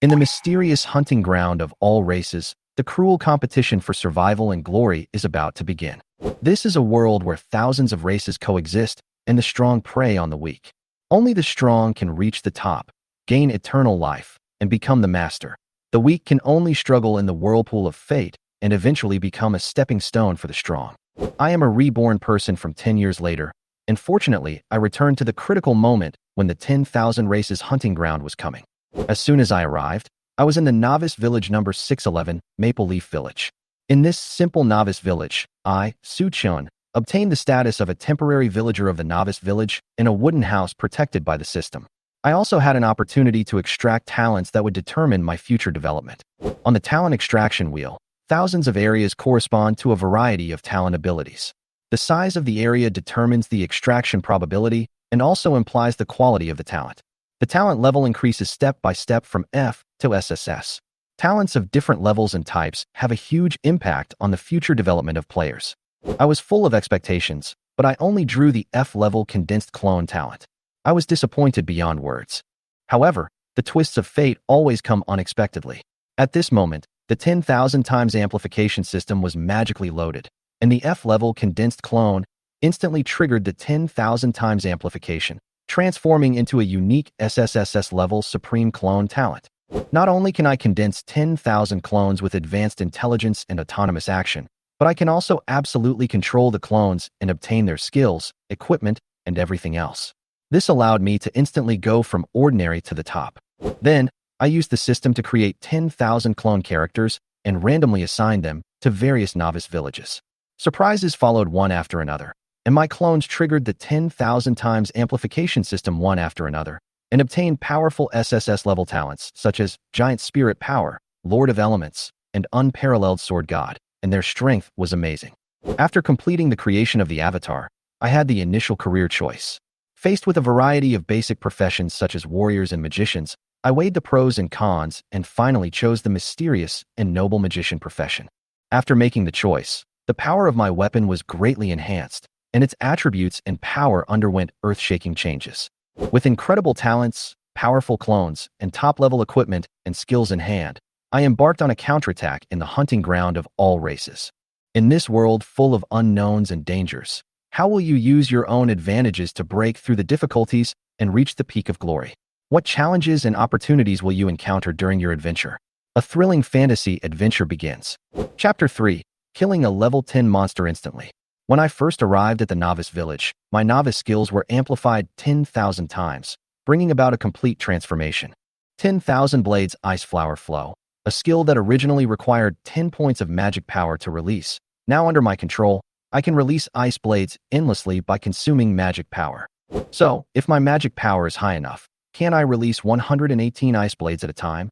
In the mysterious hunting ground of all races, the cruel competition for survival and glory is about to begin. This is a world where thousands of races coexist, and the strong prey on the weak. Only the strong can reach the top, gain eternal life, and become the master. The weak can only struggle in the whirlpool of fate and eventually become a stepping stone for the strong. I am a reborn person from 10 years later, and fortunately, I returned to the critical moment when the 10,000 races hunting ground was coming. As soon as I arrived, I was in the novice village number 611, Maple Leaf Village. In this simple novice village, I, Su-chun, obtained the status of a temporary villager of the novice village in a wooden house protected by the system. I also had an opportunity to extract talents that would determine my future development. On the talent extraction wheel, thousands of areas correspond to a variety of talent abilities. The size of the area determines the extraction probability and also implies the quality of the talent. The talent level increases step by step from F to SSS. Talents of different levels and types have a huge impact on the future development of players. I was full of expectations, but I only drew the F-level condensed clone talent. I was disappointed beyond words. However, the twists of fate always come unexpectedly. At this moment, the 10,000 times amplification system was magically loaded, and the F-level condensed clone instantly triggered the 10,000 times amplification, transforming into a unique SSS-level supreme clone talent. Not only can I condense 10,000 clones with advanced intelligence and autonomous action, but I can also absolutely control the clones and obtain their skills, equipment, and everything else. This allowed me to instantly go from ordinary to the top. Then, I used the system to create 10,000 clone characters and randomly assign them to various novice villages. Surprises followed one after another, and my clones triggered the 10,000 times amplification system one after another and obtained powerful SSS-level talents such as Giant Spirit Power, Lord of Elements, and Unparalleled Sword God, and their strength was amazing. After completing the creation of the avatar, I had the initial career choice. Faced with a variety of basic professions such as warriors and magicians, I weighed the pros and cons and finally chose the mysterious and noble magician profession. After making the choice, the power of my weapon was greatly enhanced, and its attributes and power underwent earth-shaking changes. With incredible talents, powerful clones, and top-level equipment and skills in hand, I embarked on a counterattack in the hunting ground of all races. In this world full of unknowns and dangers, how will you use your own advantages to break through the difficulties and reach the peak of glory? What challenges and opportunities will you encounter during your adventure? A thrilling fantasy adventure begins. Chapter 3. Killing a level 10 monster instantly. When I first arrived at the novice village, my novice skills were amplified 10,000 times, bringing about a complete transformation. 10,000 Blades Ice Flower Flow, a skill that originally required 10 points of magic power to release. Now under my control, I can release ice blades endlessly by consuming magic power. So, if my magic power is high enough, can I release 118 ice blades at a time?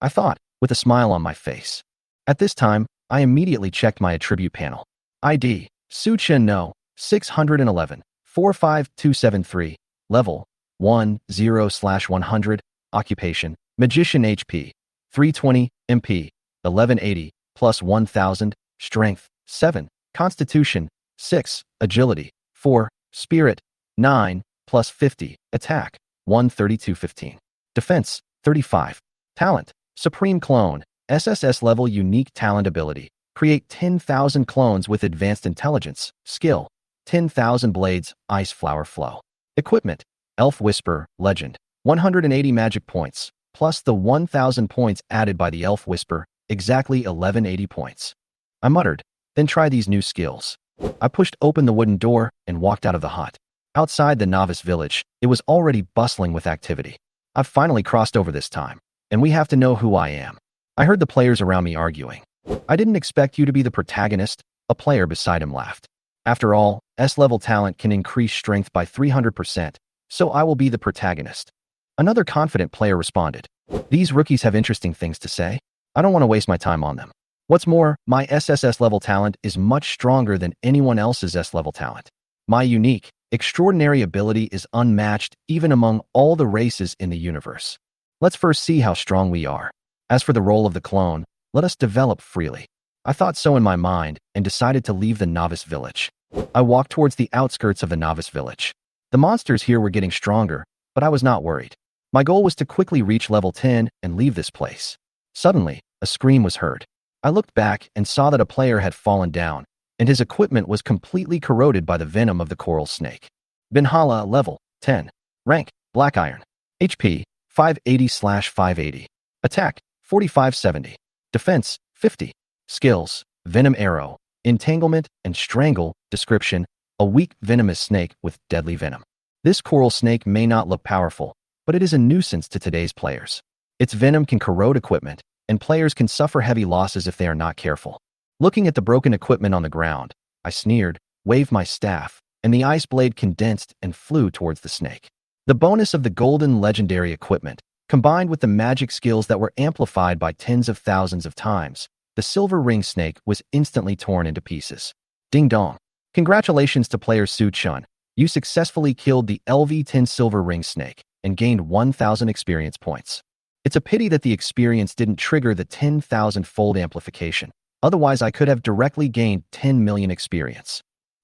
I thought, with a smile on my face. At this time, I immediately checked my attribute panel. ID, Su-chun No, 611, 45273, level, 10/100, occupation, magician HP, 320, MP, 1180, plus 1000, strength, 7, constitution, 6, agility, 4, spirit, 9, plus 50, attack, 13215. Defense, 35. Talent, Supreme Clone, SSS-level unique talent ability. Create 10,000 clones with advanced intelligence. Skill, 10,000 Blades, Ice Flower Flow. Equipment, Elf Whisper, Legend, 180 magic points, plus the 1,000 points added by the Elf Whisper, exactly 1180 points. I muttered, then try these new skills. I pushed open the wooden door and walked out of the hut. Outside the novice village, it was already bustling with activity. I've finally crossed over this time, and we have to know who I am. I heard the players around me arguing. I didn't expect you to be the protagonist, a player beside him laughed. After all, S-level talent can increase strength by 300%, so I will be the protagonist. Another confident player responded. These rookies have interesting things to say. I don't want to waste my time on them. What's more, my SSS-level talent is much stronger than anyone else's S-level talent. My unique, extraordinary ability is unmatched even among all the races in the universe. Let's first see how strong we are. As for the role of the clone, let us develop freely. I thought so in my mind and decided to leave the novice village. I walked towards the outskirts of the novice village. The monsters here were getting stronger, but I was not worried. My goal was to quickly reach level 10 and leave this place. Suddenly, a scream was heard. I looked back and saw that a player had fallen down, and his equipment was completely corroded by the venom of the coral snake. Manhwa level 10. Rank, Black Iron. HP, 580/580. Attack, 4570. Defense, 50. Skills, Venom Arrow, Entanglement, and Strangle. Description, a weak venomous snake with deadly venom. This coral snake may not look powerful, but it is a nuisance to today's players. Its venom can corrode equipment, and players can suffer heavy losses if they are not careful. Looking at the broken equipment on the ground, I sneered, waved my staff, and the ice blade condensed and flew towards the snake. The bonus of the golden legendary equipment, combined with the magic skills that were amplified by tens of thousands of times, the silver ring snake was instantly torn into pieces. Ding dong. Congratulations to player Su Chun. You successfully killed the LV-10 silver ring snake and gained 1,000 experience points. It's a pity that the experience didn't trigger the 10,000-fold amplification. Otherwise, I could have directly gained 10 million experience.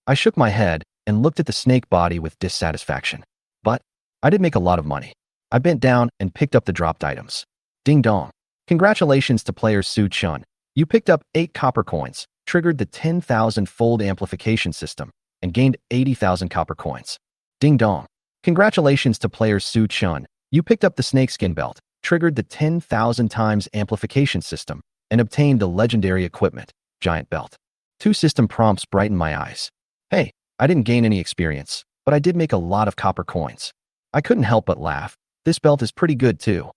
I shook my head and looked at the snake body with dissatisfaction. But I did make a lot of money. I bent down and picked up the dropped items. Ding dong. Congratulations to player Su Chun. You picked up 8 copper coins, triggered the 10,000-fold amplification system, and gained 80,000 copper coins. Ding dong. Congratulations to player Su Chun. You picked up the snakeskin belt, triggered the 10,000 times amplification system, and obtained the legendary equipment, Giant Belt. 2 system prompts brightened my eyes. Hey, I didn't gain any experience, but I did make a lot of copper coins. I couldn't help but laugh. This belt is pretty good too.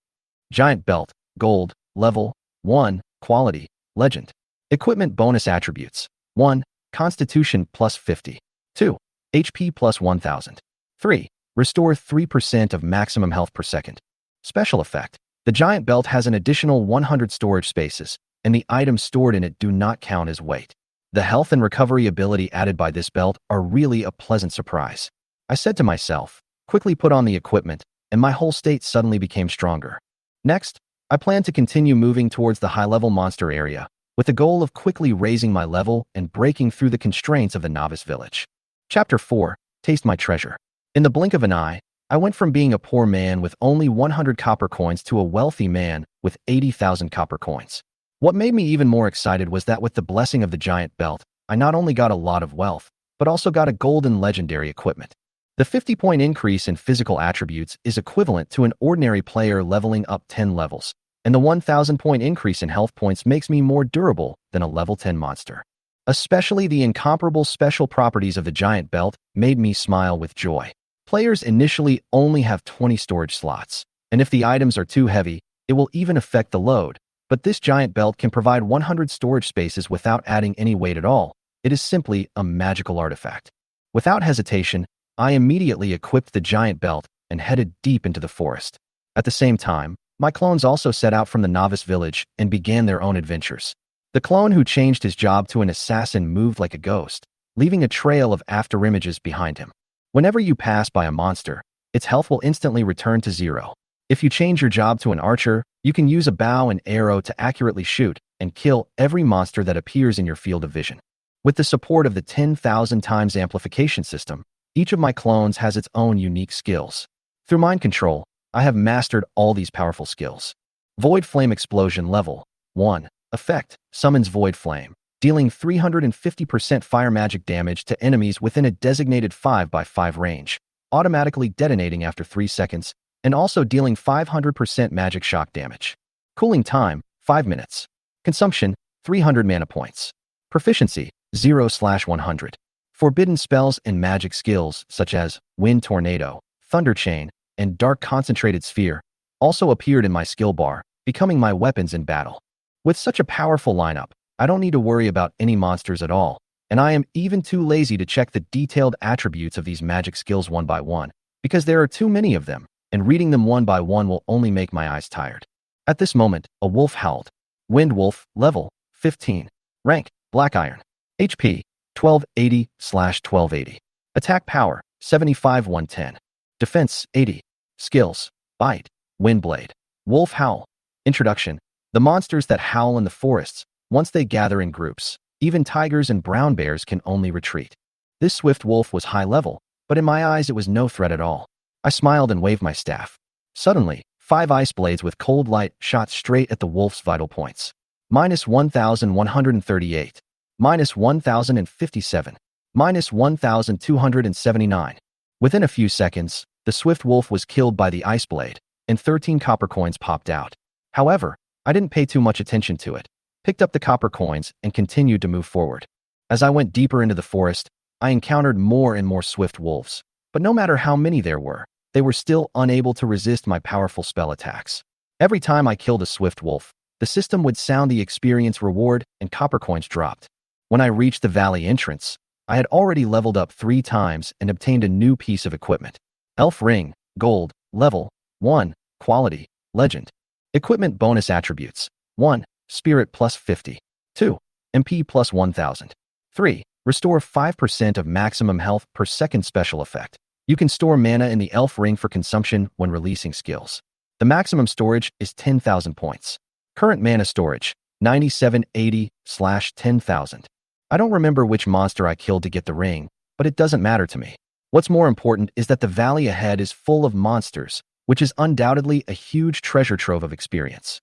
Giant Belt, Gold, Level 1, Quality, Legend. Equipment bonus attributes. 1. Constitution plus 50. 2. HP plus 1000. 3. Restore 3% of maximum health per second. Special effect. The Giant Belt has an additional 100 storage spaces, and the items stored in it do not count as weight. The health and recovery ability added by this belt are really a pleasant surprise. I said to myself, quickly put on the equipment, and my whole state suddenly became stronger. Next, I plan to continue moving towards the high-level monster area, with the goal of quickly raising my level and breaking through the constraints of the novice village. Chapter 4. Taste My Treasure. In the blink of an eye, I went from being a poor man with only 100 copper coins to a wealthy man with 80,000 copper coins. What made me even more excited was that with the blessing of the Giant Belt, I not only got a lot of wealth, but also got a golden legendary equipment. The 50-point increase in physical attributes is equivalent to an ordinary player leveling up 10 levels, and the 1,000-point increase in health points makes me more durable than a level 10 monster. Especially the incomparable special properties of the Giant Belt made me smile with joy. Players initially only have 20 storage slots, and if the items are too heavy, it will even affect the load. But this Giant Belt can provide 100 storage spaces without adding any weight at all. It is simply a magical artifact. Without hesitation, I immediately equipped the Giant Belt and headed deep into the forest. At the same time, my clones also set out from the novice village and began their own adventures. The clone who changed his job to an assassin moved like a ghost, leaving a trail of afterimages behind him. Whenever you pass by a monster, its health will instantly return to 0. If you change your job to an archer, you can use a bow and arrow to accurately shoot and kill every monster that appears in your field of vision. With the support of the 10,000 times amplification system, each of my clones has its own unique skills. Through mind control, I have mastered all these powerful skills. Void Flame Explosion Level 1. Effect, summons Void Flame, dealing 350% fire magic damage to enemies within a designated 5x5 range, automatically detonating after 3 seconds, and also dealing 500% magic shock damage. Cooling time, 5 minutes. Consumption, 300 mana points. Proficiency, 0/100. Forbidden spells and magic skills such as Wind Tornado, Thunder Chain, and Dark Concentrated Sphere also appeared in my skill bar, becoming my weapons in battle. With such a powerful lineup, I don't need to worry about any monsters at all, and I am even too lazy to check the detailed attributes of these magic skills one by one, because there are too many of them, and reading them one by one will only make my eyes tired. At this moment, a wolf howled. Wind Wolf, Level 15. Rank, Black Iron. HP, 1280/1280. Attack Power, 75/110. Defense, 80. Skills, Bite, Windblade. Wolf Howl. Introduction. The monsters that howl in the forests, once they gather in groups, even tigers and brown bears can only retreat. This swift wolf was high level, but in my eyes it was no threat at all. I smiled and waved my staff. Suddenly, 5 ice blades with cold light shot straight at the wolf's vital points. Minus 1,138. Minus 1,057. Minus 1,279. Within a few seconds, the swift wolf was killed by the ice blade, and 13 copper coins popped out. However, I didn't pay too much attention to it, picked up the copper coins, and continued to move forward. As I went deeper into the forest, I encountered more and more swift wolves, but no matter how many there were, they were still unable to resist my powerful spell attacks. Every time I killed a swift wolf, the system would sound the experience reward and copper coins dropped. When I reached the valley entrance, I had already leveled up 3 times and obtained a new piece of equipment. Elf Ring, Gold, Level 1, Quality, Legend. Equipment bonus attributes. 1. Spirit plus 50. 2. MP plus 1000. 3. Restore 5% of maximum health per second special effect. You can store mana in the Elf Ring for consumption when releasing skills. The maximum storage is 10,000 points. Current mana storage, 9780/10,000. I don't remember which monster I killed to get the ring, but it doesn't matter to me. What's more important is that the valley ahead is full of monsters, which is undoubtedly a huge treasure trove of experience.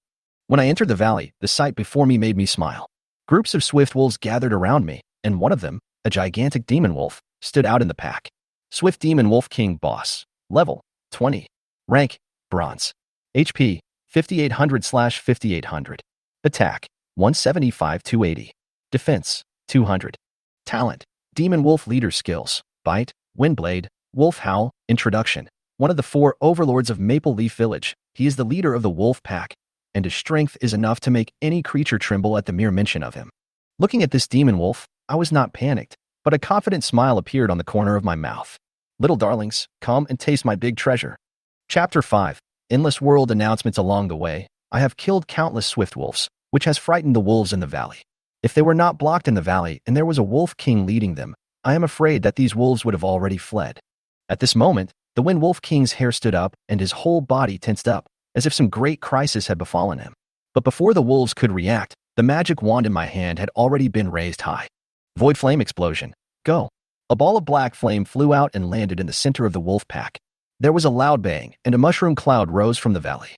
When I entered the valley, the sight before me made me smile. Groups of swift wolves gathered around me, and one of them, a gigantic demon wolf, stood out in the pack. Swift Demon Wolf King Boss. Level 20. Rank Bronze. HP 5800/5800. Attack 175/280. Defense 200. Talent Demon Wolf Leader Skills. Bite, Windblade, Wolf Howl. Introduction. One of the 4 overlords of Maple Leaf Village, he is the leader of the wolf pack, and his strength is enough to make any creature tremble at the mere mention of him. Looking at this demon wolf, I was not panicked, but a confident smile appeared on the corner of my mouth. Little darlings, come and taste my big treasure. Chapter 5. Endless World Announcements. Along the way, I have killed countless swift wolves, which has frightened the wolves in the valley. If they were not blocked in the valley and there was a wolf king leading them, I am afraid that these wolves would have already fled. At this moment, the Wind Wolf King's hair stood up and his whole body tensed up, as if some great crisis had befallen him. But before the wolves could react, the magic wand in my hand had already been raised high. Void Flame Explosion. Go. A ball of black flame flew out and landed in the center of the wolf pack. There was a loud bang, and a mushroom cloud rose from the valley.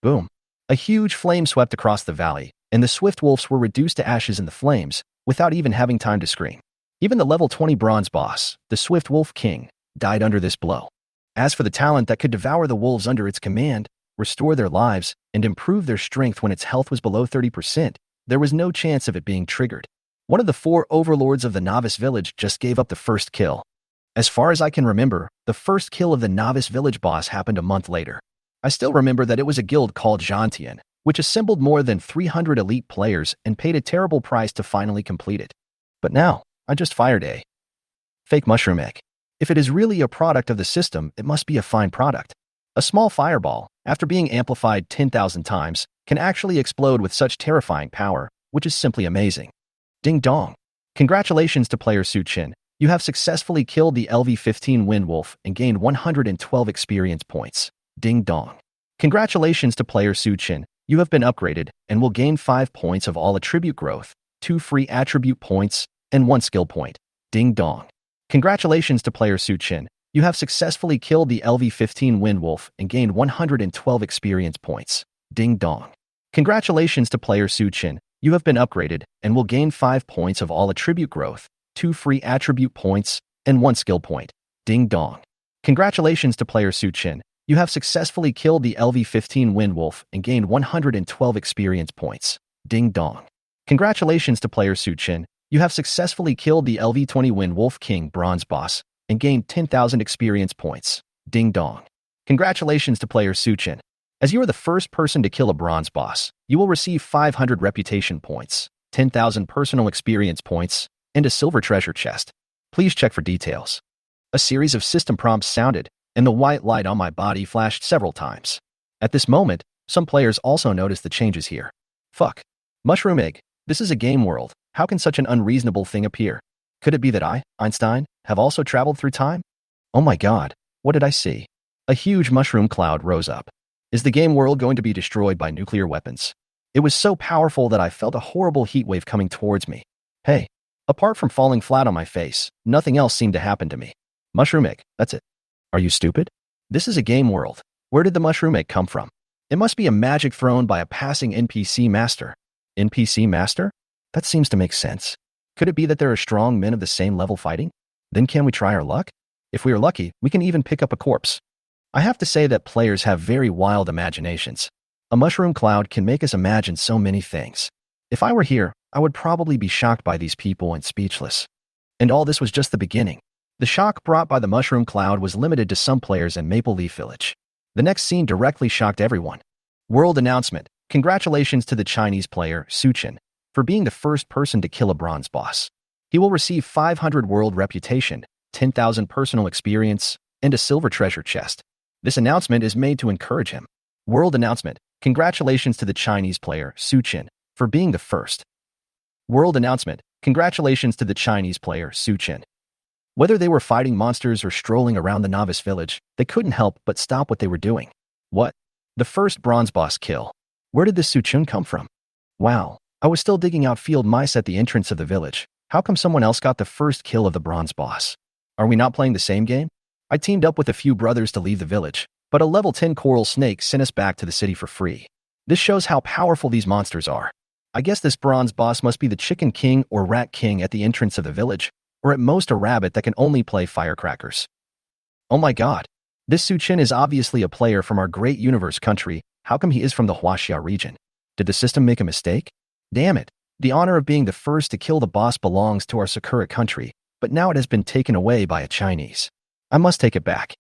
Boom. A huge flame swept across the valley, and the swift wolves were reduced to ashes in the flames, without even having time to scream. Even the level 20 bronze boss, the Swift Wolf King, died under this blow. As for the talent that could devour the wolves under its command, restore their lives, and improve their strength when its health was below 30%, there was no chance of it being triggered. One of the 4 overlords of the Novice Village just gave up the first kill. As far as I can remember, the first kill of the Novice Village boss happened a month later. I still remember that it was a guild called Jantian, which assembled more than 300 elite players and paid a terrible price to finally complete it. But now, I just fired a fake mushroom egg. If it is really a product of the system, it must be a fine product. A small fireball, after being amplified 10,000 times, can actually explode with such terrifying power, which is simply amazing. Ding dong. Congratulations to player Su Chin. You have successfully killed the LV-15 Wind Wolf and gained 112 experience points. Ding dong. Congratulations to player Su Chin. You have been upgraded and will gain 5 points of all attribute growth, 2 free attribute points, and 1 skill point. Ding dong. Congratulations to player Su Chin. You have successfully killed the LV-15 Wind Wolf and gained 112 experience points. Ding dong. Congratulations to player Su Chin. You have been upgraded and will gain 5 points of all attribute growth, 2 free attribute points, and 1 skill point. Ding dong. Congratulations to player Su Chin. You have successfully killed the LV-15 Wind Wolf and gained 112 experience points. Ding dong. Congratulations to player Su Chin. You have successfully killed the LV-20 Wind Wolf King Bronze Boss and gained 10,000 experience points. Ding dong. Congratulations to player Su Chin. As you are the first person to kill a bronze boss, you will receive 500 reputation points, 10,000 personal experience points, and a silver treasure chest. Please check for details. A series of system prompts sounded, and the white light on my body flashed several times. At this moment, some players also noticed the changes here. Fuck. Mushroom egg. This is a game world. How can such an unreasonable thing appear? Could it be that I, Einstein, have also traveled through time? Oh my god. What did I see? A huge mushroom cloud rose up. Is the game world going to be destroyed by nuclear weapons? It was so powerful that I felt a horrible heat wave coming towards me. Hey, apart from falling flat on my face, nothing else seemed to happen to me. Mushroom egg, that's it. Are you stupid? This is a game world. Where did the mushroom egg come from? It must be a magic thrown by a passing NPC master. NPC master? That seems to make sense. Could it be that there are strong men of the same level fighting? Then can we try our luck? If we are lucky, we can even pick up a corpse. I have to say that players have very wild imaginations. A mushroom cloud can make us imagine so many things. If I were here, I would probably be shocked by these people and speechless. And all this was just the beginning. The shock brought by the mushroom cloud was limited to some players in Maple Leaf Village. The next scene directly shocked everyone. World announcement. Congratulations to the Chinese player, Suchen, for being the first person to kill a bronze boss. He will receive 500 world reputation, 10,000 personal experience, and a silver treasure chest. This announcement is made to encourage him. World announcement. Congratulations to the Chinese player, Suchen, for being the first. World announcement. Congratulations to the Chinese player, Suchen. Whether they were fighting monsters or strolling around the novice village, they couldn't help but stop what they were doing. What? The first bronze boss kill. Where did this Suchen come from? Wow, I was still digging out field mice at the entrance of the village. How come someone else got the first kill of the bronze boss? Are we not playing the same game? I teamed up with a few brothers to leave the village, but a level 10 coral snake sent us back to the city for free. This shows how powerful these monsters are. I guess this bronze boss must be the chicken king or rat king at the entrance of the village, or at most a rabbit that can only play firecrackers. Oh my god. This Suchen is obviously a player from our great universe country. How come he is from the Huaxia region? Did the system make a mistake? Damn it. The honor of being the first to kill the boss belongs to our Sakura country, but now it has been taken away by a Chinese. I must take it back.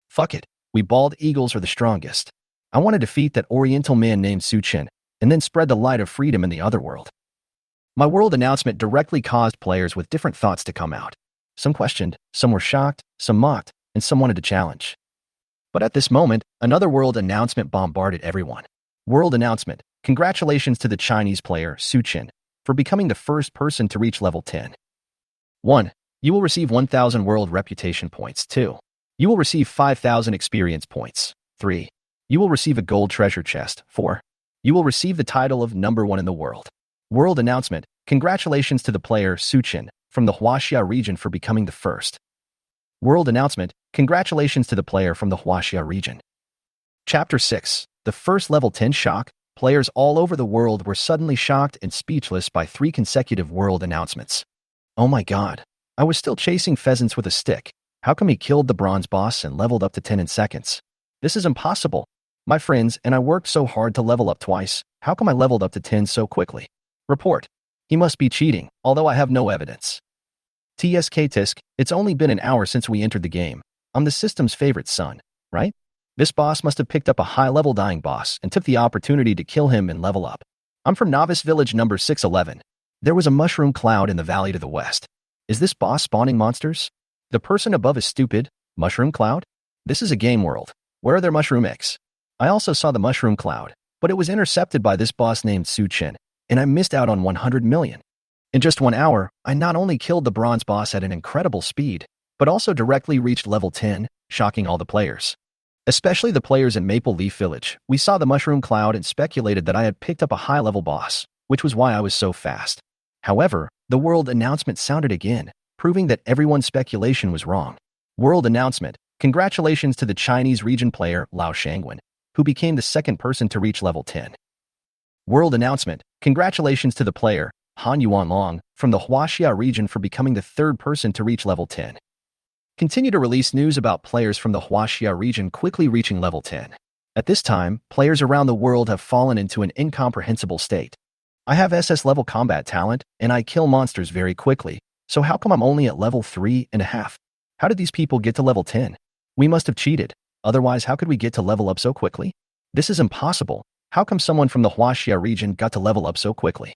Fuck it. We bald eagles are the strongest. I want to defeat that oriental man named Suchen, and then spread the light of freedom in the other world. My world announcement directly caused players with different thoughts to come out. Some questioned, some were shocked, some mocked, and some wanted to challenge. But at this moment, another world announcement bombarded everyone. World announcement. Congratulations to the Chinese player, Suchen, for becoming the first person to reach level 10. 1. You will receive 1,000 world reputation points. 2. You will receive 5,000 experience points. 3. You will receive a gold treasure chest. 4. You will receive the title of #1 in the world. World announcement. Congratulations to the player, Suchen, from the Huaxia region for becoming the first. World announcement. Congratulations to the player from the Huaxia region. Chapter 6. The first level 10 shock. Players all over the world were suddenly shocked and speechless by 3 consecutive world announcements. Oh my god. I was still chasing pheasants with a stick. How come he killed the bronze boss and leveled up to 10 in seconds? This is impossible. My friends and I worked so hard to level up twice. How come I leveled up to 10 so quickly? Report. He must be cheating, although I have no evidence. Tisk, it's only been an hour since we entered the game. I'm the system's favorite son, right? This boss must have picked up a high-level dying boss and took the opportunity to kill him and level up. I'm from Novice Village number 611. There was a mushroom cloud in the valley to the west. Is this boss spawning monsters? The person above is stupid. Mushroom cloud? This is a game world. Where are their mushroom eggs? I also saw the mushroom cloud, but it was intercepted by this boss named Suchen, and I missed out on 100 million. In just 1 hour, I not only killed the bronze boss at an incredible speed, but also directly reached level 10, shocking all the players. Especially the players in Maple Leaf Village. We saw the mushroom cloud and speculated that I had picked up a high-level boss, which was why I was so fast. However, the world announcement sounded again, proving that everyone's speculation was wrong. World announcement. Congratulations to the Chinese region player, Lao Shangwen, who became the second person to reach level 10. World announcement. Congratulations to the player, Han Yuanlong, from the Huaxia region for becoming the third person to reach level 10. Continue to release news about players from the Huaxia region quickly reaching level 10. At this time, players around the world have fallen into an incomprehensible state. I have SS-level combat talent, and I kill monsters very quickly, so how come I'm only at level 3.5? How did these people get to level 10? We must have cheated. Otherwise, how could we get to level up so quickly? This is impossible. How come someone from the Huaxia region got to level up so quickly?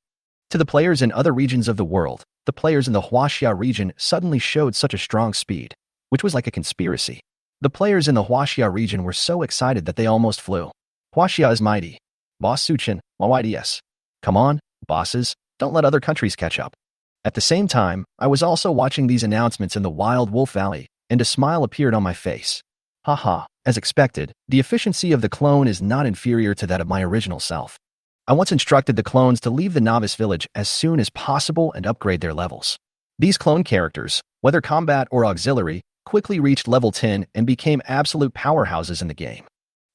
To the players in other regions of the world, the players in the Huaxia region suddenly showed such a strong speed, which was like a conspiracy. The players in the Huaxia region were so excited that they almost flew. Huaxia is mighty. Boss Suchen, YYDS. Come on, bosses, don't let other countries catch up. At the same time, I was also watching these announcements in the Wild Wolf Valley, and a smile appeared on my face. Haha, as expected, the efficiency of the clone is not inferior to that of my original self. I once instructed the clones to leave the novice village as soon as possible and upgrade their levels. These clone characters, whether combat or auxiliary, quickly reached level 10 and became absolute powerhouses in the game.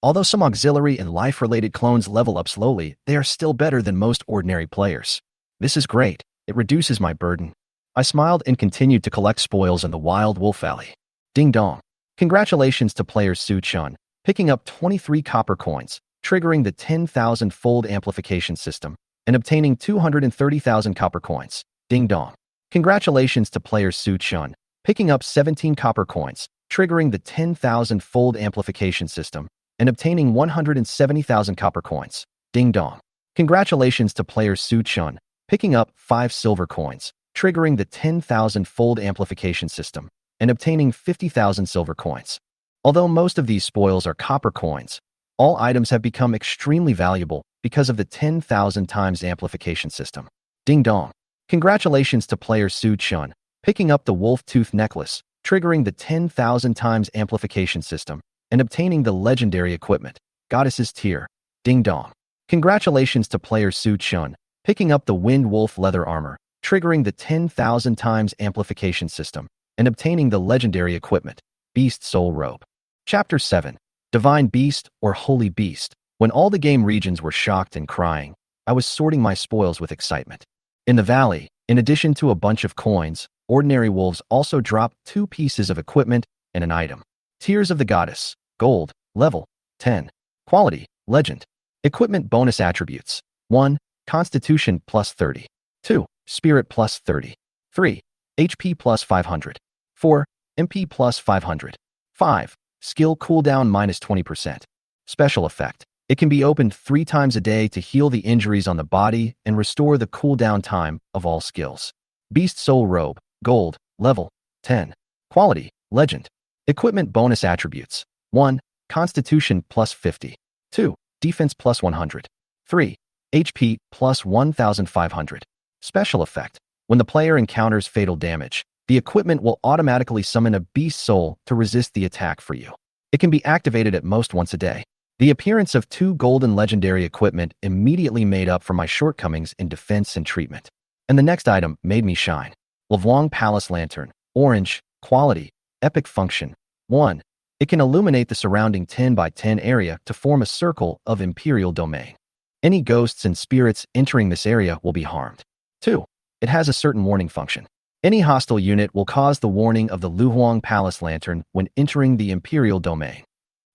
Although some auxiliary and life-related clones level up slowly, they are still better than most ordinary players. This is great. It reduces my burden. I smiled and continued to collect spoils in the Wild Wolf Valley. Ding dong. Congratulations to player Su Chun, picking up 23 copper coins, triggering the 10,000-fold amplification system, and obtaining 230,000 copper coins. Ding dong. Congratulations to player Su Chun, picking up 17 copper coins, triggering the 10,000-fold amplification system, and obtaining 170,000 copper coins. Ding dong. Congratulations to player Su Chun, picking up 5 silver coins, triggering the 10,000-fold amplification system, and obtaining 50,000 silver coins. Although most of these spoils are copper coins, all items have become extremely valuable because of the 10,000 times amplification system. Ding dong. Congratulations to player Su Chun, picking up the wolf tooth necklace, triggering the 10,000 times amplification system, and obtaining the legendary equipment, Goddess's Tear. Ding dong. Congratulations to player Su Chun, picking up the wind wolf leather armor, triggering the 10,000 times amplification system, and obtaining the legendary equipment, Beast Soul Robe. Chapter 7. Divine Beast or Holy Beast. When all the game regions were shocked and crying, I was sorting my spoils with excitement. In the valley, in addition to a bunch of coins, ordinary wolves also dropped 2 pieces of equipment and an item. Tears of the Goddess. Gold. Level. 10. Quality. Legend. Equipment bonus attributes. 1. Constitution plus 30. 2. Spirit plus 30. 3. HP plus 500. 4. MP plus 500. 5. Skill cooldown minus 20%. Special effect. It can be opened 3 times a day to heal the injuries on the body and restore the cooldown time of all skills. Beast Soul Robe. Gold. Level. 10. Quality. Legend. Equipment bonus attributes. 1. Constitution plus 50. 2. Defense plus 100. 3. HP plus 1,500. Special effect. When the player encounters fatal damage, the equipment will automatically summon a beast soul to resist the attack for you. It can be activated at most once a day. The appearance of 2 golden legendary equipment immediately made up for my shortcomings in defense and treatment. And the next item made me shine. Wangu Palace Lantern. Orange. Quality. Epic function. 1. It can illuminate the surrounding 10 by 10 area to form a circle of Imperial domain. Any ghosts and spirits entering this area will be harmed. 2. It has a certain warning function. Any hostile unit will cause the warning of the Wangu Palace Lantern when entering the Imperial domain.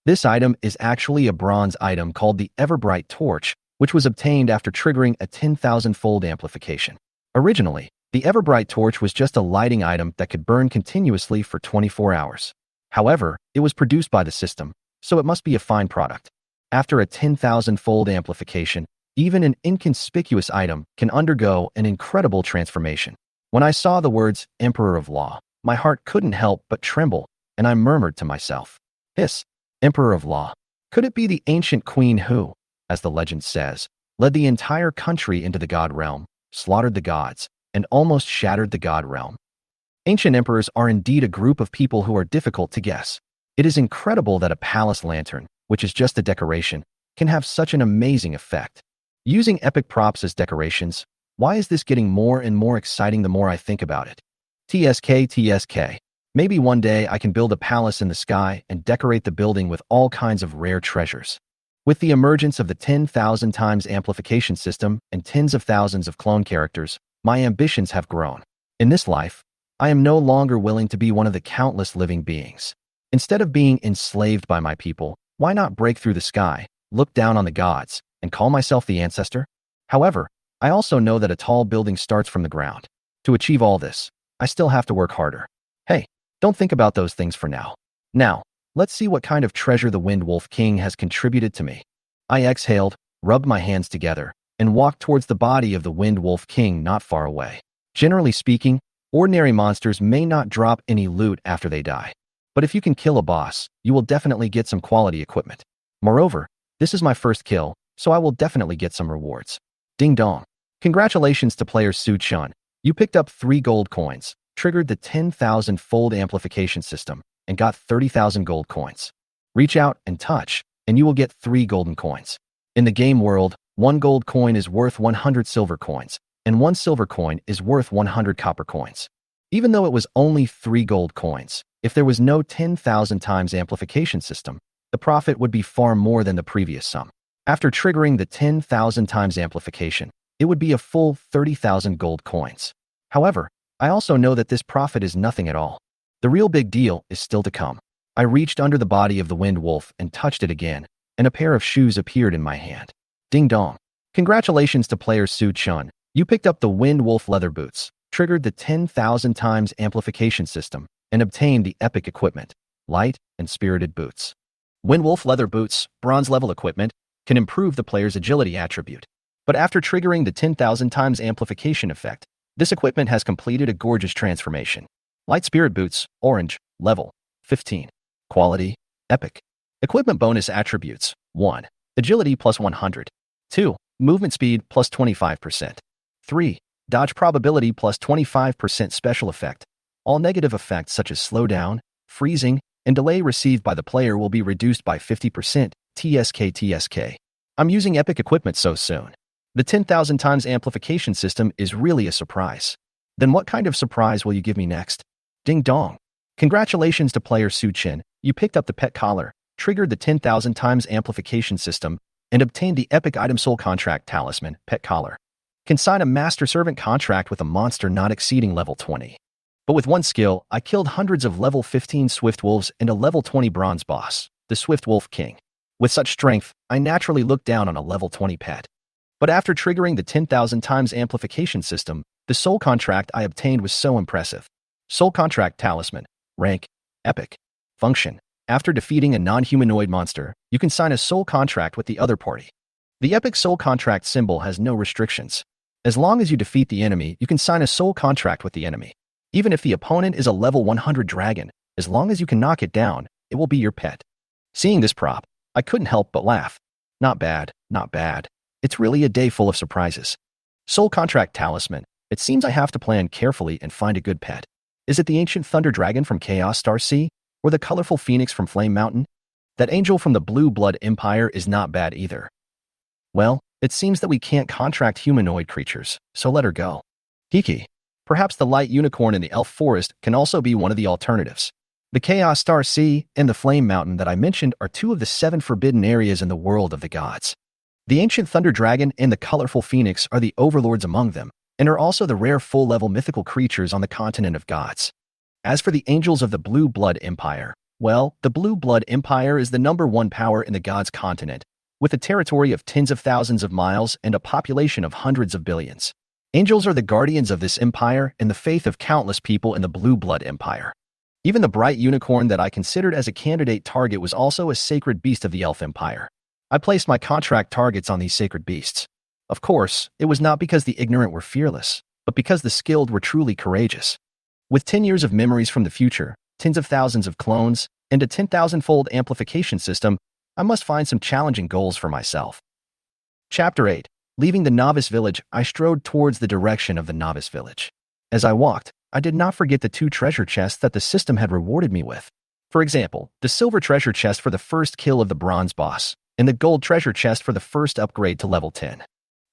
This item is actually a bronze item called the Ever-Bright Torch, which was obtained after triggering a 10,000-fold amplification. Originally, the Ever-Bright Torch was just a lighting item that could burn continuously for 24 hours. However, it was produced by the system, so it must be a fine product. After a 10,000-fold amplification, even an inconspicuous item can undergo an incredible transformation. When I saw the words Emperor of Law, my heart couldn't help but tremble, and I murmured to myself, "Hiss, Emperor of Law. Could it be the ancient queen who, as the legend says, led the entire country into the god realm, slaughtered the gods, and almost shattered the god realm?" Ancient emperors are indeed a group of people who are difficult to guess. It is incredible that a palace lantern, which is just a decoration, can have such an amazing effect. Using epic props as decorations, why is this getting more and more exciting the more I think about it? TSK. Maybe one day I can build a palace in the sky and decorate the building with all kinds of rare treasures. With the emergence of the 10,000 times amplification system and tens of thousands of clone characters, my ambitions have grown. In this life, I am no longer willing to be one of the countless living beings. Instead of being enslaved by my people, why not break through the sky, look down on the gods, and call myself the ancestor? However, I also know that a tall building starts from the ground. To achieve all this, I still have to work harder. Hey, don't think about those things for now. Now, let's see what kind of treasure the Wind Wolf King has contributed to me. I exhaled, rubbed my hands together, and walked towards the body of the Wind Wolf King not far away. Generally speaking, ordinary monsters may not drop any loot after they die. But if you can kill a boss, you will definitely get some quality equipment. Moreover, this is my first kill, so I will definitely get some rewards. Ding dong. Congratulations to player Su Chun. You picked up 3 gold coins, triggered the 10,000-fold amplification system, and got 30,000 gold coins. Reach out and touch, and you will get 3 golden coins. In the game world, 1 gold coin is worth 100 silver coins, and 1 silver coin is worth 100 copper coins. Even though it was only 3 gold coins, if there was no 10,000 times amplification system, the profit would be far more than the previous sum. After triggering the 10,000 times amplification, it would be a full 30,000 gold coins. However, I also know that this profit is nothing at all. The real big deal is still to come. I reached under the body of the wind wolf and touched it again, and a pair of shoes appeared in my hand. Ding dong. Congratulations to player Su Chun. You picked up the wind wolf leather boots, triggered the 10,000 times amplification system, and obtained the epic equipment, light and spirited boots. Wind wolf leather boots, bronze level equipment, can improve the player's agility attribute. But after triggering the 10,000 times amplification effect, this equipment has completed a gorgeous transformation. Light spirit boots, orange, level 15. Quality, epic. Equipment bonus attributes: 1. Agility plus 100. 2. Movement speed plus 25%. 3. Dodge probability plus 25% special effect. All negative effects such as slowdown, freezing, and delay received by the player will be reduced by 50%. TSK. I'm using epic equipment so soon. The 10,000 times amplification system is really a surprise. Then what kind of surprise will you give me next? Ding dong. Congratulations to player Su Chin. You picked up the pet collar, triggered the 10,000 times amplification system, and obtained the epic item soul contract talisman, pet collar. Can sign a master servant contract with a monster not exceeding level 20. But with one skill, I killed hundreds of level 15 swift wolves and a level 20 bronze boss, the Swift Wolf King. With such strength, I naturally looked down on a level 20 pet. But after triggering the 10,000 times amplification system, the soul contract I obtained was so impressive. Soul contract talisman, rank, epic. Function: after defeating a non-humanoid monster, you can sign a soul contract with the other party. The epic soul contract symbol has no restrictions. As long as you defeat the enemy, you can sign a soul contract with the enemy. Even if the opponent is a level 100 dragon, as long as you can knock it down, it will be your pet. Seeing this prop, I couldn't help but laugh. Not bad, not bad. It's really a day full of surprises. Soul contract talisman. It seems I have to plan carefully and find a good pet. Is it the ancient thunder dragon from Chaos Star Sea? Or the colorful phoenix from Flame Mountain? That angel from the Blue Blood Empire is not bad either. Well, it seems that we can't contract humanoid creatures, so let her go. Hiki. Perhaps the light unicorn in the elf forest can also be one of the alternatives. The Chaos Star Sea and the Flame Mountain that I mentioned are two of the 7 forbidden areas in the world of the gods. The ancient thunder dragon and the colorful phoenix are the overlords among them, and are also the rare full-level mythical creatures on the continent of gods. As for the angels of the Blue Blood Empire, well, the Blue Blood Empire is the #1 power in the gods' continent, with a territory of tens of thousands of miles and a population of hundreds of billions. Angels are the guardians of this empire and the faith of countless people in the Blue Blood Empire. Even the bright unicorn that I considered as a candidate target was also a sacred beast of the Elf Empire. I placed my contract targets on these sacred beasts. Of course, it was not because the ignorant were fearless, but because the skilled were truly courageous. With 10 years of memories from the future, tens of thousands of clones, and a 10,000-fold amplification system, I must find some challenging goals for myself. Chapter 8. Leaving the novice village, I strode towards the direction of the novice village. As I walked, I did not forget the 2 treasure chests that the system had rewarded me with. For example, the silver treasure chest for the first kill of the bronze boss, and the gold treasure chest for the first upgrade to level 10.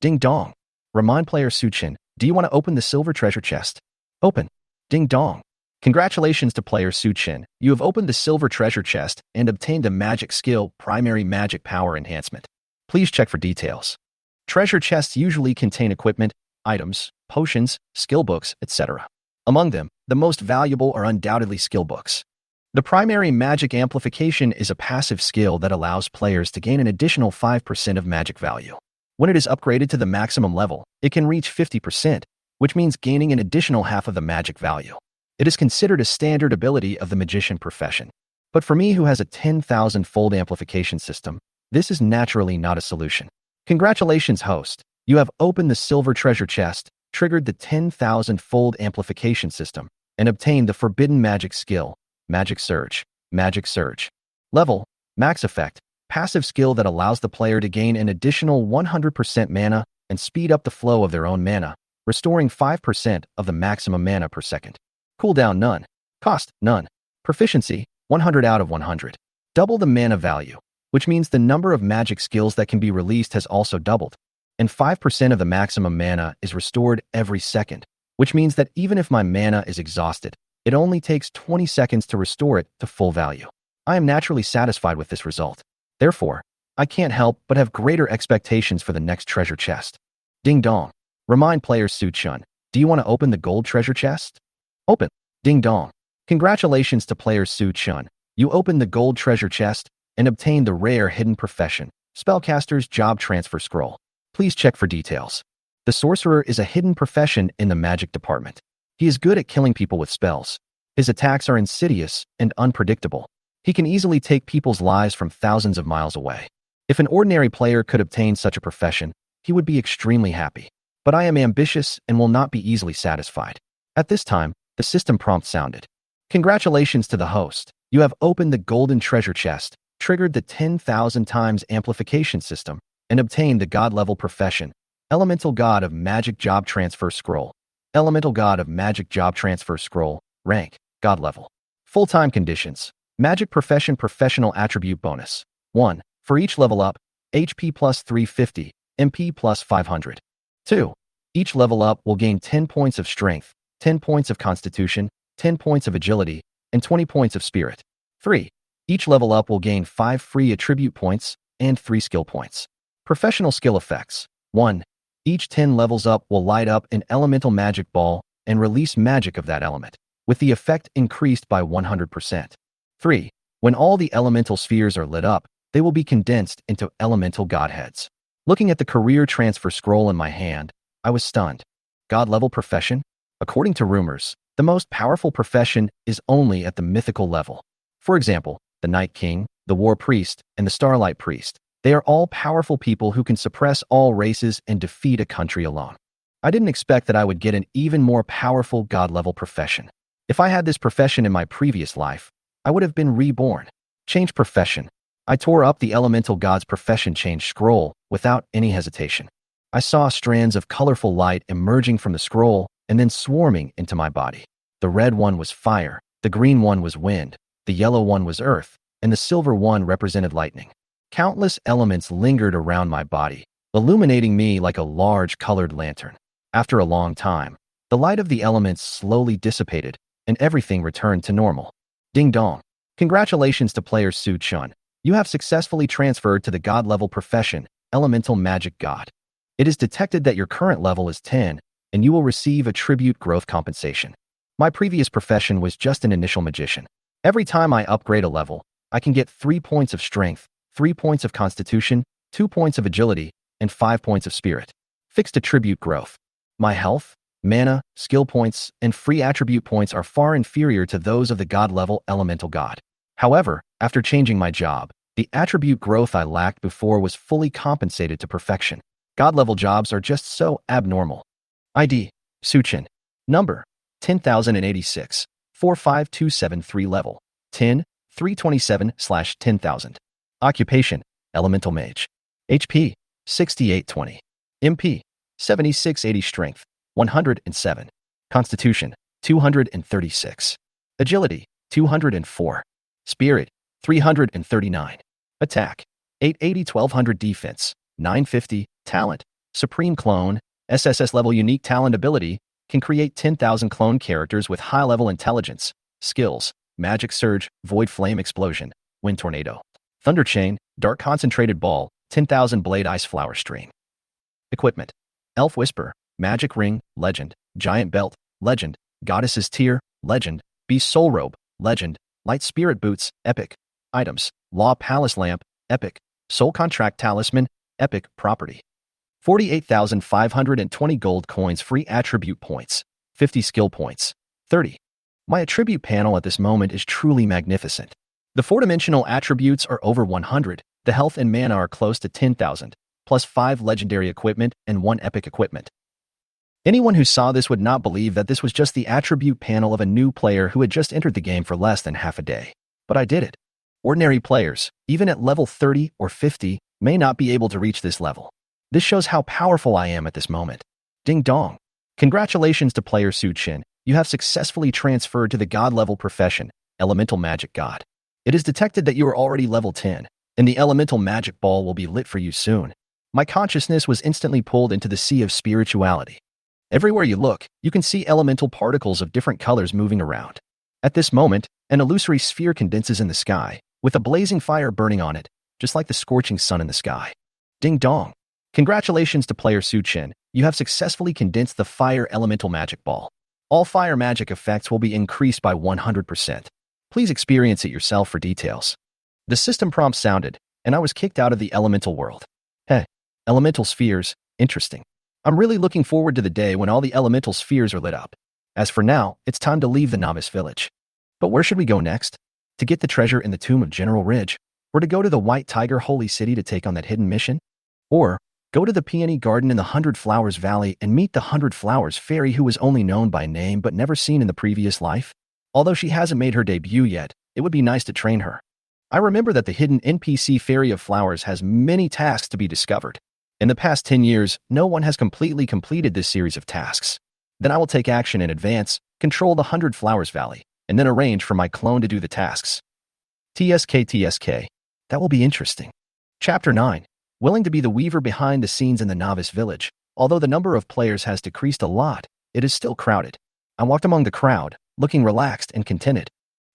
Ding dong. Remind player Suchin, do you want to open the silver treasure chest? Open. Ding dong. Congratulations to player Suchin, you have opened the silver treasure chest and obtained a magic skill, primary magic power enhancement. Please check for details. Treasure chests usually contain equipment, items, potions, skill books, etc. Among them, the most valuable are undoubtedly skill books. The primary magic amplification is a passive skill that allows players to gain an additional 5% of magic value. When it is upgraded to the maximum level, it can reach 50%, which means gaining an additional half of the magic value. It is considered a standard ability of the magician profession. But for me who has a 10,000-fold amplification system, this is naturally not a solution. Congratulations, host. You have opened the silver treasure chest, triggered the 10,000-fold amplification system, and obtained the forbidden magic skill, Magic Surge. Magic Surge. Level, max effect, passive skill that allows the player to gain an additional 100% mana and speed up the flow of their own mana, restoring 5% of the maximum mana per second. Cooldown none. Cost none. Proficiency 100 out of 100. Double the mana value, which means the number of magic skills that can be released has also doubled. And 5% of the maximum mana is restored every second, which means that even if my mana is exhausted, it only takes 20 seconds to restore it to full value. I am naturally satisfied with this result. Therefore, I can't help but have greater expectations for the next treasure chest. Ding dong. Remind players Su Chun. Do you want to open the gold treasure chest? Open. Ding dong. Congratulations to players Su Chun. You opened the gold treasure chest and obtained the rare hidden profession, Spellcaster's Job Transfer Scroll. Please check for details. The sorcerer is a hidden profession in the magic department. He is good at killing people with spells. His attacks are insidious and unpredictable. He can easily take people's lives from thousands of miles away. If an ordinary player could obtain such a profession, he would be extremely happy. But I am ambitious and will not be easily satisfied. At this time, the system prompt sounded. Congratulations to the host. You have opened the golden treasure chest, triggered the 10,000 times amplification system, and obtained the god-level profession, Elemental God of Magic Job Transfer Scroll. Elemental God of Magic Job Transfer Scroll. Rank, God level. Full-time conditions. Magic Profession Professional Attribute Bonus. 1. For each level up, HP plus 350, MP plus 500. 2. Each level up will gain 10 points of strength, 10 points of constitution, 10 points of agility, and 20 points of spirit. 3. Each level up will gain 5 free attribute points and 3 skill points. Professional skill effects. 1. Each 10 levels up will light up an elemental magic ball and release magic of that element, with the effect increased by 100%. 3. When all the elemental spheres are lit up, they will be condensed into elemental godheads. Looking at the career transfer scroll in my hand, I was stunned. God-level profession? According to rumors, the most powerful profession is only at the mythical level. For example, the Night King, the War Priest, and the Starlight Priest. They are all powerful people who can suppress all races and defeat a country alone. I didn't expect that I would get an even more powerful god-level profession. If I had this profession in my previous life, I would have been reborn. Change profession. I tore up the Elemental God's profession change scroll without any hesitation. I saw strands of colorful light emerging from the scroll and then swarming into my body. The red one was fire, the green one was wind, the yellow one was earth, and the silver one represented lightning. Countless elements lingered around my body, illuminating me like a large colored lantern. After a long time, the light of the elements slowly dissipated, and everything returned to normal. Ding dong. Congratulations to player Su Chun. You have successfully transferred to the god-level profession, Elemental Magic God. It is detected that your current level is 10, and you will receive attribute growth compensation. My previous profession was just an initial magician. Every time I upgrade a level, I can get 3 points of strength, 3 points of constitution, 2 points of agility, and 5 points of spirit. Fixed attribute growth. My health, mana, skill points, and free attribute points are far inferior to those of the god-level Elemental God. However, after changing my job, the attribute growth I lacked before was fully compensated to perfection. God-level jobs are just so abnormal. ID, Suchin. Number, 10,086, 45273 level, 10, 327/10,000. Occupation, Elemental Mage. HP, 6820. MP, 7680 Strength, 107. Constitution, 236. Agility, 204. Spirit, 339. Attack, 880-1200 Defense, 950. Talent, Supreme Clone, SSS-level unique talent ability, can create 10,000 clone characters with high-level intelligence. Skills, Magic Surge, Void Flame Explosion, Wind Tornado. Thunder Chain, Dark Concentrated Ball, 10,000 Blade Ice Flower Stream. Equipment, Elf Whisper, Magic Ring, Legend, Giant Belt, Legend, Goddess's Tear, Legend, Beast Soul Robe, Legend, Light Spirit Boots, Epic. Items, Law Palace Lamp, Epic. Soul Contract Talisman, Epic Property. 48,520 gold coins free attribute points, 50 skill points, 30. My attribute panel at this moment is truly magnificent. The 4-dimensional attributes are over 100, the health and mana are close to 10,000, plus 5 legendary equipment and 1 epic equipment. Anyone who saw this would not believe that this was just the attribute panel of a new player who had just entered the game for less than half a day. But I did it. Ordinary players, even at level 30 or 50, may not be able to reach this level. This shows how powerful I am at this moment. Ding dong. Congratulations to player Su Chin. You have successfully transferred to the god-level profession, Elemental Magic God. It is detected that you are already level 10, and the Elemental Magic Ball will be lit for you soon. My consciousness was instantly pulled into the sea of spirituality. Everywhere you look, you can see elemental particles of different colors moving around. At this moment, an illusory sphere condenses in the sky, with a blazing fire burning on it, just like the scorching sun in the sky. Ding dong! Congratulations to player Su-Chen, you have successfully condensed the Fire Elemental Magic Ball. All fire magic effects will be increased by 100%. Please experience it yourself for details. The system prompt sounded, and I was kicked out of the elemental world. Heh, elemental spheres, interesting. I'm really looking forward to the day when all the elemental spheres are lit up. As for now, it's time to leave the novice village. But where should we go next? To get the treasure in the tomb of General Ridge? Or to go to the White Tiger Holy City to take on that hidden mission? Or go to the Peony Garden in the 100 Flowers Valley and meet the 100 Flowers Fairy who was only known by name but never seen in the previous life? Although she hasn't made her debut yet, it would be nice to train her. I remember that the hidden NPC Fairy of Flowers has many tasks to be discovered. In the past 10 years, no one has completely completed this series of tasks. Then I will take action in advance, control the 100 Flowers Valley, and then arrange for my clone to do the tasks. TSK. That will be interesting. Chapter 9. Willing to be the weaver behind the scenes in the novice village. Although the number of players has decreased a lot, it is still crowded. I walked among the crowd, looking relaxed and contented.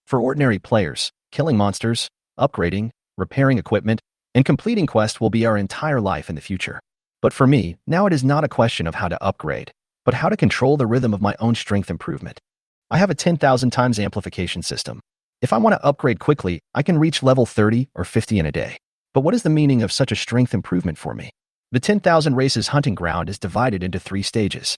For ordinary players, killing monsters, upgrading, repairing equipment, and completing quests will be our entire life in the future. But for me, now it is not a question of how to upgrade, but how to control the rhythm of my own strength improvement. I have a 10,000 times amplification system. If I want to upgrade quickly, I can reach level 30 or 50 in a day. But what is the meaning of such a strength improvement for me? The 10,000 Races hunting ground is divided into 3 stages.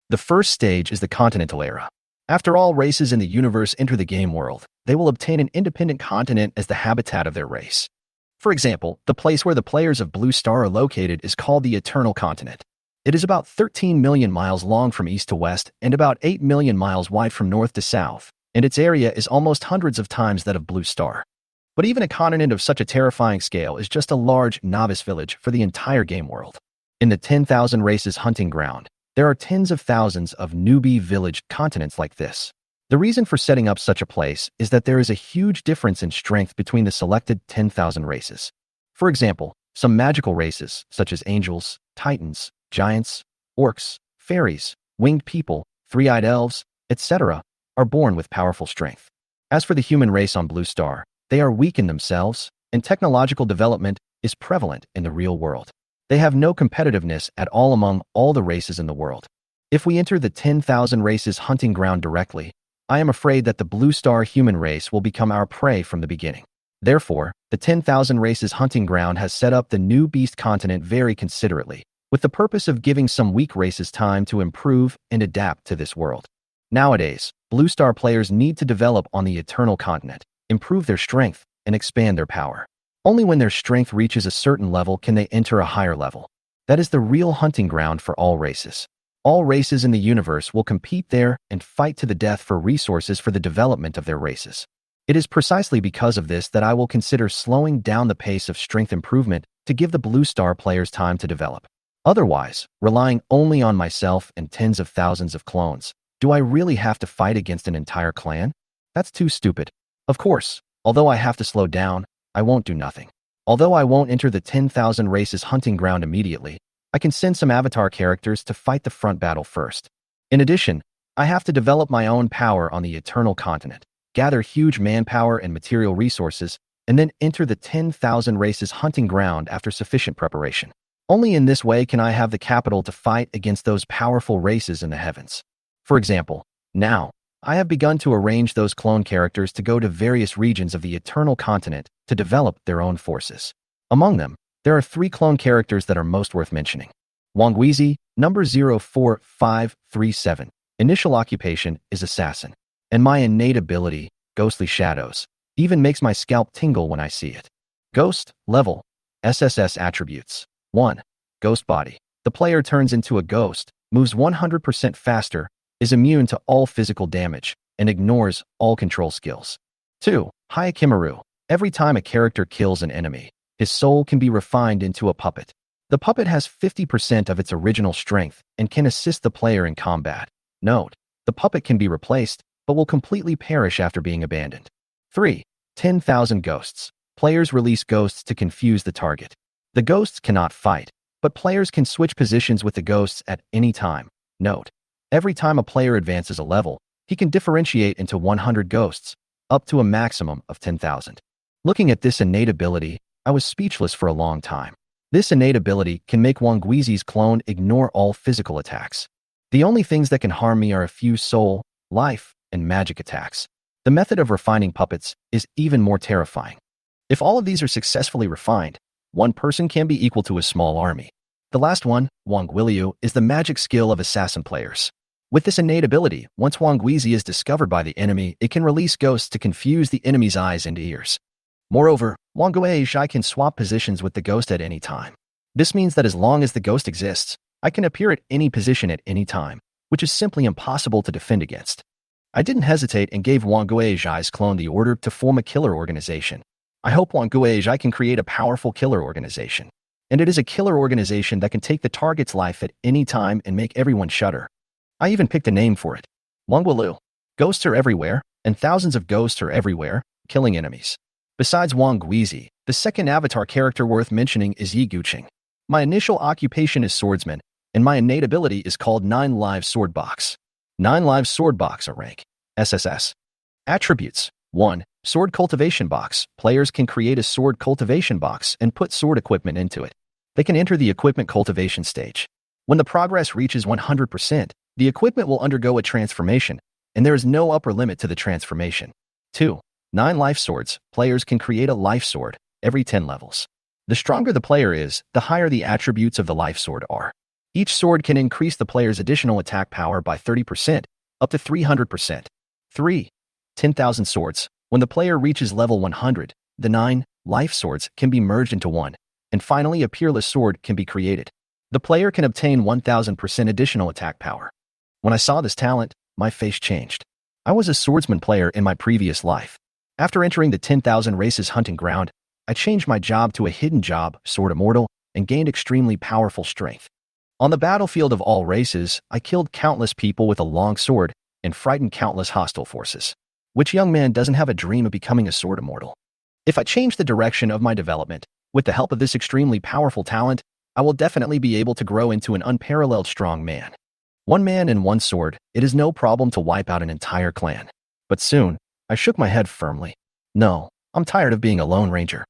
The first stage is the continental era. After all races in the universe enter the game world, they will obtain an independent continent as the habitat of their race. For example, the place where the players of Blue Star are located is called the Eternal Continent. It is about 13 million miles long from east to west and about 8 million miles wide from north to south, and its area is almost hundreds of times that of Blue Star. But even a continent of such a terrifying scale is just a large novice village for the entire game world. In the 10,000 Races hunting ground, there are tens of thousands of newbie village continents like this. The reason for setting up such a place is that there is a huge difference in strength between the selected 10,000 races. For example, some magical races, such as angels, titans, giants, orcs, fairies, winged people, three-eyed elves, etc., are born with powerful strength. As for the human race on Blue Star, they are weak in themselves, and technological development is prevalent in the real world. They have no competitiveness at all among all the races in the world. If we enter the 10,000 Races hunting ground directly, I am afraid that the Blue Star human race will become our prey from the beginning. Therefore, the 10,000 Races hunting ground has set up the new beast continent very considerately, with the purpose of giving some weak races time to improve and adapt to this world. Nowadays, Blue Star players need to develop on the Eternal Continent, improve their strength, and expand their power. Only when their strength reaches a certain level can they enter a higher level. That is the real hunting ground for all races. All races in the universe will compete there and fight to the death for resources for the development of their races. It is precisely because of this that I will consider slowing down the pace of strength improvement to give the Blue Star players time to develop. Otherwise, relying only on myself and tens of thousands of clones, do I really have to fight against an entire clan? That's too stupid. Of course, although I have to slow down, I won't do nothing. Although I won't enter the 10,000 Races hunting ground immediately, I can send some avatar characters to fight the front battle first. In addition, I have to develop my own power on the Eternal Continent, gather huge manpower and material resources, and then enter the 10,000 Races hunting ground after sufficient preparation. Only in this way can I have the capital to fight against those powerful races in the heavens. For example, now, I have begun to arrange those clone characters to go to various regions of the Eternal Continent to develop their own forces. Among them, there are 3 clone characters that are most worth mentioning. Wangu, number 04537. Initial occupation is assassin, and my innate ability, ghostly shadows, even makes my scalp tingle when I see it. Ghost, level, SSS attributes. 1. Ghost body. The player turns into a ghost, moves 100% faster, is immune to all physical damage, and ignores all control skills. 2. Hyakimaru. Every time a character kills an enemy, his soul can be refined into a puppet. The puppet has 50% of its original strength and can assist the player in combat. Note, the puppet can be replaced, but will completely perish after being abandoned. 3. 10,000 ghosts. Players release ghosts to confuse the target. The ghosts cannot fight, but players can switch positions with the ghosts at any time. Note, every time a player advances a level, he can differentiate into 100 ghosts, up to a maximum of 10,000. Looking at this innate ability, I was speechless for a long time. This innate ability can make Wanguizi's clone ignore all physical attacks. The only things that can harm me are a few soul, life, and magic attacks. The method of refining puppets is even more terrifying. If all of these are successfully refined, one person can be equal to a small army. The last one, Wanguiliu, is the magic skill of assassin players. With this innate ability, once Wanguizi is discovered by the enemy, it can release ghosts to confuse the enemy's eyes and ears. Moreover, Wanguizhi can swap positions with the ghost at any time. This means that as long as the ghost exists, I can appear at any position at any time, which is simply impossible to defend against. I didn't hesitate and gave Wanguizhi's clone the order to form a killer organization. I hope Wanguizhi can create a powerful killer organization. And it is a killer organization that can take the target's life at any time and make everyone shudder. I even picked a name for it. Wanguilu. Ghosts are everywhere, and thousands of ghosts are everywhere, killing enemies. Besides Wanguizi, the second avatar character worth mentioning is Yi Guqing. My initial occupation is swordsman, and my innate ability is called 9 Lives Sword Box. 9 Lives Sword Box are rank. SSS. Attributes. 1. Sword Cultivation Box. Players can create a sword cultivation box and put sword equipment into it. They can enter the equipment cultivation stage. When the progress reaches 100%, the equipment will undergo a transformation, and there is no upper limit to the transformation. 2. 9 Life Swords. Players can create a life sword every 10 levels. The stronger the player is, the higher the attributes of the life sword are. Each sword can increase the player's additional attack power by 30%, up to 300%. 3. 10,000 Swords. When the player reaches level 100, the 9 life swords can be merged into one, and finally a peerless sword can be created. The player can obtain 1,000% additional attack power. When I saw this talent, my face changed. I was a swordsman player in my previous life. After entering the 10,000 races hunting ground, I changed my job to a hidden job, Sword Immortal, and gained extremely powerful strength. On the battlefield of all races, I killed countless people with a long sword and frightened countless hostile forces. Which young man doesn't have a dream of becoming a Sword Immortal? If I change the direction of my development, with the help of this extremely powerful talent, I will definitely be able to grow into an unparalleled strong man. One man and one sword, it is no problem to wipe out an entire clan. But soon, I shook my head firmly. No, I'm tired of being a Lone Ranger.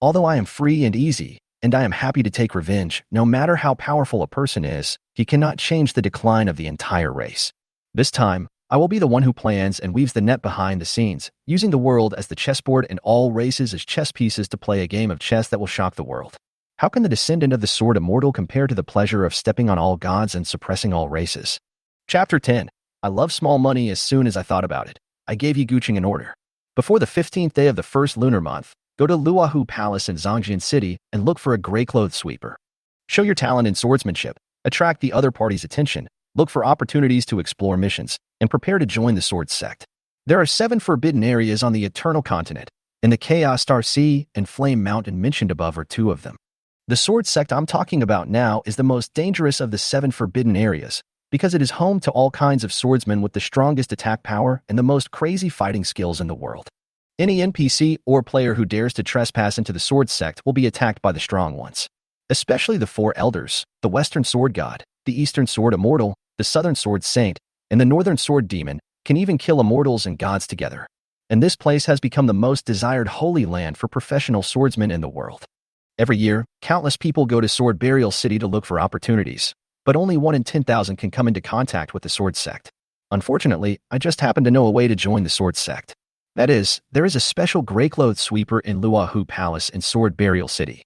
Although I am free and easy, and I am happy to take revenge, no matter how powerful a person is, he cannot change the decline of the entire race. This time, I will be the one who plans and weaves the net behind the scenes, using the world as the chessboard and all races as chess pieces to play a game of chess that will shock the world. How can the descendant of the Sword Immortal compare to the pleasure of stepping on all gods and suppressing all races? Chapter 10. I love small money. As soon as I thought about it, I gave Yi Guqing an order. Before the 15th day of the first lunar month, go to Luohu Palace in Zhongjin City and look for a gray-clothed sweeper. Show your talent in swordsmanship, attract the other party's attention, look for opportunities to explore missions, and prepare to join the Sword Sect. There are 7 forbidden areas on the Eternal Continent, and the Chaos Star Sea and Flame Mountain mentioned above are 2 of them. The Sword Sect I'm talking about now is the most dangerous of the 7 forbidden areas, because it is home to all kinds of swordsmen with the strongest attack power and the most crazy fighting skills in the world. Any NPC or player who dares to trespass into the Sword Sect will be attacked by the strong ones. Especially the 4 elders, the Western Sword God, the Eastern Sword Immortal, the Southern Sword Saint, and the Northern Sword Demon can even kill immortals and gods together. And this place has become the most desired holy land for professional swordsmen in the world. Every year, countless people go to Sword Burial City to look for opportunities, but only 1 in 10,000 can come into contact with the Sword Sect. Unfortunately, I just happen to know a way to join the Sword Sect. That is, there is a special gray-clothed sweeper in Luohu Palace in Sword Burial City.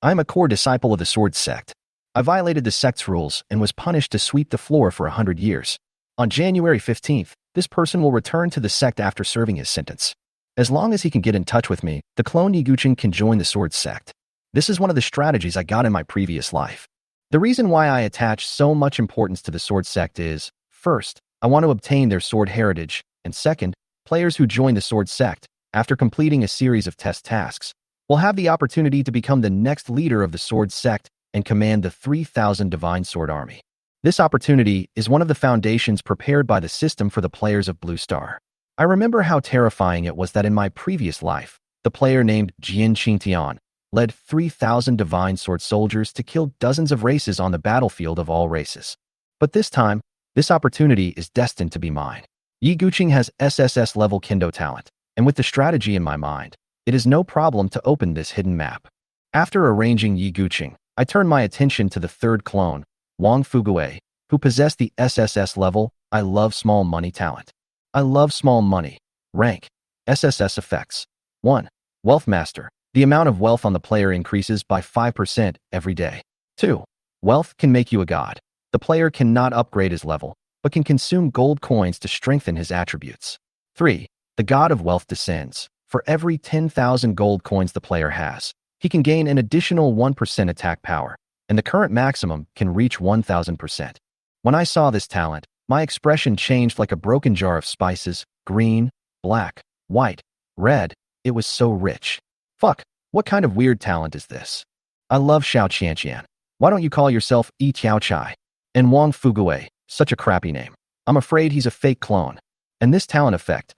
I am a core disciple of the Sword Sect. I violated the sect's rules and was punished to sweep the floor for 100 years. On January 15th, this person will return to the sect after serving his sentence. As long as he can get in touch with me, the clone Yi Guqing can join the Sword Sect. This is one of the strategies I got in my previous life. The reason why I attach so much importance to the Sword Sect is, first, I want to obtain their sword heritage, and second, players who join the Sword Sect, after completing a series of test tasks, will have the opportunity to become the next leader of the Sword Sect and command the 3,000 Divine Sword Army. This opportunity is one of the foundations prepared by the system for the players of Blue Star. I remember how terrifying it was that in my previous life, the player named Jian Qingtian led 3,000 Divine Sword soldiers to kill dozens of races on the battlefield of all races. But this time, this opportunity is destined to be mine. Yi Guqing has SSS-level Kendo talent, and with the strategy in my mind, It is no problem to open this hidden map. After arranging Yi Guqing, I turned my attention to the third clone, Wangu, who possessed the SSS level. I love small money talent. I love small money. Rank. SSS effects. 1. Wealth Master. The amount of wealth on the player increases by 5% every day. 2. Wealth can make you a god. The player cannot upgrade his level, but can consume gold coins to strengthen his attributes. 3. The God of Wealth descends. For every 10,000 gold coins the player has, he can gain an additional 1% attack power, and the current maximum can reach 1,000%. When I saw this talent, my expression changed like a broken jar of spices: green, black, white, red. It was so rich. Fuck, what kind of weird talent is this? I love Xiao Qianqian. Why don't you call yourself Yi Tiao Chai? And Wang Fugue, such a crappy name. I'm afraid he's a fake clone. And this talent effect,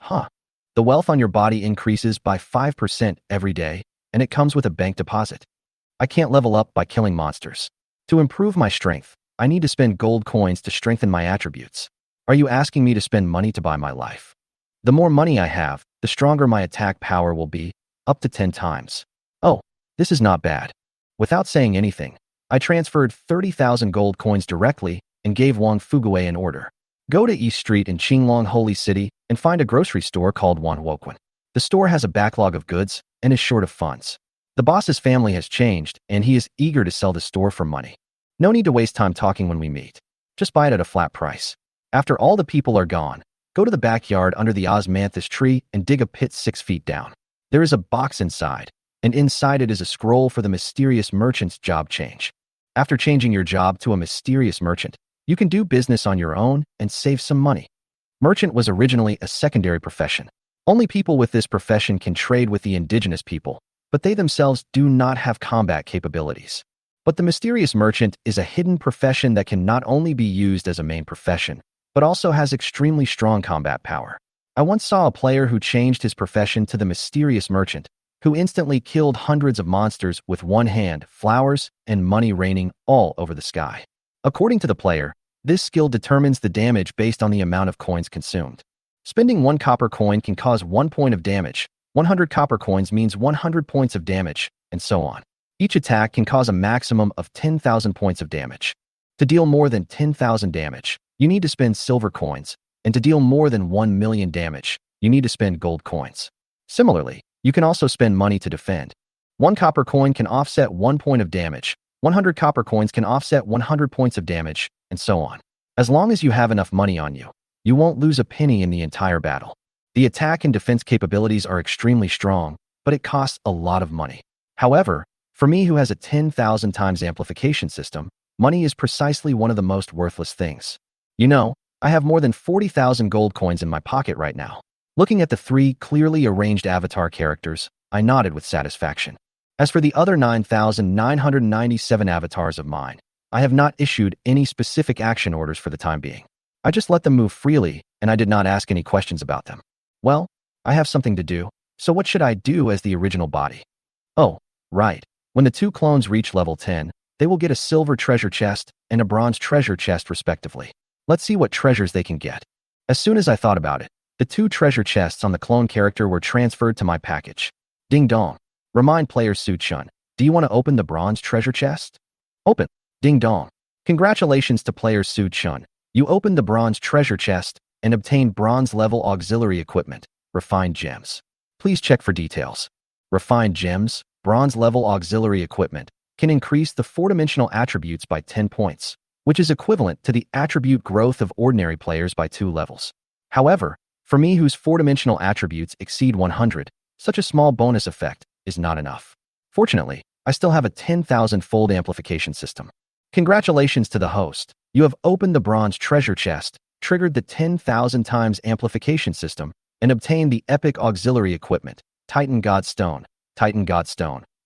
the wealth on your body increases by 5% every day, and it comes with a bank deposit. I can't level up by killing monsters. To improve my strength, I need to spend gold coins to strengthen my attributes. Are you asking me to spend money to buy my life? The more money I have, the stronger my attack power will be, up to 10 times. Oh, this is not bad. Without saying anything, I transferred 30,000 gold coins directly and gave Wang Fugue an order. Go to East Street in Qinglong Holy City and find a grocery store called Wanhuoquan. The store has a backlog of goods and is short of funds. The boss's family has changed, and he is eager to sell the store for money. No need to waste time talking when we meet. Just buy it at a flat price. After all the people are gone, go to the backyard under the osmanthus tree and dig a pit 6 feet down. There is a box inside, and inside it is a scroll for the mysterious merchant's job change. After changing your job to a mysterious merchant, you can do business on your own and save some money. Merchant was originally a secondary profession. Only people with this profession can trade with the indigenous people, but they themselves do not have combat capabilities. But the mysterious merchant is a hidden profession that can not only be used as a main profession, but also has extremely strong combat power. I once saw a player who changed his profession to the mysterious merchant, who instantly killed hundreds of monsters with one hand, flowers and money raining all over the sky. According to the player, this skill determines the damage based on the amount of coins consumed. Spending 1 copper coin can cause 1 point of damage, 100 copper coins means 100 points of damage, and so on. Each attack can cause a maximum of 10,000 points of damage. To deal more than 10,000 damage, you need to spend silver coins, and to deal more than 1 million damage, you need to spend gold coins. Similarly, you can also spend money to defend. 1 copper coin can offset 1 point of damage, 100 copper coins can offset 100 points of damage, and so on. As long as you have enough money on you, you won't lose a penny in the entire battle. The attack and defense capabilities are extremely strong, but it costs a lot of money. However, for me who has a 10,000 times amplification system, money is precisely one of the most worthless things. You know, I have more than 40,000 gold coins in my pocket right now. Looking at the 3 clearly arranged avatar characters, I nodded with satisfaction. As for the other 9,997 avatars of mine, I have not issued any specific action orders for the time being. I just let them move freely, and I did not ask any questions about them. Well, I have something to do, so what should I do as the original body? Oh, right. When the 2 clones reach level 10, they will get a silver treasure chest and a bronze treasure chest respectively. Let's see what treasures they can get. As soon as I thought about it, the 2 treasure chests on the clone character were transferred to my package. Ding dong. Remind player Su Chun, do you want to open the bronze treasure chest? Open. Ding dong. Congratulations to player Su Chun. You opened the bronze treasure chest and obtained bronze level auxiliary equipment, refined gems. Please check for details. Refined gems, bronze level auxiliary equipment, can increase the 4-dimensional attributes by 10 points, which is equivalent to the attribute growth of ordinary players by 2 levels. However, for me whose 4-dimensional attributes exceed 100, such a small bonus effect is not enough. Fortunately, I still have a 10,000-fold amplification system. Congratulations to the host. You have opened the bronze treasure chest, triggered the 10,000 times amplification system, and obtained the epic auxiliary equipment, Titan God Stone,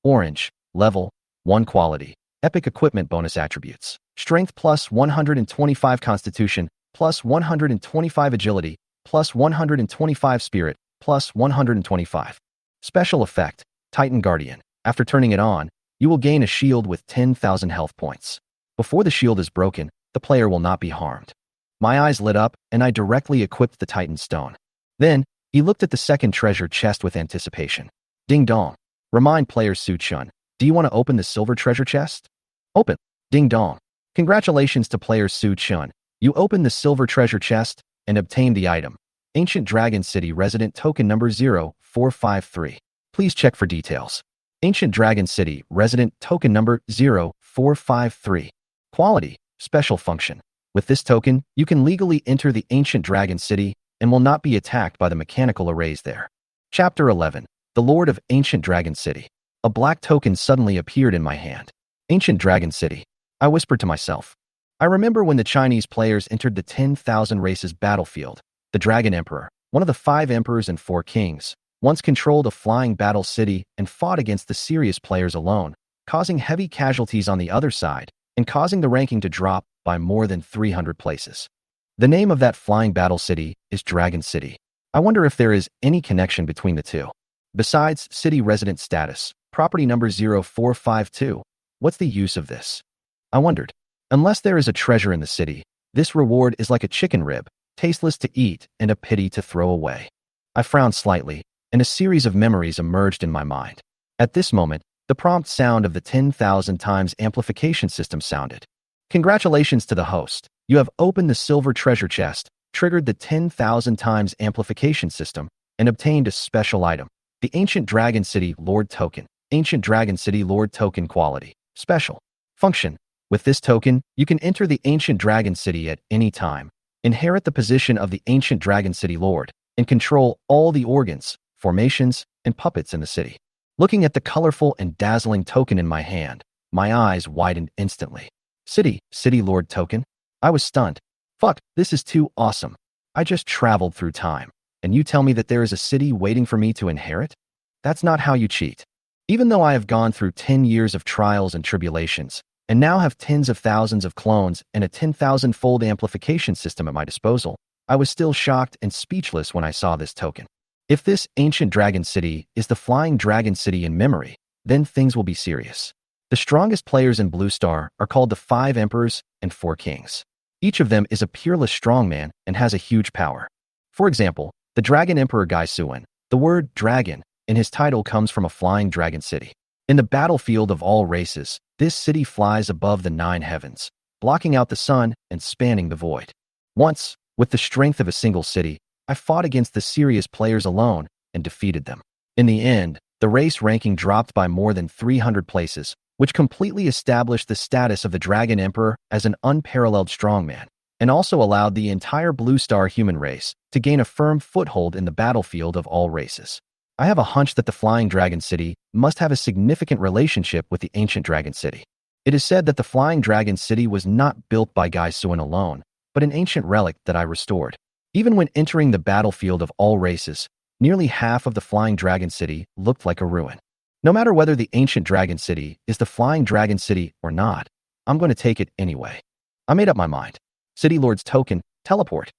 orange, level, 1 quality, epic equipment bonus attributes, strength plus 125 constitution, plus 125 agility, plus 125 spirit, plus 125. Special effect, Titan Guardian. After turning it on, you will gain a shield with 10,000 health points. Before the shield is broken, the player will not be harmed. My eyes lit up, and I directly equipped the Titan Stone. Then, he looked at the second treasure chest with anticipation. Ding dong. Remind player Su Chun. Do you want to open the silver treasure chest? Open. Ding dong. Congratulations to player Su Chun. You opened the silver treasure chest and obtained the item. Ancient Dragon City Resident Token number 0453. Please check for details. Ancient Dragon City Resident Token number 0453. Quality. Special function. With this token, you can legally enter the Ancient Dragon City and will not be attacked by the mechanical arrays there. Chapter 11. The Lord of Ancient Dragon City. A black token suddenly appeared in my hand. Ancient Dragon City. I whispered to myself. I remember when the Chinese players entered the 10,000 races battlefield. The Dragon Emperor, one of the 5 emperors and 4 kings, once controlled a flying battle city and fought against the serious players alone, causing heavy casualties on the other side and causing the ranking to drop by more than 300 places. The name of that flying battle city is Dragon City. I wonder if there is any connection between the two. Besides city resident status, property number 0452, what's the use of this? I wondered. Unless there is a treasure in the city, this reward is like a chicken rib, tasteless to eat and a pity to throw away. I frowned slightly, and a series of memories emerged in my mind. At this moment, the prompt sound of the 10,000 times amplification system sounded. Congratulations to the host. You have opened the silver treasure chest, triggered the 10,000 times amplification system, and obtained a special item. The Ancient Dragon City Lord Token. Ancient Dragon City Lord Token Quality. Special. Function. With this token, you can enter the Ancient Dragon City at any time, inherit the position of the Ancient Dragon City Lord, and control all the organs, formations, and puppets in the city. Looking at the colorful and dazzling token in my hand, my eyes widened instantly. City Lord Token? I was stunned. Fuck, this is too awesome. I just traveled through time, and you tell me that there is a city waiting for me to inherit? That's not how you cheat. Even though I have gone through 10 years of trials and tribulations, and now have tens of thousands of clones and a 10,000-fold amplification system at my disposal, I was still shocked and speechless when I saw this token. If this Ancient Dragon City is the Flying Dragon City in memory, then things will be serious. The strongest players in Blue Star are called the 5 Emperors and 4 Kings. Each of them is a peerless strongman and has a huge power. For example, the Dragon Emperor Gai Suan, the word dragon in his title comes from a flying dragon city. In the battlefield of all races, this city flies above the 9 heavens, blocking out the sun and spanning the void. Once, with the strength of a single city, I fought against the serious players alone and defeated them. In the end, the race ranking dropped by more than 300 places, which completely established the status of the Dragon Emperor as an unparalleled strongman, and also allowed the entire Blue Star human race to gain a firm foothold in the battlefield of all races. I have a hunch that the Flying Dragon City must have a significant relationship with the Ancient Dragon City. It is said that the Flying Dragon City was not built by Gai Suan alone, but an ancient relic that I restored. Even when entering the battlefield of all races, nearly half of the Flying Dragon City looked like a ruin. No matter whether the Ancient Dragon City is the Flying Dragon City or not, I'm going to take it anyway. I made up my mind. City Lord's token, teleport.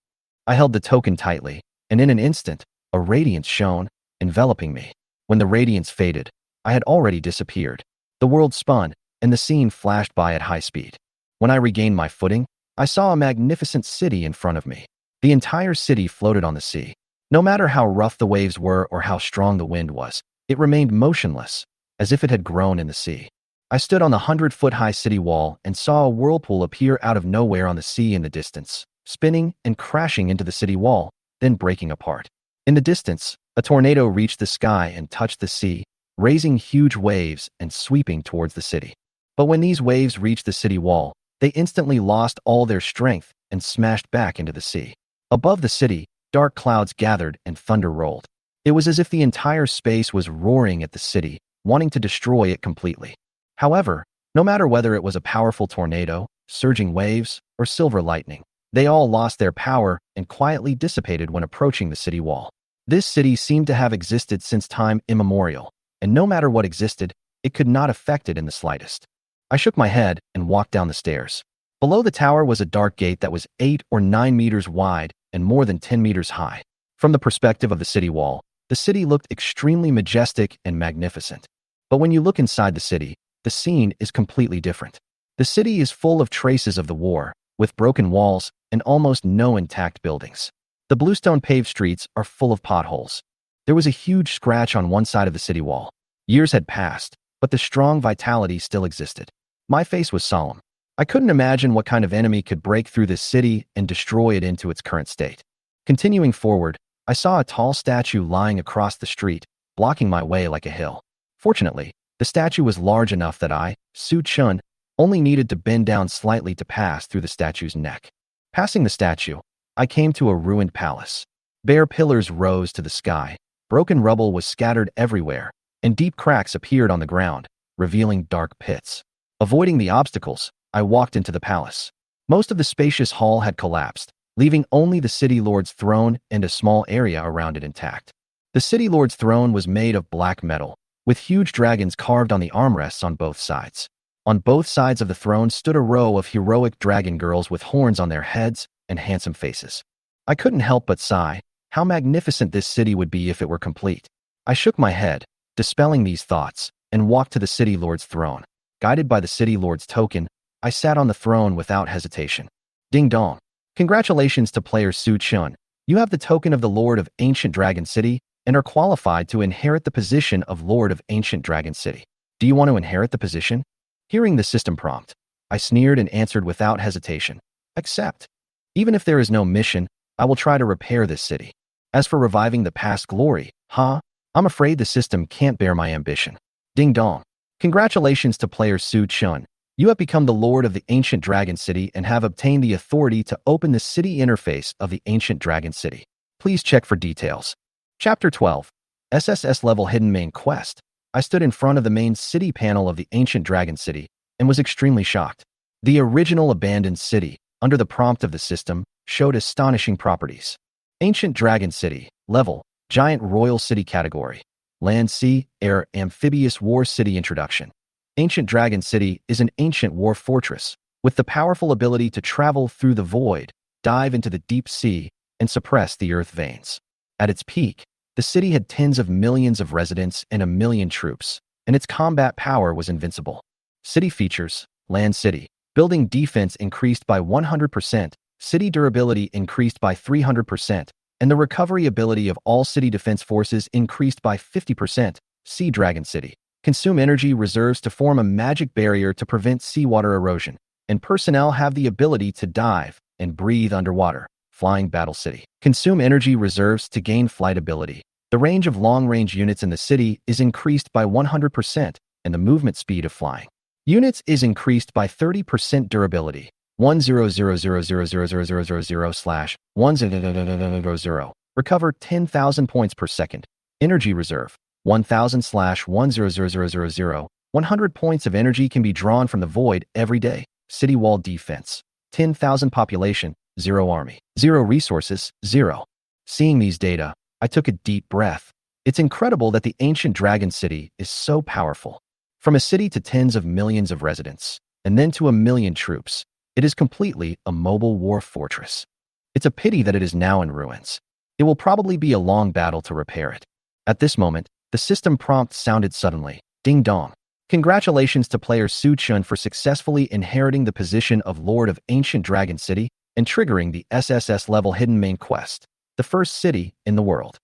I held the token tightly, and in an instant, a radiance shone, enveloping me. When the radiance faded, I had already disappeared. The world spun, and the scene flashed by at high speed. When I regained my footing, I saw a magnificent city in front of me. The entire city floated on the sea. No matter how rough the waves were or how strong the wind was, it remained motionless, as if it had grown in the sea. I stood on the 100-foot-high city wall and saw a whirlpool appear out of nowhere on the sea in the distance, spinning and crashing into the city wall, then breaking apart. In the distance, a tornado reached the sky and touched the sea, raising huge waves and sweeping towards the city. But when these waves reached the city wall, they instantly lost all their strength and smashed back into the sea. Above the city, dark clouds gathered and thunder rolled. It was as if the entire space was roaring at the city, wanting to destroy it completely. However, no matter whether it was a powerful tornado, surging waves, or silver lightning, they all lost their power and quietly dissipated when approaching the city wall. This city seemed to have existed since time immemorial, and no matter what existed, it could not affect it in the slightest. I shook my head and walked down the stairs. Below the tower was a dark gate that was 8 or 9 meters wide and more than 10 meters high. From the perspective of the city wall, the city looked extremely majestic and magnificent. But when you look inside the city, the scene is completely different. The city is full of traces of the war, with broken walls and almost no intact buildings. The bluestone paved streets are full of potholes. There was a huge scratch on one side of the city wall. Years had passed, but the strong vitality still existed. My face was solemn. I couldn't imagine what kind of enemy could break through this city and destroy it into its current state. Continuing forward, I saw a tall statue lying across the street, blocking my way like a hill. Fortunately, the statue was large enough that I, Su Chun, only needed to bend down slightly to pass through the statue's neck. Passing the statue, I came to a ruined palace. Bare pillars rose to the sky, broken rubble was scattered everywhere, and deep cracks appeared on the ground, revealing dark pits. Avoiding the obstacles, I walked into the palace. Most of the spacious hall had collapsed, leaving only the city lord's throne and a small area around it intact. The city lord's throne was made of black metal, with huge dragons carved on the armrests on both sides. On both sides of the throne stood a row of heroic dragon girls with horns on their heads and handsome faces. I couldn't help but sigh. How magnificent this city would be if it were complete. I shook my head, dispelling these thoughts, and walked to the city lord's throne. Guided by the city lord's token, I sat on the throne without hesitation. Ding dong. Congratulations to player Su Chun. You have the token of the Lord of Ancient Dragon City and are qualified to inherit the position of Lord of Ancient Dragon City. Do you want to inherit the position? Hearing the system prompt, I sneered and answered without hesitation. Accept. Even if there is no mission, I will try to repair this city. As for reviving the past glory, I'm afraid the system can't bear my ambition. Ding dong. Congratulations to player Su Chun. You have become the Lord of the Ancient Dragon City and have obtained the authority to open the city interface of the Ancient Dragon City. Please check for details. Chapter 12. SSS-level Hidden Main Quest. I stood in front of the main city panel of the Ancient Dragon City and was extremely shocked. The original abandoned city, under the prompt of the system, showed astonishing properties. Ancient Dragon City, level, Giant Royal City category. Land, Sea, Air, Amphibious War City introduction. Ancient Dragon City is an ancient war fortress, with the powerful ability to travel through the void, dive into the deep sea, and suppress the earth veins. At its peak, the city had tens of millions of residents and 1 million troops, and its combat power was invincible. City features: Land City. Building defense increased by 100%, city durability increased by 300%, and the recovery ability of all city defense forces increased by 50%. Sea Dragon City. Consume energy reserves to form a magic barrier to prevent seawater erosion, and personnel have the ability to dive and breathe underwater. Flying Battle City. Consume energy reserves to gain flight ability. The range of long-range units in the city is increased by 100%, and the movement speed of flying units is increased by 30%. Durability. 100000000/100. Recover 10,000 points per second. Energy reserve. 1000/1000000. 100 points of energy can be drawn from the void every day. City wall defense. 10,000 population, 0 army. 0 resources, 0. Seeing these data, I took a deep breath. It's incredible that the Ancient Dragon City is so powerful. From a city to tens of millions of residents, and then to 1 million troops, it is completely a mobile war fortress. It's a pity that it is now in ruins. It will probably be a long battle to repair it. At this moment, the system prompt sounded suddenly. Ding dong. Congratulations to player Su Chun for successfully inheriting the position of Lord of Ancient Dragon City and triggering the SSS-level Hidden Main Quest. The first city in the world.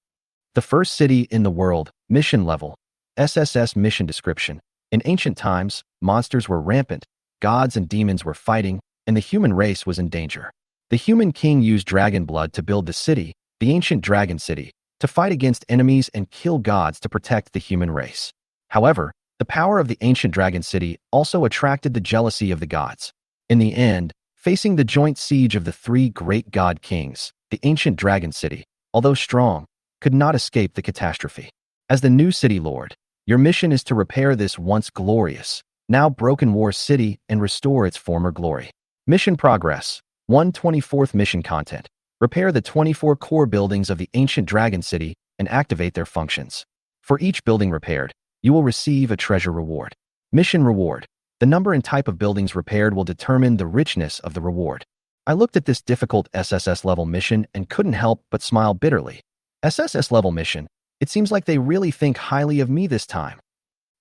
The first city in the world, mission level, SSS mission description. In ancient times, monsters were rampant, gods and demons were fighting, and the human race was in danger. The human king used dragon blood to build the city, the Ancient Dragon City, to fight against enemies and kill gods to protect the human race. However, the power of the Ancient Dragon City also attracted the jealousy of the gods. In the end, facing the joint siege of the 3 great god kings, the Ancient Dragon City, although strong, could not escape the catastrophe. As the new city lord, your mission is to repair this once glorious, now broken war city and restore its former glory. Mission progress. 1/24th mission content. Repair the 24 core buildings of the Ancient Dragon City and activate their functions. For each building repaired, you will receive a treasure reward. Mission reward. The number and type of buildings repaired will determine the richness of the reward. I looked at this difficult SSS-level mission and couldn't help but smile bitterly. SSS-level mission. It seems like they really think highly of me this time.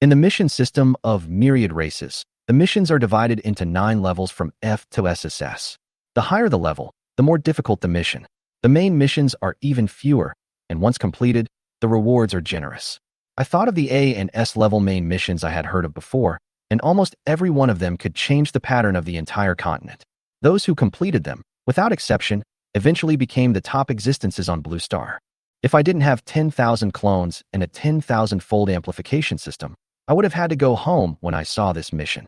In the mission system of myriad races, the missions are divided into 9 levels from F to SSS. The higher the level, the more difficult the mission. The main missions are even fewer, and once completed, The rewards are generous. I thought of the A and S level main missions I had heard of before, and almost every one of them could change the pattern of the entire continent. Those who completed them, without exception, eventually became the top existences on Blue Star. If I didn't have 10,000 clones and a 10,000-fold amplification system, I would have had to go home when I saw this mission.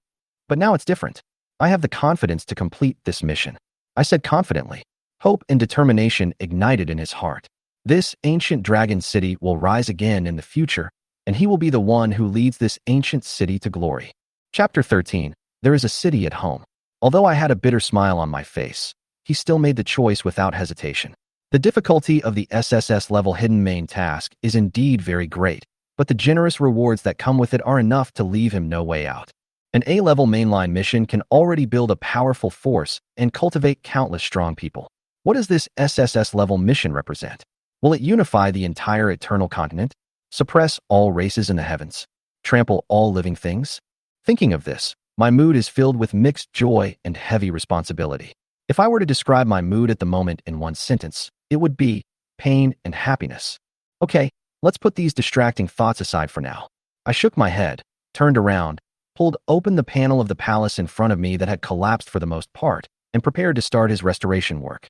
But now it's different. I have the confidence to complete this mission. I said confidently. Hope and determination ignited in his heart. This ancient dragon city will rise again in the future, and he will be the one who leads this ancient city to glory. Chapter 13. There is a city at home. Although I had a bitter smile on my face, he still made the choice without hesitation. The difficulty of the SSS-level hidden main task is indeed very great, but the generous rewards that come with it are enough to leave him no way out. An A-level mainline mission can already build a powerful force and cultivate countless strong people. What does this SSS-level mission represent? Will it unify the entire eternal continent? Suppress all races in the heavens? Trample all living things? Thinking of this, my mood is filled with mixed joy and heavy responsibility. If I were to describe my mood at the moment in one sentence, it would be pain and happiness. Okay, let's put these distracting thoughts aside for now. I shook my head, turned around, pulled open the panel of the palace in front of me that had collapsed for the most part, and prepared to start his restoration work.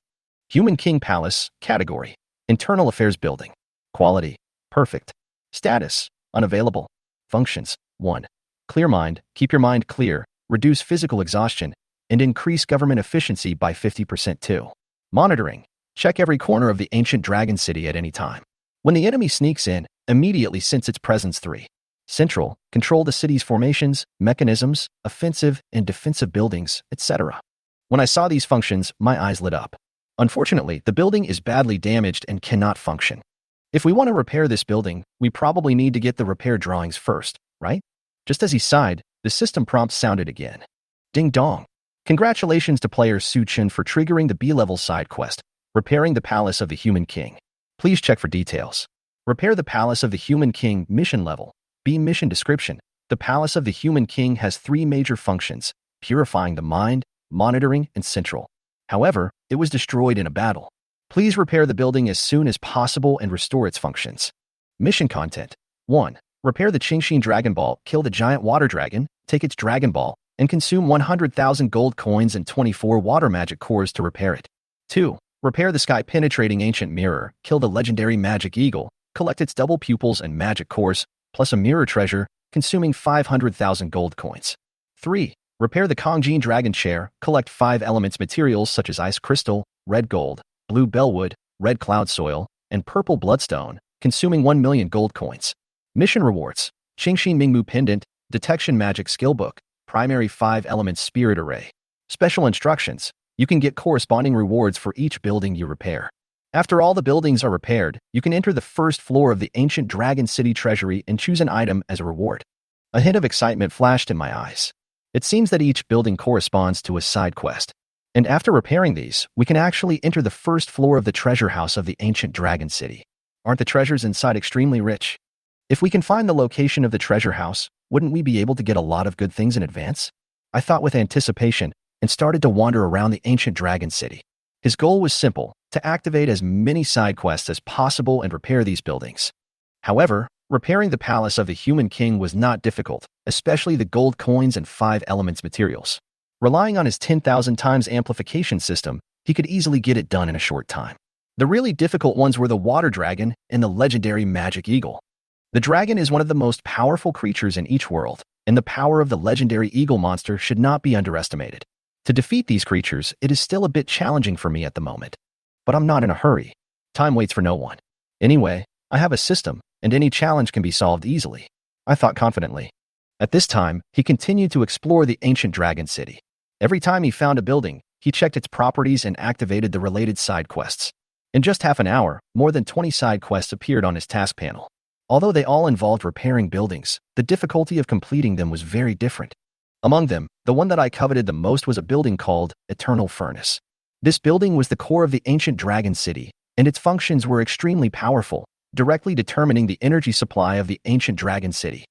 Human King Palace, category, Internal Affairs Building. Quality, perfect. Status, unavailable. Functions, 1. Clear mind, keep your mind clear, reduce physical exhaustion, and increase government efficiency by 50%. 2. Monitoring, check every corner of the ancient dragon city at any time. When the enemy sneaks in, immediately sense its presence. 3. Central, control the city's formations, mechanisms, offensive and defensive buildings, etc. When I saw these functions, my eyes lit up. Unfortunately, the building is badly damaged and cannot function. If we want to repair this building, we probably need to get the repair drawings first, right? Just as he sighed, the system prompt sounded again. Ding dong. Congratulations to player Su Chen for triggering the B-level side quest, repairing the Palace of the Human King. Please check for details. Repair the Palace of the Human King, mission level. B mission description. The Palace of the Human King has 3 major functions: purifying the mind, monitoring, and central. However, it was destroyed in a battle. Please repair the building as soon as possible and restore its functions. Mission content. 1. Repair the Qingxin Dragon Ball, kill the giant water dragon, take its Dragon Ball, and consume 100,000 gold coins and 24 water magic cores to repair it. 2. Repair the sky-penetrating ancient mirror, kill the legendary magic eagle, collect its double pupils and magic cores, plus a mirror treasure, consuming 500,000 gold coins. 3. Repair the Kongjin Dragon Chair, collect 5 elements materials such as ice crystal, red gold, blue bellwood, red cloud soil, and purple bloodstone, consuming 1 million gold coins. Mission rewards: Qingxin Mingmu Pendant, Detection Magic Skill Book, Primary 5 Elements Spirit Array. Special instructions: you can get corresponding rewards for each building you repair. After all the buildings are repaired, you can enter the first floor of the ancient Dragon City Treasury and choose an item as a reward. A hint of excitement flashed in my eyes. It seems that each building corresponds to a side quest. And after repairing these, we can actually enter the first floor of the treasure house of the ancient Dragon City. Aren't the treasures inside extremely rich? If we can find the location of the treasure house, wouldn't we be able to get a lot of good things in advance? I thought with anticipation and started to wander around the ancient Dragon City. His goal was simple: to activate as many side quests as possible and repair these buildings. However, repairing the Palace of the Human King was not difficult, especially the gold coins and 5 elements materials. Relying on his 10,000 times amplification system, he could easily get it done in a short time. The really difficult ones were the water dragon and the legendary magic eagle. The dragon is one of the most powerful creatures in each world, and the power of the legendary eagle monster should not be underestimated. To defeat these creatures, it is still a bit challenging for me at the moment. But I'm not in a hurry. Time waits for no one. Anyway, I have a system, and any challenge can be solved easily, I thought confidently. At this time, he continued to explore the ancient Dragon City. Every time he found a building, he checked its properties and activated the related side quests. In just half an hour, more than 20 side quests appeared on his task panel. Although they all involved repairing buildings, the difficulty of completing them was very different. Among them, the one that I coveted the most was a building called Eternal Furnace. This building was the core of the ancient Dragon City, and its functions were extremely powerful, directly determining the energy supply of the ancient Dragon City.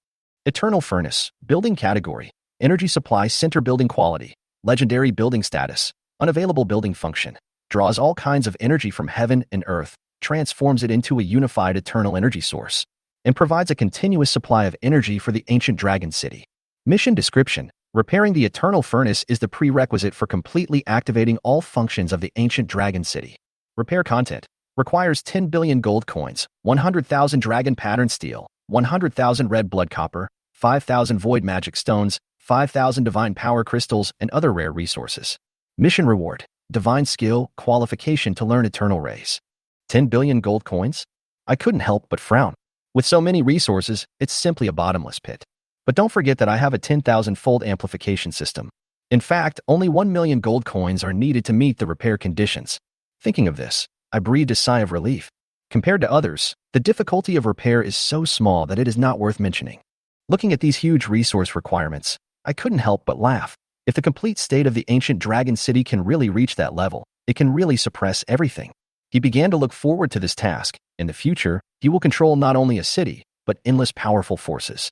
Eternal Furnace, building category, energy supply center building quality, legendary building status, unavailable building function, draws all kinds of energy from heaven and earth, transforms it into a unified eternal energy source, and provides a continuous supply of energy for the ancient dragon city. Mission description: repairing the eternal furnace is the prerequisite for completely activating all functions of the ancient dragon city. Repair content: requires 10 billion gold coins, 100,000 dragon pattern steel, 100,000 red blood copper, 5,000 void magic stones, 5,000 divine power crystals, and other rare resources. Mission reward: divine skill, qualification to learn eternal rays. 10 billion gold coins? I couldn't help but frown. With so many resources, it's simply a bottomless pit. But don't forget that I have a 10,000-fold amplification system. In fact, only 1 million gold coins are needed to meet the repair conditions. Thinking of this, I breathed a sigh of relief. Compared to others, the difficulty of repair is so small that it is not worth mentioning. Looking at these huge resource requirements, I couldn't help but laugh. If the complete state of the ancient dragon city can really reach that level, it can really suppress everything. He began to look forward to this task. In the future, he will control not only a city, but endless powerful forces.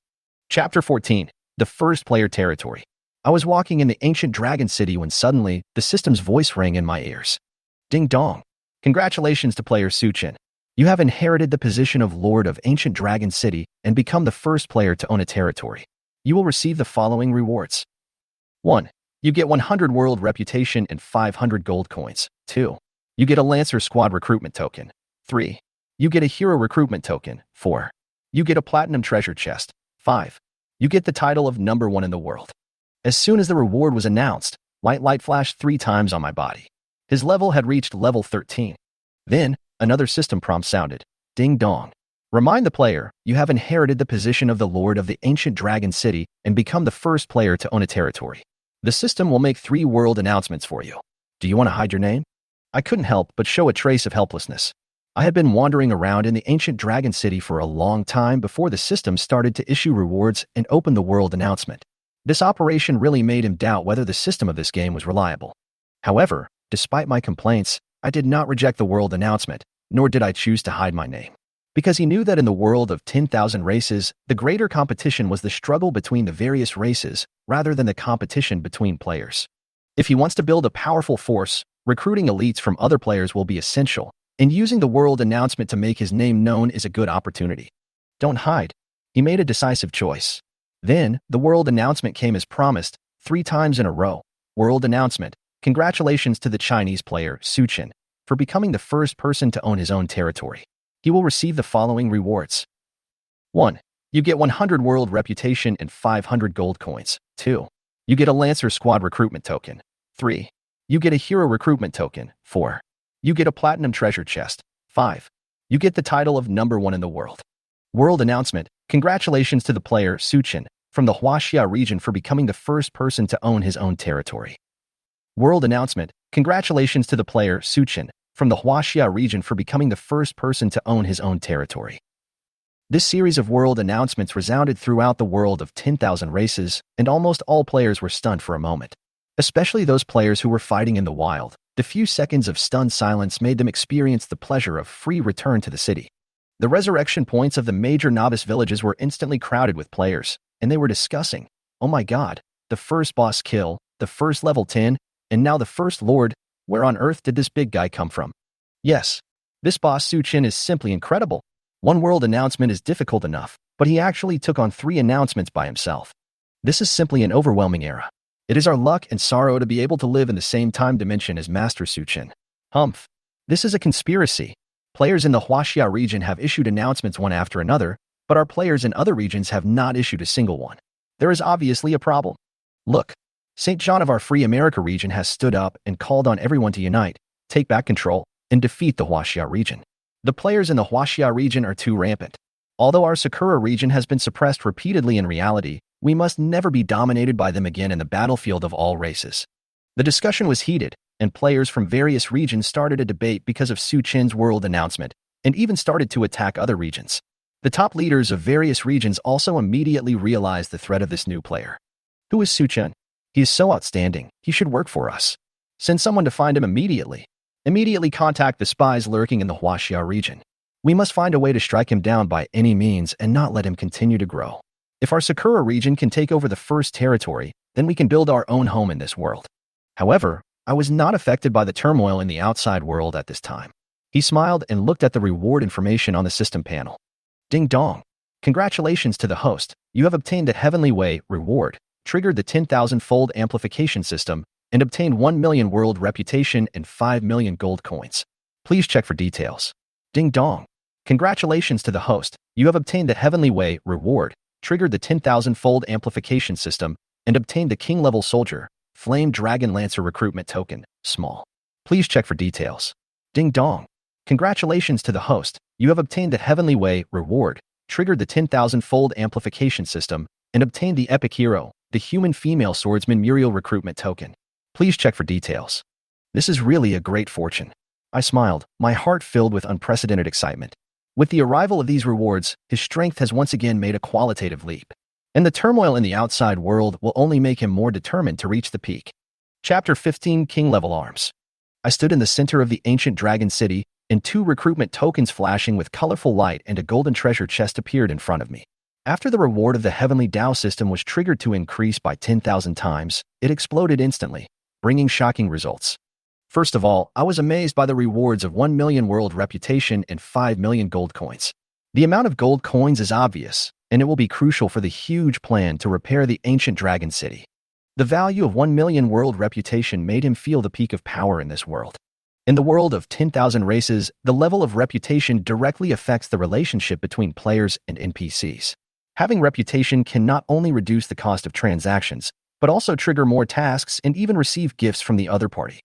Chapter 14. The First Player Territory. I was walking in the ancient dragon city when suddenly, the system's voice rang in my ears. Ding dong. Congratulations to player Suchin. You have inherited the position of Lord of Ancient Dragon City and become the first player to own a territory. You will receive the following rewards. 1. You get 100 world reputation and 500 gold coins. 2. You get a Lancer Squad recruitment token. 3. You get a Hero recruitment token. 4. You get a Platinum treasure chest. 5. You get the title of number 1 in the world. As soon as the reward was announced, white light flashed 3 times on my body. His level had reached level 13. Then, another system prompt sounded. Ding dong. Remind the player, you have inherited the position of the Lord of the Ancient Dragon City and become the first player to own a territory. The system will make 3 world announcements for you. Do you want to hide your name? I couldn't help but show a trace of helplessness. I had been wandering around in the ancient dragon city for a long time before the system started to issue rewards and open the world announcement. This operation really made him doubt whether the system of this game was reliable. However, despite my complaints, I did not reject the world announcement, nor did I choose to hide my name. Because he knew that in the world of 10,000 races, the greater competition was the struggle between the various races, rather than the competition between players. If he wants to build a powerful force, recruiting elites from other players will be essential, and using the world announcement to make his name known is a good opportunity. Don't hide. He made a decisive choice. Then, the world announcement came as promised, 3 times in a row. World announcement: congratulations to the Chinese player, Suchin, for becoming the first person to own his own territory. He will receive the following rewards. 1. You get 100 world reputation and 500 gold coins. 2. You get a Lancer Squad recruitment token. 3. You get a Hero recruitment token. 4. You get a Platinum treasure chest. 5. You get the title of number 1 in the world. World announcement: congratulations to the player, Suchin, from the Huaxia region for becoming the first person to own his own territory. World announcement: congratulations to the player, Suchin, from the Huaxia region for becoming the first person to own his own territory. This series of world announcements resounded throughout the world of 10,000 races, and almost all players were stunned for a moment. Especially those players who were fighting in the wild. The few seconds of stunned silence made them experience the pleasure of free return to the city. The resurrection points of the major novice villages were instantly crowded with players, and they were discussing, oh my god, the first boss kill, the first level 10, and now the first lord. Where on earth did this big guy come from? Yes, this boss Suchin is simply incredible. 1 world announcement is difficult enough, but he actually took on 3 announcements by himself. This is simply an overwhelming era. It is our luck and sorrow to be able to live in the same time dimension as Master Suchin. Humph. This is a conspiracy. Players in the Huaxia region have issued announcements one after another, but our players in other regions have not issued a single one. There is obviously a problem. Look, St. John of our Free America region has stood up and called on everyone to unite, take back control, and defeat the Huaxia region. The players in the Huaxia region are too rampant. Although our Sakura region has been suppressed repeatedly in reality, we must never be dominated by them again in the battlefield of all races. The discussion was heated, and players from various regions started a debate because of Suchin's world announcement, and even started to attack other regions. The top leaders of various regions also immediately realized the threat of this new player. Who is Suchin? He is so outstanding, he should work for us. Send someone to find him immediately. Immediately contact the spies lurking in the Huaxia region. We must find a way to strike him down by any means and not let him continue to grow. If our Sakura region can take over the first territory, then we can build our own home in this world. However, I was not affected by the turmoil in the outside world at this time. He smiled and looked at the reward information on the system panel. Ding dong. Congratulations to the host. You have obtained a Heavenly Way reward, triggered the 10,000-fold amplification system, and obtained 1 million world reputation and 5 million gold coins. Please check for details. Ding dong. Congratulations to the host. You have obtained the Heavenly Way reward, triggered the 10,000-fold amplification system, and obtained the King-level soldier, Flame Dragon Lancer recruitment token, small. Please check for details. Ding dong. Congratulations to the host. You have obtained the Heavenly Way reward, triggered the 10,000-fold amplification system, and obtained the epic hero, the human female swordsman Imperial recruitment token. Please check for details. This is really a great fortune. I smiled, my heart filled with unprecedented excitement. With the arrival of these rewards, his strength has once again made a qualitative leap. And the turmoil in the outside world will only make him more determined to reach the peak. Chapter 15 King-level Arms. I stood in the center of the ancient dragon city, and 2 recruitment tokens flashing with colorful light and a golden treasure chest appeared in front of me. After the reward of the Heavenly Tao system was triggered to increase by 10,000 times, it exploded instantly, bringing shocking results. First of all, I was amazed by the rewards of 1 million world reputation and 5 million gold coins. The amount of gold coins is obvious, and it will be crucial for the huge plan to repair the ancient dragon city. The value of 1 million world reputation made him feel the peak of power in this world. In the world of 10,000 races, the level of reputation directly affects the relationship between players and NPCs. Having reputation can not only reduce the cost of transactions, but also trigger more tasks and even receive gifts from the other party.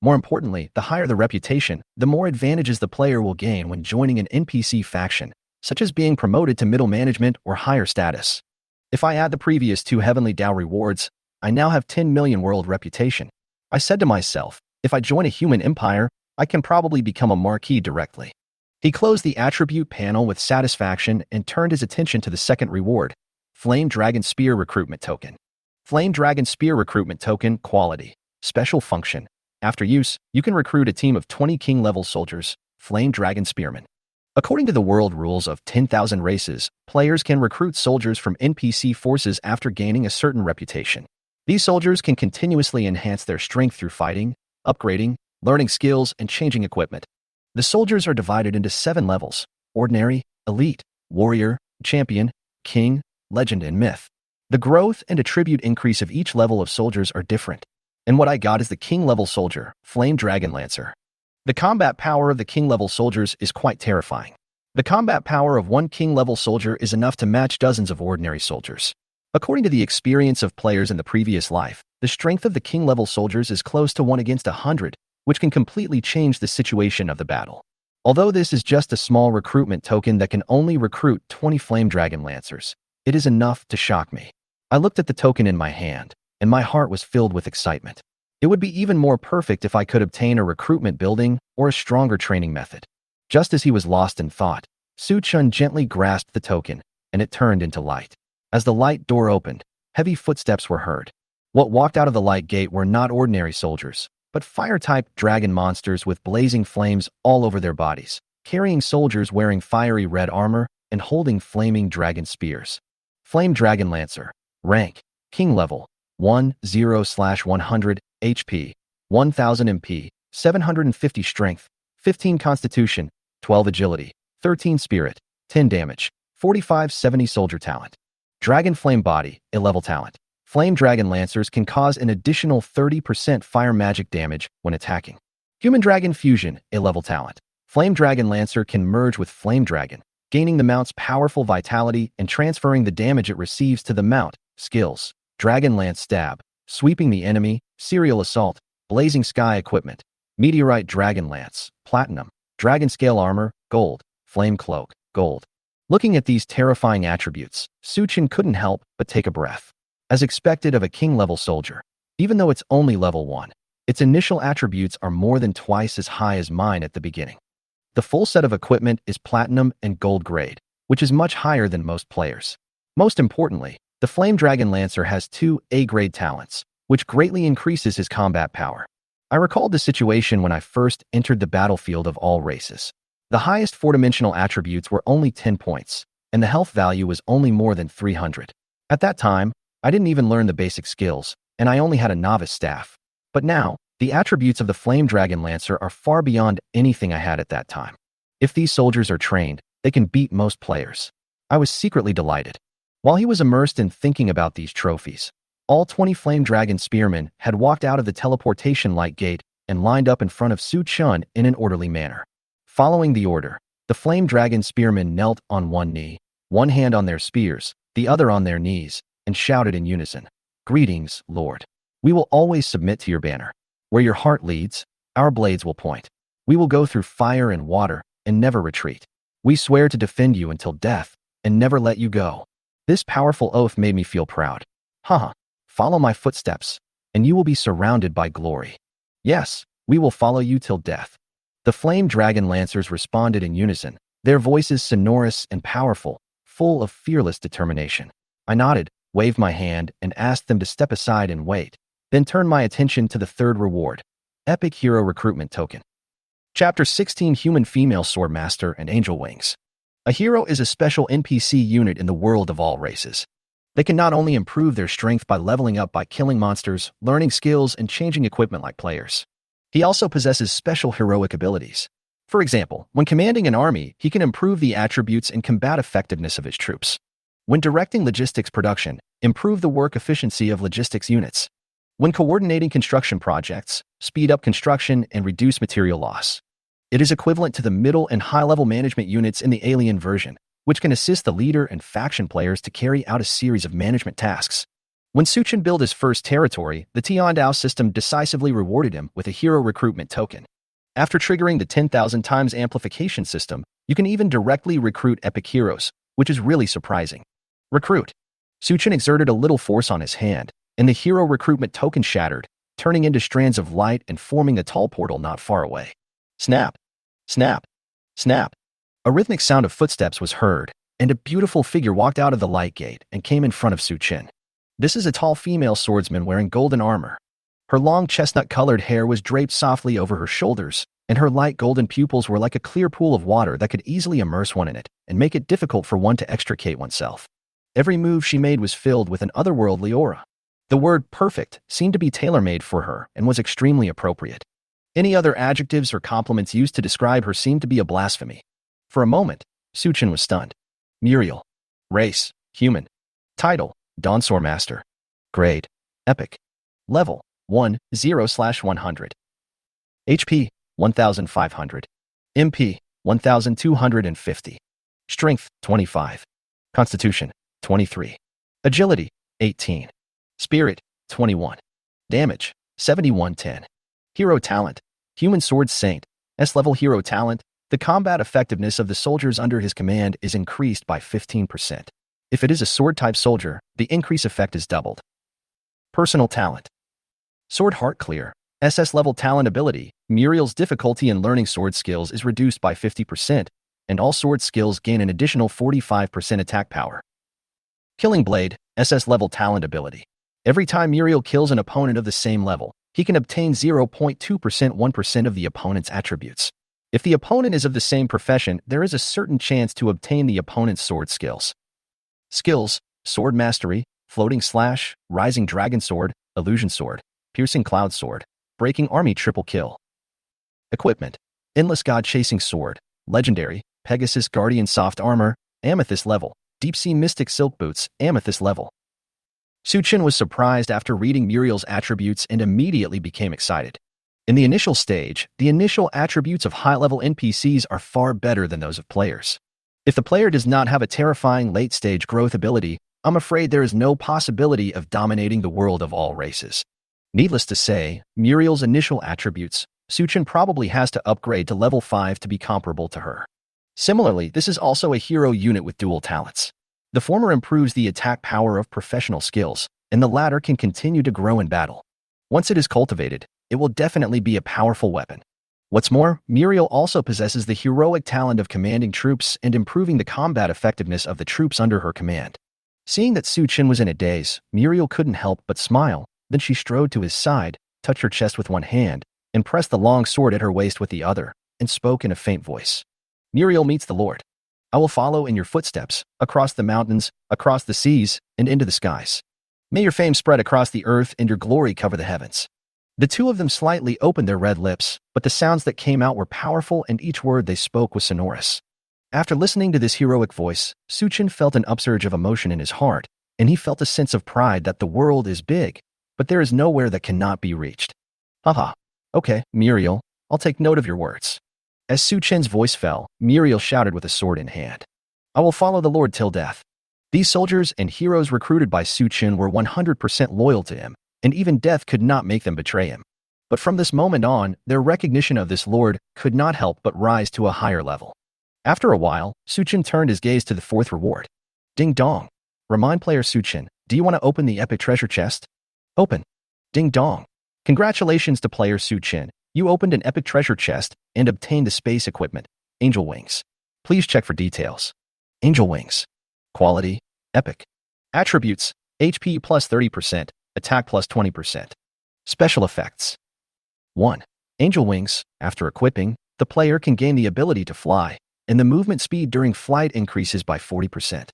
More importantly, the higher the reputation, the more advantages the player will gain when joining an NPC faction, such as being promoted to middle management or higher status. If I add the previous 2 Heavenly Tao rewards, I now have 10 million world reputation. I said to myself, if I join a human empire, I can probably become a marquis directly. He closed the attribute panel with satisfaction and turned his attention to the second reward, Flame Dragon Spear Recruitment Token. Flame Dragon Spear Recruitment Token Quality. Special Function. After use, you can recruit a team of 20 King-level soldiers, Flame Dragon Spearmen. According to the world rules of 10,000 races, players can recruit soldiers from NPC forces after gaining a certain reputation. These soldiers can continuously enhance their strength through fighting, upgrading, learning skills, and changing equipment. The soldiers are divided into 7 levels: Ordinary, Elite, Warrior, Champion, King, Legend, and Myth. The growth and attribute increase of each level of soldiers are different. And what I got is the King-level soldier, Flame Dragon Lancer. The combat power of the King-level soldiers is quite terrifying. The combat power of 1 King-level soldier is enough to match dozens of ordinary soldiers. According to the experience of players in the previous life, the strength of the King-level soldiers is close to 1 against 100, which can completely change the situation of the battle. Although this is just a small recruitment token that can only recruit 20 Flame Dragon Lancers, it is enough to shock me. I looked at the token in my hand, and my heart was filled with excitement. It would be even more perfect if I could obtain a recruitment building or a stronger training method. Just as he was lost in thought, Su Chun gently grasped the token, and it turned into light. As the light door opened, heavy footsteps were heard. What walked out of the light gate were not ordinary soldiers, but fire-type dragon monsters with blazing flames all over their bodies, carrying soldiers wearing fiery red armor and holding flaming dragon spears. Flame Dragon Lancer. Rank: King level. 10/100 HP, 1000 MP, 750 Strength, 15 Constitution, 12 Agility, 13 Spirit, 10 Damage, 4570 Soldier Talent. Dragon Flame Body, A-level talent. Flame Dragon Lancers can cause an additional 30% fire magic damage when attacking. Human Dragon Fusion, A-level talent. Flame Dragon Lancer can merge with Flame Dragon, gaining the mount's powerful vitality and transferring the damage it receives to the mount. Skills: Dragon Lance Stab, sweeping the enemy, Serial Assault, Blazing Sky Equipment, Meteorite Dragon Lance, Platinum, Dragon Scale Armor, Gold, Flame Cloak, Gold. Looking at these terrifying attributes, Su Chun couldn't help but take a breath. As expected of a king-level soldier, even though it's only level 1, its initial attributes are more than twice as high as mine at the beginning. The full set of equipment is Platinum and Gold grade, which is much higher than most players. Most importantly, the Flame Dragon Lancer has 2 A-grade talents, which greatly increases his combat power. I recalled the situation when I first entered the battlefield of all races. The highest 4-dimensional attributes were only 10 points, and the health value was only more than 300. At that time, I didn't even learn the basic skills, and I only had a novice staff. But now, The attributes of the Flame Dragon Lancer are far beyond anything I had at that time. If these soldiers are trained, they can beat most players. I was secretly delighted. While he was immersed in thinking about these trophies, all 20 Flame Dragon Spearmen had walked out of the teleportation light gate and lined up in front of Su Chun in an orderly manner. Following the order, the Flame Dragon Spearmen knelt on one knee, one hand on their spears, the other on their knees, and shouted in unison, "Greetings, Lord. We will always submit to your banner. Where your heart leads, our blades will point. We will go through fire and water and never retreat. We swear to defend you until death and never let you go." This powerful oath made me feel proud. Haha, follow my footsteps, and you will be surrounded by glory. Yes, we will follow you till death. The Flame Dragon Lancers responded in unison, their voices sonorous and powerful, full of fearless determination. I nodded, waved my hand, and asked them to step aside and wait, then turned my attention to the third reward, Epic Hero Recruitment Token. Chapter 16, Human Female Swordmaster and Angel Wings. A hero is a special NPC unit in the world of all races. They can not only improve their strength by leveling up by killing monsters, learning skills, and changing equipment like players. He also possesses special heroic abilities. For example, when commanding an army, he can improve the attributes and combat effectiveness of his troops. When directing logistics production, improve the work efficiency of logistics units. When coordinating construction projects, speed up construction and reduce material loss. It is equivalent to the middle and high-level management units in the Alien version, which can assist the leader and faction players to carry out a series of management tasks. When Suchin built his first territory, the Tiandao system decisively rewarded him with a hero recruitment token. After triggering the 10,000 times amplification system, you can even directly recruit epic heroes, which is really surprising. Recruit. Suchin exerted a little force on his hand, and the hero recruitment token shattered, turning into strands of light and forming a tall portal not far away. Snap! Snap! Snap! A rhythmic sound of footsteps was heard, and a beautiful figure walked out of the light gate and came in front of Suchin. This is a tall female swordsman wearing golden armor. Her long chestnut-colored hair was draped softly over her shoulders, and her light golden pupils were like a clear pool of water that could easily immerse one in it and make it difficult for one to extricate oneself. Every move she made was filled with an otherworldly aura. The word perfect seemed to be tailor-made for her and was extremely appropriate. Any other adjectives or compliments used to describe her seemed to be a blasphemy. For a moment, Suchin was stunned. Muriel. Race, human. Title, Dawn Swordmaster. Grade, epic. Level, 1/0/100. HP, 1500. MP, 1250. Strength, 25. Constitution, 23. Agility, 18. Spirit, 21. Damage, 7110. Hero Talent, Human Sword Saint, S-level hero talent. The combat effectiveness of the soldiers under his command is increased by 15%. If it is a sword-type soldier, the increase effect is doubled. Personal Talent. Sword Heart Clear, SS-level talent ability. Muriel's difficulty in learning sword skills is reduced by 50%, and all sword skills gain an additional 45% attack power. Killing Blade, SS-level talent ability. Every time Muriel kills an opponent of the same level, he can obtain 0.2% 1% of the opponent's attributes. If the opponent is of the same profession, there is a certain chance to obtain the opponent's sword skills. Skills, Sword Mastery, Floating Slash, Rising Dragon Sword, Illusion Sword, Piercing Cloud Sword, Breaking Army Triple Kill. Equipment, Endless God Chasing Sword, Legendary, Pegasus Guardian Soft Armor, Amethyst Level, Deep Sea Mystic Silk Boots, Amethyst Level. Suchin was surprised after reading Muriel's attributes and immediately became excited. In the initial stage, the initial attributes of high-level NPCs are far better than those of players. If the player does not have a terrifying late-stage growth ability, I'm afraid there is no possibility of dominating the world of all races. Needless to say, Muriel's initial attributes, Suchin probably has to upgrade to level 5 to be comparable to her. Similarly, this is also a hero unit with dual talents. The former improves the attack power of professional skills, and the latter can continue to grow in battle. Once it is cultivated, it will definitely be a powerful weapon. What's more, Muriel also possesses the heroic talent of commanding troops and improving the combat effectiveness of the troops under her command. Seeing that Suchin was in a daze, Muriel couldn't help but smile. Then she strode to his side, touched her chest with one hand, and pressed the long sword at her waist with the other, and spoke in a faint voice. Muriel meets the Lord. I will follow in your footsteps, across the mountains, across the seas, and into the skies. May your fame spread across the earth and your glory cover the heavens. The two of them slightly opened their red lips, but the sounds that came out were powerful and each word they spoke was sonorous. After listening to this heroic voice, Suchin felt an upsurge of emotion in his heart, and he felt a sense of pride that the world is big, but there is nowhere that cannot be reached. Haha. Okay, Muriel, I'll take note of your words. As Suchin's voice fell, Muriel shouted with a sword in hand. I will follow the Lord till death. These soldiers and heroes recruited by Suchin were 100% loyal to him, and even death could not make them betray him. But from this moment on, their recognition of this Lord could not help but rise to a higher level. After a while, Suchin turned his gaze to the fourth reward. Ding dong. Remind player Suchin, do you want to open the epic treasure chest? Open. Ding dong. Congratulations to player Suchin. You opened an epic treasure chest and obtained the space equipment, Angel Wings. Please check for details. Angel Wings. Quality, epic. Attributes, HP plus 30%, attack plus 20%. Special effects. 1. Angel Wings. After equipping, the player can gain the ability to fly, and the movement speed during flight increases by 40%.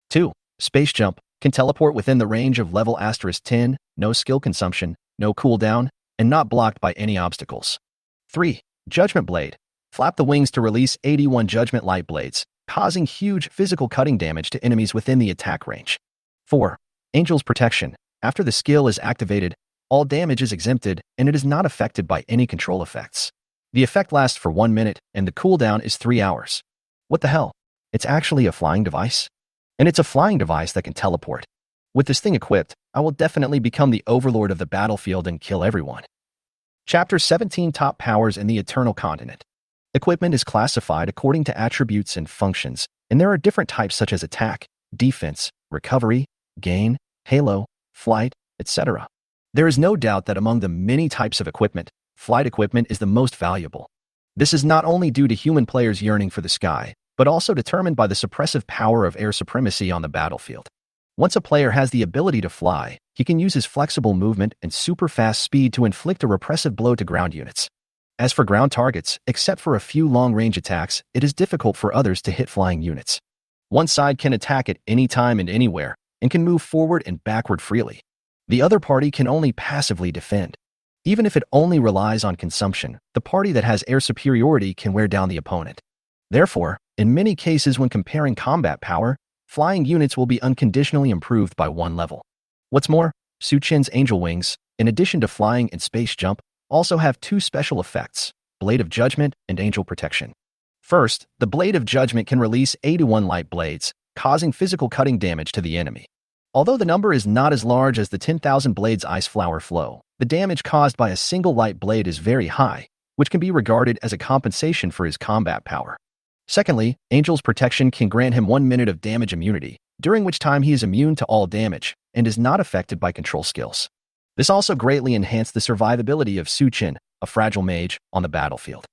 2. Space Jump. Can teleport within the range of level *10, no skill consumption, no cooldown, and not blocked by any obstacles. 3. Judgment Blade. Flap the wings to release 81 Judgment Light Blades, causing huge physical cutting damage to enemies within the attack range. 4. Angel's Protection. After the skill is activated, all damage is exempted and it is not affected by any control effects. The effect lasts for 1 minute and the cooldown is 3 hours. What the hell? It's actually a flying device? And it's a flying device that can teleport. With this thing equipped, I will definitely become the overlord of the battlefield and kill everyone. Chapter 17 Top Powers in the Eternal Continent. Equipment is classified according to attributes and functions, and there are different types such as attack, defense, recovery, gain, halo, flight, etc. There is no doubt that among the many types of equipment, flight equipment is the most valuable. This is not only due to human players yearning for the sky, but also determined by the suppressive power of air supremacy on the battlefield. Once a player has the ability to fly, he can use his flexible movement and super fast speed to inflict a repressive blow to ground units. As for ground targets, except for a few long-range attacks, it is difficult for others to hit flying units. One side can attack at any time and anywhere, and can move forward and backward freely. The other party can only passively defend. Even if it only relies on consumption, the party that has air superiority can wear down the opponent. Therefore, in many cases when comparing combat power, flying units will be unconditionally improved by 1 level. What's more, Suchin's Angel Wings, in addition to flying and space jump, also have 2 special effects, Blade of Judgment and Angel Protection. First, the Blade of Judgment can release 81 light blades, causing physical cutting damage to the enemy. Although the number is not as large as the 10,000 blades ice flower flow, the damage caused by a single light blade is very high, which can be regarded as a compensation for his combat power. Secondly, Angel's Protection can grant him 1 minute of damage immunity, during which time he is immune to all damage and is not affected by control skills. This also greatly enhanced the survivability of Suchin, a fragile mage, on the battlefield.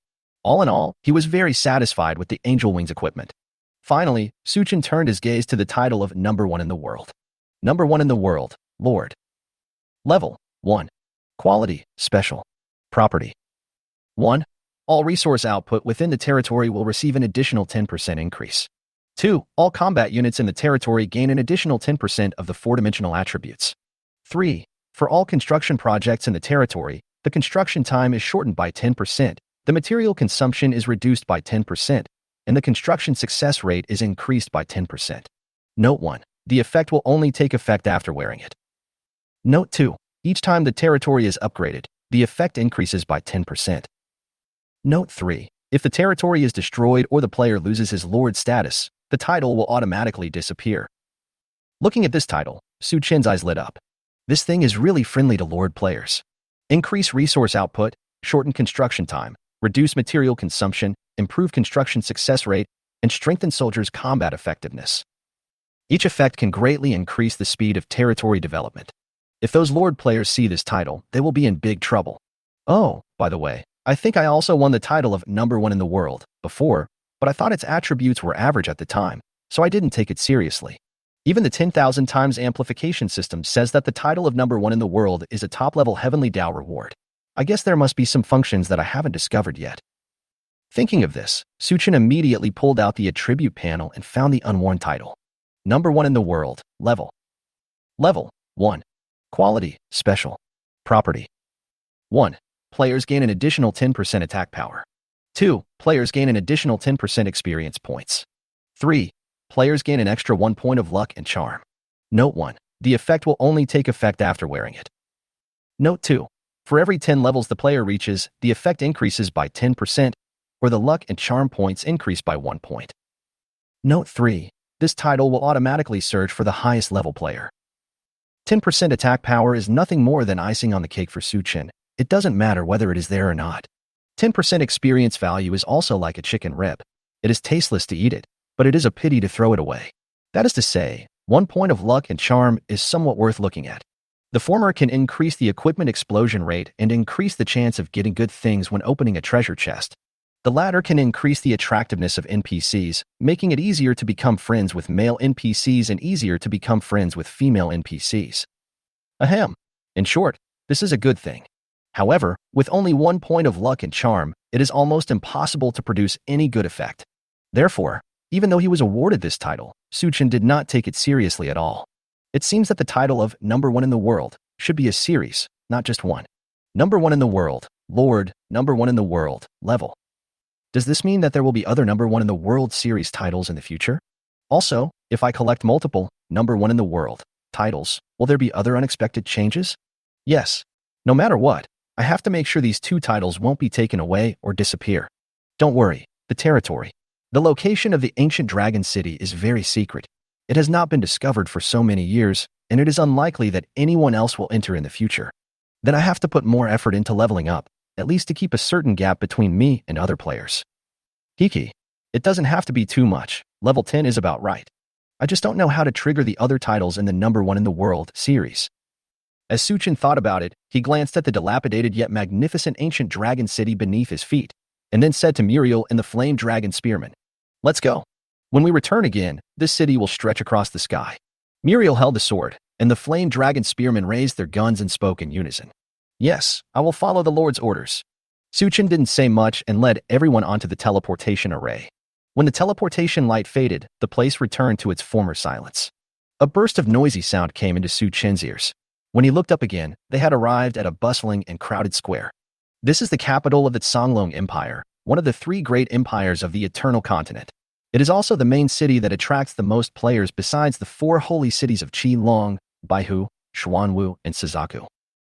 All in all, he was very satisfied with the Angel Wings equipment. Finally, Suchin turned his gaze to the title of number 1 in the world. Number 1 in the world, Lord. Level 1. Quality, Special. Property. 1. All resource output within the territory will receive an additional 10% increase. 2. All combat units in the territory gain an additional 10% of the 4-dimensional attributes. 3. For all construction projects in the territory, the construction time is shortened by 10%, the material consumption is reduced by 10%, and the construction success rate is increased by 10%. Note 1. The effect will only take effect after wearing it. Note 2. Each time the territory is upgraded, the effect increases by 10%. Note 3. If the territory is destroyed or the player loses his Lord status, the title will automatically disappear. Looking at this title, Suchin's eyes lit up. This thing is really friendly to Lord players. Increase resource output, shorten construction time, reduce material consumption, improve construction success rate, and strengthen soldiers' combat effectiveness. Each effect can greatly increase the speed of territory development. If those Lord players see this title, they will be in big trouble. Oh, by the way, I think I also won the title of number 1 in the world before, but I thought its attributes were average at the time, so I didn't take it seriously. Even the 10,000 times amplification system says that the title of number 1 in the world is a top-level Heavenly Tao reward. I guess there must be some functions that I haven't discovered yet. Thinking of this, Suchin immediately pulled out the attribute panel and found the unworn title. Number 1 in the world, Level. Level 1. Quality, Special. Property. 1. Players gain an additional 10% attack power. 2. Players gain an additional 10% experience points. 3. Players gain an extra 1 point of luck and charm. Note 1. The effect will only take effect after wearing it. Note 2. For every 10 levels the player reaches, the effect increases by 10%, or the luck and charm points increase by 1 point. Note 3. This title will automatically search for the highest level player. 10% attack power is nothing more than icing on the cake for Suchin. It doesn't matter whether it is there or not. 10% experience value is also like a chicken rib. It is tasteless to eat it, but it is a pity to throw it away. That is to say, 1 point of luck and charm is somewhat worth looking at. The former can increase the equipment explosion rate and increase the chance of getting good things when opening a treasure chest. The latter can increase the attractiveness of NPCs, making it easier to become friends with male NPCs and easier to become friends with female NPCs. Ahem. In short, this is a good thing. However, with only 1 point of luck and charm, it is almost impossible to produce any good effect. Therefore, even though he was awarded this title, Suchin did not take it seriously at all. It seems that the title of Number 1 in the World should be a series, not just one. Number 1 in the World, Lord, Number 1 in the World, Level. Does this mean that there will be other Number 1 in the World series titles in the future? Also, if I collect multiple Number 1 in the World titles, will there be other unexpected changes? Yes. No matter what, I have to make sure these 2 titles won't be taken away or disappear. Don't worry, the territory. The location of the ancient dragon city is very secret. It has not been discovered for so many years, and it is unlikely that anyone else will enter in the future. Then I have to put more effort into leveling up, at least to keep a certain gap between me and other players. Hiki. It doesn't have to be too much. Level 10 is about right. I just don't know how to trigger the other titles in the Number 1 in the World series. As Suchin thought about it, he glanced at the dilapidated yet magnificent ancient dragon city beneath his feet, and then said to Muriel and the flame dragon spearman, "Let's go. When we return again, this city will stretch across the sky." Muriel held the sword, and the flame dragon spearmen raised their guns and spoke in unison. "Yes, I will follow the Lord's orders." Suchin didn't say much and led everyone onto the teleportation array. When the teleportation light faded, the place returned to its former silence. A burst of noisy sound came into Suchin's ears. When he looked up again, they had arrived at a bustling and crowded square. This is the capital of the Songlong Empire, one of the 3 great empires of the Eternal Continent. It is also the main city that attracts the most players besides the 4 holy cities of Qilong, Baihu, Xuanwu, and Suzaku.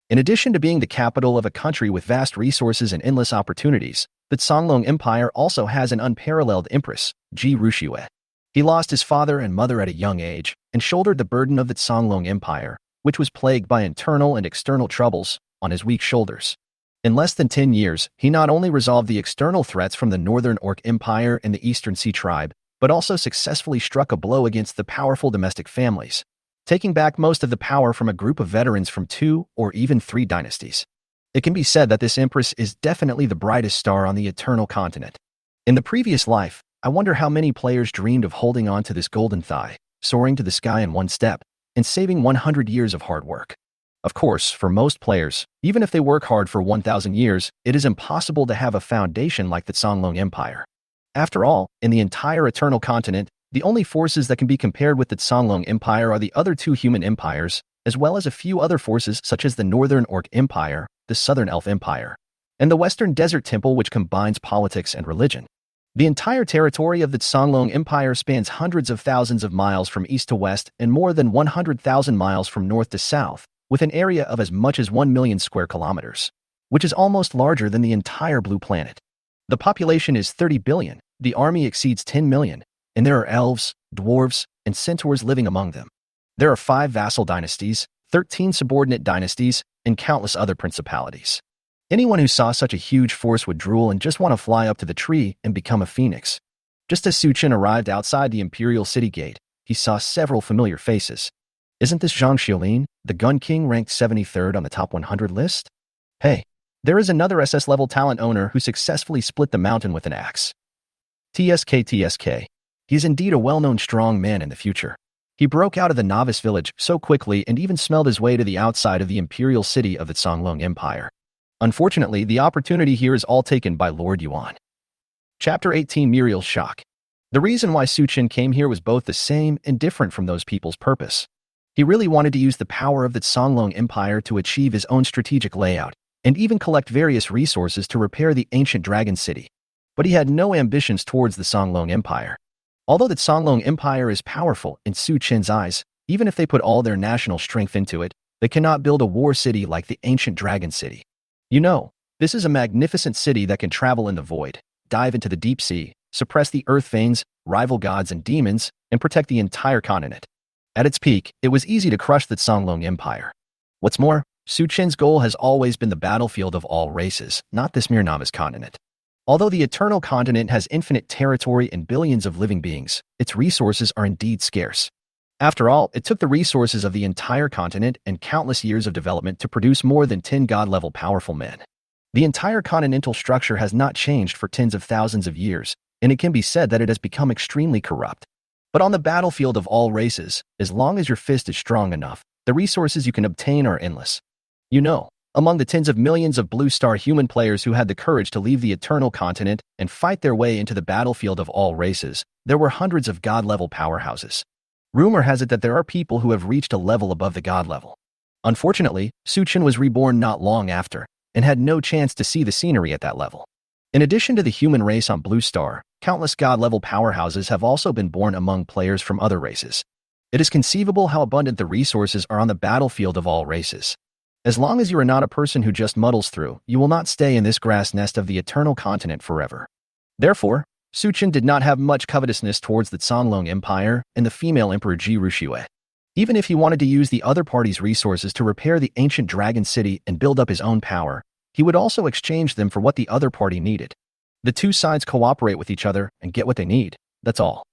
In addition to being the capital of a country with vast resources and endless opportunities, the Songlong Empire also has an unparalleled empress, Ji Ruxue. He lost his father and mother at a young age and shouldered the burden of the Songlong Empire, which was plagued by internal and external troubles, on his weak shoulders. In less than 10 years, he not only resolved the external threats from the Northern Orc Empire and the Eastern Sea Tribe, but also successfully struck a blow against the powerful domestic families, taking back most of the power from a group of veterans from 2 or even 3 dynasties. It can be said that this empress is definitely the brightest star on the Eternal Continent. In the previous life, I wonder how many players dreamed of holding on to this golden thigh, soaring to the sky in one step, and saving 100 years of hard work. Of course, for most players, even if they work hard for 1,000 years, it is impossible to have a foundation like the Songlong Empire. After all, in the entire Eternal Continent, the only forces that can be compared with the Songlong Empire are the other 2 human empires, as well as a few other forces such as the Northern Orc Empire, the Southern Elf Empire, and the Western Desert Temple, which combines politics and religion. The entire territory of the Songlong Empire spans hundreds of thousands of miles from east to west and more than 100,000 miles from north to south, with an area of as much as 1 million square kilometers, which is almost larger than the entire blue planet. The population is 30 billion, the army exceeds 10 million, and there are elves, dwarves, and centaurs living among them. There are 5 vassal dynasties, 13 subordinate dynasties, and countless other principalities. Anyone who saw such a huge force would drool and just want to fly up to the tree and become a phoenix. Just as Suchin arrived outside the Imperial city gate, he saw several familiar faces. Isn't this Zhang Xiulin, the Gun King ranked 73rd on the top 100 list? Hey, there is another SS-level talent owner who successfully split the mountain with an axe. TSK. He is indeed a well-known strong man in the future. He broke out of the novice village so quickly and even smelled his way to the outside of the Imperial city of the Songlong Empire. Unfortunately, the opportunity here is all taken by Lord Yuan. Chapter 18 Muriel's Shock. The reason why Suchin came here was both the same and different from those people's purpose. He really wanted to use the power of the Songlong Empire to achieve his own strategic layout, and even collect various resources to repair the ancient dragon city. But he had no ambitions towards the Songlong Empire. Although the Songlong Empire is powerful in Su Chen's eyes, even if they put all their national strength into it, they cannot build a war city like the ancient dragon city. You know, this is a magnificent city that can travel in the void, dive into the deep sea, suppress the earth veins, rival gods and demons, and protect the entire continent. At its peak, it was easy to crush the Songlong Empire. What's more, Su Chen's goal has always been the battlefield of all races, not this mere novice continent. Although the Eternal Continent has infinite territory and billions of living beings, its resources are indeed scarce. After all, it took the resources of the entire continent and countless years of development to produce more than 10 god-level powerful men. The entire continental structure has not changed for tens of thousands of years, and it can be said that it has become extremely corrupt. But on the battlefield of all races, as long as your fist is strong enough, the resources you can obtain are endless. You know, among the tens of millions of Blue Star human players who had the courage to leave the Eternal Continent and fight their way into the battlefield of all races, there were hundreds of god-level powerhouses. Rumor has it that there are people who have reached a level above the god level. Unfortunately, Su Chen was reborn not long after, and had no chance to see the scenery at that level. In addition to the human race on Blue Star, countless god-level powerhouses have also been born among players from other races. It is conceivable how abundant the resources are on the battlefield of all races. As long as you are not a person who just muddles through, you will not stay in this grass nest of the Eternal Continent forever. Therefore, Su Chen did not have much covetousness towards the Songlong Empire and the female Emperor Ji Ruxue. Even if he wanted to use the other party's resources to repair the ancient dragon city and build up his own power, he would also exchange them for what the other party needed. The two sides cooperate with each other and get what they need, that's all.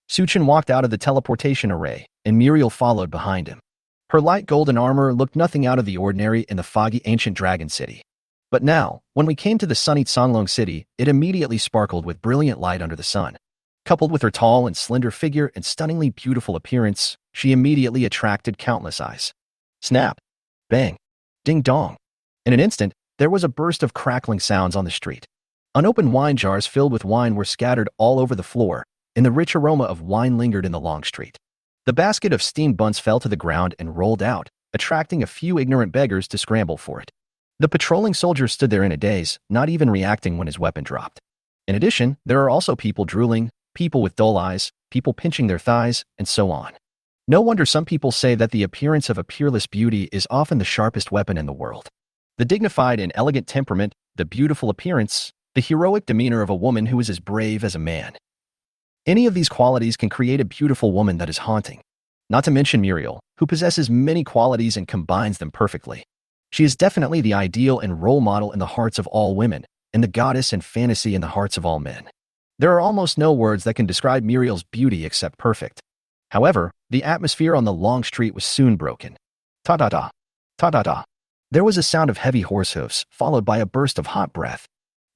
Su Chen walked out of the teleportation array, and Muriel followed behind him. Her light golden armor looked nothing out of the ordinary in the foggy ancient dragon city. But now, when we came to the sunny Songlong city, it immediately sparkled with brilliant light under the sun. Coupled with her tall and slender figure and stunningly beautiful appearance, she immediately attracted countless eyes. Snap! Bang! Ding dong! In an instant, there was a burst of crackling sounds on the street. Unopened wine jars filled with wine were scattered all over the floor, and the rich aroma of wine lingered in the long street. The basket of steamed buns fell to the ground and rolled out, attracting a few ignorant beggars to scramble for it. The patrolling soldier stood there in a daze, not even reacting when his weapon dropped. In addition, there are also people drooling, people with dull eyes, people pinching their thighs, and so on. No wonder some people say that the appearance of a peerless beauty is often the sharpest weapon in the world. The dignified and elegant temperament, the beautiful appearance, the heroic demeanor of a woman who is as brave as a man. Any of these qualities can create a beautiful woman that is haunting. Not to mention Muriel, who possesses many qualities and combines them perfectly. She is definitely the ideal and role model in the hearts of all women, and the goddess and fantasy in the hearts of all men. There are almost no words that can describe Muriel's beauty except perfect. However, the atmosphere on the long street was soon broken. Ta-da-da, ta-da-da. There was a sound of heavy horse hoofs, followed by a burst of hot breath.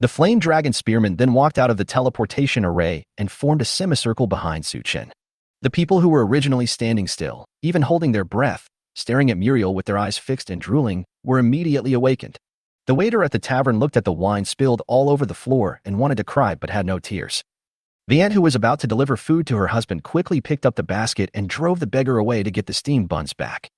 The flame dragon spearman then walked out of the teleportation array and formed a semicircle behind Su Chen. The people who were originally standing still, even holding their breath, staring at Muriel with their eyes fixed and drooling, were immediately awakened. The waiter at the tavern looked at the wine spilled all over the floor and wanted to cry but had no tears. The aunt who was about to deliver food to her husband quickly picked up the basket and drove the beggar away to get the steamed buns back.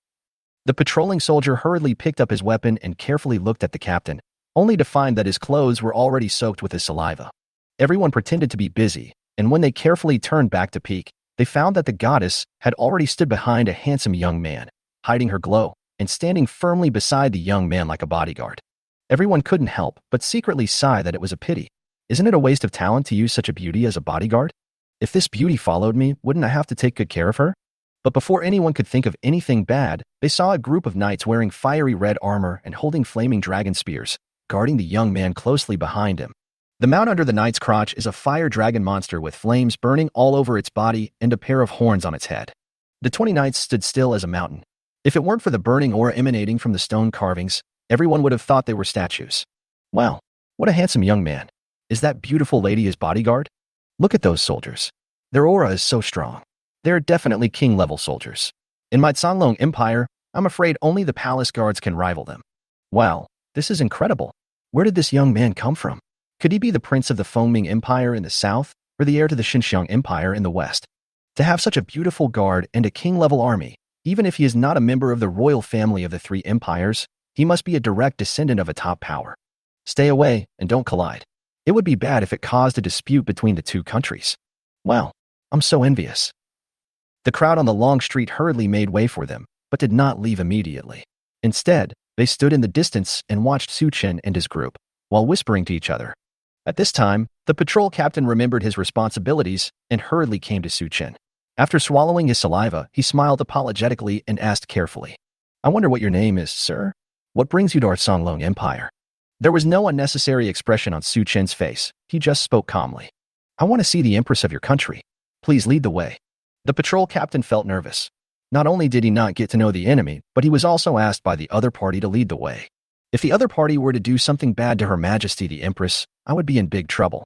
The patrolling soldier hurriedly picked up his weapon and carefully looked at the captain, only to find that his clothes were already soaked with his saliva. Everyone pretended to be busy, and when they carefully turned back to peek, they found that the goddess had already stood behind a handsome young man, hiding her glow, and standing firmly beside the young man like a bodyguard. Everyone couldn't help but secretly sigh that it was a pity. Isn't it a waste of talent to use such a beauty as a bodyguard? If this beauty followed me, wouldn't I have to take good care of her? But before anyone could think of anything bad, they saw a group of knights wearing fiery red armor and holding flaming dragon spears, guarding the young man closely behind him. The mount under the knight's crotch is a fire dragon monster with flames burning all over its body and a pair of horns on its head. The 20 knights stood still as a mountain. If it weren't for the burning aura emanating from the stone carvings, everyone would have thought they were statues. Wow, what a handsome young man. Is that beautiful lady his bodyguard? Look at those soldiers. Their aura is so strong. They're definitely king-level soldiers. In my Songlong Empire, I'm afraid only the palace guards can rival them. Wow, this is incredible. Where did this young man come from? Could he be the prince of the Fengming Empire in the south, or the heir to the Xinjiang Empire in the west? To have such a beautiful guard and a king-level army, even if he is not a member of the royal family of the three empires, He must be a direct descendant of a top power. Stay away and don't collide. It would be bad if it caused a dispute between the two countries. Wow, I'm so envious. The crowd on the long street hurriedly made way for them, but did not leave immediately. Instead, they stood in the distance and watched Su Chen and his group, while whispering to each other. At this time, the patrol captain remembered his responsibilities and hurriedly came to Su Chen. After swallowing his saliva, he smiled apologetically and asked carefully, "I wonder what your name is, sir? What brings you to our Songlong Empire?" There was no unnecessary expression on Su Chen's face. He just spoke calmly. "I want to see the empress of your country. Please lead the way." The patrol captain felt nervous. Not only did he not get to know the enemy, but he was also asked by the other party to lead the way. If the other party were to do something bad to Her Majesty the Empress, I would be in big trouble.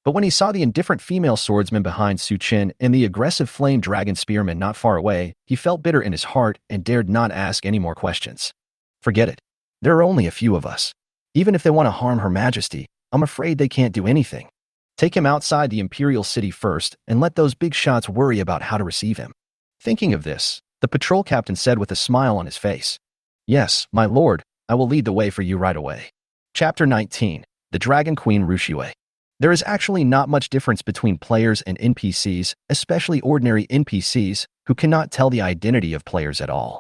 But when he saw the indifferent female swordsman behind Su Chen and the aggressive flame dragon spearman not far away, he felt bitter in his heart and dared not ask any more questions. Forget it. There are only a few of us. Even if they want to harm Her Majesty, I'm afraid they can't do anything. Take him outside the Imperial city first and let those big shots worry about how to receive him. Thinking of this, the patrol captain said with a smile on his face, "Yes, my lord, I will lead the way for you right away." Chapter 19. The Dragon Queen Rushue. There is actually not much difference between players and NPCs, especially ordinary NPCs, who cannot tell the identity of players at all.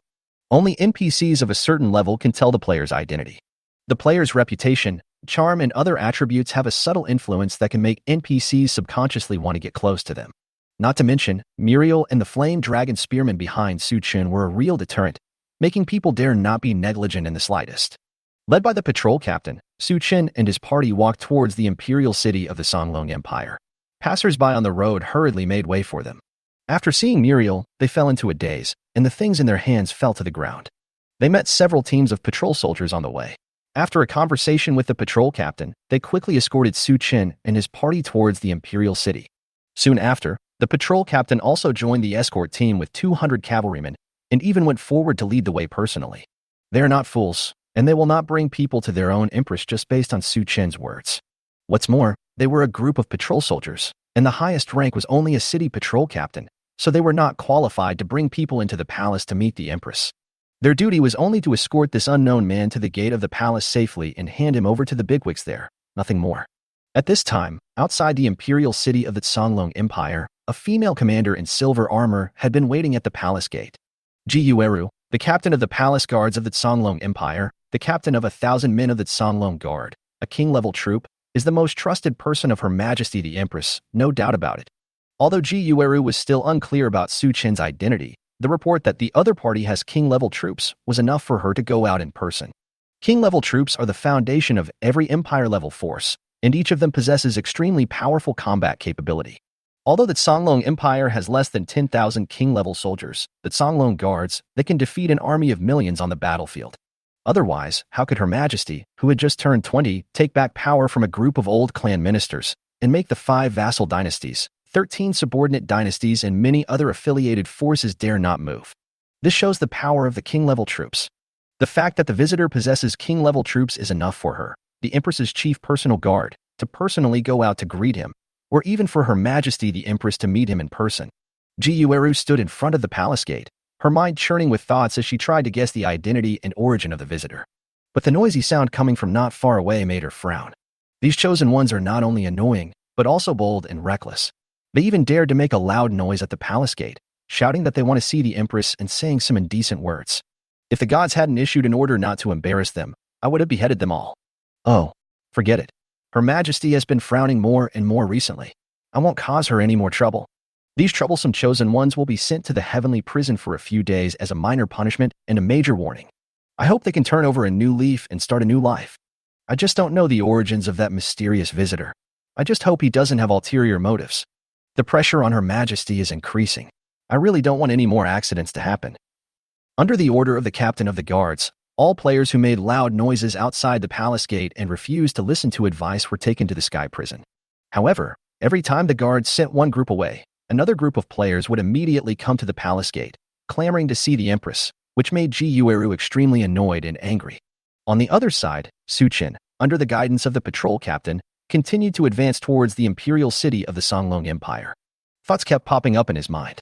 Only NPCs of a certain level can tell the player's identity. The player's reputation, charm, and other attributes have a subtle influence that can make NPCs subconsciously want to get close to them. Not to mention, Muriel and the flame dragon spearman behind Su Chen were a real deterrent, making people dare not be negligent in the slightest. Led by the patrol captain, Su Chen and his party walked towards the imperial city of the Songlong Empire. Passers-by on the road hurriedly made way for them. After seeing Muriel, they fell into a daze, and the things in their hands fell to the ground. They met several teams of patrol soldiers on the way. After a conversation with the patrol captain, they quickly escorted Su Chen and his party towards the imperial city. Soon after, the patrol captain also joined the escort team with 200 cavalrymen and even went forward to lead the way personally. They are not fools, and they will not bring people to their own empress just based on Su Chen's words. What's more, they were a group of patrol soldiers, and the highest rank was only a city patrol captain, so they were not qualified to bring people into the palace to meet the empress. Their duty was only to escort this unknown man to the gate of the palace safely and hand him over to the bigwigs there, nothing more. At this time, outside the imperial city of the Songlong Empire, a female commander in silver armor had been waiting at the palace gate. Ji Yueru, the captain of the palace guards of the Songlong Empire, the captain of 1,000 men of the Songlong Guard, a king-level troop, is the most trusted person of Her Majesty the Empress, no doubt about it. Although Ji Yueru was still unclear about Su Chen's identity, the report that the other party has king-level troops was enough for her to go out in person. King-level troops are the foundation of every Empire-level force, and each of them possesses extremely powerful combat capability. Although the Songlong Empire has less than 10,000 king-level soldiers, the Songlong Guards, they can defeat an army of millions on the battlefield. Otherwise, how could Her Majesty, who had just turned 20, take back power from a group of old clan ministers and make the 5 vassal dynasties, 13 subordinate dynasties, and many other affiliated forces dare not move? This shows the power of the king-level troops. The fact that the visitor possesses king-level troops is enough for her, the Empress's chief personal guard, to personally go out to greet him, or even for Her Majesty the Empress to meet him in person. Ji Yueru stood in front of the palace gate, her mind churning with thoughts as she tried to guess the identity and origin of the visitor. But the noisy sound coming from not far away made her frown. These chosen ones are not only annoying, but also bold and reckless. They even dared to make a loud noise at the palace gate, shouting that they want to see the Empress and saying some indecent words. If the gods hadn't issued an order not to embarrass them, I would have beheaded them all. Oh, forget it. Her Majesty has been frowning more and more recently. I won't cause her any more trouble. These troublesome chosen ones will be sent to the heavenly prison for a few days as a minor punishment and a major warning. I hope they can turn over a new leaf and start a new life. I just don't know the origins of that mysterious visitor. I just hope he doesn't have ulterior motives. The pressure on Her Majesty is increasing. I really don't want any more accidents to happen. Under the order of the captain of the guards, all players who made loud noises outside the palace gate and refused to listen to advice were taken to the sky prison. However, every time the guards sent one group away, another group of players would immediately come to the palace gate, clamoring to see the Empress, which made Ji Yueru extremely annoyed and angry. On the other side, Su Chen, under the guidance of the patrol captain, continued to advance towards the imperial city of the Songlong Empire. Thoughts kept popping up in his mind.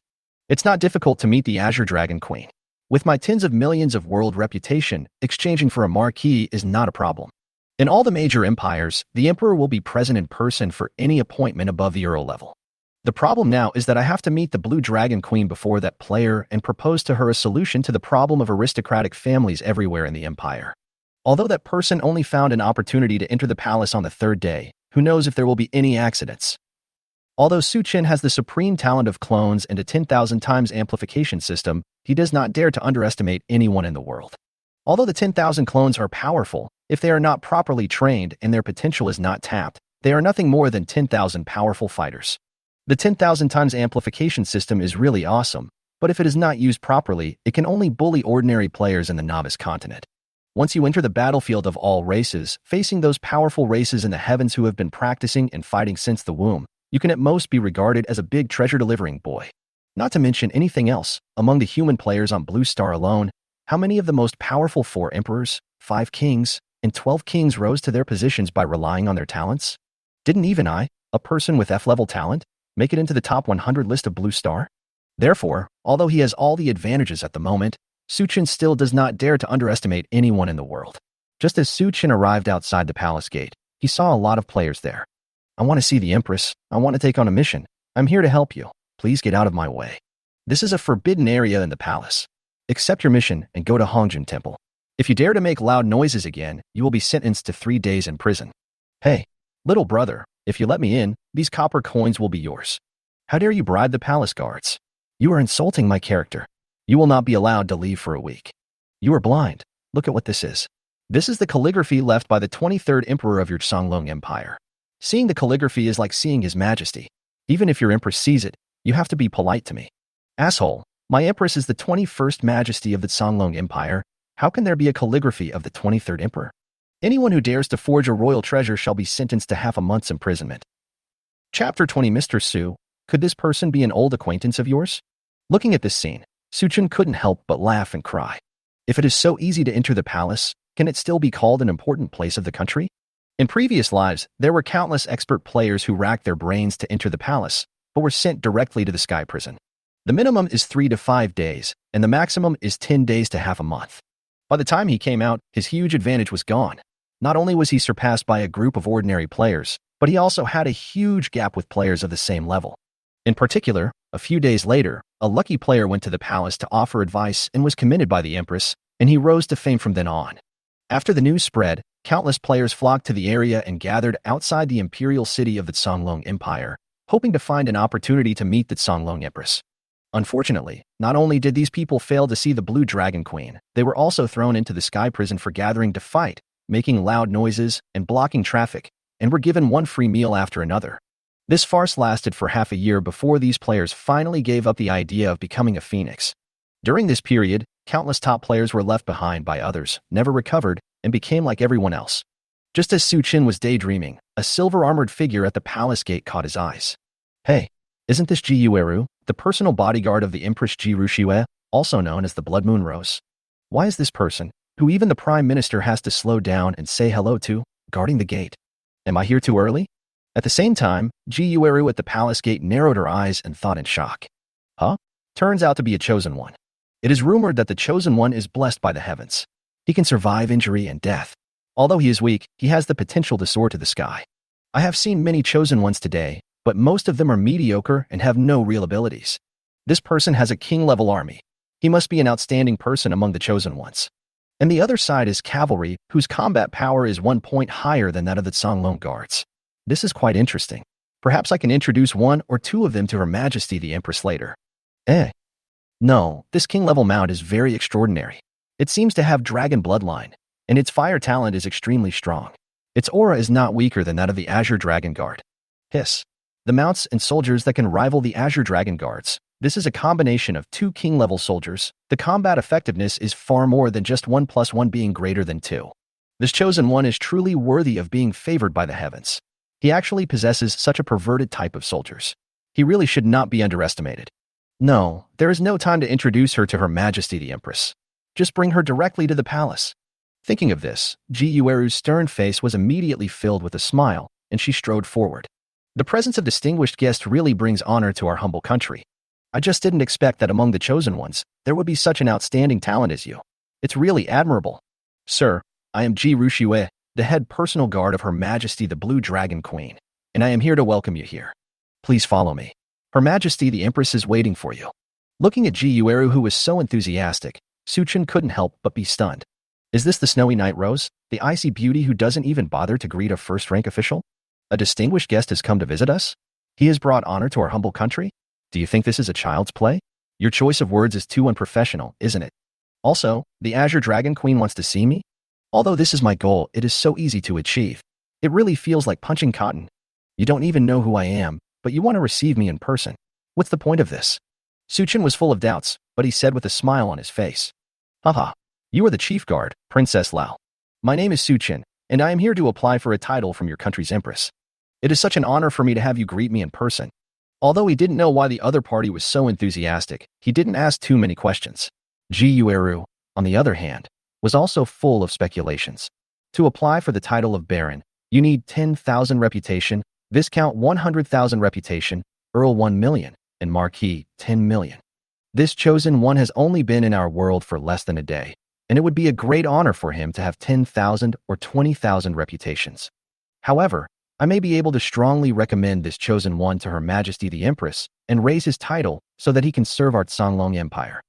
It's not difficult to meet the Azure Dragon Queen. With my tens of millions of world reputation, exchanging for a marquee is not a problem. In all the major empires, the emperor will be present in person for any appointment above the Earl level. The problem now is that I have to meet the Blue Dragon Queen before that player and propose to her a solution to the problem of aristocratic families everywhere in the empire. Although that person only found an opportunity to enter the palace on the third day, who knows if there will be any accidents. Although Su Chen has the supreme talent of clones and a 10,000 times amplification system, he does not dare to underestimate anyone in the world. Although the 10,000 clones are powerful, if they are not properly trained and their potential is not tapped, they are nothing more than 10,000 powerful fighters. The 10,000 times amplification system is really awesome, but if it is not used properly, it can only bully ordinary players in the novice continent. Once you enter the battlefield of all races, facing those powerful races in the heavens who have been practicing and fighting since the womb, you can at most be regarded as a big treasure-delivering boy. Not to mention anything else, among the human players on Blue Star alone, how many of the most powerful 4 emperors, 5 kings, and 12 kings rose to their positions by relying on their talents? Didn't even I, a person with F-level talent, make it into the top 100 list of Blue Star? Therefore, although he has all the advantages at the moment, Su Chen still does not dare to underestimate anyone in the world. Just as Su Chen arrived outside the palace gate, he saw a lot of players there. I want to see the Empress. I want to take on a mission. I'm here to help you. Please get out of my way. This is a forbidden area in the palace. Accept your mission and go to Hongjin Temple. If you dare to make loud noises again, you will be sentenced to 3 days in prison. Hey, little brother, if you let me in, these copper coins will be yours. How dare you bribe the palace guards? You are insulting my character. You will not be allowed to leave for a week. You are blind. Look at what this is. This is the calligraphy left by the 23rd emperor of your Songlong Empire. Seeing the calligraphy is like seeing His Majesty. Even if your empress sees it, you have to be polite to me. Asshole, my empress is the 21st Majesty of the Songlong Empire. How can there be a calligraphy of the 23rd emperor? Anyone who dares to forge a royal treasure shall be sentenced to half a month's imprisonment. Chapter 20. Mr. Su, could this person be an old acquaintance of yours? Looking at this scene, Su Chen couldn't help but laugh and cry. If it is so easy to enter the palace, can it still be called an important place of the country? In previous lives, there were countless expert players who racked their brains to enter the palace, but were sent directly to the sky prison. The minimum is 3 to 5 days, and the maximum is 10 days to half a month. By the time he came out, his huge advantage was gone. Not only was he surpassed by a group of ordinary players, but he also had a huge gap with players of the same level. In particular, a few days later, a lucky player went to the palace to offer advice and was commended by the Empress, and he rose to fame from then on. After the news spread, countless players flocked to the area and gathered outside the Imperial city of the Songlong Empire, hoping to find an opportunity to meet the Songlong Empress. Unfortunately, not only did these people fail to see the Blue Dragon Queen, they were also thrown into the sky prison for gathering to fight, making loud noises, and blocking traffic, and were given one free meal after another. This farce lasted for half a year before these players finally gave up the idea of becoming a phoenix. During this period, countless top players were left behind by others, never recovered, and became like everyone else. Just as Su Chen was daydreaming, a silver-armored figure at the palace gate caught his eyes. Hey, isn't this Ji Yueru, the personal bodyguard of the Empress Ji Ruxiue, also known as the Blood Moon Rose? Why is this person, who even the Prime Minister has to slow down and say hello to, guarding the gate? Am I here too early? At the same time, Ji Yueru at the palace gate narrowed her eyes and thought in shock. Huh? Turns out to be a chosen one. It is rumored that the chosen one is blessed by the heavens. He can survive injury and death. Although he is weak, he has the potential to soar to the sky. I have seen many chosen ones today, but most of them are mediocre and have no real abilities. This person has a king-level army. He must be an outstanding person among the chosen ones. And the other side is cavalry, whose combat power is 1 point higher than that of the Songlong guards. This is quite interesting. Perhaps I can introduce 1 or 2 of them to Her Majesty the Empress later. No, this king-level mount is very extraordinary. It seems to have dragon bloodline, and its fire talent is extremely strong. Its aura is not weaker than that of the Azure Dragon Guard. Hiss. The mounts and soldiers that can rival the Azure Dragon Guards. This is a combination of 2 king-level soldiers. The combat effectiveness is far more than just 1 + 1 being greater than 2. This chosen one is truly worthy of being favored by the heavens. He actually possesses such a perverted type of soldiers. He really should not be underestimated. No, there is no time to introduce her to Her Majesty the Empress. Just bring her directly to the palace. Thinking of this, Ji Yueru's stern face was immediately filled with a smile, and she strode forward. The presence of distinguished guests really brings honor to our humble country. I just didn't expect that among the chosen ones, there would be such an outstanding talent as you. It's really admirable. Sir, I am Ji Rushue, the head personal guard of Her Majesty the Blue Dragon Queen, and I am here to welcome you here. Please follow me. Her Majesty the Empress is waiting for you. Looking at Ji Yueru, who was so enthusiastic, Suchun couldn't help but be stunned. Is this the Snowy Night Rose, the icy beauty who doesn't even bother to greet a first-rank official? A distinguished guest has come to visit us? He has brought honor to our humble country? Do you think this is a child's play? Your choice of words is too unprofessional, isn't it? Also, the Azure Dragon Queen wants to see me? Although this is my goal, it is so easy to achieve. It really feels like punching cotton. You don't even know who I am, but you want to receive me in person. What's the point of this? Suchun was full of doubts, but he said with a smile on his face. Haha, you are the chief guard, Princess Lao. My name is Suchun, and I am here to apply for a title from your country's empress. It is such an honor for me to have you greet me in person. Although he didn't know why the other party was so enthusiastic, he didn't ask too many questions. Ji Yueru, on the other hand, was also full of speculations. To apply for the title of Baron, you need 10,000 reputation, Viscount 100,000 reputation, Earl 1 million, and Marquis 10 million. This chosen one has only been in our world for less than a day, and it would be a great honor for him to have 10,000 or 20,000 reputations. However, I may be able to strongly recommend this chosen one to Her Majesty the Empress and raise his title so that he can serve our Songlong Empire.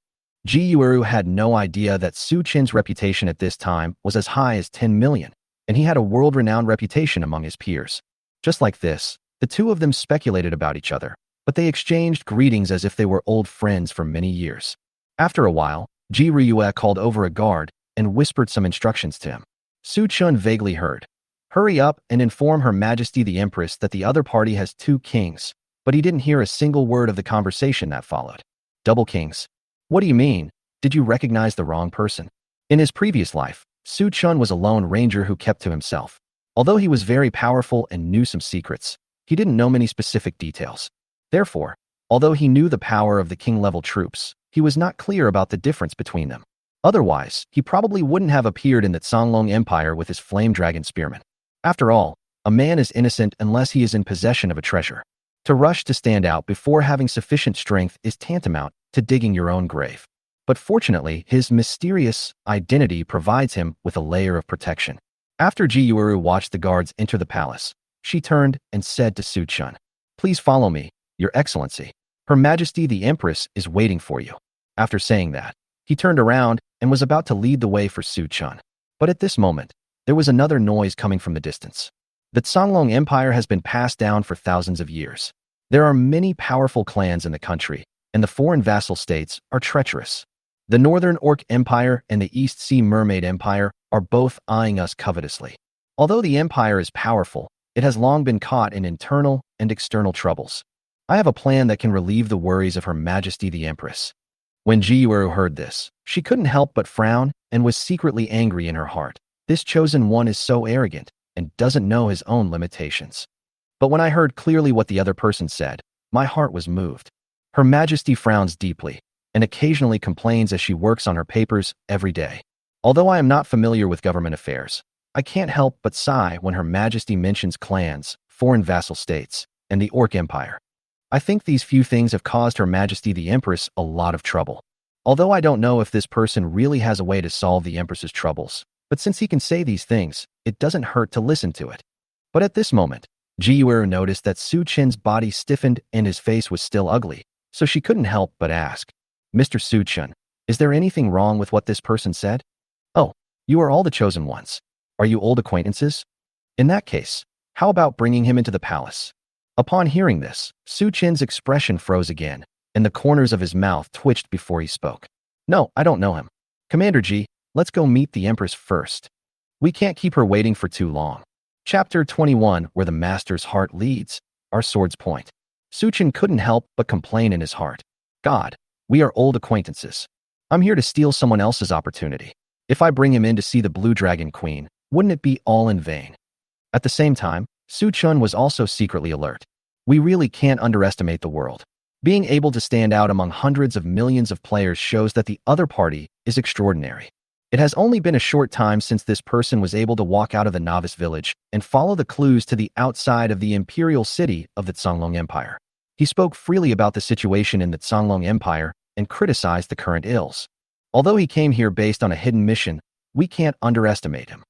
Ji Yueru had no idea that Su Qin's reputation at this time was as high as 10 million, and he had a world-renowned reputation among his peers. Just like this, the two of them speculated about each other, but they exchanged greetings as if they were old friends for many years. After a while, Ji Ryue called over a guard and whispered some instructions to him. Su Chun vaguely heard, "Hurry up and inform Her Majesty the Empress that the other party has 2 kings," but he didn't hear a single word of the conversation that followed. Double kings. What do you mean? Did you recognize the wrong person? In his previous life, Su Chun was a lone ranger who kept to himself. Although he was very powerful and knew some secrets, he didn't know many specific details. Therefore, although he knew the power of the king-level troops, he was not clear about the difference between them. Otherwise, he probably wouldn't have appeared in the Songlong Empire with his flame dragon spearman. After all, a man is innocent unless he is in possession of a treasure. To rush to stand out before having sufficient strength is tantamount to digging your own grave. But fortunately, his mysterious identity provides him with a layer of protection. After Ji Yueru watched the guards enter the palace, she turned and said to Su Chun, "Please follow me, Your Excellency. Her Majesty the Empress is waiting for you." After saying that, he turned around and was about to lead the way for Su Chun. But at this moment, there was another noise coming from the distance. The Songlong Empire has been passed down for thousands of years. There are many powerful clans in the country, and the foreign vassal states are treacherous. The Northern Orc Empire and the East Sea Mermaid Empire are both eyeing us covetously. Although the empire is powerful, it has long been caught in internal and external troubles. I have a plan that can relieve the worries of Her Majesty the Empress. When Ji Yueru heard this, she couldn't help but frown and was secretly angry in her heart. This chosen one is so arrogant and doesn't know his own limitations. But when I heard clearly what the other person said, my heart was moved. Her Majesty frowns deeply and occasionally complains as she works on her papers every day. Although I am not familiar with government affairs, I can't help but sigh when Her Majesty mentions clans, foreign vassal states, and the Orc Empire. I think these few things have caused Her Majesty the Empress a lot of trouble. Although I don't know if this person really has a way to solve the Empress's troubles, but since he can say these things, it doesn't hurt to listen to it. But at this moment, Ji Yueru noticed that Su Chin's body stiffened and his face was still ugly, so she couldn't help but ask, "Mr. Su Chun, is there anything wrong with what this person said?" "Oh, you are all the chosen ones. Are you old acquaintances? In that case, how about bringing him into the palace?" Upon hearing this, Su Chin's expression froze again, and the corners of his mouth twitched before he spoke. "No, I don't know him. Commander Ji, let's go meet the Empress first. We can't keep her waiting for too long." Chapter 21, Where the Master's Heart Leads, Our Sword's Point. Su Chin couldn't help but complain in his heart. "God, we are old acquaintances. I'm here to steal someone else's opportunity. If I bring him in to see the Blue Dragon Queen, wouldn't it be all in vain?" At the same time, Su Chun was also secretly alert. We really can't underestimate the world. Being able to stand out among hundreds of millions of players shows that the other party is extraordinary. It has only been a short time since this person was able to walk out of the novice village and follow the clues to the outside of the imperial city of the Songlong Empire. He spoke freely about the situation in the Songlong Empire and criticized the current ills. Although he came here based on a hidden mission, we can't underestimate him.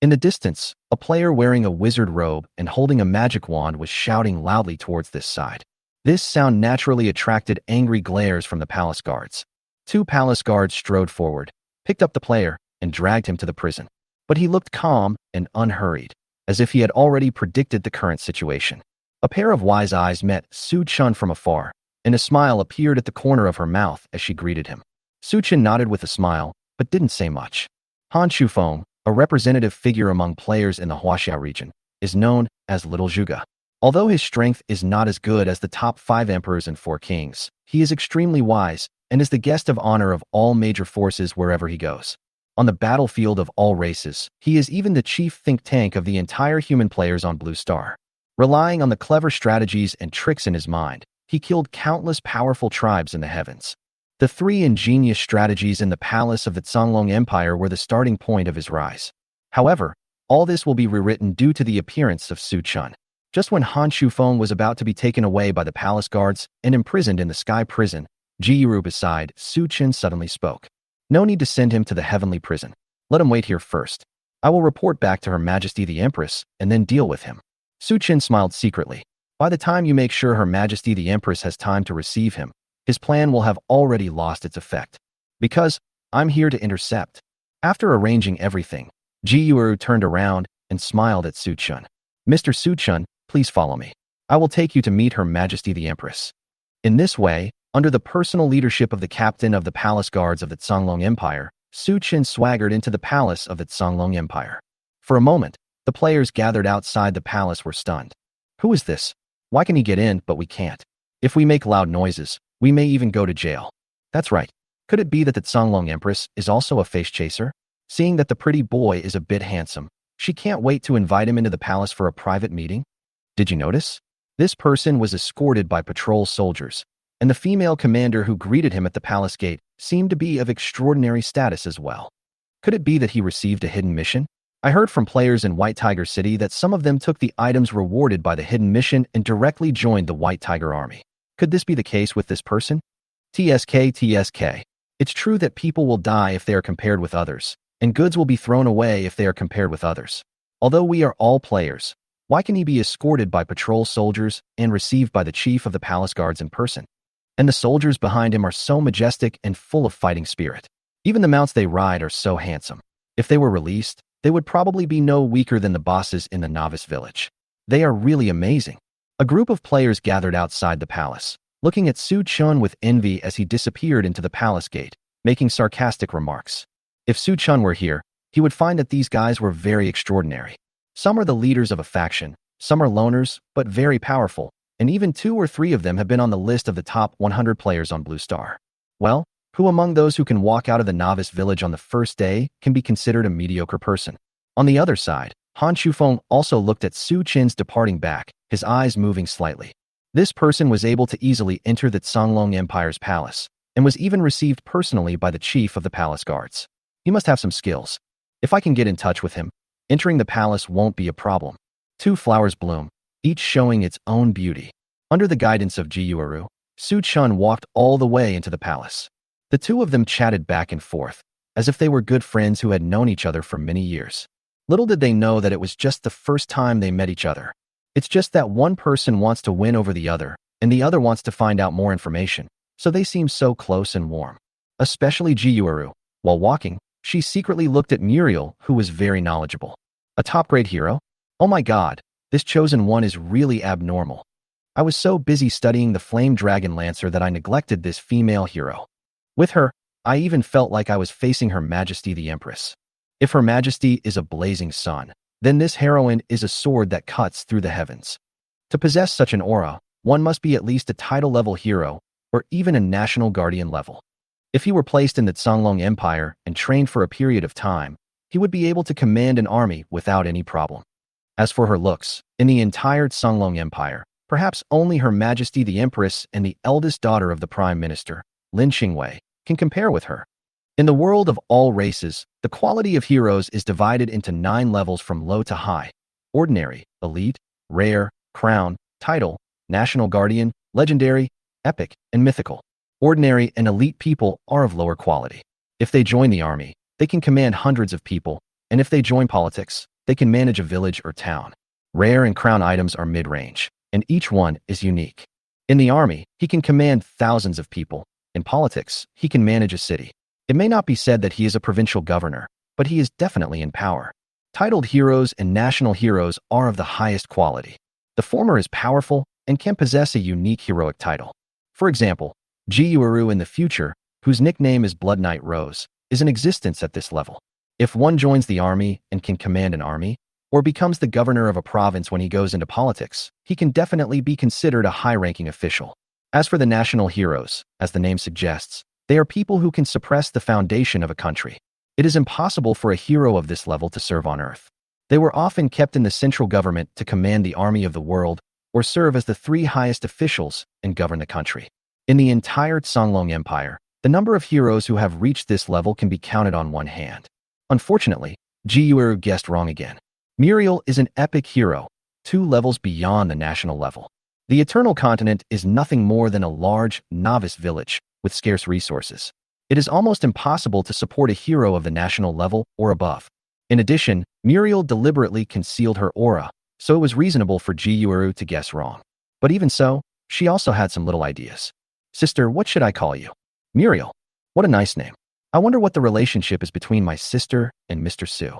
In the distance, a player wearing a wizard robe and holding a magic wand was shouting loudly towards this side. This sound naturally attracted angry glares from the palace guards. 2 palace guards strode forward, picked up the player, and dragged him to the prison. But he looked calm and unhurried, as if he had already predicted the current situation. A pair of wise eyes met Su Chun from afar, and a smile appeared at the corner of her mouth as she greeted him. Su Chun nodded with a smile, but didn't say much. Han Shufeng, a representative figure among players in the Huaxia region, is known as Little Zhuge. Although his strength is not as good as the top 5 emperors and 4 kings, he is extremely wise and is the guest of honor of all major forces wherever he goes. On the battlefield of all races, he is even the chief think tank of the entire human players on Blue Star. Relying on the clever strategies and tricks in his mind, he killed countless powerful tribes in the heavens. The 3 ingenious strategies in the palace of the Songlong Empire were the starting point of his rise. However, all this will be rewritten due to the appearance of Su Chun. Just when Han Shufeng was about to be taken away by the palace guards and imprisoned in the sky prison, Jiru beside Su Chun suddenly spoke. No need to send him to the heavenly prison. Let him wait here first. I will report back to Her Majesty the Empress and then deal with him. Su Chun smiled secretly. By the time you make sure Her Majesty the Empress has time to receive him, his plan will have already lost its effect. Because I'm here to intercept. After arranging everything, Jiru turned around and smiled at Su Chun. Mr. Su Chun, please follow me. I will take you to meet Her Majesty the Empress. In this way, under the personal leadership of the captain of the palace guards of the Songlong Empire, Su Chun swaggered into the palace of the Songlong Empire. For a moment, the players gathered outside the palace were stunned. Who is this? Why can he get in, but we can't? If we make loud noises, we may even go to jail. That's right. Could it be that the Songlong Empress is also a face chaser? Seeing that the pretty boy is a bit handsome, she can't wait to invite him into the palace for a private meeting? Did you notice? This person was escorted by patrol soldiers, and the female commander who greeted him at the palace gate seemed to be of extraordinary status as well. Could it be that he received a hidden mission? I heard from players in White Tiger City that some of them took the items rewarded by the hidden mission and directly joined the White Tiger Army. Could this be the case with this person? TSK. It's true that people will die if they are compared with others, and goods will be thrown away if they are compared with others. Although we are all players, why can he be escorted by patrol soldiers and received by the chief of the palace guards in person? And the soldiers behind him are so majestic and full of fighting spirit. Even the mounts they ride are so handsome. If they were released, they would probably be no weaker than the bosses in the novice village. They are really amazing. A group of players gathered outside the palace, looking at Su Chun with envy as he disappeared into the palace gate, making sarcastic remarks. If Su Chun were here, he would find that these guys were very extraordinary. Some are the leaders of a faction, some are loners, but very powerful, and even 2 or 3 of them have been on the list of the top 100 players on Blue Star. Well, who among those who can walk out of the novice village on the first day can be considered a mediocre person? On the other side, Han Shufeng also looked at Su Chun's departing back, his eyes moving slightly. This person was able to easily enter the Songlong Empire's palace, and was even received personally by the chief of the palace guards. He must have some skills. If I can get in touch with him, entering the palace won't be a problem. 2 flowers bloom, each showing its own beauty. Under the guidance of Jiuru, Su Chun walked all the way into the palace. The 2 of them chatted back and forth, as if they were good friends who had known each other for many years. Little did they know that it was just the first time they met each other. It's just that one person wants to win over the other, and the other wants to find out more information, so they seem so close and warm. Especially Jiuru. While walking, she secretly looked at Muriel, who was very knowledgeable. A top-grade hero? Oh my god, this chosen one is really abnormal. I was so busy studying the Flame Dragon Lancer that I neglected this female hero. With her, I even felt like I was facing Her Majesty the Empress. If Her Majesty is a blazing sun, then this heroine is a sword that cuts through the heavens. To possess such an aura, one must be at least a title-level hero, or even a national guardian level. If he were placed in the Songlong Empire and trained for a period of time, he would be able to command an army without any problem. As for her looks, in the entire Songlong Empire, perhaps only Her Majesty the Empress and the eldest daughter of the Prime Minister, Lin Qingwei, can compare with her. In the world of all races, the quality of heroes is divided into 9 levels from low to high: ordinary, elite, rare, crown, title, national guardian, Legendary, epic, and mythical. Ordinary and elite people are of lower quality. If they join the army, they can command hundreds of people, and if they join politics, they can manage a village or town. Rare and crown items are mid-range, and each one is unique. In the army, he can command thousands of people. In politics, he can manage a city. It may not be said that he is a provincial governor, but he is definitely in power. Titled heroes and national heroes are of the highest quality. The former is powerful and can possess a unique heroic title. For example, Jiuru in the future, whose nickname is Blood Knight Rose, is in existence at this level. If one joins the army and can command an army, or becomes the governor of a province when he goes into politics, he can definitely be considered a high-ranking official. As for the national heroes, as the name suggests, they are people who can suppress the foundation of a country. It is impossible for a hero of this level to serve on Earth. They were often kept in the central government to command the army of the world or serve as the three highest officials and govern the country. In the entire Songlong Empire, the number of heroes who have reached this level can be counted on one hand. Unfortunately, Jiuru guessed wrong again. Imperial is an epic hero, 2 levels beyond the national level. The Eternal Continent is nothing more than a large, novice village with scarce resources. It is almost impossible to support a hero of the national level or above. In addition, Muriel deliberately concealed her aura, so it was reasonable for Jiuru to guess wrong. But even so, she also had some little ideas. Sister, what should I call you? Muriel. What a nice name. I wonder what the relationship is between my sister and Mr. Su.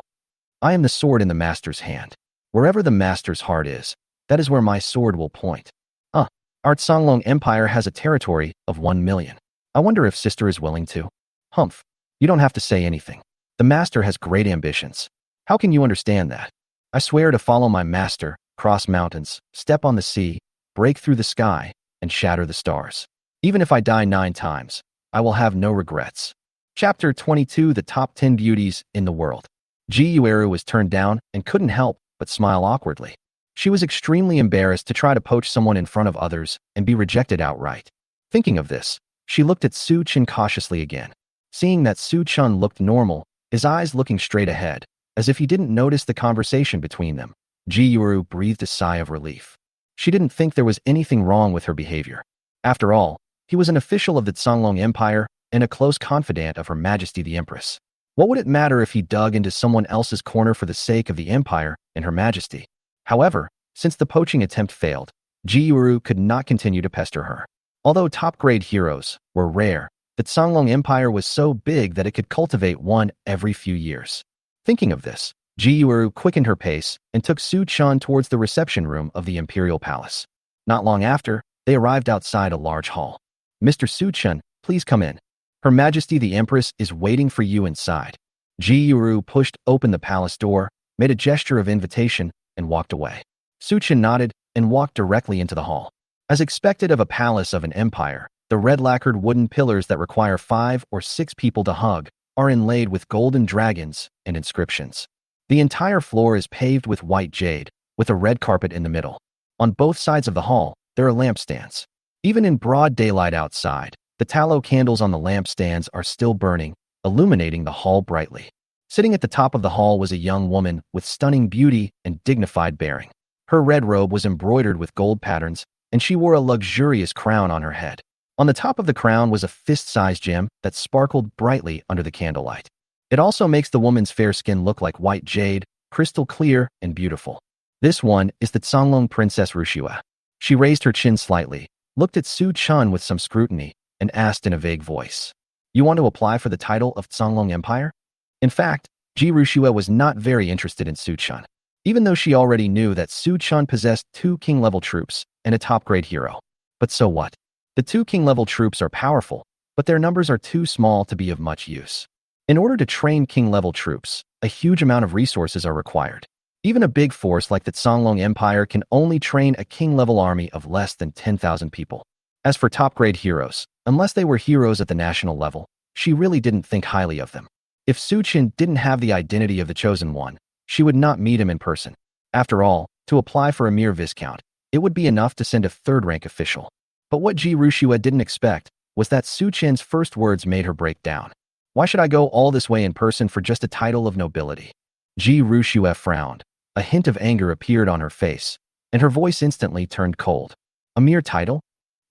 I am the sword in the master's hand. Wherever the master's heart is, that is where my sword will point. Our Songlong Empire has a territory of 1 million. I wonder if sister is willing to. Humph. You don't have to say anything. The master has great ambitions. How can you understand that? I swear to follow my master, cross mountains, step on the sea, break through the sky, and shatter the stars. Even if I die 9 times, I will have no regrets. Chapter 22: The Top 10 Beauties in the World. Jiuru was turned down and couldn't help but smile awkwardly. She was extremely embarrassed to try to poach someone in front of others and be rejected outright. Thinking of this, she looked at Su Chen cautiously again. Seeing that Su Chen looked normal, his eyes looking straight ahead, as if he didn't notice the conversation between them, Jiuru breathed a sigh of relief. She didn't think there was anything wrong with her behavior. After all, he was an official of the Songlong Empire and a close confidant of Her Majesty the Empress. What would it matter if he dug into someone else's corner for the sake of the Empire and Her Majesty? However, since the poaching attempt failed, Jiuru could not continue to pester her. Although top-grade heroes were rare, the Songlong Empire was so big that it could cultivate one every few years. Thinking of this, Jiuru quickened her pace and took Su Chen towards the reception room of the Imperial Palace. Not long after, they arrived outside a large hall. Mr. Su Chen, please come in. Her Majesty the Empress is waiting for you inside. Jiuru pushed open the palace door, made a gesture of invitation, and walked away. Su Chen nodded and walked directly into the hall. As expected of a palace of an empire, the red-lacquered wooden pillars that require 5 or 6 people to hug are inlaid with golden dragons and inscriptions. The entire floor is paved with white jade, with a red carpet in the middle. On both sides of the hall, there are lampstands. Even in broad daylight outside, the tallow candles on the lampstands are still burning, illuminating the hall brightly. Sitting at the top of the hall was a young woman with stunning beauty and dignified bearing. Her red robe was embroidered with gold patterns, and she wore a luxurious crown on her head. On the top of the crown was a fist-sized gem that sparkled brightly under the candlelight. It also makes the woman's fair skin look like white jade, crystal clear and beautiful. This one is the Songlong Princess Rushua. She raised her chin slightly, looked at Su Chen with some scrutiny, and asked in a vague voice, "You want to apply for the title of Songlong Empire?" In fact, Ji Rushua was not very interested in Su Chen, even though she already knew that Su Chen possessed 2 king-level troops and a top-grade hero. But so what? The 2 king-level troops are powerful, but their numbers are too small to be of much use. In order to train king-level troops, a huge amount of resources are required. Even a big force like the Songlong Empire can only train a king-level army of less than 10,000 people. As for top-grade heroes, unless they were heroes at the national level, she really didn't think highly of them. If Su Chen didn't have the identity of the chosen one, she would not meet him in person. After all, to apply for a mere viscount, it would be enough to send a third-rank official. But what Ji Rushua didn't expect was that Su Chen's first words made her break down. Why should I go all this way in person for just a title of nobility? Ji Rushua frowned. A hint of anger appeared on her face, and her voice instantly turned cold. A mere title?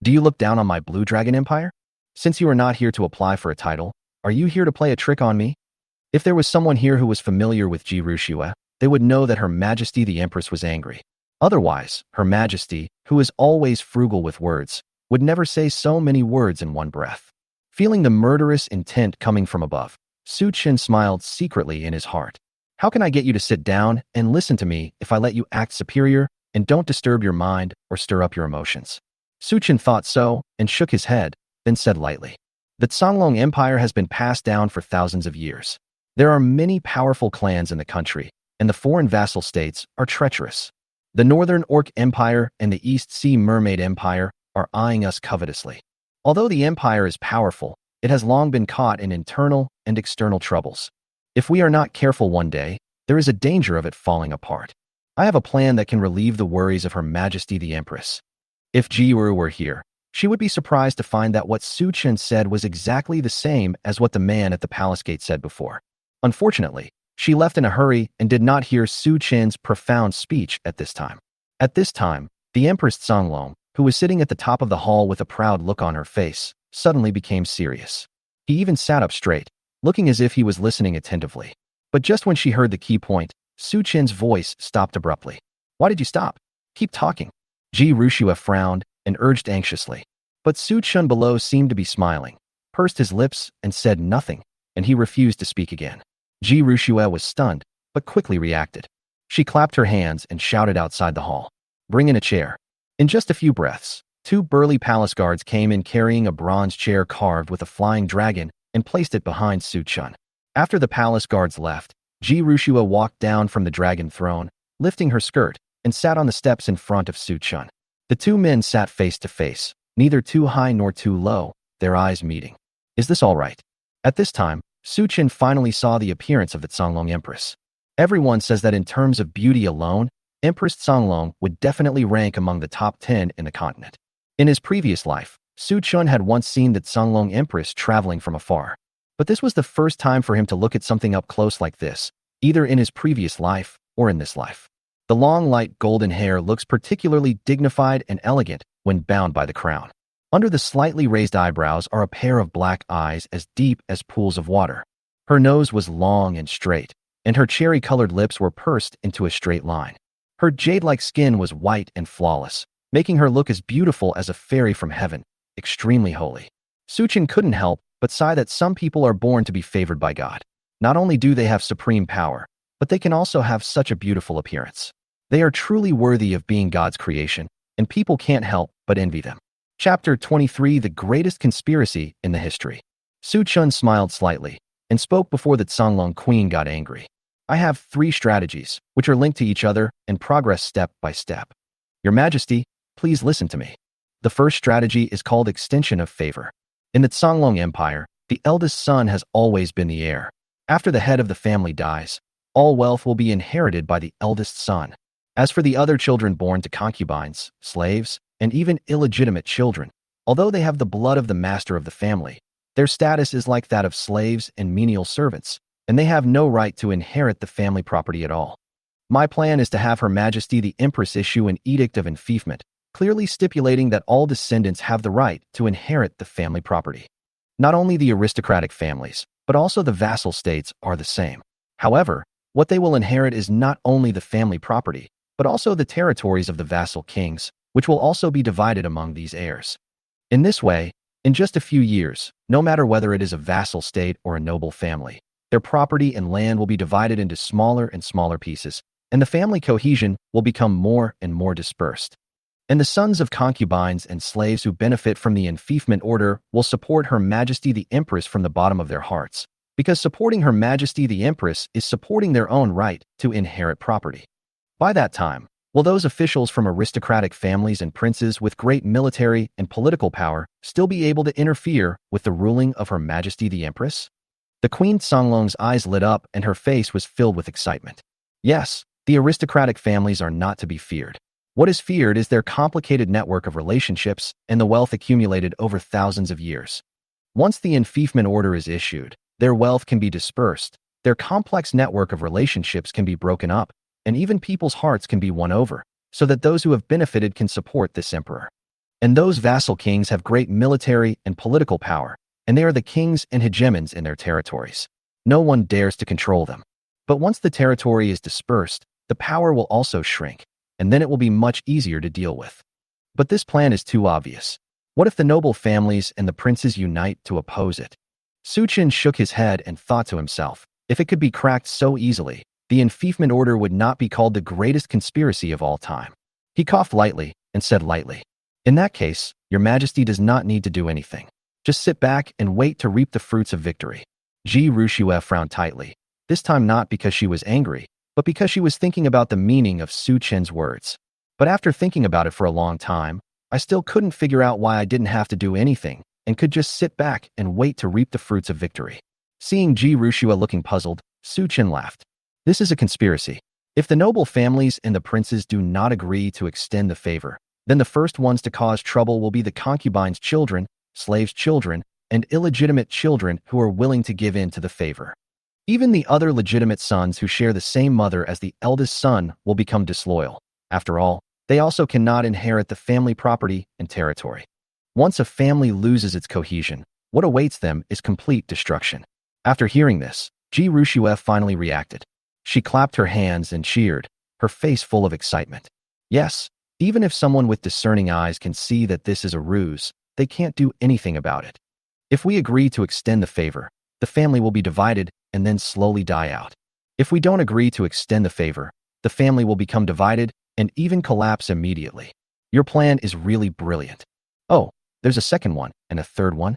Do you look down on my Blue Dragon Empire? Since you are not here to apply for a title, are you here to play a trick on me? If there was someone here who was familiar with Ji Rushua, they would know that Her Majesty the Empress was angry. Otherwise, Her Majesty, who is always frugal with words, would never say so many words in one breath. Feeling the murderous intent coming from above, Su Chen smiled secretly in his heart. How can I get you to sit down and listen to me if I let you act superior and don't disturb your mind or stir up your emotions? Su Chen thought so and shook his head, then said lightly, the Songlong Empire has been passed down for thousands of years. There are many powerful clans in the country, and the foreign vassal states are treacherous. The Northern Orc Empire and the East Sea Mermaid Empire are eyeing us covetously. Although the empire is powerful, it has long been caught in internal and external troubles. If we are not careful one day, there is a danger of it falling apart. I have a plan that can relieve the worries of Her Majesty the Empress. If Jiru were here, she would be surprised to find that what Su Chen said was exactly the same as what the man at the palace gate said before. Unfortunately, she left in a hurry and did not hear Su Chen's profound speech at this time. At this time, the Empress Songlong, who was sitting at the top of the hall with a proud look on her face, suddenly became serious. He even sat up straight, looking as if he was listening attentively. But just when she heard the key point, Su Chen's voice stopped abruptly. Why did you stop? Keep talking. Ji Rushua frowned and urged anxiously. But Su Chen below seemed to be smiling, pursed his lips and said nothing, and he refused to speak again. Ji Rushua was stunned, but quickly reacted. She clapped her hands and shouted outside the hall. Bring in a chair. In just a few breaths, two burly palace guards came in carrying a bronze chair carved with a flying dragon and placed it behind Su Chen. After the palace guards left, Ji Rushua walked down from the dragon throne, lifting her skirt, and sat on the steps in front of Su Chen. The two men sat face to face, neither too high nor too low, their eyes meeting. Is this all right? At this time, Su Chen finally saw the appearance of the Songlong Empress. Everyone says that in terms of beauty alone, Empress Songlong would definitely rank among the top 10 in the continent. In his previous life, Su Chen had once seen the Songlong Empress traveling from afar. But this was the first time for him to look at something up close like this, either in his previous life or in this life. The long, light golden hair looks particularly dignified and elegant when bound by the crown. Under the slightly raised eyebrows are a pair of black eyes as deep as pools of water. Her nose was long and straight, and her cherry-colored lips were pursed into a straight line. Her jade-like skin was white and flawless, making her look as beautiful as a fairy from heaven, extremely holy. Su Chen couldn't help but sigh that some people are born to be favored by God. Not only do they have supreme power, but they can also have such a beautiful appearance. They are truly worthy of being God's creation, and people can't help but envy them. Chapter 23: The Greatest Conspiracy in the History. Su Chen smiled slightly and spoke before the Songlong Queen got angry. I have 3 strategies, which are linked to each other and progress step by step. Your Majesty, please listen to me. The first strategy is called extension of favor. In the Songlong Empire, the eldest son has always been the heir. After the head of the family dies, all wealth will be inherited by the eldest son. As for the other children born to concubines, slaves, and even illegitimate children, although they have the blood of the master of the family, their status is like that of slaves and menial servants, and they have no right to inherit the family property at all. My plan is to have Her Majesty the Empress issue an edict of enfeoffment, clearly stipulating that all descendants have the right to inherit the family property. Not only the aristocratic families, but also the vassal states are the same. However, what they will inherit is not only the family property, but also the territories of the vassal kings, which will also be divided among these heirs. In this way, in just a few years, no matter whether it is a vassal state or a noble family, their property and land will be divided into smaller and smaller pieces, and the family cohesion will become more and more dispersed. And the sons of concubines and slaves who benefit from the enfeoffment order will support Her Majesty the Empress from the bottom of their hearts, because supporting Her Majesty the Empress is supporting their own right to inherit property. By that time, will those officials from aristocratic families and princes with great military and political power still be able to interfere with the ruling of Her Majesty the Empress? The Queen Songlong's eyes lit up and her face was filled with excitement. Yes, the aristocratic families are not to be feared. What is feared is their complicated network of relationships and the wealth accumulated over thousands of years. Once the enfeoffment order is issued, their wealth can be dispersed, their complex network of relationships can be broken up, and even people's hearts can be won over, so that those who have benefited can support this emperor. And those vassal kings have great military and political power, and they are the kings and hegemons in their territories. No one dares to control them. But once the territory is dispersed, the power will also shrink, and then it will be much easier to deal with. But this plan is too obvious. What if the noble families and the princes unite to oppose it? Suchin shook his head and thought to himself, if it could be cracked so easily, the enfeoffment order would not be called the greatest conspiracy of all time. He coughed lightly and said lightly, in that case, your majesty does not need to do anything. Just sit back and wait to reap the fruits of victory. Ji Rushue frowned tightly, this time not because she was angry, but because she was thinking about the meaning of Su Chen's words. But after thinking about it for a long time, I still couldn't figure out why I didn't have to do anything and could just sit back and wait to reap the fruits of victory. Seeing Ji Rushue looking puzzled, Su Chen laughed. This is a conspiracy. If the noble families and the princes do not agree to extend the favor, then the first ones to cause trouble will be the concubines' children, slaves' children, and illegitimate children who are willing to give in to the favor. Even the other legitimate sons who share the same mother as the eldest son will become disloyal. After all, they also cannot inherit the family property and territory. Once a family loses its cohesion, what awaits them is complete destruction. After hearing this, Ji Rushue finally reacted. She clapped her hands and cheered, her face full of excitement. Yes, even if someone with discerning eyes can see that this is a ruse, they can't do anything about it. If we agree to extend the favor, the family will be divided and then slowly die out. If we don't agree to extend the favor, the family will become divided and even collapse immediately. Your plan is really brilliant. Oh, there's a second one and a third one?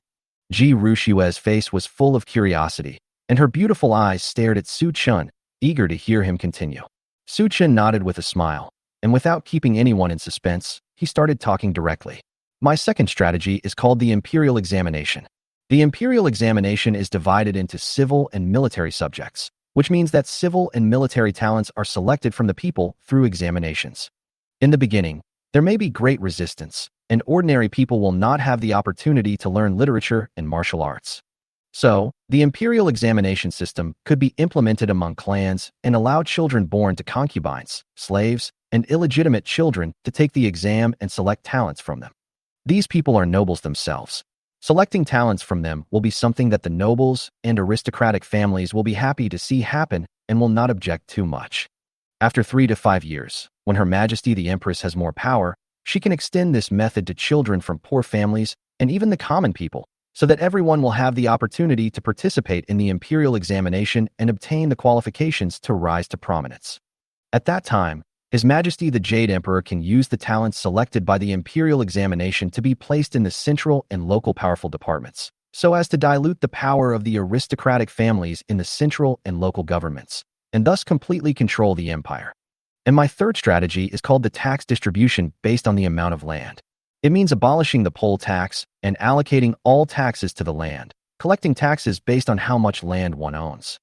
Ji Rushue's face was full of curiosity, and her beautiful eyes stared at Su Chen, eager to hear him continue. Su Chen nodded with a smile, and without keeping anyone in suspense, he started talking directly. My second strategy is called the Imperial examination. The Imperial examination is divided into civil and military subjects, which means that civil and military talents are selected from the people through examinations. In the beginning, there may be great resistance, and ordinary people will not have the opportunity to learn literature and martial arts. So, the Imperial examination system could be implemented among clans and allow children born to concubines, slaves, and illegitimate children to take the exam and select talents from them. These people are nobles themselves. Selecting talents from them will be something that the nobles and aristocratic families will be happy to see happen and will not object too much. After 3 to 5 years, when Her Majesty the Empress has more power, she can extend this method to children from poor families and even the common people, so that everyone will have the opportunity to participate in the Imperial examination and obtain the qualifications to rise to prominence. At that time, His Majesty the Jade Emperor can use the talents selected by the Imperial examination to be placed in the central and local powerful departments, so as to dilute the power of the aristocratic families in the central and local governments, and thus completely control the empire. And my third strategy is called the tax distribution based on the amount of land. It means abolishing the poll tax and allocating all taxes to the land, collecting taxes based on how much land one owns.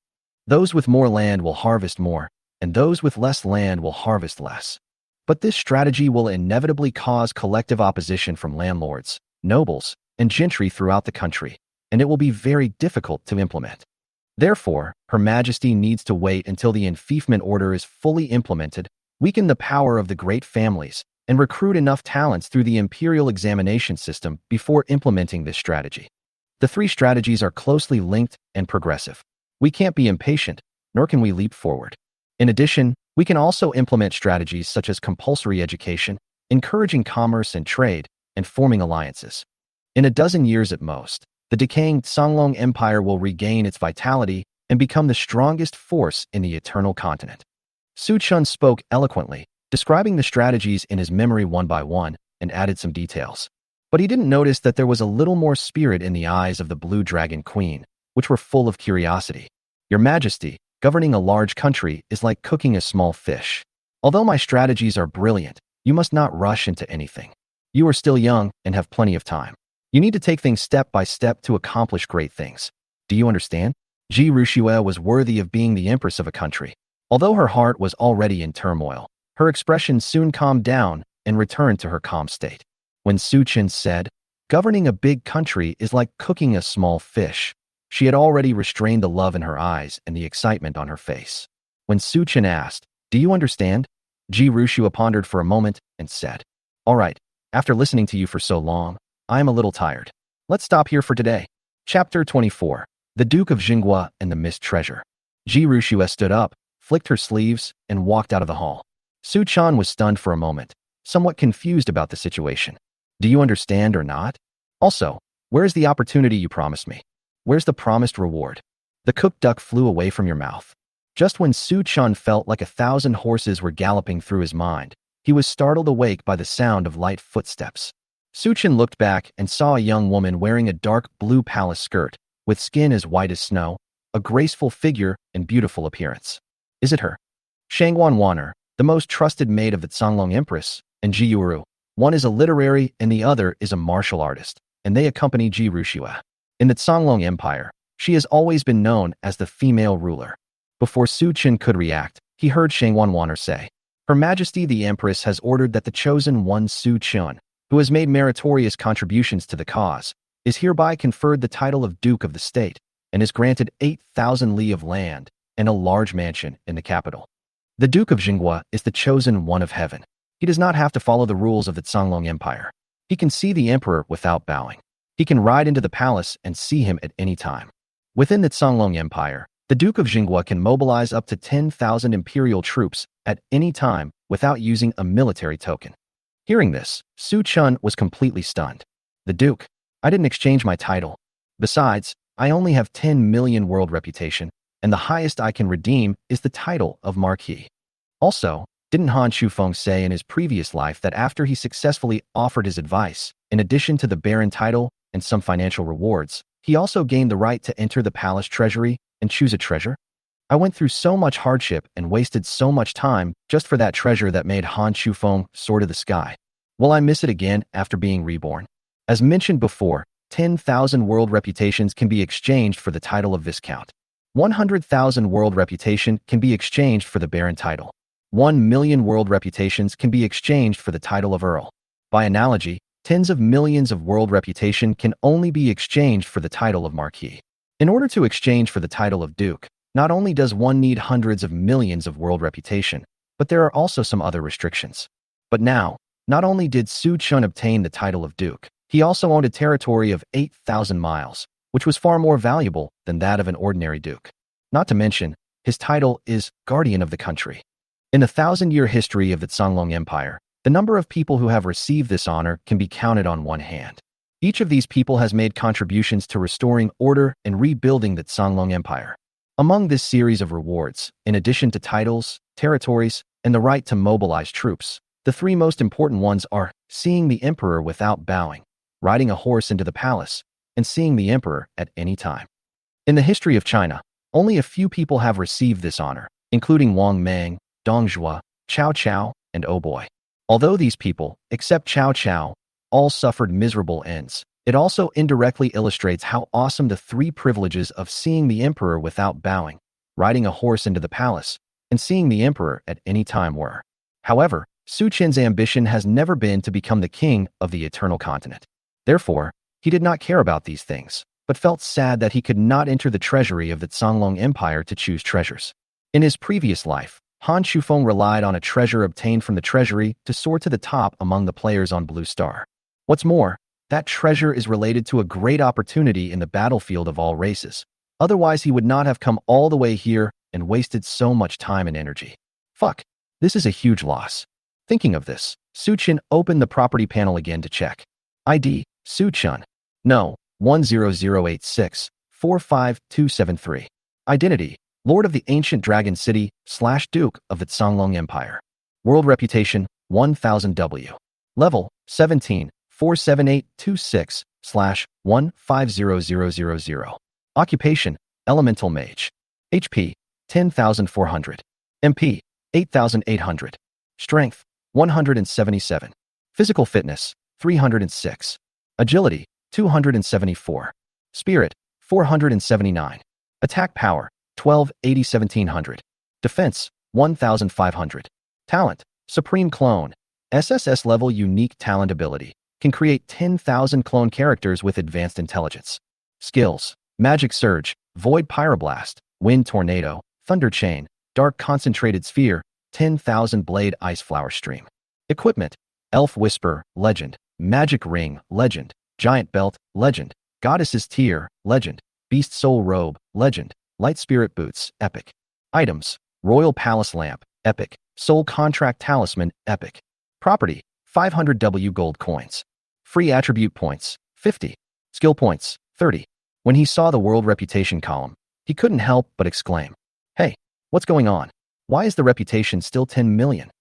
Those with more land will harvest more, and those with less land will harvest less. But this strategy will inevitably cause collective opposition from landlords, nobles, and gentry throughout the country, and it will be very difficult to implement. Therefore, Her Majesty needs to wait until the enfeoffment order is fully implemented, weaken the power of the great families, and recruit enough talents through the Imperial examination system before implementing this strategy. The three strategies are closely linked and progressive. We can't be impatient, nor can we leap forward. In addition, we can also implement strategies such as compulsory education, encouraging commerce and trade, and forming alliances. In a dozen years at most, the decaying Songlong Empire will regain its vitality and become the strongest force in the Eternal Continent. Su Chen spoke eloquently, describing the strategies in his memory one by one, and added some details. But he didn't notice that there was a little more spirit in the eyes of the Blue Dragon Queen, which were full of curiosity. Your Majesty, governing a large country is like cooking a small fish. Although my strategies are brilliant, you must not rush into anything. You are still young and have plenty of time. You need to take things step by step to accomplish great things. Do you understand? Ji Rushue was worthy of being the empress of a country. Although her heart was already in turmoil, her expression soon calmed down and returned to her calm state. When Su Chen said, "Governing a big country is like cooking a small fish," she had already restrained the love in her eyes and the excitement on her face. When Su Chen asked, "Do you understand?" Ji Rushue pondered for a moment and said, "All right, After listening to you for so long, I am a little tired. Let's stop here for today. Chapter 24. The Duke of Jinghua and the Missed Treasure. Ji Rushue stood up, flicked her sleeves, and walked out of the hall. Su Chan was stunned for a moment, somewhat confused about the situation. Do you understand or not? Also, where's the opportunity you promised me? Where's the promised reward? The cooked duck flew away from your mouth. Just when Su Chan felt like 1,000 horses were galloping through his mind, he was startled awake by the sound of light footsteps. Su Chan looked back and saw a young woman wearing a dark blue palace skirt, with skin as white as snow, a graceful figure and beautiful appearance. Is it her? Shangguan Wan'er, the most trusted maid of the Canglong Empress, and Ji Yuru. One is a literary and the other is a martial artist, and they accompany Ji Rushue. In the Canglong Empire, she has always been known as the female ruler. Before Su Chan could react, he heard Shangguan Wan'er say, Her Majesty the Empress has ordered that the chosen one Su Chan, who has made meritorious contributions to the cause, is hereby conferred the title of Duke of the State, and is granted 8,000 li of land and a large mansion in the capital. The Duke of Jinghua is the chosen one of heaven. He does not have to follow the rules of the Canglong Empire. He can see the emperor without bowing. He can ride into the palace and see him at any time. Within the Canglong Empire, the Duke of Jinghua can mobilize up to 10,000 imperial troops at any time without using a military token. Hearing this, Su Chan was completely stunned. The Duke? I didn't exchange my title. Besides, I only have 10 million world reputation, and the highest I can redeem is the title of Marquis. Also, didn't Han Shufeng say in his previous life that after he successfully offered his advice, in addition to the Baron title and some financial rewards, he also gained the right to enter the palace treasury and choose a treasure? I went through so much hardship and wasted so much time just for that treasure that made Han Shufeng soar to the sky. Will I miss it again after being reborn? As mentioned before, 10,000 world reputations can be exchanged for the title of Viscount. 100,000 world reputation can be exchanged for the Baron title. 1 million world reputations can be exchanged for the title of Earl. By analogy, tens of millions of world reputation can only be exchanged for the title of Marquis. In order to exchange for the title of Duke, not only does one need hundreds of millions of world reputation, but there are also some other restrictions. But now, not only did Su Chan obtain the title of Duke, he also owned a territory of 8,000 miles, which was far more valuable than that of an ordinary duke. Not to mention, his title is Guardian of the Country. In the 1,000-year history of the Canglong Empire, the number of people who have received this honor can be counted on one hand. Each of these people has made contributions to restoring order and rebuilding the Canglong Empire. Among this series of rewards, in addition to titles, territories, and the right to mobilize troops, the three most important ones are seeing the emperor without bowing, riding a horse into the palace, and seeing the emperor at any time. In the history of China, only a few people have received this honor, including Wang Mang, Dong Zhuo, Cao Cao, and Oh Boy. Although these people, except Cao Cao, all suffered miserable ends, it also indirectly illustrates how awesome the three privileges of seeing the emperor without bowing, riding a horse into the palace, and seeing the emperor at any time were. However, Su Chan's ambition has never been to become the king of the eternal continent. Therefore, he did not care about these things, but felt sad that he could not enter the treasury of the Canglong Empire to choose treasures. In his previous life, Han Shufeng relied on a treasure obtained from the treasury to soar to the top among the players on Blue Star. What's more, that treasure is related to a great opportunity in the battlefield of all races. Otherwise, he would not have come all the way here and wasted so much time and energy. Fuck, this is a huge loss. Thinking of this, Su Chan opened the property panel again to check. ID, Su Chan. No, 10086 45273. Identity, Lord of the Ancient Dragon City / Duke of the Canglong Empire. World reputation, 1000 W. Level, 17, 47826 / 150000. Occupation, Elemental Mage. HP, 10,400. MP, 8,800. Strength, 177. Physical fitness, 306. Agility, 274. Spirit, 479. Attack power, 1700. Defense, 1500. Talent, Supreme Clone. SSS-level unique talent ability. Can create 10,000 clone characters with advanced intelligence. Skills, Magic Surge, Void Pyroblast, Wind Tornado, Thunder Chain, Dark Concentrated Sphere, 10,000 Blade Ice Flower Stream. Equipment, Elf Whisper, Legend, Magic ring, legend. Giant belt, legend. Goddess's tear, legend. Beast soul robe, legend. Light spirit boots, epic. Items: Royal Palace lamp, epic. Soul contract talisman, epic. Property: 500W gold coins. Free attribute points, 50. Skill points, 30. When he saw the world reputation column, he couldn't help but exclaim, "Hey, what's going on? Why is the reputation still 10 million?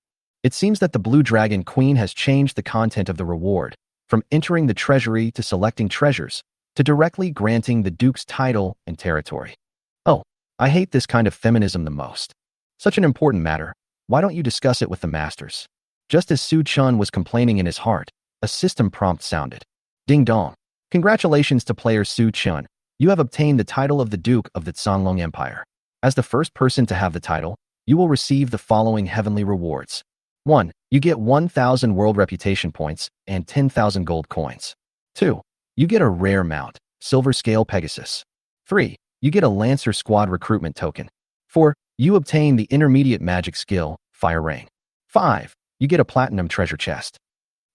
It seems that the Blue Dragon Queen has changed the content of the reward, from entering the treasury to selecting treasures, to directly granting the Duke's title and territory. Oh, I hate this kind of feminism the most. Such an important matter, why don't you discuss it with the masters?" Just as Su Chun was complaining in his heart, a system prompt sounded. Ding dong. Congratulations to player Su Chun. You have obtained the title of the Duke of the Songlong Empire. As the first person to have the title, you will receive the following heavenly rewards. 1. You get 1,000 world reputation points and 10,000 gold coins. 2. You get a rare mount, Silver Scale Pegasus. 3. You get a Lancer Squad recruitment token. 4. You obtain the intermediate magic skill, Fire Rain. 5. You get a platinum treasure chest.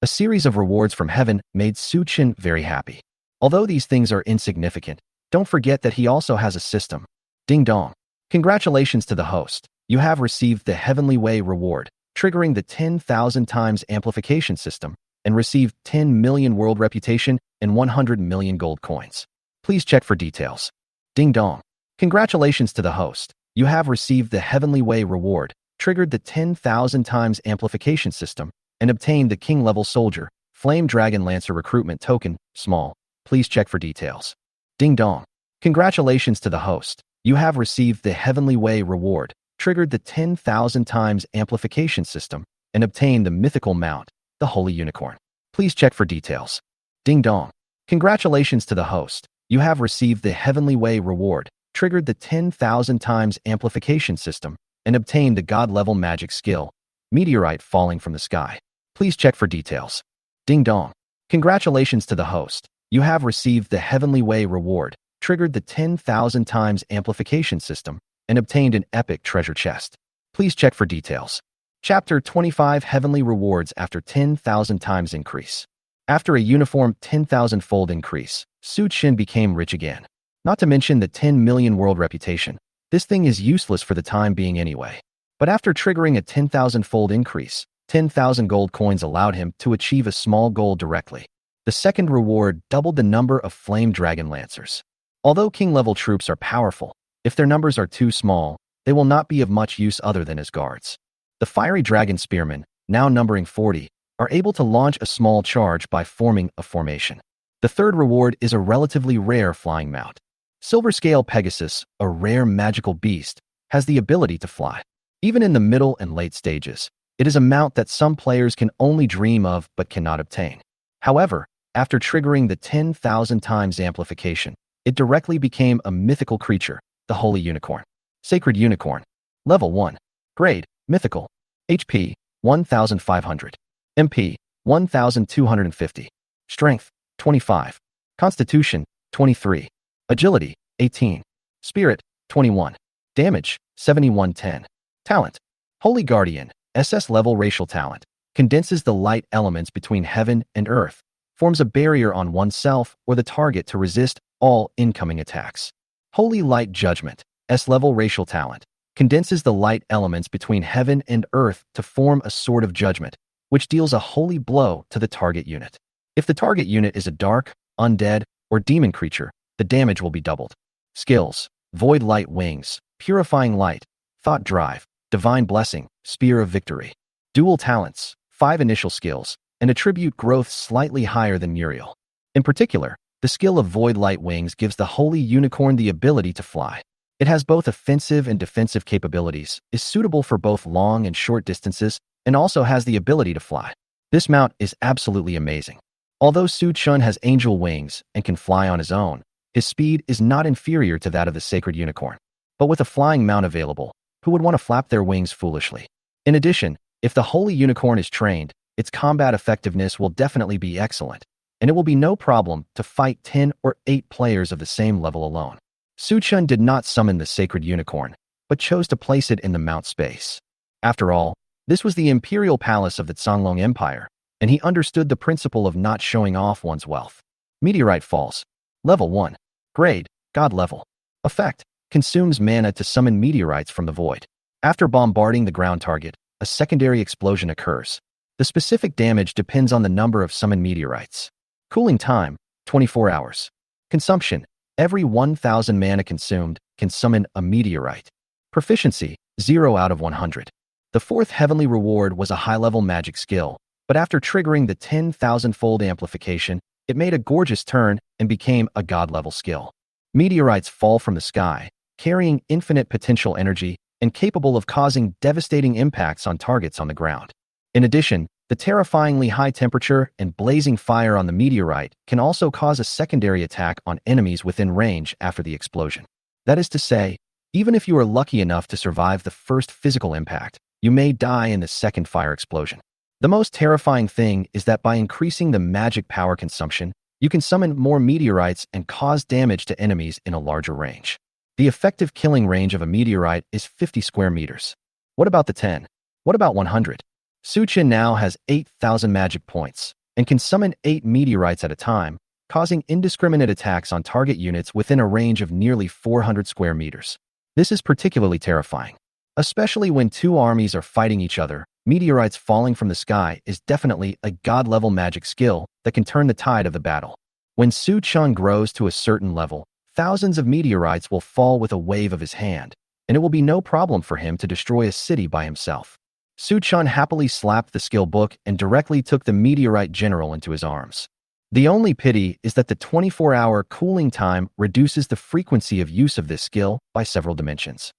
A series of rewards from heaven made Su Chun very happy. Although these things are insignificant, don't forget that he also has a system. Ding dong. Congratulations to the host. You have received the Heavenly Way reward, triggering the 10,000 times amplification system, and received 10 million world reputation and 100 million gold coins. Please check for details. Ding dong. Congratulations to the host. You have received the Heavenly Way reward, triggered the 10,000 times amplification system, and obtained the King Level Soldier, Flame Dragon Lancer recruitment token, small. Please check for details. Ding dong. Congratulations to the host. You have received the Heavenly Way reward, triggered the 10,000 times amplification system, and obtained the mythical mount, the Holy Unicorn. Please check for details. Ding dong. Congratulations to the host. You have received the Heavenly Way reward, triggered the 10,000 times amplification system, and obtained the God-level magic skill, Meteorite Falling from the Sky. Please check for details. Ding dong. Congratulations to the host. You have received the Heavenly Way reward, triggered the 10,000 times amplification system, and obtained an epic treasure chest. Please check for details. Chapter 25 Heavenly Rewards After 10,000 Times Increase. After a uniform 10,000-fold increase, Su Chun became rich again. Not to mention the 10 million world reputation. This thing is useless for the time being anyway. But after triggering a 10,000-fold increase, 10,000 gold coins allowed him to achieve a small goal directly. The second reward doubled the number of Flame Dragon Lancers. Although King-level troops are powerful, if their numbers are too small, they will not be of much use other than as guards. The Fiery Dragon Spearmen, now numbering 40, are able to launch a small charge by forming a formation. The third reward is a relatively rare flying mount. Silver Scale Pegasus, a rare magical beast, has the ability to fly. Even in the middle and late stages, it is a mount that some players can only dream of but cannot obtain. However, after triggering the 10,000 times amplification, it directly became a mythical creature, the Holy Unicorn. Sacred Unicorn. Level 1. Grade, Mythical. HP, 1,500. MP, 1,250. Strength, 25. Constitution, 23. Agility, 18. Spirit, 21. Damage, 7110. Talent. Holy Guardian, SS-level racial talent. Condenses the light elements between heaven and earth. Forms a barrier on oneself or the target to resist all incoming attacks. Holy Light Judgment, S-level racial talent. Condenses the light elements between heaven and earth to form a sword of judgment, which deals a holy blow to the target unit. If the target unit is a dark, undead, or demon creature, the damage will be doubled. Skills: Void Light Wings, Purifying Light, Thought Drive, Divine Blessing, Spear of Victory. Dual talents, 5 initial skills, and attribute growth slightly higher than Muriel. In particular, the skill of Void Light Wings gives the Holy Unicorn the ability to fly. It has both offensive and defensive capabilities, is suitable for both long and short distances, and also has the ability to fly. This mount is absolutely amazing. Although Su Chun has angel wings and can fly on his own, his speed is not inferior to that of the Sacred Unicorn. But with a flying mount available, who would want to flap their wings foolishly? In addition, if the Holy Unicorn is trained, its combat effectiveness will definitely be excellent, and it will be no problem to fight 10 or 8 players of the same level alone. Su Chun did not summon the Sacred Unicorn, but chose to place it in the mount space. After all, this was the Imperial Palace of the Songlong Empire, and he understood the principle of not showing off one's wealth. Meteorite falls. Level 1. Grade, God level. Effect, consumes mana to summon meteorites from the void. After bombarding the ground target, a secondary explosion occurs. The specific damage depends on the number of summoned meteorites. Cooling time, 24 hours. Consumption, every 1,000 mana consumed can summon a meteorite. Proficiency, 0 out of 100. The fourth heavenly reward was a high-level magic skill, but after triggering the 10,000-fold amplification, it made a gorgeous turn and became a god-level skill. Meteorites fall from the sky, carrying infinite potential energy and capable of causing devastating impacts on targets on the ground. In addition, the terrifyingly high temperature and blazing fire on the meteorite can also cause a secondary attack on enemies within range after the explosion. That is to say, even if you are lucky enough to survive the first physical impact, you may die in the second fire explosion. The most terrifying thing is that by increasing the magic power consumption, you can summon more meteorites and cause damage to enemies in a larger range. The effective killing range of a meteorite is 50 square meters. What about the 10? What about 100? Suchin now has 8,000 magic points and can summon 8 meteorites at a time, causing indiscriminate attacks on target units within a range of nearly 400 square meters. This is particularly terrifying. Especially when two armies are fighting each other, meteorites falling from the sky is definitely a god-level magic skill that can turn the tide of the battle. When Su Chun grows to a certain level, thousands of meteorites will fall with a wave of his hand, and it will be no problem for him to destroy a city by himself. Su Chun happily slapped the skill book and directly took the meteorite general into his arms. The only pity is that the 24-hour cooling time reduces the frequency of use of this skill by several dimensions.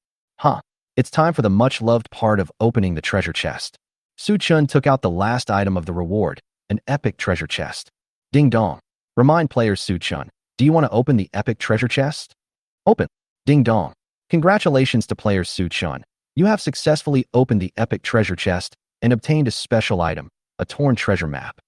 It's time for the much-loved part of opening the treasure chest. Su Chun took out the last item of the reward, an epic treasure chest. Ding dong. Remind players Su Chun, do you want to open the epic treasure chest? Open. Ding dong. Congratulations to players Su Chun. You have successfully opened the epic treasure chest and obtained a special item, a torn treasure map.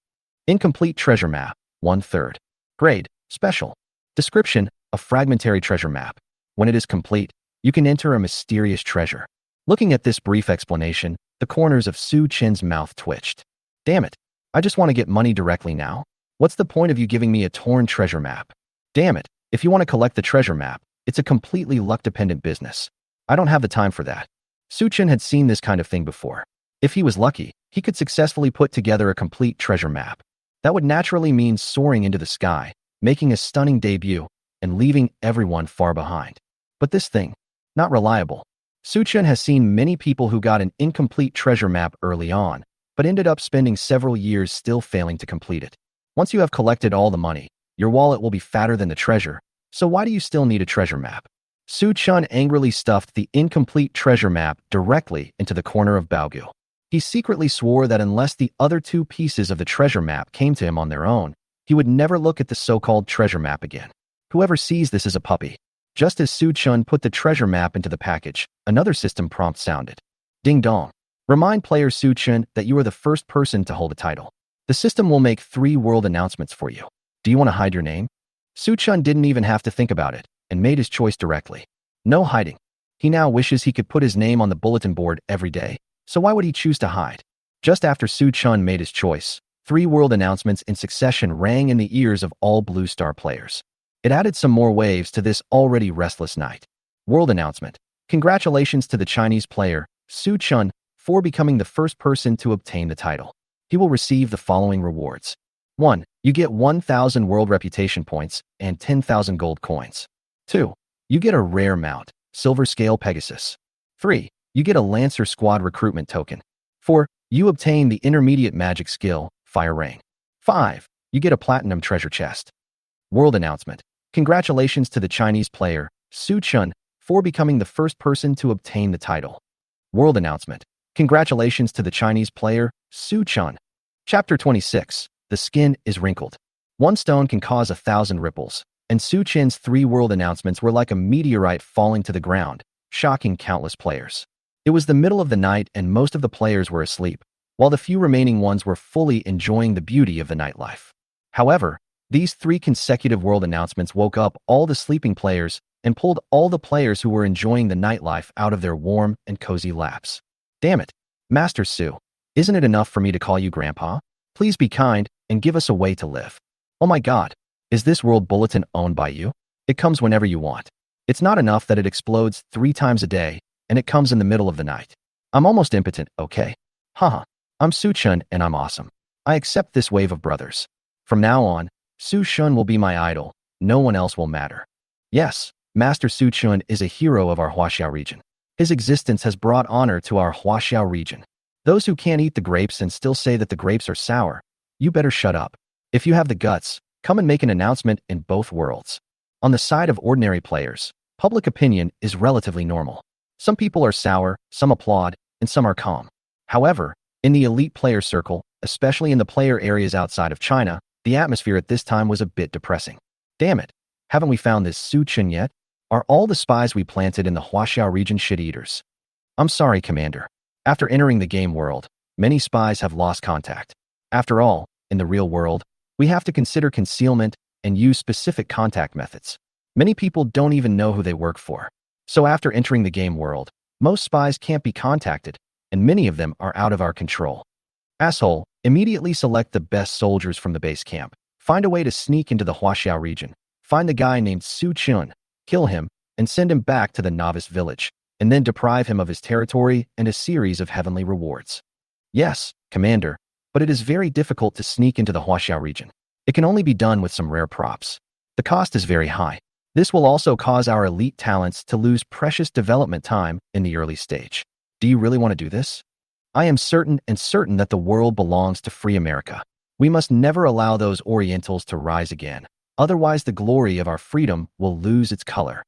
Incomplete treasure map, 1/3. Grade, special. Description, a fragmentary treasure map. When it is complete, you can enter a mysterious treasure. Looking at this brief explanation, the corners of Su Chin's mouth twitched. Damn it. I just want to get money directly now. What's the point of you giving me a torn treasure map? Damn it. If you want to collect the treasure map, it's a completely luck-dependent business. I don't have the time for that. Su Chin had seen this kind of thing before. If he was lucky, he could successfully put together a complete treasure map. That would naturally mean soaring into the sky, making a stunning debut, and leaving everyone far behind. But this thing, not reliable. Su Chin has seen many people who got an incomplete treasure map early on, but ended up spending several years still failing to complete it. Once you have collected all the money, your wallet will be fatter than the treasure, so why do you still need a treasure map? Su Chun angrily stuffed the incomplete treasure map directly into the corner of Baogu. He secretly swore that unless the other two pieces of the treasure map came to him on their own, he would never look at the so-called treasure map again. Whoever sees this is a puppy. Just as Su Chun put the treasure map into the package, another system prompt sounded. Ding dong. Remind player Su Chun that you are the first person to hold a title. The system will make 3 world announcements for you. Do you want to hide your name? Su Chun didn't even have to think about it, and made his choice directly. No hiding. He now wishes he could put his name on the bulletin board every day, so why would he choose to hide? Just after Su Chun made his choice, 3 world announcements in succession rang in the ears of all Blue Star players. It added some more waves to this already restless night. World announcement. Congratulations to the Chinese player, Su Chun, for becoming the first person to obtain the title. He will receive the following rewards. 1. You get 1,000 world reputation points and 10,000 gold coins. 2. You get a rare mount, Silver Scale Pegasus. 3. You get a Lancer Squad recruitment token. 4. You obtain the intermediate magic skill, Fire Rain. 5. You get a platinum treasure chest. World announcement. Congratulations to the Chinese player, Su Chun, for becoming the first person to obtain the title. World announcement. Congratulations to the Chinese player, Su Chun. Chapter 26. The skin is wrinkled. One stone can cause 1,000 ripples, and Su Chin's 3 world announcements were like a meteorite falling to the ground, shocking countless players. It was the middle of the night and most of the players were asleep, while the few remaining ones were fully enjoying the beauty of the nightlife. However, these 3 consecutive world announcements woke up all the sleeping players and pulled all the players who were enjoying the nightlife out of their warm and cozy laps. Damn it, Master Su, isn't it enough for me to call you Grandpa? Please be kind and give us a way to live. Oh my God, is this world bulletin owned by you? It comes whenever you want. It's not enough that it explodes 3 times a day, and it comes in the middle of the night. I'm almost impotent, okay? Haha, I'm Su Chun and I'm awesome. I accept this wave of brothers. From now on, Su Chun will be my idol. No one else will matter. Yes, Master Su Chun is a hero of our Huaxiao region. His existence has brought honor to our Huaxiao region. Those who can't eat the grapes and still say that the grapes are sour, you better shut up. If you have the guts, come and make an announcement in both worlds. On the side of ordinary players, public opinion is relatively normal. Some people are sour, some applaud, and some are calm. However, in the elite player circle, especially in the player areas outside of China, the atmosphere at this time was a bit depressing. Damn it, haven't we found this Su Chun yet? Are all the spies we planted in the Huaxiao region shit-eaters? I'm sorry, Commander. After entering the game world, many spies have lost contact. After all, in the real world, we have to consider concealment and use specific contact methods. Many people don't even know who they work for. So after entering the game world, most spies can't be contacted, and many of them are out of our control. Asshole, immediately select the best soldiers from the base camp. Find a way to sneak into the Huaxiao region. Find the guy named Su Chun, kill him, and send him back to the novice village, and then deprive him of his territory and a series of heavenly rewards. Yes, Commander, but it is very difficult to sneak into the Huaxiao region. It can only be done with some rare props. The cost is very high. This will also cause our elite talents to lose precious development time in the early stage. Do you really want to do this? I am certain that the world belongs to free America. We must never allow those Orientals to rise again. Otherwise, the glory of our freedom will lose its color.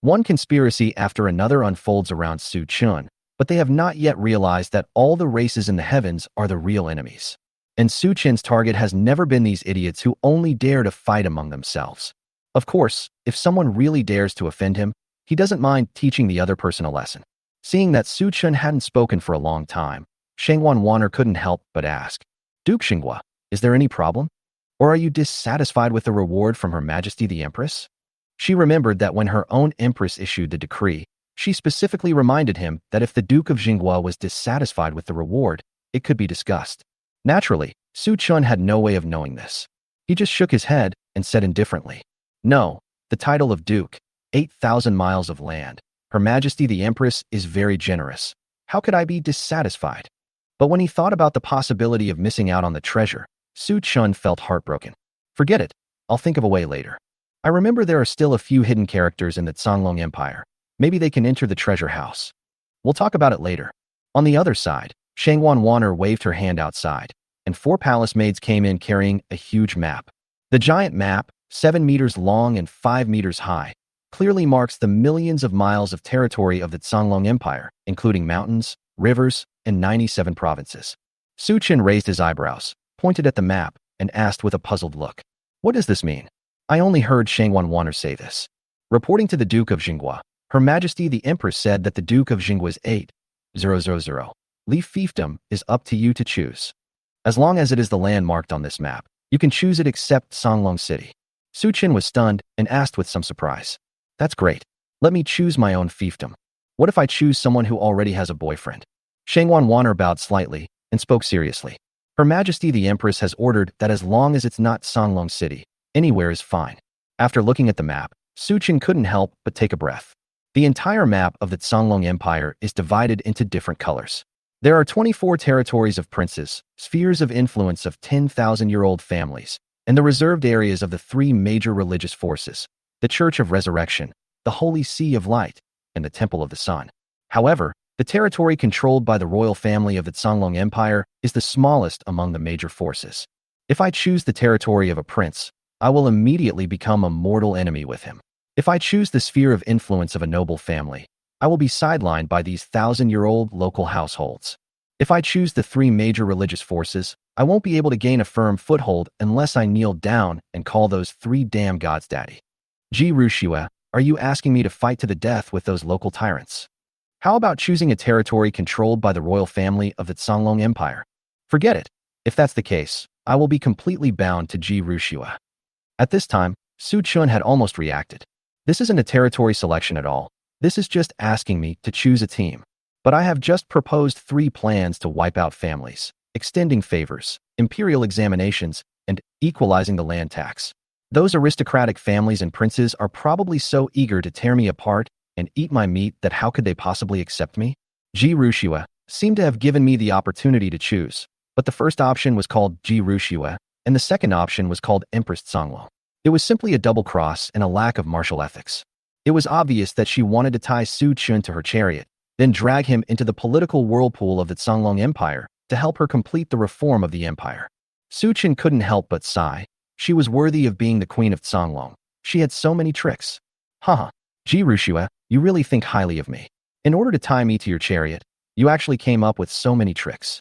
One conspiracy after another unfolds around Su Chun, but they have not yet realized that all the races in the heavens are the real enemies. And Su Chun's target has never been these idiots who only dare to fight among themselves. Of course, if someone really dares to offend him, he doesn't mind teaching the other person a lesson. Seeing that Su Chun hadn't spoken for a long time, Shangwan Wanner couldn't help but ask, Duke Xinghua, is there any problem? Or are you dissatisfied with the reward from Her Majesty the Empress? She remembered that when her own Empress issued the decree, she specifically reminded him that if the Duke of Xinghua was dissatisfied with the reward, it could be discussed. Naturally, Su Chun had no way of knowing this. He just shook his head and said indifferently, No, the title of Duke, 8,000 miles of land. Her Majesty the Empress is very generous. How could I be dissatisfied? But when he thought about the possibility of missing out on the treasure, Su Chun felt heartbroken. Forget it, I'll think of a way later. I remember there are still a few hidden characters in the Songlong Empire. Maybe they can enter the treasure house. We'll talk about it later. On the other side, Shangwan Wanner waved her hand outside, and 4 palace maids came in carrying a huge map. The giant map, 7 meters long and 5 meters high, clearly marks the millions of miles of territory of the Songlong Empire, including mountains, rivers, and 97 provinces. Su Chun raised his eyebrows, pointed at the map, and asked with a puzzled look, What does this mean? I only heard Shangwan Wanner say this. Reporting to the Duke of Xinghua, Her Majesty the Empress said that the Duke of Xinghua's 8,000 leaf fiefdom is up to you to choose. As long as it is the land marked on this map, you can choose it except Songlong City. Su Chun was stunned and asked with some surprise. That's great. Let me choose my own fiefdom. What if I choose someone who already has a boyfriend? Shangwan Wanner bowed slightly and spoke seriously. Her Majesty the Empress has ordered that as long as it's not Songlong City, anywhere is fine. After looking at the map, Su Chun couldn't help but take a breath. The entire map of the Songlong Empire is divided into different colors. There are 24 territories of princes, spheres of influence of 10,000-year-old families, and the reserved areas of the 3 major religious forces, the Church of Resurrection, the Holy Sea of Light, and the Temple of the Sun. However, the territory controlled by the royal family of the Songlong Empire is the smallest among the major forces. If I choose the territory of a prince, I will immediately become a mortal enemy with him. If I choose the sphere of influence of a noble family, I will be sidelined by these 1,000-year-old local households. If I choose the 3 major religious forces, I won't be able to gain a firm foothold unless I kneel down and call those 3 damn gods daddy. Ji Rushua, are you asking me to fight to the death with those local tyrants? How about choosing a territory controlled by the royal family of the Songlong Empire? Forget it. If that's the case, I will be completely bound to Ji Rushua. At this time, Su Chun had almost reacted. This isn't a territory selection at all. This is just asking me to choose a team. But I have just proposed 3 plans to wipe out families. extending favors, imperial examinations, and equalizing the land tax. Those aristocratic families and princes are probably so eager to tear me apart and eat my meat that how could they possibly accept me? Ji Rushua seemed to have given me the opportunity to choose, but the first option was called Ji Rushua, and the second option was called Empress Tsonglo. It was simply a double cross and a lack of martial ethics. It was obvious that she wanted to tie Su Chun to her chariot, then drag him into the political whirlpool of the Tsonglong Empire to help her complete the reform of the empire. Su Chun couldn't help but sigh. She was worthy of being the queen of Tsonglong. She had so many tricks. Haha, Ji Rushua, you really think highly of me. In order to tie me to your chariot, you actually came up with so many tricks.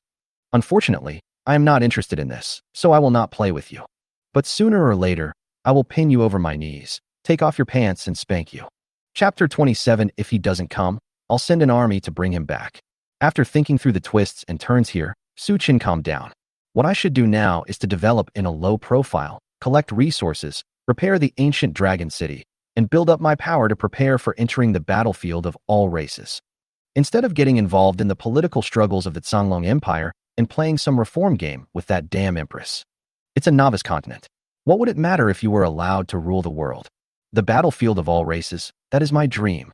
Unfortunately, I am not interested in this, so I will not play with you. But sooner or later, I will pin you over my knees, take off your pants and spank you. Chapter 27. If he doesn't come, I'll send an army to bring him back. After thinking through the twists and turns here, Su Chun calmed down. What I should do now is to develop in a low profile, collect resources, repair the ancient dragon city, and build up my power to prepare for entering the battlefield of all races. Instead of getting involved in the political struggles of the Tsonglong Empire and playing some reform game with that damn empress. It's a novice continent. What would it matter if you were allowed to rule the world? The battlefield of all races, that is my dream.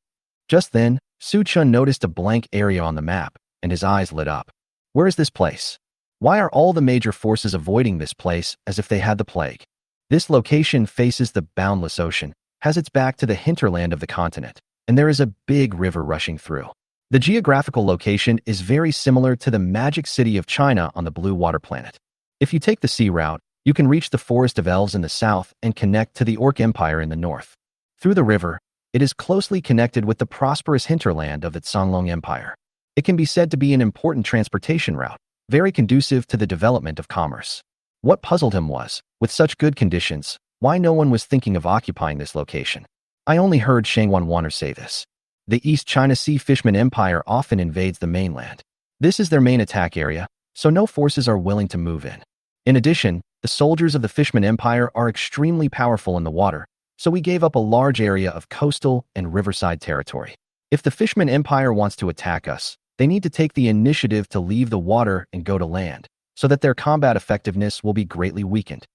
Just then, Su Chun noticed a blank area on the map, and his eyes lit up. Where is this place? Why are all the major forces avoiding this place as if they had the plague? This location faces the boundless ocean, has its back to the hinterland of the continent, and there is a big river rushing through. The geographical location is very similar to the magic city of China on the blue water planet. If you take the sea route, you can reach the Forest of Elves in the south and connect to the Orc Empire in the north. Through the river, it is closely connected with the prosperous hinterland of the Tsonglong Empire. It can be said to be an important transportation route, very conducive to the development of commerce. What puzzled him was, with such good conditions, why no one was thinking of occupying this location. I only heard Shangwan say this. The East China Sea Fishman Empire often invades the mainland. This is their main attack area, so no forces are willing to move in. In addition, the soldiers of the Fishman Empire are extremely powerful in the water, so we gave up a large area of coastal and riverside territory. If the Fishman Empire wants to attack us, they need to take the initiative to leave the water and go to land, so that their combat effectiveness will be greatly weakened.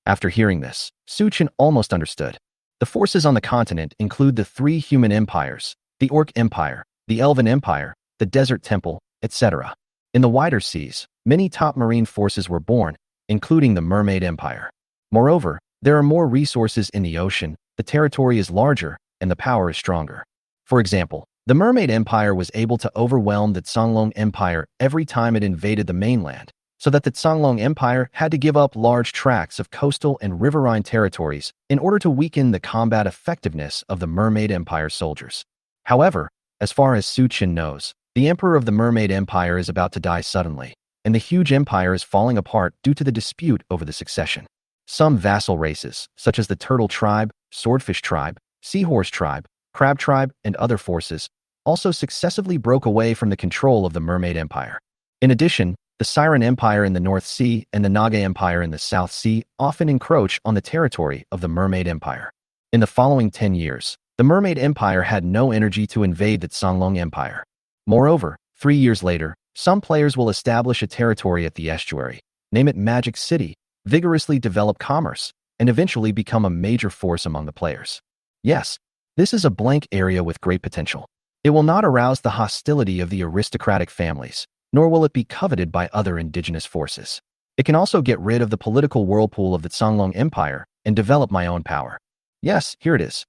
After hearing this, Su Chun almost understood. The forces on the continent include the three human empires, the Orc Empire, the Elven Empire, the Desert Temple, etc. In the wider seas, many top marine forces were born, including the Mermaid Empire. Moreover, there are more resources in the ocean, the territory is larger, and the power is stronger. For example, the Mermaid Empire was able to overwhelm the Tsonglong Empire every time it invaded the mainland, so that the Tsonglong Empire had to give up large tracts of coastal and riverine territories in order to weaken the combat effectiveness of the Mermaid Empire soldiers. However, as far as Su Chun knows, the Emperor of the Mermaid Empire is about to die suddenly, and the huge empire is falling apart due to the dispute over the succession. Some vassal races, such as the Turtle Tribe, Swordfish Tribe, Seahorse Tribe, Crab Tribe, and other forces, also successively broke away from the control of the Mermaid Empire. In addition, the Siren Empire in the North Sea and the Naga Empire in the South Sea often encroach on the territory of the Mermaid Empire. In the following 10 years, the Mermaid Empire had no energy to invade the Tsonglong Empire. Moreover, 3 years later, some players will establish a territory at the estuary, name it Magic City, vigorously develop commerce, and eventually become a major force among the players. Yes, this is a blank area with great potential. It will not arouse the hostility of the aristocratic families, nor will it be coveted by other indigenous forces. It can also get rid of the political whirlpool of the Tsonglong Empire and develop my own power. Yes, here it is.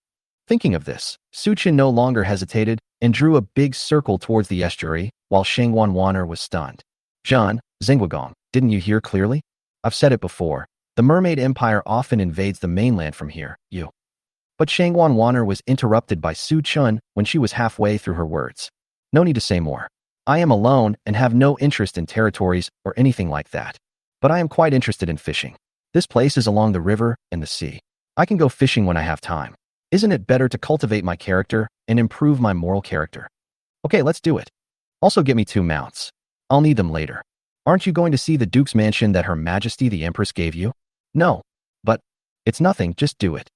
Thinking of this, Su Chun no longer hesitated and drew a big circle towards the estuary while Shangwan was stunned. Zhan, Zengwagong, didn't you hear clearly? I've said it before, the Mermaid Empire often invades the mainland from here, you. But Shangwan was interrupted by Su Chun when she was halfway through her words. No need to say more. I am alone and have no interest in territories or anything like that. But I am quite interested in fishing. This place is along the river and the sea. I can go fishing when I have time. Isn't it better to cultivate my character and improve my moral character? Okay, let's do it. Also get me 2 mounts. I'll need them later. Aren't you going to see the Duke's mansion that Her Majesty the Empress gave you? No. But it's nothing, just do it.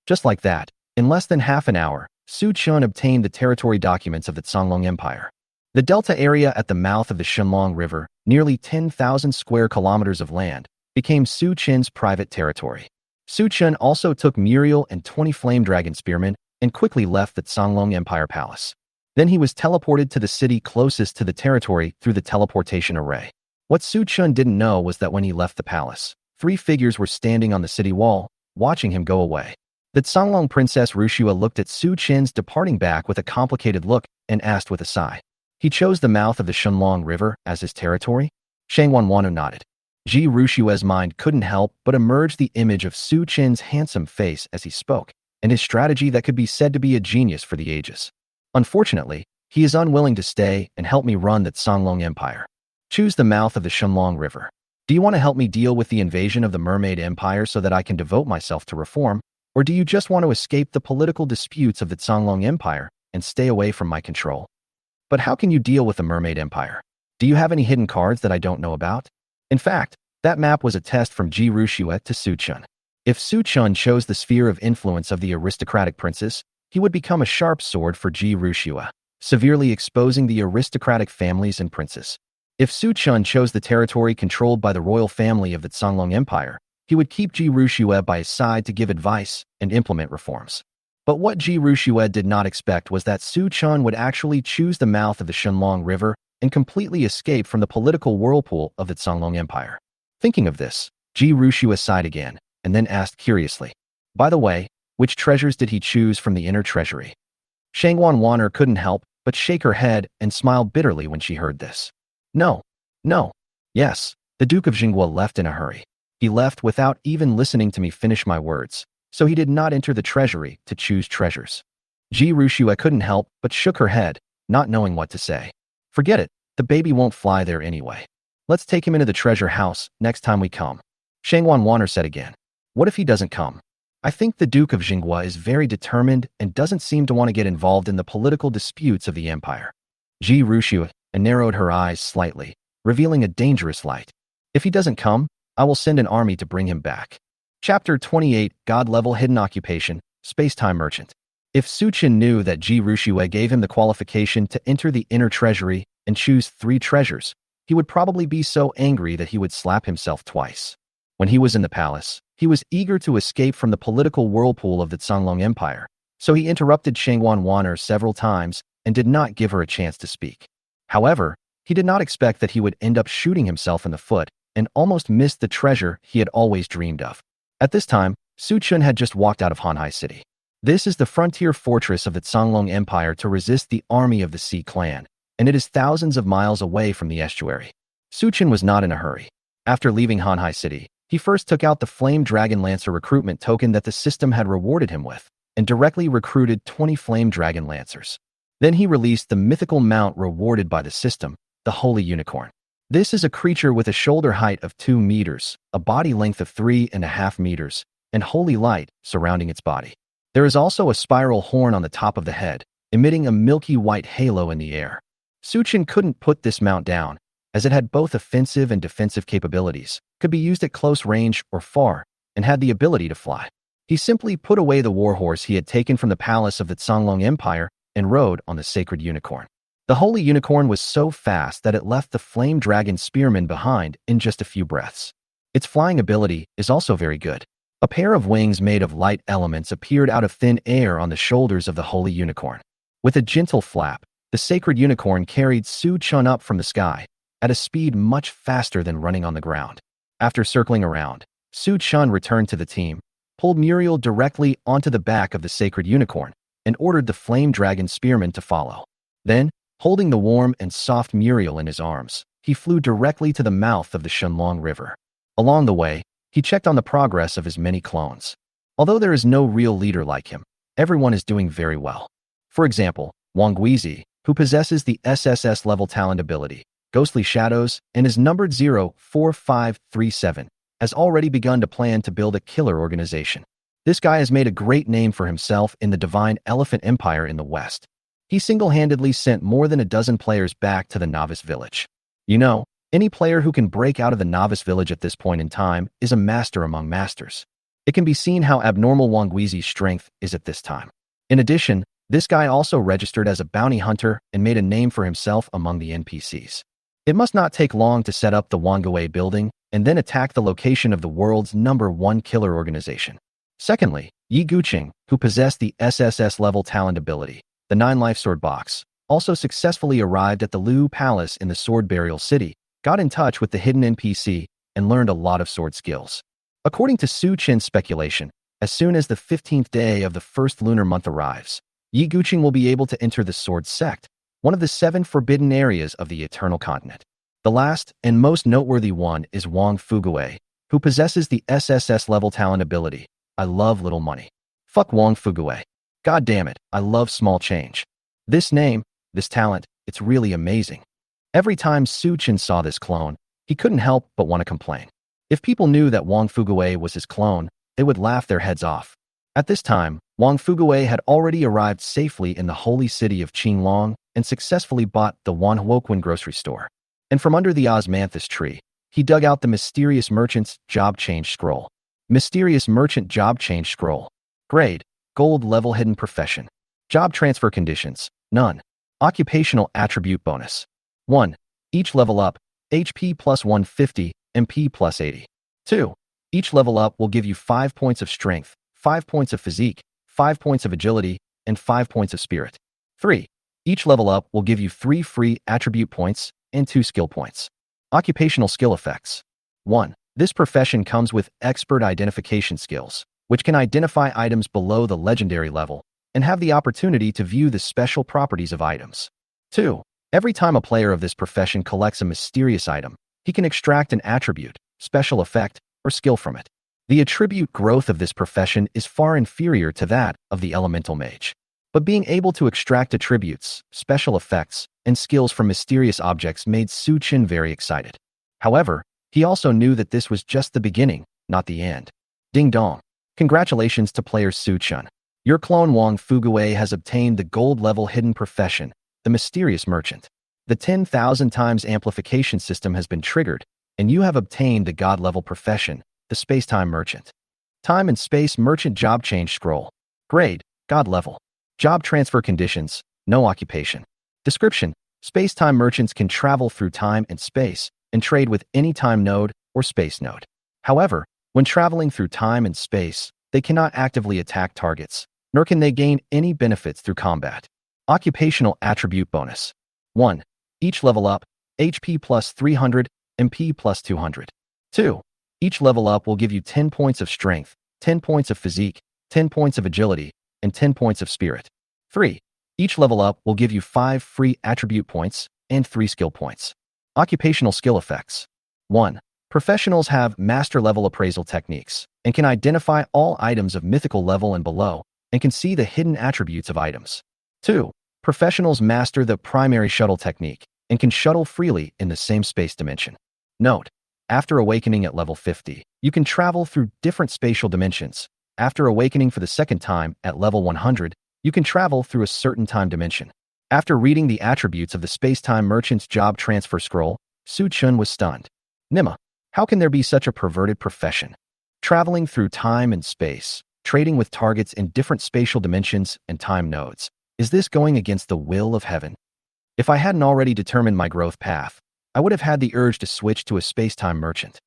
Just like that, in less than half an hour, Su Chun obtained the territory documents of the Tsonglong Empire. The delta area at the mouth of the Shenlong River, nearly 10,000 square kilometers of land, became Su Qin's private territory. Su Qin also took Muriel and 20 flame dragon spearmen and quickly left the Songlong Empire Palace. Then he was teleported to the city closest to the territory through the teleportation array. What Su Qin didn't know was that when he left the palace, 3 figures were standing on the city wall, watching him go away. The Songlong Princess Rushua looked at Su Qin's departing back with a complicated look and asked with a sigh. He chose the mouth of the Shenlong River as his territory? Shang Wanwanu nodded. Ji Rushua's mind couldn't help but emerge the image of Su Qin's handsome face as he spoke, and his strategy that could be said to be a genius for the ages. Unfortunately, he is unwilling to stay and help me run the Songlong Empire. Choose the mouth of the Shenlong River. Do you want to help me deal with the invasion of the Mermaid Empire so that I can devote myself to reform, or do you just want to escape the political disputes of the Songlong Empire and stay away from my control? But how can you deal with the Mermaid Empire? Do you have any hidden cards that I don't know about? In fact, that map was a test from Ji Rushua to Su Qin. If Su Qin chose the sphere of influence of the aristocratic princes, he would become a sharp sword for Ji Rushua, severely exposing the aristocratic families and princes. If Su Qin chose the territory controlled by the royal family of the Songlong Empire, he would keep Ji Rushua by his side to give advice and implement reforms. But what Ji Rushua did not expect was that Su Qin would actually choose the mouth of the Shenlong River and completely escape from the political whirlpool of the Songlong Empire. Thinking of this, Ji Rushua sighed again, and then asked curiously, "By the way, which treasures did he choose from the inner treasury?" Shang Wanwaner couldn't help but shake her head and smile bitterly when she heard this. No. Yes, the Duke of Jinghua left in a hurry. He left without even listening to me finish my words, so he did not enter the treasury to choose treasures. Ji Rushua couldn't help but shook her head, not knowing what to say. Forget it, the baby won't fly there anyway. Let's take him into the treasure house next time we come. Shang Wanwaner said again. What if he doesn't come? I think the Duke of Jinghua is very determined and doesn't seem to want to get involved in the political disputes of the empire. Ji Rushua narrowed her eyes slightly, revealing a dangerous light. If he doesn't come, I will send an army to bring him back. Chapter 28, God-Level Hidden Occupation, Space-Time Merchant. If Su Qin knew that Ji Rushua gave him the qualification to enter the inner treasury and choose 3 treasures, he would probably be so angry that he would slap himself twice. When he was in the palace, he was eager to escape from the political whirlpool of the Songlong Empire, so he interrupted Shang Wanwaner several times and did not give her a chance to speak. However, he did not expect that he would end up shooting himself in the foot and almost missed the treasure he had always dreamed of. At this time, Su Qin had just walked out of Hanhai City. This is the frontier fortress of the Songlong Empire to resist the army of the Sea Clan, and it is thousands of miles away from the estuary. Su Qin was not in a hurry. After leaving Hanhai City, he first took out the Flame Dragon Lancer recruitment token that the system had rewarded him with, and directly recruited 20 Flame Dragon Lancers. Then he released the mythical mount rewarded by the system, the Holy Unicorn. This is a creature with a shoulder height of 2 meters, a body length of 3.5 meters, and holy light surrounding its body. There is also a spiral horn on the top of the head, emitting a milky white halo in the air. Su Qin couldn't put this mount down, as it had both offensive and defensive capabilities, could be used at close range or far, and had the ability to fly. He simply put away the warhorse he had taken from the palace of the Songlong Empire and rode on the sacred unicorn. The holy unicorn was so fast that it left the flame dragon spearmen behind in just a few breaths. Its flying ability is also very good. A pair of wings made of light elements appeared out of thin air on the shoulders of the holy unicorn. With a gentle flap, the sacred unicorn carried Su Qin up from the sky, at a speed much faster than running on the ground. After circling around, Su Qin returned to the team, pulled Muriel directly onto the back of the sacred unicorn, and ordered the flame dragon spearmen to follow. Then, holding the warm and soft Muriel in his arms, he flew directly to the mouth of the Shenlong River. Along the way, he checked on the progress of his many clones. Although there is no real leader like him, everyone is doing very well. For example, Wangu, who possesses the SSS-level talent ability, Ghostly Shadows, and is numbered 04537, has already begun to plan to build a killer organization. This guy has made a great name for himself in the Divine Elephant Empire in the West. He single-handedly sent more than a dozen players back to the Novice Village. You know, any player who can break out of the Novice Village at this point in time is a master among masters. It can be seen how abnormal Wanguizi's strength is at this time. In addition, This guy also registered as a bounty hunter and made a name for himself among the NPCs. It must not take long to set up the Wangu building and then attack the location of the world's #1 killer organization. Secondly, Yi Guqing, who possessed the SSS-level talent ability, the 9-life sword box, also successfully arrived at the Liu Palace in the Sword Burial City, got in touch with the hidden NPC, and learned a lot of sword skills. According to Su Chen's speculation, as soon as the 15th day of the first lunar month arrives, Yi Guqing will be able to enter the Sword Sect, one of the 7 forbidden areas of the Eternal Continent. The last and most noteworthy one is Wang Fuguwei, who possesses the SSS-level talent ability. I love little money. Fuck Wang Fuguwei. God damn it, I love small change. This name, this talent, it's really amazing. Every time Su Chen saw this clone, he couldn't help but want to complain. If people knew that Wang Fuguwei was his clone, they would laugh their heads off. At this time, Wang Fuguwei had already arrived safely in the holy city of Qinglong and successfully bought the Wanhuoquan grocery store. And from under the osmanthus tree, he dug out the mysterious merchant's job change scroll. Mysterious merchant job change scroll. Grade, gold level hidden profession. Job transfer conditions, none. Occupational attribute bonus. 1. Each level up, HP plus 150, MP plus 80. 2. Each level up will give you 5 points of strength, 5 points of physique, 5 points of agility, and 5 points of spirit. 3. Each level up will give you 3 free attribute points and 2 skill points. Occupational skill effects. 1. This profession comes with expert identification skills, which can identify items below the legendary level and have the opportunity to view the special properties of items. 2. Every time a player of this profession collects a mysterious item, he can extract an attribute, special effect, or skill from it. The attribute growth of this profession is far inferior to that of the elemental mage. But being able to extract attributes, special effects, and skills from mysterious objects made Su Chen very excited. However, he also knew that this was just the beginning, not the end. Ding dong. Congratulations to player Su Chen. Your clone Wang Fuguwei has obtained the gold-level hidden profession, the mysterious merchant. The 10,000 times amplification system has been triggered, and you have obtained the god-level profession, the space-time merchant. Time and space merchant job change scroll. Grade, god level. Job transfer conditions, no occupation. Description, space-time merchants can travel through time and space and trade with any time node or space node. However, when traveling through time and space, they cannot actively attack targets, nor can they gain any benefits through combat. Occupational attribute bonus. 1. Each level up, HP plus 300, MP plus 200. 2. Each level up will give you 10 points of strength, 10 points of physique, 10 points of agility, and 10 points of spirit. 3. Each level up will give you 5 free attribute points and 3 skill points. Occupational skill effects. 1. Professionals have master-level appraisal techniques and can identify all items of mythical level and below and can see the hidden attributes of items. 2. Professionals master the primary shuttle technique and can shuttle freely in the same space dimension. Note, after awakening at level 50, you can travel through different spatial dimensions. After awakening for the second time at level 100, you can travel through a certain time dimension. After reading the attributes of the space-time merchant's job transfer scroll, Su Chen was stunned. Nima, how can there be such a perverted profession? Traveling through time and space, trading with targets in different spatial dimensions and time nodes. Is this going against the will of heaven? If I hadn't already determined my growth path, I would have had the urge to switch to a space-time merchant.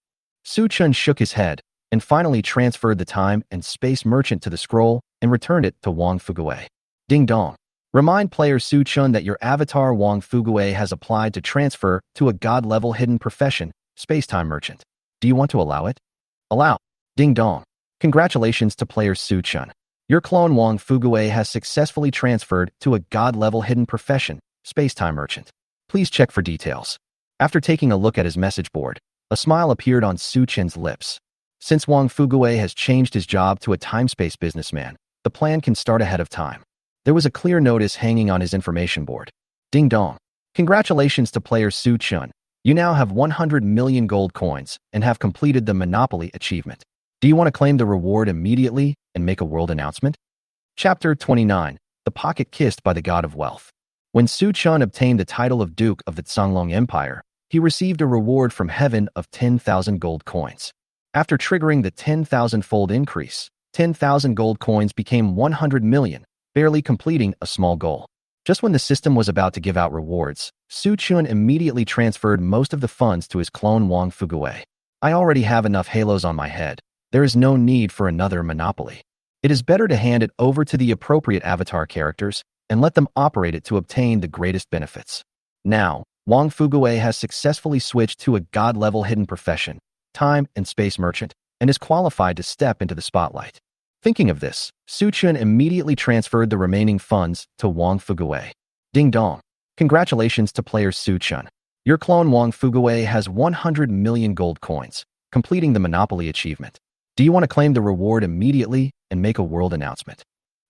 Su Chen shook his head and finally transferred the time and space merchant to the scroll and returned it to Wang Fuguwei. Ding dong. Remind player Su Chen that your avatar Wang Fuguwei has applied to transfer to a god-level hidden profession, space-time merchant. Do you want to allow it? Allow. Ding dong. Congratulations to player Su Chen. Your clone Wang Fuguwei has successfully transferred to a god-level hidden profession, space-time merchant. Please check for details. After taking a look at his message board, a smile appeared on Su Chen's lips. Since Wang Fuguwei has changed his job to a time-space businessman, the plan can start ahead of time. There was a clear notice hanging on his information board. Ding dong. Congratulations to player Su Chen. You now have 100 million gold coins and have completed the Monopoly achievement. Do you want to claim the reward immediately and make a world announcement? Chapter 29. The Pocket Kissed by the God of Wealth. When Su Chen obtained the title of Duke of the Songlong Empire, he received a reward from heaven of 10,000 gold coins. After triggering the 10,000-fold increase, 10,000 gold coins became 100 million, barely completing a small goal. Just when the system was about to give out rewards, Su Chun immediately transferred most of the funds to his clone Wang Fuguwei. I already have enough halos on my head. There is no need for another monopoly. It is better to hand it over to the appropriate avatar characters and let them operate it to obtain the greatest benefits. Now, Wang Fuguwei has successfully switched to a god-level hidden profession, time and space merchant, and is qualified to step into the spotlight. Thinking of this, Su Chun immediately transferred the remaining funds to Wang Fuguwei. Ding dong. Congratulations to player Su Chun. Your clone Wang Fuguwei has 100 million gold coins, completing the Monopoly achievement. Do you want to claim the reward immediately and make a world announcement?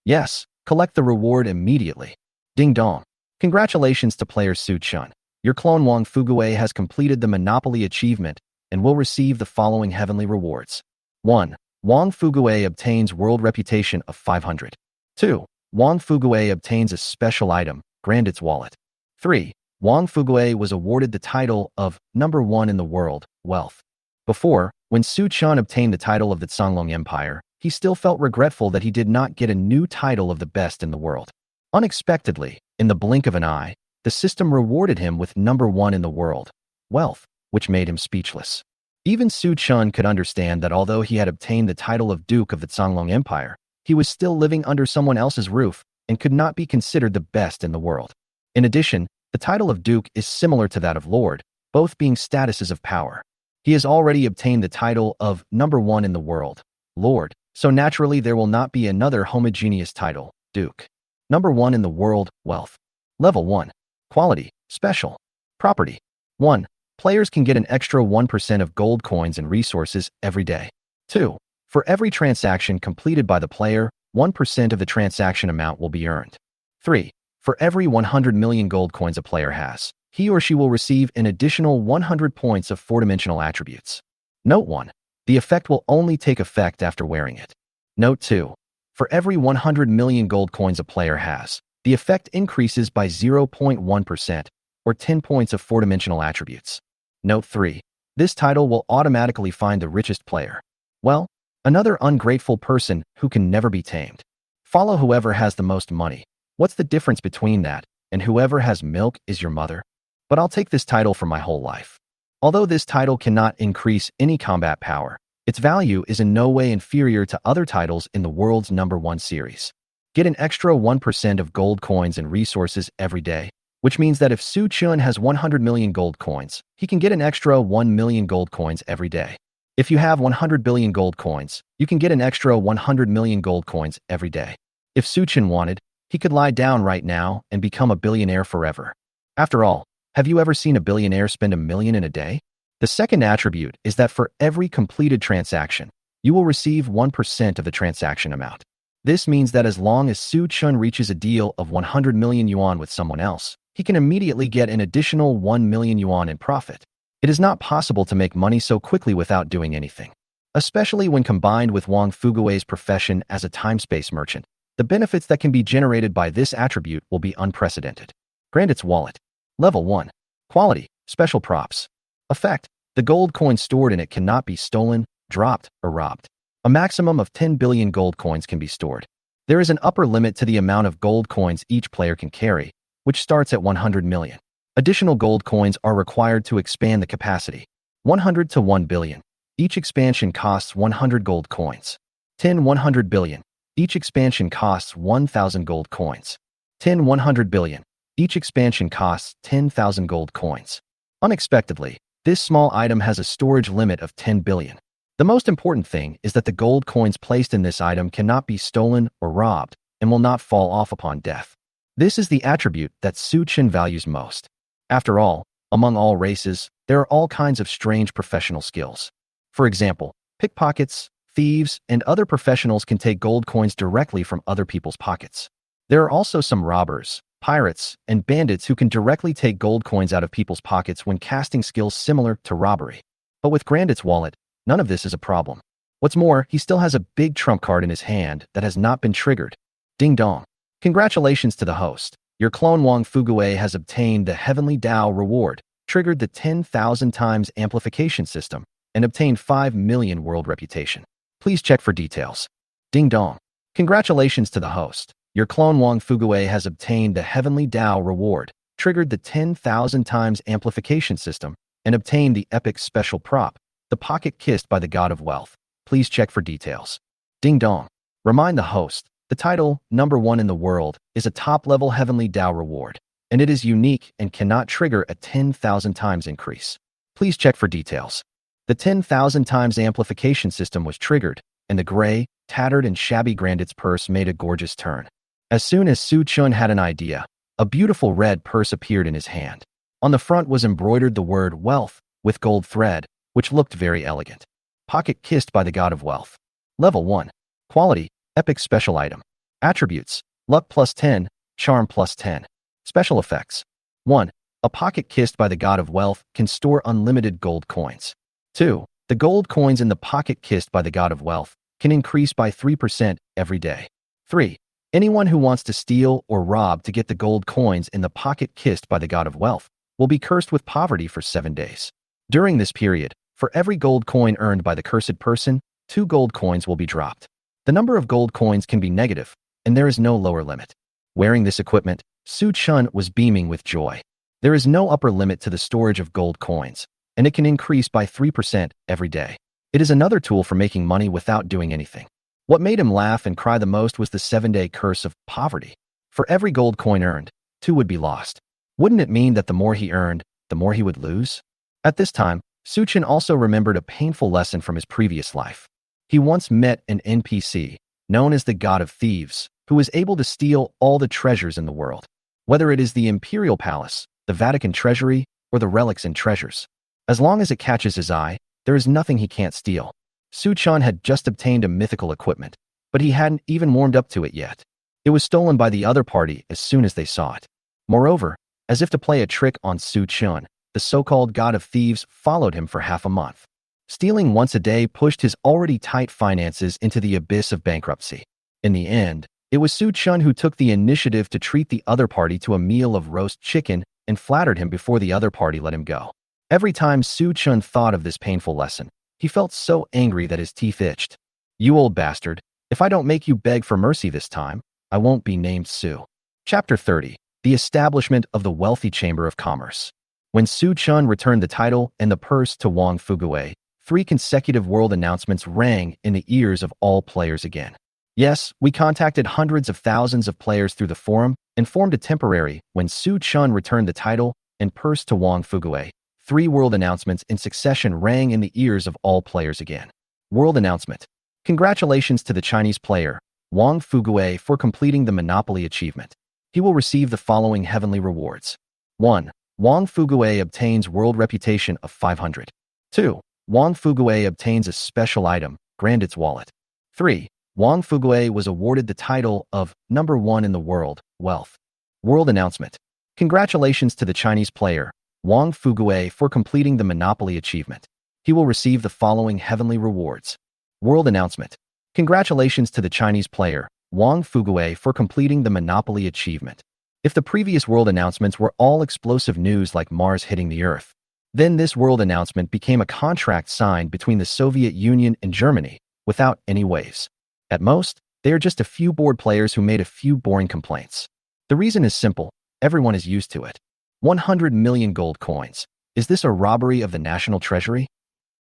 Yes, collect the reward immediately. Ding dong. Congratulations to player Su Chun. Your clone Wang Fuguwei has completed the Monopoly achievement and will receive the following heavenly rewards. 1. Wang Fuguwei obtains world reputation of 500. 2. Wang Fuguwei obtains a special item, Grandit's wallet. 3. Wang Fuguwei was awarded the title of number 1 in the world, wealth. Before, when Su Chun obtained the title of the Songlong Empire, he still felt regretful that he did not get a new title of the best in the world. Unexpectedly, in the blink of an eye, the system rewarded him with number 1 in the world, wealth, which made him speechless. Even Su Chun could understand that although he had obtained the title of Duke of the Songlong Empire, he was still living under someone else's roof and could not be considered the best in the world. In addition, the title of Duke is similar to that of Lord, both being statuses of power. He has already obtained the title of number 1 in the world, Lord, so naturally there will not be another homogeneous title, Duke. Number 1 in the world, wealth. Level 1. Quality, special. Property. 1. Players can get an extra 1% of gold coins and resources every day. 2. For every transaction completed by the player, 1% of the transaction amount will be earned. 3. For every 100 million gold coins a player has, he or she will receive an additional 100 points of 4-dimensional attributes. Note 1. The effect will only take effect after wearing it. Note 2. For every 100 million gold coins a player has, the effect increases by 0.1%, or 10 points of 4-dimensional attributes. Note 3. This title will automatically find the richest player. Well, another ungrateful person who can never be tamed. Follow whoever has the most money. What's the difference between that and whoever has milk is your mother? But I'll take this title for my whole life. Although this title cannot increase any combat power, its value is in no way inferior to other titles in the world's number 1 series. Get an extra 1% of gold coins and resources every day, which means that if Su Chun has 100 million gold coins, he can get an extra 1 million gold coins every day. If you have 100 billion gold coins, you can get an extra 100 million gold coins every day. If Su Chun wanted, he could lie down right now and become a billionaire forever. After all, have you ever seen a billionaire spend $1 million in a day? The second attribute is that for every completed transaction, you will receive 1% of the transaction amount. This means that as long as Su Chun reaches a deal of 100 million yuan with someone else, he can immediately get an additional 1 million yuan in profit. It is not possible to make money so quickly without doing anything. Especially when combined with Wang Fuguwei's profession as a time-space merchant, the benefits that can be generated by this attribute will be unprecedented. Grandit's wallet. Level 1. Quality, special props. Effect. The gold coins stored in it cannot be stolen, dropped, or robbed. A maximum of 10 billion gold coins can be stored. There is an upper limit to the amount of gold coins each player can carry, which starts at 100 million. Additional gold coins are required to expand the capacity. 100 to 1 billion. Each expansion costs 100 gold coins. 10 100 billion. Each expansion costs 1,000 gold coins. 10 100 billion. Each expansion costs 10,000 gold coins. Unexpectedly, this small item has a storage limit of 10 billion. The most important thing is that the gold coins placed in this item cannot be stolen or robbed and will not fall off upon death. This is the attribute that Su Chun values most. After all, among all races, there are all kinds of strange professional skills. For example, pickpockets, thieves, and other professionals can take gold coins directly from other people's pockets. There are also some robbers, pirates, and bandits who can directly take gold coins out of people's pockets when casting skills similar to robbery. But with Grandit's wallet, none of this is a problem. What's more, he still has a big trump card in his hand that has not been triggered. Ding dong. Congratulations to the host. Your clone Wang Fuguwei has obtained the Heavenly Dao reward, triggered the 10,000 times amplification system, and obtained 5 million world reputation. Please check for details. Ding dong. Congratulations to the host. Your clone Wang Fuguei has obtained the Heavenly Dao reward, triggered the 10,000 times amplification system, and obtained the epic special prop, the pocket kissed by the god of wealth. Please check for details. Ding dong. Remind the host, the title, #1 in the world, is a top-level Heavenly Dao reward, and it is unique and cannot trigger a 10,000 times increase. Please check for details. The 10,000 times amplification system was triggered, and the gray, tattered and shabby Grandit's purse made a gorgeous turn. As soon as Su Chun had an idea, a beautiful red purse appeared in his hand. On the front was embroidered the word wealth with gold thread, which looked very elegant. Pocket kissed by the god of wealth. Level 1. Quality, epic special item. Attributes, luck +10, charm +10. Special effects. 1. A pocket kissed by the god of wealth can store unlimited gold coins. 2. The gold coins in the pocket kissed by the god of wealth can increase by 3% every day. 3. Anyone who wants to steal or rob to get the gold coins in the pocket kissed by the god of wealth will be cursed with poverty for 7 days. During this period, for every gold coin earned by the cursed person, 2 gold coins will be dropped. The number of gold coins can be negative, and there is no lower limit. Wearing this equipment, Su Chun was beaming with joy. There is no upper limit to the storage of gold coins, and it can increase by 3% every day. It is another tool for making money without doing anything. What made him laugh and cry the most was the 7-day curse of poverty. For every gold coin earned, 2 would be lost. Wouldn't it mean that the more he earned, the more he would lose? At this time, Su Chun also remembered a painful lesson from his previous life. He once met an NPC, known as the God of Thieves, who was able to steal all the treasures in the world. Whether it is the Imperial Palace, the Vatican Treasury, or the relics and treasures. As long as it catches his eye, there is nothing he can't steal. Su Chun had just obtained a mythical equipment, but he hadn't even warmed up to it yet. It was stolen by the other party as soon as they saw it. Moreover, as if to play a trick on Su Chun, the so-called God of Thieves followed him for half a month. Stealing once a day pushed his already tight finances into the abyss of bankruptcy. In the end, it was Su Chun who took the initiative to treat the other party to a meal of roast chicken and flattered him before the other party let him go. Every time Su Chun thought of this painful lesson, he felt so angry that his teeth itched. You old bastard, if I don't make you beg for mercy this time, I won't be named Su. Chapter 30. The Establishment of the Wealthy Chamber of Commerce. When Su Chun returned the title and the purse to Wang Fuguei, 3 consecutive world announcements rang in the ears of all players again. Yes, we contacted hundreds of thousands of players through the forum and formed a temporary when Su Chun returned the title and purse to Wang Fuguei. 3 world announcements in succession rang in the ears of all players again. World announcement. Congratulations to the Chinese player, Wang Fuguei, for completing the Monopoly achievement. He will receive the following heavenly rewards. 1. Wang Fuguei obtains world reputation of 500. 2. Wang Fuguei obtains a special item, Grandit's wallet. 3. Wang Fuguei was awarded the title of #1 in the world, wealth. World announcement. Congratulations to the Chinese player, Wang Fuguei, for completing the Monopoly achievement. He will receive the following heavenly rewards. World announcement. Congratulations to the Chinese player, Wang Fuguei, for completing the Monopoly achievement. If the previous world announcements were all explosive news like Mars hitting the Earth, then this world announcement became a contract signed between the Soviet Union and Germany without any waves. At most, they are just a few bored players who made a few boring complaints. The reason is simple. Everyone is used to it. 100 million gold coins. Is this a robbery of the national treasury?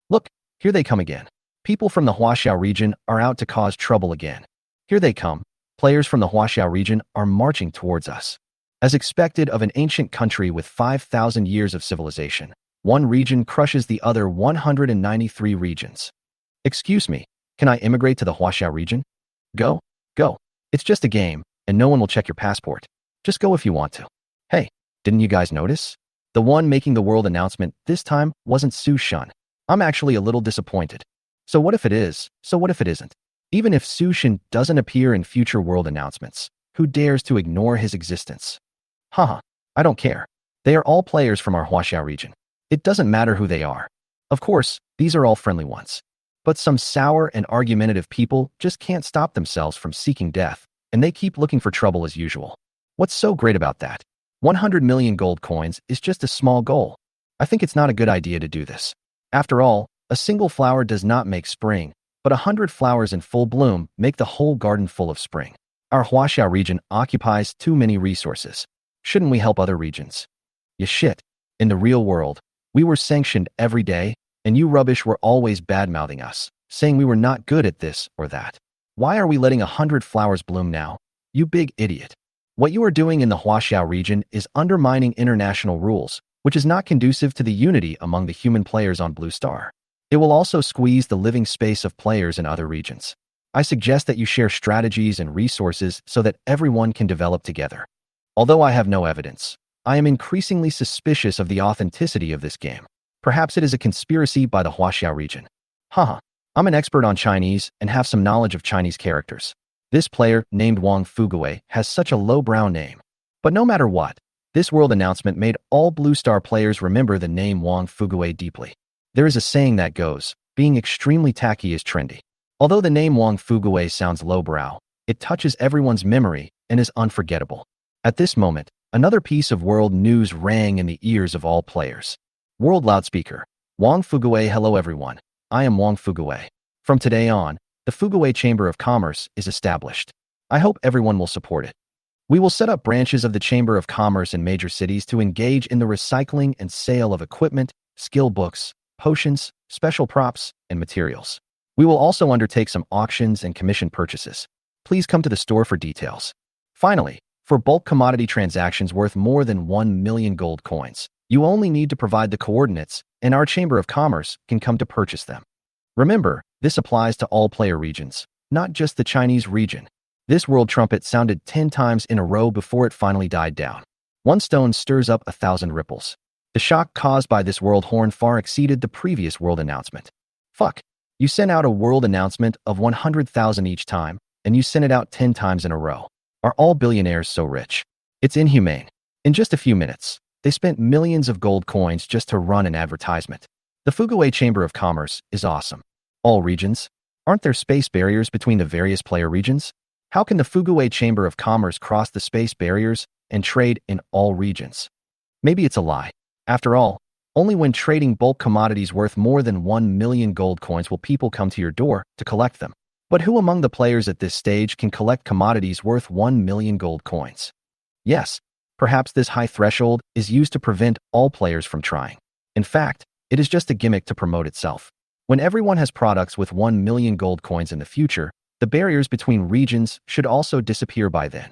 Look, here they come again. People from the Huaxiao region are out to cause trouble again. Here they come. Players from the Huaxiao region are marching towards us. As expected of an ancient country with 5,000 years of civilization, one region crushes the other 193 regions. Excuse me, can I immigrate to the Huaxiao region? Go, go. It's just a game, and no one will check your passport. Just go if you want to. Hey, didn't you guys notice? The one making the world announcement this time wasn't Su Chun. I'm actually a little disappointed. So what if it is? So what if it isn't? Even if Su Chun doesn't appear in future world announcements, who dares to ignore his existence? Haha, I don't care. They are all players from our Huaxiao region. It doesn't matter who they are. Of course, these are all friendly ones. But some sour and argumentative people just can't stop themselves from seeking death, and they keep looking for trouble as usual. What's so great about that? 100 million gold coins is just a small goal. I think it's not a good idea to do this. After all, a single flower does not make spring, but 100 flowers in full bloom make the whole garden full of spring. Our Huaxiao region occupies too many resources. Shouldn't we help other regions? You shit. In the real world, we were sanctioned every day, and you rubbish were always bad-mouthing us, saying we were not good at this or that. Why are we letting 100 flowers bloom now? You big idiot. What you are doing in the Huaxiao region is undermining international rules, which is not conducive to the unity among the human players on Blue Star. It will also squeeze the living space of players in other regions. I suggest that you share strategies and resources so that everyone can develop together. Although I have no evidence, I am increasingly suspicious of the authenticity of this game. Perhaps it is a conspiracy by the Huaxiao region. Haha, I'm an expert on Chinese and have some knowledge of Chinese characters. This player, named Wang Fuguwei, has such a lowbrow name. But no matter what, this world announcement made all Blue Star players remember the name Wang Fuguwei deeply. There is a saying that goes, being extremely tacky is trendy. Although the name Wang Fuguwei sounds lowbrow, it touches everyone's memory and is unforgettable. At this moment, another piece of world news rang in the ears of all players. World loudspeaker. Wang Fuguwei. Hello everyone. I am Wang Fuguwei. From today on, the Fuguwei Chamber of Commerce is established. I hope everyone will support it. We will set up branches of the Chamber of Commerce in major cities to engage in the recycling and sale of equipment, skill books, potions, special props, and materials. We will also undertake some auctions and commission purchases. Please come to the store for details. Finally, for bulk commodity transactions worth more than 1 million gold coins, you only need to provide the coordinates, and our Chamber of Commerce can come to purchase them. Remember, this applies to all player regions, not just the Chinese region. This world trumpet sounded 10 times in a row before it finally died down. One stone stirs up 1,000 ripples. The shock caused by this world horn far exceeded the previous world announcement. Fuck. You sent out a world announcement of 100,000 each time, and you sent it out 10 times in a row. Are all billionaires so rich? It's inhumane. In just a few minutes, they spent millions of gold coins just to run an advertisement. The Fuguwei Chamber of Commerce is awesome. All regions? Aren't there space barriers between the various player regions? How can the Fuguwei Chamber of Commerce cross the space barriers and trade in all regions? Maybe it's a lie. After all, only when trading bulk commodities worth more than 1 million gold coins will people come to your door to collect them. But who among the players at this stage can collect commodities worth 1 million gold coins? Yes, perhaps this high threshold is used to prevent all players from trying. In fact, it is just a gimmick to promote itself. When everyone has products with 1 million gold coins in the future, the barriers between regions should also disappear by then.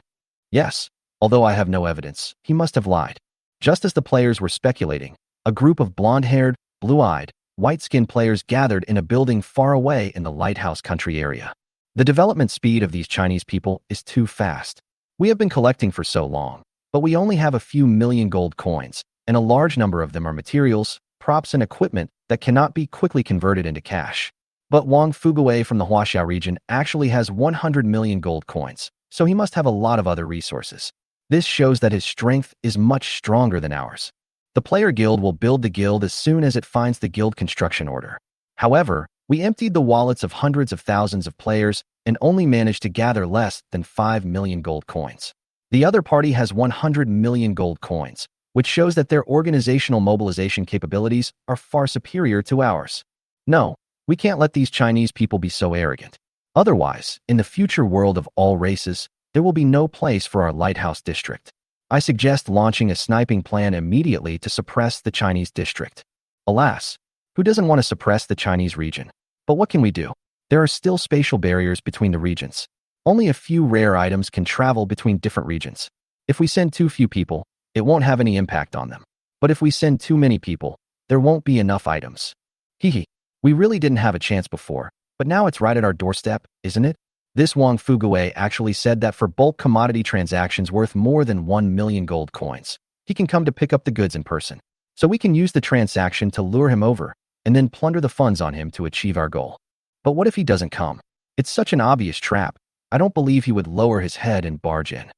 Yes, although I have no evidence, he must have lied. Just as the players were speculating, a group of blonde-haired, blue-eyed, white-skinned players gathered in a building far away in the Lighthouse Country area. The development speed of these Chinese people is too fast. We have been collecting for so long, but we only have a few million gold coins, and a large number of them are materials, props, and equipment that cannot be quickly converted into cash. But Wang Fuguwei from the Huaxiao region actually has 100 million gold coins, so he must have a lot of other resources. This shows that his strength is much stronger than ours. The player guild will build the guild as soon as it finds the guild construction order. However, we emptied the wallets of hundreds of thousands of players and only managed to gather less than 5 million gold coins. The other party has 100 million gold coins, which shows that their organizational mobilization capabilities are far superior to ours. No, we can't let these Chinese people be so arrogant. Otherwise, in the future world of all races, there will be no place for our Lighthouse district. I suggest launching a sniping plan immediately to suppress the Chinese district. Alas, who doesn't want to suppress the Chinese region? But what can we do? There are still spatial barriers between the regions. Only a few rare items can travel between different regions. If we send too few people, it won't have any impact on them. But if we send too many people, there won't be enough items. Hehe, we really didn't have a chance before, but now it's right at our doorstep, isn't it? This Wang Fuguwei actually said that for bulk commodity transactions worth more than 1 million gold coins, he can come to pick up the goods in person. So we can use the transaction to lure him over, and then plunder the funds on him to achieve our goal. But what if he doesn't come? It's such an obvious trap. I don't believe he would lower his head and barge in.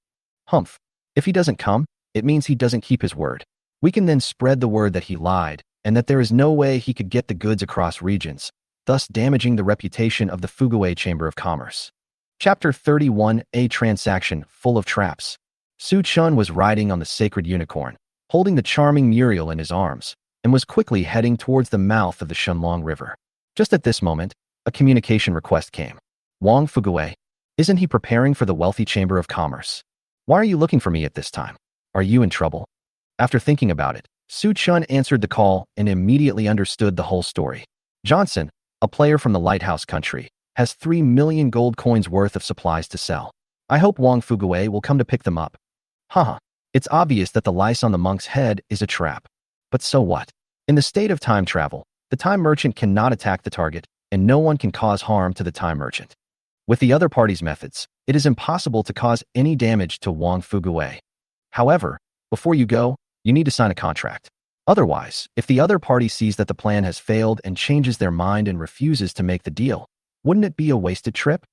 Humph. If he doesn't come, it means he doesn't keep his word. We can then spread the word that he lied, and that there is no way he could get the goods across regions, thus damaging the reputation of the Fuguwei Chamber of Commerce. Chapter 31, A Transaction Full of Traps. Su Chun was riding on the sacred unicorn, holding the charming Muriel in his arms, and was quickly heading towards the mouth of the Shenlong River. Just at this moment, a communication request came. Wang Fuguwei. Isn't he preparing for the wealthy Chamber of Commerce? Why are you looking for me at this time? Are you in trouble? After thinking about it, Su Chun answered the call and immediately understood the whole story. Johnson, a player from the Lighthouse country, has 3 million gold coins worth of supplies to sell. I hope Wang Fuguei will come to pick them up. Haha, it's obvious that the lice on the monk's head is a trap. But so what? In the state of time travel, the time merchant cannot attack the target, and no one can cause harm to the time merchant. With the other party's methods, it is impossible to cause any damage to Wang Fuguei. However, before you go, you need to sign a contract. Otherwise, if the other party sees that the plan has failed and changes their mind and refuses to make the deal, wouldn't it be a wasted trip?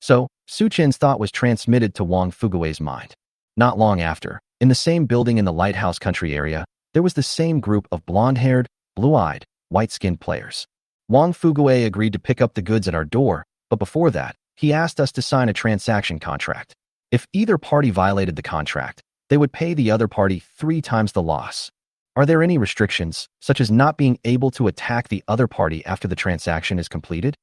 So, Su Chen's thought was transmitted to Wang Fuguei's mind. Not long after, in the same building in the Lighthouse country area, there was the same group of blonde-haired, blue-eyed, white-skinned players. Wang Fuguei agreed to pick up the goods at our door, but before that, he asked us to sign a transaction contract. If either party violated the contract, they would pay the other party 3 times the loss. Are there any restrictions, such as not being able to attack the other party after the transaction is completed?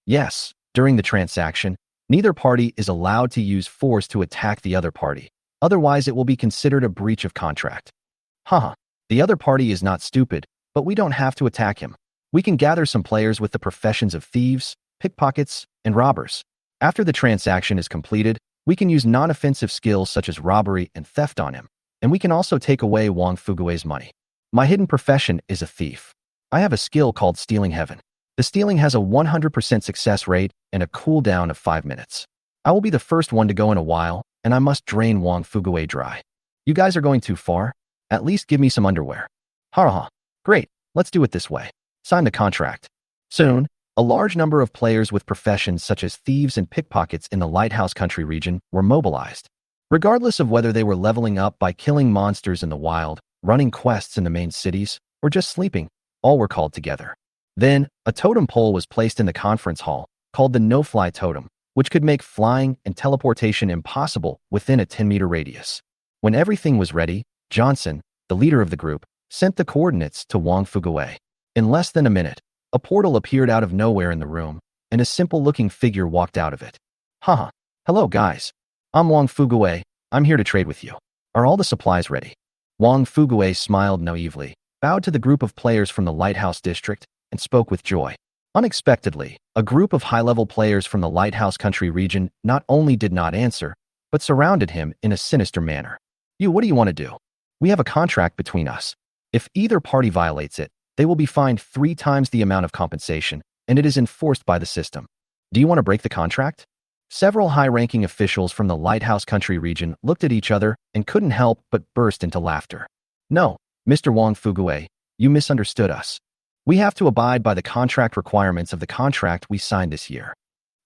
Yes, during the transaction, neither party is allowed to use force to attack the other party. Otherwise, it will be considered a breach of contract. Haha, the other party is not stupid, but we don't have to attack him. We can gather some players with the professions of thieves, pickpockets, and robbers. After the transaction is completed, we can use non-offensive skills such as robbery and theft on him, and we can also take away Wang Fuguei's money. My hidden profession is a thief. I have a skill called Stealing Heaven. The stealing has a 100% success rate and a cooldown of 5 minutes. I will be the first one to go in a while, and I must drain Wang Fuguei dry. You guys are going too far? At least give me some underwear. Ha. Great, let's do it this way. Sign the contract. Soon, a large number of players with professions such as thieves and pickpockets in the Lighthouse country region were mobilized. Regardless of whether they were leveling up by killing monsters in the wild, running quests in the main cities, or just sleeping, all were called together. Then, a totem pole was placed in the conference hall, called the no-fly totem, which could make flying and teleportation impossible within a 10-meter radius. When everything was ready, Johnson, the leader of the group, sent the coordinates to Wang Fuguei. In less than a minute, a portal appeared out of nowhere in the room, and a simple-looking figure walked out of it. Haha. Hello, guys. I'm Wang Fuguei. I'm here to trade with you. Are all the supplies ready? Wang Fuguei smiled naively, bowed to the group of players from the Lighthouse district, and spoke with joy. Unexpectedly, a group of high-level players from the Lighthouse country region not only did not answer, but surrounded him in a sinister manner. What do you want to do? We have a contract between us. If either party violates it, they will be fined 3 times the amount of compensation, and it is enforced by the system. Do you want to break the contract? Several high-ranking officials from the Lighthouse country region looked at each other and couldn't help but burst into laughter. No, Mr. Wang Fuguei, you misunderstood us. We have to abide by the contract requirements of the contract we signed this year.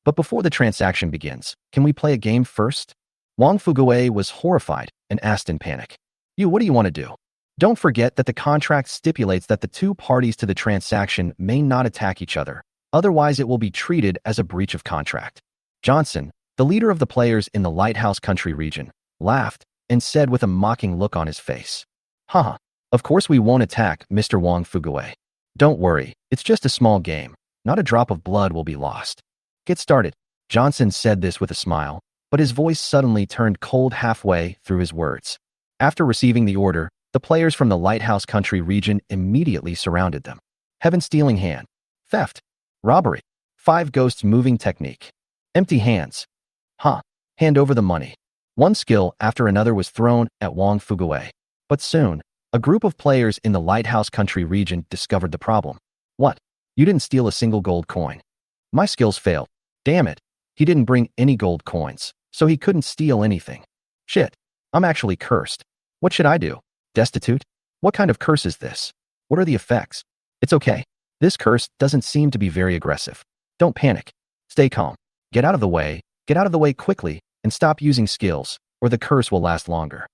But before the transaction begins, can we play a game first? Wang Fuguei was horrified and asked in panic. What do you want to do? Don't forget that the contract stipulates that the 2 parties to the transaction may not attack each other, otherwise it will be treated as a breach of contract. Johnson, the leader of the players in the Lighthouse country region, laughed and said with a mocking look on his face. Haha, of course we won't attack, Mr. Wang Fuguei. Don't worry, it's just a small game. Not a drop of blood will be lost. Get started. Johnson said this with a smile, but his voice suddenly turned cold halfway through his words. After receiving the order, the players from the Lighthouse country region immediately surrounded them. Heaven stealing hand. Theft. Robbery. 5 ghosts moving technique. Empty hands. Hand over the money. One skill after another was thrown at Wang Fuguei. But soon, a group of players in the Lighthouse country region discovered the problem. What? You didn't steal a single gold coin. My skills failed. Damn it. He didn't bring any gold coins, so he couldn't steal anything. Shit. I'm actually cursed. What should I do? Destitute? What kind of curse is this? What are the effects? It's okay. This curse doesn't seem to be very aggressive. Don't panic. Stay calm. Get out of the way quickly, and stop using skills, or the curse will last longer.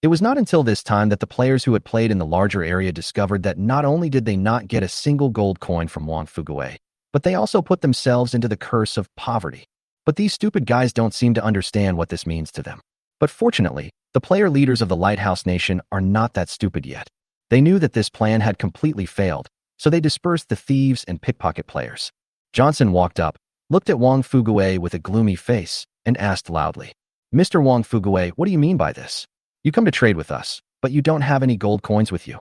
It was not until this time that the players who had played in the larger area discovered that not only did they not get a single gold coin from Wang Fuguei, but they also put themselves into the curse of poverty. But these stupid guys don't seem to understand what this means to them. But fortunately, the player leaders of the Lighthouse Nation are not that stupid yet. They knew that this plan had completely failed, so they dispersed the thieves and pickpocket players. Johnson walked up, looked at Wang Fuguei with a gloomy face, and asked loudly, "Mr. Wang Fuguei, what do you mean by this? You come to trade with us, but you don't have any gold coins with you.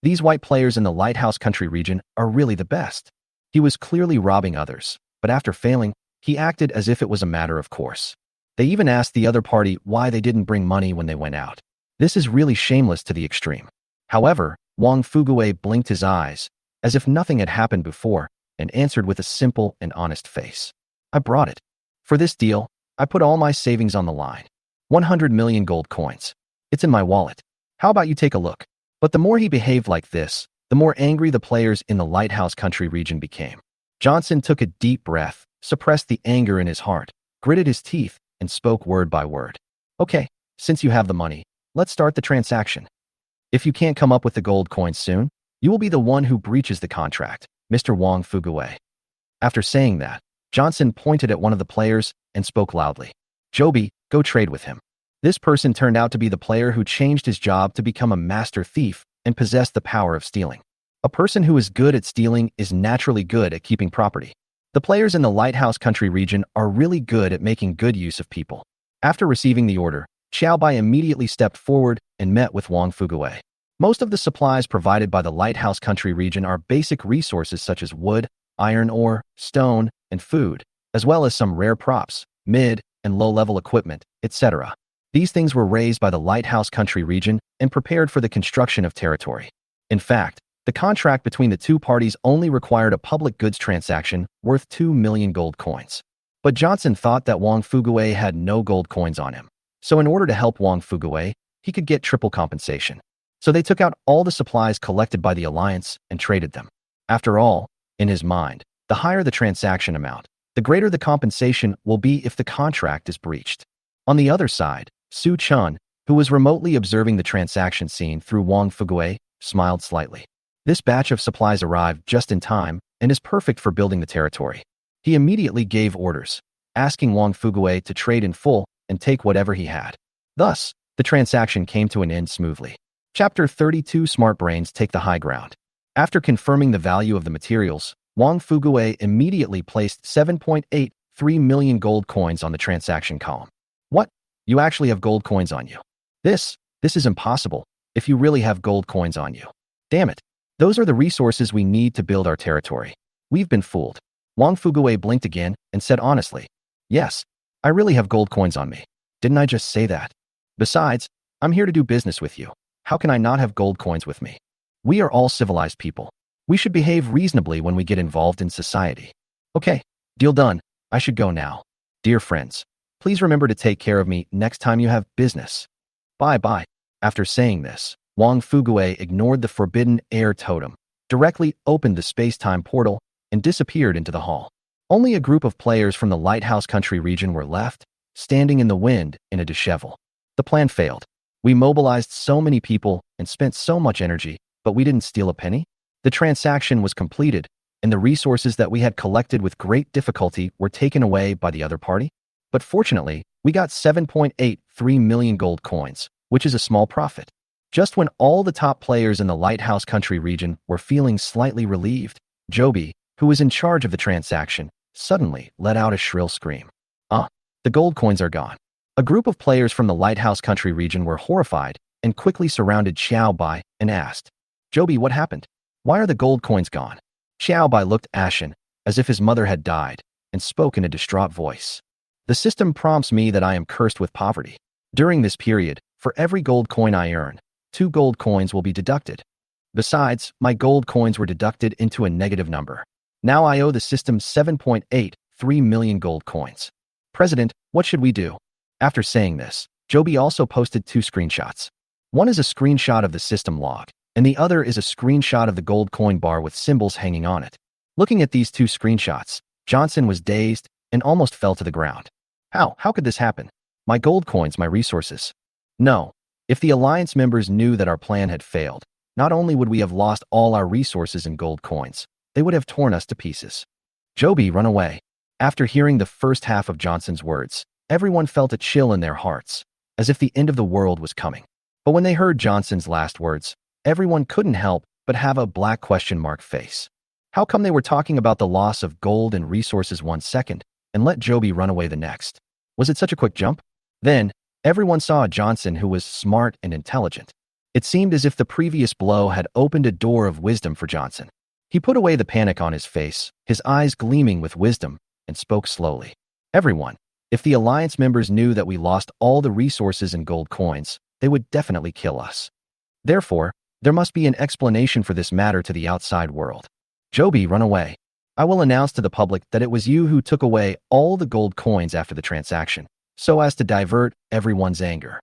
These white players in the Lighthouse Country region are really the best." He was clearly robbing others, but after failing, he acted as if it was a matter of course. They even asked the other party why they didn't bring money when they went out. This is really shameless to the extreme. However, Wang Fuguei blinked his eyes, as if nothing had happened before, and answered with a simple and honest face. "I brought it. For this deal, I put all my savings on the line. 100 million gold coins. It's in my wallet. How about you take a look?" But the more he behaved like this, the more angry the players in the Lighthouse Country region became. Johnson took a deep breath, suppressed the anger in his heart, gritted his teeth, and spoke word by word. "Okay, since you have the money, let's start the transaction. If you can't come up with the gold coins soon, you will be the one who breaches the contract, Mr. Wang Fuguei." After saying that, Johnson pointed at one of the players and spoke loudly. "Joby, go trade with him." This person turned out to be the player who changed his job to become a master thief and possessed the power of stealing. A person who is good at stealing is naturally good at keeping property. The players in the Lighthouse Country region are really good at making good use of people. After receiving the order, Xiaobai immediately stepped forward and met with Wang Fuguei. Most of the supplies provided by the Lighthouse Country region are basic resources such as wood, iron ore, stone, and food, as well as some rare props, mid and low-level equipment, etc. These things were raised by the Lighthouse Country region and prepared for the construction of territory. In fact, the contract between the two parties only required a public goods transaction worth 2 million gold coins. But Johnson thought that Wang Fuguei had no gold coins on him. So in order to help Wang Fuguei, he could get triple compensation. So they took out all the supplies collected by the alliance and traded them. After all, in his mind, the higher the transaction amount, the greater the compensation will be if the contract is breached. On the other side, Su Chun, who was remotely observing the transaction scene through Wang Fuguei, smiled slightly. This batch of supplies arrived just in time and is perfect for building the territory. He immediately gave orders, asking Wang Fuguei to trade in full and take whatever he had. Thus, the transaction came to an end smoothly. Chapter 32: Smart Brains Take the High Ground. After confirming the value of the materials, Wang Fuguei immediately placed 7.83 million gold coins on the transaction column. "What? You actually have gold coins on you? This is impossible if you really have gold coins on you. Damn it. Those are the resources we need to build our territory. We've been fooled." Wang Fuguei blinked again and said honestly, "Yes, I really have gold coins on me. Didn't I just say that? Besides, I'm here to do business with you. How can I not have gold coins with me? We are all civilized people. We should behave reasonably when we get involved in society. Okay, deal done. I should go now. Dear friends, please remember to take care of me next time you have business. Bye-bye." After saying this, Wang Fuguei ignored the forbidden air totem, directly opened the space-time portal, and disappeared into the hall. Only a group of players from the Lighthouse Country region were left, standing in the wind in a dishevel. The plan failed. We mobilized so many people and spent so much energy, but we didn't steal a penny? The transaction was completed, and the resources that we had collected with great difficulty were taken away by the other party? But fortunately, we got 7.83 million gold coins, which is a small profit. Just when all the top players in the Lighthouse Country region were feeling slightly relieved, Joby, who was in charge of the transaction, suddenly let out a shrill scream. The gold coins are gone. A group of players from the Lighthouse Country region were horrified and quickly surrounded Xiaobai and asked, "Joby, what happened? Why are the gold coins gone?" Xiaobai looked ashen, as if his mother had died, and spoke in a distraught voice. "The system prompts me that I am cursed with poverty. During this period, for every gold coin I earn, 2 gold coins will be deducted. Besides, my gold coins were deducted into a negative number. Now I owe the system 7.83 million gold coins. President, what should we do?" After saying this, Joby also posted 2 screenshots. One is a screenshot of the system log, and the other is a screenshot of the gold coin bar with symbols hanging on it. Looking at these 2 screenshots, Johnson was dazed and almost fell to the ground. How could this happen? My gold coins, my resources. No. If the Alliance members knew that our plan had failed, not only would we have lost all our resources and gold coins, they would have torn us to pieces. Joby, run away. After hearing the first half of Johnson's words, everyone felt a chill in their hearts, as if the end of the world was coming. But when they heard Johnson's last words, everyone couldn't help but have a black question mark face. How come they were talking about the loss of gold and resources one second and let Joby run away the next? Was it such a quick jump? Then, everyone saw a Johnson who was smart and intelligent. It seemed as if the previous blow had opened a door of wisdom for Johnson. He put away the panic on his face, his eyes gleaming with wisdom, and spoke slowly. Everyone, if the Alliance members knew that we lost all the resources and gold coins, they would definitely kill us. Therefore, there must be an explanation for this matter to the outside world. Joby, run away. I will announce to the public that it was you who took away all the gold coins after the transaction, so as to divert everyone's anger.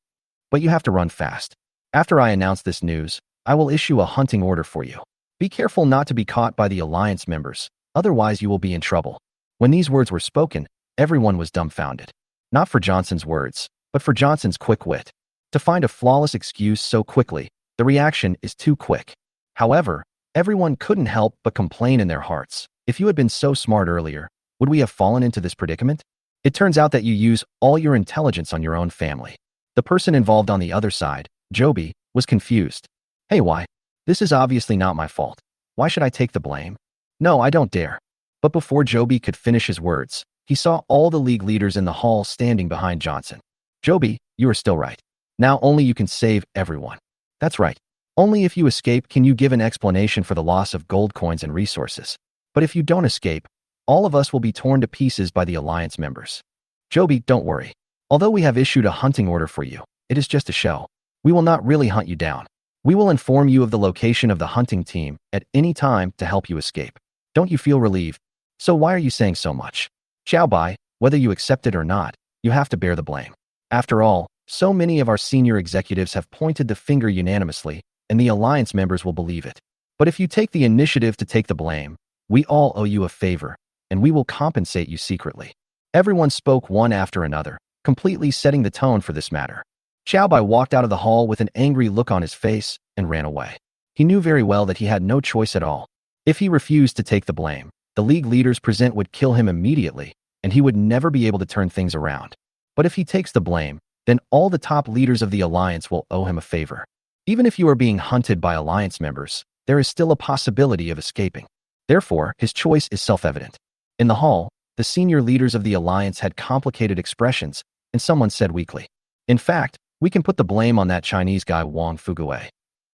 But you have to run fast. After I announce this news, I will issue a hunting order for you. Be careful not to be caught by the Alliance members, otherwise you will be in trouble. When these words were spoken, everyone was dumbfounded. Not for Johnson's words, but for Johnson's quick wit. To find a flawless excuse so quickly, the reaction is too quick. However, everyone couldn't help but complain in their hearts. If you had been so smart earlier, would we have fallen into this predicament? It turns out that you use all your intelligence on your own family. The person involved on the other side, Joby, was confused. Hey, why? This is obviously not my fault. Why should I take the blame? No, I don't dare. But before Joby could finish his words, he saw all the league leaders in the hall standing behind Johnson. Joby, you are still right. Now only you can save everyone. That's right. Only if you escape can you give an explanation for the loss of gold coins and resources. But if you don't escape, all of us will be torn to pieces by the Alliance members. Joby, don't worry. Although we have issued a hunting order for you, it is just a show. We will not really hunt you down. We will inform you of the location of the hunting team at any time to help you escape. Don't you feel relieved? So why are you saying so much? Xiaobai, whether you accept it or not, you have to bear the blame. After all, so many of our senior executives have pointed the finger unanimously, and the Alliance members will believe it. But if you take the initiative to take the blame, we all owe you a favor, and we will compensate you secretly. Everyone spoke one after another, completely setting the tone for this matter. Xiaobai walked out of the hall with an angry look on his face and ran away. He knew very well that he had no choice at all. If he refused to take the blame, the league leaders present would kill him immediately, and he would never be able to turn things around. But if he takes the blame, then all the top leaders of the Alliance will owe him a favor. Even if you are being hunted by Alliance members, there is still a possibility of escaping. Therefore, his choice is self-evident. In the hall, the senior leaders of the Alliance had complicated expressions, and someone said weakly, "In fact, we can put the blame on that Chinese guy Wangu.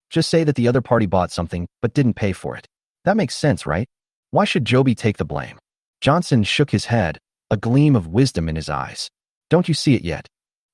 Just say that the other party bought something but didn't pay for it. That makes sense, right? Why should Joby take the blame?" Johnson shook his head, a gleam of wisdom in his eyes. Don't you see it yet?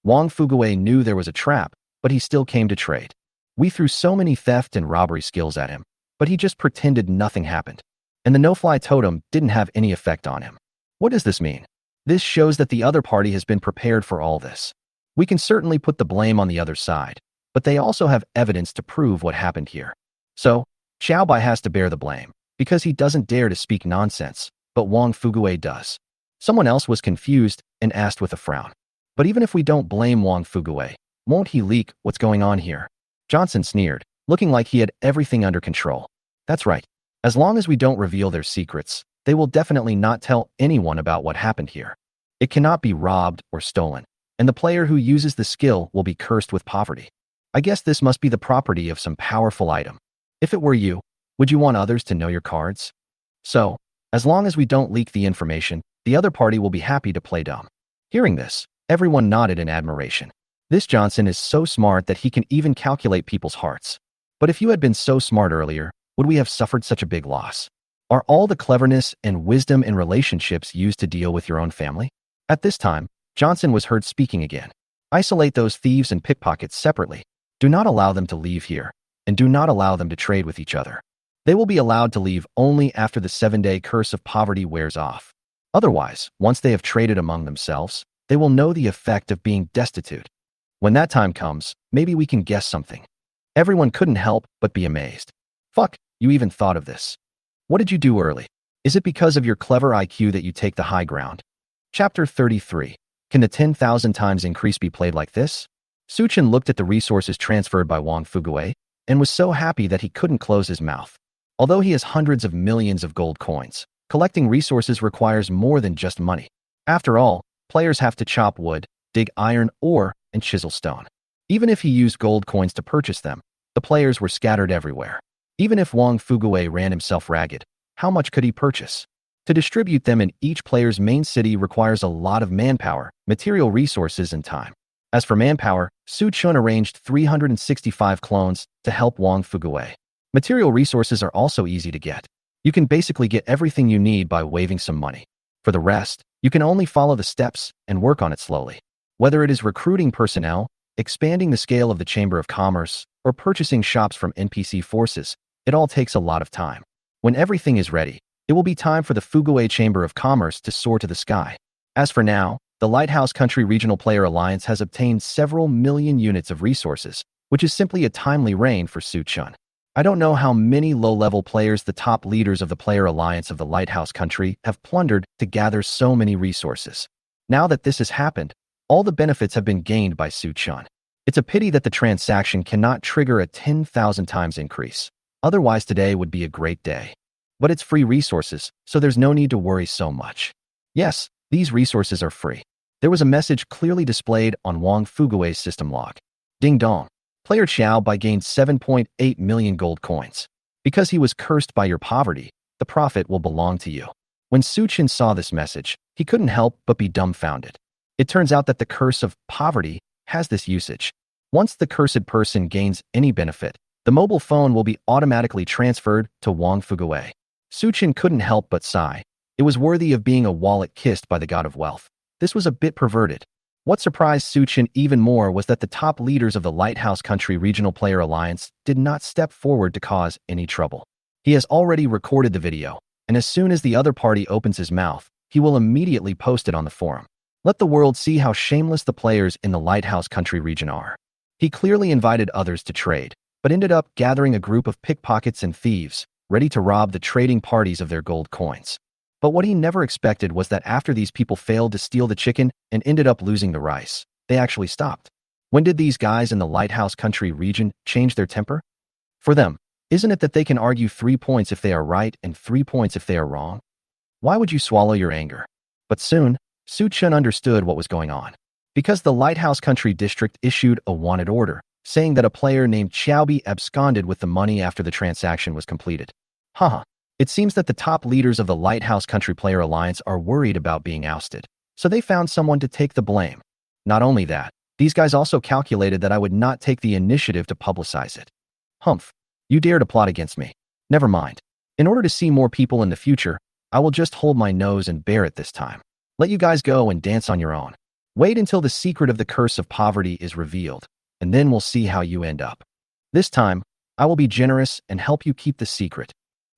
Wangu knew there was a trap, but he still came to trade. We threw so many theft and robbery skills at him, but he just pretended nothing happened. And the no-fly totem didn't have any effect on him. What does this mean? This shows that the other party has been prepared for all this. We can certainly put the blame on the other side, but they also have evidence to prove what happened here. So, Xiaobai has to bear the blame, because he doesn't dare to speak nonsense, but Wangu does. Someone else was confused and asked with a frown. But even if we don't blame Wangu, won't he leak what's going on here? Johnson sneered, looking like he had everything under control. That's right. As long as we don't reveal their secrets, they will definitely not tell anyone about what happened here. It cannot be robbed or stolen, and the player who uses the skill will be cursed with poverty. I guess this must be the property of some powerful item. If it were you, would you want others to know your cards? So, as long as we don't leak the information, the other party will be happy to play dumb. Hearing this, everyone nodded in admiration. This Johnson is so smart that he can even calculate people's hearts. But if you had been so smart earlier, would we have suffered such a big loss? Are all the cleverness and wisdom in relationships used to deal with your own family? At this time, Johnson was heard speaking again. Isolate those thieves and pickpockets separately. Do not allow them to leave here, and do not allow them to trade with each other. They will be allowed to leave only after the 7-day curse of poverty wears off. Otherwise, once they have traded among themselves, they will know the effect of being destitute. When that time comes, maybe we can guess something. Everyone couldn't help but be amazed. Fuck, you even thought of this. What did you do early? Is it because of your clever IQ that you take the high ground? Chapter 33. Can the 10,000 times increase be played like this? Suchin looked at the resources transferred by Wangu and was so happy that he couldn't close his mouth. Although he has hundreds of millions of gold coins, collecting resources requires more than just money. After all, players have to chop wood, dig iron ore, and chisel stone. Even if he used gold coins to purchase them, the players were scattered everywhere. Even if Wangu ran himself ragged, how much could he purchase? To distribute them in each player's main city requires a lot of manpower, material resources, and time. As for manpower, Su Chun arranged 365 clones to help Wang Fuguwei. Material resources are also easy to get. You can basically get everything you need by waving some money. For the rest, you can only follow the steps and work on it slowly. Whether it is recruiting personnel, expanding the scale of the Chamber of Commerce, or purchasing shops from NPC forces, it all takes a lot of time. When everything is ready, it will be time for the Fuguwei Chamber of Commerce to soar to the sky. As for now, the Lighthouse Country Regional Player Alliance has obtained several million units of resources, which is simply a timely reign for Su Chun. I don't know how many low-level players the top leaders of the Player Alliance of the Lighthouse Country have plundered to gather so many resources. Now that this has happened, all the benefits have been gained by Su Chun. It's a pity that the transaction cannot trigger a 10,000 times increase. Otherwise, today would be a great day. But it's free resources, so there's no need to worry so much. Yes, these resources are free. There was a message clearly displayed on Wang Fuguwei's system log. Ding dong. Player Xiao Bai gained 7.8 million gold coins. Because he was cursed by your poverty, the profit will belong to you. When Su Chun saw this message, he couldn't help but be dumbfounded. It turns out that the curse of poverty has this usage. Once the cursed person gains any benefit, the mobile phone will be automatically transferred to Wang Fuguwei. Su Chun couldn't help but sigh. It was worthy of being a wallet kissed by the god of wealth. This was a bit perverted. What surprised Su Chun even more was that the top leaders of the Lighthouse Country Regional Player Alliance did not step forward to cause any trouble. He has already recorded the video, and as soon as the other party opens his mouth, he will immediately post it on the forum. Let the world see how shameless the players in the Lighthouse Country region are. He clearly invited others to trade, but ended up gathering a group of pickpockets and thieves, ready to rob the trading parties of their gold coins. But what he never expected was that after these people failed to steal the chicken and ended up losing the rice, they actually stopped. When did these guys in the Lighthouse Country region change their temper? For them, isn't it that they can argue 3 points if they are right and 3 points if they are wrong? Why would you swallow your anger? But soon, Su Chun understood what was going on. Because the Lighthouse Country district issued a wanted order, saying that a player named Xiaobi absconded with the money after the transaction was completed. Haha. It seems that the top leaders of the Lighthouse Country Player Alliance are worried about being ousted, so they found someone to take the blame. Not only that, these guys also calculated that I would not take the initiative to publicize it. Humph. You dare to plot against me. Never mind. In order to see more people in the future, I will just hold my nose and bear it this time. Let you guys go and dance on your own. Wait until the secret of the curse of poverty is revealed, and then we'll see how you end up. This time, I will be generous and help you keep the secret.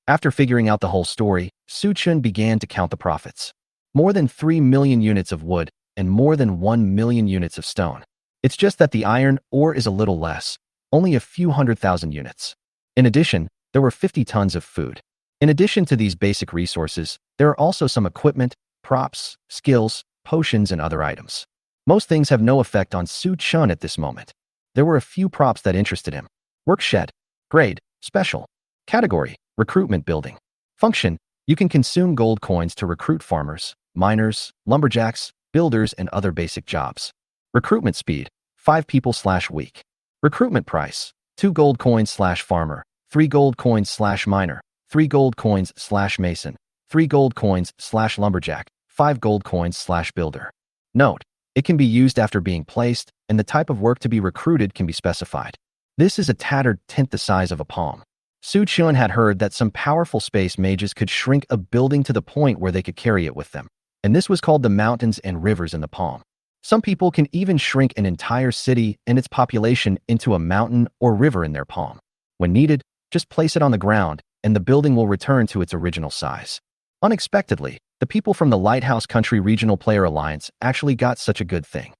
After figuring out the whole story, Su Chun began to count the profits. More than 3 million units of wood and more than 1 million units of stone. It's just that the iron ore is a little less, only a few 100,000 units. In addition, there were 50 tons of food. In addition to these basic resources, there are also some equipment, props, skills, potions, and other items. Most things have no effect on Su Chun at this moment. There were a few props that interested him. Work shed. Grade. Special. Category. Recruitment building. Function. You can consume gold coins to recruit farmers, miners, lumberjacks, builders, and other basic jobs. Recruitment speed. 5 people/week. Recruitment price. 2 gold coins/farmer, 3 gold coins/miner, 3 gold coins/mason, 3 gold coins/lumberjack, 5 gold coins/builder. Note. It can be used after being placed, and the type of work to be recruited can be specified. This is a tattered tent the size of a palm. Su Chun had heard that some powerful space mages could shrink a building to the point where they could carry it with them, and this was called the mountains and rivers in the palm. Some people can even shrink an entire city and its population into a mountain or river in their palm. When needed, just place it on the ground, and the building will return to its original size. Unexpectedly, the people from the Lighthouse Country Regional Player Alliance actually got such a good thing.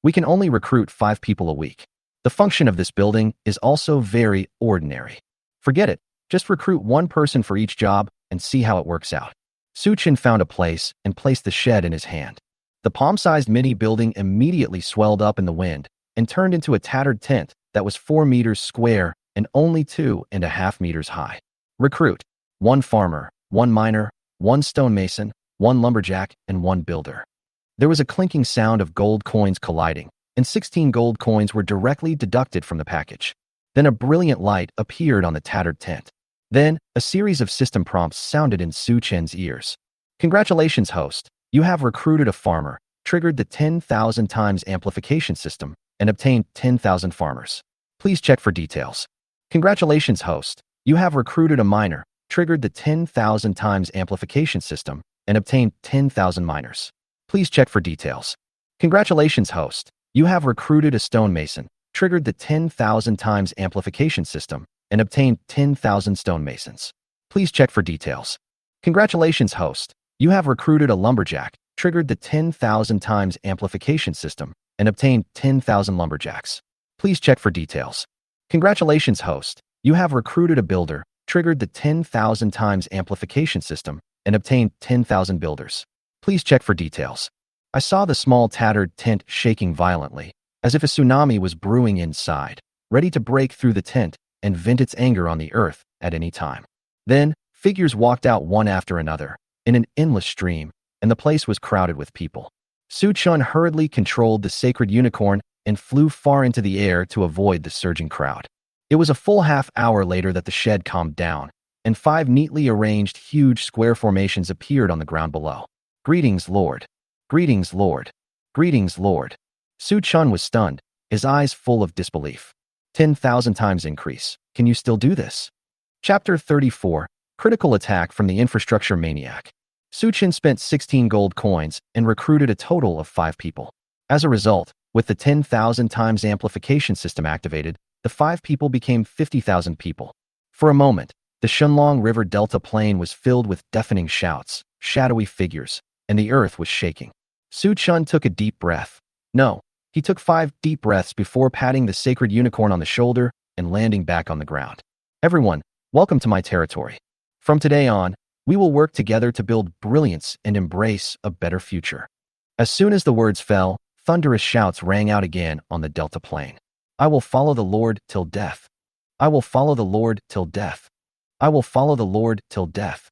We can only recruit 5 people a week. The function of this building is also very ordinary. Forget it, just recruit 1 person for each job and see how it works out. Su Chun found a place and placed the shed in his hand. The palm-sized mini building immediately swelled up in the wind and turned into a tattered tent that was 4 meters square and only 2.5 meters high. Recruit. 1 farmer, 1 miner, 1 stonemason, 1 lumberjack, and 1 builder. There was a clinking sound of gold coins colliding, and 16 gold coins were directly deducted from the package. Then a brilliant light appeared on the tattered tent. Then, a series of system prompts sounded in Su Chen's ears. Congratulations, host. You have recruited a farmer, triggered the 10,000 times amplification system, and obtained 10,000 farmers. Please check for details. Congratulations, host. You have recruited a miner, triggered the 10,000 times amplification system, and obtained 10,000 miners. Please check for details. Congratulations, host. You have recruited a stonemason, triggered the 10,000 times amplification system, and obtained 10,000 stonemasons. Please check for details. Congratulations, host. You have recruited a lumberjack, triggered the 10,000 times amplification system, and obtained 10,000 lumberjacks. Please check for details. Congratulations, host. You have recruited a builder, triggered the 10,000 times amplification system, and obtained 10,000 builders. Please check for details. I saw the small tattered tent shaking violently, as if a tsunami was brewing inside, ready to break through the tent and vent its anger on the earth at any time. Then, figures walked out one after another, in an endless stream, and the place was crowded with people. Su Chun hurriedly controlled the sacred unicorn and flew far into the air to avoid the surging crowd. It was a full half-hour later that the shed calmed down, and 5 neatly arranged huge square formations appeared on the ground below. Greetings, Lord. Greetings, Lord. Greetings, Lord. Su Chun was stunned, his eyes full of disbelief. 10,000 times increase. Can you still do this? Chapter 34, Critical Attack from the Infrastructure Maniac. Su Chun spent 16 gold coins and recruited a total of 5 people. As a result, with the 10,000 times amplification system activated, the 5 people became 50,000 people. For a moment, the Shunlong River Delta plain was filled with deafening shouts, shadowy figures, and the earth was shaking. Su Chun took a deep breath. No, he took 5 deep breaths before patting the sacred unicorn on the shoulder and landing back on the ground. Everyone, welcome to my territory. From today on, we will work together to build brilliance and embrace a better future. As soon as the words fell, thunderous shouts rang out again on the Delta plain. I will follow the Lord till death. I will follow the Lord till death. I will follow the Lord till death.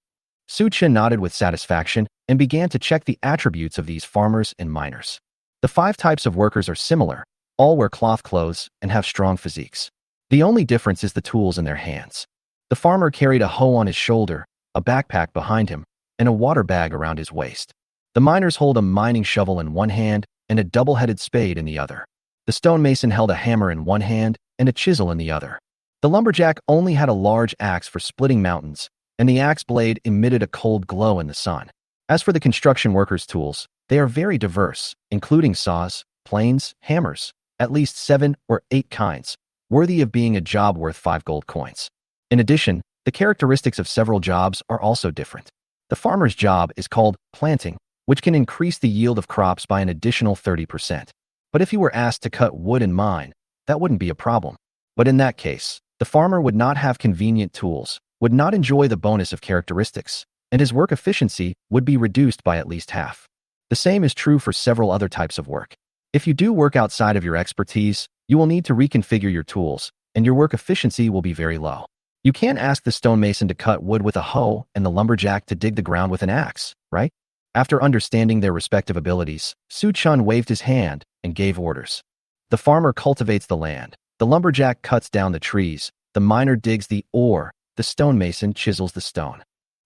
Su Chun nodded with satisfaction and began to check the attributes of these farmers and miners. The 5 types of workers are similar, all wear cloth clothes and have strong physiques. The only difference is the tools in their hands. The farmer carried a hoe on his shoulder, a backpack behind him, and a water bag around his waist. The miners hold a mining shovel in one hand and a double-headed spade in the other. The stonemason held a hammer in one hand and a chisel in the other. The lumberjack only had a large axe for splitting mountains, and the axe blade emitted a cold glow in the sun. As for the construction workers' tools, they are very diverse, including saws, planes, hammers, at least 7 or 8 kinds, worthy of being a job worth 5 gold coins. In addition, the characteristics of several jobs are also different. The farmer's job is called planting, which can increase the yield of crops by an additional 30%. But if he were asked to cut wood and mine, that wouldn't be a problem. But in that case, the farmer would not have convenient tools, would not enjoy the bonus of characteristics, and his work efficiency would be reduced by at least half. The same is true for several other types of work. If you do work outside of your expertise, you will need to reconfigure your tools, and your work efficiency will be very low. You can't ask the stonemason to cut wood with a hoe and the lumberjack to dig the ground with an axe, right? After understanding their respective abilities, Su Chun waved his hand and gave orders. The farmer cultivates the land, the lumberjack cuts down the trees, the miner digs the ore, the stonemason chisels the stone.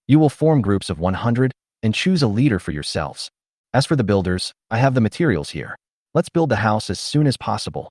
You will form groups of 100 and choose a leader for yourselves. As for the builders, I have the materials here. Let's build the house as soon as possible.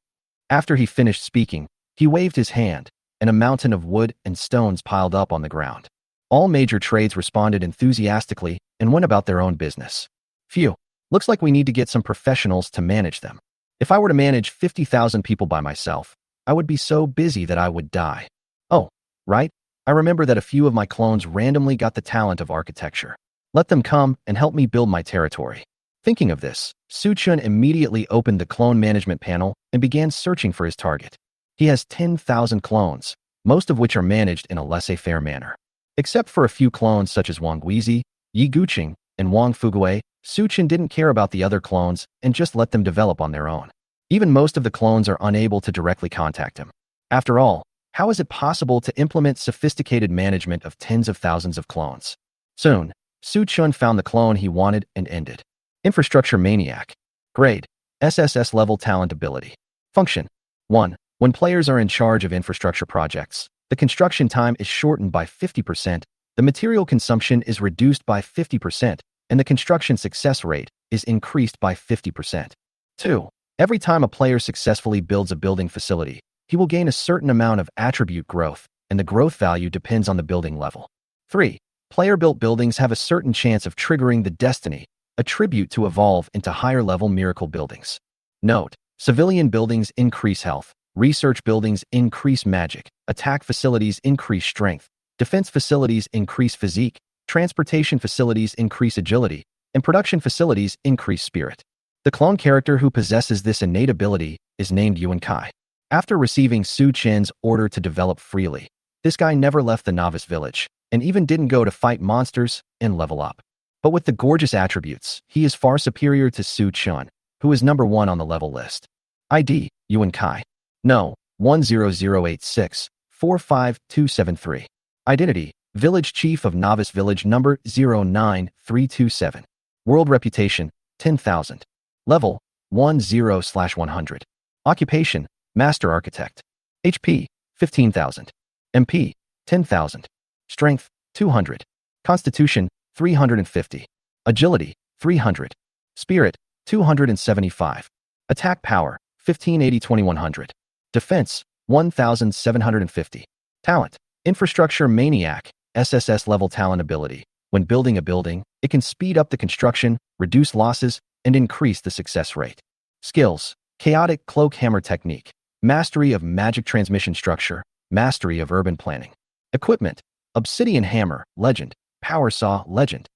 After he finished speaking, he waved his hand, and a mountain of wood and stones piled up on the ground. All major trades responded enthusiastically and went about their own business. Phew, looks like we need to get some professionals to manage them. If I were to manage 50,000 people by myself, I would be so busy that I would die. Oh, right, I remember that a few of my clones randomly got the talent of architecture. Let them come and help me build my territory. Thinking of this, Su Chun immediately opened the clone management panel and began searching for his target. He has 10,000 clones, most of which are managed in a laissez-faire manner. Except for a few clones such as Wang Guizi, Yi Guqing, and Wang Fugui, Su Chun didn't care about the other clones and just let them develop on their own. Even most of the clones are unable to directly contact him. After all, how is it possible to implement sophisticated management of tens of thousands of clones? Soon, Su Chun found the clone he wanted and ended. Infrastructure Maniac. Grade: SSS-level talent ability. Function: 1. When players are in charge of infrastructure projects, the construction time is shortened by 50%, the material consumption is reduced by 50%, and the construction success rate is increased by 50%. 2. Every time a player successfully builds a building facility, he will gain a certain amount of attribute growth, and the growth value depends on the building level. 3. Player-built buildings have a certain chance of triggering the destiny, a tribute to evolve into higher-level miracle buildings. Note: civilian buildings increase health, research buildings increase magic, attack facilities increase strength, defense facilities increase physique, transportation facilities increase agility, and production facilities increase spirit. The clone character who possesses this innate ability is named Yuan Kai. After receiving Su Chen's order to develop freely, this guy never left the novice village, and even didn't go to fight monsters and level up. But with the gorgeous attributes, he is far superior to Su Chen, who is number 1 on the level list. ID: Yuan Kai. No, 10086-45273. Identity: Village Chief of Novice Village number 09327. World Reputation: 10,000. Level: 10/100. Occupation: Master Architect. HP: 15,000. MP: 10,000. Strength: 200. Constitution: 350. Agility: 300. Spirit: 275. Attack power: 1580-2100. Defense: 1,750. Talent: Infrastructure Maniac, SSS-level talent ability. When building a building, it can speed up the construction, reduce losses, and increase the success rate. Skills: Chaotic Cloak Hammer Technique. Mastery of Magic Transmission Structure. Mastery of Urban Planning. Equipment: Obsidian Hammer, Legend. Power Saw, Legend.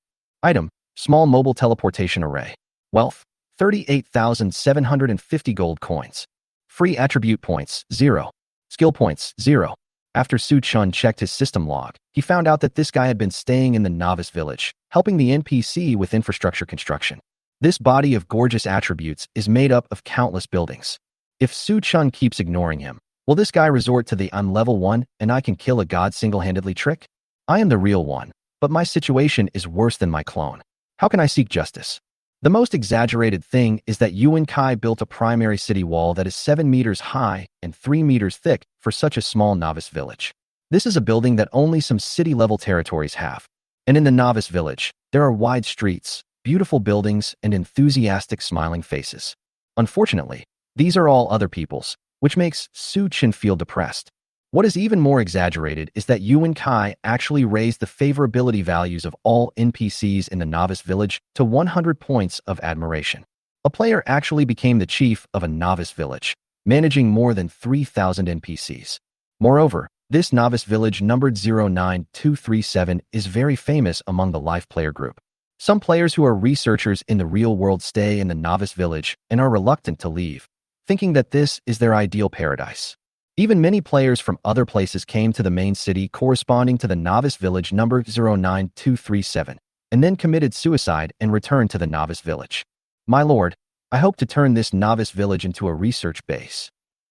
Item: Small Mobile Teleportation Array. Wealth: 38,750 gold coins. Free attribute points: 0. Skill points: 0. After Su Chen checked his system log, he found out that this guy had been staying in the novice village, helping the NPC with infrastructure construction. This body of gorgeous attributes is made up of countless buildings. If Su Chen keeps ignoring him, will this guy resort to the "I'm level 1 and I can kill a god single-handedly" trick? I am the real one, but my situation is worse than my clone. How can I seek justice? The most exaggerated thing is that Yuan Kai built a primary city wall that is 7 meters high and 3 meters thick for such a small novice village. This is a building that only some city-level territories have. And in the novice village, there are wide streets, beautiful buildings, and enthusiastic smiling faces. Unfortunately, these are all other people's, which makes Su Chen feel depressed. What is even more exaggerated is that Yuan Kai actually raised the favorability values of all NPCs in the novice village to 100 points of admiration. A player actually became the chief of a novice village, managing more than 3,000 NPCs. Moreover, this novice village numbered 09237 is very famous among the life player group. Some players who are researchers in the real world stay in the novice village and are reluctant to leave, thinking that this is their ideal paradise. Even many players from other places came to the main city corresponding to the novice village number 09237, and then committed suicide and returned to the novice village. My lord, I hope to turn this novice village into a research base.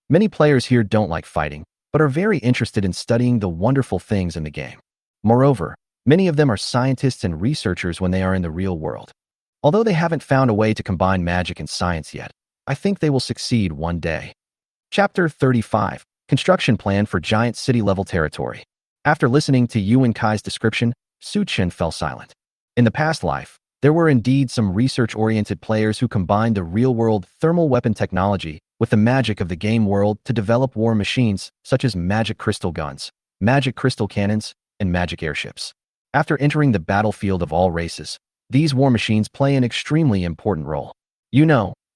Many players here don't like fighting, but are very interested in studying the wonderful things in the game. Moreover, many of them are scientists and researchers when they are in the real world. Although they haven't found a way to combine magic and science yet, I think they will succeed one day. Chapter 35. Construction Plan for Giant City-Level Territory. After listening to Yuan Kai's description, Su Chen fell silent. In the past life, there were indeed some research-oriented players who combined the real-world thermal weapon technology with the magic of the game world to develop war machines such as magic crystal guns, magic crystal cannons, and magic airships. After entering the battlefield of all races, these war machines play an extremely important role.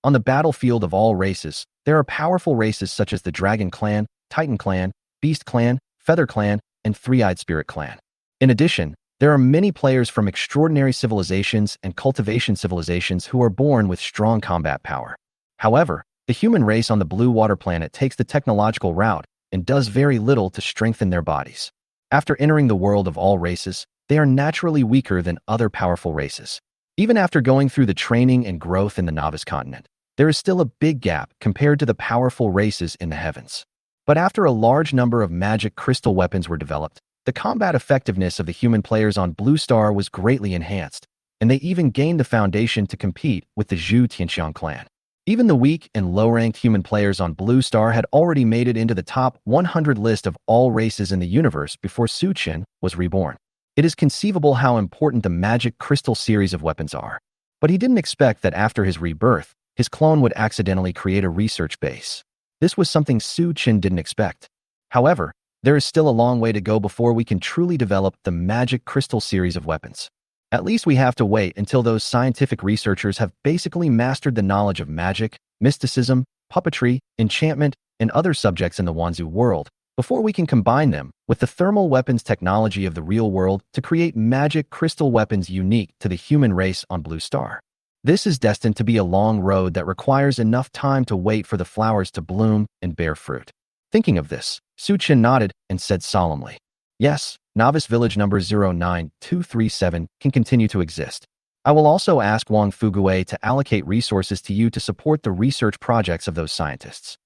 On the battlefield of all races, there are powerful races such as the Dragon Clan, Titan Clan, Beast Clan, Feather Clan, and Three-Eyed Spirit Clan. In addition, there are many players from extraordinary civilizations and cultivation civilizations who are born with strong combat power. However, the human race on the Blue Water Planet takes the technological route and does very little to strengthen their bodies. After entering the world of all races, they are naturally weaker than other powerful races. Even after going through the training and growth in the novice continent, there is still a big gap compared to the powerful races in the heavens. But after a large number of magic crystal weapons were developed, the combat effectiveness of the human players on Blue Star was greatly enhanced, and they even gained the foundation to compete with the Zhu Tianxiang clan. Even the weak and low-ranked human players on Blue Star had already made it into the top 100 list of all races in the universe before Su Chen was reborn. It is conceivable how important the magic crystal series of weapons are. But he didn't expect that after his rebirth, his clone would accidentally create a research base. This was something Su Chen didn't expect. However, there is still a long way to go before we can truly develop the magic crystal series of weapons. At least we have to wait until those scientific researchers have basically mastered the knowledge of magic, mysticism, puppetry, enchantment, and other subjects in the Wanzu world, before we can combine them with the thermal weapons technology of the real world to create magic crystal weapons unique to the human race on Blue Star. This is destined to be a long road that requires enough time to wait for the flowers to bloom and bear fruit. Thinking of this, Su Chen nodded and said solemnly, "Yes, Novice Village number 09237 can continue to exist. I will also ask Wang Fugue to allocate resources to you to support the research projects of those scientists.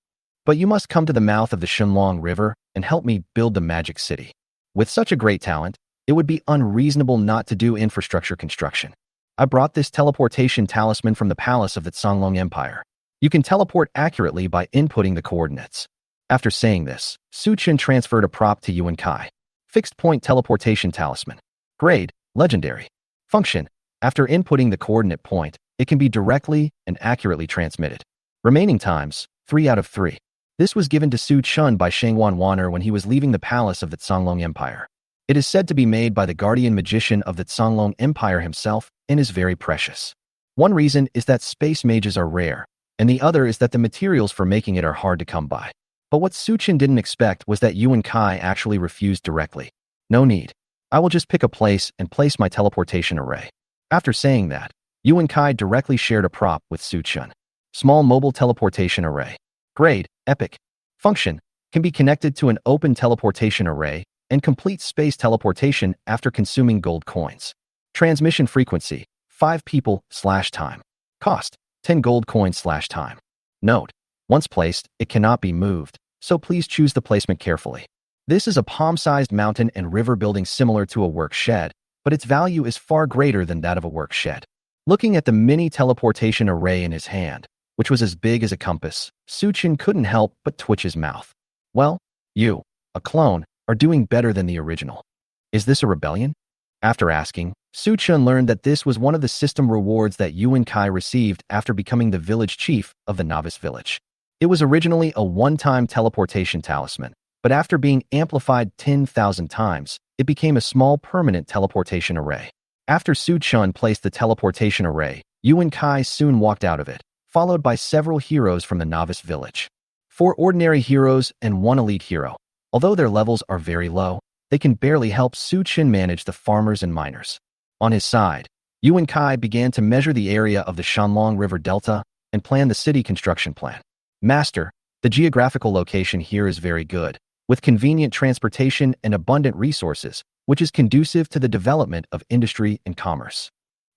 But you must come to the mouth of the Shenlong River and help me build the magic city. With such a great talent, it would be unreasonable not to do infrastructure construction. I brought this teleportation talisman from the palace of the Songlong Empire. You can teleport accurately by inputting the coordinates." After saying this, Su Chen transferred a prop to Yuan Kai. Fixed point teleportation talisman. Grade, legendary. Function, after inputting the coordinate point, it can be directly and accurately transmitted. Remaining times, 3 out of 3. This was given to Su Chen by Shangwan Wan'er when he was leaving the palace of the Songlong Empire. It is said to be made by the guardian magician of the Songlong Empire himself and is very precious. One reason is that space mages are rare, and the other is that the materials for making it are hard to come by. But what Su Chen didn't expect was that Yuan Kai actually refused directly. "No need. I will just pick a place and place my teleportation array." After saying that, Yuan Kai directly shared a prop with Su Chen. Small mobile teleportation array. Grade, epic. Function, can be connected to an open teleportation array and complete space teleportation after consuming gold coins. Transmission frequency, 5 people/time. Cost, 10 gold coins/time. Note, once placed, it cannot be moved, so please choose the placement carefully. This is a palm-sized mountain and river building similar to a work shed, but its value is far greater than that of a work shed. Looking at the mini teleportation array in his hand, which was as big as a compass, Su Chen couldn't help but twitch his mouth. "Well, you, a clone, are doing better than the original. Is this a rebellion?" After asking, Su Chen learned that this was one of the system rewards that Yuan Kai received after becoming the village chief of the novice village. It was originally a one-time teleportation talisman, but after being amplified 10,000 times, it became a small permanent teleportation array. After Su Chen placed the teleportation array, Yuan Kai soon walked out of it, followed by several heroes from the novice village. 4 ordinary heroes and 1 elite hero. Although their levels are very low, they can barely help Su Chen manage the farmers and miners. On his side, Yuan Kai began to measure the area of the Shenlong River Delta and plan the city construction plan. "Master, the geographical location here is very good, with convenient transportation and abundant resources, which is conducive to the development of industry and commerce.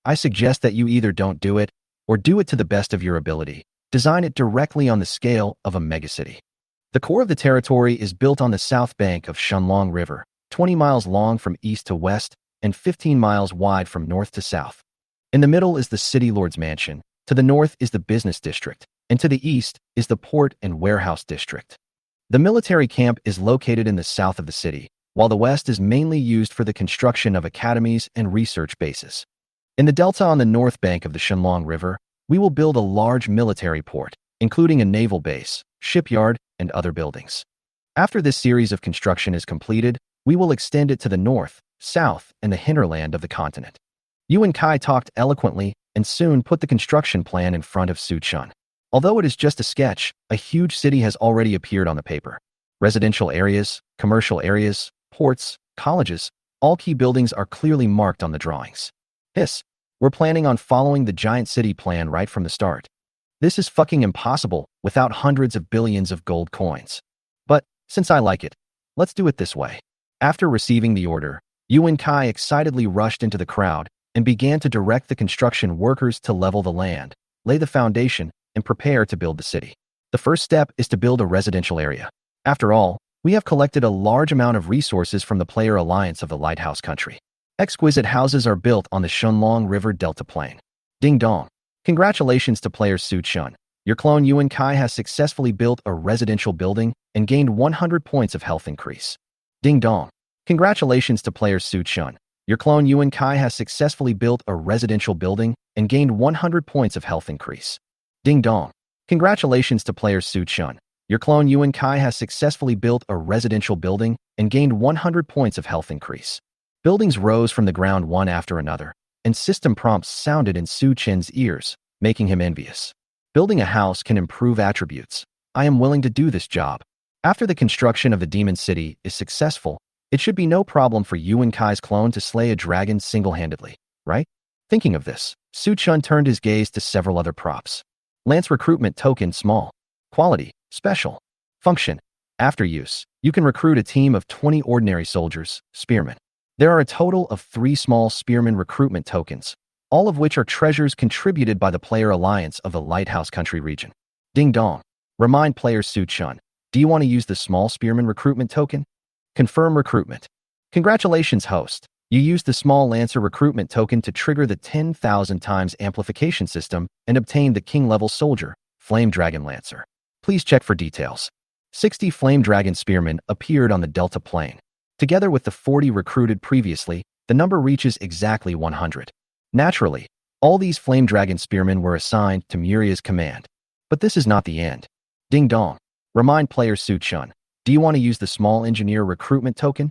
I suggest that you either don't do it, or do it to the best of your ability. Design it directly on the scale of a megacity. The core of the territory is built on the south bank of Shenlong River, 20 miles long from east to west and 15 miles wide from north to south. In the middle is the city lord's mansion, to the north is the business district, and to the east is the port and warehouse district. The military camp is located in the south of the city, while the west is mainly used for the construction of academies and research bases. In the delta on the north bank of the Shenlong River, we will build a large military port, including a naval base, shipyard, and other buildings. After this series of construction is completed, we will extend it to the north, south, and the hinterland of the continent." Yuan Kai talked eloquently and soon put the construction plan in front of Su Chen. Although it is just a sketch, a huge city has already appeared on the paper. Residential areas, commercial areas, ports, colleges, all key buildings are clearly marked on the drawings. We're planning on following the giant city plan right from the start. This is fucking impossible without hundreds of billions of gold coins. But, since I like it, let's do it this way." After receiving the order, Yuan Kai excitedly rushed into the crowd and began to direct the construction workers to level the land, lay the foundation, and prepare to build the city. The first step is to build a residential area. After all, we have collected a large amount of resources from the player alliance of the Lighthouse Country. Exquisite houses are built on the Shenlong River Delta Plain. Ding dong. Congratulations to player Su Chen. Your clone Yuan Kai has successfully built a residential building and gained 100 points of health increase. Ding dong. Congratulations to player Su Chun. Your clone Yuan Kai has successfully built a residential building and gained 100 points of health increase. Ding dong. Congratulations to player Su Chun. Your clone Yuan Kai has successfully built a residential building and gained 100 points of health increase. Buildings rose from the ground one after another, and system prompts sounded in Su Chen's ears, making him envious. Building a house can improve attributes. I am willing to do this job. After the construction of the Demon City is successful, it should be no problem for Yuan Kai's clone to slay a dragon single-handedly, right? Thinking of this, Su Chun turned his gaze to several other props. Lance recruitment token small. Quality, special. Function. After use, you can recruit a team of 20 ordinary soldiers, spearmen. There are a total of 3 small spearmen recruitment tokens, all of which are treasures contributed by the player alliance of the Lighthouse Country region. Ding dong. Remind player Su Chun, do you want to use the small spearman recruitment token? Confirm recruitment. Congratulations, host. You used the small lancer recruitment token to trigger the 10,000 times amplification system and obtain the king-level soldier, Flame Dragon Lancer. Please check for details. 60 Flame Dragon Spearmen appeared on the Delta Plain. Together with the 40 recruited previously, the number reaches exactly 100. Naturally, all these Flame Dragon Spearmen were assigned to Muria's command. But this is not the end. Ding dong. Remind player Su Chun, do you want to use the small engineer recruitment token?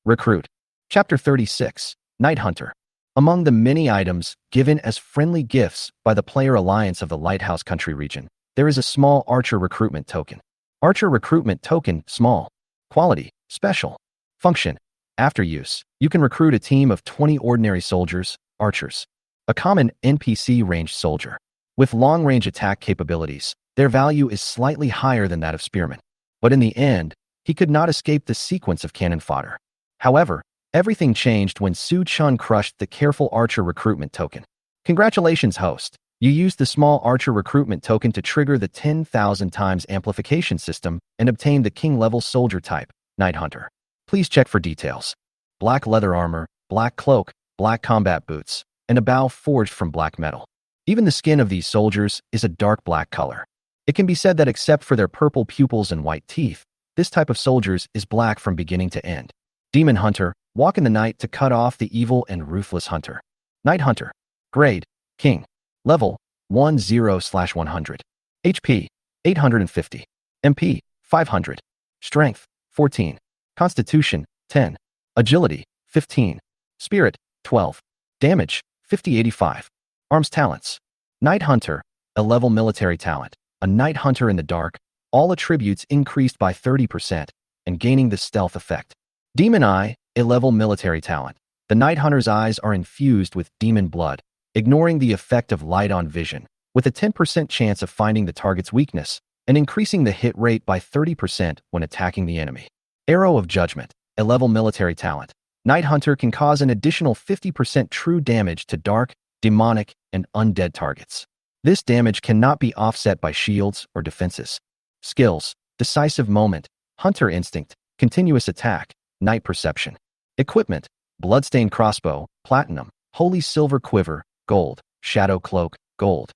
Recruit. Chapter 36, Night Hunter. Among the many items given as friendly gifts by the player alliance of the Lighthouse Country region, there is a small archer recruitment token. Archer recruitment token small. Quality, special. Function. After use, you can recruit a team of 20 ordinary soldiers, archers. A common NPC ranged soldier. With long-range attack capabilities, their value is slightly higher than that of spearmen. But in the end, he could not escape the sequence of cannon fodder. However, everything changed when Su Chun crushed the careful archer recruitment token. Congratulations, host. You used the small archer recruitment token to trigger the 10,000 times amplification system and obtain the king-level soldier type, Night Hunter. Please check for details. Black leather armor, black cloak, black combat boots, and a bow forged from black metal. Even the skin of these soldiers is a dark black color. It can be said that except for their purple pupils and white teeth, this type of soldiers is black from beginning to end. Demon Hunter, walk in the night to cut off the evil and ruthless hunter. Night Hunter. Grade, King. Level, 10/100. HP, 850. MP, 500. Strength, 14. Constitution, 10. Agility, 15. Spirit, 12. Damage, 50/85. Arms talents. Night Hunter, a level military talent. A Night Hunter in the dark, all attributes increased by 30% and gaining the stealth effect. Demon Eye, a level military talent. The Night Hunter's eyes are infused with demon blood, ignoring the effect of light on vision, with a 10% chance of finding the target's weakness and increasing the hit rate by 30% when attacking the enemy. Arrow of Judgment, a level military talent. Night Hunter can cause an additional 50% true damage to dark, demonic, and undead targets. This damage cannot be offset by shields or defenses. Skills, Decisive Moment, Hunter Instinct, Continuous Attack, Night Perception. Equipment, Bloodstained Crossbow, Platinum, Holy Silver Quiver, Gold, Shadow Cloak, Gold.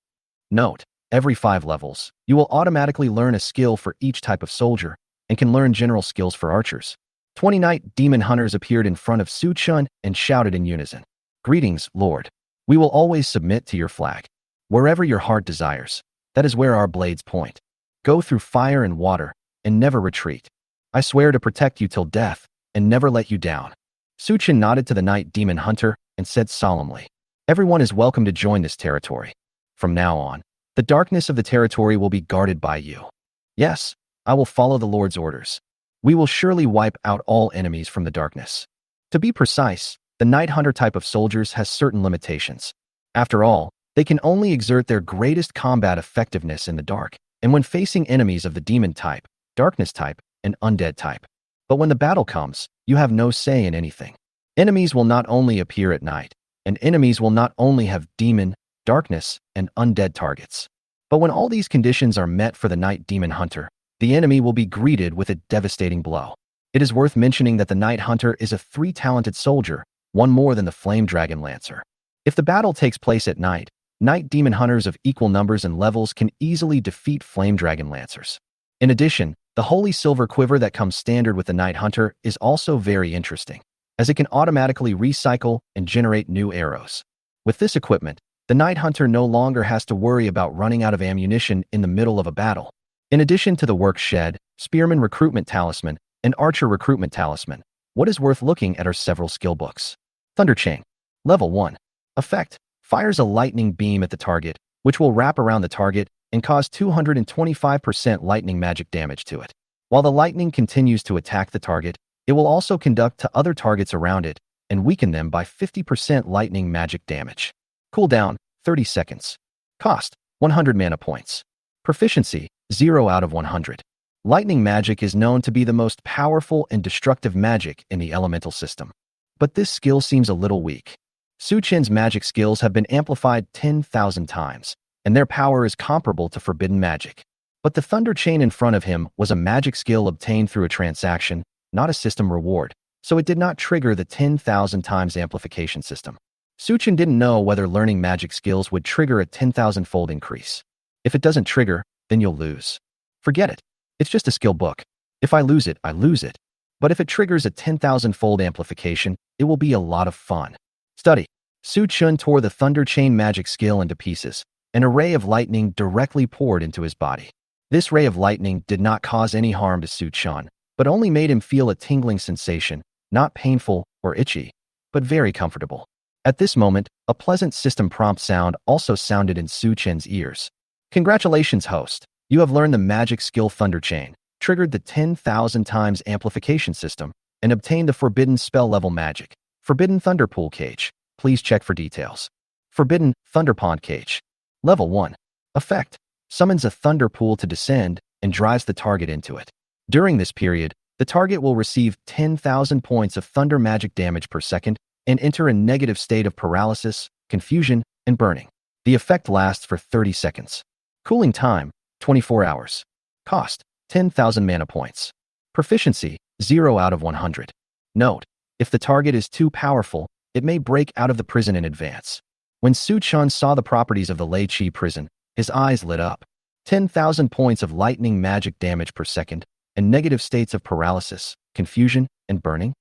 Note, every 5 levels, you will automatically learn a skill for each type of soldier and can learn general skills for archers. 20 Night Demon Hunters appeared in front of Su Chun and shouted in unison. Greetings, Lord. We will always submit to your flag. Wherever your heart desires, that is where our blades point. Go through fire and water and never retreat. I swear to protect you till death and never let you down. Su Chun nodded to the Night Demon Hunter and said solemnly, everyone is welcome to join this territory. From now on, the darkness of the territory will be guarded by you. Yes, I will follow the Lord's orders. We will surely wipe out all enemies from the darkness. To be precise, the Night Hunter type of soldiers has certain limitations. After all, they can only exert their greatest combat effectiveness in the dark, and when facing enemies of the demon type, darkness type, and undead type. But when the battle comes, you have no say in anything. Enemies will not only appear at night, and enemies will not only have demon, darkness, and undead targets. But when all these conditions are met for the Night Demon Hunter, the enemy will be greeted with a devastating blow. It is worth mentioning that the Night Hunter is a 3-talented soldier, one more than the Flame Dragon Lancer. If the battle takes place at night, Night demon hunters of equal numbers and levels can easily defeat flame dragon lancers. In addition, the holy silver quiver that comes standard with the night hunter is also very interesting, as it can automatically recycle and generate new arrows. With this equipment, the night hunter no longer has to worry about running out of ammunition in the middle of a battle. In addition to the work shed, spearman recruitment talisman, and archer recruitment talisman, what is worth looking at are several skill books. Thunder Chain. Level 1. Effect. Fires a lightning beam at the target, which will wrap around the target and cause 225% lightning magic damage to it. While the lightning continues to attack the target, it will also conduct to other targets around it and weaken them by 50% lightning magic damage. Cooldown, 30 seconds. Cost, 100 mana points. Proficiency, 0 out of 100. Lightning magic is known to be the most powerful and destructive magic in the elemental system. But this skill seems a little weak. Su Chen's magic skills have been amplified 10,000 times, and their power is comparable to forbidden magic. But the Thunder Chain in front of him was a magic skill obtained through a transaction, not a system reward, so it did not trigger the 10,000 times amplification system. Su Chen didn't know whether learning magic skills would trigger a 10,000-fold increase. If it doesn't trigger, then you'll lose. Forget it. It's just a skill book. If I lose it, I lose it. But if it triggers a 10,000-fold amplification, it will be a lot of fun. Study. Su Chen tore the Thunder Chain magic skill into pieces. An array of lightning directly poured into his body. This ray of lightning did not cause any harm to Su Chen, but only made him feel a tingling sensation, not painful or itchy, but very comfortable. At this moment, a pleasant system prompt sound also sounded in Su Chen's ears. Congratulations, host. You have learned the magic skill Thunder Chain, triggered the 10,000 times amplification system, and obtained the forbidden spell level magic. Forbidden Thunderpool Cage. Please check for details. Forbidden Thunderpond Cage. Level 1. Effect. Summons a thunder pool to descend and drives the target into it. During this period, the target will receive 10,000 points of thunder magic damage per second and enter a negative state of paralysis, confusion, and burning. The effect lasts for 30 seconds. Cooling time, 24 hours. Cost, 10,000 mana points. Proficiency, 0 out of 100. Note, if the target is too powerful, it may break out of the prison in advance. When Su Chen saw the properties of the Lei Qi prison, his eyes lit up. 10,000 points of lightning magic damage per second, and negative states of paralysis, confusion, and burning.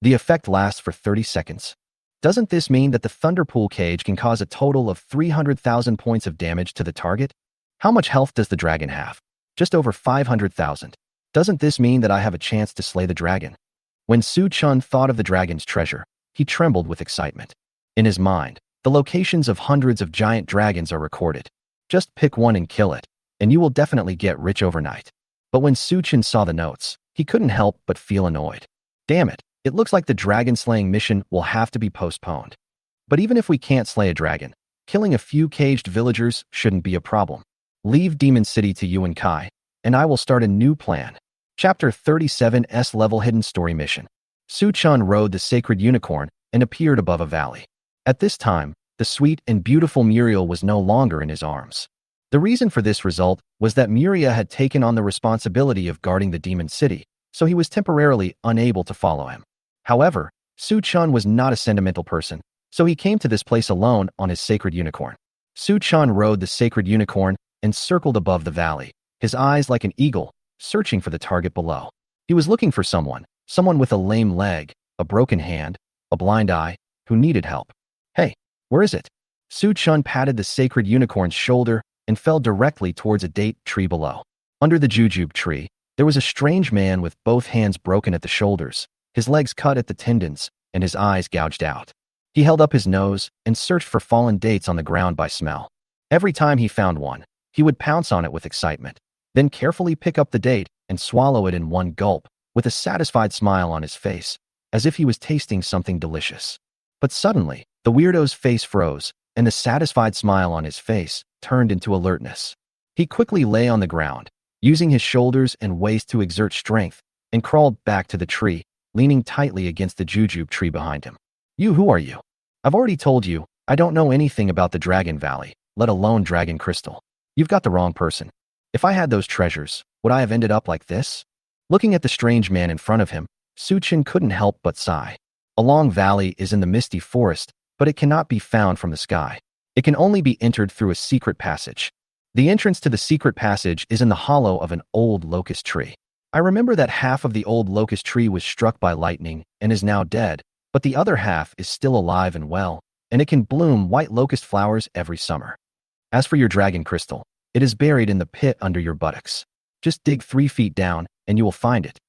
The effect lasts for 30 seconds. Doesn't this mean that the Thunderpool Cage can cause a total of 300,000 points of damage to the target? How much health does the dragon have? Just over 500,000. Doesn't this mean that I have a chance to slay the dragon? When Su Chen thought of the dragon's treasure, he trembled with excitement. In his mind, the locations of hundreds of giant dragons are recorded. Just pick one and kill it, and you will definitely get rich overnight. But when Su Chen saw the notes, he couldn't help but feel annoyed. Damn it, it looks like the dragon-slaying mission will have to be postponed. But even if we can't slay a dragon, killing a few caged villagers shouldn't be a problem. Leave Demon City to Yuan Kai, and I will start a new plan. Chapter 37 S-Level Hidden Story Mission. Su Chen rode the sacred unicorn and appeared above a valley. At this time, the sweet and beautiful Muriel was no longer in his arms. The reason for this result was that Muriel had taken on the responsibility of guarding the Demon City, so he was temporarily unable to follow him. However, Su Chen was not a sentimental person, so he came to this place alone on his sacred unicorn. Su Chen rode the sacred unicorn and circled above the valley, his eyes like an eagle, searching for the target below. He was looking for someone with a lame leg, a broken hand, a blind eye, who needed help. Hey, where is it? Su Chen patted the sacred unicorn's shoulder and fell directly towards a date tree below. Under the jujube tree, there was a strange man with both hands broken at the shoulders, his legs cut at the tendons, and his eyes gouged out. He held up his nose and searched for fallen dates on the ground by smell. Every time he found one, he would pounce on it with excitement, then carefully pick up the date and swallow it in one gulp, with a satisfied smile on his face, as if he was tasting something delicious. But suddenly, the weirdo's face froze, and the satisfied smile on his face turned into alertness. He quickly lay on the ground, using his shoulders and waist to exert strength, and crawled back to the tree, leaning tightly against the jujube tree behind him. Who are you? I've already told you, I don't know anything about the Dragon Valley, let alone Dragon Crystal. You've got the wrong person. If I had those treasures, would I have ended up like this? Looking at the strange man in front of him, Su Chen couldn't help but sigh. A long valley is in the misty forest, but it cannot be found from the sky. It can only be entered through a secret passage. The entrance to the secret passage is in the hollow of an old locust tree. I remember that half of the old locust tree was struck by lightning and is now dead, but the other half is still alive and well, and it can bloom white locust flowers every summer. As for your dragon crystal, it is buried in the pit under your buttocks. Just dig 3 feet down, and you will find it.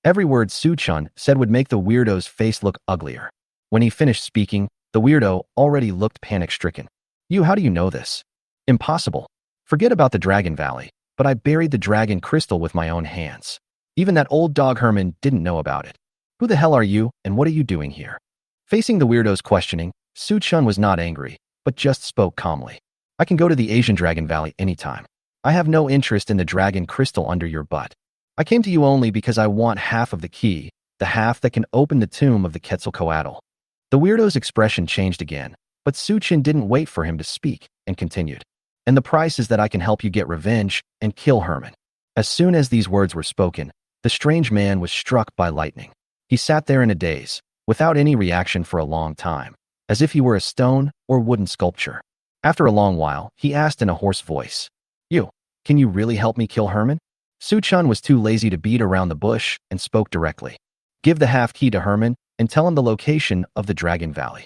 Every word Su-chun said would make the weirdo's face look uglier. When he finished speaking, the weirdo already looked panic-stricken. How do you know this? Impossible. Forget about the Dragon Valley, but I buried the dragon crystal with my own hands. Even that old dog Herman didn't know about it. Who the hell are you, and what are you doing here? Facing the weirdo's questioning, Su-chun was not angry, but just spoke calmly. I can go to the Asian Dragon Valley anytime. I have no interest in the dragon crystal under your butt. I came to you only because I want half of the key, the half that can open the tomb of the Quetzalcoatl. The weirdo's expression changed again, but Su-chun didn't wait for him to speak and continued. And the price is that I can help you get revenge and kill Herman. As soon as these words were spoken, the strange man was struck by lightning. He sat there in a daze, without any reaction for a long time, as if he were a stone or wooden sculpture. After a long while, he asked in a hoarse voice, Can you really help me kill Herman? Su-chun was too lazy to beat around the bush and spoke directly. Give the half key to Herman and tell him the location of the Dragon Valley.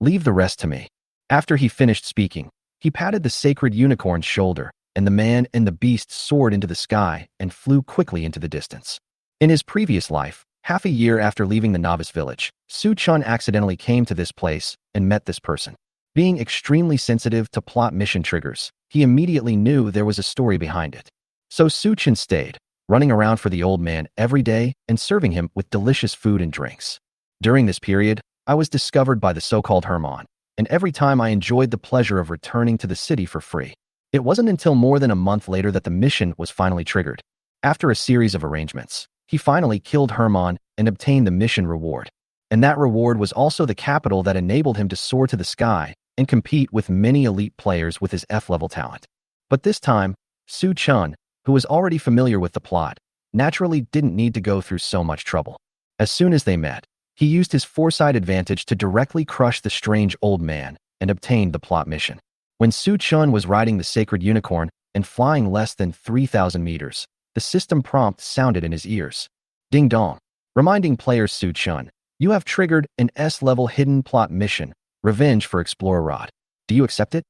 Leave the rest to me. After he finished speaking, he patted the sacred unicorn's shoulder, and the man and the beast soared into the sky and flew quickly into the distance. In his previous life, half a year after leaving the novice village, Su-chun accidentally came to this place and met this person. Being extremely sensitive to plot mission triggers, he immediately knew there was a story behind it. So Su-chun stayed, running around for the old man every day and serving him with delicious food and drinks. During this period, I was discovered by the so-called Herman, and every time I enjoyed the pleasure of returning to the city for free. It wasn't until more than a month later that the mission was finally triggered. After a series of arrangements, he finally killed Herman and obtained the mission reward. And that reward was also the capital that enabled him to soar to the sky and compete with many elite players with his F-level talent. But this time, Su-chun, who was already familiar with the plot, naturally didn't need to go through so much trouble. As soon as they met, he used his foresight advantage to directly crush the strange old man and obtained the plot mission. When Su-chun was riding the sacred unicorn and flying less than 3,000 meters, the system prompt sounded in his ears. Ding dong. Reminding players Su-chun, you have triggered an S-level hidden plot mission, Revenge for Explorer Rod. Do you accept it?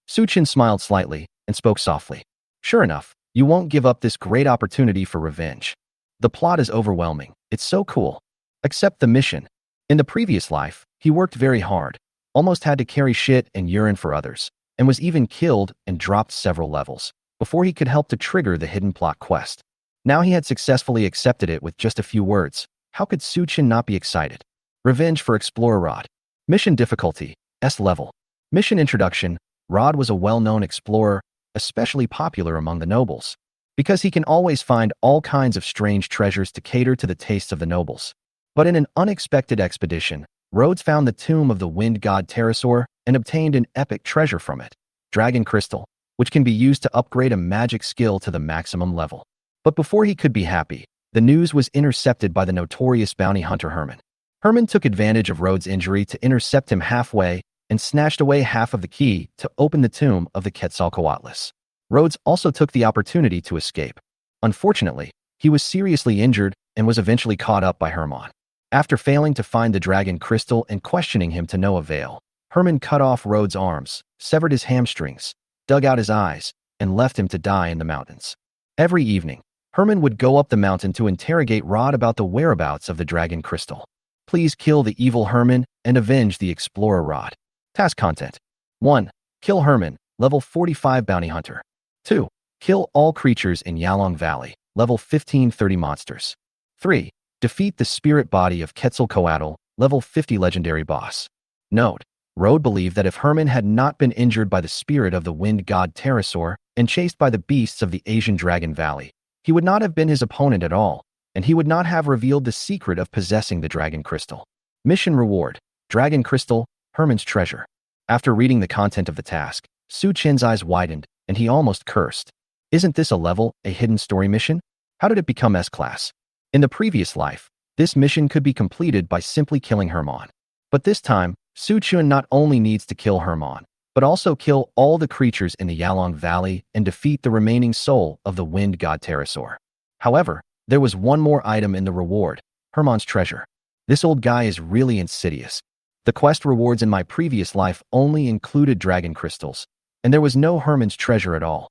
Su-chun smiled slightly and spoke softly. Sure enough, you won't give up this great opportunity for revenge. The plot is overwhelming. It's so cool. Accept the mission. In the previous life, he worked very hard, almost had to carry shit and urine for others, and was even killed and dropped several levels before he could help to trigger the hidden plot quest. Now he had successfully accepted it with just a few words. How could Su-chun not be excited? Revenge for Explorer Rod. Mission difficulty, S-level. Mission introduction. Rod was a well-known explorer, especially popular among the nobles, because he can always find all kinds of strange treasures to cater to the tastes of the nobles. But in an unexpected expedition, Rhodes found the tomb of the wind god Pterosaur and obtained an epic treasure from it, Dragon Crystal, which can be used to upgrade a magic skill to the maximum level. But before he could be happy, the news was intercepted by the notorious bounty hunter Herman. Herman took advantage of Rhodes' injury to intercept him halfway and snatched away half of the key to open the tomb of the Quetzalcoatl. Rhodes also took the opportunity to escape. Unfortunately, he was seriously injured and was eventually caught up by Herman. After failing to find the dragon crystal and questioning him to no avail, Herman cut off Rhodes' arms, severed his hamstrings, dug out his eyes, and left him to die in the mountains. Every evening, Herman would go up the mountain to interrogate Rod about the whereabouts of the dragon crystal. Please kill the evil Herman and avenge the explorer Rod. Task content. 1. Kill Herman, level 45 bounty hunter. 2. Kill all creatures in Yalong Valley, level 1530 monsters. 3. Defeat the spirit body of Quetzalcoatl, level 50 legendary boss. Note, Rhodes believed that if Herman had not been injured by the spirit of the wind god Pterosaur and chased by the beasts of the Asian Dragon Valley, he would not have been his opponent at all, and he would not have revealed the secret of possessing the dragon crystal. Mission reward, Dragon Crystal, Herman's treasure. After reading the content of the task, Su-chun's eyes widened, and he almost cursed. Isn't this a hidden story mission? How did it become S-Class? In the previous life, this mission could be completed by simply killing Herman. But this time, Su-chun not only needs to kill Herman, but also kill all the creatures in the Yalong Valley and defeat the remaining soul of the wind god pterosaur. However, there was one more item in the reward, Hermon's treasure. This old guy is really insidious. The quest rewards in my previous life only included dragon crystals, and there was no Hermon's treasure at all.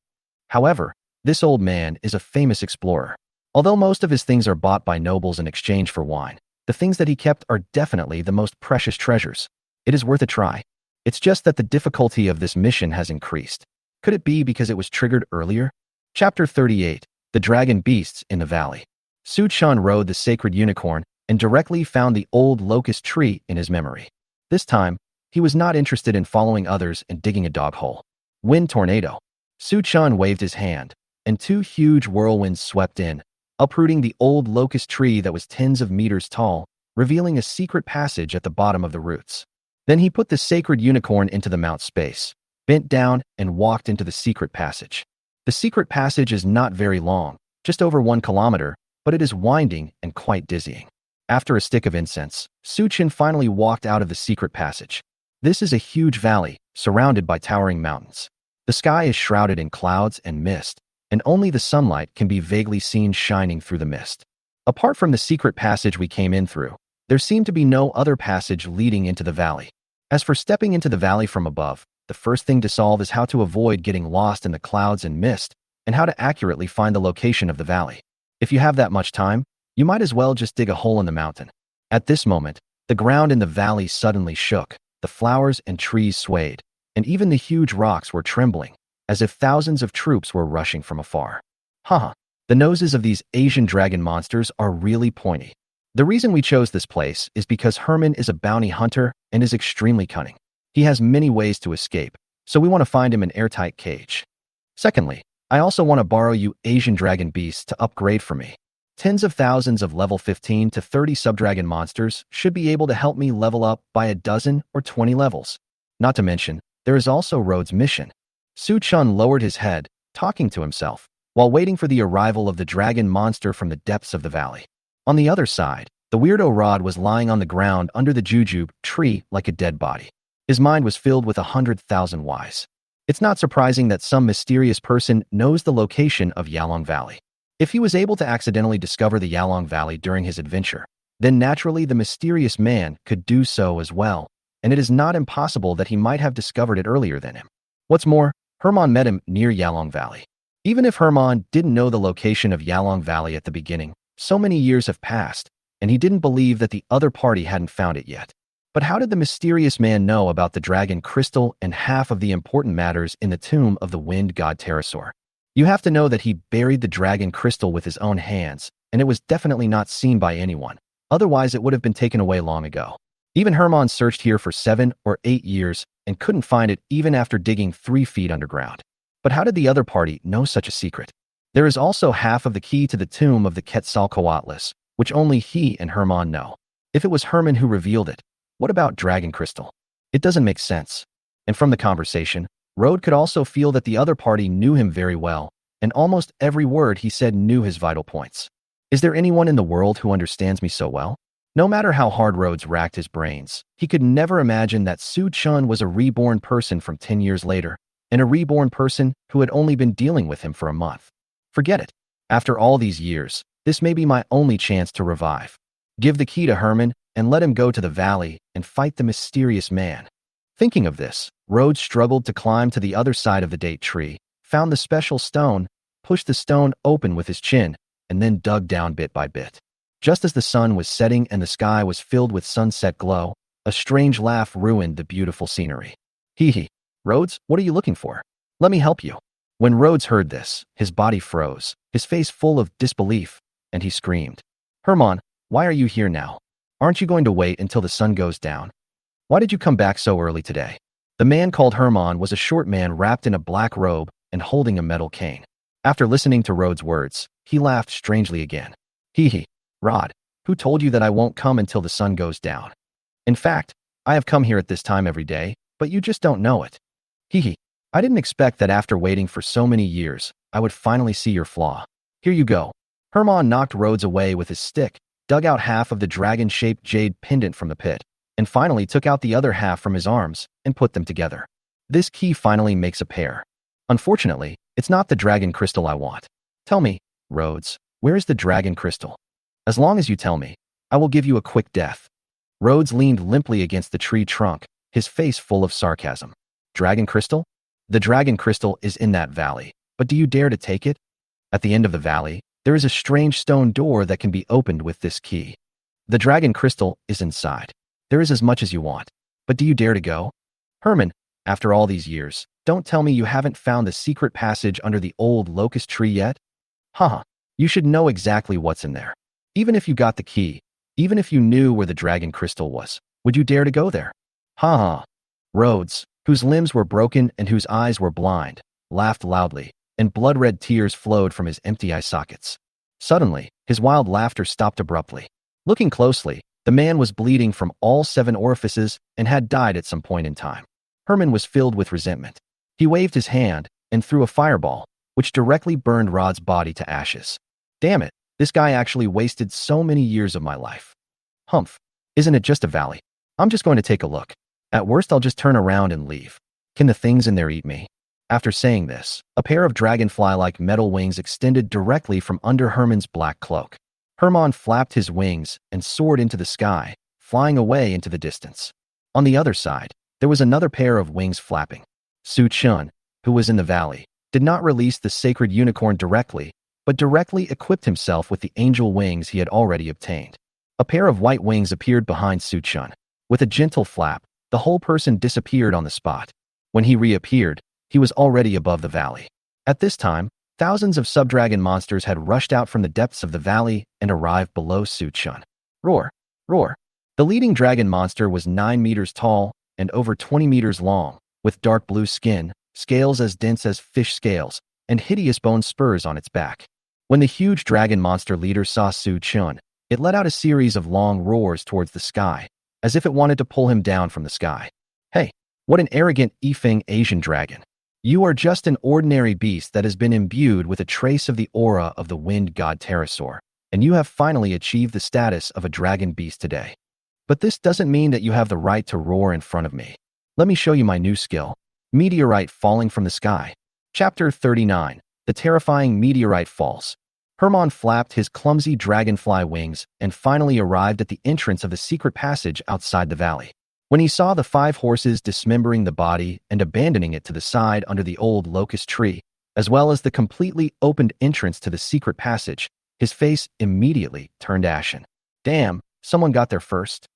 However, this old man is a famous explorer. Although most of his things are bought by nobles in exchange for wine, the things that he kept are definitely the most precious treasures. It is worth a try. It's just that the difficulty of this mission has increased. Could it be because it was triggered earlier? Chapter 38. The Dragon Beasts in the Valley. Su Chun rode the sacred unicorn and directly found the old locust tree in his memory. This time, he was not interested in following others and digging a dog hole. Wind tornado. Su Chun waved his hand, and two huge whirlwinds swept in, uprooting the old locust tree that was tens of meters tall, revealing a secret passage at the bottom of the roots. Then he put the sacred unicorn into the mount space, bent down, and walked into the secret passage. The secret passage is not very long, just over 1 kilometer, but it is winding and quite dizzying. After a stick of incense, Su Chun finally walked out of the secret passage. This is a huge valley, surrounded by towering mountains. The sky is shrouded in clouds and mist, and only the sunlight can be vaguely seen shining through the mist. Apart from the secret passage we came in through, there seemed to be no other passage leading into the valley. As for stepping into the valley from above, the first thing to solve is how to avoid getting lost in the clouds and mist, and how to accurately find the location of the valley. If you have that much time, you might as well just dig a hole in the mountain. At this moment, the ground in the valley suddenly shook, the flowers and trees swayed, and even the huge rocks were trembling, as if thousands of troops were rushing from afar. Haha, the noses of these Asian dragon monsters are really pointy. The reason we chose this place is because Hermon is a bounty hunter and is extremely cunning. He has many ways to escape, so we want to find him an airtight cage. Secondly, I also want to borrow you Asian dragon beasts to upgrade for me. Tens of thousands of level 15 to 30 subdragon monsters should be able to help me level up by a dozen or 20 levels. Not to mention, there is also Rhodes' mission. Su Chun lowered his head, talking to himself, while waiting for the arrival of the dragon monster from the depths of the valley. On the other side, the weirdo Rod was lying on the ground under the jujube tree like a dead body. His mind was filled with 100,000 whys. It's not surprising that some mysterious person knows the location of Yalong Valley. If he was able to accidentally discover the Yalong Valley during his adventure, then naturally the mysterious man could do so as well, and it is not impossible that he might have discovered it earlier than him. What's more, Hermon met him near Yalong Valley. Even if Hermon didn't know the location of Yalong Valley at the beginning, so many years have passed, and he didn't believe that the other party hadn't found it yet. But how did the mysterious man know about the dragon crystal and half of the important matters in the tomb of the wind god pterosaur? You have to know that he buried the dragon crystal with his own hands, and it was definitely not seen by anyone. Otherwise, it would have been taken away long ago. Even Hermon searched here for 7 or 8 years and couldn't find it even after digging 3 feet underground. But how did the other party know such a secret? There is also half of the key to the tomb of the Quetzalcoatlus, which only he and Hermon know. If it was Hermon who revealed it, what about dragon crystal? It doesn't make sense. And from the conversation, Rode could also feel that the other party knew him very well, and almost every word he said knew his vital points. Is there anyone in the world who understands me so well? No matter how hard Rhodes racked his brains, he could never imagine that Su Chun was a reborn person from 10 years later, and a reborn person who had only been dealing with him for a month. Forget it. After all these years, this may be my only chance to revive. Give the key to Hermon and let him go to the valley and fight the mysterious man. Thinking of this, Rhodes struggled to climb to the other side of the date tree, found the special stone, pushed the stone open with his chin, and then dug down bit by bit. Just as the sun was setting and the sky was filled with sunset glow, a strange laugh ruined the beautiful scenery. Hee hee. Rhodes, what are you looking for? Let me help you. When Rhodes heard this, his body froze, his face full of disbelief, and he screamed. Hermon, why are you here now? Aren't you going to wait until the sun goes down? Why did you come back so early today? The man called Hermon was a short man wrapped in a black robe and holding a metal cane. After listening to Rhodes' words, he laughed strangely again. Hee hee. Rod, who told you that I won't come until the sun goes down? In fact, I have come here at this time every day, but you just don't know it. Hee hee. I didn't expect that after waiting for so many years, I would finally see your flaw. Here you go. Hermon knocked Rhodes away with his stick, dug out half of the dragon-shaped jade pendant from the pit, and finally took out the other half from his arms and put them together. This key finally makes a pair. Unfortunately, it's not the dragon crystal I want. Tell me, Rhodes, where is the dragon crystal? As long as you tell me, I will give you a quick death. Rhodes leaned limply against the tree trunk, his face full of sarcasm. Dragon crystal? The dragon crystal is in that valley, but do you dare to take it? At the end of the valley, there is a strange stone door that can be opened with this key. The dragon crystal is inside. There is as much as you want, but do you dare to go? Herman, after all these years, don't tell me you haven't found the secret passage under the old locust tree yet? Haha, you should know exactly what's in there. Even if you got the key, even if you knew where the dragon crystal was, would you dare to go there? Ha! Rhodes, whose limbs were broken and whose eyes were blind, laughed loudly, and blood-red tears flowed from his empty eye sockets. Suddenly, his wild laughter stopped abruptly. Looking closely, the man was bleeding from all 7 orifices and had died at some point in time. Herman was filled with resentment. He waved his hand and threw a fireball, which directly burned Rod's body to ashes. Damn it, this guy actually wasted so many years of my life. Humph, isn't it just a valley? I'm just going to take a look. At worst, I'll just turn around and leave. Can the things in there eat me? After saying this, a pair of dragonfly-like metal wings extended directly from under Herman's black cloak. Herman flapped his wings and soared into the sky, flying away into the distance. On the other side, there was another pair of wings flapping. Su Chun, who was in the valley, did not release the sacred unicorn directly, but directly equipped himself with the angel wings he had already obtained. A pair of white wings appeared behind Su Chun. With a gentle flap, the whole person disappeared on the spot. When he reappeared, he was already above the valley. At this time, thousands of subdragon monsters had rushed out from the depths of the valley and arrived below Su Chun. Roar! Roar! The leading dragon monster was 9 meters tall and over 20 meters long, with dark blue skin, scales as dense as fish scales, and hideous bone spurs on its back. When the huge dragon monster leader saw Su Chun, it let out a series of long roars towards the sky, as if it wanted to pull him down from the sky. Hey, what an arrogant Yifeng Asian dragon. You are just an ordinary beast that has been imbued with a trace of the aura of the wind god Pterosaur, and you have finally achieved the status of a dragon beast today. But this doesn't mean that you have the right to roar in front of me. Let me show you my new skill. Meteorite falling from the sky. Chapter 39. The terrifying meteorite falls. Herman flapped his clumsy dragonfly wings and finally arrived at the entrance of the secret passage outside the valley. When he saw the 5 horses dismembering the body and abandoning it to the side under the old locust tree, as well as the completely opened entrance to the secret passage, his face immediately turned ashen. Damn, someone got there first.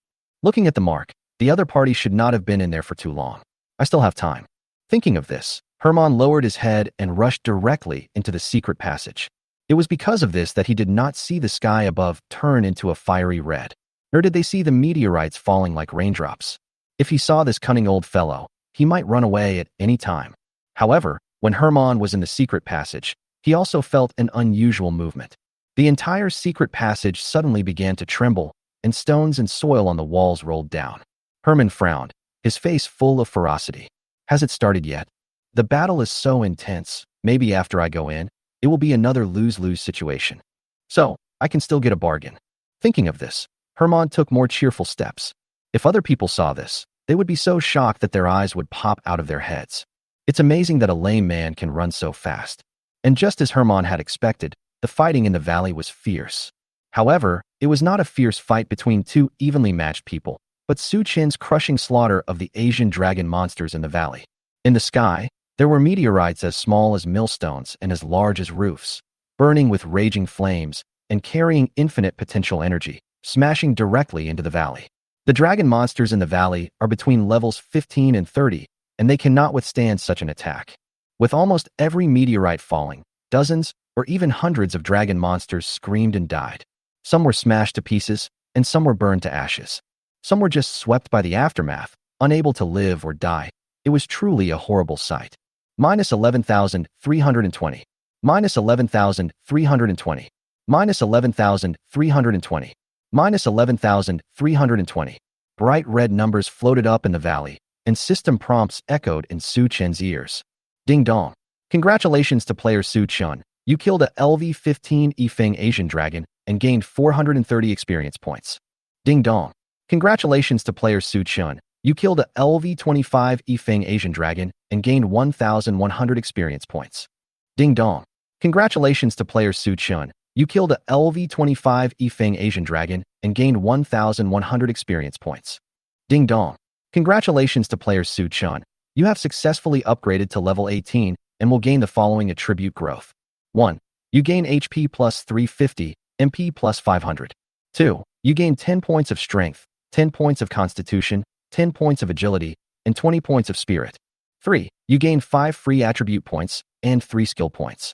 Looking at the mark, the other party should not have been in there for too long. I still have time. Thinking of this, Herman lowered his head and rushed directly into the secret passage. It was because of this that he did not see the sky above turn into a fiery red, nor did they see the meteorites falling like raindrops. If he saw this cunning old fellow, he might run away at any time. However, when Herman was in the secret passage, he also felt an unusual movement. The entire secret passage suddenly began to tremble, and stones and soil on the walls rolled down. Herman frowned, his face full of ferocity. Has it started yet? The battle is so intense, maybe after I go in, it will be another lose-lose situation. So, I can still get a bargain. Thinking of this, Herman took more cheerful steps. If other people saw this, they would be so shocked that their eyes would pop out of their heads. It's amazing that a lame man can run so fast. And just as Herman had expected, the fighting in the valley was fierce. However, it was not a fierce fight between 2 evenly matched people, but Su Chin's crushing slaughter of the Asian dragon monsters in the valley. In the sky, there were meteorites as small as millstones and as large as roofs, burning with raging flames and carrying infinite potential energy, smashing directly into the valley. The dragon monsters in the valley are between levels 15 and 30, and they cannot withstand such an attack. With almost every meteorite falling, dozens or even hundreds of dragon monsters screamed and died. Some were smashed to pieces, and some were burned to ashes. Some were just swept by the aftermath, unable to live or die. It was truly a horrible sight. Minus 11,320. Minus 11,320. Minus 11,320. Minus 11,320. Bright red numbers floated up in the valley, and system prompts echoed in Su Chen's ears. Ding dong. Congratulations to player Su Chen. You killed a LV-15 Yifeng Asian dragon and gained 430 experience points. Ding dong. Congratulations to player Su Chen. You killed a LV25 Yifeng Asian Dragon and gained 1,100 experience points. Ding dong. Congratulations to player Su Chun. You killed a LV25 Yifeng Asian Dragon and gained 1,100 experience points. Ding dong. Congratulations to player Su Chun. You have successfully upgraded to level 18 and will gain the following attribute growth. 1. You gain HP plus 350, MP plus 500. 2. You gain 10 points of strength, 10 points of constitution, 10 points of agility, and 20 points of spirit. 3. You gain 5 free attribute points and 3 skill points.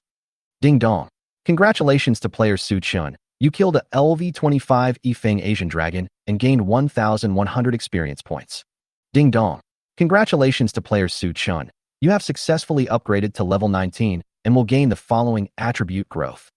Ding dong. Congratulations to player Su Chun. You killed a LV25 Yifeng Asian Dragon and gained 1,100 experience points. Ding dong. Congratulations to player Su Chun. You have successfully upgraded to level 19 and will gain the following attribute growth.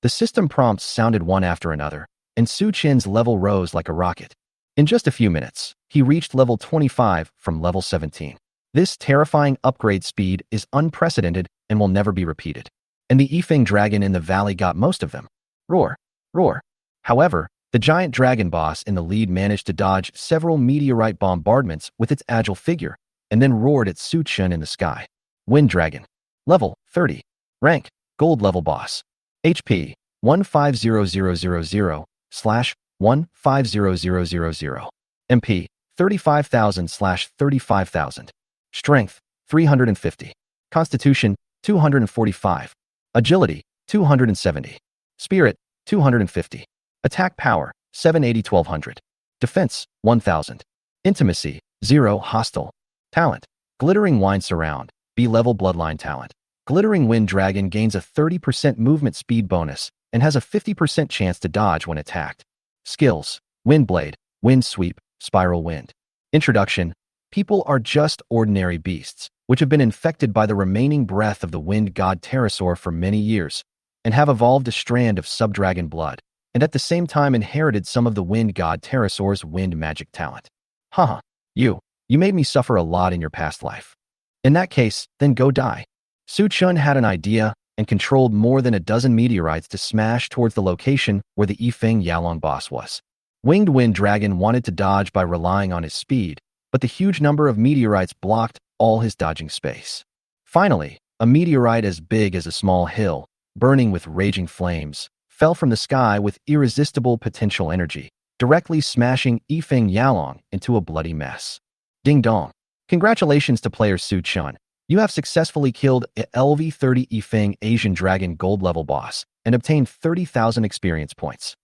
The system prompts sounded one after another, and Su Chin's level rose like a rocket. In just a few minutes, he reached level 25 from level 17. This terrifying upgrade speed is unprecedented and will never be repeated. And the Yifeng dragon in the valley got most of them. Roar, roar. However, the giant dragon boss in the lead managed to dodge several meteorite bombardments with its agile figure, and then roared at Su Chun in the sky. Wind Dragon. Level 30. Rank Gold level boss. HP 150000/150000. MP 35,000/35,000. Strength 350. Constitution 245. Agility 270. Spirit 250. Attack power 780-1200. Defense 1000. Intimacy 0. Hostile. Talent Glittering Wine Surround. B-level bloodline talent. Glittering Wind Dragon gains a 30% movement speed bonus and has a 50% chance to dodge when attacked. Skills Wind Blade, Wind Sweep, Spiral Wind. Introduction. People are just ordinary beasts, which have been infected by the remaining breath of the wind god pterosaur for many years, and have evolved a strand of subdragon blood, and at the same time inherited some of the wind god pterosaur's wind magic talent. Haha, you made me suffer a lot in your past life. In that case, then go die. Su Chun had an idea and controlled more than a dozen meteorites to smash towards the location where the Yifeng Yalong boss was. Winged Wind Dragon wanted to dodge by relying on his speed, but the huge number of meteorites blocked all his dodging space. Finally, a meteorite as big as a small hill, burning with raging flames, fell from the sky with irresistible potential energy, directly smashing Yifeng Yalong into a bloody mess. Ding dong. Congratulations to player Su Chun. You have successfully killed a LV30 Yifeng Asian Dragon Gold level boss and obtained 30,000 experience points.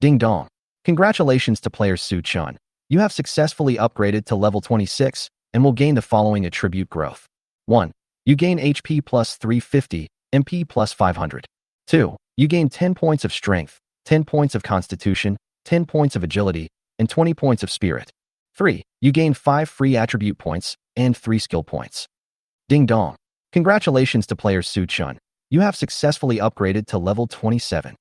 Ding dong. Congratulations to player Su Chun. You have successfully upgraded to level 26 and will gain the following attribute growth. 1. You gain HP plus 350, MP plus 500. 2. You gain 10 points of strength, 10 points of constitution, 10 points of agility, and 20 points of spirit. 3. You gain 5 free attribute points and 3 skill points. Ding dong. Congratulations to player Su Chun. You have successfully upgraded to level 27.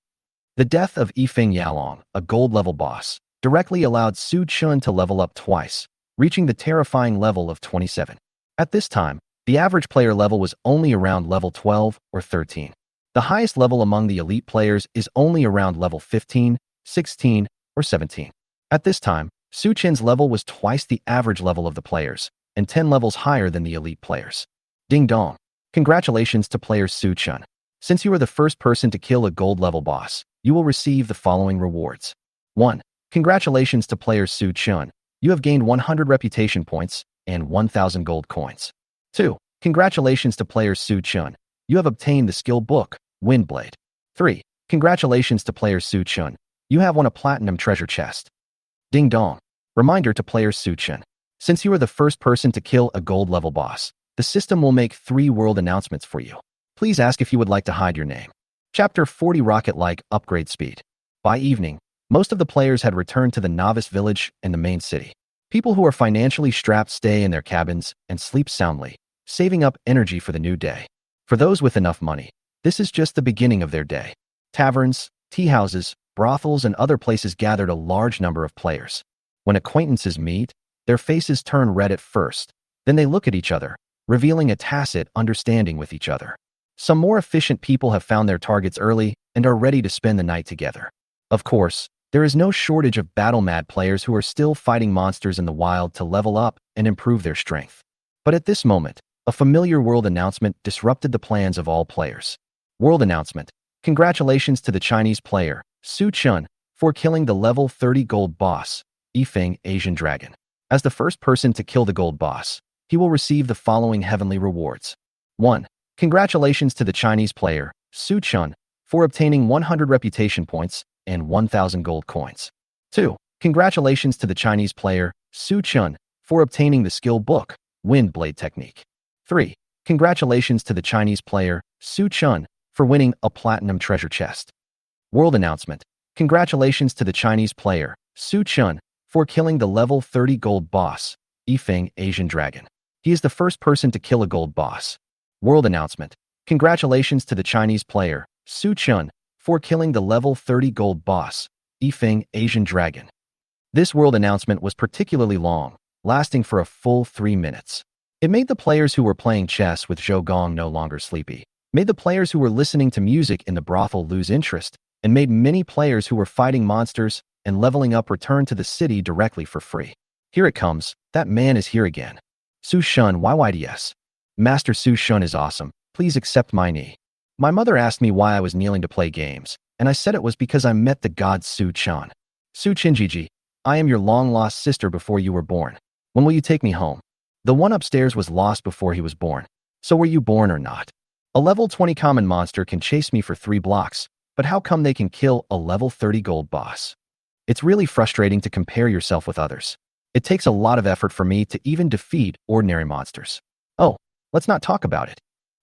The death of Yifeng Yalong, a gold level boss, directly allowed Su Chun to level up twice, reaching the terrifying level of 27. At this time, the average player level was only around level 12 or 13. The highest level among the elite players is only around level 15, 16, or 17. At this time, Su Chun's level was twice the average level of the players, and 10 levels higher than the elite players. Ding dong. Congratulations to player Su Chun. Since you are the first person to kill a gold level boss, you will receive the following rewards. 1. Congratulations to player Su Chun. You have gained 100 reputation points and 1,000 gold coins. 2. Congratulations to player Su Chun. You have obtained the skill book, Windblade. 3. Congratulations to player Su Chun. You have won a platinum treasure chest. Ding dong. Reminder to player Su Chun. Since you are the first person to kill a gold level boss, the system will make 3 world announcements for you. Please ask if you would like to hide your name. Chapter 40 Rocket-like Upgrade Speed. By evening, most of the players had returned to the novice village and the main city. People who are financially strapped stay in their cabins and sleep soundly, saving up energy for the new day. For those with enough money, this is just the beginning of their day. Taverns, tea houses, brothels, and other places gathered a large number of players. When acquaintances meet, their faces turn red at first, then they look at each other, revealing a tacit understanding with each other. Some more efficient people have found their targets early and are ready to spend the night together. Of course, There is no shortage of battle-mad players who are still fighting monsters in the wild to level up and improve their strength. But at this moment, a familiar world announcement disrupted the plans of all players. World announcement. Congratulations to the Chinese player, Su Chun, for killing the level 30 gold boss, Yifeng Asian Dragon. As the first person to kill the gold boss, he will receive the following heavenly rewards. 1. Congratulations to the Chinese player, Su Chun, for obtaining 100 reputation points and 1,000 gold coins. 2. Congratulations to the Chinese player, Su Chun, for obtaining the skill book, Wind Blade Technique. 3. Congratulations to the Chinese player, Su Chun, for winning a platinum treasure chest. World announcement. Congratulations to the Chinese player, Su Chun, for killing the level 30 gold boss, Yifeng Asian Dragon. He is the first person to kill a gold boss. World announcement. Congratulations to the Chinese player, Su Chun, for killing the level 30 gold boss, Yifeng Asian Dragon. This world announcement was particularly long, lasting for a full 3 minutes. It made the players who were playing chess with Zhou Gong no longer sleepy, made the players who were listening to music in the brothel lose interest, and made many players who were fighting monsters and leveling up return to the city directly for free. Here it comes, that man is here again. Su Shun YYDS. Master Su Shun is awesome, please accept my knee. My mother asked me why I was kneeling to play games, and I said it was because I met the god Su Chan. Su Chinjiji, I am your long-lost sister before you were born. When will you take me home? The one upstairs was lost before he was born. So were you born or not? A level 20 common monster can chase me for 3 blocks, but how come they can kill a level 30 gold boss? It's really frustrating to compare yourself with others. It takes a lot of effort for me to even defeat ordinary monsters. Oh, let's not talk about it.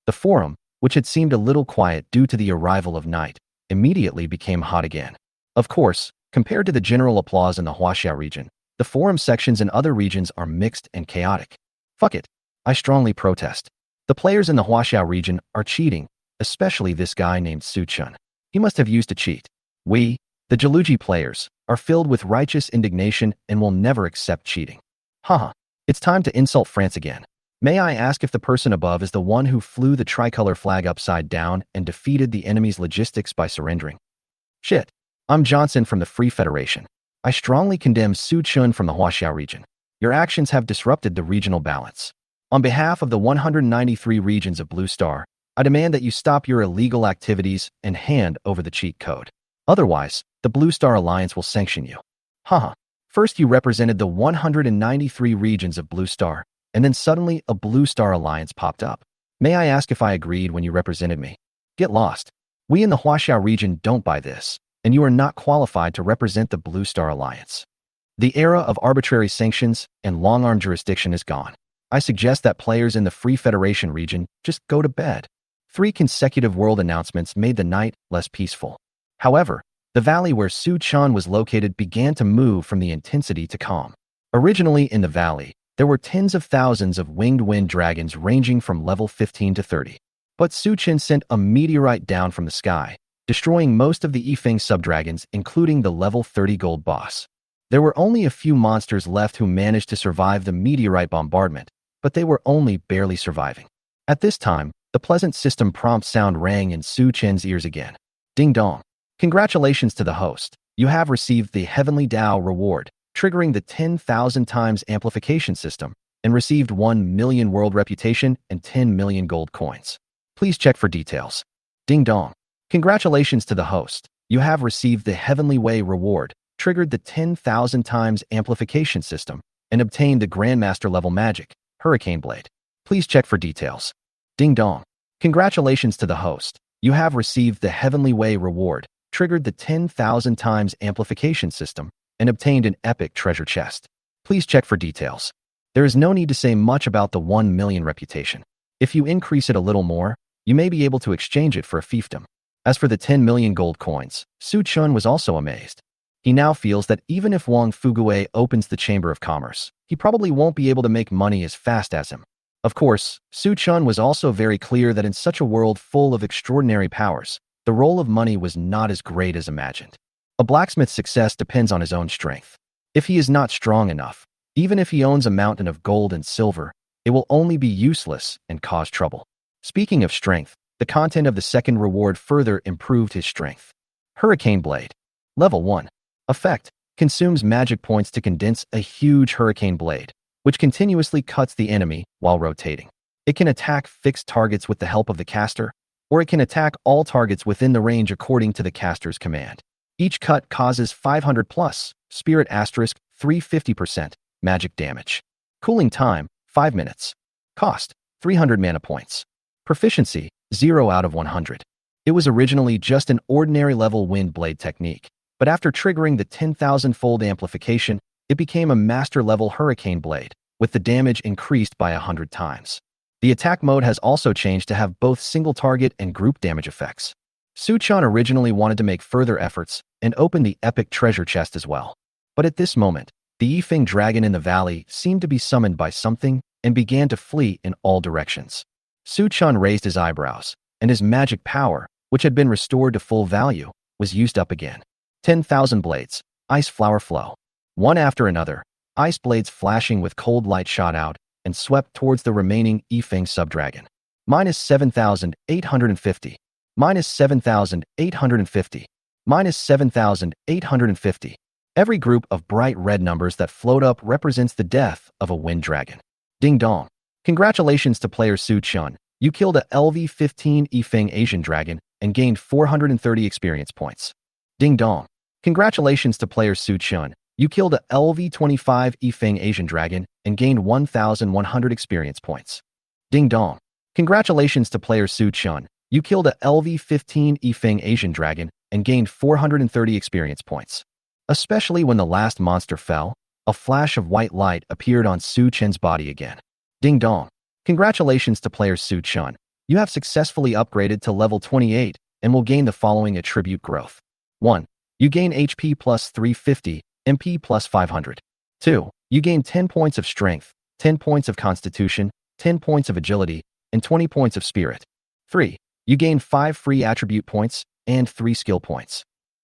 The forum, which had seemed a little quiet due to the arrival of night, immediately became hot again. Of course, compared to the general applause in the Huaxia region, the forum sections in other regions are mixed and chaotic. Fuck it. I strongly protest. The players in the Huaxia region are cheating, especially this guy named Su Chun. He must have used a cheat. We, the Jaluji players, are filled with righteous indignation and will never accept cheating. Haha. It's time to insult France again. May I ask if the person above is the one who flew the tricolor flag upside down and defeated the enemy's logistics by surrendering? Shit. I'm Johnson from the Free Federation. I strongly condemn Su Chun from the Huaxia region. Your actions have disrupted the regional balance. On behalf of the 193 regions of Blue Star, I demand that you stop your illegal activities and hand over the cheat code. Otherwise, the Blue Star Alliance will sanction you. Haha. First you represented the 193 regions of Blue Star, and then suddenly a Blue Star Alliance popped up. May I ask if I agreed when you represented me? Get lost. We in the Huaxia region don't buy this, and you are not qualified to represent the Blue Star Alliance. The era of arbitrary sanctions and long-arm jurisdiction is gone. I suggest that players in the Free Federation region just go to bed. 3 consecutive world announcements made the night less peaceful. However, the valley where Su Chan was located began to move from the intensity to calm. Originally in the valley, there were tens of thousands of winged wind dragons ranging from level 15 to 30. But Su Chan sent a meteorite down from the sky, destroying most of the Yifeng subdragons, including the level 30 gold boss. There were only a few monsters left who managed to survive the meteorite bombardment, but they were only barely surviving. At this time, the pleasant system prompt sound rang in Su Chen's ears again. Ding dong. Congratulations to the host. You have received the Heavenly Dao reward, triggering the 10,000 times amplification system, and received 1 million world reputation and 10 million gold coins. Please check for details. Ding dong. Congratulations to the host. You have received the Heavenly Way reward, triggered the 10,000 times amplification system, and obtained the Grandmaster level magic, Hurricane Blade. Please check for details. Ding dong. Congratulations to the host. You have received the Heavenly Way reward, triggered the 10,000 times amplification system, and obtained an epic treasure chest. Please check for details. There is no need to say much about the 1 million reputation. If you increase it a little more, you may be able to exchange it for a fiefdom. As for the 10 million gold coins, Su Chun was also amazed. He now feels that even if Wang Fugue opens the Chamber of Commerce, he probably won't be able to make money as fast as him. Of course, Su Chun was also very clear that in such a world full of extraordinary powers, the role of money was not as great as imagined. A blacksmith's success depends on his own strength. If he is not strong enough, even if he owns a mountain of gold and silver, it will only be useless and cause trouble. Speaking of strength, the content of the second reward further improved his strength. Hurricane Blade. Level 1. Effect: consumes magic points to condense a huge hurricane blade, which continuously cuts the enemy while rotating. It can attack fixed targets with the help of the caster, or it can attack all targets within the range according to the caster's command. Each cut causes 500 plus, spirit asterisk 350% magic damage. Cooling time, 5 minutes. Cost, 300 mana points. Proficiency, 0 out of 100. It was originally just an ordinary level wind blade technique, but after triggering the 10,000-fold amplification, it became a master-level hurricane blade, with the damage increased by 100 times. The attack mode has also changed to have both single target and group damage effects. Suchon originally wanted to make further efforts and open the epic treasure chest as well. But at this moment, the Yifeng dragon in the valley seemed to be summoned by something and began to flee in all directions. Suchon raised his eyebrows, and his magic power, which had been restored to full value, was used up again. 10,000 blades, ice flower flow. One after another, ice blades flashing with cold light shot out and swept towards the remaining Yifeng subdragon. Minus 7,850. Minus 7,850. Minus 7,850. Every group of bright red numbers that float up represents the death of a wind dragon. Ding dong. Congratulations to player Suchon. You killed a LV-15 Yifeng Asian dragon and gained 430 experience points. Ding dong. Congratulations to player Suchon. You killed a LV-25 Yifeng Asian dragon and gained 1,100 experience points. Ding dong. Congratulations to player Suchon. You killed a LV-15 Yifeng Asian dragon and gained 430 experience points. Especially when the last monster fell, a flash of white light appeared on Su Chen's body again. Ding dong. Congratulations to player Suchon. You have successfully upgraded to level 28 and will gain the following attribute growth. 1. You gain HP plus 350, MP plus 500. 2. You gain 10 points of strength, 10 points of constitution, 10 points of agility, and 20 points of spirit. 3. You gain 5 free attribute points and 3 skill points.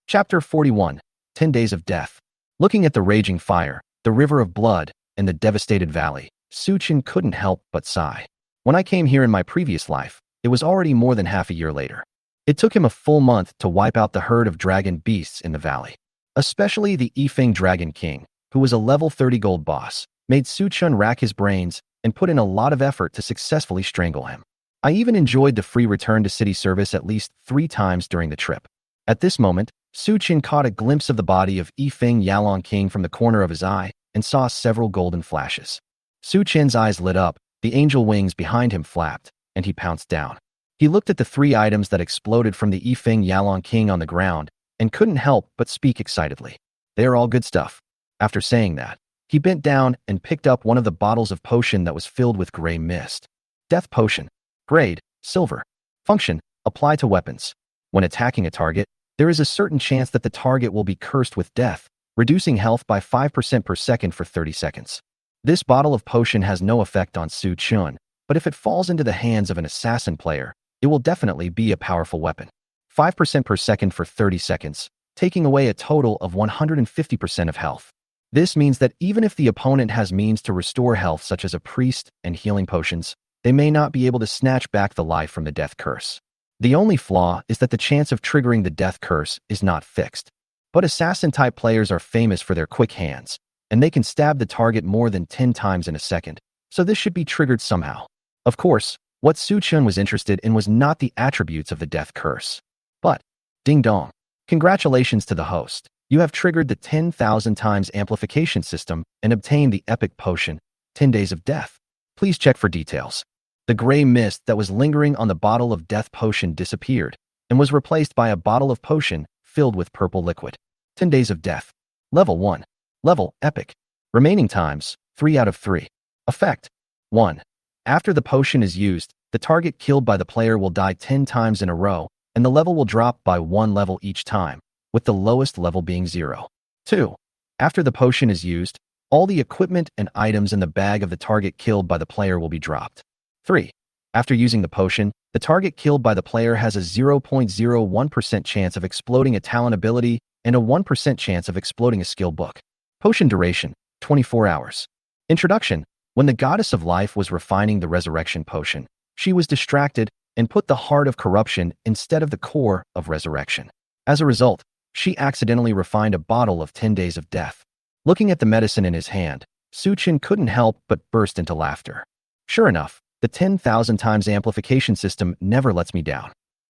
Chapter 41. 10 Days of Death. Looking at the raging fire, the river of blood, and the devastated valley, Suchen couldn't help but sigh. When I came here in my previous life, it was already more than half a year later. It took him a full month to wipe out the herd of dragon beasts in the valley. Especially the Yifeng Dragon King, who was a level 30 gold boss, made Suchun rack his brains and put in a lot of effort to successfully strangle him. I even enjoyed the free return to city service at least 3 times during the trip. At this moment, Suchen caught a glimpse of the body of Yifeng Yalong King from the corner of his eye and saw several golden flashes. Suchen's eyes lit up, the angel wings behind him flapped, and he pounced down. He looked at the 3 items that exploded from the Yifeng Yalong King on the ground and couldn't help but speak excitedly. They are all good stuff. After saying that, he bent down and picked up one of the bottles of potion that was filled with gray mist. Death Potion. Grade, Silver. Function, apply to weapons. When attacking a target, there is a certain chance that the target will be cursed with death, reducing health by 5% per second for 30 seconds. This bottle of potion has no effect on Su Chun, but if it falls into the hands of an assassin player, it will definitely be a powerful weapon. 5% per second for 30 seconds, taking away a total of 150% of health. This means that even if the opponent has means to restore health such as a priest and healing potions, they may not be able to snatch back the life from the death curse. The only flaw is that the chance of triggering the death curse is not fixed. But assassin-type players are famous for their quick hands, and they can stab the target more than 10 times in a second, so this should be triggered somehow. Of course, what Su Chun was interested in was not the attributes of the death curse. But, ding dong. Congratulations to the host. You have triggered the 10,000 times amplification system and obtained the epic potion, 10 Days of Death. Please check for details. The gray mist that was lingering on the bottle of death potion disappeared and was replaced by a bottle of potion filled with purple liquid. 10 Days of Death. Level 1. Level, Epic. Remaining times, 3 out of 3. Effect. 1. After the potion is used, the target killed by the player will die 10 times in a row, and the level will drop by 1 level each time, with the lowest level being 0. 2. After the potion is used, all the equipment and items in the bag of the target killed by the player will be dropped. 3. After using the potion, the target killed by the player has a 0.01% chance of exploding a talent ability and a 1% chance of exploding a skill book. Potion duration, 24 hours. Introduction. When the goddess of life was refining the resurrection potion, she was distracted and put the heart of corruption instead of the core of resurrection. As a result, She accidentally refined a bottle of 10 days of death. Looking at the medicine in his hand, Su-chin couldn't help but burst into laughter. Sure enough, the 10,000 times amplification system never lets me down.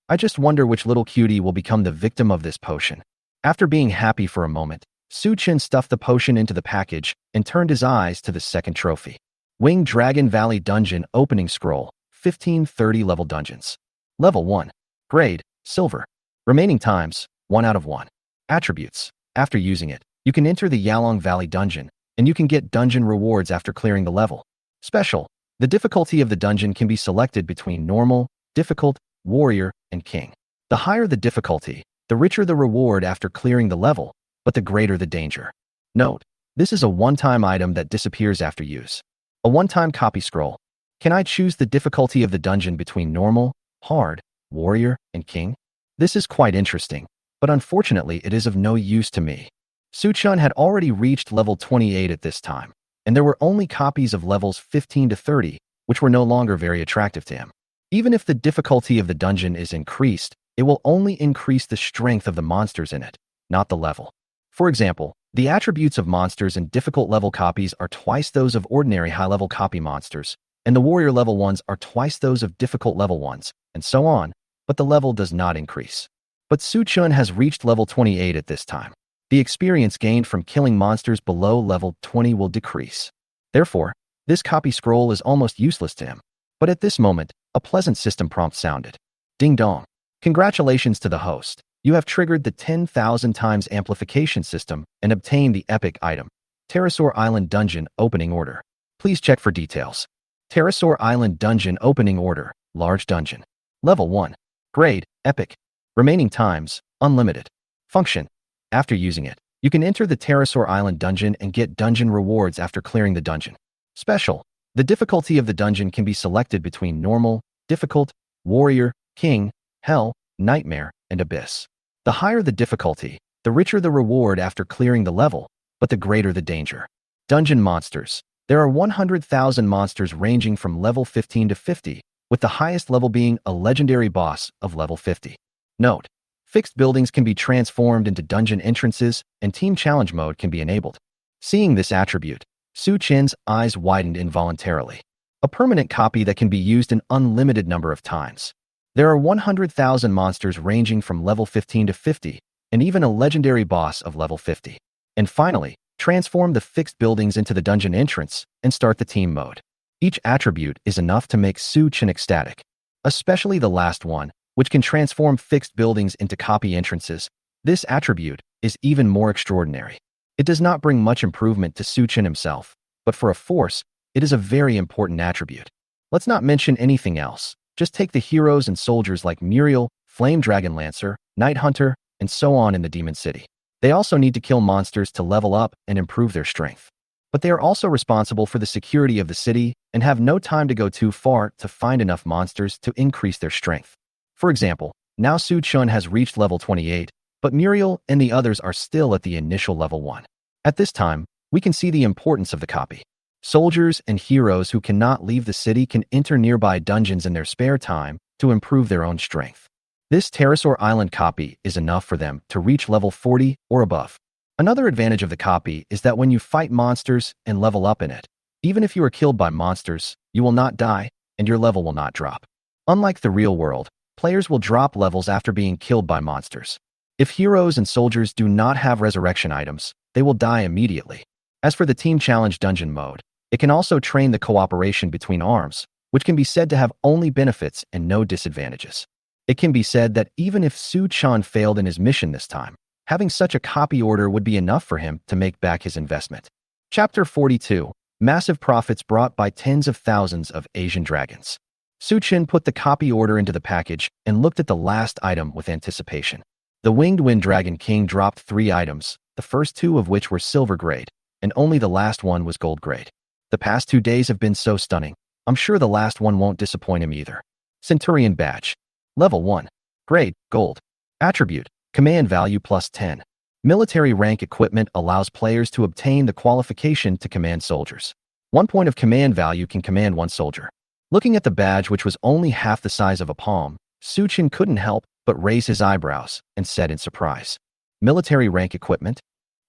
I just wonder which little cutie will become the victim of this potion. After being happy for a moment, Su-chin stuffed the potion into the package and turned his eyes to the second trophy. Winged Dragon Valley Dungeon Opening Scroll, 1530 level dungeons. Level 1. Grade, Silver. Remaining times, 1 out of 1. Attributes. After using it, you can enter the Yalong Valley Dungeon, and you can get dungeon rewards after clearing the level. Special. The difficulty of the dungeon can be selected between normal, difficult, warrior, and king. The higher the difficulty, the richer the reward after clearing the level, but the greater the danger. Note, this is a one-time item that disappears after use. A one-time copy scroll. Can I choose the difficulty of the dungeon between normal, hard, warrior, and king? This is quite interesting, but unfortunately it is of no use to me. Su-chin had already reached level 28 at this time, and there were only copies of levels 15 to 30, which were no longer very attractive to him. Even if the difficulty of the dungeon is increased, it will only increase the strength of the monsters in it, not the level. For example, the attributes of monsters in difficult level copies are twice those of ordinary high-level copy monsters, and the warrior level ones are twice those of difficult level ones, and so on, but the level does not increase. But Su-chin has reached level 28 at this time. The experience gained from killing monsters below level 20 will decrease. Therefore, this copy scroll is almost useless to him. But at this moment, a pleasant system prompt sounded. Ding dong. Congratulations to the host. You have triggered the 10,000 times amplification system and obtained the epic item, Pterosaur Island Dungeon Opening Order. Please check for details. Pterosaur Island Dungeon Opening Order, Large Dungeon. Level 1. Grade, Epic. Remaining times, Unlimited. Function. After using it, you can enter the Pterosaur Island Dungeon and get dungeon rewards after clearing the dungeon. Special. The difficulty of the dungeon can be selected between normal, difficult, warrior, king, hell, nightmare, and abyss. The higher the difficulty, the richer the reward after clearing the level, but the greater the danger. Dungeon monsters. There are 100,000 monsters ranging from level 15 to 50, with the highest level being a legendary boss of level 50. Note, fixed buildings can be transformed into dungeon entrances and team challenge mode can be enabled. Seeing this attribute, Su-chin's eyes widened involuntarily. A permanent copy that can be used an unlimited number of times. There are 100,000 monsters ranging from level 15 to 50, and even a legendary boss of level 50. And finally, transform the fixed buildings into the dungeon entrance and start the team mode. Each attribute is enough to make Su-chin ecstatic, especially the last one, which can transform fixed buildings into copy entrances. This attribute is even more extraordinary. It does not bring much improvement to Su-chin himself, but for a force, it is a very important attribute. Let's not mention anything else. Just take the heroes and soldiers like Imperial, Flame Dragon Lancer, Night Hunter, and so on in the Demon City. They also need to kill monsters to level up and improve their strength. But they are also responsible for the security of the city and have no time to go too far to find enough monsters to increase their strength. For example, now Su-chin has reached level 28, but Muriel and the others are still at the initial level 1. At this time, we can see the importance of the copy. Soldiers and heroes who cannot leave the city can enter nearby dungeons in their spare time to improve their own strength. This Pterosaur Island copy is enough for them to reach level 40 or above. Another advantage of the copy is that when you fight monsters and level up in it, even if you are killed by monsters, you will not die and your level will not drop. Unlike the real world, players will drop levels after being killed by monsters. If heroes and soldiers do not have resurrection items, they will die immediately. As for the Team Challenge dungeon mode, it can also train the cooperation between arms, which can be said to have only benefits and no disadvantages. It can be said that even if Su-chin failed in his mission this time, having such a copy order would be enough for him to make back his investment. Chapter 42. Massive profits brought by tens of thousands of Asian dragons. Su-chin put the copy order into the package and looked at the last item with anticipation. The Winged Wind Dragon King dropped 3 items, the first 2 of which were silver grade, and only the last one was gold grade. The past 2 days have been so stunning. I'm sure the last one won't disappoint him either. Centurion Badge. Level 1. Grade, Gold. Attribute, Command Value plus 10. Military rank equipment allows players to obtain the qualification to command soldiers. 1 point of command value can command 1 soldier. Looking at the badge, which was only half the size of a palm, Su-chin couldn't help but raise his eyebrows and said in surprise, Military rank equipment?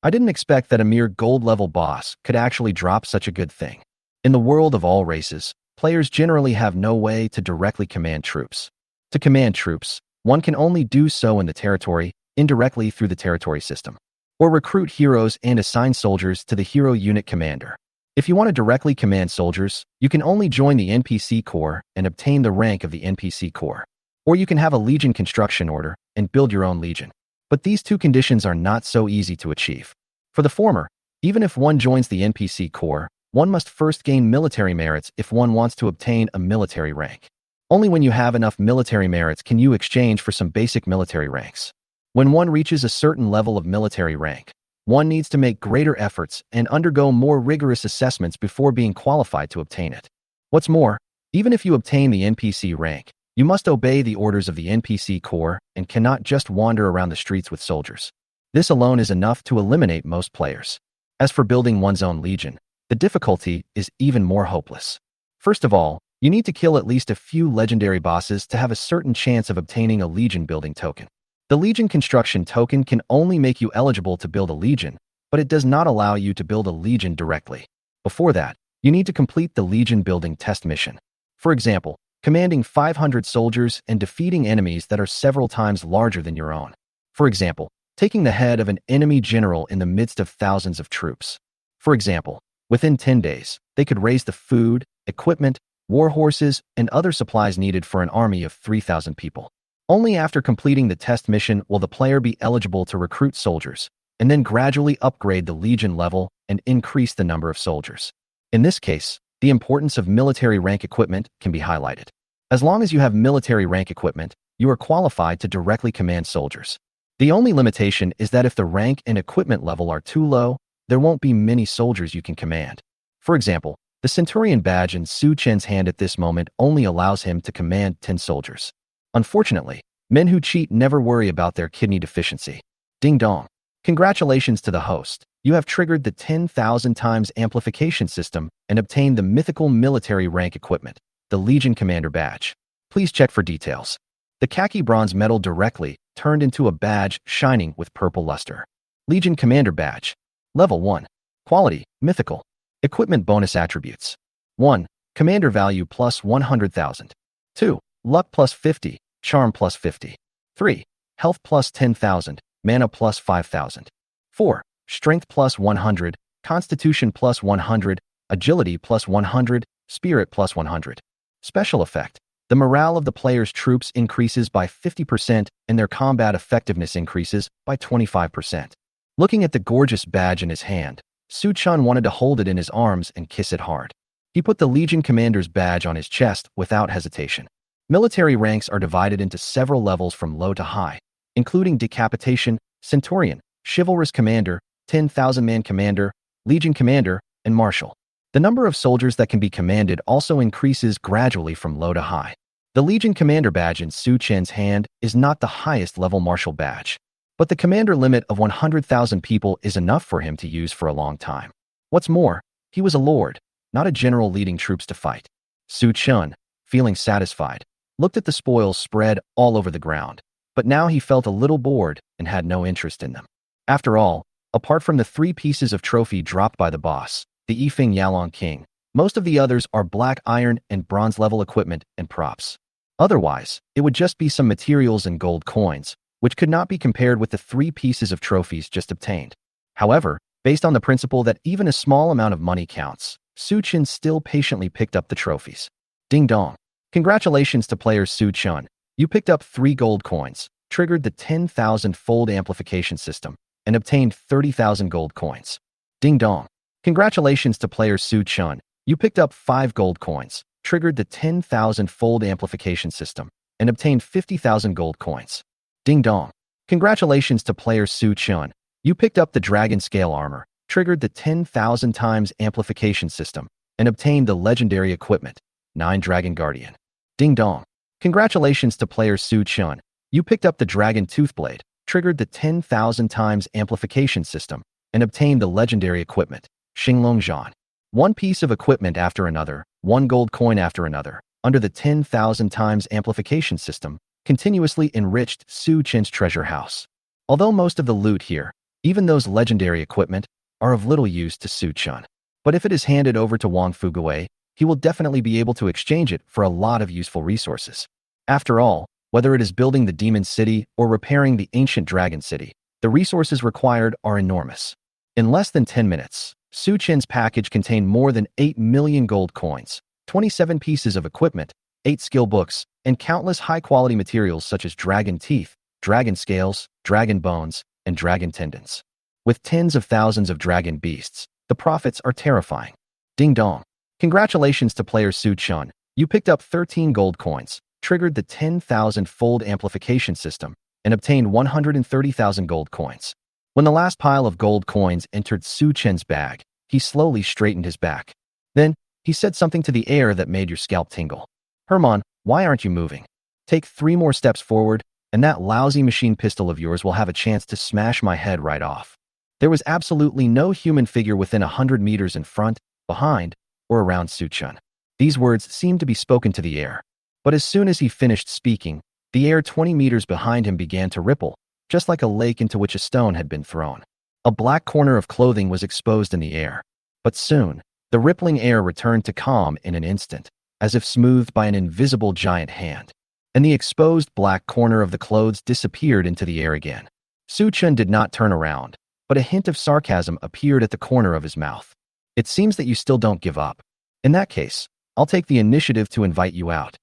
I didn't expect that a mere gold-level boss could actually drop such a good thing. In the world of all races, players generally have no way to directly command troops. To command troops, one can only do so in the territory, indirectly through the territory system, or recruit heroes and assign soldiers to the hero unit commander. If you want to directly command soldiers, you can only join the NPC Corps and obtain the rank of the NPC Corps. Or you can have a Legion construction order and build your own Legion. But these two conditions are not so easy to achieve. For the former, even if one joins the NPC Corps, one must first gain military merits if one wants to obtain a military rank. Only when you have enough military merits can you exchange for some basic military ranks. When one reaches a certain level of military rank, one needs to make greater efforts and undergo more rigorous assessments before being qualified to obtain it. What's more, even if you obtain the NPC rank, you must obey the orders of the NPC Corps and cannot just wander around the streets with soldiers. This alone is enough to eliminate most players. As for building one's own Legion, the difficulty is even more hopeless. First of all, you need to kill at least a few legendary bosses to have a certain chance of obtaining a Legion building token. The Legion construction token can only make you eligible to build a Legion, but it does not allow you to build a Legion directly. Before that, you need to complete the Legion building test mission. For example, commanding 500 soldiers and defeating enemies that are several times larger than your own. For example, taking the head of an enemy general in the midst of thousands of troops. For example, within 10 days, they could raise the food, equipment, war horses, and other supplies needed for an army of 3,000 people. Only after completing the test mission will the player be eligible to recruit soldiers, and then gradually upgrade the Legion level and increase the number of soldiers. In this case, the importance of military rank equipment can be highlighted. As long as you have military rank equipment, you are qualified to directly command soldiers. The only limitation is that if the rank and equipment level are too low, there won't be many soldiers you can command. For example, the Centurion badge in Su Chen's hand at this moment only allows him to command 10 soldiers. Unfortunately, men who cheat never worry about their kidney deficiency. Ding dong. Congratulations to the host. You have triggered the 10,000 times amplification system and obtained the mythical military rank equipment, the Legion Commander badge. Please check for details. The khaki bronze metal directly turned into a badge shining with purple luster. Legion Commander badge. Level 1. Quality, mythical. Equipment bonus attributes. 1. Commander value plus 100,000. 2. Luck plus 50. Charm plus 50. 3. Health plus 10,000. Mana plus 5,000. 4. Strength plus 100. Constitution plus 100. Agility plus 100. Spirit plus 100. Special effect. The morale of the player's troops increases by 50% and their combat effectiveness increases by 25%. Looking at the gorgeous badge in his hand, Su Chen wanted to hold it in his arms and kiss it hard. He put the Legion Commander's badge on his chest without hesitation. Military ranks are divided into several levels from low to high, including Decapitation, Centurion, Chivalrous Commander, 10,000-man Commander, Legion Commander, and Marshal. The number of soldiers that can be commanded also increases gradually from low to high. The Legion Commander badge in Su Chen's hand is not the highest level Marshal badge, but the commander limit of 100,000 people is enough for him to use for a long time. What's more, he was a lord, not a general leading troops to fight. Su Chen, feeling satisfied, looked at the spoils spread all over the ground, but now he felt a little bored and had no interest in them. After all, apart from the 3 pieces of trophy dropped by the boss, the Yifeng Yalong King, most of the others are black iron and bronze level equipment and props. Otherwise, it would just be some materials and gold coins, which could not be compared with the 3 pieces of trophies just obtained. However, based on the principle that even a small amount of money counts, Su Chen still patiently picked up the trophies. Ding dong. Congratulations to player Su Chen. You picked up 3 gold coins, triggered the 10,000-fold amplification system, and obtained 30,000 gold coins. Ding dong. Congratulations to player Su Chen. You picked up 5 gold coins, triggered the 10,000-fold amplification system, and obtained 50,000 gold coins. Ding dong. Congratulations to player Su Chen. You picked up the Dragon Scale Armor, triggered the 10,000 times amplification system, and obtained the legendary equipment, 9 Dragon Guardian. Ding dong. Congratulations to player Su Chen. You picked up the Dragon Toothblade, triggered the 10,000 times amplification system, and obtained the legendary equipment, Xinglong Zhan. 1 piece of equipment after another, 1 gold coin after another, under the 10,000 times amplification system, continuously enriched Su Chen's treasure house. Although most of the loot here, even those legendary equipment, are of little use to Su Chun. But if it is handed over to Wang Fuguwei, he will definitely be able to exchange it for a lot of useful resources. After all, whether it is building the Demon City or repairing the ancient Dragon City, the resources required are enormous. In less than 10 minutes, Su Chen's package contained more than 8 million gold coins, 27 pieces of equipment, 8 skill books, and countless high-quality materials such as dragon teeth, dragon scales, dragon bones, and dragon tendons. With tens of thousands of dragon beasts, the profits are terrifying. Ding dong. Congratulations to player Su Chun. You picked up 13 gold coins, triggered the 10,000-fold amplification system, and obtained 130,000 gold coins. When the last pile of gold coins entered Su Chen's bag, he slowly straightened his back. Then, he said something to the air that made your scalp tingle. Herman, why aren't you moving? Take 3 more steps forward, and that lousy machine pistol of yours will have a chance to smash my head right off. There was absolutely no human figure within 100 meters in front, behind, or around Su Chun. These words seemed to be spoken to the air. But as soon as he finished speaking, the air 20 meters behind him began to ripple, just like a lake into which a stone had been thrown. A black corner of clothing was exposed in the air. But soon, the rippling air returned to calm in an instant, as if smoothed by an invisible giant hand. And the exposed black corner of the clothes disappeared into the air again. Su Chun did not turn around, but a hint of sarcasm appeared at the corner of his mouth. It seems that you still don't give up. In that case, I'll take the initiative to invite you out.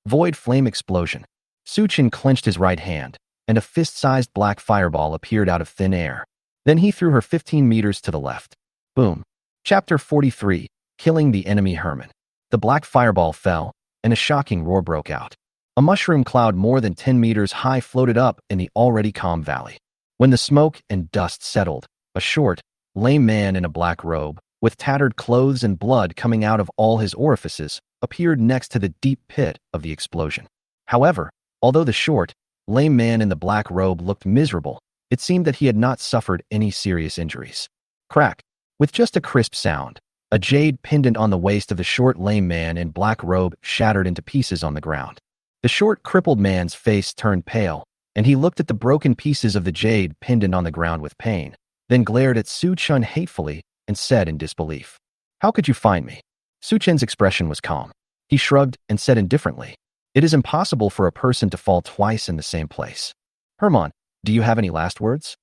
Void flame explosion. Su Chun clenched his right hand, and a fist-sized black fireball appeared out of thin air. Then he threw her 15 meters to the left. Boom. Chapter 43, Killing the Enemy Herman. The black fireball fell, and a shocking roar broke out. A mushroom cloud more than 10 meters high floated up in the already calm valley. When the smoke and dust settled, a short, lame man in a black robe, with tattered clothes and blood coming out of all his orifices, appeared next to the deep pit of the explosion. However, although the short, lame man in the black robe looked miserable, it seemed that he had not suffered any serious injuries. Crack. With just a crisp sound, a jade pendant on the waist of the short, lame man in black robe shattered into pieces on the ground. The short, crippled man's face turned pale, and he looked at the broken pieces of the jade pendant on the ground with pain, then glared at Su Chun hatefully and said in disbelief, "How could you find me?" Su Chun's expression was calm. He shrugged and said indifferently, "It is impossible for a person to fall twice in the same place." Herman, do you have any last words?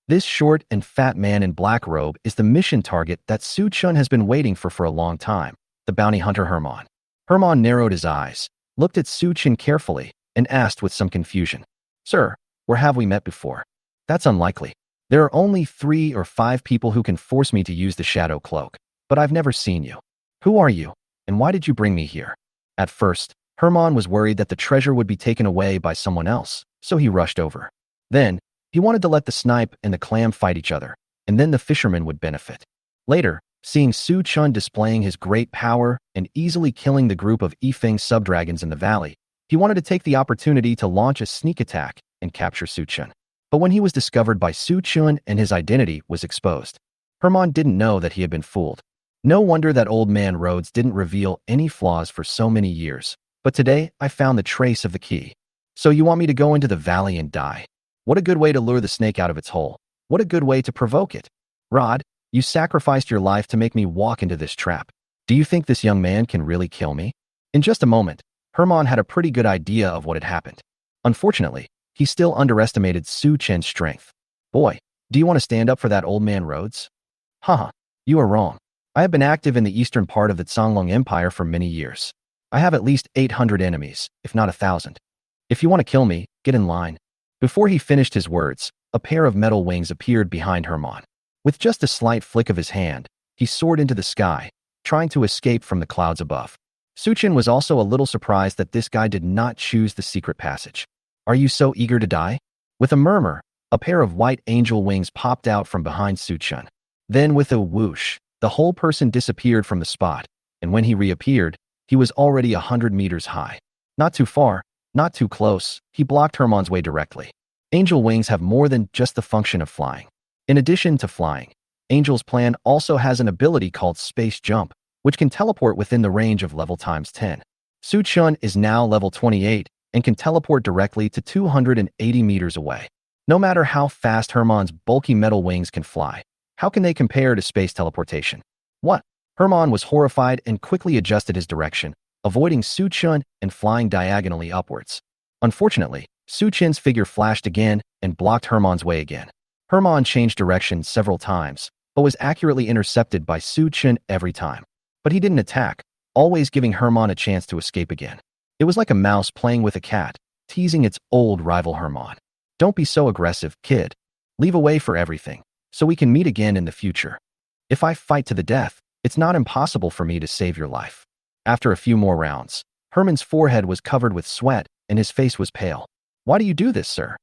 This short and fat man in black robe is the mission target that Su Chun has been waiting for a long time, the bounty hunter Herman. Herman narrowed his eyes, looked at Su Chun carefully, and asked with some confusion, "Sir, where have we met before?" "That's unlikely. There are only 3 or 5 people who can force me to use the shadow cloak, but I've never seen you. Who are you, and why did you bring me here?" At first, Herman was worried that the treasure would be taken away by someone else, so he rushed over. Then, he wanted to let the snipe and the clam fight each other, and then the fisherman would benefit. Later, seeing Su Chun displaying his great power and easily killing the group of Yifeng subdragons in the valley, he wanted to take the opportunity to launch a sneak attack and capture Su Chun. But when he was discovered by Su Chun and his identity was exposed, Herman didn't know that he had been fooled. No wonder that old man Rhodes didn't reveal any flaws for so many years. But today, I found the trace of the key. So you want me to go into the valley and die? What a good way to lure the snake out of its hole. What a good way to provoke it. Rod, you sacrificed your life to make me walk into this trap. Do you think this young man can really kill me? In just a moment, Herman had a pretty good idea of what had happened. Unfortunately, he still underestimated Su Chen's strength. Boy, do you want to stand up for that old man Rhodes? Haha, you are wrong. I have been active in the eastern part of the Zonglong Empire for many years. I have at least 800 enemies, if not 1,000. If you want to kill me, get in line. Before he finished his words, a pair of metal wings appeared behind Herman. With just a slight flick of his hand, he soared into the sky, trying to escape from the clouds above. Su Chun was also a little surprised that this guy did not choose the secret passage. Are you so eager to die? With a murmur, a pair of white angel wings popped out from behind Su Chun. Then with a whoosh, the whole person disappeared from the spot, and when he reappeared, he was already 100 meters high. Not too far, not too close, he blocked Herman's way directly. Angel wings have more than just the function of flying. In addition to flying, Angel's plan also has an ability called Space Jump, which can teleport within the range of level times 10. Su Chun is now level 28 and can teleport directly to 280 meters away. No matter how fast Hermon's bulky metal wings can fly, how can they compare to space teleportation? What? Hermon was horrified and quickly adjusted his direction, avoiding Su Chun and flying diagonally upwards. Unfortunately, Su Chin's figure flashed again and blocked Hermon's way again. Hermon changed direction several times, but was accurately intercepted by Su Chin every time. But he didn't attack, always giving Hermon a chance to escape again. It was like a mouse playing with a cat, teasing its old rival Hermon. Don't be so aggressive, kid. Leave a way for everything, so we can meet again in the future. If I fight to the death, it's not impossible for me to save your life. After a few more rounds, Hermon's forehead was covered with sweat and his face was pale. Why do you do this, sir?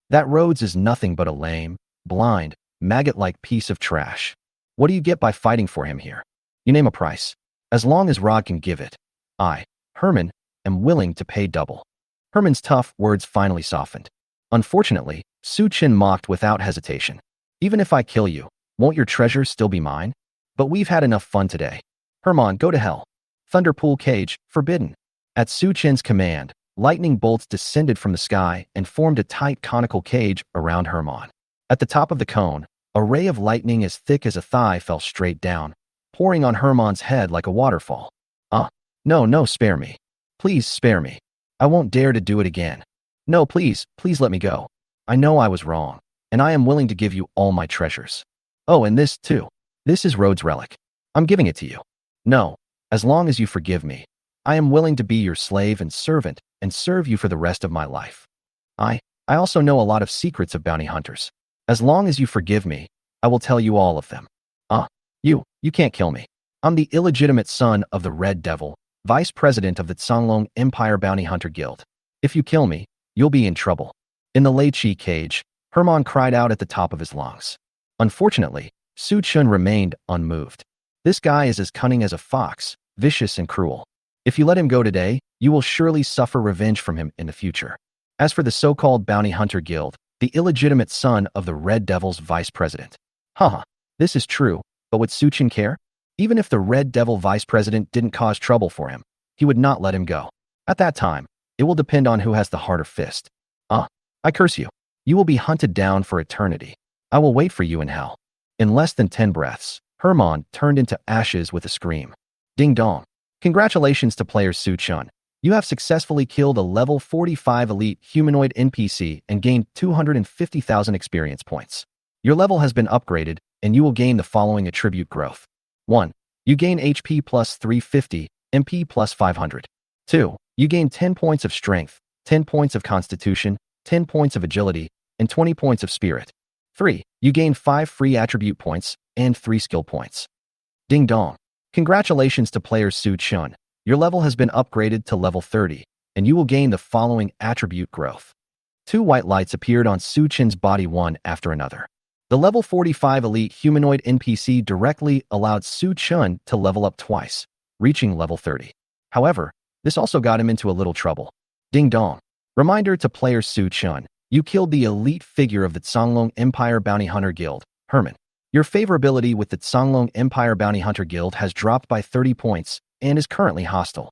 That Rhodes is nothing but a lame, blind, maggot-like piece of trash. What do you get by fighting for him here? You name a price. As long as Rod can give it. I, Hermon, am willing to pay double. Hermon's tough words finally softened. Unfortunately, Su Chin mocked without hesitation. Even if I kill you, won't your treasure still be mine? But we've had enough fun today. Hermon, go to hell. Thunderpool cage, forbidden. At Su Chin's command, lightning bolts descended from the sky and formed a tight conical cage around Hermon. At the top of the cone, a ray of lightning as thick as a thigh fell straight down, pouring on Hermon's head like a waterfall. No, spare me. Please spare me. I won't dare to do it again. No, please let me go. I know I was wrong, and I am willing to give you all my treasures. Oh, and this too. This is Rhodes' relic. I'm giving it to you. No, as long as you forgive me, I am willing to be your slave and servant and serve you for the rest of my life. I also know a lot of secrets of bounty hunters. As long as you forgive me, I will tell you all of them. You can't kill me. I'm the illegitimate son of the Red Devil, vice president of the Tsanglong Empire Bounty Hunter Guild. If you kill me, you'll be in trouble. In the Lei Chi cage, Hermon cried out at the top of his lungs. Unfortunately, Su Chun remained unmoved. This guy is as cunning as a fox, vicious and cruel. If you let him go today, you will surely suffer revenge from him in the future. As for the so-called Bounty Hunter Guild, the illegitimate son of the Red Devil's vice president. This is true, but would Su Chun care? Even if the Red Devil vice president didn't cause trouble for him, he would not let him go. At that time, it will depend on who has the harder fist. I curse you. You will be hunted down for eternity. I will wait for you in hell. In less than 10 breaths, Hermon turned into ashes with a scream. Ding dong. Congratulations to player Su Chun. You have successfully killed a level 45 elite humanoid NPC and gained 250,000 experience points. Your level has been upgraded, and you will gain the following attribute growth. 1. You gain HP plus 350, MP plus 500. 2. You gain 10 points of strength, 10 points of constitution, 10 points of agility, and 20 points of spirit. 3. You gain 5 free attribute points and 3 skill points. Ding dong. Congratulations to player Su Chun. Your level has been upgraded to level 30, and you will gain the following attribute growth. 2 white lights appeared on Su Chun's body one after another. The level 45 elite humanoid NPC directly allowed Su Chun to level up twice, reaching level 30. However, this also got him into a little trouble. Ding dong. Reminder to player Su Chun, you killed the elite figure of the Tsanglong Empire Bounty Hunter Guild, Hermon. Your favorability with the Tsanglong Empire Bounty Hunter Guild has dropped by 30 points and is currently hostile.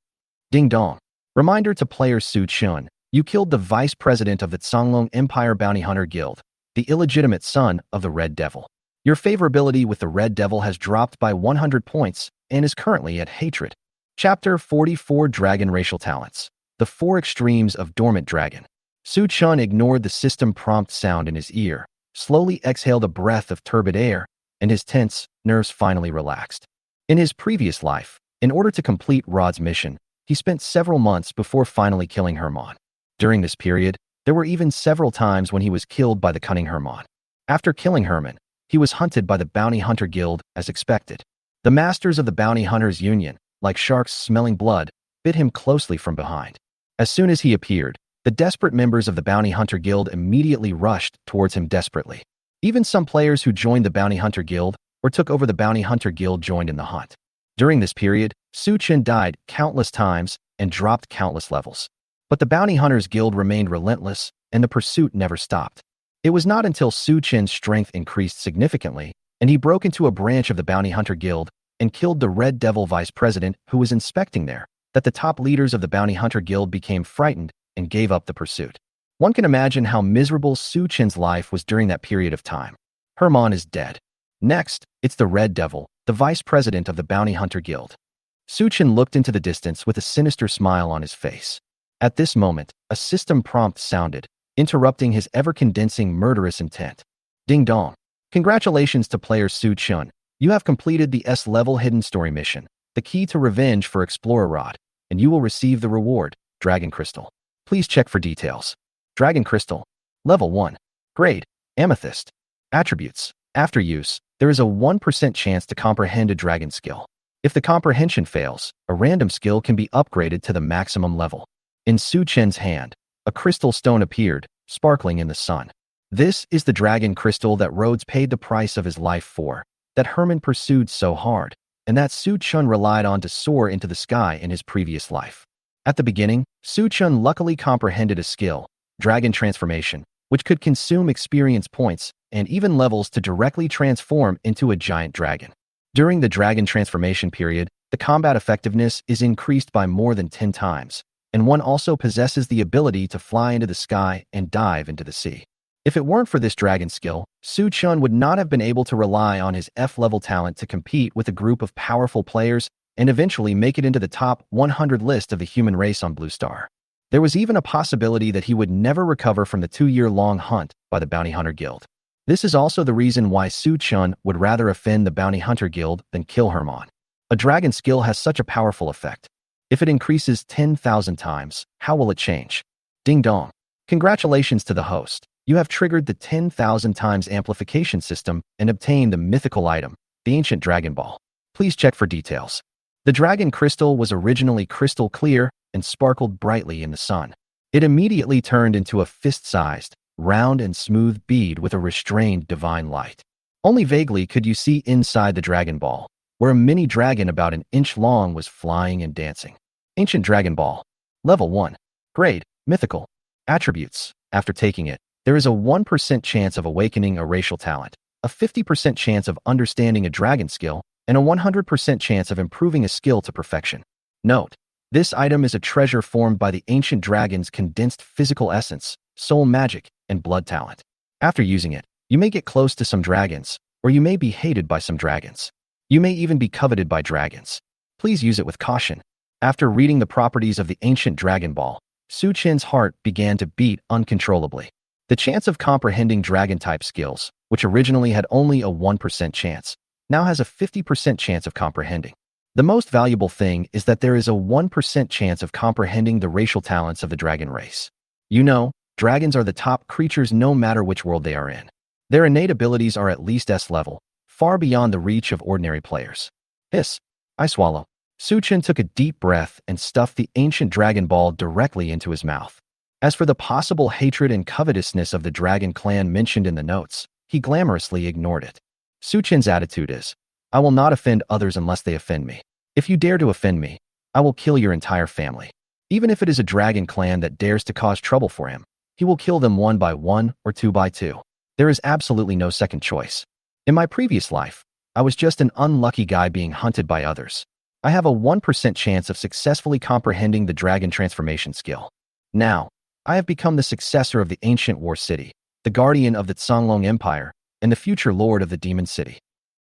Ding dong. Reminder to player Su Chun, you killed the vice president of the Tsanglong Empire Bounty Hunter Guild, the illegitimate son of the Red Devil. Your favorability with the Red Devil has dropped by 100 points and is currently at hatred. Chapter 44 Dragon Racial Talents. The 4 Extremes of Dormant Dragon. Su Chun ignored the system prompt sound in his ear, slowly exhaled a breath of turbid air, and his tense nerves finally relaxed. In his previous life, in order to complete Rod's mission, he spent several months before finally killing Hermon. During this period, there were even several times when he was killed by the cunning Hermon. After killing Hermon, he was hunted by the Bounty Hunter Guild as expected. The masters of the Bounty Hunters Union, like sharks smelling blood, bit him closely from behind. As soon as he appeared, the desperate members of the Bounty Hunter Guild immediately rushed towards him desperately. Even some players who joined the Bounty Hunter Guild or took over the Bounty Hunter Guild joined in the hunt. During this period, Su Chun died countless times and dropped countless levels. But the Bounty Hunters Guild remained relentless, and the pursuit never stopped. It was not until Su Chun's strength increased significantly, and he broke into a branch of the Bounty Hunter Guild and killed the Red Devil vice president who was inspecting there, that the top leaders of the Bounty Hunter Guild became frightened and gave up the pursuit. One can imagine how miserable Su Chen's life was during that period of time. Herman is dead. Next, it's the Red Devil, the vice president of the Bounty Hunter Guild. Su Chen looked into the distance with a sinister smile on his face. At this moment, a system prompt sounded, interrupting his ever-condensing murderous intent. Ding dong. Congratulations to player Su Chen. You have completed the S-level hidden story mission, the key to revenge for Explorer Rod, and you will receive the reward, Dragon Crystal. Please check for details. Dragon Crystal. Level 1. Grade. Amethyst. Attributes. After use, there is a 1% chance to comprehend a dragon skill. If the comprehension fails, a random skill can be upgraded to the maximum level. In Su Chen's hand, a crystal stone appeared, sparkling in the sun. This is the dragon crystal that Rhodes paid the price of his life for, that Herman pursued so hard, and that Su Chen relied on to soar into the sky in his previous life. At the beginning, Su Chen luckily comprehended a skill, Dragon Transformation, which could consume experience points and even levels to directly transform into a giant dragon. During the Dragon Transformation period, the combat effectiveness is increased by more than 10 times, and one also possesses the ability to fly into the sky and dive into the sea. If it weren't for this dragon skill, Su Chen would not have been able to rely on his F-level talent to compete with a group of powerful players and eventually make it into the top 100 list of the human race on Blue Star. There was even a possibility that he would never recover from the 2-year-long hunt by the Bounty Hunter Guild. This is also the reason why Su Chen would rather offend the Bounty Hunter Guild than kill Herman. A dragon skill has such a powerful effect. If it increases 10,000 times, how will it change? Ding dong. Congratulations to the host. You have triggered the 10,000 times amplification system and obtained the mythical item, the Ancient Dragon Ball. Please check for details. The dragon crystal was originally crystal clear and sparkled brightly in the sun. It immediately turned into a fist-sized, round and smooth bead with a restrained divine light. Only vaguely could you see inside the Dragon Ball, where a mini dragon about an inch long was flying and dancing. Ancient Dragon Ball. Level 1. Grade. Mythical. Attributes. After taking it, there is a 1% chance of awakening a racial talent, a 50% chance of understanding a dragon skill, and a 100% chance of improving a skill to perfection. Note, this item is a treasure formed by the ancient dragon's condensed physical essence, soul magic, and blood talent. After using it, you may get close to some dragons, or you may be hated by some dragons. You may even be coveted by dragons. Please use it with caution. After reading the properties of the ancient Dragon Ball, Su Chen's heart began to beat uncontrollably. The chance of comprehending dragon-type skills, which originally had only a 1% chance, now has a 50% chance of comprehending. The most valuable thing is that there is a 1% chance of comprehending the racial talents of the dragon race. You know, dragons are the top creatures no matter which world they are in. Their innate abilities are at least S-level, far beyond the reach of ordinary players. Hiss. I swallow. Su Chen took a deep breath and stuffed the ancient Dragon Ball directly into his mouth. As for the possible hatred and covetousness of the Dragon Clan mentioned in the notes, he glamorously ignored it. Su Chen's attitude is, I will not offend others unless they offend me. If you dare to offend me, I will kill your entire family. Even if it is a Dragon Clan that dares to cause trouble for him, he will kill them 1 by 1 or 2 by 2. There is absolutely no second choice. In my previous life, I was just an unlucky guy being hunted by others. I have a 1% chance of successfully comprehending the Dragon Transformation skill. Now, I have become the successor of the ancient War City, the guardian of the Songlong Empire, and the future lord of the Demon City.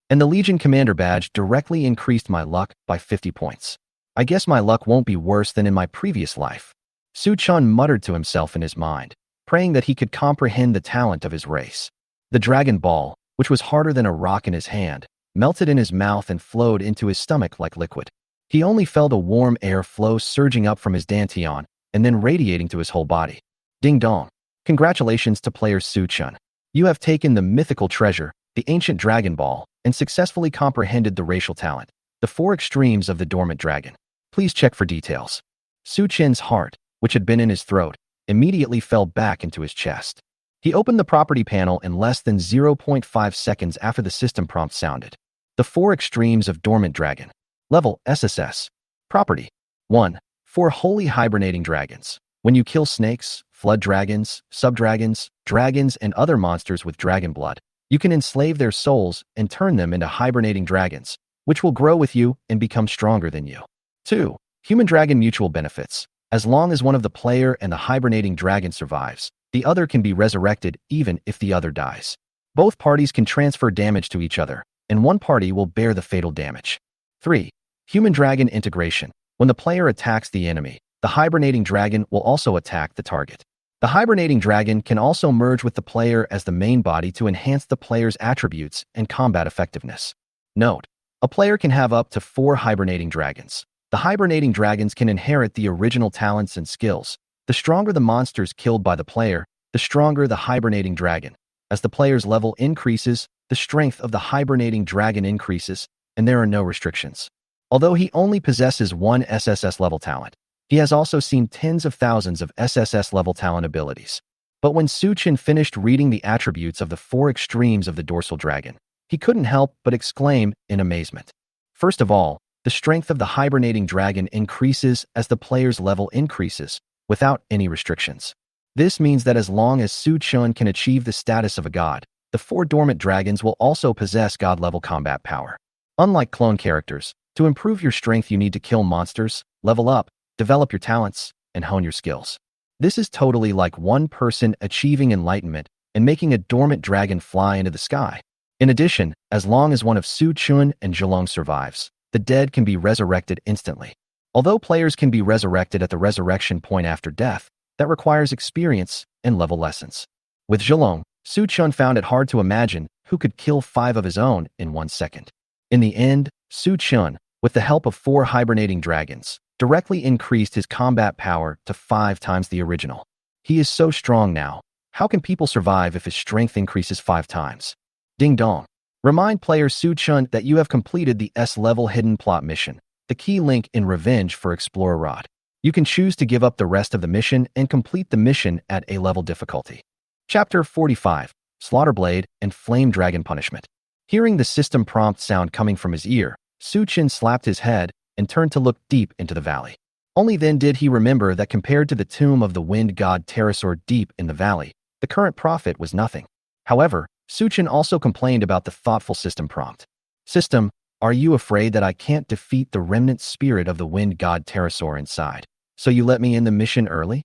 And the Legion Commander badge directly increased my luck by 50 points. I guess my luck won't be worse than in my previous life. Su Chen muttered to himself in his mind, praying that he could comprehend the talent of his race. The Dragon Ball, which was harder than a rock in his hand, melted in his mouth and flowed into his stomach like liquid. He only felt a warm air flow surging up from his dantian and then radiating to his whole body. Ding dong. Congratulations to player Su Chen. You have taken the mythical treasure, the ancient Dragon Ball, and successfully comprehended the racial talent, the 4 extremes of the dormant dragon. Please check for details. Su Chen's heart, which had been in his throat, immediately fell back into his chest. He opened the property panel in less than 0.5 seconds after the system prompt sounded. The 4 extremes of dormant dragon. Level SSS. Property. 1. 4 holy hibernating dragons. When you kill snakes, flood dragons, subdragons, dragons, and other monsters with dragon blood, you can enslave their souls and turn them into hibernating dragons, which will grow with you and become stronger than you. 2. Human-dragon mutual benefits. As long as one of the player and the hibernating dragon survives, The other can be resurrected even if the other dies. Both parties can transfer damage to each other, and one party will bear the fatal damage. 3. Human dragon integration. When the player attacks the enemy, the hibernating dragon will also attack the target. The hibernating dragon can also merge with the player as the main body to enhance the player's attributes and combat effectiveness. Note: a player can have up to 4 hibernating dragons. The hibernating dragons can inherit the original talents and skills. The stronger the monsters killed by the player, the stronger the hibernating dragon. As the player's level increases, the strength of the hibernating dragon increases, and there are no restrictions. Although he only possesses one SSS-level talent, he has also seen tens of thousands of SSS-level talent abilities. But when Suchin finished reading the attributes of the 4 extremes of the dorsal dragon, he couldn't help but exclaim in amazement. First of all, the strength of the hibernating dragon increases as the player's level increases, without any restrictions. This means that as long as Suchun can achieve the status of a god, the 4 dormant dragons will also possess god-level combat power. Unlike clone characters, to improve your strength you need to kill monsters, level up, develop your talents, and hone your skills. This is totally like one person achieving enlightenment and making a dormant dragon fly into the sky. In addition, as long as one of Suchun and Zhilong survives, the dead can be resurrected instantly. Although players can be resurrected at the resurrection point after death, that requires experience and level lessons. With Zhilong, Suchun found it hard to imagine who could kill 5 of his own in 1 second. In the end, Suchun, with the help of 4 hibernating dragons, directly increased his combat power to 5 times the original. He is so strong now. How can people survive if his strength increases 5 times? Ding dong. Remind player Suchun that you have completed the S-level hidden plot mission, the key link in Revenge for Explorer Rod. You can choose to give up the rest of the mission and complete the mission at A-level difficulty. Chapter 45, Slaughterblade and Flame Dragon Punishment. Hearing the system prompt sound coming from his ear, Suchin slapped his head and turned to look deep into the valley. Only then did he remember that compared to the tomb of the wind god Pterosaur deep in the valley, the current prophet was nothing. However, Suchin also complained about the thoughtful system prompt. System, are you afraid that I can't defeat the remnant spirit of the wind god Pterosaur inside, so you let me in the mission early?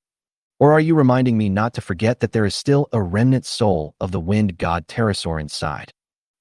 Or are you reminding me not to forget that there is still a remnant soul of the wind god Pterosaur inside?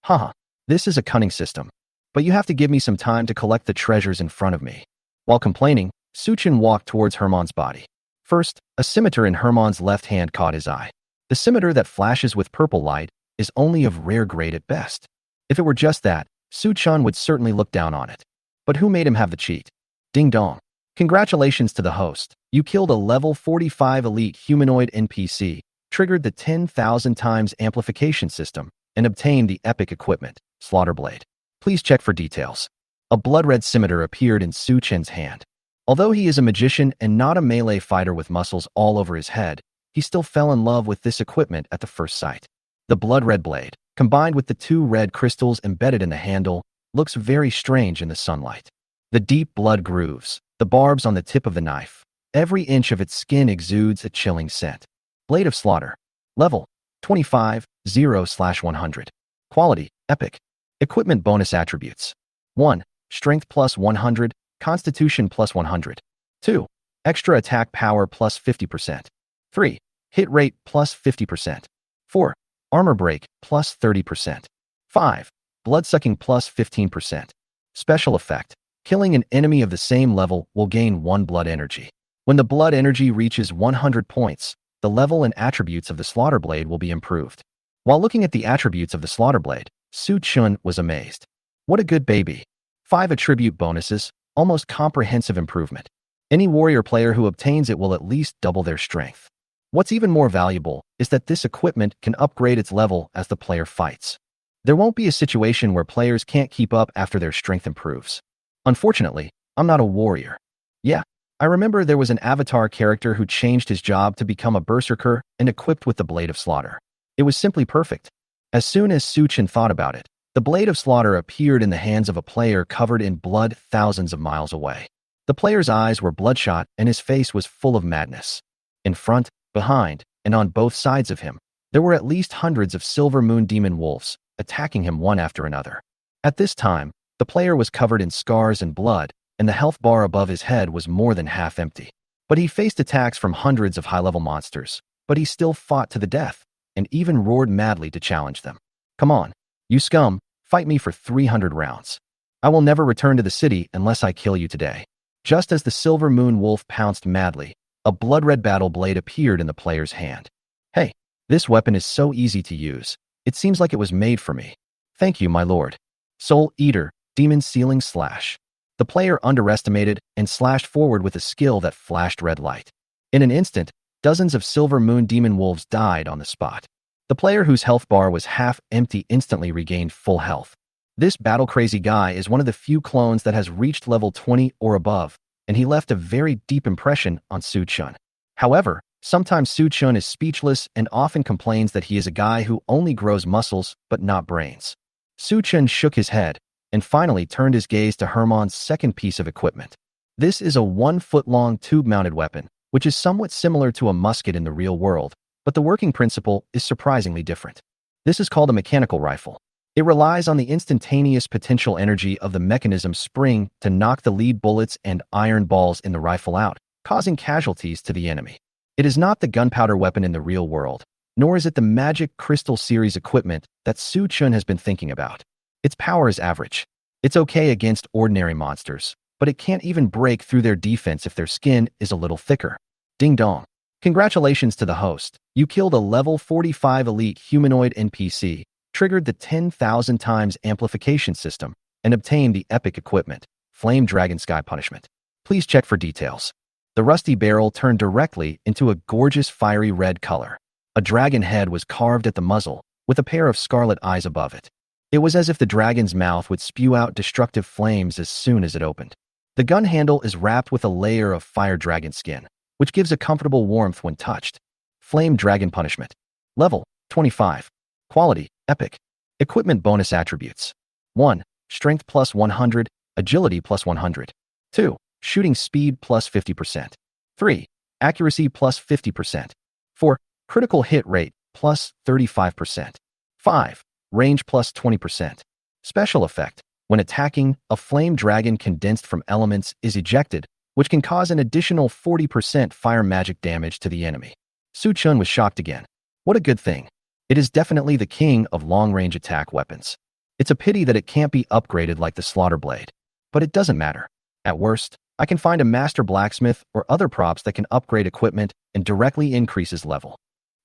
Haha, this is a cunning system. But you have to give me some time to collect the treasures in front of me. While complaining, Suchin walked towards Hermon's body. First, a scimitar in Hermon's left hand caught his eye. The scimitar that flashes with purple light is only of rare grade at best. If it were just that, Suchun would certainly look down on it. But who made him have the cheat? Ding dong. Congratulations to the host. You killed a level 45 elite humanoid NPC, triggered the 10,000 times amplification system, and obtained the epic equipment, Slaughterblade. Please check for details. A blood-red scimitar appeared in Suchin's hand. Although he is a magician and not a melee fighter with muscles all over his head, he still fell in love with this equipment at the first sight. The blood-red blade, combined with the 2 red crystals embedded in the handle, looks very strange in the sunlight. The deep blood grooves, the barbs on the tip of the knife, every inch of its skin exudes a chilling scent. Blade of Slaughter. Level 25, 0/100. Quality, Epic. Equipment bonus attributes. 1. Strength plus 100, Constitution plus 100. 2. Extra attack power plus 50%. 3. Hit rate plus 50%. 4. Armor break plus 30%. 5. Bloodsucking plus 15%. Special effect. Killing an enemy of the same level will gain 1 blood energy. When the blood energy reaches 100 points, the level and attributes of the Slaughterblade will be improved. While looking at the attributes of the Slaughterblade, Suchun was amazed. What a good baby. 5 attribute bonuses, almost comprehensive improvement. Any warrior player who obtains it will at least double their strength. What's even more valuable is that this equipment can upgrade its level as the player fights. There won't be a situation where players can't keep up after their strength improves. Unfortunately, I'm not a warrior. Yeah, I remember there was an avatar character who changed his job to become a berserker and equipped with the Blade of Slaughter. It was simply perfect. As soon as Suchin thought about it, the Blade of Slaughter appeared in the hands of a player covered in blood thousands of miles away. The player's eyes were bloodshot and his face was full of madness. In front, behind, and on both sides of him, there were at least hundreds of silver moon demon wolves, attacking him one after another. At this time, the player was covered in scars and blood, and the health bar above his head was more than half empty. But he faced attacks from hundreds of high-level monsters, but he still fought to the death and even roared madly to challenge them. "Come on, you scum, fight me for 300 rounds. I will never return to the city unless I kill you today." Just as the silver moon wolf pounced madly, a blood-red battle blade appeared in the player's hand. "Hey, this weapon is so easy to use. It seems like it was made for me. Thank you, my lord." Soul Eater, Demon Sealing Slash. The player underestimated and slashed forward with a skill that flashed red light. In an instant, dozens of silver moon demon wolves died on the spot. The player whose health bar was half empty instantly regained full health. This battle-crazy guy is one of the few clones that has reached level 20 or above, and he left a very deep impression on Su Chun. However, sometimes Su Chun is speechless and often complains that he is a guy who only grows muscles but not brains. Su Chun shook his head and finally turned his gaze to Hermon's second piece of equipment. This is a 1-foot-long tube-mounted weapon, which is somewhat similar to a musket in the real world, but the working principle is surprisingly different. This is called a mechanical rifle. It relies on the instantaneous potential energy of the mechanism's spring to knock the lead bullets and iron balls in the rifle out, causing casualties to the enemy. It is not the gunpowder weapon in the real world, nor is it the Magic Crystal series equipment that Su Chun has been thinking about. Its power is average. It's okay against ordinary monsters, but it can't even break through their defense if their skin is a little thicker. Ding dong. Congratulations to the host. You killed a level 45 elite humanoid NPC, triggered the 10,000 times amplification system, and obtained the epic equipment, Flame Dragon Sky Punishment. Please check for details. The rusty barrel turned directly into a gorgeous fiery red color. A dragon head was carved at the muzzle, with a pair of scarlet eyes above it. It was as if the dragon's mouth would spew out destructive flames as soon as it opened. The gun handle is wrapped with a layer of fire dragon skin, which gives a comfortable warmth when touched. Flame Dragon Punishment. Level 25. Quality Epic. Equipment bonus attributes. 1. Strength plus 100, Agility plus 100. 2. Shooting speed plus 50%. 3. Accuracy plus 50%. 4. Critical hit rate plus 35%. 5. Range plus 20%. Special effect. When attacking, a flame dragon condensed from elements is ejected, which can cause an additional 40% fire magic damage to the enemy. Su Chun was shocked again. What a good thing. It is definitely the king of long-range attack weapons. It's a pity that it can't be upgraded like the Slaughter Blade. But it doesn't matter. At worst, I can find a master blacksmith or other props that can upgrade equipment and directly increases level.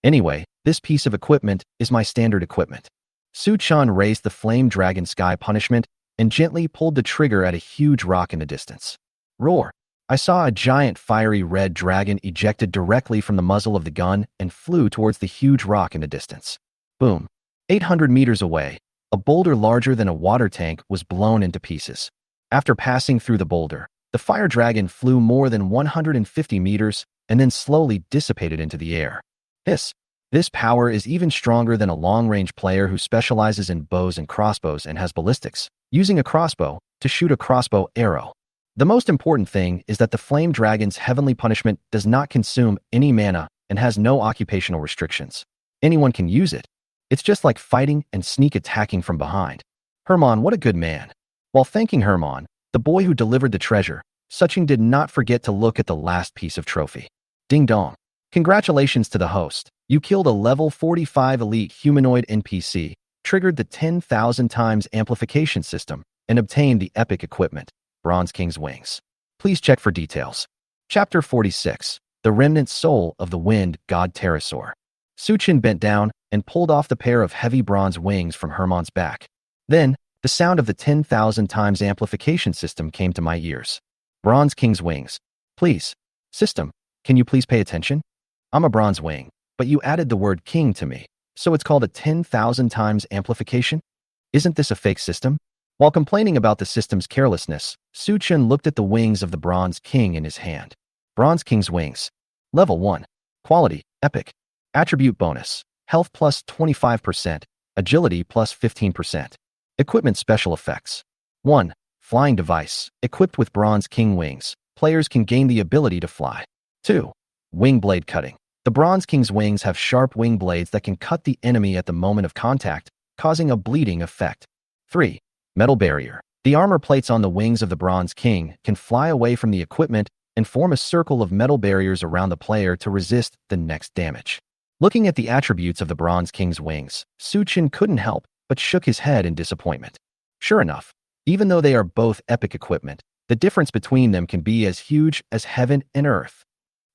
Anyway, this piece of equipment is my standard equipment. Su Chun raised the Flame Dragon Sky Punishment and gently pulled the trigger at a huge rock in the distance. Roar! I saw a giant fiery red dragon ejected directly from the muzzle of the gun and flew towards the huge rock in the distance. Boom! 800 meters away, a boulder larger than a water tank was blown into pieces. After passing through the boulder, the fire dragon flew more than 150 meters and then slowly dissipated into the air. This power is even stronger than a long-range player who specializes in bows and crossbows and has ballistics, using a crossbow to shoot a crossbow arrow. The most important thing is that the Flame Dragon's Heavenly Punishment does not consume any mana and has no occupational restrictions. Anyone can use it. It's just like fighting and sneak attacking from behind. Hermon, what a good man. While thanking Hermon, the boy who delivered the treasure, Suching did not forget to look at the last piece of trophy. Ding dong. Congratulations to the host. You killed a level 45 elite humanoid NPC, triggered the 10,000 times amplification system, and obtained the epic equipment, Bronze King's Wings. Please check for details. Chapter 46. The Remnant Soul of the Wind God Pterosaur. Suchin bent down and pulled off the pair of heavy bronze wings from Hermon's back. Then, the sound of the 10,000 times amplification system came to my ears. Bronze King's Wings. Please. System, can you please pay attention? I'm a bronze wing, but you added the word king to me, so it's called a 10,000 times amplification? Isn't this a fake system? While complaining about the system's carelessness, Suchin looked at the wings of the Bronze King in his hand. Bronze King's Wings. Level 1. Quality, Epic. Attribute bonus, Health plus 25%, Agility plus 15%. Equipment special effects. 1. Flying device. Equipped with Bronze King wings, players can gain the ability to fly. 2. Wing blade cutting. The Bronze King's wings have sharp wing blades that can cut the enemy at the moment of contact, causing a bleeding effect. 3. Metal barrier. The armor plates on the wings of the Bronze King can fly away from the equipment and form a circle of metal barriers around the player to resist the next damage. Looking at the attributes of the Bronze King's wings, Su Chen couldn't help but shook his head in disappointment. Sure enough, even though they are both epic equipment, the difference between them can be as huge as heaven and earth.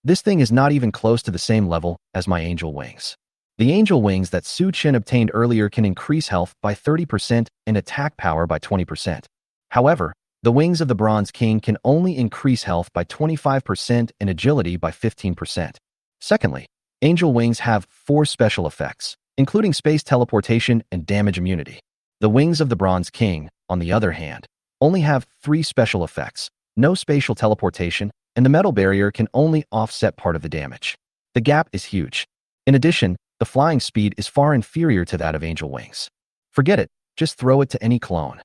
This thing is not even close to the same level as my angel wings. The angel wings that Su Chen obtained earlier can increase health by 30% and attack power by 20%. However, the wings of the Bronze King can only increase health by 25% and agility by 15%. Secondly, angel wings have 4 special effects, including space teleportation and damage immunity. The wings of the Bronze King, on the other hand, only have 3 special effects, no spatial teleportation, and the metal barrier can only offset part of the damage. The gap is huge. In addition, the flying speed is far inferior to that of angel wings. Forget it, just throw it to any clone.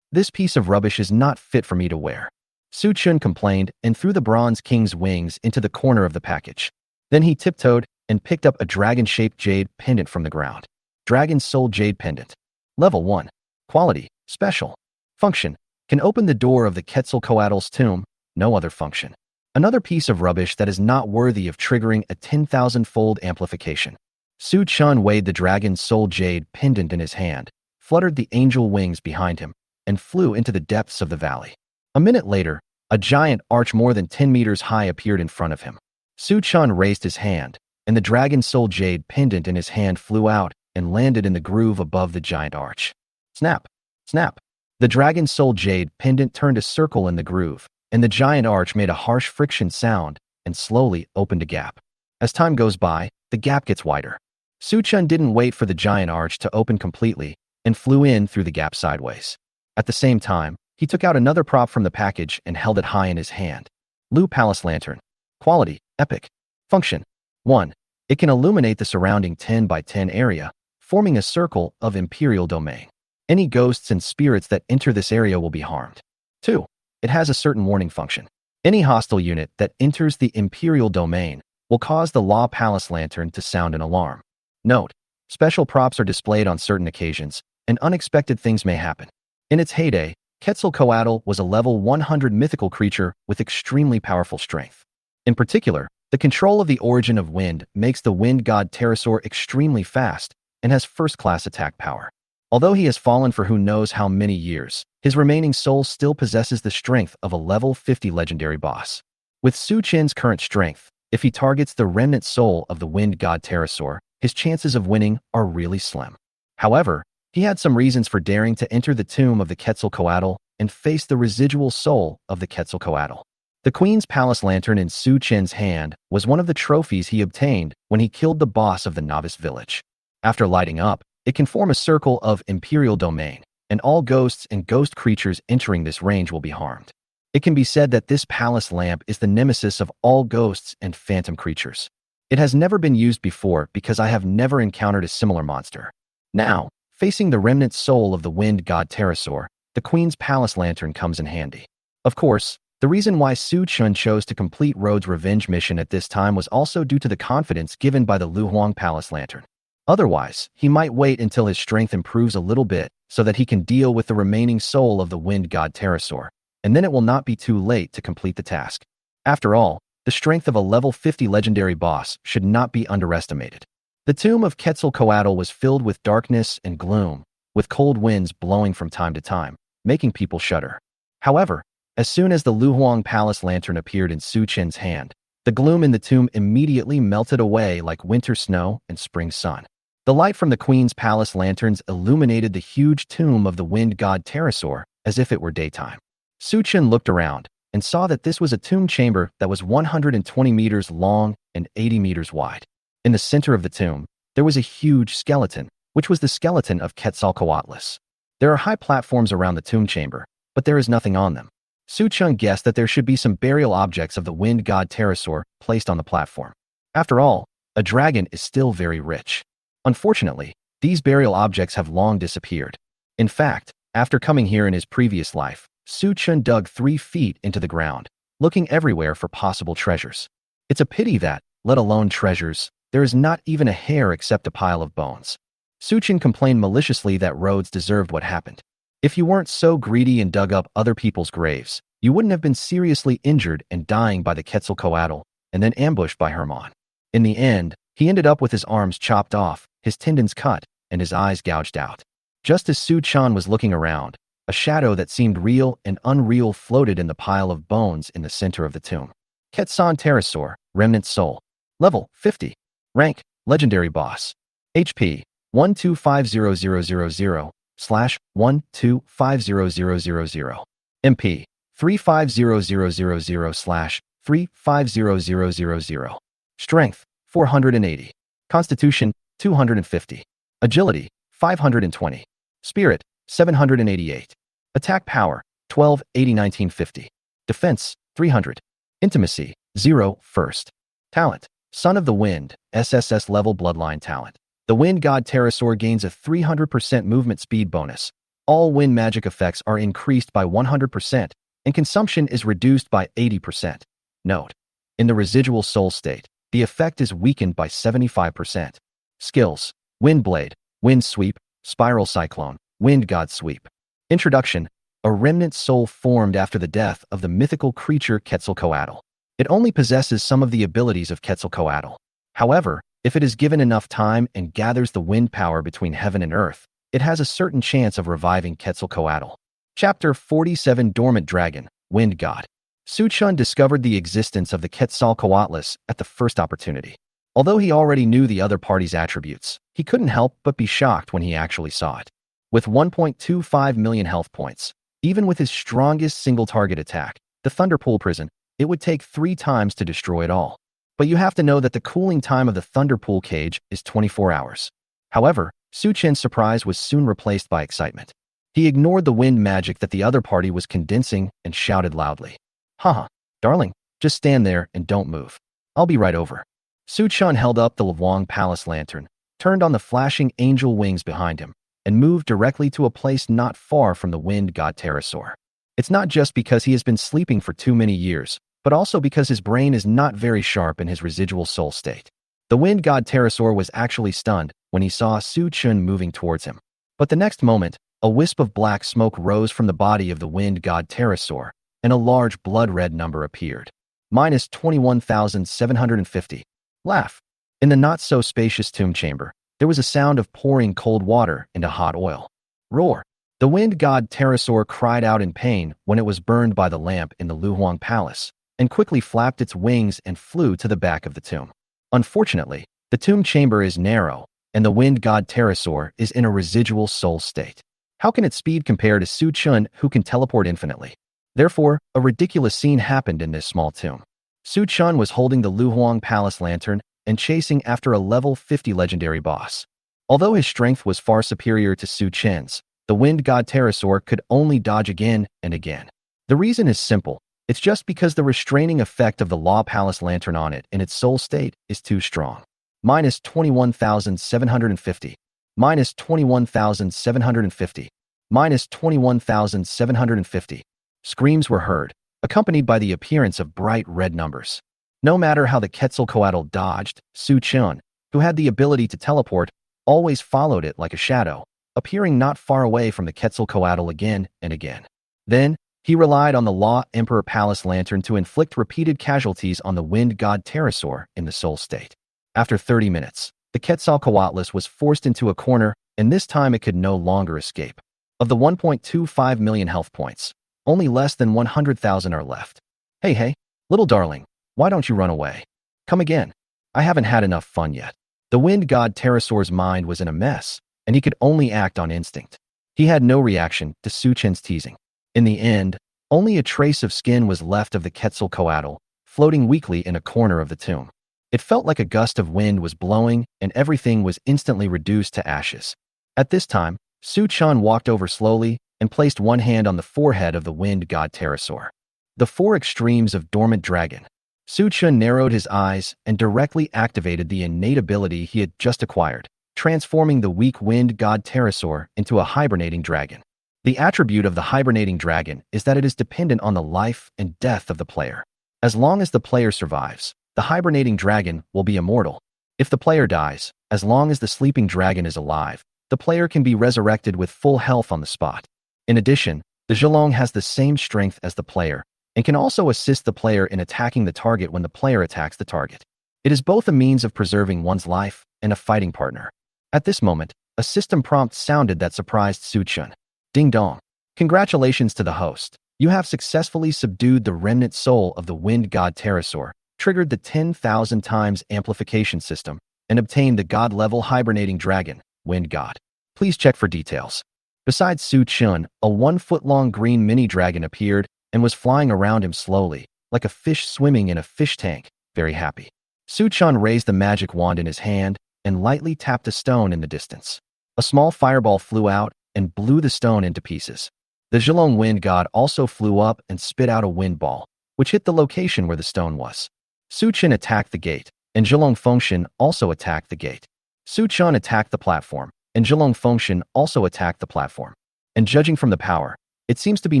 This piece of rubbish is not fit for me to wear. Su Chen complained and threw the Bronze King's wings into the corner of the package. Then he tiptoed and picked up a dragon-shaped jade pendant from the ground. Dragon Soul Jade Pendant. Level 1. Quality, Special. Function, can open the door of the Quetzalcoatl's tomb, no other function. Another piece of rubbish that is not worthy of triggering a 10,000-fold amplification. Su Chen weighed the Dragon Soul Jade Pendant in his hand, fluttered the angel wings behind him, and flew into the depths of the valley. A minute later, a giant arch more than 10 meters high appeared in front of him. Su Chen raised his hand, and the Dragon Soul Jade Pendant in his hand flew out and landed in the groove above the giant arch. Snap! Snap! The Dragon Soul Jade Pendant turned a circle in the groove, and the giant arch made a harsh friction sound and slowly opened a gap. As time goes by, the gap gets wider. Su Chen didn't wait for the giant arch to open completely and flew in through the gap sideways. At the same time, he took out another prop from the package and held it high in his hand. Lu Palace Lantern. Quality, Epic. Function. 1. It can illuminate the surrounding 10 by 10 area, forming a circle of Imperial domain. Any ghosts and spirits that enter this area will be harmed. 2. It has a certain warning function. Any hostile unit that enters the Imperial domain will cause the Law Palace Lantern to sound an alarm. Note, special props are displayed on certain occasions, and unexpected things may happen. In its heyday, Quetzalcoatl was a level 100 mythical creature with extremely powerful strength. In particular, the control of the origin of wind makes the wind god pterosaur extremely fast and has first-class attack power. Although he has fallen for who knows how many years, his remaining soul still possesses the strength of a level 50 legendary boss. With Su Chen's current strength, if he targets the remnant soul of the wind god pterosaur, his chances of winning are really slim. However, he had some reasons for daring to enter the tomb of the Quetzalcoatl and face the residual soul of the Quetzalcoatl. The Queen's Palace Lantern in Su Chen's hand was one of the trophies he obtained when he killed the boss of the novice village. After lighting up, it can form a circle of Imperial domain, and all ghosts and ghost creatures entering this range will be harmed. It can be said that this palace lamp is the nemesis of all ghosts and phantom creatures. It has never been used before because I have never encountered a similar monster. Now, facing the remnant soul of the wind god pterosaur, the Queen's Palace Lantern comes in handy. Of course, the reason why Su Chen chose to complete Rhodes' revenge mission at this time was also due to the confidence given by the Luhuang Palace Lantern. Otherwise, he might wait until his strength improves a little bit so that he can deal with the remaining soul of the wind god pterosaur, and then it will not be too late to complete the task. After all, the strength of a level 50 legendary boss should not be underestimated. The tomb of Quetzalcoatl was filled with darkness and gloom, with cold winds blowing from time to time, making people shudder. However, as soon as the Luhuang Palace Lantern appeared in Su Chen's hand, the gloom in the tomb immediately melted away like winter snow and spring sun. The light from the Queen's Palace Lanterns illuminated the huge tomb of the wind god pterosaur as if it were daytime. Su Chen looked around and saw that this was a tomb chamber that was 120 meters long and 80 meters wide. In the center of the tomb, there was a huge skeleton, which was the skeleton of Quetzalcoatl. There are high platforms around the tomb chamber, but there is nothing on them. Su Chen guessed that there should be some burial objects of the wind god pterosaur placed on the platform. After all, a dragon is still very rich. Unfortunately, these burial objects have long disappeared. In fact, after coming here in his previous life, Su Chen dug 3 feet into the ground, looking everywhere for possible treasures. It's a pity that, let alone treasures, there is not even a hair except a pile of bones. Su Chen complained maliciously that Rhodes deserved what happened. If you weren't so greedy and dug up other people's graves, you wouldn't have been seriously injured and dying by the Quetzalcoatl and then ambushed by Hermon. In the end, He ended up with his arms chopped off, his tendons cut, and his eyes gouged out. Just as Su Chan was looking around, a shadow that seemed real and unreal floated in the pile of bones in the center of the tomb. Quetzal Pterosaur, Remnant Soul. Level 50. Rank, Legendary Boss. HP, 1250000/1250000. MP, 350000/350000. Strength, 480. Constitution, 250. Agility, 520. Spirit, 788. Attack power, 1280-1950. Defense, 300. Intimacy, 0. First. Talent, Son of the Wind, SSS-level bloodline talent. The Wind God Pterosaur gains a 300% movement speed bonus. All wind magic effects are increased by 100%, and consumption is reduced by 80%. Note: in the residual soul state, the effect is weakened by 75%. Skills: Wind Blade, Wind Sweep, Spiral Cyclone, Wind God Sweep. Introduction: a remnant soul formed after the death of the mythical creature Quetzalcoatl. It only possesses some of the abilities of Quetzalcoatl. However, if it is given enough time and gathers the wind power between heaven and earth, it has a certain chance of reviving Quetzalcoatl. Chapter 47: Dormant Dragon, Wind God. Su Chun discovered the existence of the Quetzalcoatlus at the first opportunity. Although he already knew the other party's attributes, he couldn't help but be shocked when he actually saw it. With 1.25 million health points, even with his strongest single-target attack, the Thunderpool Prison, it would take 3 times to destroy it all. But you have to know that the cooling time of the Thunderpool cage is 24 hours. However, Su Chen's surprise was soon replaced by excitement. He ignored the wind magic that the other party was condensing and shouted loudly. Haha, darling, just stand there and don't move. I'll be right over. Su Chan held up the Wangu Palace lantern, turned on the flashing angel wings behind him, and moved directly to a place not far from the Wind God Pterosaur. It's not just because he has been sleeping for too many years, but also because his brain is not very sharp in his residual soul state. The Wind God Pterosaur was actually stunned when he saw Su Chun moving towards him. But the next moment, a wisp of black smoke rose from the body of the Wind God Pterosaur, and a large blood-red number appeared. Minus 21,750. Laugh. In the not-so-spacious tomb chamber, there was a sound of pouring cold water into hot oil. Roar. The Wind God Pterosaur cried out in pain when it was burned by the lamp in the Luhuang Palace, and quickly flapped its wings and flew to the back of the tomb. Unfortunately, the tomb chamber is narrow, and the Wind God Pterosaur is in a residual soul state. How can its speed compare to Su Chun, who can teleport infinitely? Therefore, a ridiculous scene happened in this small tomb. Su Chun was holding the Luhuang Palace lantern and chasing after a level 50 legendary boss. Although his strength was far superior to Su Chen's, the Wind God Pterosaur could only dodge again and again. The reason is simple. It's just because the restraining effect of the Law Palace lantern on it in its soul state is too strong. Minus 21,750. Minus 21,750. Minus 21,750. Screams were heard, accompanied by the appearance of bright red numbers. No matter how the Quetzalcoatl dodged, Su Chun, who had the ability to teleport, always followed it like a shadow, appearing not far away from the Quetzalcoatl again and again. Then, he relied on the Law Emperor Palace lantern to inflict repeated casualties on the Wind God Pterosaur in the soul state. After 30 minutes, the Quetzalcoatlus was forced into a corner, and this time it could no longer escape. Of the 1.25 million health points, only less than 100,000 are left. Hey, little darling, why don't you run away? Come again. I haven't had enough fun yet. The Wind God Pterosaur's mind was in a mess, and he could only act on instinct. He had no reaction to Su Chen's teasing. In the end, only a trace of skin was left of the Quetzalcoatl, floating weakly in a corner of the tomb. It felt like a gust of wind was blowing, and everything was instantly reduced to ashes. At this time, Su Chun walked over slowly and placed one hand on the forehead of the Wind God Pterosaur. The 4 extremes of Dormant Dragon. Su Chun narrowed his eyes and directly activated the innate ability he had just acquired, transforming the weak Wind God Pterosaur into a hibernating dragon. The attribute of the hibernating dragon is that it is dependent on the life and death of the player. As long as the player survives, the hibernating dragon will be immortal. If the player dies, as long as the sleeping dragon is alive, the player can be resurrected with full health on the spot. In addition, the Zhilong has the same strength as the player and can also assist the player in attacking the target when the player attacks the target. It is both a means of preserving one's life and a fighting partner. At this moment, a system prompt sounded that surprised Su Chun. Ding dong. Congratulations to the host. You have successfully subdued the remnant soul of the wind god Pterosaur, triggered the 10,000 times amplification system, and obtained the god-level hibernating dragon, wind god. Please check for details. Beside Su Chun, a 1-foot-long green mini-dragon appeared and was flying around him slowly, like a fish swimming in a fish tank, very happy. Su Chun raised the magic wand in his hand and lightly tapped a stone in the distance. A small fireball flew out and blew the stone into pieces. The Zhilong wind god also flew up and spit out a wind ball, which hit the location where the stone was. Su Chun attacked the gate, and Zhilong Fengshan also attacked the gate. Su Chun attacked the platform, and Zhilong Fengshan also attacked the platform. And judging from the power, it seems to be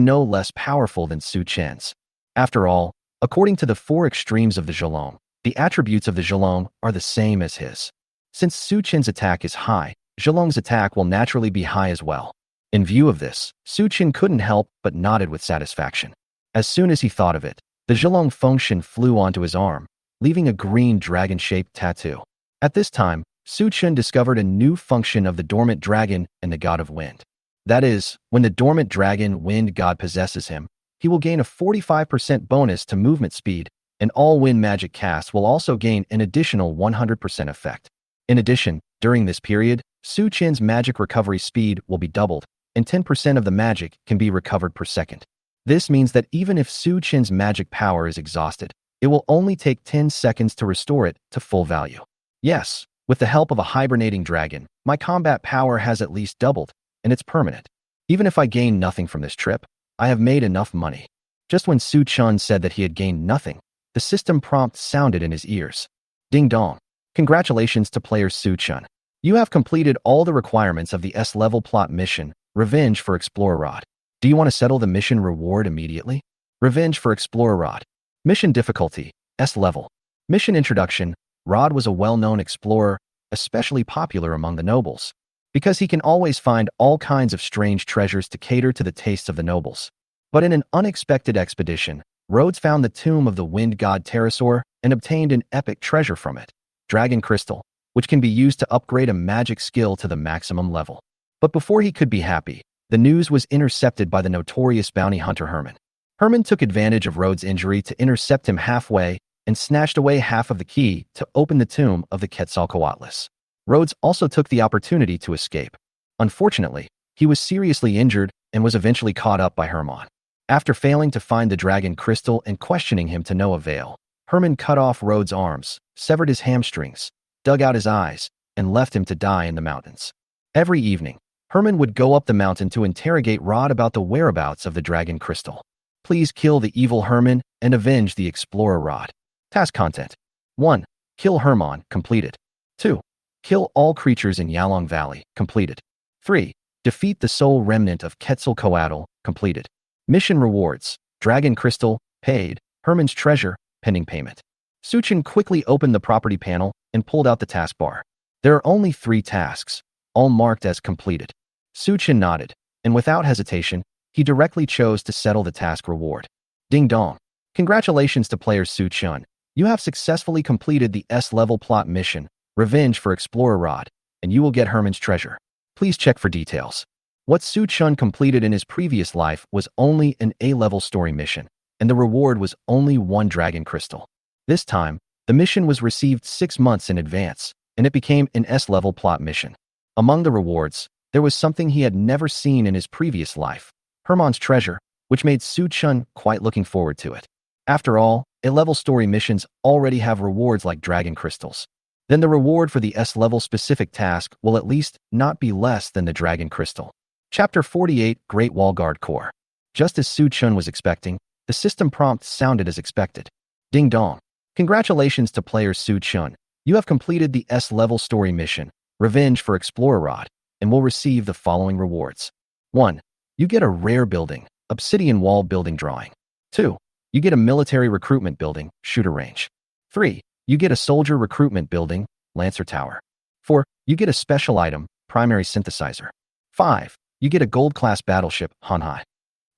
no less powerful than Su Chen's. After all, according to the 4 extremes of the Zhilong, the attributes of the Zhilong are the same as his. Since Su Chen's attack is high, Zhilong's attack will naturally be high as well. In view of this, Su Chen couldn't help but nodded with satisfaction. As soon as he thought of it, the Zhilong Fengshan flew onto his arm, leaving a green dragon-shaped tattoo. At this time, Su Chen discovered a new function of the dormant dragon and the god of wind. That is, when the dormant dragon wind god possesses him, he will gain a 45% bonus to movement speed, and all wind magic casts will also gain an additional 100% effect. In addition, during this period, Su Chen's magic recovery speed will be doubled, and 10% of the magic can be recovered per second. This means that even if Su Chen's magic power is exhausted, it will only take 10 seconds to restore it to full value. Yes, with the help of a hibernating dragon, my combat power has at least doubled, and it's permanent. Even if I gain nothing from this trip, I have made enough money. Just when Su Chun said that he had gained nothing, the system prompt sounded in his ears. Ding dong. Congratulations to player Su Chun. You have completed all the requirements of the S-level plot mission, Revenge for Explorer Rod. Do you want to settle the mission reward immediately? Revenge for Explorer Rod. Mission difficulty, S-level. Mission introduction. Rod was a well-known explorer, especially popular among the nobles, because he can always find all kinds of strange treasures to cater to the tastes of the nobles. But in an unexpected expedition, Rhodes found the tomb of the wind god Pterosaur and obtained an epic treasure from it, Dragon Crystal, which can be used to upgrade a magic skill to the maximum level. But before he could be happy, the news was intercepted by the notorious bounty hunter Herman. Herman took advantage of Rhodes' injury to intercept him halfway and snatched away half of the key to open the tomb of the Quetzalcoatlus. Rhodes also took the opportunity to escape. Unfortunately, he was seriously injured and was eventually caught up by Herman. After failing to find the dragon crystal and questioning him to no avail, Herman cut off Rhodes' arms, severed his hamstrings, dug out his eyes, and left him to die in the mountains. Every evening, Herman would go up the mountain to interrogate Rod about the whereabouts of the dragon crystal. Please kill the evil Herman and avenge the explorer Rod. Task content. 1. Kill Herman, completed. 2. Kill all creatures in Yalong Valley, completed. 3. Defeat the soul remnant of Quetzalcoatl, completed. Mission rewards. Dragon crystal, paid. Herman's treasure, pending payment. Su Chen quickly opened the property panel and pulled out the taskbar. There are only 3 tasks, all marked as completed. Su Chen nodded, and without hesitation, he directly chose to settle the task reward. Ding dong. Congratulations to player Su Chen. You have successfully completed the S-level plot mission, Revenge for Explorer Rod, and you will get Herman's treasure. Please check for details. What Su Chen completed in his previous life was only an A-level story mission, and the reward was only 1 dragon crystal. This time, the mission was received 6 months in advance, and it became an S-level plot mission. Among the rewards, there was something he had never seen in his previous life, Herman's treasure, which made Su Chen quite looking forward to it. After all, A-level story missions already have rewards like dragon crystals. Then the reward for the S-level specific task will at least not be less than the dragon crystal. Chapter 48, Great Wall Guard Corps. Just as Su Chen was expecting, the system prompt sounded as expected. Ding dong. Congratulations to player Su Chen. You have completed the S-level story mission, Revenge for Explorer Rod, and will receive the following rewards. 1. You get a rare building, obsidian wall building drawing. 2. You get a military recruitment building, shooter range. 3. You get a soldier recruitment building, Lancer Tower. 4. You get a special item, primary synthesizer. 5. You get a gold-class battleship, Hanhai.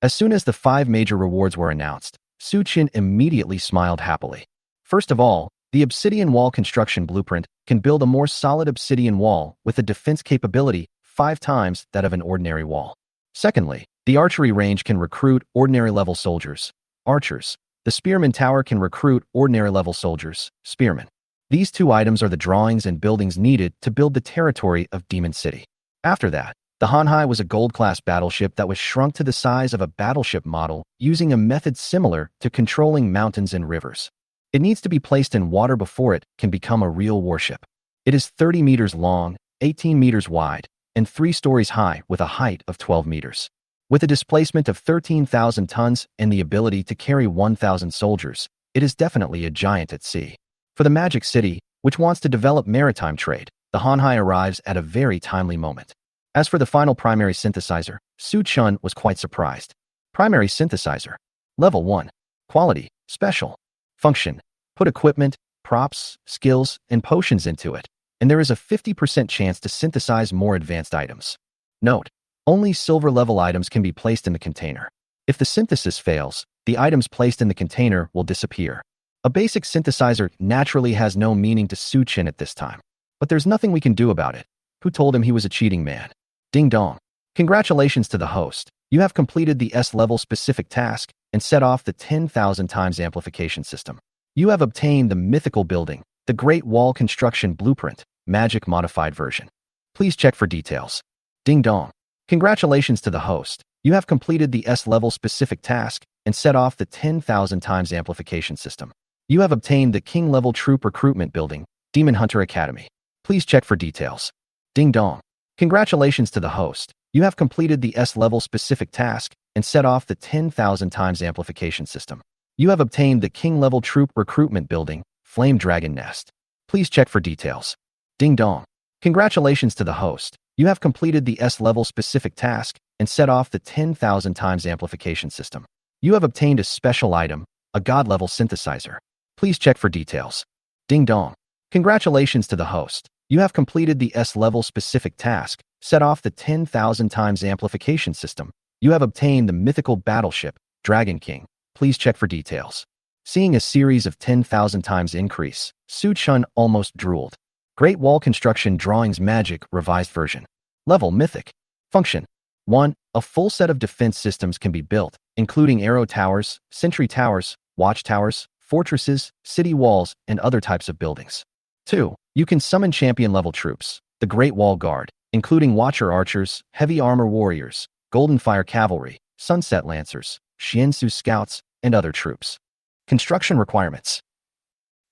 As soon as the 5 major rewards were announced, Su Chen immediately smiled happily. First of all, The obsidian wall construction blueprint can build a more solid obsidian wall with a defense capability 5 times that of an ordinary wall. Secondly, the archery range can recruit ordinary level soldiers, archers. The spearman tower can recruit ordinary level soldiers, spearmen. These 2 items are the drawings and buildings needed to build the territory of Demon City. After that, the Hanhai was a gold-class battleship that was shrunk to the size of a battleship model using a method similar to controlling mountains and rivers. It needs to be placed in water before it can become a real warship. It is 30 meters long, 18 meters wide, and 3 stories high with a height of 12 meters. With a displacement of 13,000 tons and the ability to carry 1,000 soldiers, it is definitely a giant at sea. For the Magic City, which wants to develop maritime trade, the Hanhai arrives at a very timely moment. As for the final primary synthesizer, Su Chun was quite surprised. Primary synthesizer. Level 1. Quality, special. Function. Put equipment, props, skills, and potions into it, and there is a 50% chance to synthesize more advanced items. Note: only silver-level items can be placed in the container. If the synthesis fails, the items placed in the container will disappear. A basic synthesizer naturally has no meaning to Su Chin at this time. But there's nothing we can do about it. Who told him he was a cheating man? Ding dong. Congratulations to the host. You have completed the S-level specific task and set off the 10,000 times amplification system. You have obtained the mythical building, the Great Wall Construction Blueprint, Magic Modified Version. Please check for details. Ding dong. Congratulations to the host. You have completed the S-level specific task and set off the 10,000 times amplification system. You have obtained the King-level troop recruitment building, Demon Hunter Academy. Please check for details. Ding dong. Congratulations to the host. You have completed the S-level specific task and set off the 10,000 times amplification system. You have obtained the King-level troop recruitment building, Flame Dragon Nest. Please check for details. Ding dong. Congratulations to the host. You have completed the S-level specific task and set off the 10,000 times amplification system. You have obtained a special item, a God-level synthesizer. Please check for details. Ding dong. Congratulations to the host. You have completed the S-level specific task, set off the 10,000 times amplification system. You have obtained the mythical battleship, Dragon King. Please check for details. Seeing a series of 10,000 times increase, Su Chun almost drooled. Great Wall Construction Drawings Magic Revised Version. Level Mythic. Function. 1. A full set of defense systems can be built, including arrow towers, sentry towers, watchtowers, fortresses, city walls, and other types of buildings. 2. You can summon champion-level troops, the Great Wall Guard, including Watcher Archers, Heavy Armor Warriors, Golden Fire Cavalry, Sunset Lancers, Xiansu Scouts, and other troops. Construction requirements.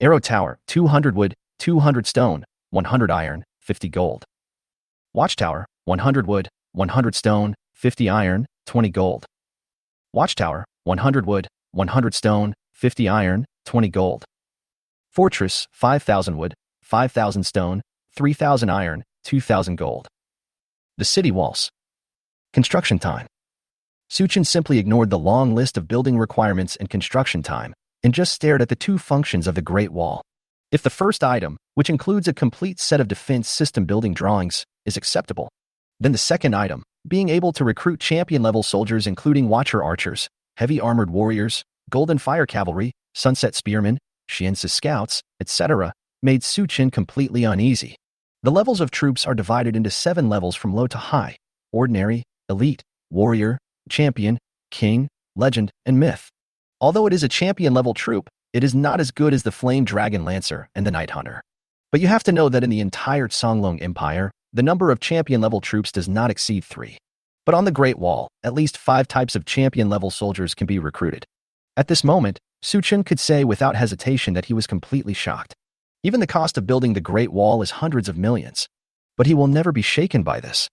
Arrow Tower, 200 wood, 200 stone, 100 iron, 50 gold. Watchtower, 100 wood, 100 stone, 50 iron, 20 gold. Watchtower, 100 wood, 100 stone, 50 iron, 20 gold. Fortress, 5,000 wood, 5,000 stone, 3,000 iron, 2,000 gold. The city walls. Construction time. Su Chin simply ignored the long list of building requirements and construction time and just stared at the 2 functions of the Great Wall. If the first item, which includes a complete set of defense system building drawings, is acceptable, then the second item, being able to recruit champion-level soldiers including Watcher Archers, Heavy Armored Warriors, Golden Fire Cavalry, Sunset Spearmen, Xiansu Scouts, etc., made Su Chin completely uneasy. The levels of troops are divided into 7 levels from low to high: Ordinary, Elite, Warrior, Champion, King, Legend, and Myth. Although it is a champion-level troop, it is not as good as the Flame Dragon Lancer and the Night Hunter. But you have to know that in the entire Songlong Empire, the number of champion-level troops does not exceed 3. But on the Great Wall, at least 5 types of champion-level soldiers can be recruited. At this moment, Su Chin could say without hesitation that he was completely shocked. Even the cost of building the Great Wall is hundreds of millions. But he will never be shaken by this.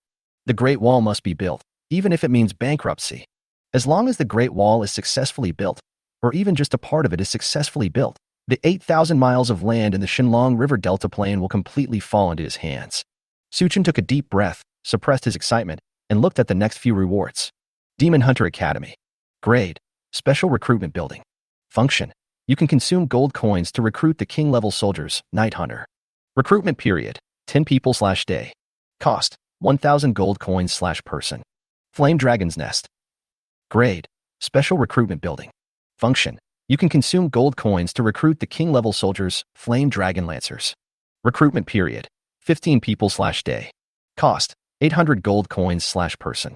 The Great Wall must be built, even if it means bankruptcy. As long as the Great Wall is successfully built, or even just a part of it is successfully built, the 8,000 miles of land in the Shenlong River Delta Plain will completely fall into his hands. Su Chin took a deep breath, suppressed his excitement, and looked at the next few rewards. Demon Hunter Academy. Grade. Special Recruitment Building. Function. You can consume gold coins to recruit the king-level soldiers, Night Hunter. Recruitment period. 10 people/day. Cost. 1,000 gold coins/person. Flame Dragon's Nest. Grade. Special Recruitment Building. Function. You can consume gold coins to recruit the king-level soldiers, Flame Dragon Lancers. Recruitment period, 15 people/day. Cost, 800 gold coins/person.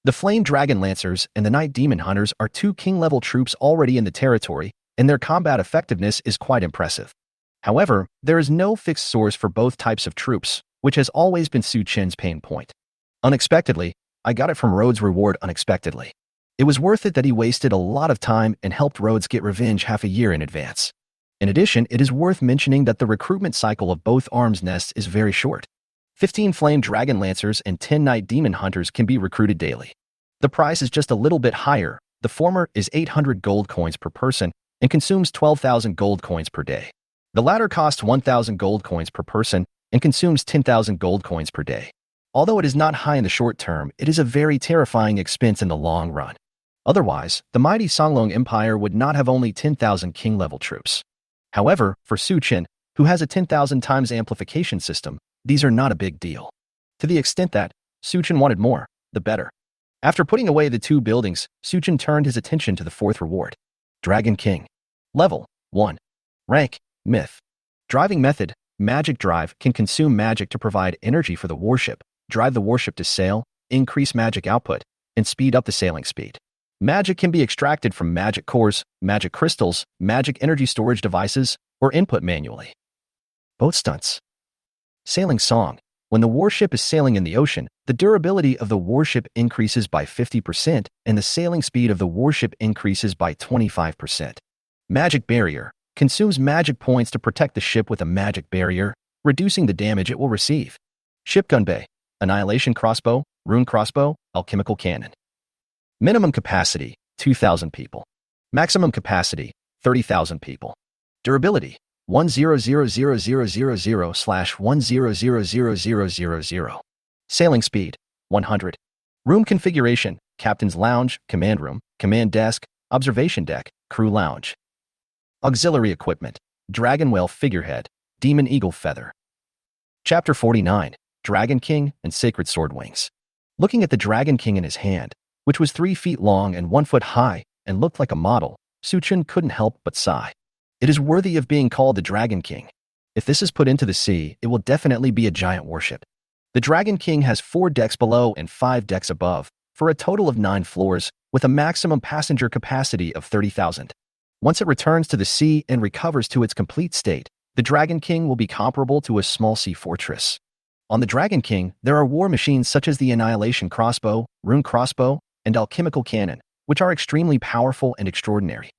The Flame Dragon Lancers and the Night Demon Hunters are two king-level troops already in the territory, and their combat effectiveness is quite impressive. However, there is no fixed source for both types of troops, which has always been Su Chen's pain point. Unexpectedly, I got it from Rhodes' reward unexpectedly. It was worth it that he wasted a lot of time and helped Rhodes get revenge half a year in advance. In addition, it is worth mentioning that the recruitment cycle of both arms nests is very short. 15 Flame Dragon Lancers and 10 Night Demon Hunters can be recruited daily. The price is just a little bit higher. The former is 800 gold coins per person and consumes 12,000 gold coins per day. The latter costs 1,000 gold coins per person and consumes 10,000 gold coins per day. Although it is not high in the short term, it is a very terrifying expense in the long run. Otherwise, the mighty Songlong Empire would not have only 10,000 king-level troops. However, for Su Chen, who has a 10,000 times amplification system, these are not a big deal. To the extent that Su Chen wanted more, the better. After putting away the two buildings, Su Chen turned his attention to the fourth reward. Dragon King. Level 1. Rank, Myth. Driving method, Magic Drive can consume magic to provide energy for the warship, drive the warship to sail, increase magic output, and speed up the sailing speed. Magic can be extracted from magic cores, magic crystals, magic energy storage devices, or input manually. Boat stunts. Sailing song. When the warship is sailing in the ocean, the durability of the warship increases by 50% and the sailing speed of the warship increases by 25%. Magic barrier. Consumes magic points to protect the ship with a magic barrier, reducing the damage it will receive. Shipgun bay. Annihilation crossbow, rune crossbow, alchemical cannon. Minimum capacity, 2,000 people. Maximum capacity, 30,000 people. Durability, 100,000/100,000. Sailing speed, 100. Room configuration, Captain's Lounge, Command Room, Command Desk, Observation Deck, Crew Lounge. Auxiliary equipment, Dragon Whale Figurehead, Demon Eagle Feather. Chapter 49, Dragon King and Sacred Sword Wings. Looking at the Dragon King in his hand, which was 3 feet long and 1 foot high and looked like a model, Su Chen couldn't help but sigh. It is worthy of being called the Dragon King. If this is put into the sea, it will definitely be a giant warship. The Dragon King has 4 decks below and 5 decks above, for a total of 9 floors, with a maximum passenger capacity of 30,000. Once it returns to the sea and recovers to its complete state, the Dragon King will be comparable to a small sea fortress. On the Dragon King, there are war machines such as the Annihilation Crossbow, Rune Crossbow, and Alchemical Cannon, which are extremely powerful and extraordinary.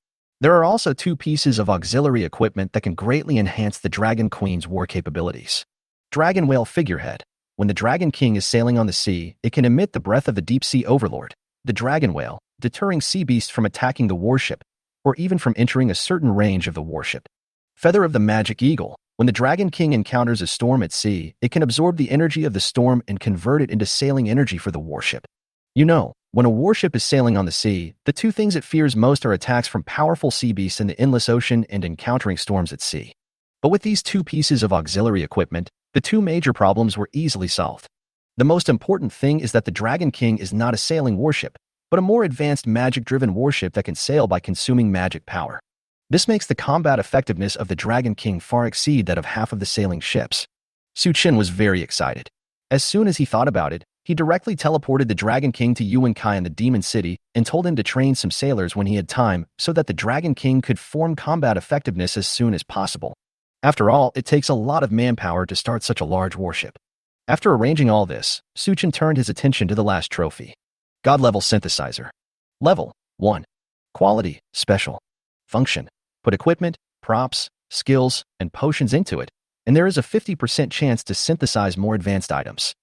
There are also 2 pieces of auxiliary equipment that can greatly enhance the Dragon Queen's war capabilities. Dragon Whale Figurehead. When the Dragon King is sailing on the sea, it can emit the breath of the deep-sea overlord, the Dragon Whale, deterring sea beasts from attacking the warship, or even from entering a certain range of the warship. Feather of the Magic Eagle. When the Dragon King encounters a storm at sea, it can absorb the energy of the storm and convert it into sailing energy for the warship. You know, when a warship is sailing on the sea, the 2 things it fears most are attacks from powerful sea beasts in the endless ocean and encountering storms at sea. But with these 2 pieces of auxiliary equipment, the 2 major problems were easily solved. The most important thing is that the Dragon King is not a sailing warship, but a more advanced magic-driven warship that can sail by consuming magic power. This makes the combat effectiveness of the Dragon King far exceed that of half of the sailing ships. Su Chen was very excited. As soon as he thought about it, he directly teleported the Dragon King to Yuan Kai in the Demon City and told him to train some sailors when he had time so that the Dragon King could form combat effectiveness as soon as possible. After all, it takes a lot of manpower to start such a large warship. After arranging all this, Su Chen turned his attention to the last trophy. God-level synthesizer. Level 1. Quality, special. Function. Put equipment, props, skills, and potions into it, and there is a 50% chance to synthesize more advanced items.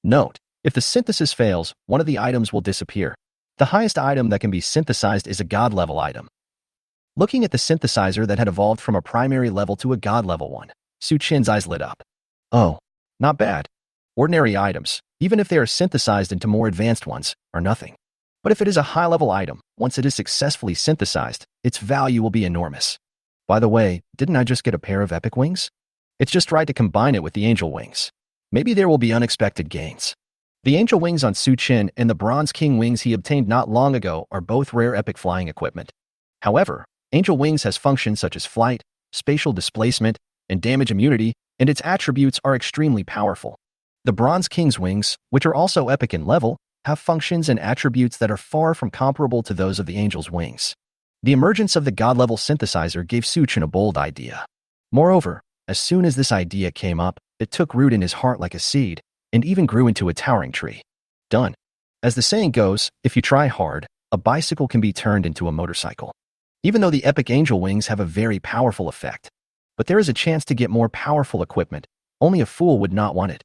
Note, if the synthesis fails, one of the items will disappear. The highest item that can be synthesized is a God-level item. Looking at the synthesizer that had evolved from a primary level to a God-level one, Su Chen's eyes lit up. Oh, not bad. Ordinary items, even if they are synthesized into more advanced ones, are nothing. But if it is a high-level item, once it is successfully synthesized, its value will be enormous. By the way, didn't I just get a pair of epic wings? It's just right to combine it with the angel wings. Maybe there will be unexpected gains. The angel wings on Su Chen and the bronze king wings he obtained not long ago are both rare epic flying equipment. However, Angel Wings has functions such as flight, spatial displacement, and damage immunity, and its attributes are extremely powerful. The Bronze King's Wings, which are also epic in level, have functions and attributes that are far from comparable to those of the Angel's Wings. The emergence of the God-level synthesizer gave Suchin a bold idea. Moreover, as soon as this idea came up, it took root in his heart like a seed, and even grew into a towering tree. Done. As the saying goes, if you try hard, a bicycle can be turned into a motorcycle. Even though the epic Angel Wings have a very powerful effect, but there is a chance to get more powerful equipment, only a fool would not want it.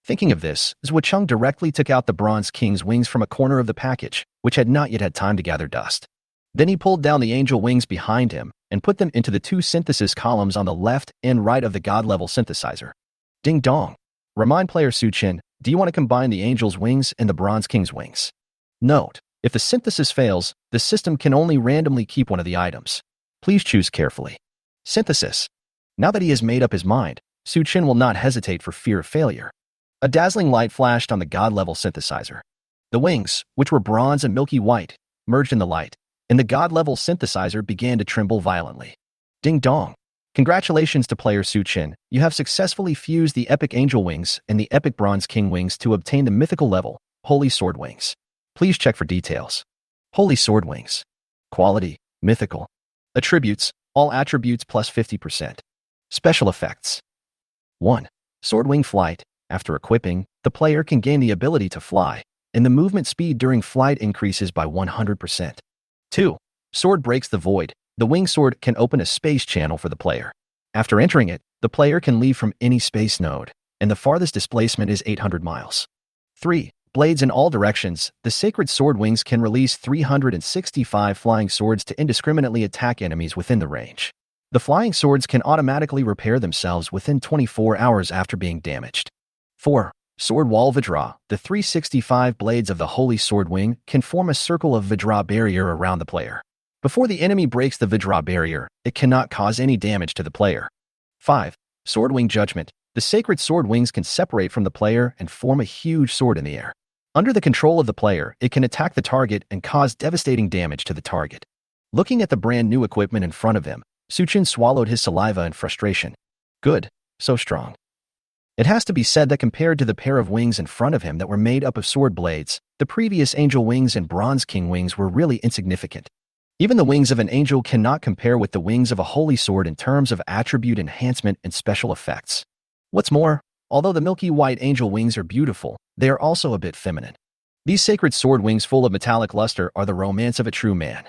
Thinking of this, Zhuocheng directly took out the Bronze King's Wings from a corner of the package, which had not yet had time to gather dust. Then he pulled down the Angel Wings behind him and put them into the two synthesis columns on the left and right of the God-level synthesizer. Ding dong. Remind player Suchin, do you want to combine the Angel's Wings and the Bronze King's Wings? Note, if the synthesis fails, the system can only randomly keep one of the items. Please choose carefully. Synthesis. Now that he has made up his mind, Suchin will not hesitate for fear of failure. A dazzling light flashed on the God-level synthesizer. The wings, which were bronze and milky white, merged in the light, and the God-level synthesizer began to tremble violently. Ding dong. Congratulations to player Suchin, you have successfully fused the epic Angel Wings and the epic Bronze King Wings to obtain the mythical level, Holy Sword Wings. Please check for details. Holy Sword Wings. Quality, mythical. Attributes, all attributes plus 50%. Special effects. 1. Sword Wing Flight. After equipping, the player can gain the ability to fly, and the movement speed during flight increases by 100%. 2. Sword Breaks the Void. The wing sword can open a space channel for the player. After entering it, the player can leave from any space node, and the farthest displacement is 800 miles. 3. Blades in all directions. The Sacred Sword Wings can release 365 flying swords to indiscriminately attack enemies within the range. The flying swords can automatically repair themselves within 24 hours after being damaged. 4. Sword Wall Vajra. The 365 blades of the Holy Sword Wing can form a circle of Vajra barrier around the player. Before the enemy breaks the Vajra barrier, it cannot cause any damage to the player. 5. Sword Wing Judgment. The Sacred Sword Wings can separate from the player and form a huge sword in the air. Under the control of the player, it can attack the target and cause devastating damage to the target. Looking at the brand new equipment in front of him, Suchin swallowed his saliva in frustration. Good, so strong. It has to be said that compared to the pair of wings in front of him that were made up of sword blades, the previous Angel Wings and Bronze King Wings were really insignificant. Even the wings of an angel cannot compare with the wings of a holy sword in terms of attribute enhancement and special effects. What's more, although the milky white angel wings are beautiful, they are also a bit feminine. These sacred sword wings full of metallic luster are the romance of a true man.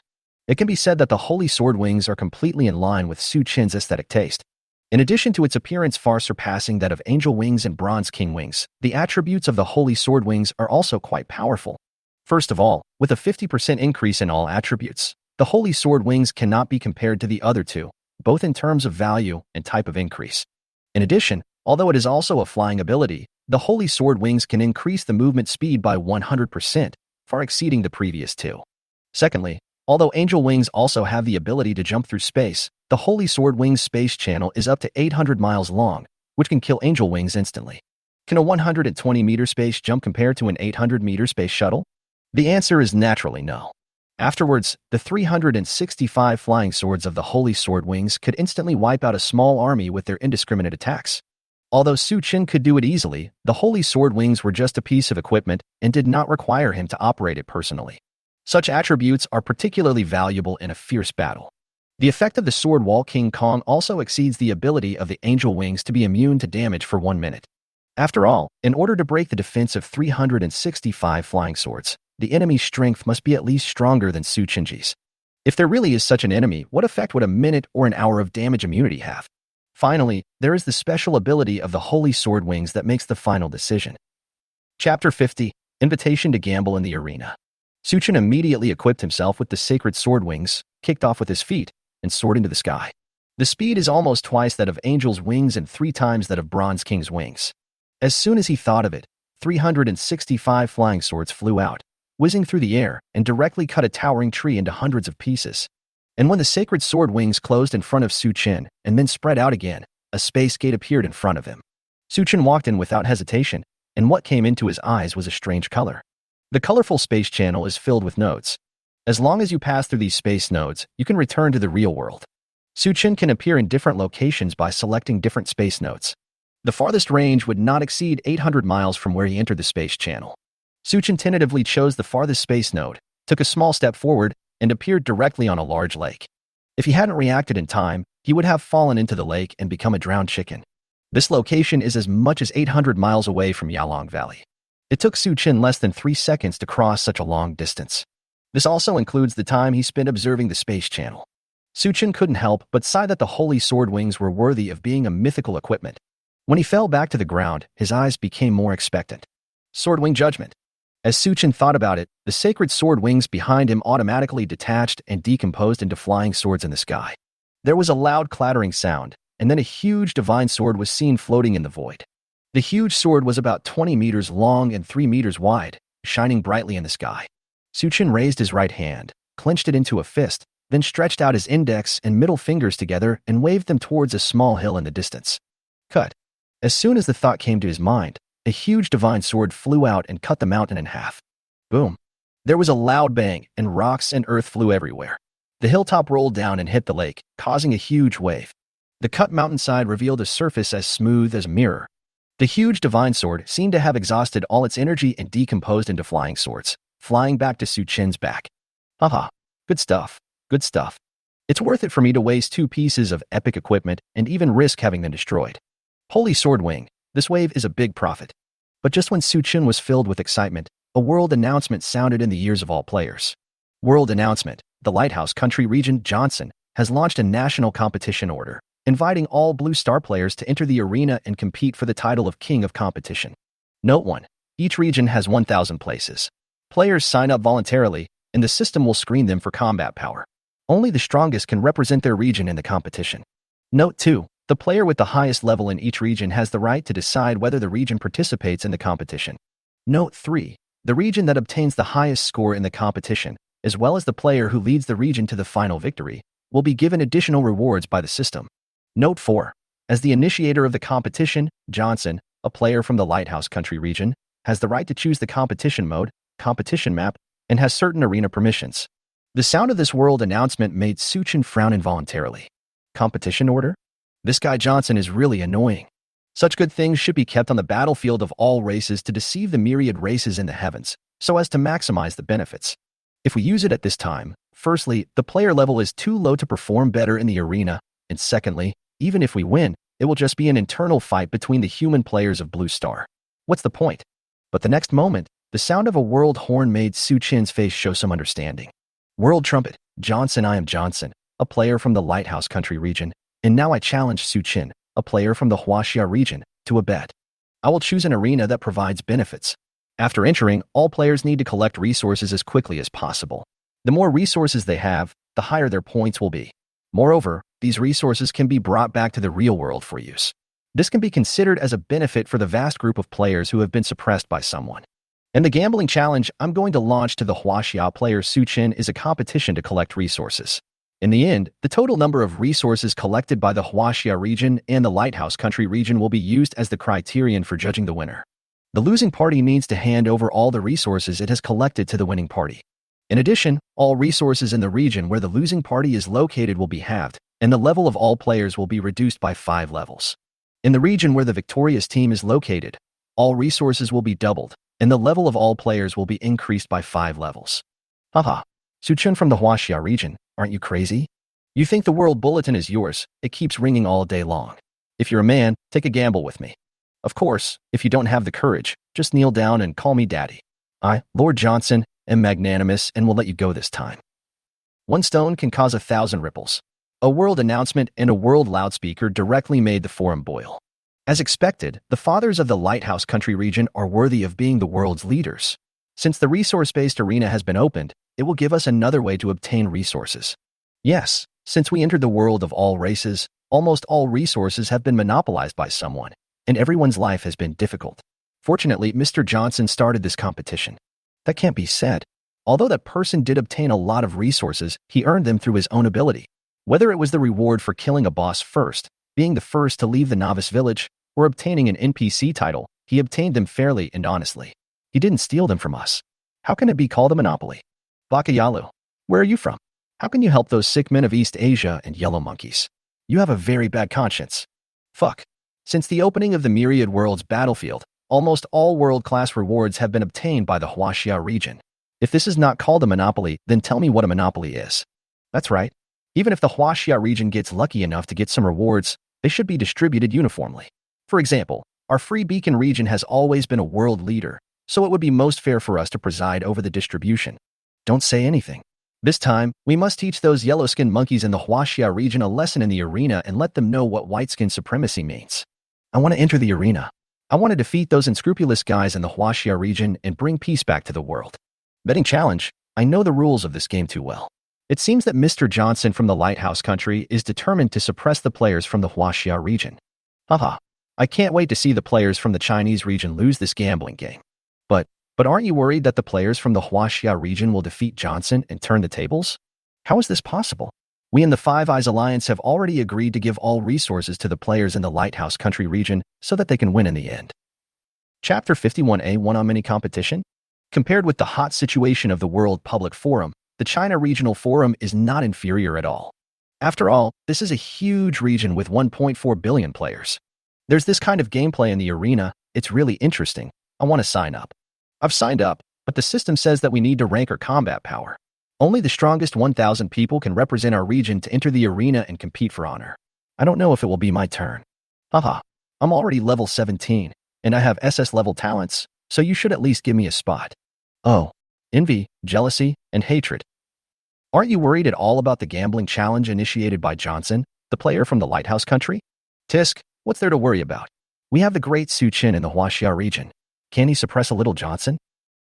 It can be said that the holy sword wings are completely in line with Suchin's aesthetic taste. In addition to its appearance far surpassing that of Angel Wings and Bronze King Wings, the attributes of the Holy Sword Wings are also quite powerful. First of all, with a 50% increase in all attributes, the Holy Sword Wings cannot be compared to the other two, both in terms of value and type of increase. In addition, although it is also a flying ability, the Holy Sword Wings can increase the movement speed by 100%, far exceeding the previous two. Secondly, although Angel Wings also have the ability to jump through space, the Holy Sword Wings space channel is up to 800 miles long, which can kill Angel Wings instantly. Can a 120-meter space jump compare to an 800-meter space shuttle? The answer is naturally no. Afterwards, the 365 flying swords of the Holy Sword Wings could instantly wipe out a small army with their indiscriminate attacks. Although Suchin could do it easily, the Holy Sword Wings were just a piece of equipment and did not require him to operate it personally. Such attributes are particularly valuable in a fierce battle. The effect of the Sword Wall King Kong also exceeds the ability of the Angel Wings to be immune to damage for 1 minute. After all, in order to break the defense of 365 flying swords, the enemy's strength must be at least stronger than Suchinji's. If there really is such an enemy, what effect would a minute or an hour of damage immunity have? Finally, there is the special ability of the Holy Sword Wings that makes the final decision. Chapter 50. Invitation to Gamble in the Arena. Suchin immediately equipped himself with the Sacred Sword Wings, kicked off with his feet, and soared into the sky. The speed is almost twice that of Angel's Wings and 3 times that of Bronze King's Wings. As soon as he thought of it, 365 flying swords flew out, whizzing through the air, and directly cut a towering tree into hundreds of pieces. And when the Sacred Sword Wings closed in front of Suchin and then spread out again, a space gate appeared in front of him. Suchin walked in without hesitation, and what came into his eyes was a strange color. The colorful space channel is filled with notes. As long as you pass through these space nodes, you can return to the real world. Suchin can appear in different locations by selecting different space nodes. The farthest range would not exceed 800 miles from where he entered the space channel. Suchin tentatively chose the farthest space node, took a small step forward, and appeared directly on a large lake. If he hadn't reacted in time, he would have fallen into the lake and become a drowned chicken. This location is as much as 800 miles away from Yalong Valley. It took Suchin less than 3 seconds to cross such a long distance. This also includes the time he spent observing the space channel. Suchin couldn't help but sigh that the holy sword wings were worthy of being a mythical equipment. When he fell back to the ground, his eyes became more expectant. Sword wing judgment. As Suchin thought about it, the sacred sword wings behind him automatically detached and decomposed into flying swords in the sky. There was a loud clattering sound, and then a huge divine sword was seen floating in the void. The huge sword was about 20 meters long and 3 meters wide, shining brightly in the sky. Suchin raised his right hand, clenched it into a fist, then stretched out his index and middle fingers together and waved them towards a small hill in the distance. Cut. As soon as the thought came to his mind, a huge divine sword flew out and cut the mountain in half. Boom. There was a loud bang, and rocks and earth flew everywhere. The hilltop rolled down and hit the lake, causing a huge wave. The cut mountainside revealed a surface as smooth as a mirror. The huge divine sword seemed to have exhausted all its energy and decomposed into flying swords, flying back to Suchin's back. Haha. Good stuff. Good stuff. It's worth it for me to waste 2 pieces of epic equipment and even risk having them destroyed. Holy sword wing. This wave is a big profit. But just when Suchin was filled with excitement, a world announcement sounded in the ears of all players. World announcement. The Lighthouse Country Region Johnson has launched a national competition order, inviting all Blue Star players to enter the arena and compete for the title of King of Competition. Note 1. Each region has 1,000 places. Players sign up voluntarily, and the system will screen them for combat power. Only the strongest can represent their region in the competition. Note 2. The player with the highest level in each region has the right to decide whether the region participates in the competition. Note 3. The region that obtains the highest score in the competition, as well as the player who leads the region to the final victory, will be given additional rewards by the system. Note 4. As the initiator of the competition, Johnson, a player from the Lighthouse Country region, has the right to choose the competition mode, competition map, and has certain arena permissions. The sound of this world announcement made Suchin frown involuntarily. Competition order? This guy Johnson is really annoying. Such good things should be kept on the battlefield of all races to deceive the myriad races in the heavens, so as to maximize the benefits. If we use it at this time, firstly, the player level is too low to perform better in the arena, and secondly, even if we win, it will just be an internal fight between the human players of Blue Star. What's the point? But the next moment, the sound of a world horn made Suchin's face show some understanding. World trumpet. Johnson, I am Johnson, a player from the Lighthouse Country region, and now I challenge Suchin, a player from the Huaxia region, to a bet. I will choose an arena that provides benefits. After entering, all players need to collect resources as quickly as possible. The more resources they have, the higher their points will be. Moreover, these resources can be brought back to the real world for use. This can be considered as a benefit for the vast group of players who have been suppressed by someone. And the gambling challenge I'm going to launch to the Huaxia player Suchin is a competition to collect resources. In the end, the total number of resources collected by the Huaxia region and the Lighthouse Country region will be used as the criterion for judging the winner. The losing party needs to hand over all the resources it has collected to the winning party. In addition, all resources in the region where the losing party is located will be halved, and the level of all players will be reduced by 5 levels. In the region where the victorious team is located, all resources will be doubled, and the level of all players will be increased by 5 levels. Haha. Suchin from the Huaxia region, aren't you crazy? You think the world bulletin is yours, it keeps ringing all day long. If you're a man, take a gamble with me. Of course, if you don't have the courage, just kneel down and call me daddy. I, Lord Johnson, am magnanimous and will let you go this time. 1 stone can cause 1,000 ripples. A world announcement and a world loudspeaker directly made the forum boil. As expected, the fathers of the Lighthouse Country region are worthy of being the world's leaders. Since the resource-based arena has been opened, it will give us another way to obtain resources. Yes, since we entered the world of all races, almost all resources have been monopolized by someone, and everyone's life has been difficult. Fortunately, Mr. Johnson started this competition. That can't be said. Although that person did obtain a lot of resources, he earned them through his own ability. Whether it was the reward for killing a boss first, being the first to leave the novice village, or obtaining an NPC title, he obtained them fairly and honestly. He didn't steal them from us. How can it be called a monopoly? Bakayalu. Where are you from? How can you help those sick men of East Asia and yellow monkeys? You have a very bad conscience. Fuck. Since the opening of the Myriad Worlds battlefield, almost all world-class rewards have been obtained by the Huaxia region. If this is not called a monopoly, then tell me what a monopoly is. That's right. Even if the Huaxia region gets lucky enough to get some rewards, they should be distributed uniformly. For example, our Free Beacon region has always been a world leader, so it would be most fair for us to preside over the distribution. Don't say anything. This time, we must teach those yellow-skinned monkeys in the Huaxia region a lesson in the arena and let them know what white-skin supremacy means. I want to enter the arena. I want to defeat those unscrupulous guys in the Huaxia region and bring peace back to the world. Betting challenge. I know the rules of this game too well. It seems that Mr. Johnson from the Lighthouse Country is determined to suppress the players from the Huaxia region. Haha. I can't wait to see the players from the Chinese region lose this gambling game. But aren't you worried that the players from the Huaxia region will defeat Johnson and turn the tables? How is this possible? We in the Five Eyes Alliance have already agreed to give all resources to the players in the Lighthouse Country region so that they can win in the end. Chapter 51A One-on-Many Competition. Compared with the hot situation of the World Public Forum, the China Regional Forum is not inferior at all. After all, this is a huge region with 1.4 billion players. There's this kind of gameplay in the arena. It's really interesting. I want to sign up. I've signed up, but the system says that we need to rank our combat power. Only the strongest 1,000 people can represent our region to enter the arena and compete for honor. I don't know if it will be my turn. Haha, I'm already level 17, and I have SS-level talents, so you should at least give me a spot. Oh, envy, jealousy, and hatred. Aren't you worried at all about the gambling challenge initiated by Johnson, the player from the Lighthouse Country? Tisk, what's there to worry about? We have the great Su Qin in the Huaxia region. Can he suppress a little Johnson?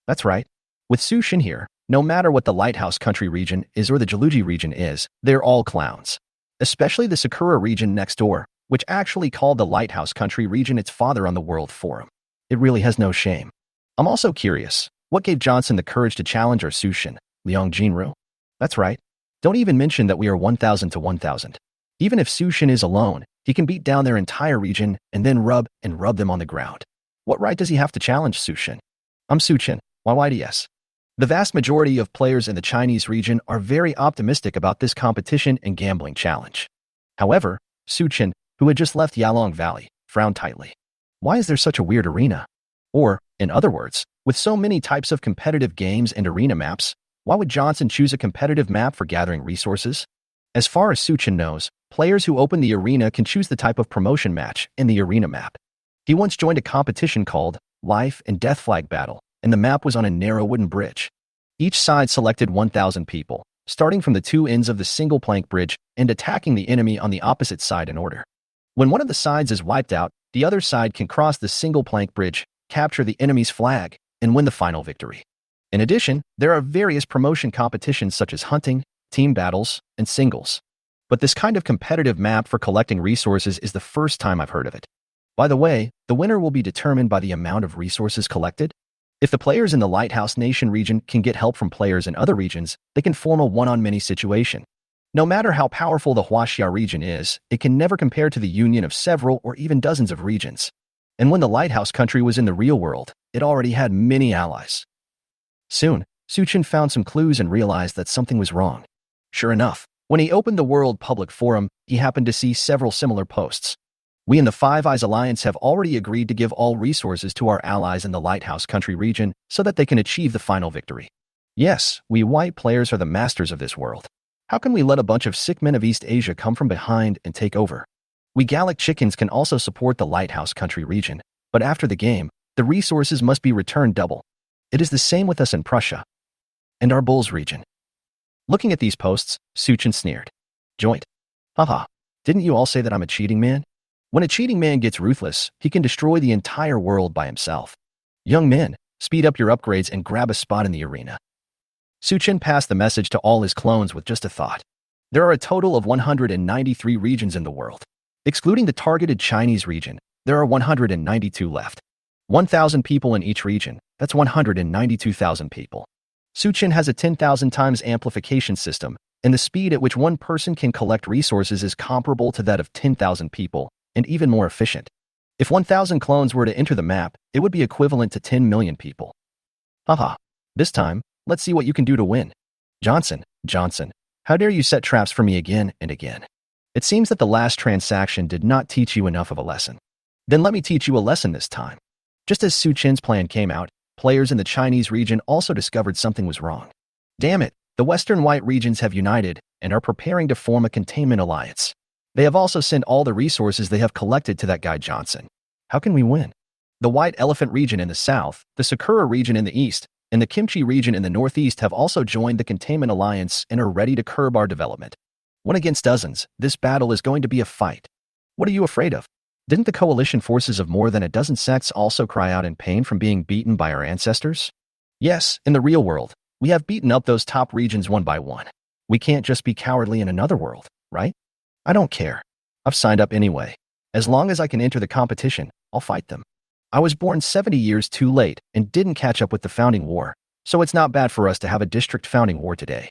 That's right. With Su Qin here, no matter what the Lighthouse Country region is or the Jaluji region is, they're all clowns. Especially the Sakura region next door, which actually called the Lighthouse Country region its father on the World Forum. It really has no shame. I'm also curious, what gave Johnson the courage to challenge our Su Qin, Liang Jinru? That's right. Don't even mention that we are 1,000 to 1,000. Even if Su Qin is alone, he can beat down their entire region and then rub them on the ground. What right does he have to challenge Su Qin? I'm Su Qin, YYDS. The vast majority of players in the Chinese region are very optimistic about this competition and gambling challenge. However, Su Qin, who had just left Yalong Valley, frowned tightly. Why is there such a weird arena? Or, in other words, with so many types of competitive games and arena maps, why would Johnson choose a competitive map for gathering resources? As far as Su Qin knows, players who open the arena can choose the type of promotion match in the arena map. He once joined a competition called Life and Death Flag Battle, and the map was on a narrow wooden bridge. Each side selected 1,000 people, starting from the two ends of the single plank bridge and attacking the enemy on the opposite side in order. When one of the sides is wiped out, the other side can cross the single plank bridge, capture the enemy's flag, and win the final victory. In addition, there are various promotion competitions such as hunting, team battles, and singles. But this kind of competitive map for collecting resources is the first time I've heard of it. By the way, the winner will be determined by the amount of resources collected. If the players in the Lighthouse Nation region can get help from players in other regions, they can form a one-on-many situation. No matter how powerful the Huaxia region is, it can never compare to the union of several or even dozens of regions. And when the Lighthouse Country was in the real world, it already had many allies. Soon, Su Qin found some clues and realized that something was wrong. Sure enough, when he opened the World Public Forum, he happened to see several similar posts. We in the Five Eyes Alliance have already agreed to give all resources to our allies in the Lighthouse Country region so that they can achieve the final victory. Yes, we white players are the masters of this world. How can we let a bunch of sick men of East Asia come from behind and take over? We Gallic chickens can also support the Lighthouse Country region, but after the game, the resources must be returned double. It is the same with us in Prussia and our Bulls region. Looking at these posts, Su Qin sneered. Joint. Haha, didn't you all say that I'm a cheating man? When a cheating man gets ruthless, he can destroy the entire world by himself. Young men, speed up your upgrades and grab a spot in the arena. Su Qin passed the message to all his clones with just a thought. There are a total of 193 regions in the world. Excluding the targeted Chinese region, there are 192 left. 1,000 people in each region, that's 192,000 people. Su Qin has a 10,000 times amplification system, and the speed at which one person can collect resources is comparable to that of 10,000 people, and even more efficient. If 1,000 clones were to enter the map, it would be equivalent to 10 million people. Haha. This time, let's see what you can do to win. Johnson, Johnson, how dare you set traps for me again and again? It seems that the last transaction did not teach you enough of a lesson. Then let me teach you a lesson this time. Just as Su Chen's plan came out, players in the Chinese region also discovered something was wrong. Damn it, the Western White regions have united and are preparing to form a containment alliance. They have also sent all the resources they have collected to that guy Johnson. How can we win? The White Elephant region in the south, the Sakura region in the east, and the Kimchi region in the northeast have also joined the containment alliance and are ready to curb our development. One against dozens, this battle is going to be a fight. What are you afraid of? Didn't the coalition forces of more than a dozen sects also cry out in pain from being beaten by our ancestors? Yes, in the real world, we have beaten up those top regions one by one. We can't just be cowardly in another world, right? I don't care. I've signed up anyway. As long as I can enter the competition, I'll fight them. I was born 70 years too late and didn't catch up with the founding war, so it's not bad for us to have a district founding war today.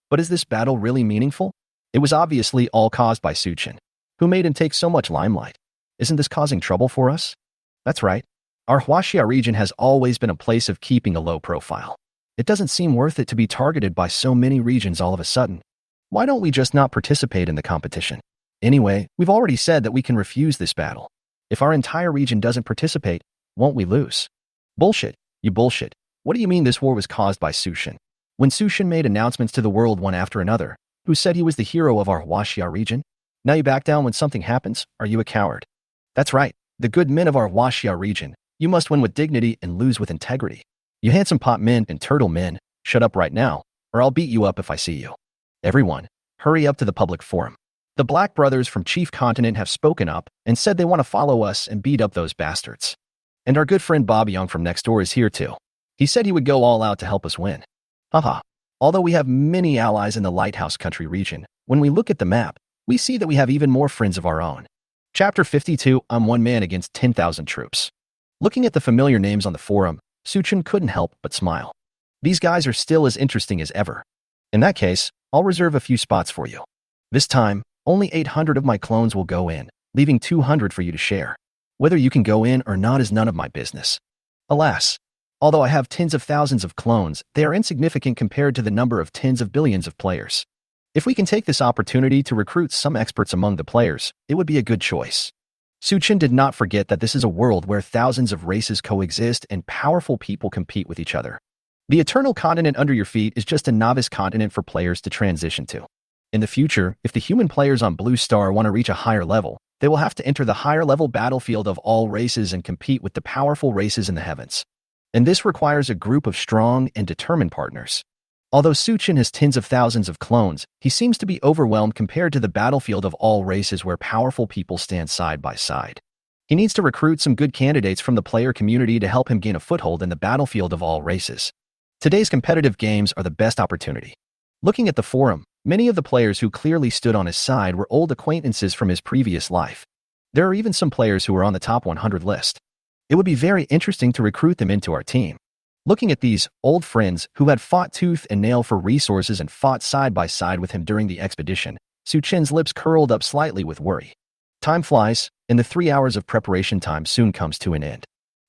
But is this battle really meaningful? It was obviously all caused by Su Chen, who made him take so much limelight. Isn't this causing trouble for us? That's right. Our Huaxia region has always been a place of keeping a low profile. It doesn't seem worth it to be targeted by so many regions all of a sudden. Why don't we just not participate in the competition? Anyway, we've already said that we can refuse this battle. If our entire region doesn't participate, won't we lose? Bullshit. You bullshit. What do you mean this war was caused by Su Chen? When Su Chen made announcements to the world one after another, who said he was the hero of our Huaxia region? Now you back down when something happens? Are you a coward? That's right. The good men of our Huaxia region. You must win with dignity and lose with integrity. You handsome pot men and turtle men, shut up right now, or I'll beat you up if I see you. Everyone, hurry up to the public forum. The Black Brothers from Chief Continent have spoken up and said they want to follow us and beat up those bastards. And our good friend Bob Young from next door is here too. He said he would go all out to help us win. Haha. Although we have many allies in the Lighthouse Country region, when we look at the map, we see that we have even more friends of our own. Chapter 52, I'm one man against 10,000 troops. Looking at the familiar names on the forum, Su Chen couldn't help but smile. These guys are still as interesting as ever. In that case, I'll reserve a few spots for you. This time, only 800 of my clones will go in, leaving 200 for you to share. Whether you can go in or not is none of my business. Alas, although I have tens of thousands of clones, they are insignificant compared to the number of tens of billions of players. If we can take this opportunity to recruit some experts among the players, it would be a good choice. Su Chen did not forget that this is a world where thousands of races coexist and powerful people compete with each other. The eternal continent under your feet is just a novice continent for players to transition to. In the future, if the human players on Blue Star want to reach a higher level, they will have to enter the higher level battlefield of all races and compete with the powerful races in the heavens. And this requires a group of strong and determined partners. Although Su Chen has tens of thousands of clones, he seems to be overwhelmed compared to the battlefield of all races where powerful people stand side by side. He needs to recruit some good candidates from the player community to help him gain a foothold in the battlefield of all races. Today's competitive games are the best opportunity. Looking at the forum, many of the players who clearly stood on his side were old acquaintances from his previous life. There are even some players who are on the top 100 list. It would be very interesting to recruit them into our team. Looking at these old friends who had fought tooth and nail for resources and fought side by side with him during the expedition, Su Chen's lips curled up slightly with worry. Time flies, and the 3 hours of preparation time soon comes to an end.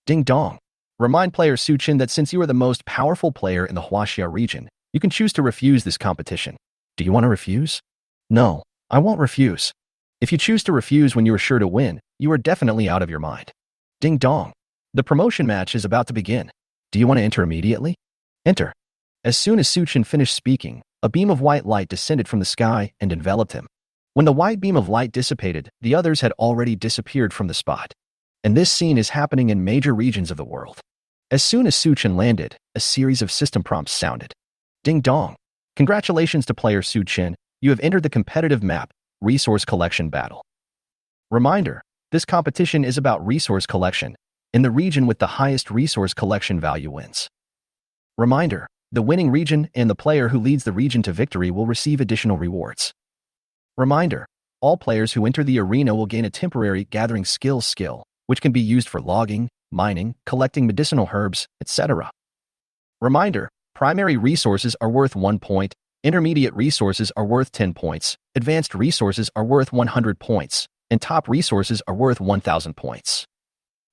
Ding dong. Remind player Su Chen that since you are the most powerful player in the Huaxia region, you can choose to refuse this competition. Do you want to refuse? No, I won't refuse. If you choose to refuse when you are sure to win, you are definitely out of your mind. Ding dong. The promotion match is about to begin. Do you want to enter immediately? Enter. As soon as Su Chen finished speaking, a beam of white light descended from the sky and enveloped him. When the white beam of light dissipated, the others had already disappeared from the spot. And this scene is happening in major regions of the world. As soon as Su Chen landed, a series of system prompts sounded. Ding dong. Congratulations to player Su Chen, you have entered the competitive map, Resource Collection Battle. Reminder, this competition is about resource collection, and the region with the highest resource collection value wins. Reminder, the winning region and the player who leads the region to victory will receive additional rewards. Reminder, all players who enter the arena will gain a temporary gathering skills skill, which can be used for logging, mining, collecting medicinal herbs, etc. Reminder, primary resources are worth 1 point, intermediate resources are worth 10 points, advanced resources are worth 100 points, and top resources are worth 1,000 points.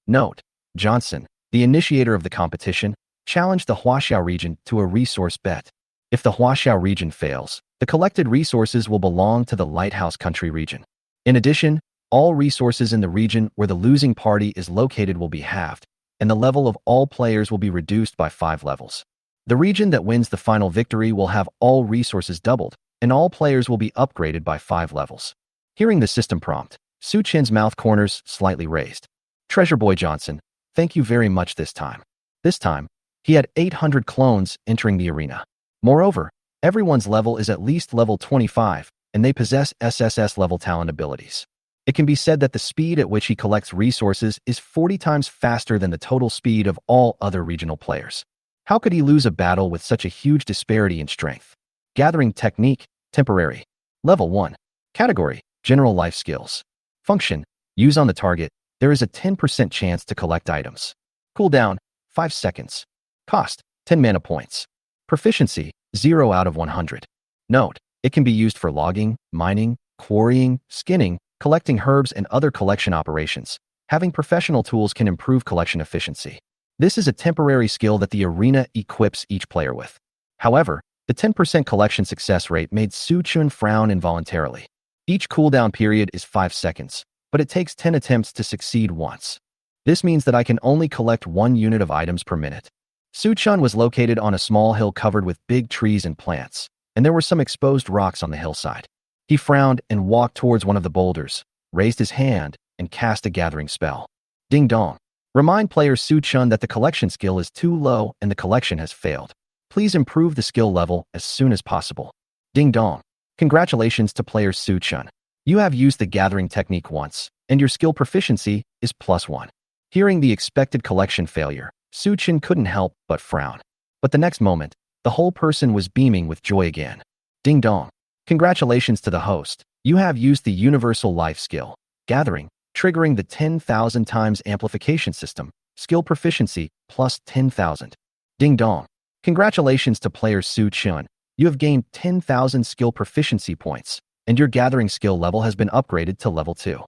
Note, Johnson, the initiator of the competition, challenged the Huaxia region to a resource bet. If the Huaxiao region fails, the collected resources will belong to the Lighthouse Country region. In addition, all resources in the region where the losing party is located will be halved, and the level of all players will be reduced by 5 levels. The region that wins the final victory will have all resources doubled, and all players will be upgraded by 5 levels. Hearing the system prompt, Su Chen's mouth corners slightly raised. Treasure Boy Johnson, thank you very much this time. This time, he had 800 clones entering the arena. Moreover, everyone's level is at least level 25, and they possess SSS-level talent abilities. It can be said that the speed at which he collects resources is 40 times faster than the total speed of all other regional players. How could he lose a battle with such a huge disparity in strength? Gathering technique, temporary. Level 1. Category, general life skills. Function, use on the target. There is a 10% chance to collect items. Cooldown, 5 seconds. Cost, 10 mana points. Proficiency, 0 out of 100. Note, it can be used for logging, mining, quarrying, skinning, collecting herbs and other collection operations. Having professional tools can improve collection efficiency. This is a temporary skill that the arena equips each player with. However, the 10% collection success rate made Su Chen frown involuntarily. Each cooldown period is 5 seconds, but it takes 10 attempts to succeed once. This means that I can only collect 1 unit of items per minute. Su Chen was located on a small hill covered with big trees and plants, and there were some exposed rocks on the hillside. He frowned and walked towards one of the boulders, raised his hand, and cast a gathering spell. Ding dong. Remind player Su Chen that the collection skill is too low and the collection has failed. Please improve the skill level as soon as possible. Ding dong. Congratulations to player Su Chen. You have used the gathering technique once, and your skill proficiency is +1. Hearing the expected collection failure, Su Chen couldn't help but frown. But the next moment, the whole person was beaming with joy again. Ding dong. Congratulations to the host. You have used the universal life skill, gathering, triggering the 10,000 times amplification system, skill proficiency plus 10,000. Ding dong. Congratulations to player Su Chen. You have gained 10,000 skill proficiency points, and your gathering skill level has been upgraded to level 2.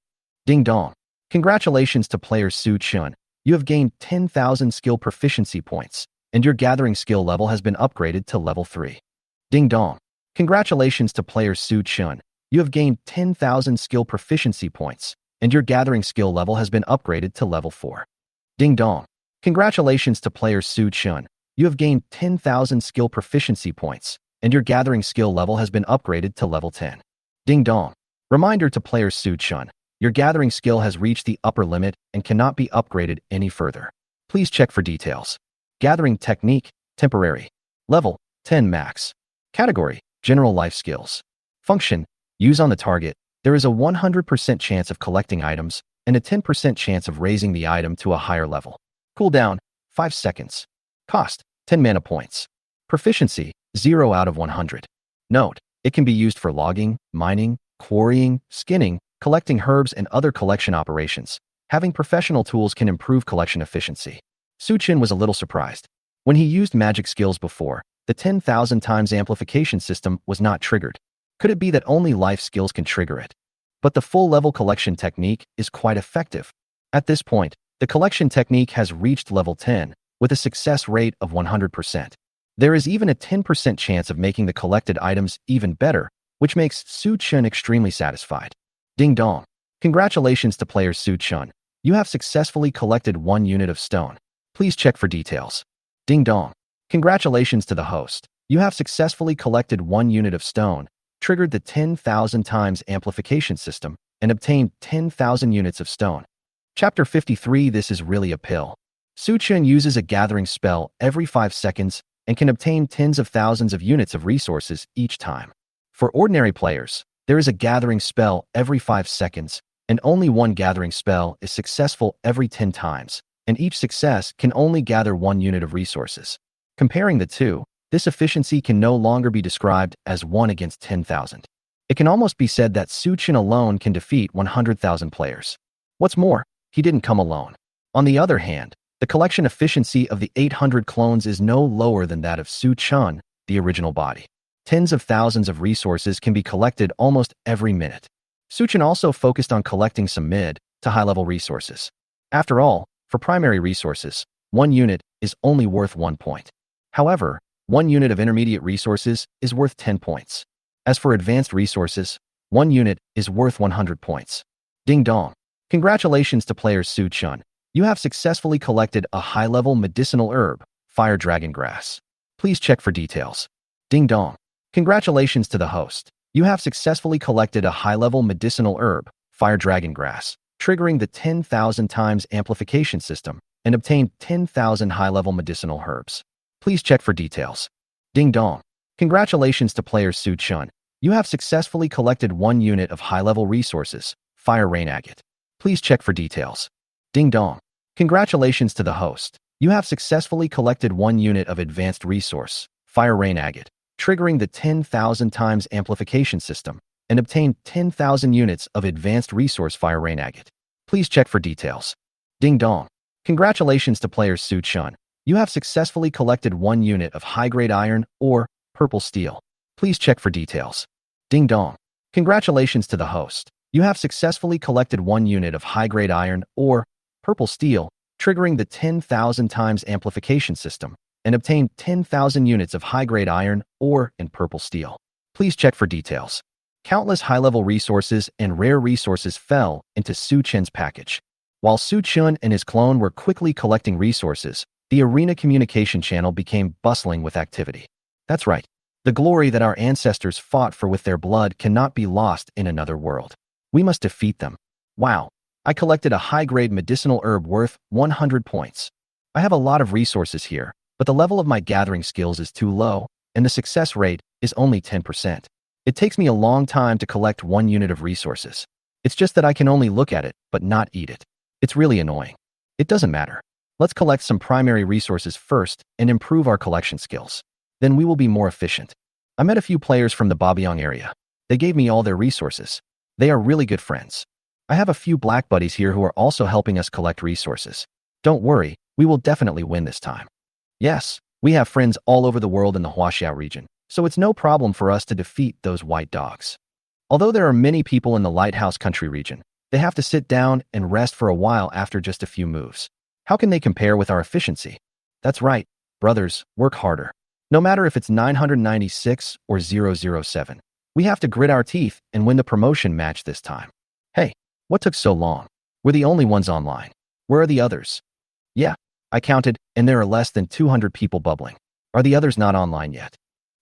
Ding dong. Congratulations to player Su Chen. You have gained 10,000 skill proficiency points, and your gathering skill level has been upgraded to level 3. Ding dong. Congratulations to player Su Chen. You have gained 10,000 skill proficiency points, and your gathering skill level has been upgraded to level 4. Ding dong. Congratulations to player Su Chen. You have gained 10,000 skill proficiency points, and your gathering skill level has been upgraded to level 10. Ding dong. Reminder to player Su Chen. Your gathering skill has reached the upper limit and cannot be upgraded any further. Please check for details. Gathering technique, temporary. Level, 10 max. Category, general life skills. Function, use on the target. There is a 100% chance of collecting items and a 10% chance of raising the item to a higher level. Cooldown, 5 seconds. Cost, 10 mana points. Proficiency, 0 out of 100. Note, it can be used for logging, mining, quarrying, skinning, collecting herbs and other collection operations. Having professional tools can improve collection efficiency. Su Chen was a little surprised. When he used magic skills before, the 10,000 times amplification system was not triggered. Could it be that only life skills can trigger it? But the full level collection technique is quite effective. At this point, the collection technique has reached level 10 with a success rate of 100%. There is even a 10% chance of making the collected items even better, which makes Su Chen extremely satisfied. Ding dong. Congratulations to player Su Chen. You have successfully collected 1 unit of stone. Please check for details. Ding dong. Congratulations to the host. You have successfully collected 1 unit of stone, triggered the 10,000 times amplification system, and obtained 10,000 units of stone. Chapter 53. This is really a pill. Su Chen uses a gathering spell every 5 seconds and can obtain tens of thousands of units of resources each time. For ordinary players, there is a gathering spell every 5 seconds, and only one gathering spell is successful every 10 times, and each success can only gather 1 unit of resources. Comparing the two, this efficiency can no longer be described as 1 against 10,000. It can almost be said that Su Chen alone can defeat 100,000 players. What's more, he didn't come alone. On the other hand, the collection efficiency of the 800 clones is no lower than that of Su Chen, the original body. Tens of thousands of resources can be collected almost every minute. Su Chen also focused on collecting some mid to high-level resources. After all, for primary resources, 1 unit is only worth 1 point. However, 1 unit of intermediate resources is worth 10 points. As for advanced resources, 1 unit is worth 100 points. Ding dong. Congratulations to player Su Chun. You have successfully collected a high-level medicinal herb, fire dragon grass. Please check for details. Ding dong. Congratulations to the host. You have successfully collected a high-level medicinal herb, fire dragon grass, triggering the 10,000 times amplification system, and obtained 10,000 high-level medicinal herbs. Please check for details. Ding dong. Congratulations to player Su Chun. You have successfully collected 1 unit of high-level resources, fire rain agate. Please check for details. Ding dong. Congratulations to the host. You have successfully collected 1 unit of advanced resource, fire rain agate, triggering the 10,000 times amplification system, and obtained 10,000 units of advanced resource fire rain agate. Please check for details. Ding dong. Congratulations to player Su Chun. You have successfully collected 1 unit of high-grade iron or purple steel. Please check for details. Ding dong. Congratulations to the host. You have successfully collected 1 unit of high-grade iron or purple steel, triggering the 10,000 times amplification system, and obtained 10,000 units of high-grade iron ore and purple steel. Please check for details. Countless high-level resources and rare resources fell into Su Chun's package. While Su Chun and his clone were quickly collecting resources, the arena communication channel became bustling with activity. That's right. The glory that our ancestors fought for with their blood cannot be lost in another world. We must defeat them. Wow. I collected a high-grade medicinal herb worth 100 points. I have a lot of resources here, but the level of my gathering skills is too low, and the success rate is only 10%. It takes me a long time to collect 1 unit of resources. It's just that I can only look at it, but not eat it. It's really annoying. It doesn't matter. Let's collect some primary resources first and improve our collection skills. Then we will be more efficient. I met a few players from the Babiang area. They gave me all their resources. They are really good friends. I have a few black buddies here who are also helping us collect resources. Don't worry, we will definitely win this time. Yes, we have friends all over the world in the Huaxiao region, so it's no problem for us to defeat those white dogs. Although there are many people in the Lighthouse Country region, they have to sit down and rest for a while after just a few moves. How can they compare with our efficiency? That's right, brothers, work harder. No matter if it's 996 or 007, we have to grit our teeth and win the promotion match this time. Hey, what took so long? We're the only ones online. Where are the others? Yeah, I counted, and there are less than 200 people bubbling. Are the others not online yet?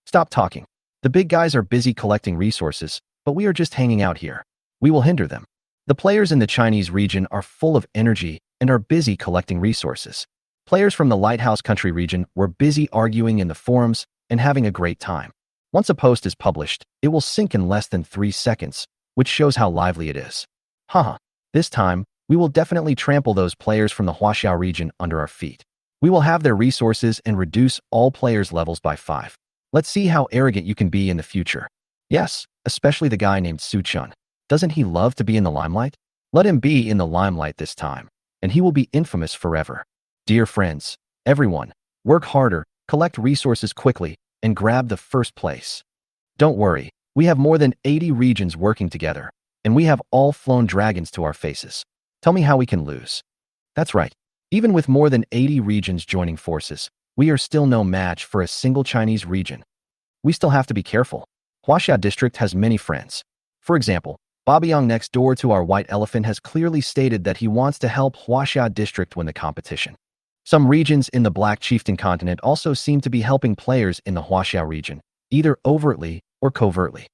Stop talking. The big guys are busy collecting resources, but we are just hanging out here. We will hinder them. The players in the Chinese region are full of energy and are busy collecting resources. Players from the Lighthouse Country region were busy arguing in the forums and having a great time. Once a post is published, it will sync in less than 3 seconds, which shows how lively it is. Haha, this time, we will definitely trample those players from the Huaxiao region under our feet. We will have their resources and reduce all players' levels by 5. Let's see how arrogant you can be in the future. Yes, especially the guy named Su Chun. Doesn't he love to be in the limelight? Let him be in the limelight this time, and he will be infamous forever. Dear friends, everyone, work harder, collect resources quickly, and grab the first place. Don't worry, we have more than 80 regions working together, and we have all flown dragons to our faces. Tell me how we can lose. That's right, even with more than 80 regions joining forces, we are still no match for a single Chinese region. We still have to be careful. Huaxia District has many friends. For example, Babiang next door to our white elephant has clearly stated that he wants to help Huaxia District win the competition. Some regions in the Black Chieftain continent also seem to be helping players in the Huaxia region, either overtly or covertly.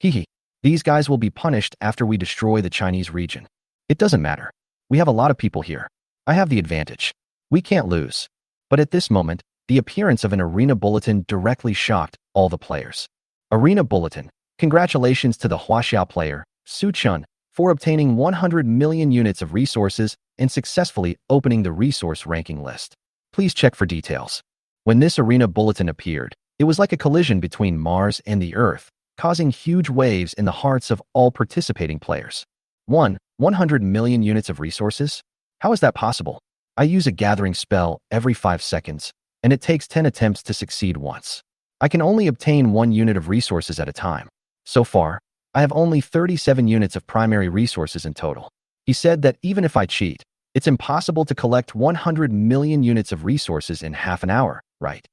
Hehe, these guys will be punished after we destroy the Chinese region. It doesn't matter. We have a lot of people here. I have the advantage. We can't lose. But at this moment, the appearance of an arena bulletin directly shocked all the players. Arena bulletin. Congratulations to the Huaxiao player, Su Chun, for obtaining 100 million units of resources and successfully opening the resource ranking list. Please check for details. When this arena bulletin appeared, it was like a collision between Mars and the Earth, causing huge waves in the hearts of all participating players. 100 million units of resources? How is that possible? I use a gathering spell every 5 seconds, and it takes 10 attempts to succeed once. I can only obtain 1 unit of resources at a time. So far, I have only 37 units of primary resources in total. He said that even if I cheat, it's impossible to collect 100 million units of resources in half an hour, right?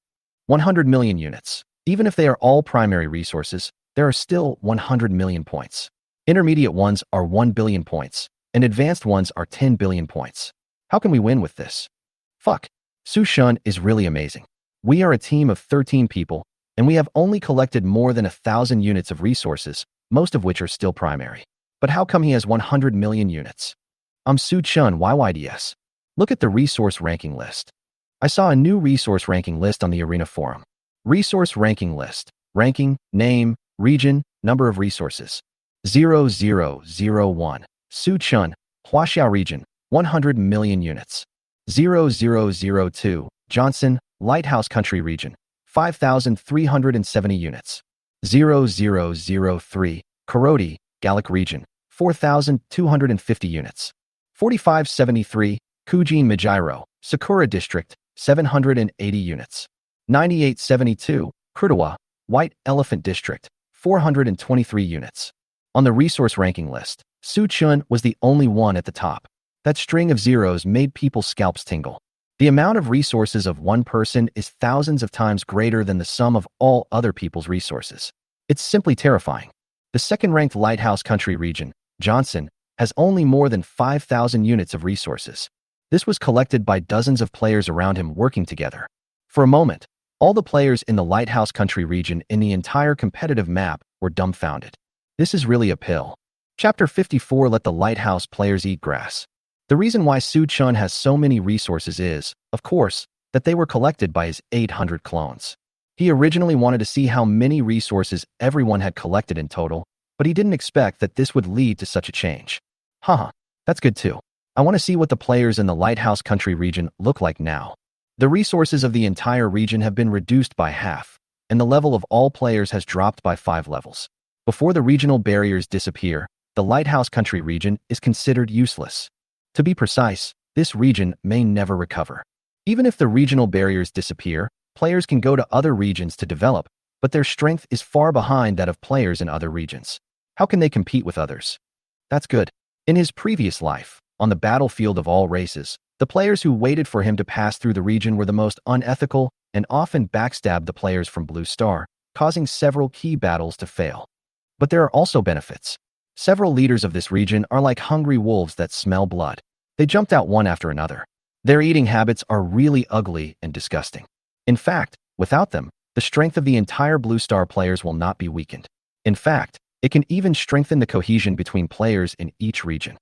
100 million units. Even if they are all primary resources, there are still 100 million points. Intermediate ones are 1 billion points, and advanced ones are 10 billion points. How can we win with this? Fuck. Su Shun is really amazing. We are a team of 13 people, and we have only collected more than 1,000 units of resources, most of which are still primary. But how come he has 100 million units? I'm Su Chun YYDS. Look at the resource ranking list. I saw a new resource ranking list on the Arena forum. Resource ranking list. Ranking, name, region, number of resources. 0001. Su Chun, Huaxiao region, 100 million units. 0002. Johnson, Lighthouse Country region, 5,370 units. 0003. Karoti, Gallic region, 4,250 units. 4573. Kujin Majiro, Sakura district, 780 units. 9872. Kurtawa, White Elephant district, 423 units. On the resource ranking list, Su Chun was the only one at the top. That string of zeros made people's scalps tingle. The amount of resources of one person is thousands of times greater than the sum of all other people's resources. It's simply terrifying. The second-ranked Lighthouse Country region, Johnson, has only more than 5,000 units of resources. This was collected by dozens of players around him working together. For a moment, all the players in the Lighthouse Country region in the entire competitive map were dumbfounded. This is really a pill. Chapter 54. Let the Lighthouse players eat grass. The reason why Su Chun has so many resources is, of course, that they were collected by his 800 clones. He originally wanted to see how many resources everyone had collected in total, but he didn't expect that this would lead to such a change. Haha, that's good too. I want to see what the players in the Lighthouse Country region look like now. The resources of the entire region have been reduced by half, and the level of all players has dropped by 5 levels. Before the regional barriers disappear, the Lighthouse Country region is considered useless. To be precise, this region may never recover. Even if the regional barriers disappear, players can go to other regions to develop, but their strength is far behind that of players in other regions. How can they compete with others? That's good. In his previous life, on the battlefield of all races, the players who waited for him to pass through the region were the most unethical and often backstabbed the players from Blue Star, causing several key battles to fail. But there are also benefits. Several leaders of this region are like hungry wolves that smell blood. They jumped out one after another. Their eating habits are really ugly and disgusting. In fact, without them, the strength of the entire Blue Star players will not be weakened. In fact, it can even strengthen the cohesion between players in each region.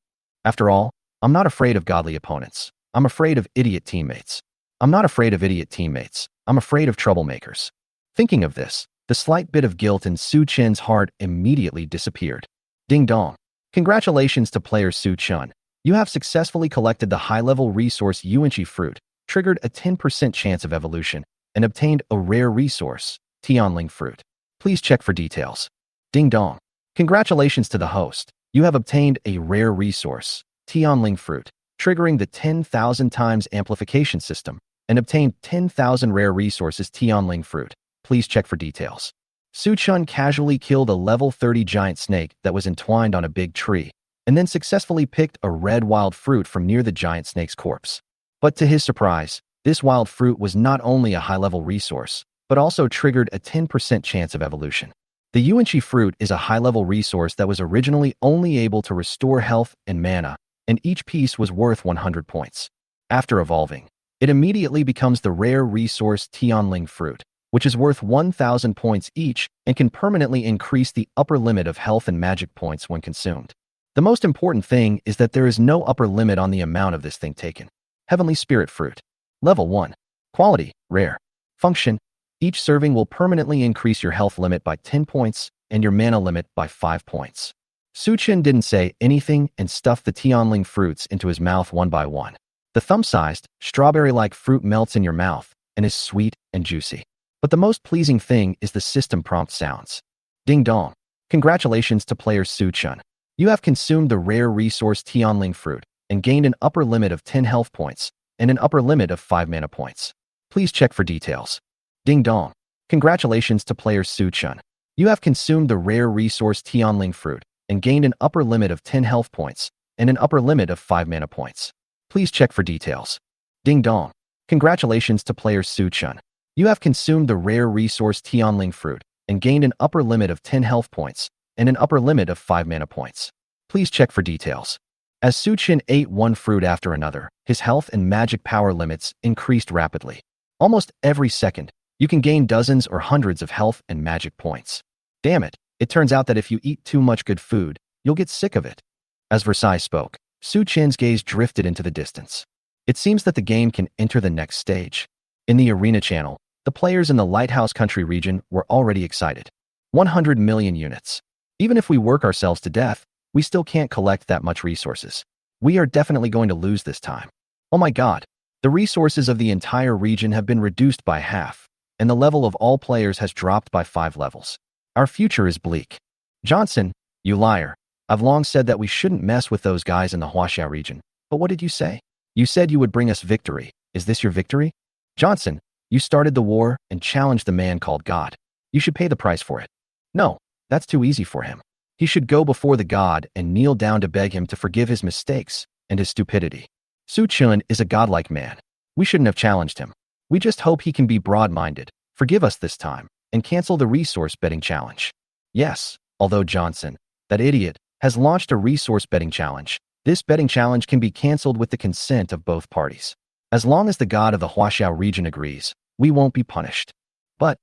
After all, I'm not afraid of godly opponents. I'm afraid of idiot teammates. I'm not afraid of idiot teammates. I'm afraid of troublemakers. Thinking of this, the slight bit of guilt in Su Chen's heart immediately disappeared. Ding dong. Congratulations to player Su Chun. You have successfully collected the high-level resource Yuanchi fruit, triggered a 10% chance of evolution, and obtained a rare resource, Tianling fruit. Please check for details. Ding dong. Congratulations to the host. You have obtained a rare resource, Tianling fruit, triggering the 10,000 times amplification system, and obtained 10,000 rare resources Tianling fruit. Please check for details. Su Chun casually killed a level 30 giant snake that was entwined on a big tree, and then successfully picked a red wild fruit from near the giant snake's corpse. But to his surprise, this wild fruit was not only a high-level resource, but also triggered a 10% chance of evolution. The Yuanchi fruit is a high-level resource that was originally only able to restore health and mana, and each piece was worth 100 points. After evolving, it immediately becomes the rare resource Tianling fruit, which is worth 1,000 points each and can permanently increase the upper limit of health and magic points when consumed. The most important thing is that there is no upper limit on the amount of this thing taken. Heavenly Spirit Fruit. Level 1. Quality, rare. Function, each serving will permanently increase your health limit by 10 points and your mana limit by 5 points. Su Chen didn't say anything and stuffed the Tianling fruits into his mouth one by one. The thumb-sized, strawberry-like fruit melts in your mouth and is sweet and juicy. But the most pleasing thing is the system prompt sounds. Ding dong. Congratulations to player Su Chun. You have consumed the rare resource Tianling fruit and gained an upper limit of 10 health points and an upper limit of 5 mana points. Please check for details. Ding dong. Congratulations to player Su Chun. You have consumed the rare resource Tianling fruit and gained an upper limit of 10 health points and an upper limit of 5 mana points. Please check for details. Ding dong. Congratulations to player Su Chun. You have consumed the rare resource Tianling fruit and gained an upper limit of 10 health points and an upper limit of 5 mana points. Please check for details. As Su Chen ate one fruit after another, his health and magic power limits increased rapidly. Almost every second, you can gain dozens or hundreds of health and magic points. Damn it, it turns out that if you eat too much good food, you'll get sick of it. As Versailles spoke, Su Chen's gaze drifted into the distance. It seems that the game can enter the next stage. In the arena channel, the players in the Lighthouse Country region were already excited. 100 million units. Even if we work ourselves to death, we still can't collect that much resources. We are definitely going to lose this time. Oh my god. The resources of the entire region have been reduced by half, and the level of all players has dropped by 5 levels. Our future is bleak. Johnson, you liar. I've long said that we shouldn't mess with those guys in the Huaxiao region. But what did you say? You said you would bring us victory. Is this your victory? Johnson, you started the war and challenged the man called God. You should pay the price for it. No, that's too easy for him. He should go before the god and kneel down to beg him to forgive his mistakes and his stupidity. Su Chen is a godlike man. We shouldn't have challenged him. We just hope he can be broad-minded, forgive us this time, and cancel the resource betting challenge. Yes, although Johnson, that idiot, has launched a resource betting challenge, this betting challenge can be canceled with the consent of both parties. As long as the god of the Huaxiao region agrees, we won't be punished. But,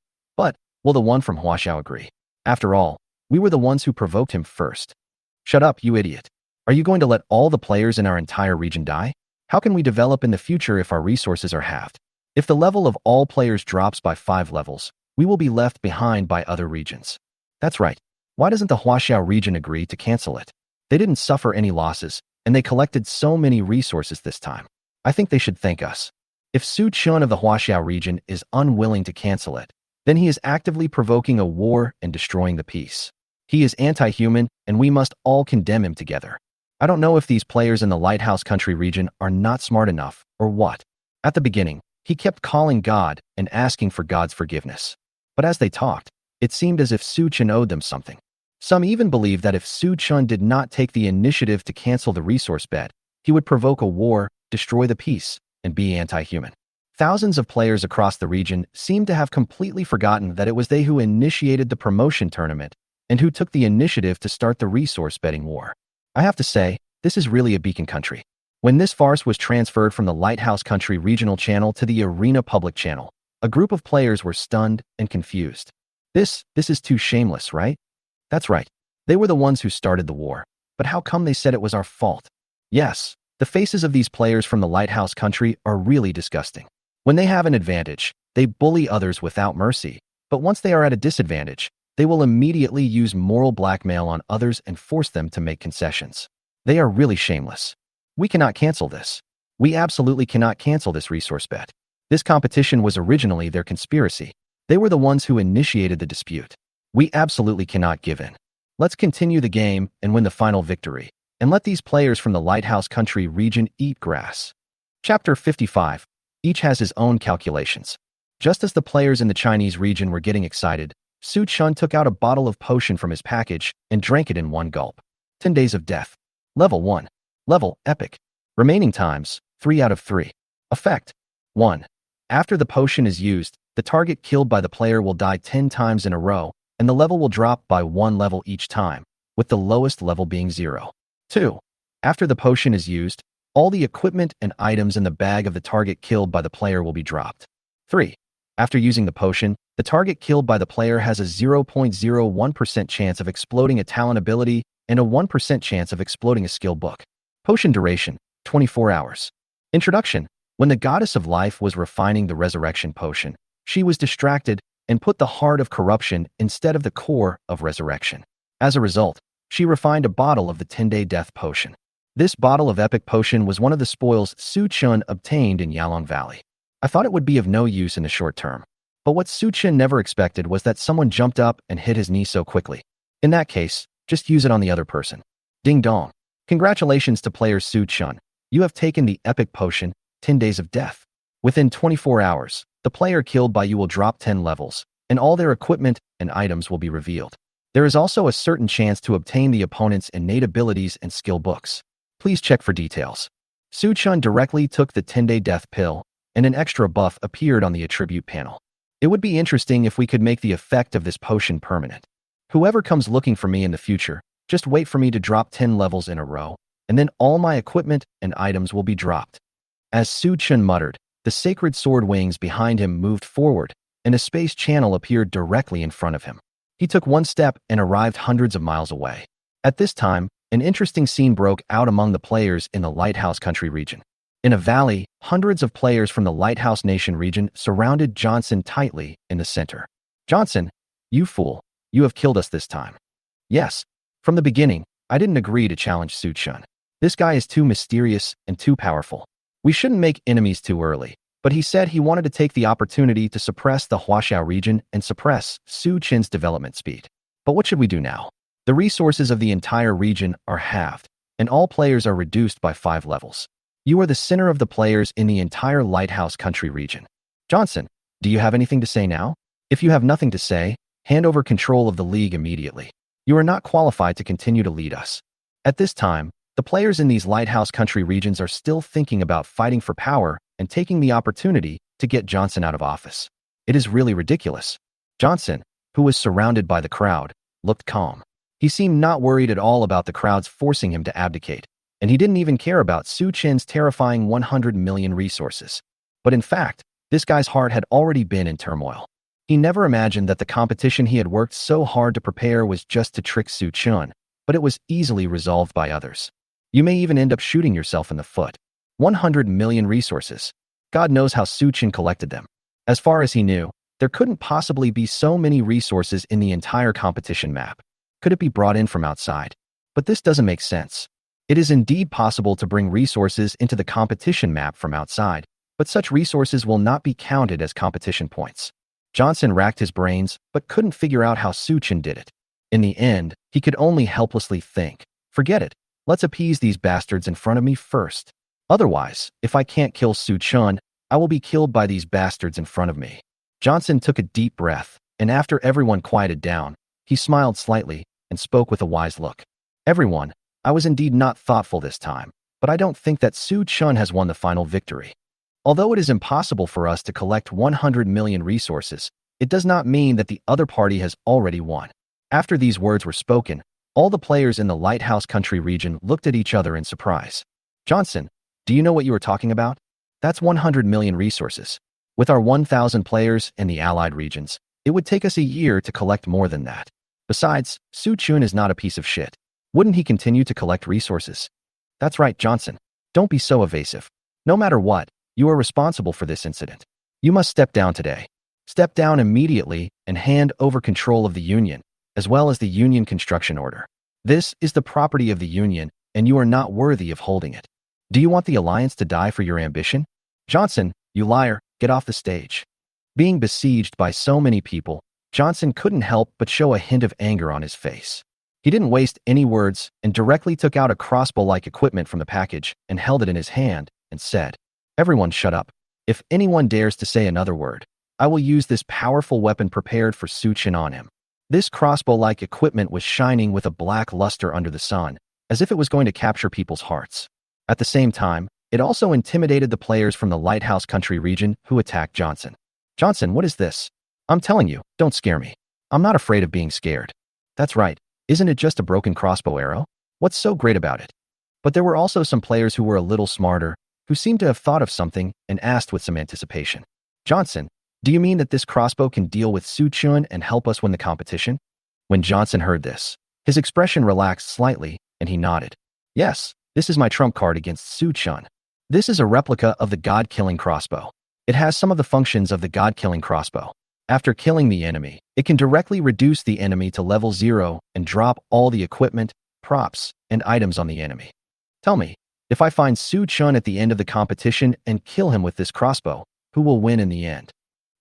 will the one from Huaxiao agree? After all, we were the ones who provoked him first. Shut up, you idiot. Are you going to let all the players in our entire region die? How can we develop in the future if our resources are halved? If the level of all players drops by 5 levels, we will be left behind by other regions. That's right. Why doesn't the Huaxiao region agree to cancel it? They didn't suffer any losses, and they collected so many resources this time. I think they should thank us. If Su Chen of the Huaxiao region is unwilling to cancel it, then he is actively provoking a war and destroying the peace. He is anti-human, and we must all condemn him together. I don't know if these players in the Lighthouse Country region are not smart enough, or what. At the beginning, he kept calling God and asking for God's forgiveness. But as they talked, it seemed as if Su Chen owed them something. Some even believed that if Su Chen did not take the initiative to cancel the resource bet, he would provoke a war, destroy the peace, and be anti-human. Thousands of players across the region seemed to have completely forgotten that it was they who initiated the promotion tournament and who took the initiative to start the resource betting war. I have to say, this is really a beacon country. When this farce was transferred from the Lighthouse Country regional channel to the Arena public channel, a group of players were stunned and confused. This is too shameless, right? That's right. They were the ones who started the war. But how come they said it was our fault? Yes, the faces of these players from the Lighthouse Country are really disgusting. When they have an advantage, they bully others without mercy. But once they are at a disadvantage, they will immediately use moral blackmail on others and force them to make concessions. They are really shameless. We cannot cancel this. We absolutely cannot cancel this resource bet. This competition was originally their conspiracy. They were the ones who initiated the dispute. We absolutely cannot give in. Let's continue the game and win the final victory, and let these players from the Lighthouse Country region eat grass. Chapter 55. Each has his own calculations. Just as the players in the Chinese region were getting excited, Su Chen took out a bottle of potion from his package and drank it in one gulp. 10 days of death. Level 1. Level Epic. Remaining times, 3 out of 3. Effect. 1. After the potion is used, the target killed by the player will die 10 times in a row, and the level will drop by 1 level each time, with the lowest level being 0. 2. After the potion is used, all the equipment and items in the bag of the target killed by the player will be dropped. 3. After using the potion, the target killed by the player has a 0.01% chance of exploding a talent ability and a 1% chance of exploding a skill book. Potion duration, 24 hours. Introduction. When the goddess of life was refining the resurrection potion, she was distracted and put the heart of corruption instead of the core of resurrection. As a result, she refined a bottle of the 10-day death potion. This bottle of epic potion was one of the spoils Su Chen obtained in Yalong Valley. I thought it would be of no use in the short term. But what Su Chen never expected was that someone jumped up and hit his knee so quickly. In that case, just use it on the other person. Ding dong. Congratulations to player Su Chen. You have taken the epic potion, 10 days of death. Within 24 hours, the player killed by you will drop 10 levels, and all their equipment and items will be revealed. There is also a certain chance to obtain the opponent's innate abilities and skill books. Please check for details. Su Chen directly took the 10-day death pill, and an extra buff appeared on the attribute panel. It would be interesting if we could make the effect of this potion permanent. Whoever comes looking for me in the future, just wait for me to drop 10 levels in a row, and then all my equipment and items will be dropped." As Su Chun muttered, the sacred sword wings behind him moved forward, and a space channel appeared directly in front of him. He took one step and arrived hundreds of miles away. At this time, an interesting scene broke out among the players in the Lighthouse Country region. In a valley, hundreds of players from the Lighthouse Nation region surrounded Johnson tightly in the center. "Johnson, you fool, you have killed us this time." "Yes, from the beginning, I didn't agree to challenge Su Chun. This guy is too mysterious and too powerful. We shouldn't make enemies too early." But he said he wanted to take the opportunity to suppress the Huaxiao region and suppress Su Chin's development speed. But what should we do now? The resources of the entire region are halved, and all players are reduced by 5 levels. You are the center of the players in the entire Lighthouse Country region. Johnson, do you have anything to say now? If you have nothing to say, hand over control of the league immediately. You are not qualified to continue to lead us. At this time, the players in these Lighthouse Country regions are still thinking about fighting for power and taking the opportunity to get Johnson out of office. It is really ridiculous. Johnson, who was surrounded by the crowd, looked calm. He seemed not worried at all about the crowds forcing him to abdicate, and he didn't even care about Su Chin's terrifying 100 million resources. But in fact, this guy's heart had already been in turmoil. He never imagined that the competition he had worked so hard to prepare was just to trick Su Chun, but it was easily resolved by others. You may even end up shooting yourself in the foot. 100 million resources. God knows how Su Chun collected them. As far as he knew, there couldn't possibly be so many resources in the entire competition map. Could it be brought in from outside? But this doesn't make sense. It is indeed possible to bring resources into the competition map from outside, but such resources will not be counted as competition points. Johnson racked his brains, but couldn't figure out how Su Chun did it. In the end, he could only helplessly think, "Forget it. Let's appease these bastards in front of me first. Otherwise, if I can't kill Su Chun, I will be killed by these bastards in front of me." Johnson took a deep breath, and after everyone quieted down, he smiled slightly and spoke with a wise look. "Everyone, I was indeed not thoughtful this time, but I don't think that Su Chun has won the final victory. Although it is impossible for us to collect 100 million resources, it does not mean that the other party has already won." After these words were spoken, all the players in the Lighthouse Country region looked at each other in surprise. "Johnson, do you know what you are talking about? That's 100 million resources. With our 1,000 players in the allied regions, it would take us a year to collect more than that. Besides, Su Chun is not a piece of shit. Wouldn't he continue to collect resources?" "That's right, Johnson. Don't be so evasive. No matter what, you are responsible for this incident. You must step down today. Step down immediately and hand over control of the Union, as well as the Union construction order. This is the property of the Union, and you are not worthy of holding it. Do you want the Alliance to die for your ambition? Johnson, you liar, get off the stage." Being besieged by so many people, Johnson couldn't help but show a hint of anger on his face. He didn't waste any words and directly took out a crossbow-like equipment from the package and held it in his hand and said, "Everyone shut up. If anyone dares to say another word, I will use this powerful weapon prepared for Su Chun on him." This crossbow-like equipment was shining with a black luster under the sun, as if it was going to capture people's hearts. At the same time, it also intimidated the players from the Lighthouse Country region who attacked Johnson. "Johnson, what is this? I'm telling you, don't scare me. I'm not afraid of being scared." "That's right. Isn't it just a broken crossbow arrow? What's so great about it?" But there were also some players who were a little smarter, who seemed to have thought of something and asked with some anticipation. "Johnson, do you mean that this crossbow can deal with Su Chun and help us win the competition?" When Johnson heard this, his expression relaxed slightly, and he nodded. "Yes, this is my trump card against Su Chun. This is a replica of the God-killing crossbow. It has some of the functions of the God-killing crossbow. After killing the enemy, it can directly reduce the enemy to level 0 and drop all the equipment, props, and items on the enemy. Tell me, if I find Su Chun at the end of the competition and kill him with this crossbow, who will win in the end?"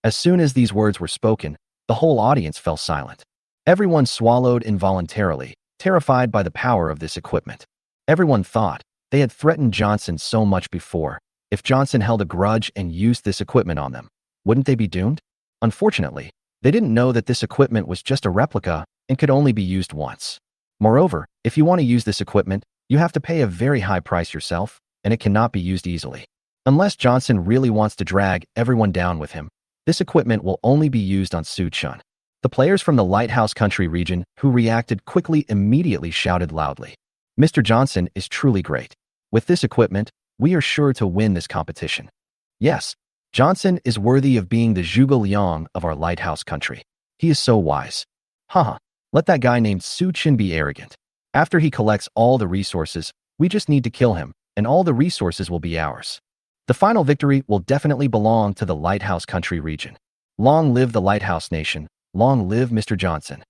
As soon as these words were spoken, the whole audience fell silent. Everyone swallowed involuntarily, terrified by the power of this equipment. Everyone thought they had threatened Johnson so much before. If Johnson held a grudge and used this equipment on them, wouldn't they be doomed? Unfortunately, they didn't know that this equipment was just a replica and could only be used once. Moreover, if you want to use this equipment, you have to pay a very high price yourself, and it cannot be used easily. Unless Johnson really wants to drag everyone down with him, This equipment will only be used on Su-chun. The players from the Lighthouse Country region who reacted quickly immediately shouted loudly. Mr. Johnson is truly great. With this equipment, we are sure to win this competition. Yes, Johnson is worthy of being the Zhuge Liang of our Lighthouse Country. He is so wise. Haha, let that guy named Su-chun be arrogant. After he collects all the resources, we just need to kill him, and all the resources will be ours. The final victory will definitely belong to the Lighthouse Country region. Long live the Lighthouse Nation. Long live Mr. Johnson.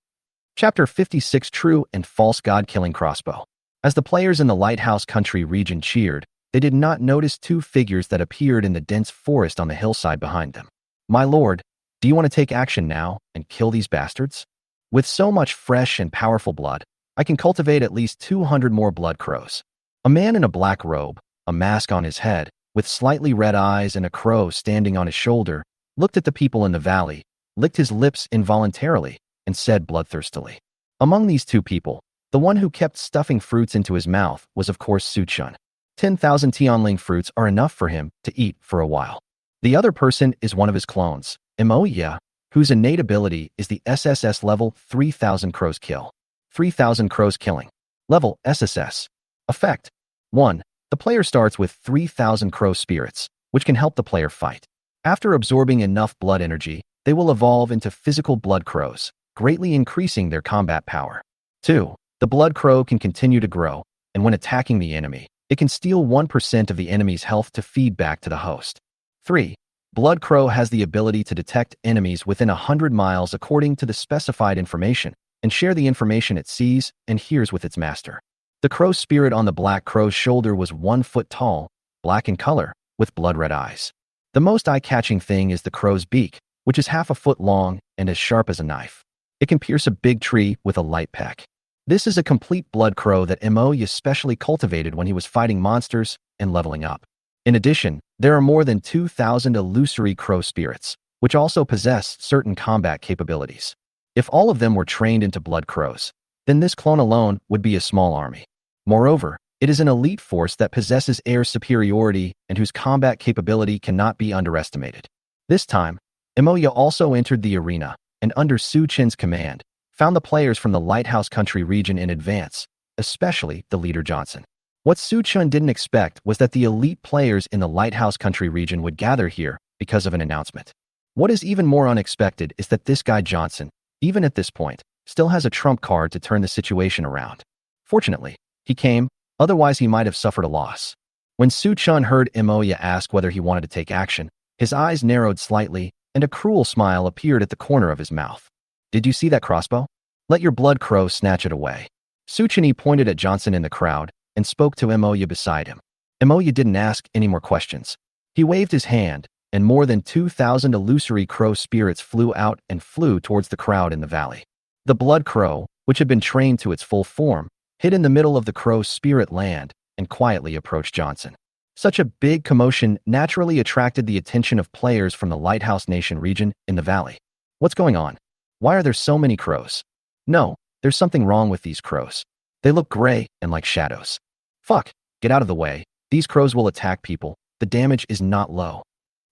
Chapter 56 True and False God-Killing Crossbow. As the players in the Lighthouse Country region cheered, they did not notice two figures that appeared in the dense forest on the hillside behind them. My lord, do you want to take action now and kill these bastards? With so much fresh and powerful blood, I can cultivate at least 200 more blood crows. A man in a black robe, a mask on his head, with slightly red eyes and a crow standing on his shoulder, looked at the people in the valley, licked his lips involuntarily, and said bloodthirstily. Among these two people, the one who kept stuffing fruits into his mouth was of course Su-chun. 10,000 Tianling fruits are enough for him to eat for a while. The other person is one of his clones, Imperial, whose innate ability is the SSS level 3000 crows kill. 3000 crows killing. Level SSS. Effect. 1. The player starts with 3000 crow spirits, which can help the player fight. After absorbing enough blood energy, they will evolve into physical blood crows, greatly increasing their combat power. 2. The blood crow can continue to grow, and when attacking the enemy, it can steal 1% of the enemy's health to feed back to the host. 3. Blood crow has the ability to detect enemies within 100 miles according to the specified information, and share the information it sees and hears with its master. The crow spirit on the black crow's shoulder was 1 foot tall, black in color, with blood-red eyes. The most eye-catching thing is the crow's beak, which is half a foot long and as sharp as a knife. It can pierce a big tree with a light peck. This is a complete blood crow that Mo specially cultivated when he was fighting monsters and leveling up. In addition, there are more than 2,000 illusory crow spirits, which also possess certain combat capabilities. If all of them were trained into blood crows, then this clone alone would be a small army. Moreover, it is an elite force that possesses air superiority and whose combat capability cannot be underestimated. This time, Imperial also entered the arena, and under Su-chun's command, found the players from the Lighthouse Country region in advance, especially the leader Johnson. What Su-chun didn't expect was that the elite players in the Lighthouse Country region would gather here because of an announcement. What is even more unexpected is that this guy Johnson, even at this point, still has a trump card to turn the situation around. Fortunately, he came, otherwise he might have suffered a loss. When Su-chun heard Imperial ask whether he wanted to take action, his eyes narrowed slightly and a cruel smile appeared at the corner of his mouth. Did you see that crossbow? Let your blood crow snatch it away. Su-chun pointed at Johnson in the crowd and spoke to Imperial beside him. Imperial didn't ask any more questions. He waved his hand, and more than 2,000 illusory crow spirits flew out and flew towards the crowd in the valley. The blood crow, which had been trained to its full form, hid in the middle of the crow spirit land and quietly approached Johnson. Such a big commotion naturally attracted the attention of players from the Lighthouse Nation region in the valley. What's going on? Why are there so many crows? No, there's something wrong with these crows. They look gray and like shadows. Fuck, get out of the way. These crows will attack people. The damage is not low.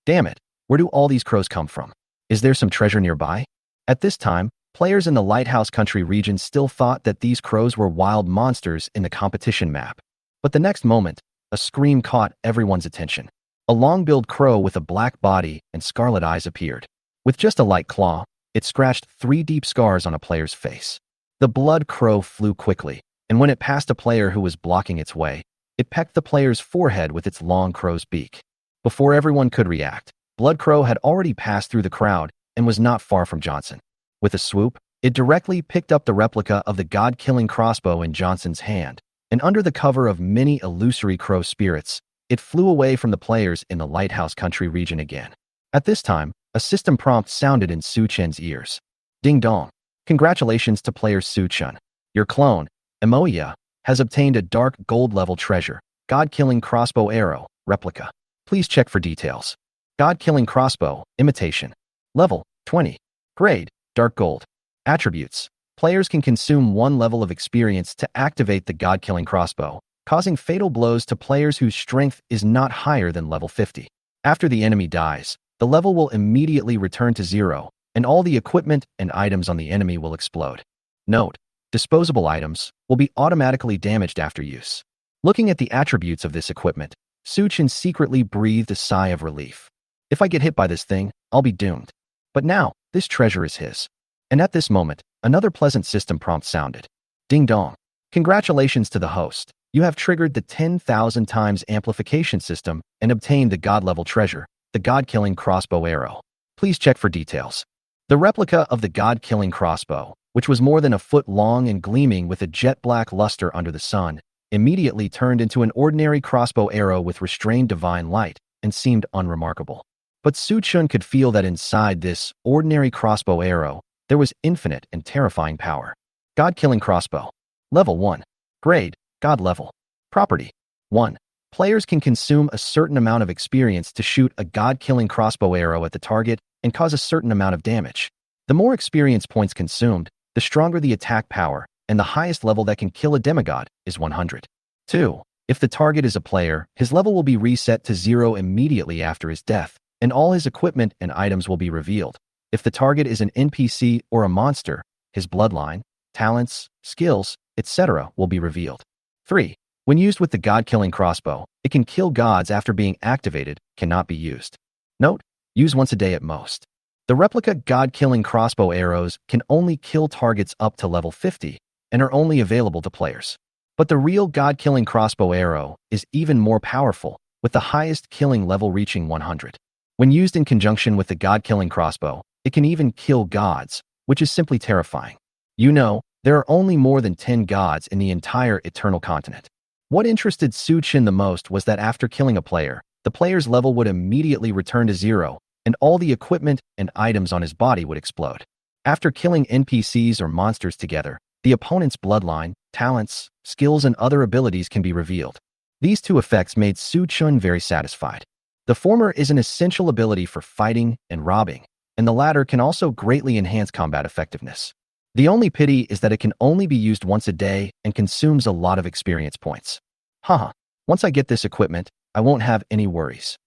Damn it, where do all these crows come from? Is there some treasure nearby? At this time, players in the Lighthouse Country region still thought that these crows were wild monsters in the competition map. But the next moment, a scream caught everyone's attention. A long-billed crow with a black body and scarlet eyes appeared. With just a light claw, it scratched 3 deep scars on a player's face. The blood crow flew quickly, and when it passed a player who was blocking its way, it pecked the player's forehead with its long crow's beak. Before everyone could react, Blood Crow had already passed through the crowd and was not far from Johnson. With a swoop, it directly picked up the replica of the god-killing crossbow in Johnson's hand, and under the cover of many illusory crow spirits, it flew away from the players in the Lighthouse Country region again. At this time, a system prompt sounded in Su-chun's ears. Ding dong. Congratulations to player Su-chun. Your clone, Imperial, has obtained a dark gold-level treasure, God-killing crossbow arrow, replica. Please check for details. God-killing crossbow, imitation. Level, 20. Grade, dark gold. Attributes. Players can consume 1 level of experience to activate the God-killing crossbow, causing fatal blows to players whose strength is not higher than level 50. After the enemy dies, the level will immediately return to 0, and all the equipment and items on the enemy will explode. Note: disposable items will be automatically damaged after use. Looking at the attributes of this equipment, Suchin secretly breathed a sigh of relief. If I get hit by this thing, I'll be doomed. But now, this treasure is his. And at this moment, another pleasant system prompt sounded. Ding dong. Congratulations to the host. You have triggered the 10,000 times amplification system and obtained the god-level treasure, the god-killing crossbow arrow. Please check for details. The replica of the god-killing crossbow, which was more than a foot long and gleaming with a jet-black luster under the sun, immediately turned into an ordinary crossbow arrow with restrained divine light and seemed unremarkable. But Su Chun could feel that inside this ordinary crossbow arrow, there was infinite and terrifying power. God-killing crossbow. Level 1. Grade: God level. Property: 1. Players can consume a certain amount of experience to shoot a god-killing crossbow arrow at the target and cause a certain amount of damage. The more experience points consumed, the stronger the attack power, and the highest level that can kill a demigod is 100. 2. If the target is a player, his level will be reset to 0 immediately after his death, and all his equipment and items will be revealed. If the target is an NPC or a monster, his bloodline, talents, skills, etc. will be revealed. 3. When used with the god-killing crossbow, it can kill gods after being activated, cannot be used. Note: use once a day at most. The replica god-killing crossbow arrows can only kill targets up to level 50 and are only available to players. But the real god-killing crossbow arrow is even more powerful, with the highest killing level reaching 100. When used in conjunction with the god-killing crossbow, it can even kill gods, which is simply terrifying. You know, there are only more than 10 gods in the entire Eternal Continent. What interested Su Chin the most was that after killing a player, the player's level would immediately return to 0, and all the equipment and items on his body would explode. After killing NPCs or monsters together, the opponent's bloodline, talents, skills, and other abilities can be revealed. These two effects made Su Chun very satisfied. The former is an essential ability for fighting and robbing, and the latter can also greatly enhance combat effectiveness. The only pity is that it can only be used once a day and consumes a lot of experience points. Haha, once I get this equipment, I won't have any worries.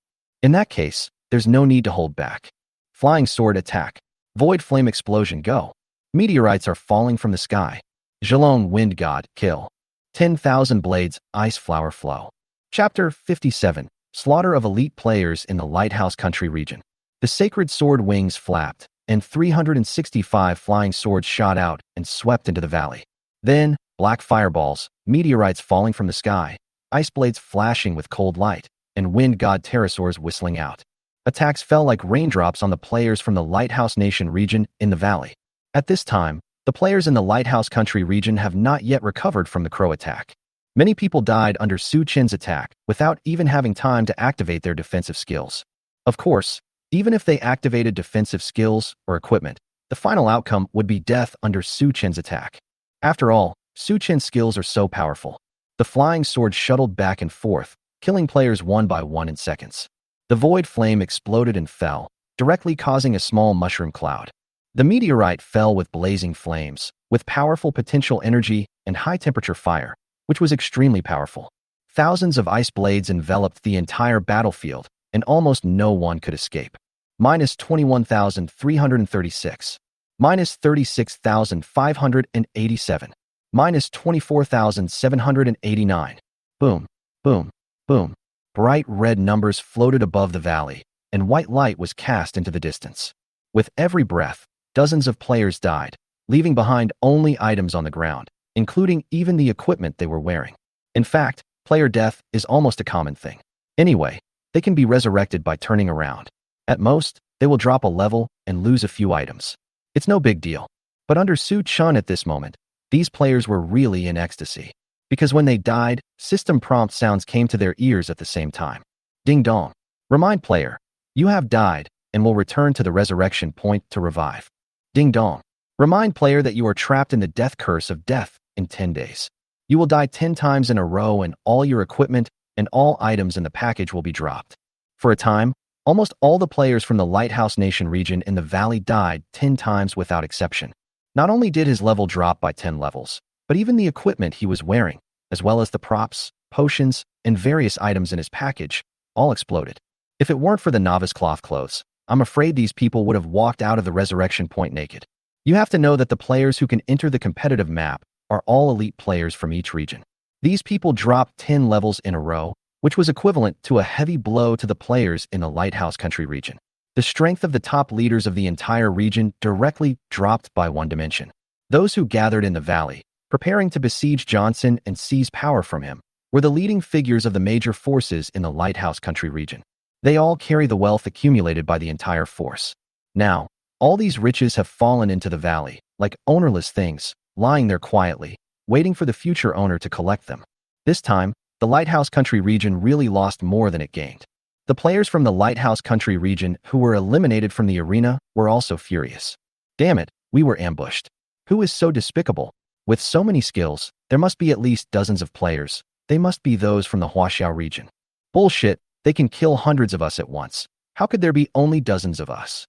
In that case, there's no need to hold back. Flying sword attack. Void flame explosion go. Meteorites are falling from the sky. Zhelong wind god kill. 10,000 blades ice flower flow. Chapter 57. Slaughter of elite players in the Lighthouse Country region. The sacred sword wings flapped, and 365 flying swords shot out and swept into the valley. Then, black fireballs, meteorites falling from the sky, ice blades flashing with cold light, and wind god pterosaurs whistling out. Attacks fell like raindrops on the players from the Lighthouse Nation region in the valley. At this time, the players in the Lighthouse Country region have not yet recovered from the crow attack. Many people died under Su Chin's attack without even having time to activate their defensive skills. Of course, even if they activated defensive skills or equipment, the final outcome would be death under Su Chin's attack. After all, Su Chin's skills are so powerful. The flying sword shuttled back and forth, killing players one by one in seconds. The void flame exploded and fell, directly causing a small mushroom cloud. The meteorite fell with blazing flames, with powerful potential energy and high-temperature fire, which was extremely powerful. Thousands of ice blades enveloped the entire battlefield, and almost no one could escape. Minus 21,336. Minus 36,587. Minus 24,789. Boom, boom, boom. Bright red numbers floated above the valley, and white light was cast into the distance. With every breath, dozens of players died, leaving behind only items on the ground, including even the equipment they were wearing. In fact, player death is almost a common thing. Anyway, they can be resurrected by turning around. At most, they will drop a level and lose a few items. It's no big deal. But under Su Chun at this moment, these players were really in ecstasy. Because when they died, system prompt sounds came to their ears at the same time. Ding dong. Remind player, you have died and will return to the resurrection point to revive. Ding dong. Remind player that you are trapped in the death curse of death in 10 days. You will die 10 times in a row and all your equipment and all items in the package will be dropped. For a time, almost all the players from the Lighthouse Nation region in the valley died 10 times without exception. Not only did his level drop by 10 levels, but even the equipment he was wearing, as well as the props, potions, and various items in his package, all exploded. If it weren't for the novice cloth clothes, I'm afraid these people would have walked out of the resurrection point naked. You have to know that the players who can enter the competitive map are all elite players from each region. These people dropped 10 levels in a row, which was equivalent to a heavy blow to the players in the Lighthouse Country region. The strength of the top leaders of the entire region directly dropped by one dimension. Those who gathered in the valley, preparing to besiege Johnson and seize power from him, were the leading figures of the major forces in the Lighthouse Country region. They all carry the wealth accumulated by the entire force. Now, all these riches have fallen into the valley, like ownerless things, lying there quietly, waiting for the future owner to collect them. This time, the Lighthouse Country region really lost more than it gained. The players from the Lighthouse Country region who were eliminated from the arena were also furious. Damn it, we were ambushed. Who is so despicable? With so many skills, there must be at least dozens of players. They must be those from the Huaxiao region. Bullshit, they can kill hundreds of us at once. How could there be only dozens of us?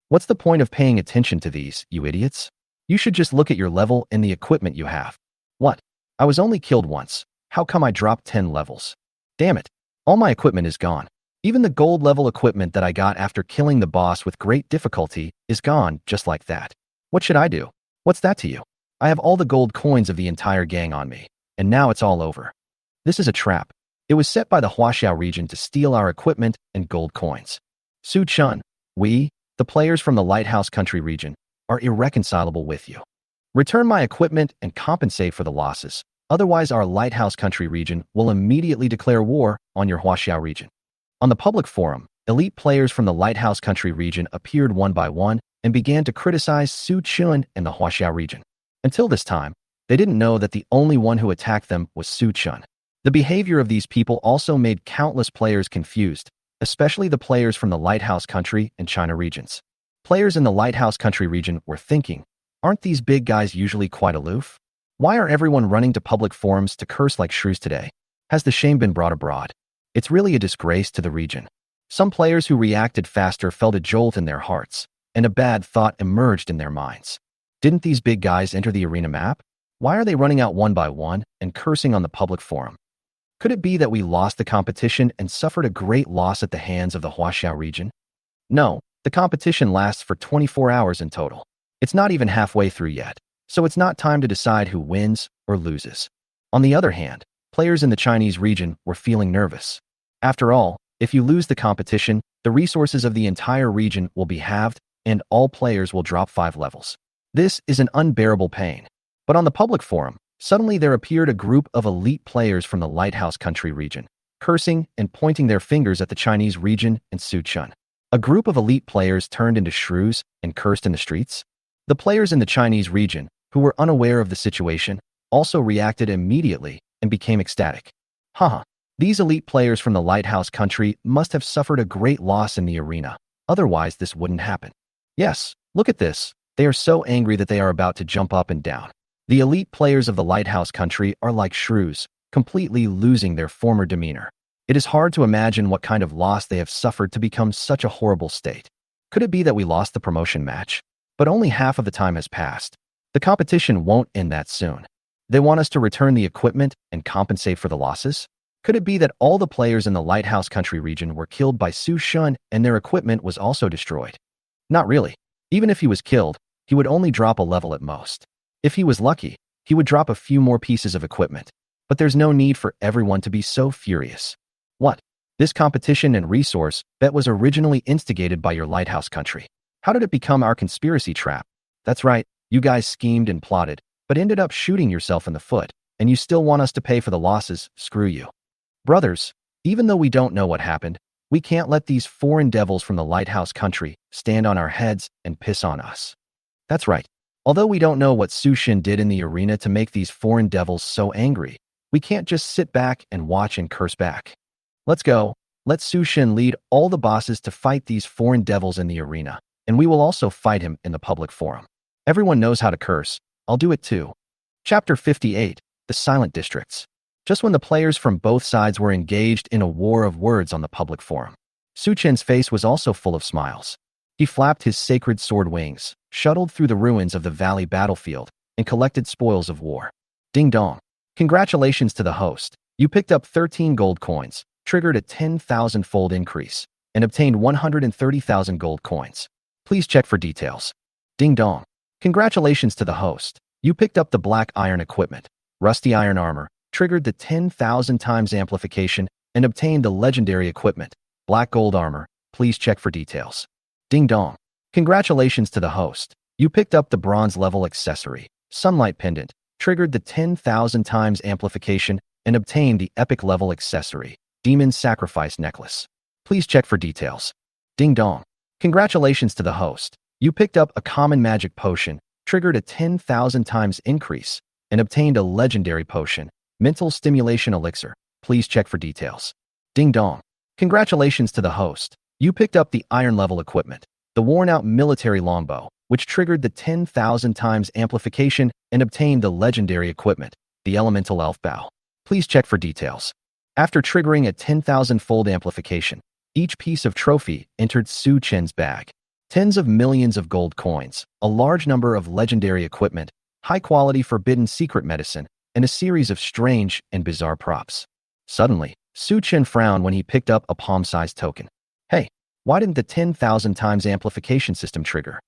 What's the point of paying attention to these, you idiots? You should just look at your level and the equipment you have. What? I was only killed once. How come I dropped 10 levels? Damn it, all my equipment is gone. Even the gold level equipment that I got after killing the boss with great difficulty is gone just like that. What should I do? What's that to you? I have all the gold coins of the entire gang on me, and now it's all over. This is a trap. It was set by the Huaxiao region to steal our equipment and gold coins. Su Chun, we, the players from the Lighthouse Country region, are irreconcilable with you. Return my equipment and compensate for the losses. Otherwise, our Lighthouse Country region will immediately declare war on your Huaxiao region. On the public forum, elite players from the Lighthouse Country region appeared one by one and began to criticize Su Chun and the Huaxiao region. Until this time, they didn't know that the only one who attacked them was Su Chun. The behavior of these people also made countless players confused, especially the players from the Lighthouse Country and China regions. Players in the Lighthouse Country region were thinking, aren't these big guys usually quite aloof? Why are everyone running to public forums to curse like shrews today? Has the shame been brought abroad? It's really a disgrace to the region. Some players who reacted faster felt a jolt in their hearts, and a bad thought emerged in their minds. Didn't these big guys enter the arena map? Why are they running out one by one and cursing on the public forum? Could it be that we lost the competition and suffered a great loss at the hands of the Huaxiao region? No, the competition lasts for 24 hours in total. It's not even halfway through yet, so it's not time to decide who wins or loses. On the other hand, players in the Chinese region were feeling nervous. After all, if you lose the competition, the resources of the entire region will be halved and all players will drop 5 levels. This is an unbearable pain. But on the public forum, suddenly there appeared a group of elite players from the Lighthouse Country region, cursing and pointing their fingers at the Chinese region and Su Chun. A group of elite players turned into shrews and cursed in the streets. The players in the Chinese region, who were unaware of the situation, also reacted immediately and became ecstatic. Haha, these elite players from the Lighthouse Country must have suffered a great loss in the arena. Otherwise, this wouldn't happen. Yes, look at this. They are so angry that they are about to jump up and down. The elite players of the Lighthouse Country are like shrews, completely losing their former demeanor. It is hard to imagine what kind of loss they have suffered to become such a horrible state. Could it be that we lost the promotion match? But only half of the time has passed. The competition won't end that soon. They want us to return the equipment and compensate for the losses? Could it be that all the players in the Lighthouse Country region were killed by Su Chun and their equipment was also destroyed? Not really. Even if he was killed, he would only drop a level at most. If he was lucky, he would drop a few more pieces of equipment. But there's no need for everyone to be so furious. What? This competition and resource bet was originally instigated by your Lighthouse Country. How did it become our conspiracy trap? That's right, you guys schemed and plotted, but ended up shooting yourself in the foot, and you still want us to pay for the losses. Screw you. Brothers, even though we don't know what happened, we can't let these foreign devils from the Lighthouse Country stand on our heads and piss on us. That's right. Although we don't know what Su Chun did in the arena to make these foreign devils so angry, we can't just sit back and watch and curse back. Let's go. Let Su Chun lead all the bosses to fight these foreign devils in the arena, and we will also fight him in the public forum. Everyone knows how to curse. I'll do it too. Chapter 58, The Silent Districts. Just when the players from both sides were engaged in a war of words on the public forum, Su Chun's face was also full of smiles. He flapped his sacred sword wings, shuttled through the ruins of the valley battlefield, and collected spoils of war. Ding dong. Congratulations to the host. You picked up 13 gold coins, triggered a 10,000-fold increase. and obtained 130,000 gold coins. Please check for details. Ding dong. Congratulations to the host. You picked up the black iron equipment, rusty iron armor, triggered the 10,000 times amplification, and obtained the legendary equipment, black gold armor. Please check for details. Ding dong. Congratulations to the host. You picked up the bronze level accessory, sunlight pendant, triggered the 10,000 times amplification, and obtained the epic level accessory, demon sacrifice necklace. Please check for details. Ding dong. Congratulations to the host. You picked up a common magic potion, triggered a 10,000 times increase, and obtained a legendary potion, mental stimulation elixir. Please check for details. Ding dong. Congratulations to the host. You picked up the iron level equipment, the worn-out military longbow, which triggered the 10,000 times amplification and obtained the legendary equipment, the elemental elf bow. Please check for details. After triggering a 10,000-fold amplification, each piece of trophy entered Su Chen's bag. Tens of millions of gold coins, a large number of legendary equipment, high-quality forbidden secret medicine, and a series of strange and bizarre props. Suddenly, Su Chen frowned when he picked up a palm-sized token. Hey, why didn't the 10,000 times amplification system trigger?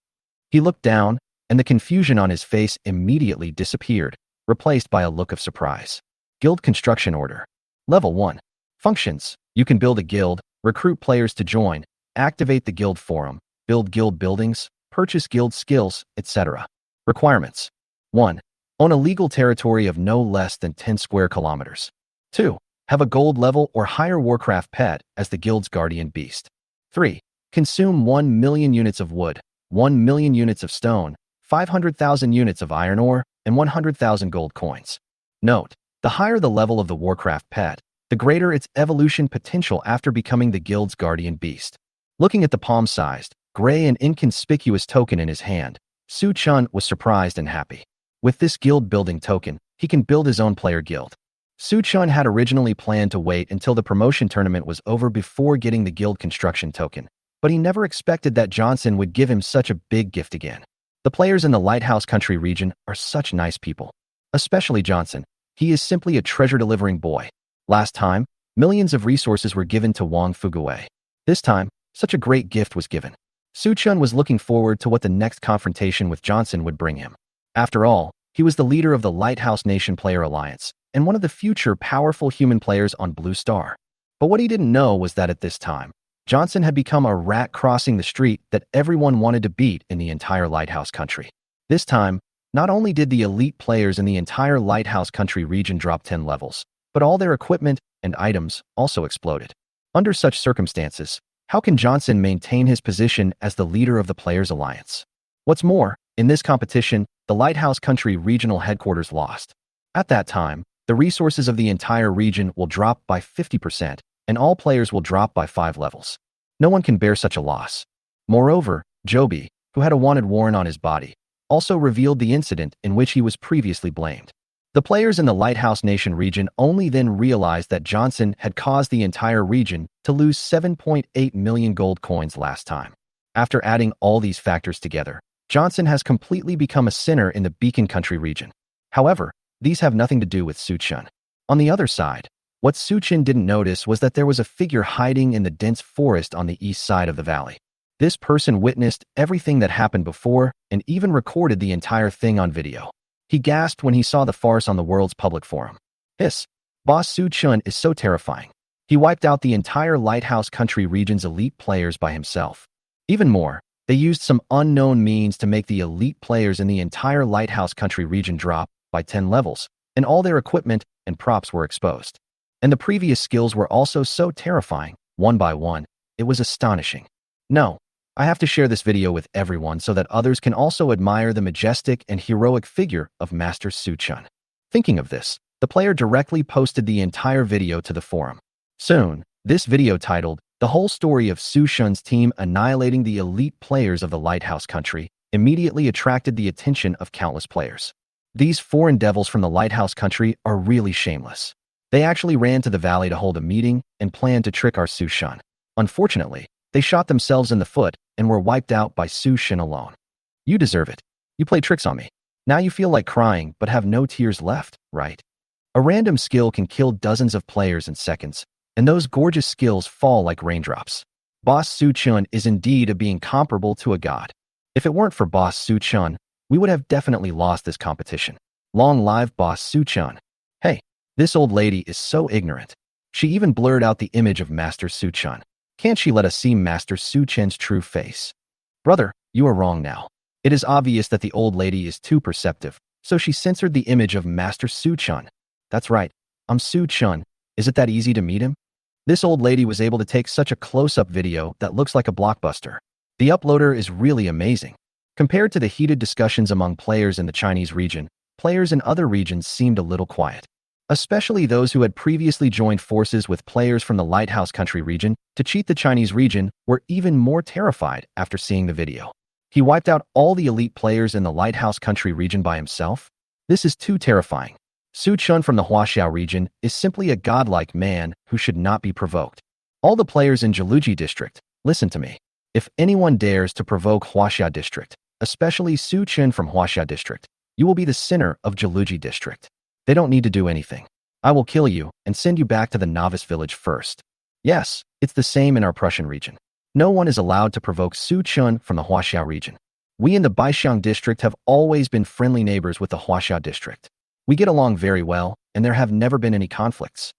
He looked down, and the confusion on his face immediately disappeared, replaced by a look of surprise. Guild Construction Order. Level 1. Functions. You can build a guild, recruit players to join, activate the guild forum, build guild buildings, purchase guild skills, etc. Requirements. 1. Own a legal territory of no less than 10 square kilometers. 2. Have a gold level or higher Warcraft pet as the guild's guardian beast. 3. Consume 1 million units of wood, 1 million units of stone, 500,000 units of iron ore, and 100,000 gold coins. Note, the higher the level of the Warcraft pet, the greater its evolution potential after becoming the guild's guardian beast. Looking at the palm-sized, gray and inconspicuous token in his hand, Su Chen was surprised and happy. With this guild-building token, he can build his own player guild. Su Chen had originally planned to wait until the promotion tournament was over before getting the guild construction token, but he never expected that Johnson would give him such a big gift again. The players in the Lighthouse Country region are such nice people. Especially Johnson. He is simply a treasure-delivering boy. Last time, millions of resources were given to Wang Fuguwei. This time, such a great gift was given. Su Chen was looking forward to what the next confrontation with Johnson would bring him. After all, he was the leader of the Lighthouse Nation Player Alliance, and one of the future powerful human players on Blue Star. But what he didn't know was that at this time, Johnson had become a rat crossing the street that everyone wanted to beat in the entire Lighthouse Country. This time, not only did the elite players in the entire Lighthouse Country region drop 10 levels, but all their equipment and items also exploded. Under such circumstances, how can Johnson maintain his position as the leader of the Players Alliance? What's more, in this competition, the Lighthouse Country regional headquarters lost. At that time, the resources of the entire region will drop by 50%, and all players will drop by 5 levels. No one can bear such a loss. Moreover, Joby, who had a wanted warrant on his body, also revealed the incident in which he was previously blamed. The players in the Lighthouse Nation region only then realized that Johnson had caused the entire region to lose 7.8 million gold coins last time. After adding all these factors together, Johnson has completely become a sinner in the Beacon Country region. However, these have nothing to do with Su Chen. On the other side, what Su Chen didn't notice was that there was a figure hiding in the dense forest on the east side of the valley. This person witnessed everything that happened before and even recorded the entire thing on video. He gasped when he saw the farce on the world's public forum. Hiss! Boss Su Chen is so terrifying. He wiped out the entire Lighthouse Country region's elite players by himself. Even more, they used some unknown means to make the elite players in the entire Lighthouse Country region drop by 10 levels, and all their equipment and props were exposed. And the previous skills were also so terrifying, one by one, it was astonishing. No, I have to share this video with everyone so that others can also admire the majestic and heroic figure of Master Su Chen. Thinking of this, the player directly posted the entire video to the forum. Soon, this video titled, "The Whole Story of Su Chen's Team Annihilating the Elite Players of the Lighthouse Country," immediately attracted the attention of countless players. These foreign devils from the Lighthouse Country are really shameless. They actually ran to the valley to hold a meeting and planned to trick our Su Chen. Unfortunately, they shot themselves in the foot and were wiped out by Su Chen alone. You deserve it. You played tricks on me. Now you feel like crying but have no tears left, right? A random skill can kill dozens of players in seconds, and those gorgeous skills fall like raindrops. Boss Su Chun is indeed a being comparable to a god. If it weren't for Boss Su Chun, we would have definitely lost this competition. Long live Boss Su Chun. Hey, this old lady is so ignorant. She even blurred out the image of Master Su Chun. Can't she let us see Master Su Chun's true face? Brother, you are wrong now. It is obvious that the old lady is too perceptive, so she censored the image of Master Su Chun. That's right, I'm Su Chun. Is it that easy to meet him? This old lady was able to take such a close-up video that looks like a blockbuster. The uploader is really amazing. Compared to the heated discussions among players in the Chinese region, players in other regions seemed a little quiet. Especially those who had previously joined forces with players from the Lighthouse Country region to cheat the Chinese region were even more terrified after seeing the video. He wiped out all the elite players in the Lighthouse Country region by himself? This is too terrifying. Su Chun from the Huaxiao region is simply a godlike man who should not be provoked. All the players in Jiluji district, listen to me. If anyone dares to provoke Huaxiao district, especially Su Chun from Huaxiao district, you will be the sinner of Jiluji district. They don't need to do anything. I will kill you and send you back to the novice village first. Yes, it's the same in our Prussian region. No one is allowed to provoke Su Chun from the Huaxiao region. We in the Baixiang district have always been friendly neighbors with the Huaxiao district. We get along very well, and there have never been any conflicts.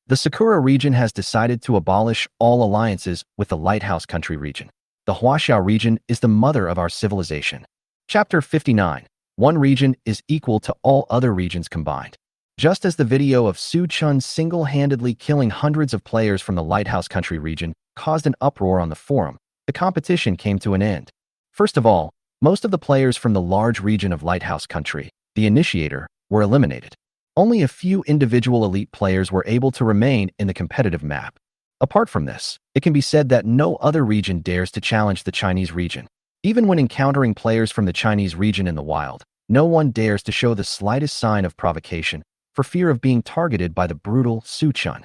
The Sakura region has decided to abolish all alliances with the Lighthouse Country region. The Huaxiao region is the mother of our civilization. Chapter 59. One region is equal to all other regions combined. Just as the video of Su Chun single-handedly killing hundreds of players from the Lighthouse Country region caused an uproar on the forum, the competition came to an end. First of all, most of the players from the large region of Lighthouse Country, the initiator, were eliminated. Only a few individual elite players were able to remain in the competitive map. Apart from this, it can be said that no other region dares to challenge the Chinese region. Even when encountering players from the Chinese region in the wild, no one dares to show the slightest sign of provocation for fear of being targeted by the brutal Su Chun.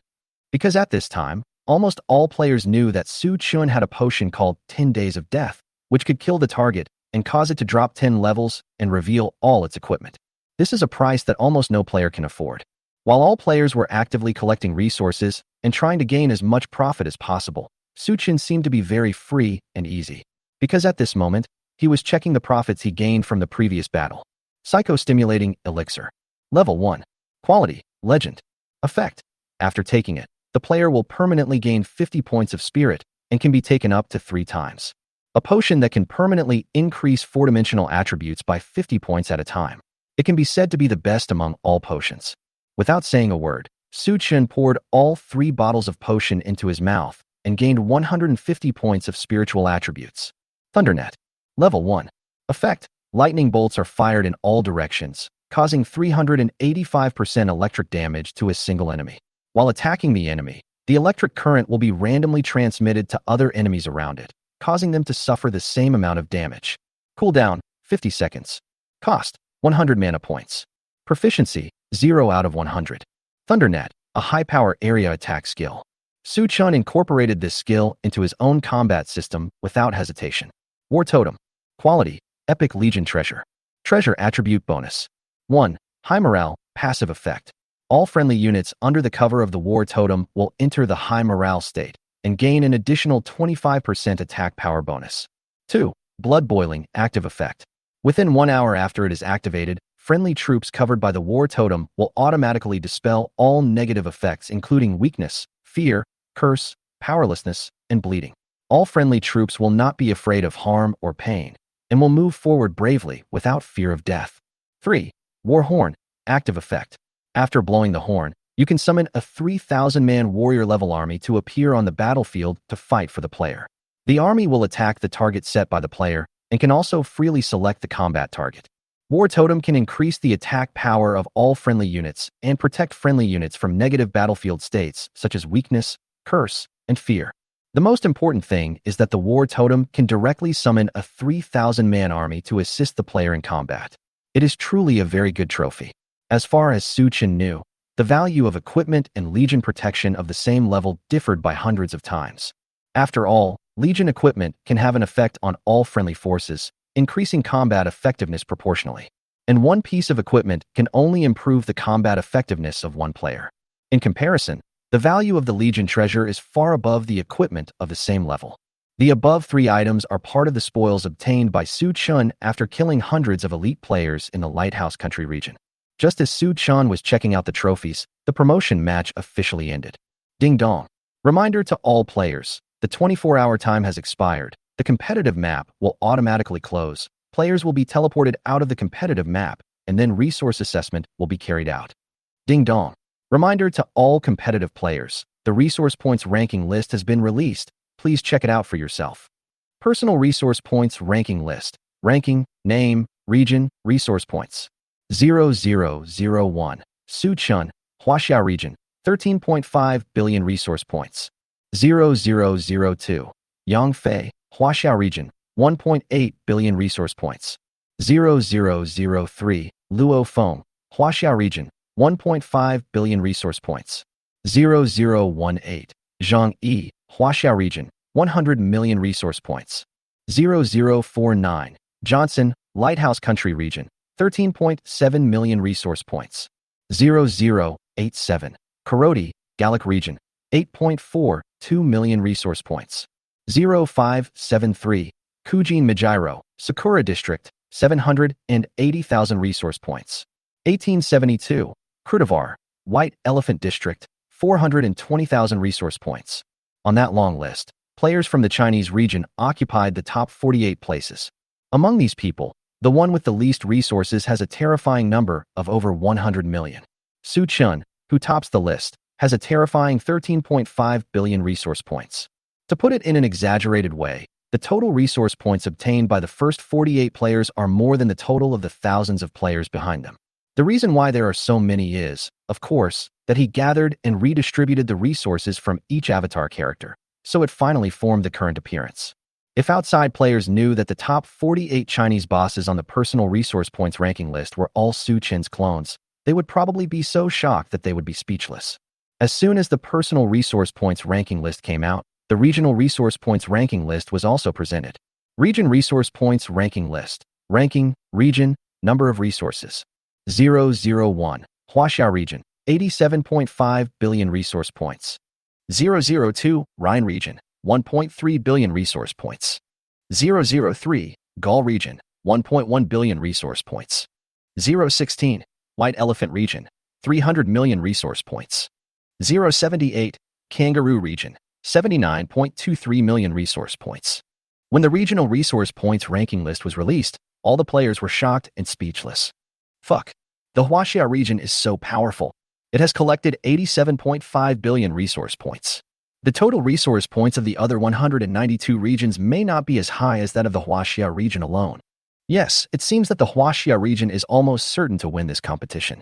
Because at this time, almost all players knew that Su Chun had a potion called 10 Days of Death, which could kill the target and cause it to drop 10 levels and reveal all its equipment. This is a price that almost no player can afford. While all players were actively collecting resources and trying to gain as much profit as possible, Su Chun seemed to be very free and easy. Because at this moment, he was checking the profits he gained from the previous battle. Psycho-stimulating elixir. Level 1. Quality, Legend. Effect. After taking it, the player will permanently gain 50 points of spirit and can be taken up to 3 times. A potion that can permanently increase 4-dimensional attributes by 50 points at a time. It can be said to be the best among all potions. Without saying a word, Su Chun poured all 3 bottles of potion into his mouth and gained 150 points of spiritual attributes. Thundernet. Level 1. Effect. Lightning bolts are fired in all directions, causing 385% electric damage to a single enemy. While attacking the enemy, the electric current will be randomly transmitted to other enemies around it, causing them to suffer the same amount of damage. Cooldown, 50 seconds. Cost, 100 mana points. Proficiency, 0 out of 100. Thundernet, a high-power area attack skill. Su Chun incorporated this skill into his own combat system without hesitation. War Totem. Quality, Epic Legion Treasure. Treasure Attribute Bonus. 1. High Morale, Passive Effect. All friendly units under the cover of the War Totem will enter the high morale state and gain an additional 25% attack power bonus. 2. Blood Boiling, Active Effect. Within 1 hour after it is activated, friendly troops covered by the War Totem will automatically dispel all negative effects including weakness, fear, curse, powerlessness, and bleeding. All friendly troops will not be afraid of harm or pain and will move forward bravely without fear of death. 3. War Horn, Active Effect. After blowing the horn, you can summon a 3,000-man warrior-level army to appear on the battlefield to fight for the player. The army will attack the target set by the player and can also freely select the combat target. War Totem can increase the attack power of all friendly units and protect friendly units from negative battlefield states such as weakness, curse, and fear. The most important thing is that the War Totem can directly summon a 3,000-man army to assist the player in combat. It is truly a very good trophy. As far as Su Chun knew, the value of equipment and Legion protection of the same level differed by hundreds of times. After all, Legion equipment can have an effect on all friendly forces, increasing combat effectiveness proportionally. And one piece of equipment can only improve the combat effectiveness of one player. In comparison, the value of the Legion treasure is far above the equipment of the same level. The above three items are part of the spoils obtained by Su Chun after killing hundreds of elite players in the Lighthouse Country region. Just as Su Chun was checking out the trophies, the promotion match officially ended. Ding dong. Reminder to all players, the 24-hour time has expired. The competitive map will automatically close. Players will be teleported out of the competitive map, and then resource assessment will be carried out. Ding dong. Reminder to all competitive players, the resource points ranking list has been released. Please check it out for yourself. Personal resource points ranking list. Ranking, name, region, resource points. 0001. Su Chun, Huaxia region, 13.5 billion resource points. 0002. Yangfei, Huaxia region, 1.8 billion resource points. 0003. Luo Feng, Huaxia region, 1.5 billion resource points. 0018. Zhang Yi, Huaxia region, 100 million resource points. 0049. Johnson, Lighthouse Country region, 13.7 million resource points. 0087. Karoti, Gallic region, 8.42 million resource points. 0573. Kujin Majiro, Sakura district, 780,000 resource points. 1872. Krudavar, White Elephant district, 420,000 resource points. On that long list, players from the Chinese region occupied the top 48 places. Among these people, the one with the least resources has a terrifying number of over 100 million. Su Chun, who tops the list, has a terrifying 13.5 billion resource points. To put it in an exaggerated way, the total resource points obtained by the first 48 players are more than the total of the thousands of players behind them. The reason why there are so many is, of course, that he gathered and redistributed the resources from each avatar character, so it finally formed the current appearance. If outside players knew that the top 48 Chinese bosses on the personal resource points ranking list were all Su Chun's clones, they would probably be so shocked that they would be speechless. As soon as the personal resource points ranking list came out, the regional resource points ranking list was also presented. Region resource points ranking list. Ranking, region, number of resources. 001. Huaxia region, 87.5 billion resource points. 002. Rhine region, 1.3 billion resource points. 003. Gaul region, 1.1 billion resource points. 016. White Elephant region, 300 million resource points. 078. Kangaroo region, 79.23 million resource points. When the regional resource points ranking list was released, all the players were shocked and speechless. Fuck. The Huaxia region is so powerful. It has collected 87.5 billion resource points. The total resource points of the other 192 regions may not be as high as that of the Huaxia region alone. Yes, it seems that the Huaxia region is almost certain to win this competition.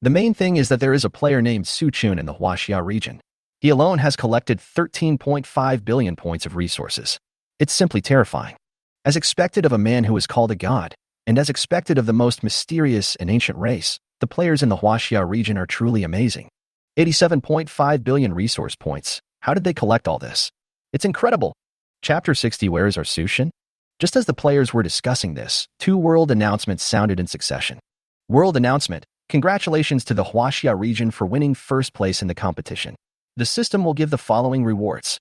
The main thing is that there is a player named Su Chun in the Huaxia region. He alone has collected 13.5 billion points of resources. It's simply terrifying. As expected of a man who is called a god, and as expected of the most mysterious and ancient race, the players in the Huaxia region are truly amazing. 87.5 billion resource points. How did they collect all this? It's incredible. Chapter 60. Where is our Su Chun? Just as the players were discussing this, two world announcements sounded in succession. World announcement. Congratulations to the Huaxia region for winning first place in the competition. The system will give the following rewards.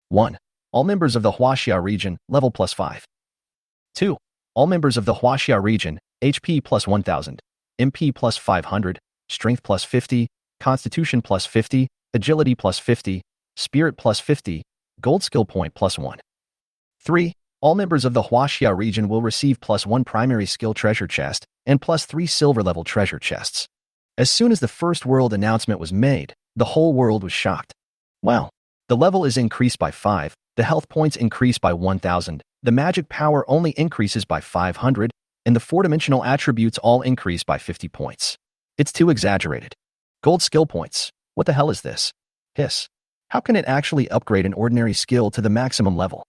1. All members of the Huaxia region, level plus 5. 2. All members of the Huaxia region, HP plus 1000, MP plus 500, Strength plus 50, Constitution plus 50, Agility plus 50, Spirit plus 50, Gold Skill Point plus 1. 3. All members of the Huaxia region will receive plus 1 primary skill treasure chest and plus 3 silver level treasure chests. As soon as the first world announcement was made, the whole world was shocked. Wow. The level is increased by 5, the health points increase by 1000, the magic power only increases by 500, and the 4-dimensional attributes all increase by 50 points. It's too exaggerated. Gold skill points. What the hell is this? Hiss. How can it actually upgrade an ordinary skill to the maximum level?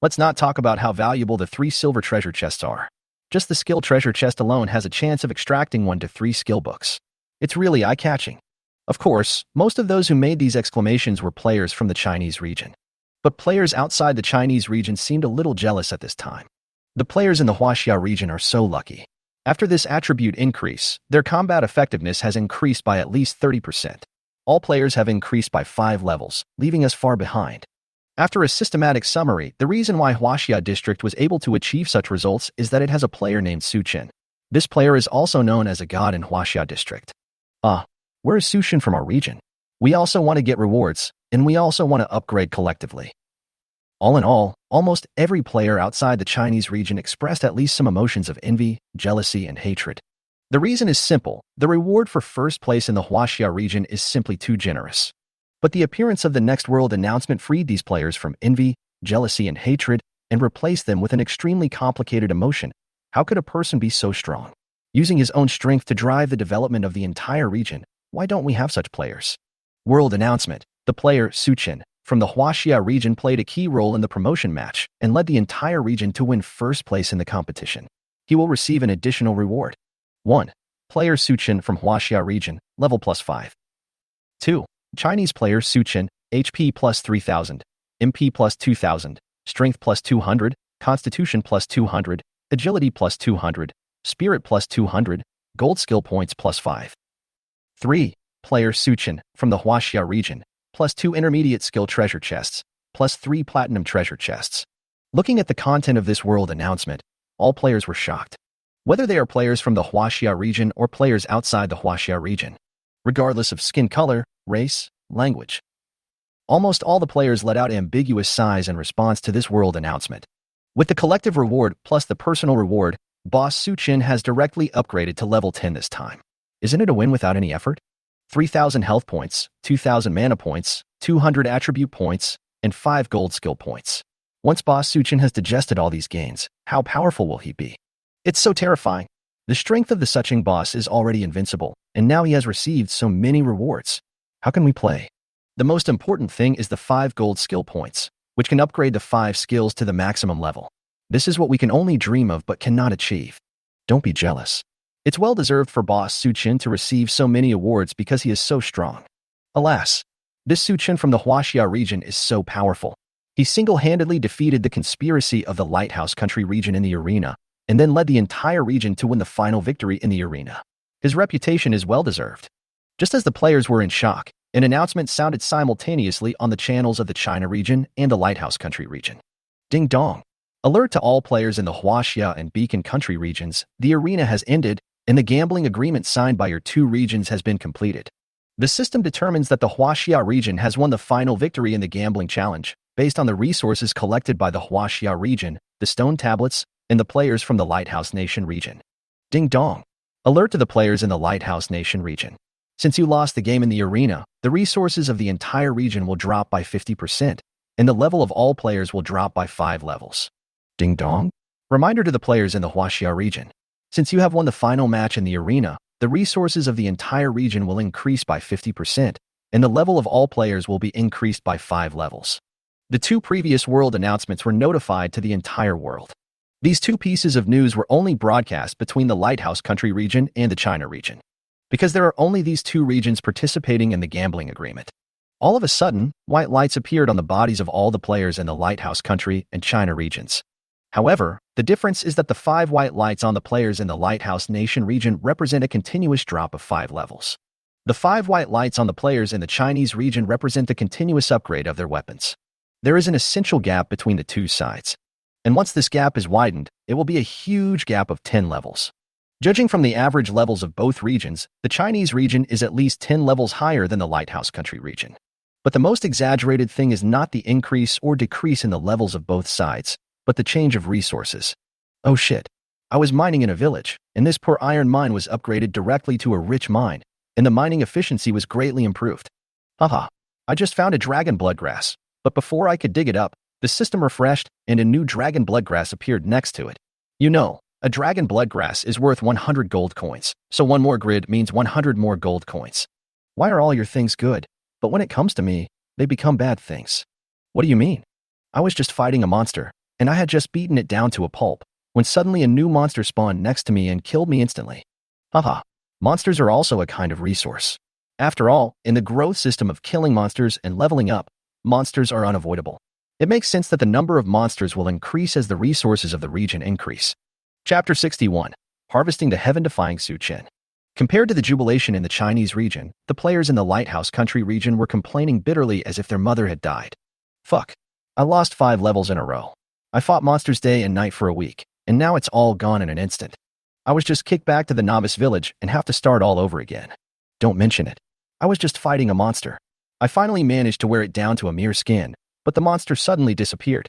Let's not talk about how valuable the 3 silver treasure chests are. Just the skill treasure chest alone has a chance of extracting 1 to 3 skill books. It's really eye-catching. Of course, most of those who made these exclamations were players from the Chinese region. But players outside the Chinese region seemed a little jealous at this time. The players in the Huaxia region are so lucky. After this attribute increase, their combat effectiveness has increased by at least 30%. All players have increased by 5 levels, leaving us far behind. After a systematic summary, the reason why Huaxia District was able to achieve such results is that it has a player named Su Qin. This player is also known as a god in Huaxia District. Where is Su Qin from our region? We also want to get rewards, and we also want to upgrade collectively. All in all, almost every player outside the Chinese region expressed at least some emotions of envy, jealousy, and hatred. The reason is simple: the reward for first place in the Huaxia region is simply too generous. But the appearance of the next world announcement freed these players from envy, jealousy, and hatred and replaced them with an extremely complicated emotion. How could a person be so strong? Using his own strength to drive the development of the entire region, why don't we have such players? World announcement: the player, Su Qin, from the Huaxia region played a key role in the promotion match and led the entire region to win first place in the competition. He will receive an additional reward. 1. Player Su Qin from Huaxia region, level +5. 2. Chinese player Su Qin, HP +3000, MP +2000, Strength +200, Constitution +200, Agility +200, Spirit +200, Gold skill points +5. 3. Player Su Qin from the Huaxia region, +2 intermediate skill treasure chests, +3 platinum treasure chests. Looking at the content of this world announcement, all players were shocked. Whether they are players from the Huaxia region or players outside the Huaxia region, regardless of skin color, race, language. Almost all the players let out ambiguous sighs in response to this world announcement. With the collective reward plus the personal reward, boss Su Qin has directly upgraded to level 10 this time. Isn't it a win without any effort? 3,000 health points, 2,000 mana points, 200 attribute points, and 5 gold skill points. Once boss Su Qin has digested all these gains, how powerful will he be? It's so terrifying. The strength of the Suching boss is already invincible, and now he has received so many rewards. How can we play? The most important thing is the 5 gold skill points, which can upgrade the 5 skills to the maximum level. This is what we can only dream of but cannot achieve. Don't be jealous. It's well-deserved for boss Su Qin to receive so many awards because he is so strong. Alas, this Su Qin from the Huaxia region is so powerful. He single-handedly defeated the conspiracy of the Lighthouse Country region in the arena, and then led the entire region to win the final victory in the arena. His reputation is well-deserved. Just as the players were in shock, an announcement sounded simultaneously on the channels of the China region and the Lighthouse Country region. Ding dong! Alert to all players in the Huaxia and Beacon Country regions, the arena has ended, and the gambling agreement signed by your 2 regions has been completed. The system determines that the Huaxia region has won the final victory in the gambling challenge, based on the resources collected by the Huaxia region, the stone tablets, and the players from the Lighthouse Nation region. Ding dong! Alert to the players in the Lighthouse Nation region. Since you lost the game in the arena, the resources of the entire region will drop by 50%, and the level of all players will drop by 5 levels. Ding dong! Reminder to the players in the Huaxia region. Since you have won the final match in the arena, the resources of the entire region will increase by 50%, and the level of all players will be increased by 5 levels. The 2 previous world announcements were notified to the entire world. These 2 pieces of news were only broadcast between the Lighthouse Country region and the China region, because there are only these 2 regions participating in the gambling agreement. All of a sudden, white lights appeared on the bodies of all the players in the Lighthouse Country and China regions. However, the difference is that the 5 white lights on the players in the Lighthouse Nation region represent a continuous drop of 5 levels. The 5 white lights on the players in the Chinese region represent the continuous upgrade of their weapons. There is an essential gap between the 2 sides. And once this gap is widened, it will be a huge gap of 10 levels. Judging from the average levels of both regions, the Chinese region is at least 10 levels higher than the Lighthouse Country region. But the most exaggerated thing is not the increase or decrease in the levels of both sides, but the change of resources. Oh shit. I was mining in a village, and this poor iron mine was upgraded directly to a rich mine, and the mining efficiency was greatly improved. Haha. I just found a dragon bloodgrass, but before I could dig it up, the system refreshed, and a new dragon bloodgrass appeared next to it. You know, a dragon bloodgrass is worth 100 gold coins, so 1 more grid means 100 more gold coins. Why are all your things good? But when it comes to me, they become bad things. What do you mean? I was just fighting a monster, and I had just beaten it down to a pulp, when suddenly a new monster spawned next to me and killed me instantly. Haha. Monsters are also a kind of resource. After all, in the growth system of killing monsters and leveling up, monsters are unavoidable. It makes sense that the number of monsters will increase as the resources of the region increase. Chapter 61. Harvesting the Heaven-Defying Su Qin. Compared to the jubilation in the Chinese region, the players in the Lighthouse Country region were complaining bitterly as if their mother had died. Fuck. I lost 5 levels in a row. I fought monsters day and night for a week, and now it's all gone in an instant. I was just kicked back to the novice village and have to start all over again. Don't mention it. I was just fighting a monster. I finally managed to wear it down to a mere skin, but the monster suddenly disappeared.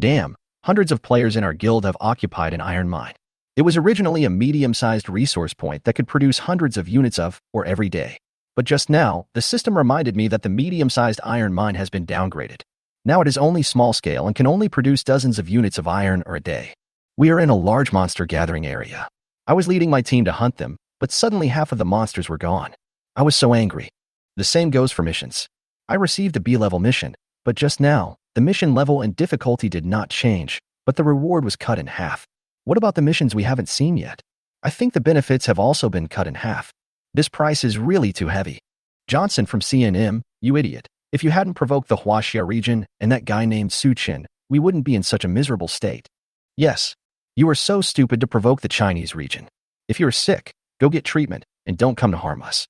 Damn, hundreds of players in our guild have occupied an iron mine. It was originally a medium-sized resource point that could produce hundreds of units of, or every day. But just now, the system reminded me that the medium-sized iron mine has been downgraded. Now it is only small scale and can only produce dozens of units of iron or a day. We are in a large monster gathering area. I was leading my team to hunt them, but suddenly half of the monsters were gone. I was so angry. The same goes for missions. I received a B-level mission, but just now, the mission level and difficulty did not change, but the reward was cut in half. What about the missions we haven't seen yet? I think the benefits have also been cut in half. This price is really too heavy. Johnson from CNM, you idiot. If you hadn't provoked the Huaxia region and that guy named Su Qin, we wouldn't be in such a miserable state. Yes, you are so stupid to provoke the Chinese region. If you're sick, go get treatment and don't come to harm us.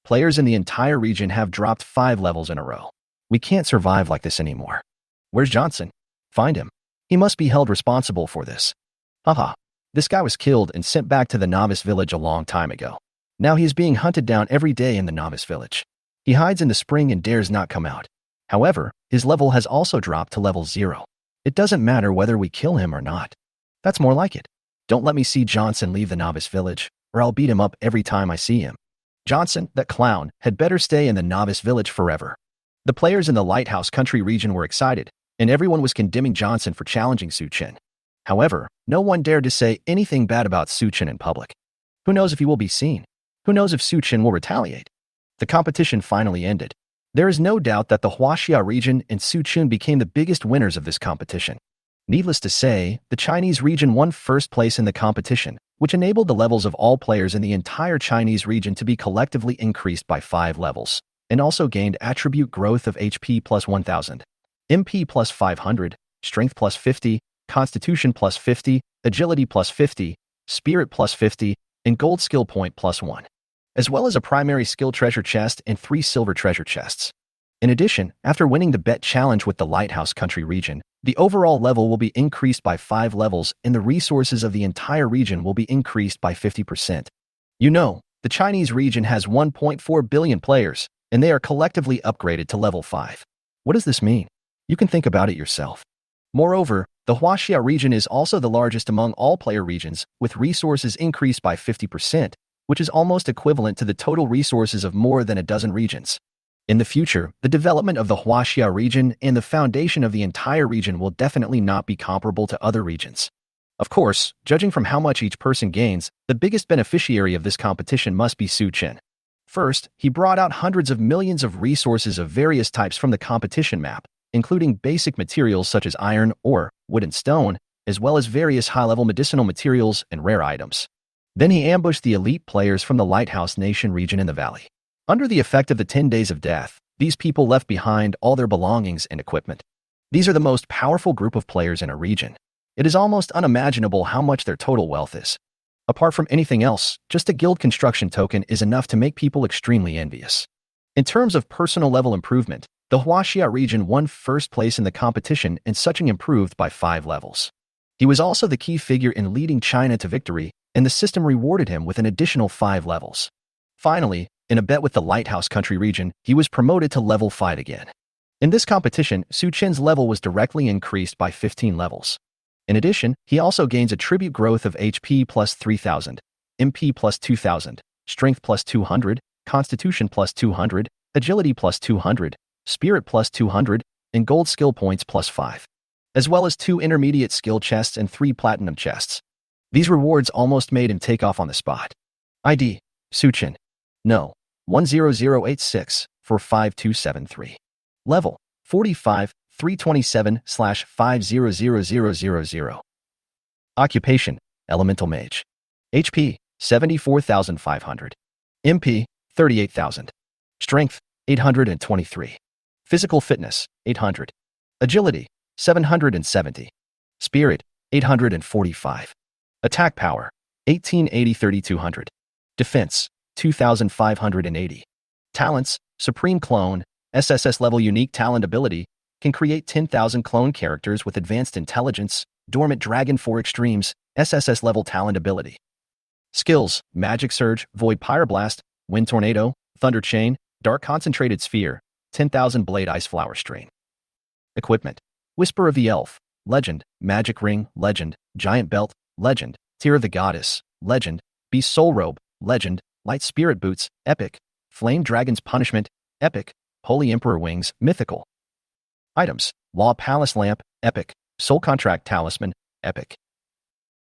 Players in the entire region have dropped 5 levels in a row. We can't survive like this anymore. Where's Johnson? Find him. He must be held responsible for this. Haha. This guy was killed and sent back to the novice village a long time ago. Now he is being hunted down every day in the novice village. He hides in the spring and dares not come out. However, his level has also dropped to level 0. It doesn't matter whether we kill him or not. That's more like it. Don't let me see Johnson leave the novice village, or I'll beat him up every time I see him. Johnson, that clown, had better stay in the novice village forever. The players in the Lighthouse Country region were excited, and everyone was condemning Johnson for challenging Su Qin. However, no one dared to say anything bad about Su Qin in public. Who knows if he will be seen? Who knows if Su Qin will retaliate? The competition finally ended. There is no doubt that the Huaxia region and Su Qin became the biggest winners of this competition. Needless to say, the Chinese region won first place in the competition, which enabled the levels of all players in the entire Chinese region to be collectively increased by 5 levels, and also gained attribute growth of HP plus 1000, MP plus 500, Strength plus 50, Constitution plus 50, Agility plus 50, Spirit plus 50, and Gold Skill Point plus 1, as well as a primary skill treasure chest and 3 silver treasure chests. In addition, after winning the bet challenge with the Lighthouse Country region, the overall level will be increased by 5 levels and the resources of the entire region will be increased by 50%. You know, the Chinese region has 1.4 billion players, and they are collectively upgraded to level 5. What does this mean? You can think about it yourself. Moreover, the Huaxia region is also the largest among all player regions, with resources increased by 50%, which is almost equivalent to the total resources of more than a dozen regions. In the future, the development of the Huaxia region and the foundation of the entire region will definitely not be comparable to other regions. Of course, judging from how much each person gains, the biggest beneficiary of this competition must be Su Qin. First, he brought out hundreds of millions of resources of various types from the competition map, including basic materials such as iron, ore, wood and stone, as well as various high-level medicinal materials and rare items. Then he ambushed the elite players from the Lighthouse Nation region in the valley. Under the effect of the 10 days of death, these people left behind all their belongings and equipment. These are the most powerful group of players in a region. It is almost unimaginable how much their total wealth is. Apart from anything else, just a guild construction token is enough to make people extremely envious. In terms of personal level improvement, the Huaxia region won first place in the competition and Suching improved by 5 levels. He was also the key figure in leading China to victory, and the system rewarded him with an additional 5 levels. Finally, in a bet with the Lighthouse Country region, he was promoted to level 5 again. In this competition, Su Qin's level was directly increased by 15 levels. In addition, he also gains attribute growth of HP plus 3000, MP plus 2000, Strength plus 200, Constitution plus 200, Agility plus 200, Spirit plus 200, and Gold Skill Points plus 5, as well as 2 intermediate skill chests and 3 platinum chests. These rewards almost made him take off on the spot. ID: Su Qin. No. 10086 for 5273. Level 45 327/500000. Occupation: Elemental Mage. HP: 74,500. MP: 38,000. Strength: 823. Physical Fitness: 800. Agility: 770. Spirit: 845. Attack Power: 1880-3200. Defense: 2,580. Talents: Supreme Clone, SSS-level Unique Talent Ability, can create 10,000 clone characters with advanced intelligence, dormant dragon 4 extremes, SSS-level talent ability. Skills: Magic Surge, Void Pyroblast, Wind Tornado, Thunder Chain, Dark Concentrated Sphere, 10,000 Blade Ice Flower Strain. Equipment: Whisper of the Elf, Legend, Magic Ring, Legend, Giant Belt, Legend, Tear of the Goddess, Legend, Beast Soul Robe, Legend, Light Spirit Boots, Epic, Flame Dragon's Punishment, Epic, Holy Emperor Wings, Mythical. Items: Law Palace Lamp, Epic, Soul Contract Talisman, Epic.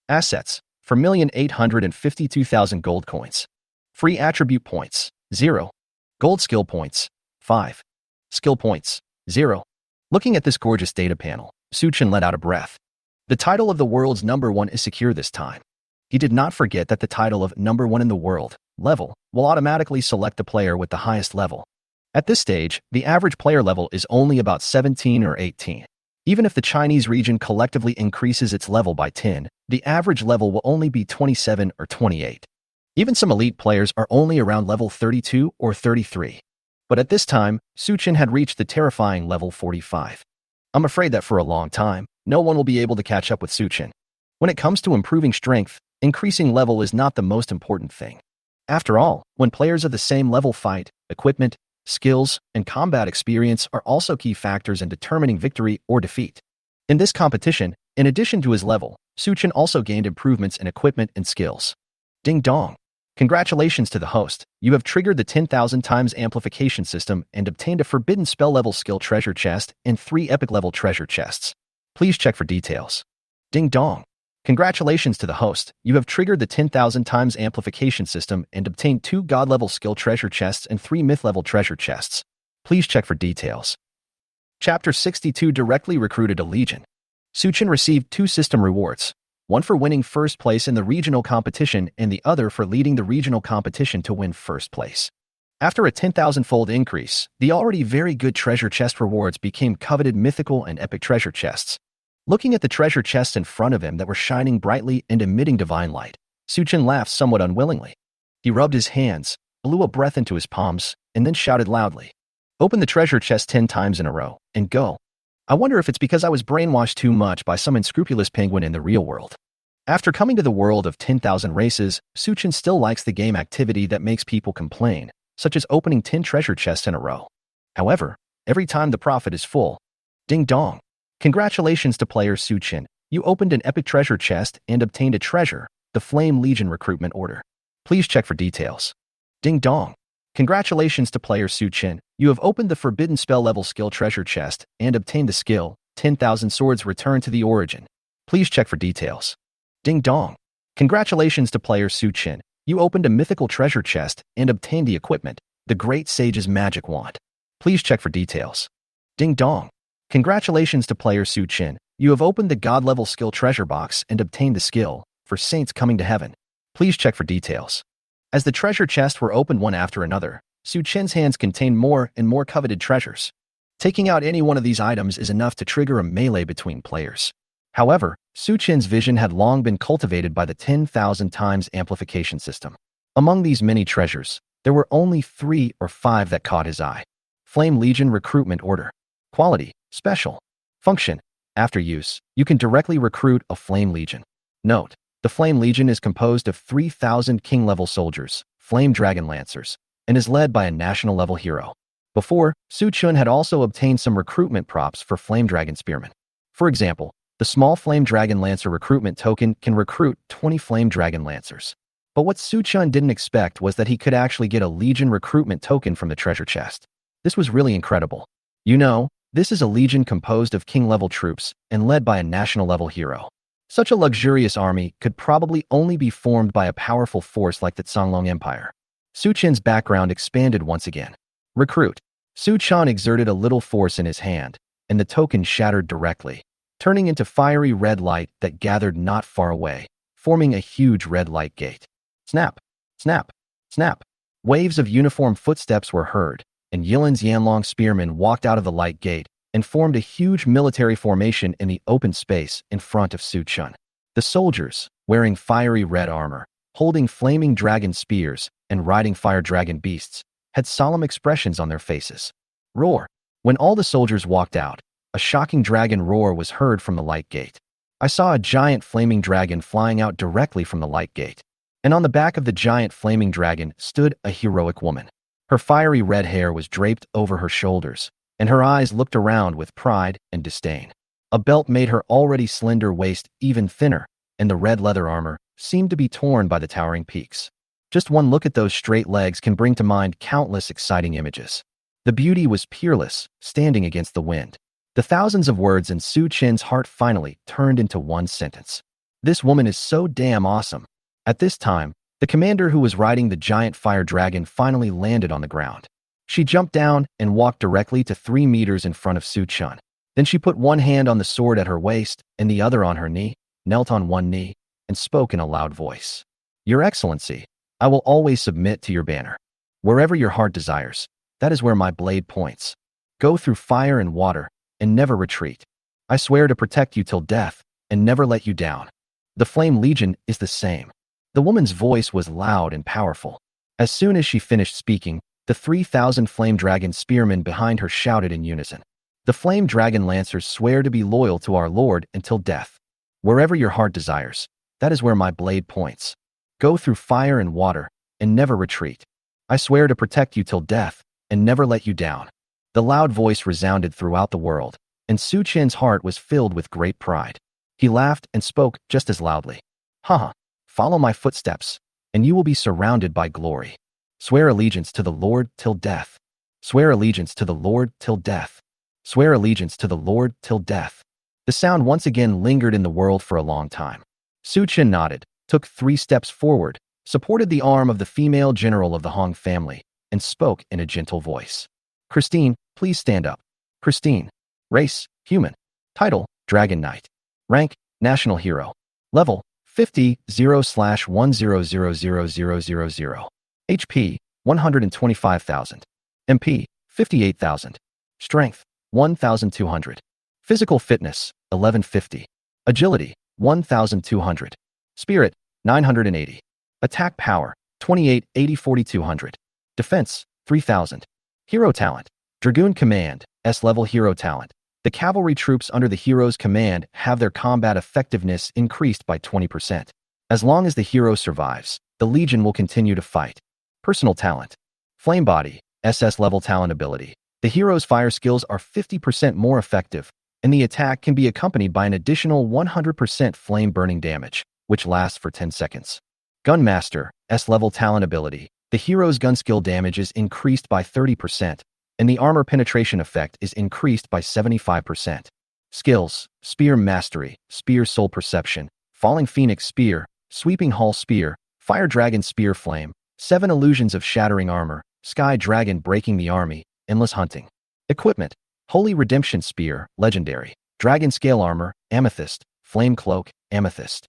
Assets: 4,852,000 gold coins. Free attribute points, 0. Gold skill points, 5. Skill points, 0. Looking at this gorgeous data panel, Suchin let out a breath. The title of the world's #1 is secure this time. He did not forget that the title of #1 in the world, level, will automatically select the player with the highest level. At this stage, the average player level is only about 17 or 18. Even if the Chinese region collectively increases its level by 10, the average level will only be 27 or 28. Even some elite players are only around level 32 or 33. But at this time, Suchin had reached the terrifying level 45. I'm afraid that for a long time, no one will be able to catch up with Suchin. When it comes to improving strength, increasing level is not the most important thing. After all, when players of the same level fight, equipment, skills, and combat experience are also key factors in determining victory or defeat. In this competition, in addition to his level, Suchin also gained improvements in equipment and skills. Ding dong! Congratulations to the host, you have triggered the 10,000 times amplification system and obtained a forbidden spell level skill treasure chest and 3 epic level treasure chests. Please check for details. Ding dong! Congratulations to the host, you have triggered the 10,000 times amplification system and obtained 2 god-level skill treasure chests and 3 myth-level treasure chests. Please check for details. Chapter 62 directly recruited a legion. Suchin received 2 system rewards, one for winning first place in the regional competition and the other for leading the regional competition to win first place. After a 10,000-fold increase, the already very good treasure chest rewards became coveted mythical and epic treasure chests. Looking at the treasure chests in front of him that were shining brightly and emitting divine light, Suchin laughed somewhat unwillingly. He rubbed his hands, blew a breath into his palms, and then shouted loudly, "Open the treasure chest 10 times in a row, and go." I wonder if it's because I was brainwashed too much by some unscrupulous penguin in the real world. After coming to the world of 10,000 races, Suchin still likes the game activity that makes people complain, such as opening 10 treasure chests in a row. However, every time the profit is full. Ding dong! Congratulations to player Suchin, you opened an epic treasure chest and obtained a treasure, the Flame Legion recruitment order. Please check for details. Ding dong! Congratulations to player Suchin, you have opened the forbidden spell level skill treasure chest and obtained the skill, 10,000 swords return to the origin. Please check for details. Ding dong! Congratulations to player Suchin, you opened a mythical treasure chest and obtained the equipment, the Great Sage's magic wand. Please check for details. Ding dong! Congratulations to player Suchin, you have opened the god-level skill treasure box and obtained the skill, for Saints Coming to Heaven. Please check for details. As the treasure chests were opened one after another, Suchin's hands contained more and more coveted treasures. Taking out any one of these items is enough to trigger a melee between players. However, Suchin's vision had long been cultivated by the 10,000 times amplification system. Among these many treasures, there were only 3 or 5 that caught his eye. Flame Legion Recruitment Order. Quality, Special. Function. After use, you can directly recruit a Flame Legion. Note, the Flame Legion is composed of 3,000 king-level soldiers, Flame Dragon Lancers, and is led by a national-level hero. Before, Suchin had also obtained some recruitment props for Flame Dragon Spearmen. For example, the small Flame Dragon Lancer recruitment token can recruit 20 Flame Dragon Lancers. But what Suchin didn't expect was that he could actually get a Legion recruitment token from the treasure chest. This was really incredible. You know, this is a legion composed of king-level troops and led by a national-level hero. Such a luxurious army could probably only be formed by a powerful force like the Songlong Empire. Suchin's background expanded once again. Recruit. Suchin exerted a little force in his hand, and the token shattered directly, turning into fiery red light that gathered not far away, forming a huge red light gate. Snap! Snap! Snap! Waves of uniform footsteps were heard, and Yilin's Yanlong spearmen walked out of the light gate and formed a huge military formation in the open space in front of Suchin. The soldiers, wearing fiery red armor, holding flaming dragon spears and riding fire dragon beasts, had solemn expressions on their faces. Roar! When all the soldiers walked out, a shocking dragon roar was heard from the light gate. I saw a giant flaming dragon flying out directly from the light gate. And on the back of the giant flaming dragon stood a heroic woman. Her fiery red hair was draped over her shoulders, and her eyes looked around with pride and disdain. A belt made her already slender waist even thinner, and the red leather armor seemed to be torn by the towering peaks. Just one look at those straight legs can bring to mind countless exciting images. The beauty was peerless, standing against the wind. The thousands of words in Su Chen's heart finally turned into one sentence. This woman is so damn awesome. At this time, the commander who was riding the giant fire dragon finally landed on the ground. She jumped down and walked directly to 3 meters in front of Su Chen. Then she put one hand on the sword at her waist and the other on her knee, knelt on one knee, and spoke in a loud voice. Your Excellency, I will always submit to your banner. Wherever your heart desires, that is where my blade points. Go through fire and water, and never retreat. I swear to protect you till death, and never let you down. The Flame Legion is the same. The woman's voice was loud and powerful. As soon as she finished speaking, the 3,000 Flame Dragon spearmen behind her shouted in unison. The Flame Dragon Lancers swear to be loyal to our Lord until death. Wherever your heart desires, that is where my blade points. Go through fire and water, and never retreat. I swear to protect you till death, and never let you down. The loud voice resounded throughout the world, and Su Chen's heart was filled with great pride. He laughed and spoke just as loudly. Haha, follow my footsteps, and you will be surrounded by glory. Swear allegiance to the Lord till death. Swear allegiance to the Lord till death. Swear allegiance to the Lord till death. The sound once again lingered in the world for a long time. Su Chen nodded, took 3 steps forward, supported the arm of the female general of the Hong family, and spoke in a gentle voice. Christine, please stand up. Christine. Race, human. Title, Dragon Knight. Rank, National Hero. Level, 50, 0/10000000. HP, 125,000. MP, 58,000. Strength, 1,200. Physical fitness, 1150. Agility, 1,200. Spirit, 980. Attack power, 28, 80, 4,200. Defense, 3,000. Hero talent, Dragoon Command, S-level hero talent. The cavalry troops under the hero's command have their combat effectiveness increased by 20%. As long as the hero survives, the Legion will continue to fight. Personal talent, Flame Body, SS-level talent ability. The hero's fire skills are 50% more effective, and the attack can be accompanied by an additional 100% flame burning damage, which lasts for 10 seconds. Gunmaster, S-level talent ability. The hero's gun skill damage is increased by 30%, and the armor penetration effect is increased by 75%. Skills, Spear Mastery, Spear Soul Perception, Falling Phoenix Spear, Sweeping Hull Spear, Fire Dragon Spear Flame, 7 Illusions of Shattering Armor, Sky Dragon Breaking the Army, Endless Hunting. Equipment, Holy Redemption Spear, Legendary, Dragon Scale Armor, Amethyst, Flame Cloak, Amethyst.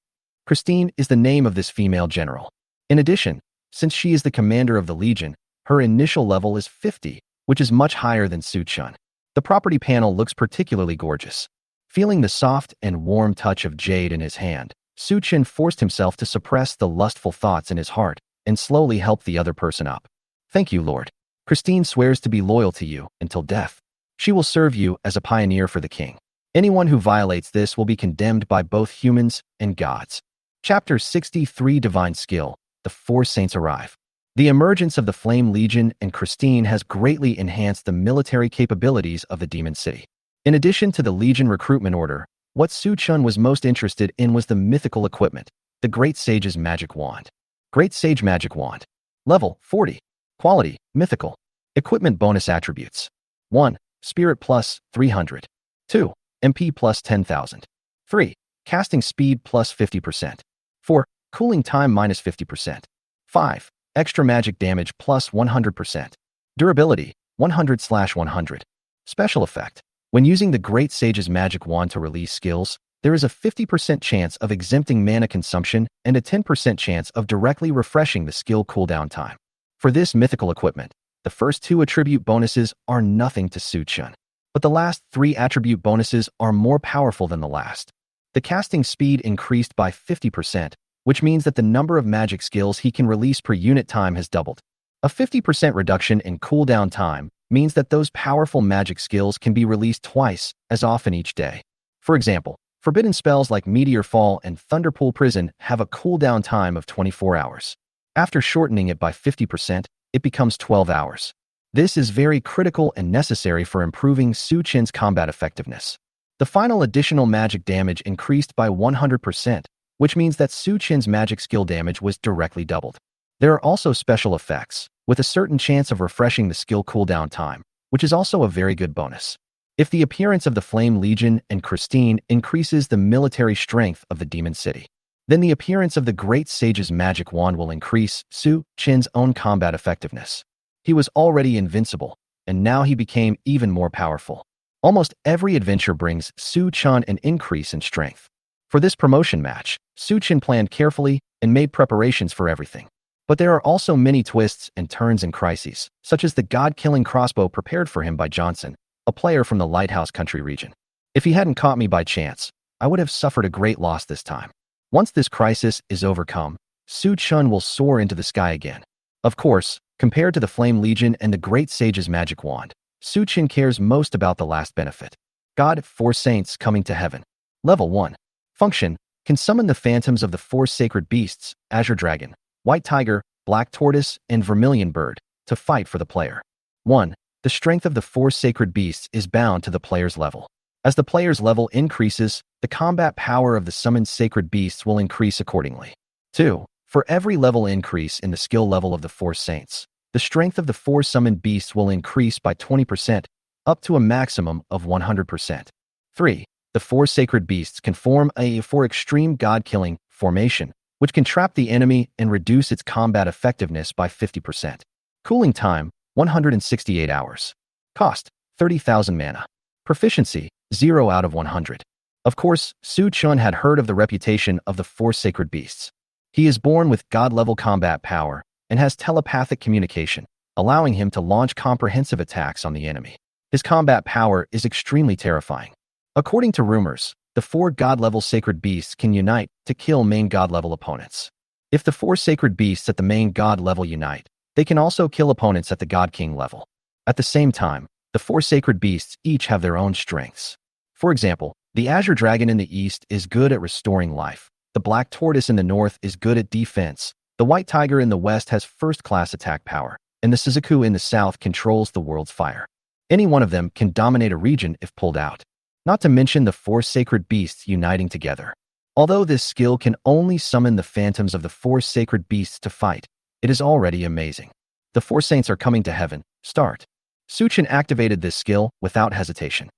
Christine is the name of this female general. In addition, since she is the commander of the Legion, her initial level is 50, which is much higher than Su Chen. The property panel looks particularly gorgeous. Feeling the soft and warm touch of jade in his hand, Su Chen forced himself to suppress the lustful thoughts in his heart and slowly helped the other person up. Thank you, Lord. Christine swears to be loyal to you until death. She will serve you as a pioneer for the king. Anyone who violates this will be condemned by both humans and gods. Chapter 63 Divine Skill. The 4 Saints arrive. The emergence of the Flame Legion and Christine has greatly enhanced the military capabilities of the Demon City. In addition to the Legion recruitment order, what Su Chen was most interested in was the mythical equipment, the Great Sage's Magic Wand. Great Sage Magic Wand. Level 40. Quality, Mythical. Equipment bonus attributes. 1. Spirit plus 300. 2. MP plus 10,000. 3. Casting speed plus 50%. 4. Cooling time minus 50%. 5. Extra magic damage plus 100%. Durability, 100/100. Special effect. When using the Great Sage's Magic Wand to release skills, there is a 50% chance of exempting mana consumption and a 10% chance of directly refreshing the skill cooldown time. For this mythical equipment, the first 2 attribute bonuses are nothing to Su Chen, but the last 3 attribute bonuses are more powerful than the last. The casting speed increased by 50%, which means that the number of magic skills he can release per unit time has doubled. A 50% reduction in cooldown time means that those powerful magic skills can be released twice as often each day. For example, forbidden spells like Meteor Fall and Thunderpool Prison have a cooldown time of 24 hours. After shortening it by 50%, it becomes 12 hours. This is very critical and necessary for improving Su Qin's combat effectiveness. The final additional magic damage increased by 100%, which means that Su Qin's magic skill damage was directly doubled. There are also special effects, with a certain chance of refreshing the skill cooldown time, which is also a very good bonus. If the appearance of the Flame Legion and Christine increases the military strength of the Demon City, then the appearance of the Great Sage's magic wand will increase Su Qin's own combat effectiveness. He was already invincible, and now he became even more powerful. Almost every adventure brings Su Qin an increase in strength. For this promotion match, Su Qin planned carefully and made preparations for everything. But there are also many twists and turns and crises, such as the god-killing crossbow prepared for him by Johnson, a player from the Lighthouse Country region. If he hadn't caught me by chance, I would have suffered a great loss this time. Once this crisis is overcome, Su Qin will soar into the sky again. Of course, compared to the Flame Legion and the Great Sage's magic wand, Su Qin cares most about the last benefit. God, 4 Saints coming to heaven. Level 1. Function: can summon the phantoms of the 4 sacred beasts, Azure Dragon, White Tiger, Black Tortoise, and Vermilion Bird, to fight for the player. 1. The strength of the 4 sacred beasts is bound to the player's level. As the player's level increases, the combat power of the summoned sacred beasts will increase accordingly. 2. For every level increase in the skill level of the 4 saints, the strength of the 4 summoned beasts will increase by 20%, up to a maximum of 100%. 3. The 4 sacred beasts can form a 4 extreme god-killing formation, which can trap the enemy and reduce its combat effectiveness by 50%. Cooling time, 168 hours. Cost, 30,000 mana. Proficiency, 0 out of 100. Of course, Su Qin had heard of the reputation of the 4 sacred beasts. He is born with god-level combat power and has telepathic communication, allowing him to launch comprehensive attacks on the enemy. His combat power is extremely terrifying. According to rumors, the 4 god-level sacred beasts can unite to kill main god-level opponents. If the 4 sacred beasts at the main god level unite, they can also kill opponents at the God King level. At the same time, the 4 sacred beasts each have their own strengths. For example, the Azure Dragon in the east is good at restoring life. The Black Tortoise in the north is good at defense. The White Tiger in the west has first-class attack power, and the Suzuku in the south controls the world's fire. Any one of them can dominate a region if pulled out. Not to mention the 4 sacred beasts uniting together. Although this skill can only summon the phantoms of the 4 sacred beasts to fight, it is already amazing. The 4 saints are coming to heaven. Start. Su Qin activated this skill without hesitation.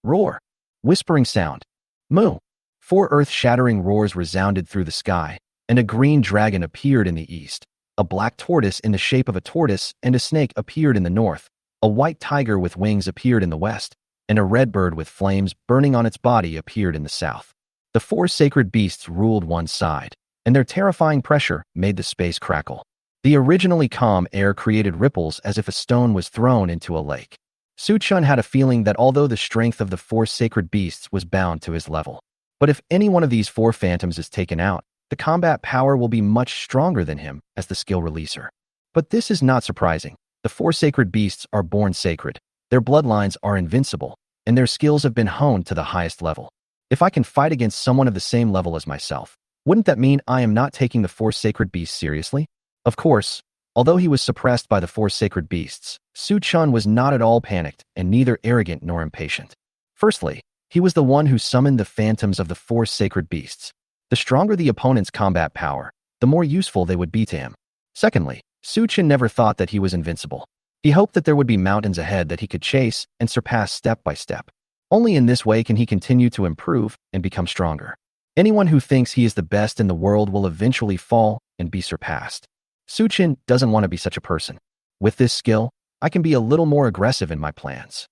Roar. Whispering sound. Moo. 4 earth-shattering roars resounded through the sky, and a green dragon appeared in the east. A black tortoise in the shape of a tortoise and a snake appeared in the north. A white tiger with wings appeared in the west, and a red bird with flames burning on its body appeared in the south. The 4 sacred beasts ruled one side, and their terrifying pressure made the space crackle. The originally calm air created ripples as if a stone was thrown into a lake. Su Qin had a feeling that although the strength of the 4 sacred beasts was bound to his level, but if any one of these 4 phantoms is taken out, the combat power will be much stronger than him as the skill releaser. But this is not surprising. The 4 sacred beasts are born sacred, their bloodlines are invincible, and their skills have been honed to the highest level. If I can fight against someone of the same level as myself, wouldn't that mean I am not taking the 4 sacred beasts seriously? Of course, although he was suppressed by the 4 sacred beasts, Su Qin was not at all panicked and neither arrogant nor impatient. Firstly, he was the one who summoned the phantoms of the 4 sacred beasts. The stronger the opponent's combat power, the more useful they would be to him. Secondly, Su Qin never thought that he was invincible. He hoped that there would be mountains ahead that he could chase and surpass step by step. Only in this way can he continue to improve and become stronger. Anyone who thinks he is the best in the world will eventually fall and be surpassed. Su Qin doesn't want to be such a person. With this skill, I can be a little more aggressive in my plans.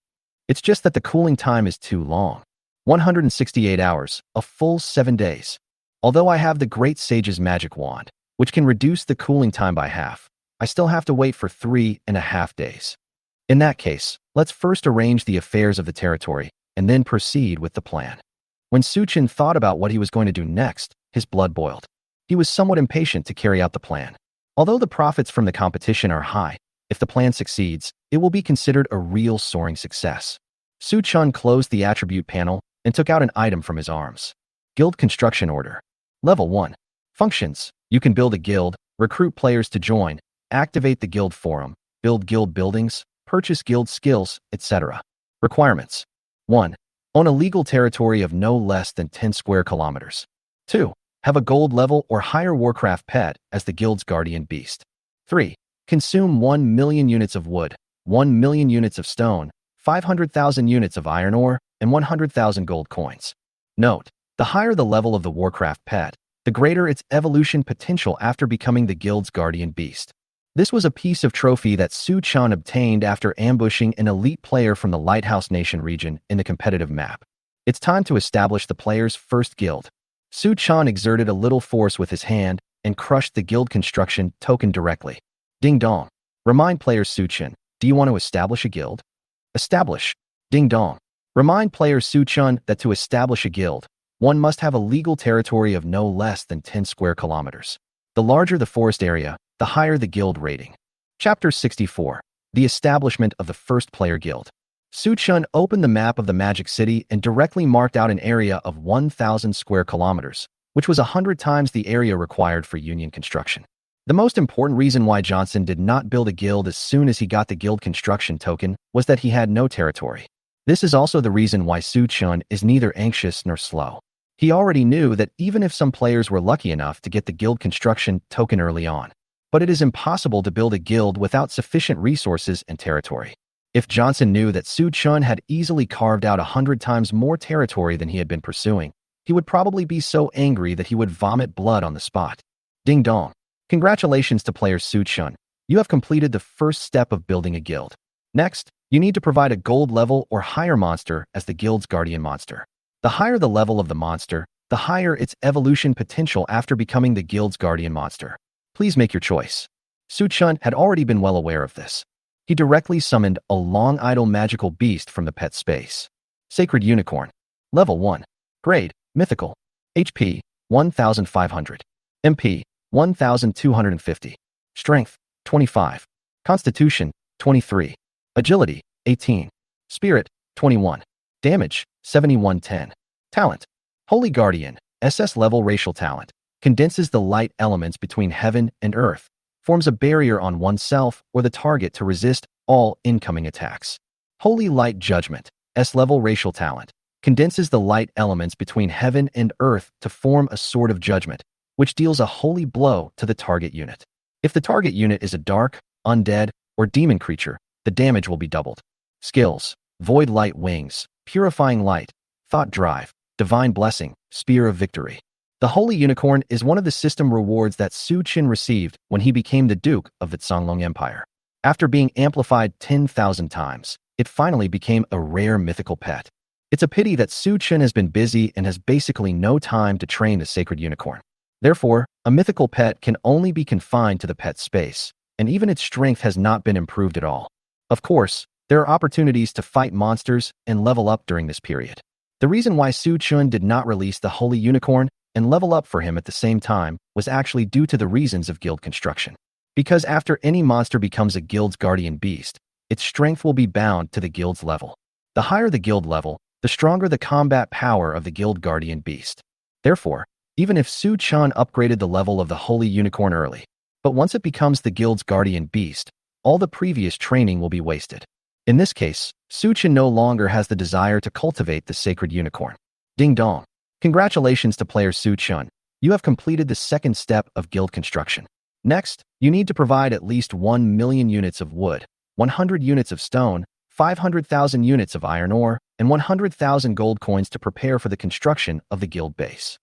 It's just that the cooling time is too long. 168 hours, a full 7 days. Although I have the Great Sage's magic wand, which can reduce the cooling time by half, I still have to wait for 3.5 days. In that case, let's first arrange the affairs of the territory and then proceed with the plan. When Su Qin thought about what he was going to do next, his blood boiled. He was somewhat impatient to carry out the plan. Although the profits from the competition are high, if the plan succeeds, it will be considered a real soaring success. Su Chun closed the attribute panel and took out an item from his arms. Guild Construction Order. Level 1. Functions. You can build a guild, recruit players to join, activate the guild forum, build guild buildings, purchase guild skills, etc. Requirements. 1. Own a legal territory of no less than 10 square kilometers. 2. Have a gold level or higher Warcraft pet as the guild's guardian beast. 3. Consume 1 million units of wood, 1 million units of stone, 500,000 units of iron ore, and 100,000 gold coins. Note, the higher the level of the Warcraft pet, the greater its evolution potential after becoming the guild's guardian beast. This was a piece of trophy that Su Chun obtained after ambushing an elite player from the Lighthouse Nation region in the competitive map. It's time to establish the player's first guild. Su Chun exerted a little force with his hand and crushed the guild construction token directly. Ding dong. Remind player Su Chun, do you want to establish a guild? Establish. Ding dong. Remind player Su Chun that to establish a guild, one must have a legal territory of no less than 10 square kilometers. The larger the forest area, the higher the guild rating. Chapter 64. The establishment of the first player guild. Su Chun opened the map of the Magic City and directly marked out an area of 1,000 square kilometers, which was 100 times the area required for union construction. The most important reason why Johnson did not build a guild as soon as he got the guild construction token was that he had no territory. This is also the reason why Su Chun is neither anxious nor slow. He already knew that even if some players were lucky enough to get the guild construction token early on, but it is impossible to build a guild without sufficient resources and territory. If Johnson knew that Su Chun had easily carved out 100 times more territory than he had been pursuing, he would probably be so angry that he would vomit blood on the spot. Ding dong. Congratulations to player Su Chun. You have completed the first step of building a guild. Next, you need to provide a gold level or higher monster as the guild's guardian monster. The higher the level of the monster, the higher its evolution potential after becoming the guild's guardian monster. Please make your choice. Su Chun had already been well aware of this. He directly summoned a long idle magical beast from the pet space. Sacred Unicorn. Level 1. Grade, Mythical. HP, 1,500. MP, 1,250. Strength, 25. Constitution, 23. Agility, 18. Spirit, 21. Damage, 7110. Talent. Holy Guardian, SS-level racial talent. Condenses the light elements between heaven and earth. Forms a barrier on oneself or the target to resist all incoming attacks. Holy Light Judgment, S-level racial talent. Condenses the light elements between heaven and earth to form a sword of judgment, which deals a holy blow to the target unit. If the target unit is a dark, undead, or demon creature, the damage will be doubled. Skills. Void Light Wings, Purifying Light, Thought Drive, Divine Blessing, Spear of Victory. The Holy Unicorn is one of the system rewards that Su Chun received when he became the Duke of the Songlong Empire. After being amplified 10,000 times, it finally became a rare mythical pet. It's a pity that Su Chun has been busy and has basically no time to train the Sacred Unicorn. Therefore, a mythical pet can only be confined to the pet space, and even its strength has not been improved at all. Of course, there are opportunities to fight monsters and level up during this period. The reason why Su Chun did not release the Holy Unicorn and level up for him at the same time was actually due to the reasons of guild construction. Because after any monster becomes a guild's guardian beast, its strength will be bound to the guild's level. The higher the guild level, the stronger the combat power of the guild guardian beast. Therefore, even if Su Chun upgraded the level of the Holy Unicorn early, but once it becomes the guild's guardian beast, all the previous training will be wasted. In this case, Su Chun no longer has the desire to cultivate the Sacred Unicorn. Ding dong. Congratulations to player Su Chun. You have completed the second step of guild construction. Next, you need to provide at least 1 million units of wood, 100 units of stone, 500,000 units of iron ore, and 100,000 gold coins to prepare for the construction of the guild base.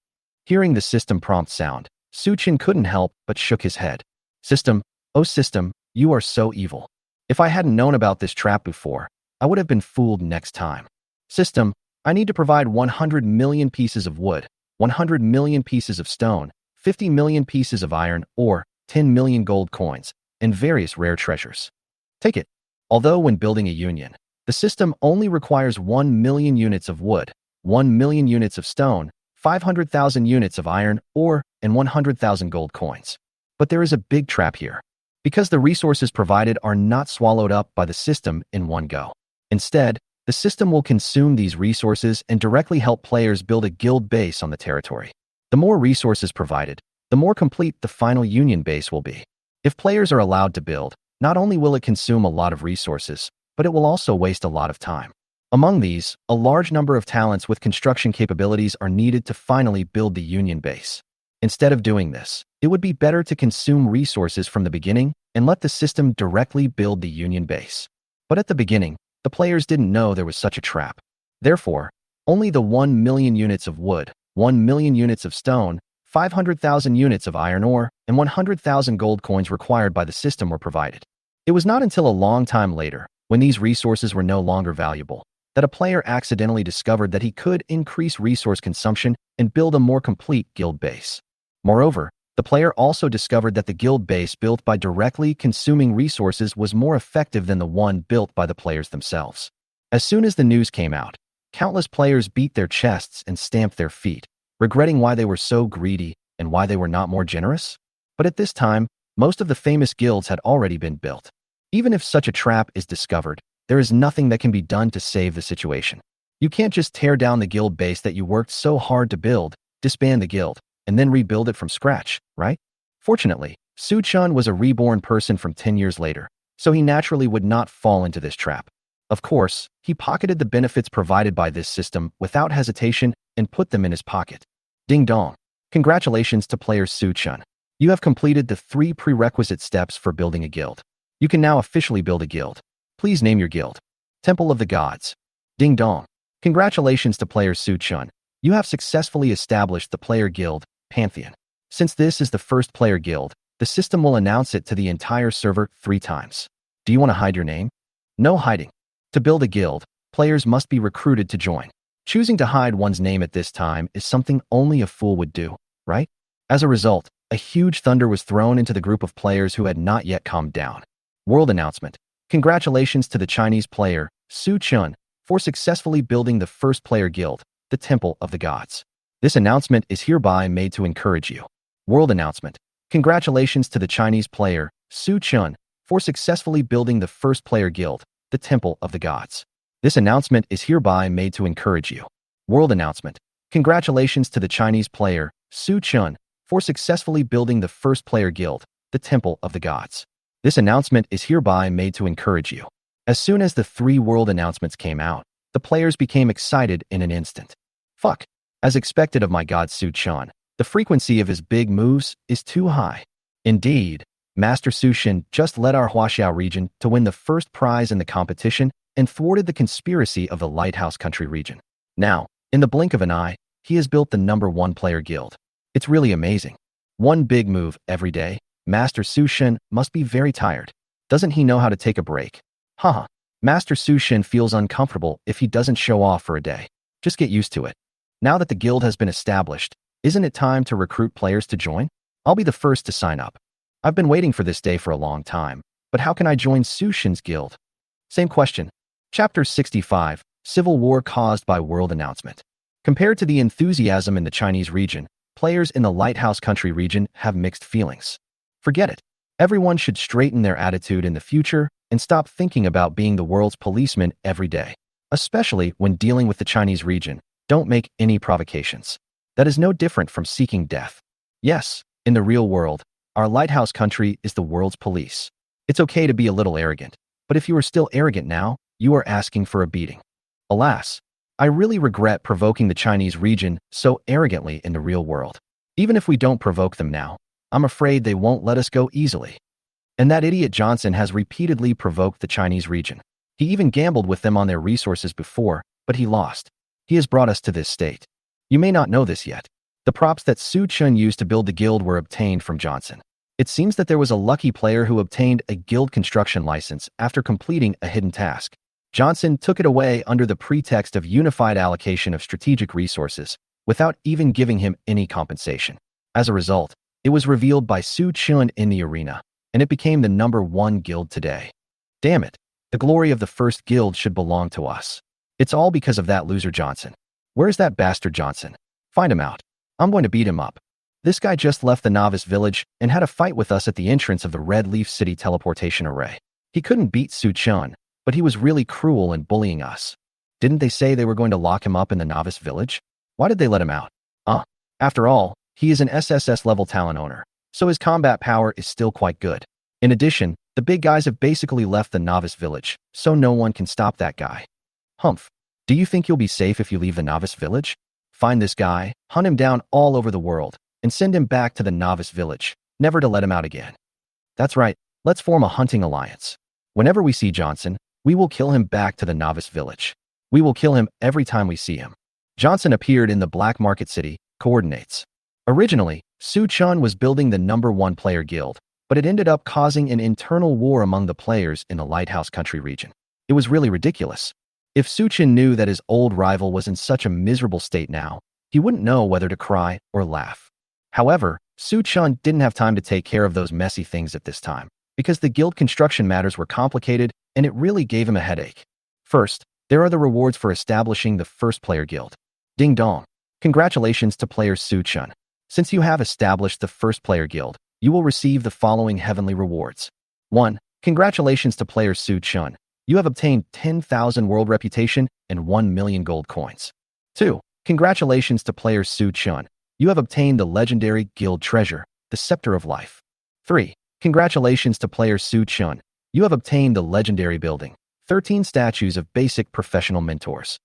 Hearing the system prompt sound, Su Chun couldn't help but shook his head. System, oh system, you are so evil. If I hadn't known about this trap before, I would have been fooled next time. System, I need to provide 100 million pieces of wood, 100 million pieces of stone, 50 million pieces of iron ore, 10 million gold coins, and various rare treasures. Take it. Although when building a union, the system only requires 1 million units of wood, 1 million units of stone, 500,000 units of iron ore, and 100,000 gold coins. But there is a big trap here. because the resources provided are not swallowed up by the system in one go. Instead, the system will consume these resources and directly help players build a guild base on the territory. The more resources provided, the more complete the final union base will be. If players are allowed to build, not only will it consume a lot of resources, but it will also waste a lot of time. Among these, a large number of talents with construction capabilities are needed to finally build the union base. Instead of doing this, it would be better to consume resources from the beginning and let the system directly build the union base. But at the beginning, the players didn't know there was such a trap. Therefore, only the 1 million units of wood, 1 million units of stone, 500,000 units of iron ore, and 100,000 gold coins required by the system were provided. It was not until a long time later, when these resources were no longer valuable, that a player accidentally discovered that he could increase resource consumption and build a more complete guild base. Moreover, the player also discovered that the guild base built by directly consuming resources was more effective than the one built by the players themselves. As soon as the news came out, countless players beat their chests and stamped their feet, regretting why they were so greedy and why they were not more generous. But at this time, most of the famous guilds had already been built. Even if such a trap is discovered, there is nothing that can be done to save the situation. You can't just tear down the guild base that you worked so hard to build, disband the guild, and then rebuild it from scratch, right? Fortunately, Su Chun was a reborn person from 10 years later, so he naturally would not fall into this trap. Of course, he pocketed the benefits provided by this system without hesitation and put them in his pocket. Ding dong. Congratulations to player Su Chun. You have completed the 3 prerequisite steps for building a guild. You can now officially build a guild. Please name your guild. Temple of the Gods. Ding dong. Congratulations to player Su Chun. You have successfully established the player guild, Pantheon. Since this is the first player guild, the system will announce it to the entire server 3 times. Do you want to hide your name? No hiding. To build a guild, players must be recruited to join. Choosing to hide one's name at this time is something only a fool would do, right? As a result, a huge thunder was thrown into the group of players who had not yet calmed down. World announcement. Congratulations to the Chinese player, Su Chun, for successfully building the first player guild, the Temple of the Gods. This announcement is hereby made to encourage you. World announcement. Congratulations to the Chinese player, Su Chun, for successfully building the first player guild, the Temple of the Gods. This announcement is hereby made to encourage you. World announcement. Congratulations to the Chinese player, Su Chun, for successfully building the first player guild, the Temple of the Gods. This announcement is hereby made to encourage you. As soon as the 3 world announcements came out, the players became excited in an instant. Fuck. As expected of my god Su Chun, the frequency of his big moves is too high. Indeed, Master Su Shin just led our Huaxiao region to win the first prize in the competition and thwarted the conspiracy of the Lighthouse Country region. Now, in the blink of an eye, he has built the #1 player guild. It's really amazing. One big move every day. Master Su Shin must be very tired. Doesn't he know how to take a break? Haha. Master Su Shin feels uncomfortable if he doesn't show off for a day. Just get used to it. Now that the guild has been established, isn't it time to recruit players to join? I'll be the first to sign up. I've been waiting for this day for a long time, but how can I join Su Shin's guild? Same question. Chapter 65, Civil War Caused by World Announcement. Compared to the enthusiasm in the Chinese region, players in the Lighthouse Country region have mixed feelings. Forget it. Everyone should straighten their attitude in the future and stop thinking about being the world's policeman every day. Especially when dealing with the Chinese region, don't make any provocations. That is no different from seeking death. Yes, in the real world, our Lighthouse Country is the world's police. It's okay to be a little arrogant, but if you are still arrogant now, you are asking for a beating. Alas, I really regret provoking the Chinese region so arrogantly in the real world. Even if we don't provoke them now, I'm afraid they won't let us go easily. And that idiot Johnson has repeatedly provoked the Chinese region. He even gambled with them on their resources before, but he lost. He has brought us to this state. You may not know this yet. The props that Su Chun used to build the guild were obtained from Johnson. It seems that there was a lucky player who obtained a guild construction license after completing a hidden task. Johnson took it away under the pretext of unified allocation of strategic resources, without even giving him any compensation. As a result, it was revealed by Su Chun in the arena, and it became the #1 guild today. Damn it, the glory of the first guild should belong to us. It's all because of that loser Johnson. Where's that bastard Johnson? Find him out. I'm going to beat him up. This guy just left the novice village and had a fight with us at the entrance of the Red Leaf City teleportation array. He couldn't beat Su-chun, but he was really cruel and bullying us. Didn't they say they were going to lock him up in the novice village? Why did they let him out? After all, he is an SSS-level talent owner, so his combat power is still quite good. In addition, the big guys have basically left the novice village, so no one can stop that guy. Humph. Do you think you'll be safe if you leave the novice village? Find this guy, hunt him down all over the world, and send him back to the novice village, never to let him out again. That's right, let's form a hunting alliance. Whenever we see Johnson, we will kill him back to the novice village. We will kill him every time we see him. Johnson appeared in the Black Market City, coordinates. Originally, Su-chun was building the #1 player guild, but it ended up causing an internal war among the players in the Lighthouse Country region. It was really ridiculous. If Su-chun knew that his old rival was in such a miserable state now, he wouldn't know whether to cry or laugh. However, Su-chun didn't have time to take care of those messy things at this time, because the guild construction matters were complicated and it really gave him a headache. First, there are the rewards for establishing the first player guild. Ding dong. Congratulations to player Su-chun. Since you have established the first player guild, you will receive the following heavenly rewards. 1. Congratulations to player Su-chun. You have obtained 10,000 world reputation and 1 million gold coins. 2. Congratulations to player Su-chun. You have obtained the legendary guild treasure, the Scepter of Life. 3. Congratulations to player Su-chun. You have obtained the legendary building, 13 statues of basic professional mentors.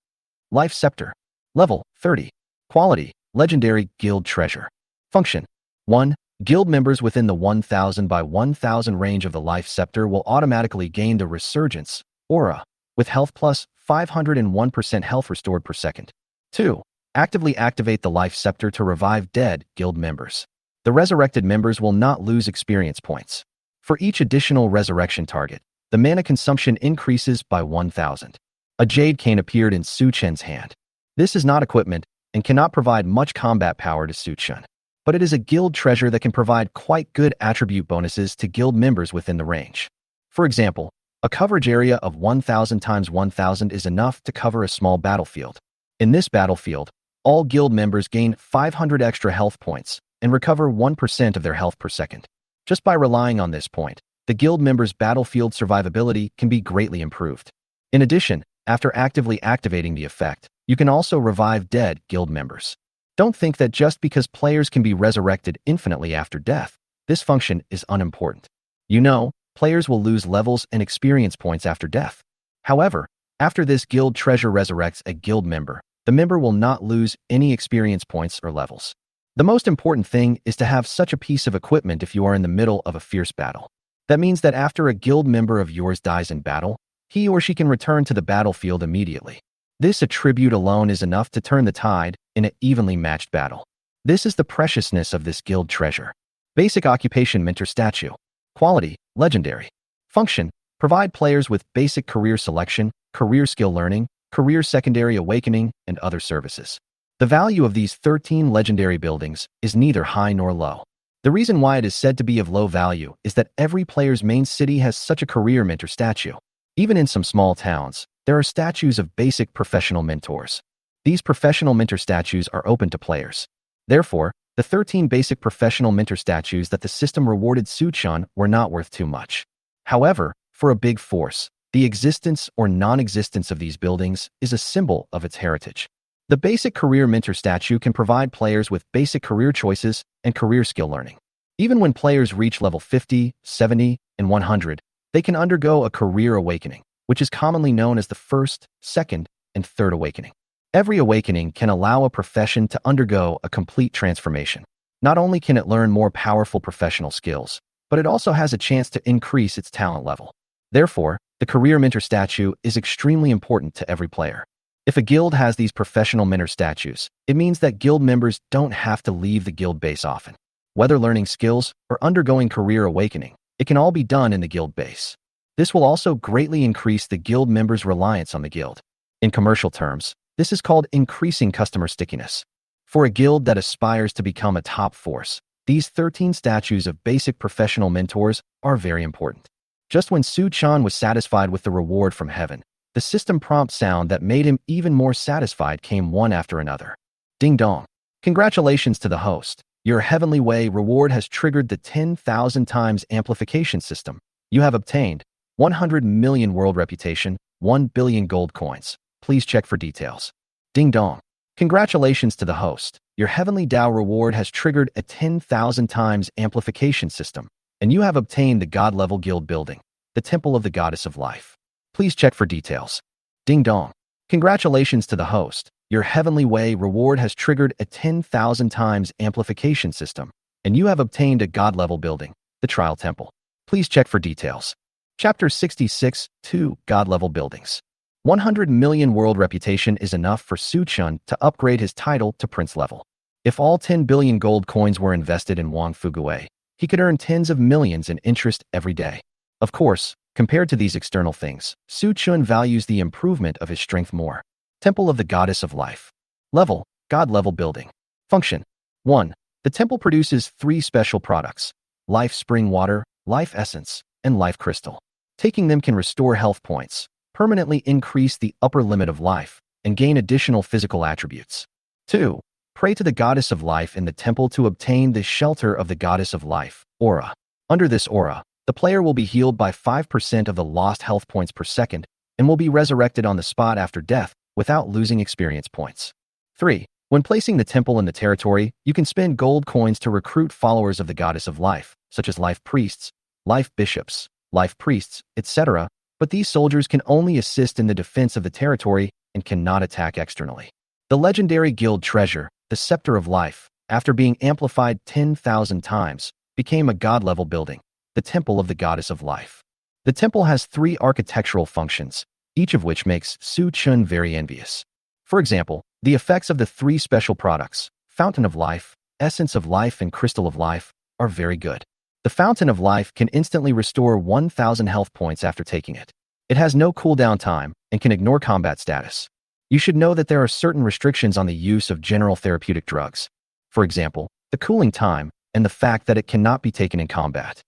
Life Scepter. Level 30. Quality, legendary guild treasure. Function. 1. Guild members within the 1000 by 1000 range of the Life Scepter will automatically gain the Resurgence aura, with health plus 501% health restored per second. 2. Actively activate the Life Scepter to revive dead guild members. The resurrected members will not lose experience points. For each additional resurrection target, the mana consumption increases by 1000. A jade cane appeared in Su-chun's hand. This is not equipment and cannot provide much combat power to Su-chun, but it is a guild treasure that can provide quite good attribute bonuses to guild members within the range. For example, a coverage area of 1000 times 1000 is enough to cover a small battlefield. In this battlefield, all guild members gain 500 extra health points and recover 1% of their health per second. Just by relying on this point, the guild members' battlefield survivability can be greatly improved. In addition, after actively activating the effect, you can also revive dead guild members. Don't think that just because players can be resurrected infinitely after death, this function is unimportant. You know, players will lose levels and experience points after death. However, after this guild treasure resurrects a guild member, the member will not lose any experience points or levels. The most important thing is to have such a piece of equipment if you are in the middle of a fierce battle. That means that after a guild member of yours dies in battle, he or she can return to the battlefield immediately. This attribute alone is enough to turn the tide in an evenly matched battle. This is the preciousness of this guild treasure. Basic Occupation Mentor Statue. Quality, legendary. Function, provide players with basic career selection, career skill learning, career secondary awakening, and other services. The value of these 13 legendary buildings is neither high nor low. The reason why it is said to be of low value is that every player's main city has such a career mentor statue. Even in some small towns, there are statues of basic professional mentors. These professional mentor statues are open to players. Therefore, the 13 basic professional mentor statues that the system rewarded Su-chun were not worth too much. However, for a big force, the existence or non-existence of these buildings is a symbol of its heritage. The basic career mentor statue can provide players with basic career choices and career skill learning. Even when players reach level 50, 70, and 100, they can undergo a career awakening, which is commonly known as the first, second, and third awakening. Every awakening can allow a profession to undergo a complete transformation. Not only can it learn more powerful professional skills, but it also has a chance to increase its talent level. Therefore, the career mentor statue is extremely important to every player. If a guild has these professional mentor statues, it means that guild members don't have to leave the guild base often. Whether learning skills or undergoing career awakening, it can all be done in the guild base. This will also greatly increase the guild members' reliance on the guild. In commercial terms, this is called increasing customer stickiness. For a guild that aspires to become a top force, these 13 statues of basic professional mentors are very important. Just when Su-chun was satisfied with the reward from heaven, the system prompt sound that made him even more satisfied came one after another. Ding dong. Congratulations to the host. Your Heavenly Way reward has triggered the 10,000 times amplification system. You have obtained 100 million world reputation, 1 billion gold coins. Please check for details. Ding dong. Congratulations to the host. Your Heavenly Tao reward has triggered a 10,000 times amplification system, and you have obtained the God-level guild building, the Temple of the Goddess of Life. Please check for details. Ding dong. Congratulations to the host. Your Heavenly Way reward has triggered a 10,000 times amplification system, and you have obtained a God-level building, the Trial Temple. Please check for details. Chapter 66, 2 God-level buildings. 100 million world reputation is enough for Su Chun to upgrade his title to prince level. If all 10 billion gold coins were invested in Wang Fuguei, he could earn tens of millions in interest every day. Of course, compared to these external things, Su Chun values the improvement of his strength more. Temple of the Goddess of Life. Level, God-level building. Function. 1. The temple produces 3 special products: Life Spring Water, Life Essence, and Life Crystal. Taking them can restore health points, permanently increase the upper limit of life, and gain additional physical attributes. 2. Pray to the Goddess of Life in the temple to obtain the Shelter of the Goddess of Life, aura. Under this aura, the player will be healed by 5% of the lost health points per second and will be resurrected on the spot after death without losing experience points. 3. When placing the temple in the territory, you can spend gold coins to recruit followers of the Goddess of Life, such as life priests, life bishops, life priests, etc., but these soldiers can only assist in the defense of the territory and cannot attack externally. The legendary guild treasure, the Scepter of Life, after being amplified 10,000 times, became a god-level building, the Temple of the Goddess of Life. The temple has 3 architectural functions, each of which makes Su Chun very envious. For example, the effects of the 3 special products, Fountain of Life, Essence of Life, and Crystal of Life, are very good. The Fountain of Life can instantly restore 1,000 health points after taking it. It has no cooldown time and can ignore combat status. You should know that there are certain restrictions on the use of general therapeutic drugs. For example, the cooling time and the fact that it cannot be taken in combat.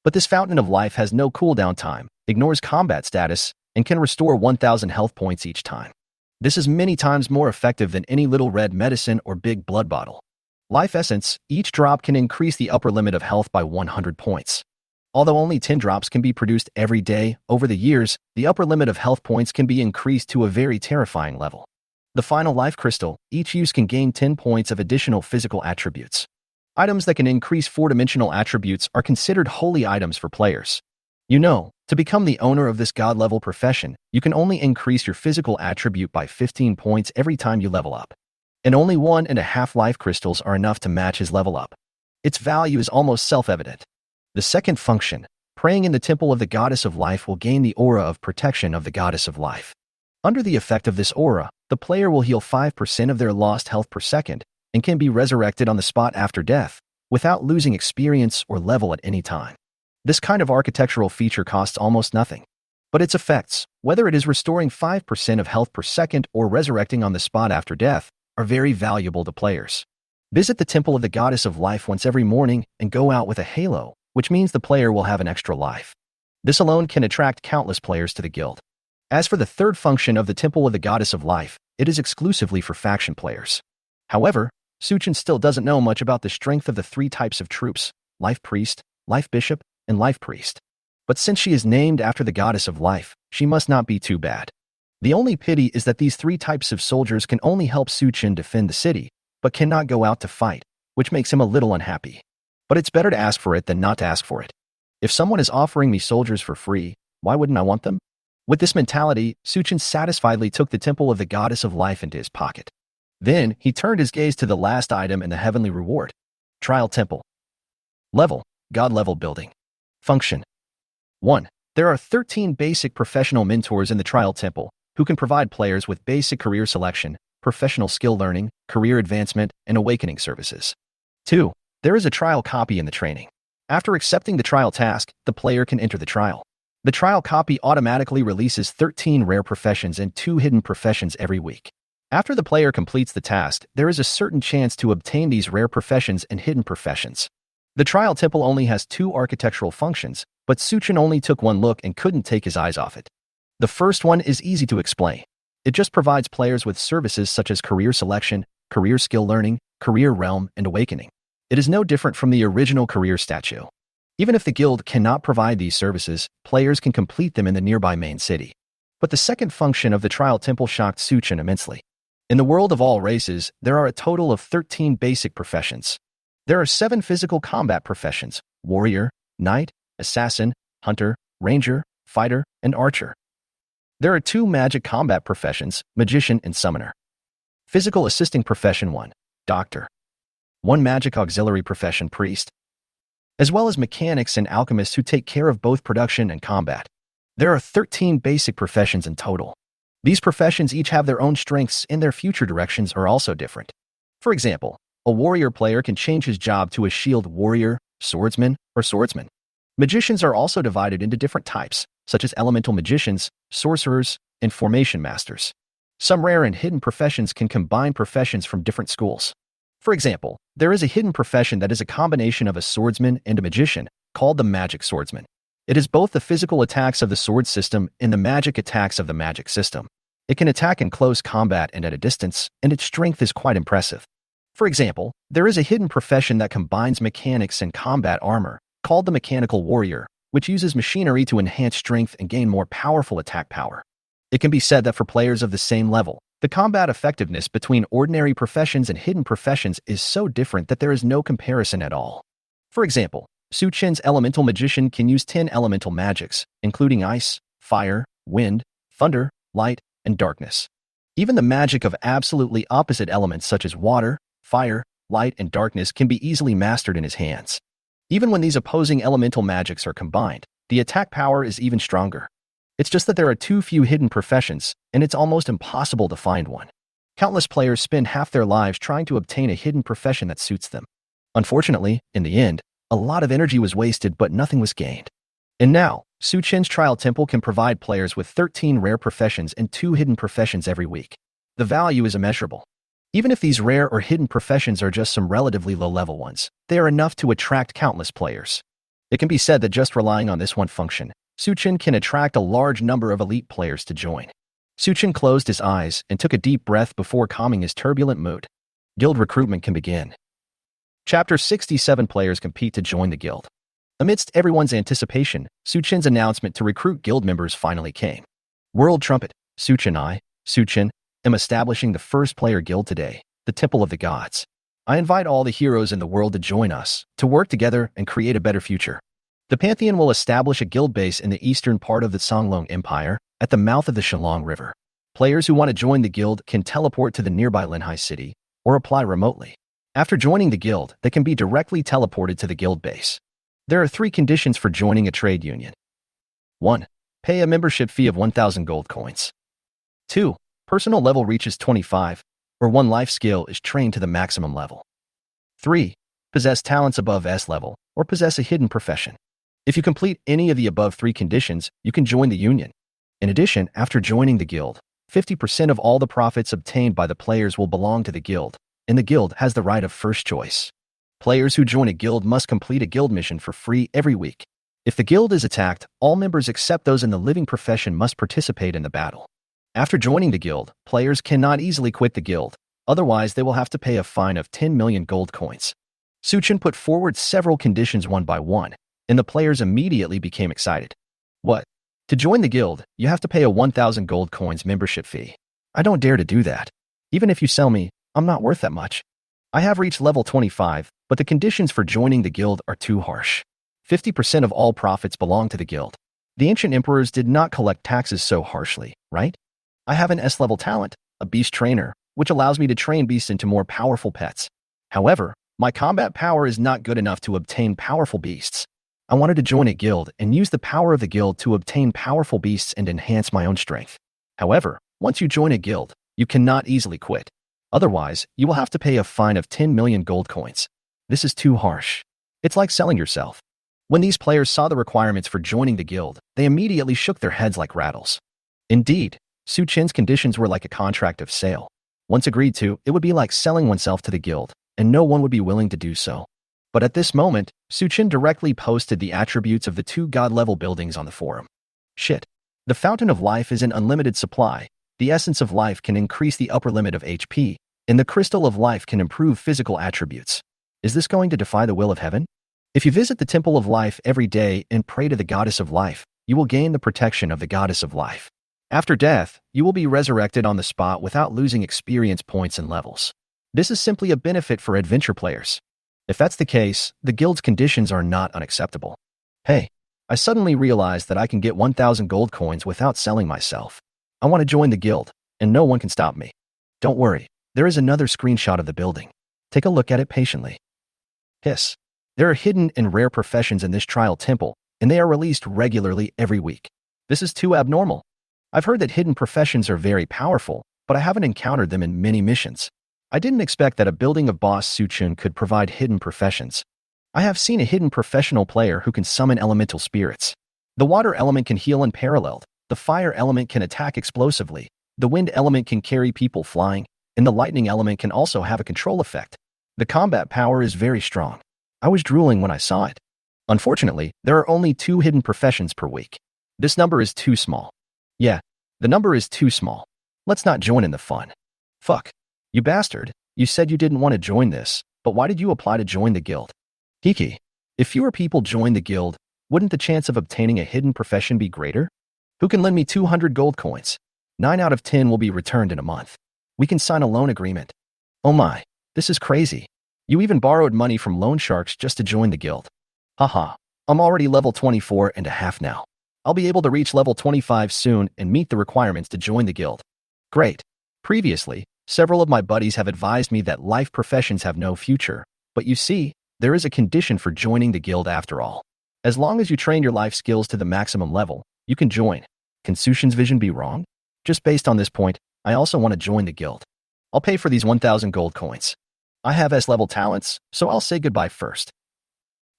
But this Fountain of Life has no cooldown time, ignores combat status, and can restore 1,000 health points each time. This is many times more effective than any little red medicine or big blood bottle. Life Essence, each drop can increase the upper limit of health by 100 points. Although only 10 drops can be produced every day, over the years, the upper limit of health points can be increased to a very terrifying level. The final Life Crystal, each use can gain 10 points of additional physical attributes. Items that can increase 4-dimensional attributes are considered holy items for players. You know, to become the owner of this god-level profession, you can only increase your physical attribute by 15 points every time you level up. And only 1.5 life crystals are enough to match his level up. Its value is almost self-evident. The second function, praying in the Temple of the Goddess of Life, will gain the aura of protection of the Goddess of Life. Under the effect of this aura, the player will heal 5% of their lost health per second and can be resurrected on the spot after death without losing experience or level at any time. This kind of architectural feature costs almost nothing, but its effects, whether it is restoring 5% of health per second or resurrecting on the spot after death, are very valuable to players. Visit the Temple of the Goddess of Life once every morning and go out with a halo, which means the player will have an extra life. This alone can attract countless players to the guild. As for the third function of the Temple of the Goddess of Life, it is exclusively for faction players. However, Su Chun still doesn't know much about the strength of the 3 types of troops, Life Priest, Life Bishop, and Life Priest. But since she is named after the Goddess of Life, she must not be too bad. The only pity is that these 3 types of soldiers can only help Su Chun defend the city, but cannot go out to fight, which makes him a little unhappy. But it's better to ask for it than not to ask for it. If someone is offering me soldiers for free, why wouldn't I want them? With this mentality, Su Chun satisfiedly took the Temple of the Goddess of Life into his pocket. Then, he turned his gaze to the last item in the heavenly reward. Trial Temple. Level, God-level building. Function. 1. There are 13 basic professional mentors in the Trial Temple, who can provide players with basic career selection, professional skill learning, career advancement, and awakening services. 2. There is a trial copy in the training. After accepting the trial task, the player can enter the trial. The trial copy automatically releases 13 rare professions and 2 hidden professions every week. After the player completes the task, there is a certain chance to obtain these rare professions and hidden professions. The Trial Temple only has 2 architectural functions, but Su Chun only took one look and couldn't take his eyes off it. The first one is easy to explain. It just provides players with services such as career selection, career skill learning, career realm, and awakening. It is no different from the original career statue. Even if the guild cannot provide these services, players can complete them in the nearby main city. But the second function of the trial temple shocked Suchin immensely. In the world of all races, there are a total of 13 basic professions. There are 7 physical combat professions: warrior, knight, assassin, hunter, ranger, fighter, and archer. There are 2 magic combat professions: magician and summoner. Physical assisting profession 1, doctor. 1 magic auxiliary profession, priest. As well as mechanics and alchemists who take care of both production and combat. There are 13 basic professions in total. These professions each have their own strengths, and their future directions are also different. For example, a warrior player can change his job to a shield warrior, swordsman, or swordsman. Magicians are also divided into different types, such as elemental magicians, sorcerers, and formation masters. Some rare and hidden professions can combine professions from different schools. For example, there is a hidden profession that is a combination of a swordsman and a magician, called the magic swordsman. It is both the physical attacks of the sword system and the magic attacks of the magic system. It can attack in close combat and at a distance, and its strength is quite impressive. For example, there is a hidden profession that combines mechanics and combat armor, called the mechanical warrior, which uses machinery to enhance strength and gain more powerful attack power. It can be said that for players of the same level, the combat effectiveness between ordinary professions and hidden professions is so different that there is no comparison at all. For example, Suchin's elemental magician can use 10 elemental magics, including ice, fire, wind, thunder, light, and darkness. Even the magic of absolutely opposite elements such as water, fire, light, and darkness can be easily mastered in his hands. Even when these opposing elemental magics are combined, the attack power is even stronger. It's just that there are too few hidden professions, and it's almost impossible to find one. Countless players spend half their lives trying to obtain a hidden profession that suits them. Unfortunately, in the end, a lot of energy was wasted, but nothing was gained. And now, Suchin's Trial Temple can provide players with 13 rare professions and 2 hidden professions every week. The value is immeasurable. Even if these rare or hidden professions are just some relatively low-level ones, they are enough to attract countless players. It can be said that just relying on this one function, Suchin can attract a large number of elite players to join. Suchin closed his eyes and took a deep breath before calming his turbulent mood. Guild recruitment can begin. Chapter 67 players compete to join the guild. Amidst everyone's anticipation, Suchin's announcement to recruit guild members finally came. World Trumpet, Suchin, am establishing the first player guild today, the Temple of the Gods. I invite all the heroes in the world to join us, to work together and create a better future. The Pantheon will establish a guild base in the eastern part of the Songlong Empire, at the mouth of the Shalong River. Players who want to join the guild can teleport to the nearby Linhai city, or apply remotely. After joining the guild, they can be directly teleported to the guild base. There are 3 conditions for joining a trade union. 1. Pay a membership fee of 1,000 gold coins. 2. Personal level reaches 25, or 1 life skill is trained to the maximum level. 3. Possess talents above S level, or possess a hidden profession. If you complete any of the above 3 conditions, you can join the union. In addition, after joining the guild, 50% of all the profits obtained by the players will belong to the guild, and the guild has the right of first choice. Players who join a guild must complete a guild mission for free every week. If the guild is attacked, all members except those in the living profession must participate in the battle. After joining the guild, players cannot easily quit the guild, otherwise they will have to pay a fine of 10 million gold coins. Suchin put forward several conditions one by one, and the players immediately became excited. What? To join the guild, you have to pay a 1,000 gold coins membership fee. I don't dare to do that. Even if you sell me, I'm not worth that much. I have reached level 25, but the conditions for joining the guild are too harsh. 50% of all profits belong to the guild. The ancient emperors did not collect taxes so harshly, right? I have an S-level talent, a beast trainer, which allows me to train beasts into more powerful pets. However, my combat power is not good enough to obtain powerful beasts. I wanted to join a guild and use the power of the guild to obtain powerful beasts and enhance my own strength. However, once you join a guild, you cannot easily quit. Otherwise, you will have to pay a fine of 10 million gold coins. This is too harsh. It's like selling yourself. When these players saw the requirements for joining the guild, they immediately shook their heads like rattles. Indeed, Suchin's conditions were like a contract of sale. Once agreed to, it would be like selling oneself to the guild, and no one would be willing to do so. But at this moment, Suchin directly posted the attributes of the 2 god-level buildings on the forum. Shit. The Fountain of Life is in unlimited supply, the Essence of Life can increase the upper limit of HP, and the Crystal of Life can improve physical attributes. Is this going to defy the will of heaven? If you visit the Temple of Life every day and pray to the Goddess of Life, you will gain the protection of the Goddess of Life. After death, you will be resurrected on the spot without losing experience points and levels. This is simply a benefit for adventure players. If that's the case, the guild's conditions are not unacceptable. Hey, I suddenly realized that I can get 1,000 gold coins without selling myself. I want to join the guild, and no one can stop me. Don't worry, there is another screenshot of the building. Take a look at it patiently. Hiss. There are hidden and rare professions in this trial temple, and they are released regularly every week. This is too abnormal. I've heard that hidden professions are very powerful, but I haven't encountered them in many missions. I didn't expect that a building of Boss Suchun could provide hidden professions. I have seen a hidden professional player who can summon elemental spirits. The water element can heal unparalleled, the fire element can attack explosively, the wind element can carry people flying, and the lightning element can also have a control effect. The combat power is very strong. I was drooling when I saw it. Unfortunately, there are only 2 hidden professions per week. This number is too small. Yeah, the number is too small. Let's not join in the fun. Fuck. You bastard, you said you didn't want to join this, but why did you apply to join the guild? Hiki. If fewer people join the guild, wouldn't the chance of obtaining a hidden profession be greater? Who can lend me 200 gold coins? 9 out of 10 will be returned in a month. We can sign a loan agreement. Oh my, this is crazy. You even borrowed money from loan sharks just to join the guild. Haha, I'm already level 24 and a half now. I'll be able to reach level 25 soon and meet the requirements to join the guild. Great. Previously, several of my buddies have advised me that life professions have no future, but you see, there is a condition for joining the guild after all. As long as you train your life skills to the maximum level, you can join. Can Suchun's vision be wrong? Just based on this point, I also want to join the guild. I'll pay for these 1,000 gold coins. I have S-level talents, so I'll say goodbye first.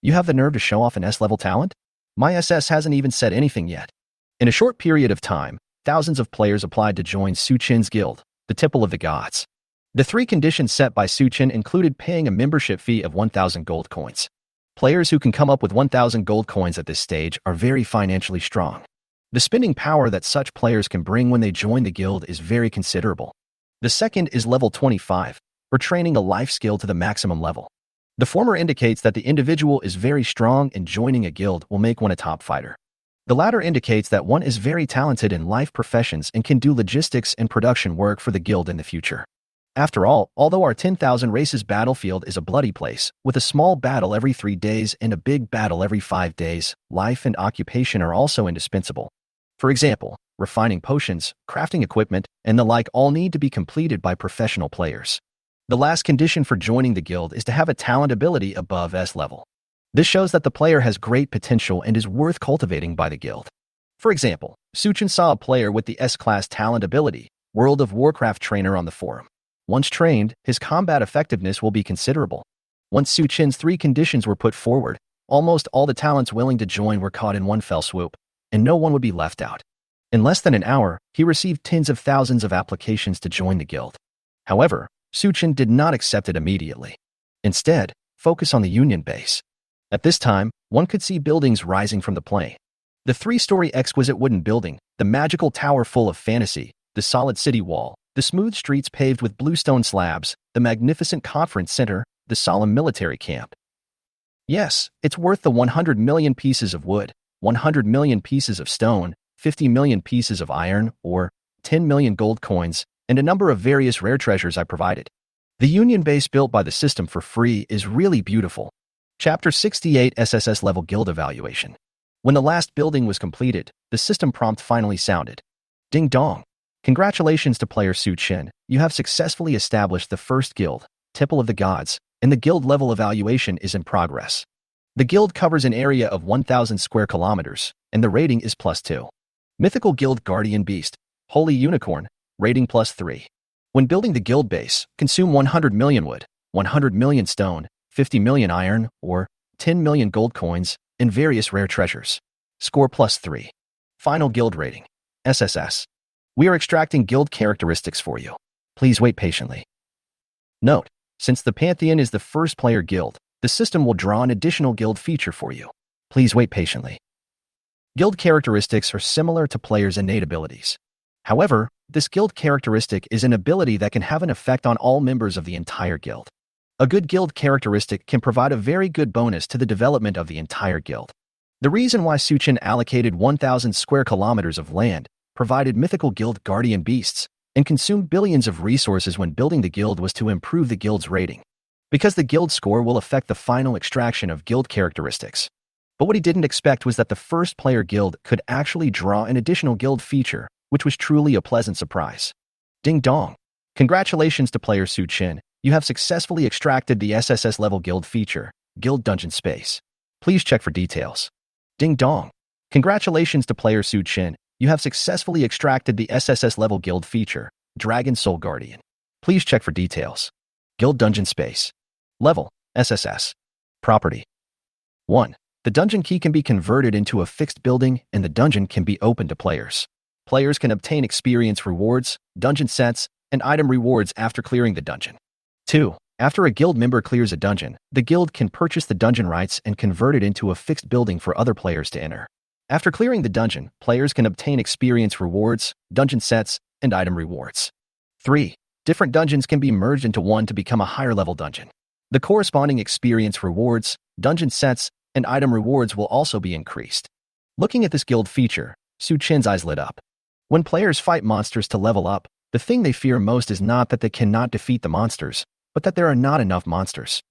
You have the nerve to show off an S-level talent? My SS hasn't even said anything yet. In a short period of time, thousands of players applied to join Suchun's guild, the Temple of the Gods. The 3 conditions set by Suchun included paying a membership fee of 1,000 gold coins. Players who can come up with 1,000 gold coins at this stage are very financially strong. The spending power that such players can bring when they join the guild is very considerable. The second is level 25, or training a life skill to the maximum level. The former indicates that the individual is very strong and joining a guild will make one a top fighter. The latter indicates that one is very talented in life professions and can do logistics and production work for the guild in the future. After all, although our 10,000 races battlefield is a bloody place, with a small battle every 3 days and a big battle every 5 days, life and occupation are also indispensable. For example, refining potions, crafting equipment, and the like all need to be completed by professional players. The last condition for joining the guild is to have a talent ability above S level. This shows that the player has great potential and is worth cultivating by the guild. For example, Suchun saw a player with the S-Class talent ability, World of Warcraft trainer on the forum. Once trained, his combat effectiveness will be considerable. Once Suchun's 3 conditions were put forward, almost all the talents willing to join were caught in one fell swoop, and no one would be left out. In less than an hour, he received tens of thousands of applications to join the guild. However, Suchun did not accept it immediately. Instead, focus on the Union base. At this time, one could see buildings rising from the plain. The 3-story exquisite wooden building, the magical tower full of fantasy, the solid city wall, the smooth streets paved with bluestone slabs, the magnificent conference center, the solemn military camp. Yes, it's worth the 100 million pieces of wood, 100 million pieces of stone, 50 million pieces of iron, or 10 million gold coins, and a number of various rare treasures I provided. The Union base built by the system for free is really beautiful. Chapter 68 SSS-level Guild Evaluation. When the last building was completed, the system prompt finally sounded. Ding dong. Congratulations to player Suchun, you have successfully established the first guild, Temple of the Gods, and the guild level evaluation is in progress. The guild covers an area of 1,000 square kilometers, and the rating is +2. Mythical Guild Guardian Beast, Holy Unicorn, rating +3. When building the guild base, consume 100 million wood, 100 million stone, 50 million iron, or 10 million gold coins, and various rare treasures. Score +3. Final guild rating, SSS. We are extracting guild characteristics for you. Please wait patiently. Note, since the Pantheon is the first player guild, the system will draw an additional guild feature for you. Please wait patiently. Guild characteristics are similar to players' innate abilities. However, this guild characteristic is an ability that can have an effect on all members of the entire guild. A good guild characteristic can provide a very good bonus to the development of the entire guild. The reason why Suchin allocated 1,000 square kilometers of land, provided mythical guild guardian beasts, and consumed billions of resources when building the guild was to improve the guild's rating. Because the guild score will affect the final extraction of guild characteristics. But what he didn't expect was that the first player guild could actually draw an additional guild feature, which was truly a pleasant surprise. Ding dong! Congratulations to player Suchin, you have successfully extracted the SSS-level guild feature, Guild Dungeon Space. Please check for details. Ding dong! Congratulations to player Suchin, you have successfully extracted the SSS-level guild feature, Dragon Soul Guardian. Please check for details. Guild Dungeon Space. Level, SSS. Property. 1. The dungeon key can be converted into a fixed building and the dungeon can be open to players. Players can obtain experience rewards, dungeon sets, and item rewards after clearing the dungeon. 2. After a guild member clears a dungeon, the guild can purchase the dungeon rights and convert it into a fixed building for other players to enter. After clearing the dungeon, players can obtain experience rewards, dungeon sets, and item rewards. 3. Different dungeons can be merged into one to become a higher-level dungeon. The corresponding experience rewards, dungeon sets, and item rewards will also be increased. Looking at this guild feature, Suchin's eyes lit up. When players fight monsters to level up, the thing they fear most is not that they cannot defeat the monsters, but that there are not enough monsters.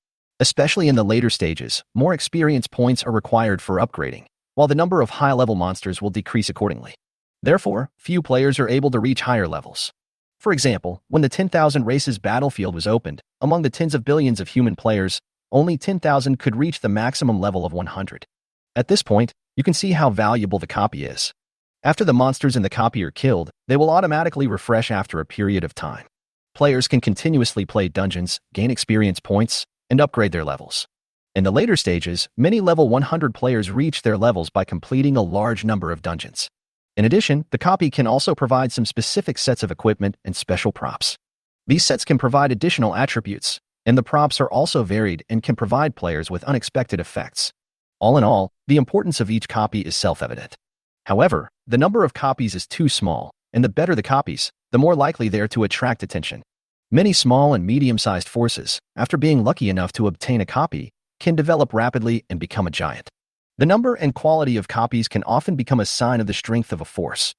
Especially in the later stages, more experience points are required for upgrading, while the number of high-level monsters will decrease accordingly. Therefore, few players are able to reach higher levels. For example, when the 10,000 races battlefield was opened, among the tens of billions of human players, only 10,000 could reach the maximum level of 100. At this point, you can see how valuable the copy is. After the monsters in the copy are killed, they will automatically refresh after a period of time. Players can continuously play dungeons, gain experience points, and upgrade their levels. In the later stages, many level 100 players reach their levels by completing a large number of dungeons. In addition, the copy can also provide some specific sets of equipment and special props. These sets can provide additional attributes, and the props are also varied and can provide players with unexpected effects. All in all, the importance of each copy is self-evident. However, the number of copies is too small, and the better the copies, the more likely they are to attract attention. Many small and medium-sized forces, after being lucky enough to obtain a copy, can develop rapidly and become a giant. The number and quality of copies can often become a sign of the strength of a force.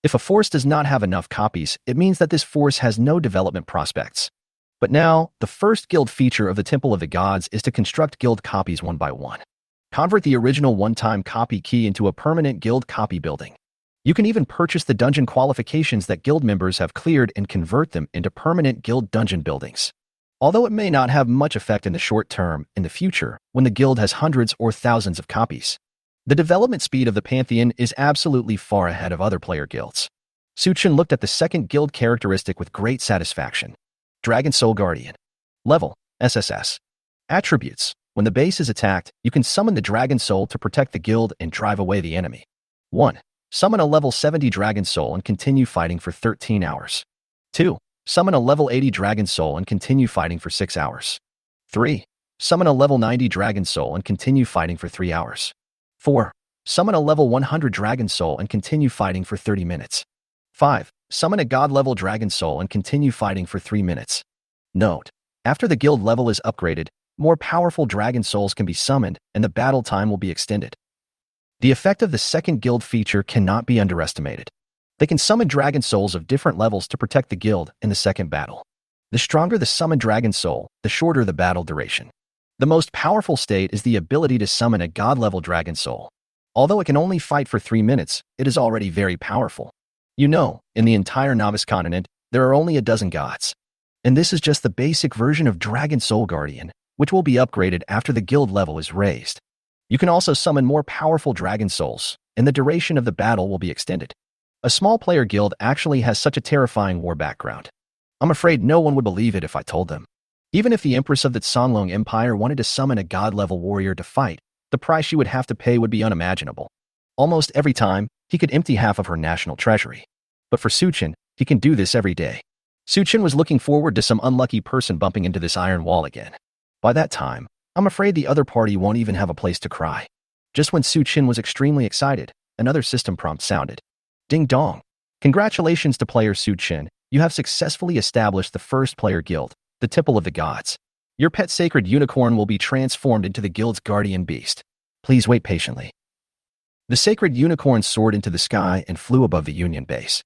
If a force does not have enough copies, it means that this force has no development prospects. But now, the first guild feature of the Temple of the Gods is to construct guild copies one by one. Convert the original one-time copy key into a permanent guild copy building. You can even purchase the dungeon qualifications that guild members have cleared and convert them into permanent guild dungeon buildings. Although it may not have much effect in the short term, in the future, when the guild has hundreds or thousands of copies, the development speed of the Pantheon is absolutely far ahead of other player guilds. Suchin looked at the second guild characteristic with great satisfaction. Dragon Soul Guardian. Level, SSS. Attributes. When the base is attacked, you can summon the Dragon Soul to protect the guild and drive away the enemy. 1. Summon a level 70 Dragon Soul and continue fighting for 13 hours. 2. Summon a level 80 Dragon Soul and continue fighting for 6 hours. 3. Summon a level 90 Dragon Soul and continue fighting for 3 hours. 4. Summon a level 100 Dragon Soul and continue fighting for 30 minutes. 5. Summon a God-level Dragon Soul and continue fighting for 3 minutes. Note: after the guild level is upgraded, more powerful Dragon Souls can be summoned and the battle time will be extended. The effect of the second guild feature cannot be underestimated. They can summon Dragon Souls of different levels to protect the guild in the second battle. The stronger the summoned Dragon Soul, the shorter the battle duration. The most powerful state is the ability to summon a God-level Dragon Soul. Although it can only fight for 3 minutes, it is already very powerful. You know, in the entire Novice continent, there are only a dozen gods. And this is just the basic version of Dragon Soul Guardian, which will be upgraded after the guild level is raised. You can also summon more powerful Dragon Souls, and the duration of the battle will be extended. A small player guild actually has such a terrifying war background. I'm afraid no one would believe it if I told them. Even if the Empress of the Songlong Empire wanted to summon a god-level warrior to fight, the price she would have to pay would be unimaginable. Almost every time, he could empty half of her national treasury. But for Suchin, he can do this every day. Suchin was looking forward to some unlucky person bumping into this iron wall again. By that time, I'm afraid the other party won't even have a place to cry. Just when Suchin was extremely excited, another system prompt sounded. Ding dong! Congratulations to player Suchin, you have successfully established the first player guild, the Temple of the Gods. Your pet sacred unicorn will be transformed into the guild's guardian beast. Please wait patiently. The sacred unicorn soared into the sky and flew above the Union base.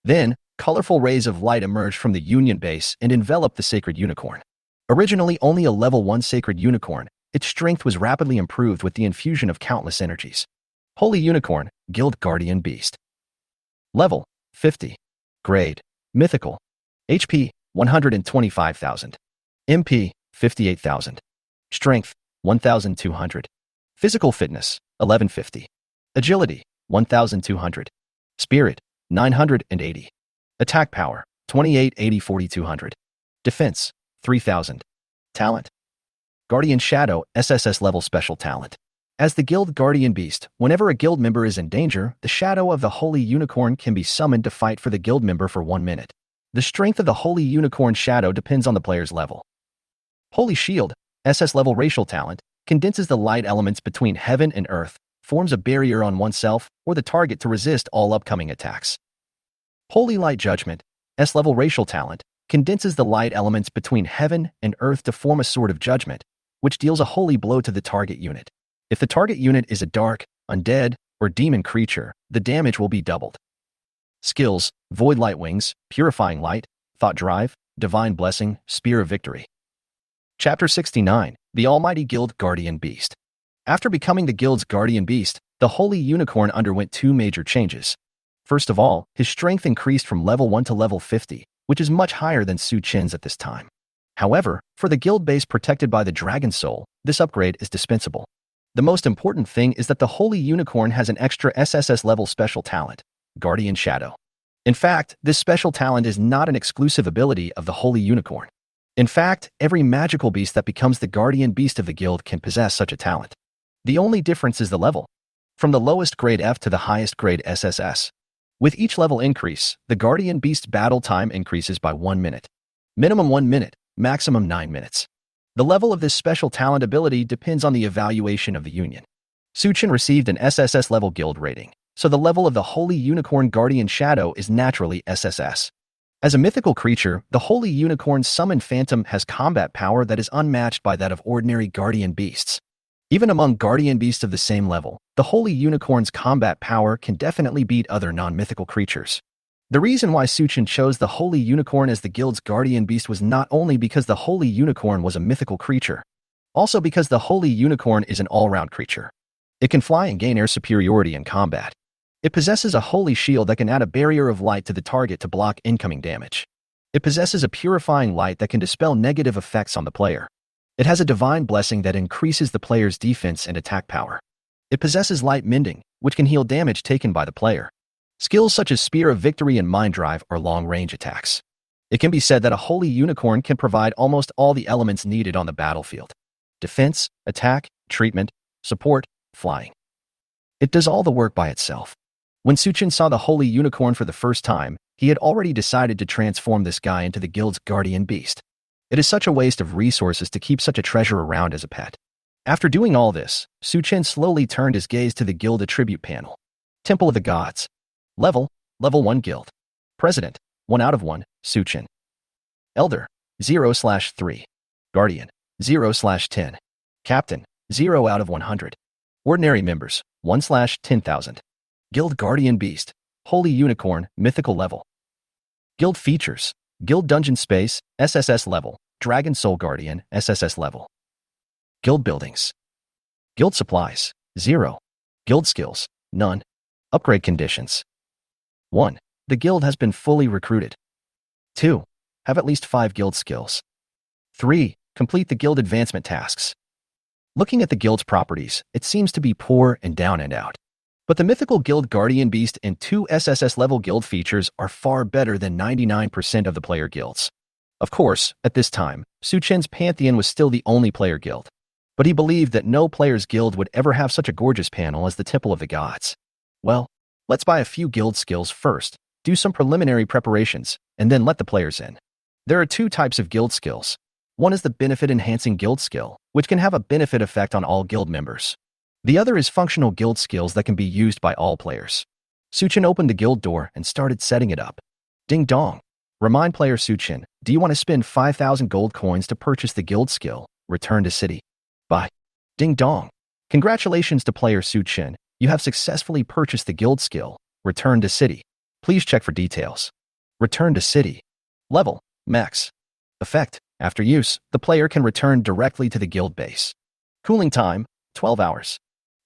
Then, colorful rays of light emerged from the Union base and enveloped the sacred unicorn. Originally only a level 1 sacred unicorn, its strength was rapidly improved with the infusion of countless energies. Holy Unicorn, Guild Guardian Beast. Level, 50. Grade, Mythical. HP, 125,000. MP, 58,000. Strength, 1,200. Physical Fitness, 1150. Agility, 1,200. Spirit, 980. Attack Power, 2880 4200. Defense, 3,000. Talent. Guardian Shadow, SSS-level special talent. As the Guild Guardian Beast, whenever a guild member is in danger, the shadow of the Holy Unicorn can be summoned to fight for the guild member for 1 minute. The strength of the Holy Unicorn shadow depends on the player's level. Holy Shield, SS-level racial talent, condenses the light elements between heaven and earth, forms a barrier on oneself or the target to resist all upcoming attacks. Holy Light Judgment, S-level racial talent, condenses the light elements between heaven and earth to form a sword of judgment, which deals a holy blow to the target unit. If the target unit is a dark, undead, or demon creature, the damage will be doubled. Skills: Void Light Wings, Purifying Light, Thought Drive, Divine Blessing, Spear of Victory. Chapter 69, The Almighty Guild Guardian Beast. After becoming the guild's guardian beast, the Holy Unicorn underwent 2 major changes. First of all, his strength increased from level 1 to level 50, which is much higher than Su Chen's at this time. However, for the guild base protected by the Dragon Soul, this upgrade is dispensable. The most important thing is that the Holy Unicorn has an extra SSS-level special talent, Guardian Shadow. In fact, this special talent is not an exclusive ability of the Holy Unicorn. In fact, every magical beast that becomes the guardian beast of the guild can possess such a talent. The only difference is the level. From the lowest grade F to the highest grade SSS. With each level increase, the guardian beast battle time increases by 1 minute. Minimum 1 minute, maximum 9 minutes. The level of this special talent ability depends on the evaluation of the Union. Su Chen received an SSS-level guild rating, so the level of the Holy Unicorn Guardian Shadow is naturally SSS. As a mythical creature, the Holy Unicorn's summoned phantom has combat power that is unmatched by that of ordinary guardian beasts. Even among guardian beasts of the same level, the Holy Unicorn's combat power can definitely beat other non-mythical creatures. The reason why Su Chen chose the Holy Unicorn as the guild's guardian beast was not only because the Holy Unicorn was a mythical creature, also because the Holy Unicorn is an all-round creature. It can fly and gain air superiority in combat. It possesses a holy shield that can add a barrier of light to the target to block incoming damage. It possesses a purifying light that can dispel negative effects on the player. It has a divine blessing that increases the player's defense and attack power. It possesses light mending, which can heal damage taken by the player. Skills such as Spear of Victory and Mind Drive are long-range attacks. It can be said that a Holy Unicorn can provide almost all the elements needed on the battlefield: defense, attack, treatment, support, flying. It does all the work by itself. When Su Chen saw the Holy Unicorn for the first time, he had already decided to transform this guy into the guild's guardian beast. It is such a waste of resources to keep such a treasure around as a pet. After doing all this, Su Chen slowly turned his gaze to the guild attribute panel. Temple of the Gods. Level 1 Guild. President, 1 out of 1, Su Chen. Elder, 0/3. Guardian, 0/10. Captain, 0 out of 100. Ordinary members, 1/10,000. Guild Guardian Beast, Holy Unicorn, Mythical Level. Guild Features, Guild Dungeon Space, SSS Level, Dragon Soul Guardian, SSS Level. Guild Buildings. Guild Supplies, 0. Guild Skills, none. Upgrade Conditions. 1. The guild has been fully recruited. 2. Have at least 5 guild skills. 3. Complete the guild advancement tasks. Looking at the guild's properties, it seems to be poor and down and out. But the mythical Guild Guardian Beast and 2 SSS-level guild features are far better than 99% of the player guilds. Of course, at this time, Su Chen's Pantheon was still the only player guild. But he believed that no player's guild would ever have such a gorgeous panel as the Temple of the Gods. Well, let's buy a few guild skills first, do some preliminary preparations, and then let the players in. There are 2 types of guild skills. One is the benefit-enhancing guild skill, which can have a benefit effect on all guild members. The other is functional guild skills that can be used by all players. Su Chen opened the guild door and started setting it up. Ding dong. Remind player Suchin, do you want to spend 5,000 gold coins to purchase the guild skill, Return to City? Bye. Ding dong. Congratulations to player Suchin, you have successfully purchased the guild skill, Return to City. Please check for details. Return to City. Level, Max. Effect, after use, the player can return directly to the guild base. Cooling time, 12 hours.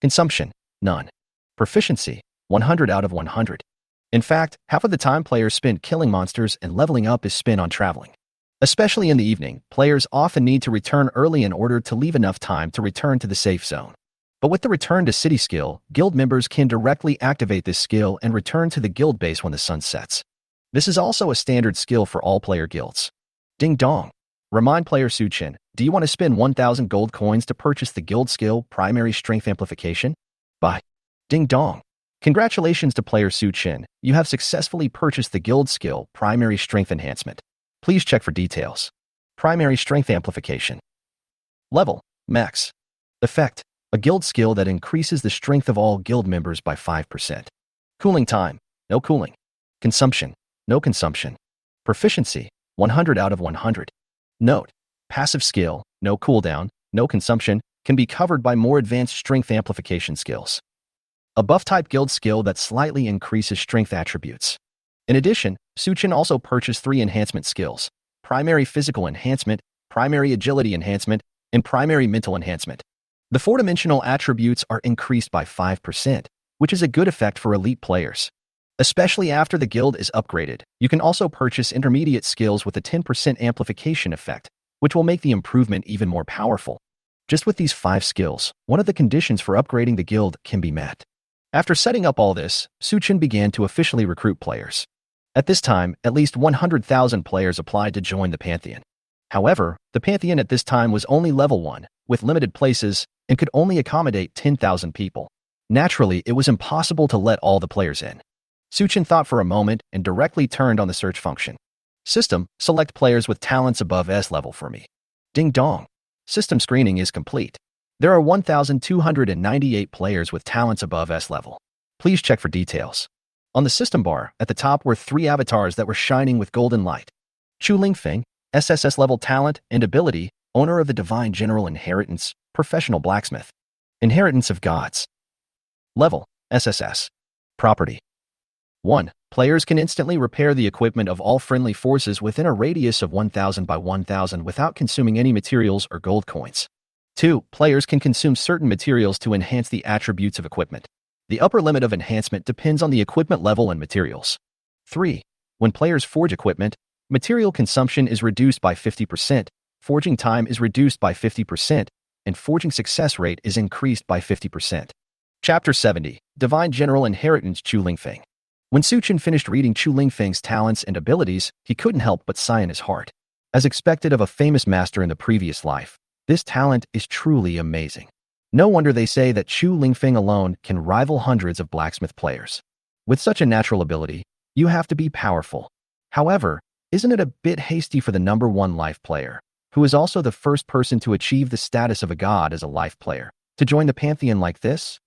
Consumption, none. Proficiency, 100 out of 100. In fact, half of the time players spend killing monsters and leveling up is spent on traveling. Especially in the evening, players often need to return early in order to leave enough time to return to the safe zone. But with the Return to City skill, guild members can directly activate this skill and return to the guild base when the sun sets. This is also a standard skill for all player guilds. Ding dong. Remind player Suchin, do you want to spend 1,000 gold coins to purchase the guild skill Primary Strength Amplification? Bye. Ding dong. Congratulations to player Suchin, you have successfully purchased the guild skill Primary Strength Enhancement. Please check for details. Primary Strength Amplification. Level, Max. Effect, a guild skill that increases the strength of all guild members by 5%. Cooling time, no cooling. Consumption, no consumption. Proficiency, 100 out of 100. Note, passive skill, no cooldown, no consumption, can be covered by more advanced strength amplification skills. A buff-type guild skill that slightly increases strength attributes. In addition, Suchin also purchased 3 enhancement skills: Primary Physical Enhancement, Primary Agility Enhancement, and Primary Mental Enhancement. The 4-dimensional attributes are increased by 5%, which is a good effect for elite players. Especially after the guild is upgraded, you can also purchase intermediate skills with a 10% amplification effect, which will make the improvement even more powerful. Just with these 5 skills, one of the conditions for upgrading the guild can be met. After setting up all this, Suchin began to officially recruit players. At this time, at least 100,000 players applied to join the Pantheon. However, the Pantheon at this time was only level 1, with limited places, and could only accommodate 10,000 people. Naturally, it was impossible to let all the players in. Suchin thought for a moment and directly turned on the search function. System, select players with talents above S level for me. Ding dong. System screening is complete. There are 1,298 players with talents above S level. Please check for details. On the system bar, at the top were 3 avatars that were shining with golden light. Chu Lingfeng, SSS-level talent and ability, owner of the Divine General Inheritance, professional blacksmith. Inheritance of Gods. Level, SSS. Property. 1. Players can instantly repair the equipment of all friendly forces within a radius of 1,000 by 1,000 without consuming any materials or gold coins. 2. Players can consume certain materials to enhance the attributes of equipment. The upper limit of enhancement depends on the equipment level and materials. 3. When players forge equipment, material consumption is reduced by 50%, forging time is reduced by 50%, and forging success rate is increased by 50%. Chapter 70, Divine General Inheritance Chu Lingfeng. When Suchin finished reading Chu Lingfeng's talents and abilities, he couldn't help but sigh in his heart. As expected of a famous master in the previous life, this talent is truly amazing. No wonder they say that Chu Lingfeng alone can rival hundreds of blacksmith players. With such a natural ability, you have to be powerful. However, isn't it a bit hasty for the number 1 life player, who is also the first person to achieve the status of a god as a life player, to join the Pantheon like this?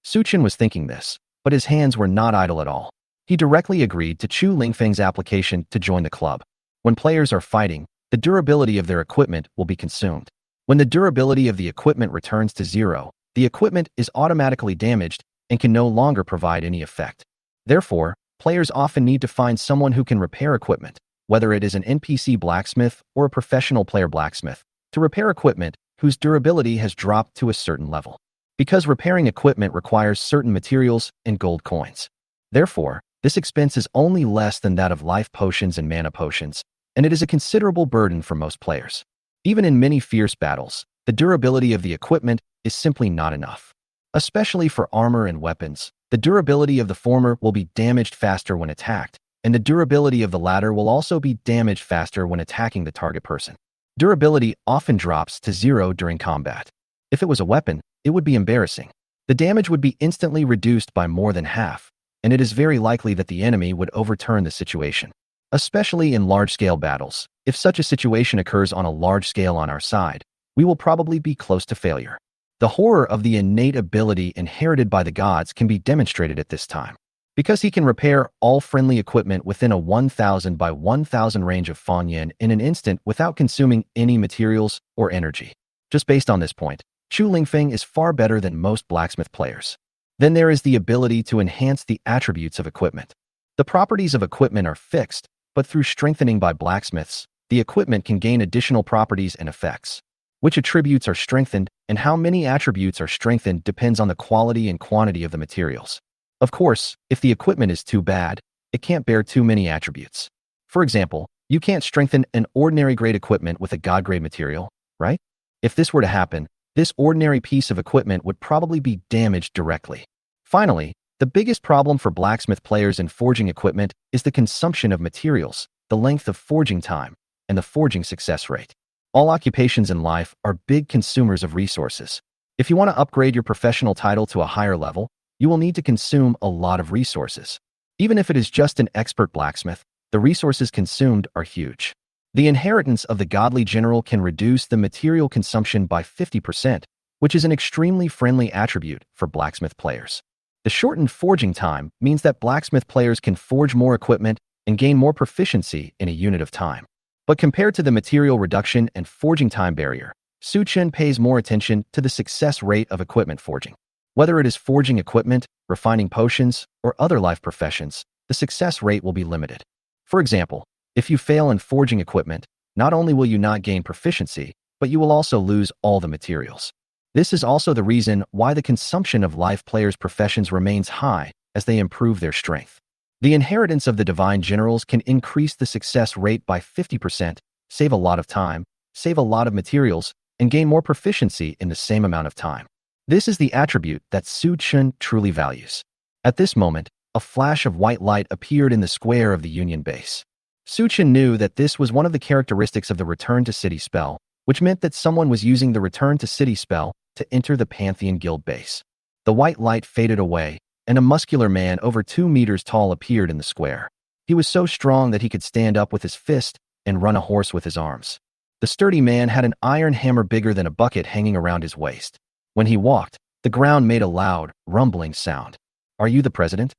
Suchin was thinking this, but his hands were not idle at all. He directly agreed to Chu Lingfeng's application to join the club. When players are fighting, the durability of their equipment will be consumed. When the durability of the equipment returns to 0, the equipment is automatically damaged and can no longer provide any effect. Therefore, players often need to find someone who can repair equipment, whether it is an NPC blacksmith or a professional player blacksmith, to repair equipment whose durability has dropped to a certain level. Because repairing equipment requires certain materials and gold coins. Therefore, this expense is only less than that of life potions and mana potions, and it is a considerable burden for most players. Even in many fierce battles, the durability of the equipment is simply not enough. Especially for armor and weapons, the durability of the former will be damaged faster when attacked, and the durability of the latter will also be damaged faster when attacking the target person. Durability often drops to 0 during combat. If it was a weapon, it would be embarrassing. The damage would be instantly reduced by more than half, and it is very likely that the enemy would overturn the situation. Especially in large-scale battles, if such a situation occurs on a large scale on our side, we will probably be close to failure. The horror of the innate ability inherited by the gods can be demonstrated at this time. because he can repair all friendly equipment within a 1000 by 1000 range of Fanyan in an instant without consuming any materials or energy. Just based on this point, Chu Lingfeng is far better than most blacksmith players. Then there is the ability to enhance the attributes of equipment. The properties of equipment are fixed, but through strengthening by blacksmiths, the equipment can gain additional properties and effects. Which attributes are strengthened and how many attributes are strengthened depends on the quality and quantity of the materials. Of course, if the equipment is too bad, it can't bear too many attributes. For example, you can't strengthen an ordinary grade equipment with a god grade material, right? If this were to happen, this ordinary piece of equipment would probably be damaged directly. Finally, the biggest problem for blacksmith players in forging equipment is the consumption of materials, the length of forging time, and the forging success rate. All occupations in life are big consumers of resources. If you want to upgrade your professional title to a higher level, you will need to consume a lot of resources. Even if it is just an expert blacksmith, the resources consumed are huge. The inheritance of the godly general can reduce the material consumption by 50%, which is an extremely friendly attribute for blacksmith players. The shortened forging time means that blacksmith players can forge more equipment and gain more proficiency in a unit of time. But compared to the material reduction and forging time barrier, Su Chen pays more attention to the success rate of equipment forging. Whether it is forging equipment, refining potions, or other life professions, the success rate will be limited. For example, if you fail in forging equipment, not only will you not gain proficiency, but you will also lose all the materials. This is also the reason why the consumption of life players' professions remains high as they improve their strength. The inheritance of the divine generals can increase the success rate by 50%, save a lot of time, save a lot of materials, and gain more proficiency in the same amount of time. This is the attribute that Su Chen truly values. At this moment, a flash of white light appeared in the square of the Union base. Su Chen knew that this was one of the characteristics of the Return to City spell, which meant that someone was using the Return to City spell to enter the Pantheon Guild base. The white light faded away, and a muscular man over 2 meters tall appeared in the square. He was so strong that he could stand up with his fist and run a horse with his arms. The sturdy man had an iron hammer bigger than a bucket hanging around his waist. When he walked, the ground made a loud, rumbling sound. "Are you the president?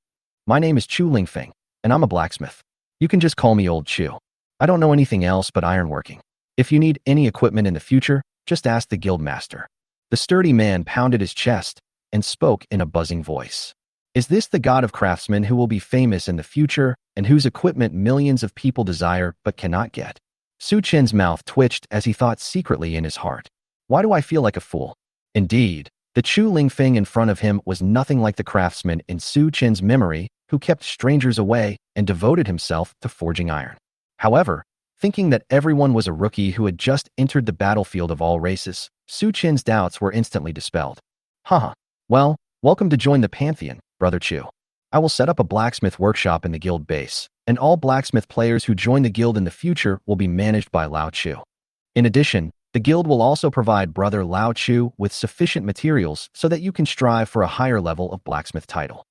My name is Chu Lingfeng, and I'm a blacksmith. You can just call me Old Chu. I don't know anything else but ironworking. If you need any equipment in the future, just ask the guild master." The sturdy man pounded his chest and spoke in a buzzing voice. Is this the god of craftsmen who will be famous in the future and whose equipment millions of people desire but cannot get? Su Chen's mouth twitched as he thought secretly in his heart. Why do I feel like a fool? Indeed, the Chu Lingfeng in front of him was nothing like the craftsman in Su Chen's memory who kept strangers away and devoted himself to forging iron. However, thinking that everyone was a rookie who had just entered the battlefield of all races, Su Chen's doubts were instantly dispelled. Haha, well, welcome to join the Pantheon, Brother Chu. I will set up a blacksmith workshop in the guild base, and all blacksmith players who join the guild in the future will be managed by Lao Chu. In addition, the guild will also provide Brother Lao Chu with sufficient materials so that you can strive for a higher level of blacksmith title.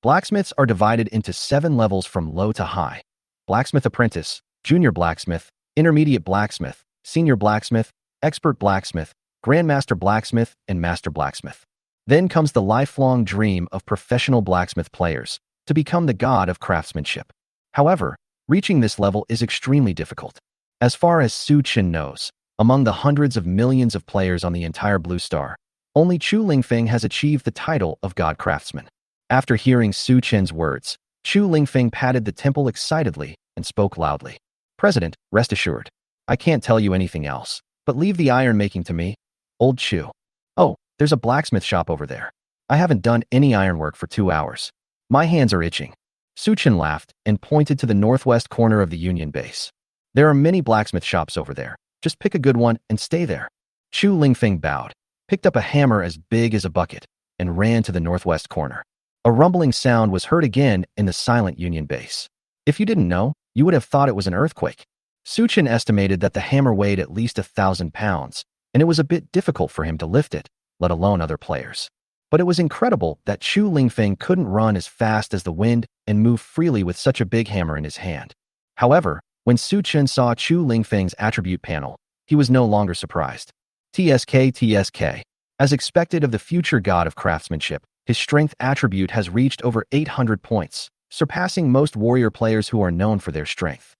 Blacksmiths are divided into 7 levels from low to high: blacksmith apprentice, junior blacksmith, intermediate blacksmith, senior blacksmith, expert blacksmith, grandmaster blacksmith, and master blacksmith. Then comes the lifelong dream of professional blacksmith players, to become the god of craftsmanship. However, reaching this level is extremely difficult. As far as Su Chen knows, among the hundreds of millions of players on the entire Blue Star, only Chu Lingfeng has achieved the title of God Craftsman. After hearing Su Chen's words, Chu Lingfeng patted the temple excitedly and spoke loudly. "President, rest assured. I can't tell you anything else, but leave the iron making to me, Old Chu. Oh, there's a blacksmith shop over there. I haven't done any ironwork for 2 hours. My hands are itching." Su Chen laughed and pointed to the northwest corner of the Union base. "There are many blacksmith shops over there. Just pick a good one and stay there." Chu Lingfeng bowed, picked up a hammer as big as a bucket, and ran to the northwest corner. A rumbling sound was heard again in the silent Union base. If you didn't know, you would have thought it was an earthquake. Su Chen estimated that the hammer weighed at least 1,000 pounds, and it was a bit difficult for him to lift it, let alone other players. But it was incredible that Chu Lingfeng couldn't run as fast as the wind and move freely with such a big hammer in his hand. However, when Su Chen saw Chu Lingfeng's attribute panel, he was no longer surprised. TSK. As expected of the future god of craftsmanship, His strength attribute has reached over 800 points, surpassing most warrior players who are known for their strength.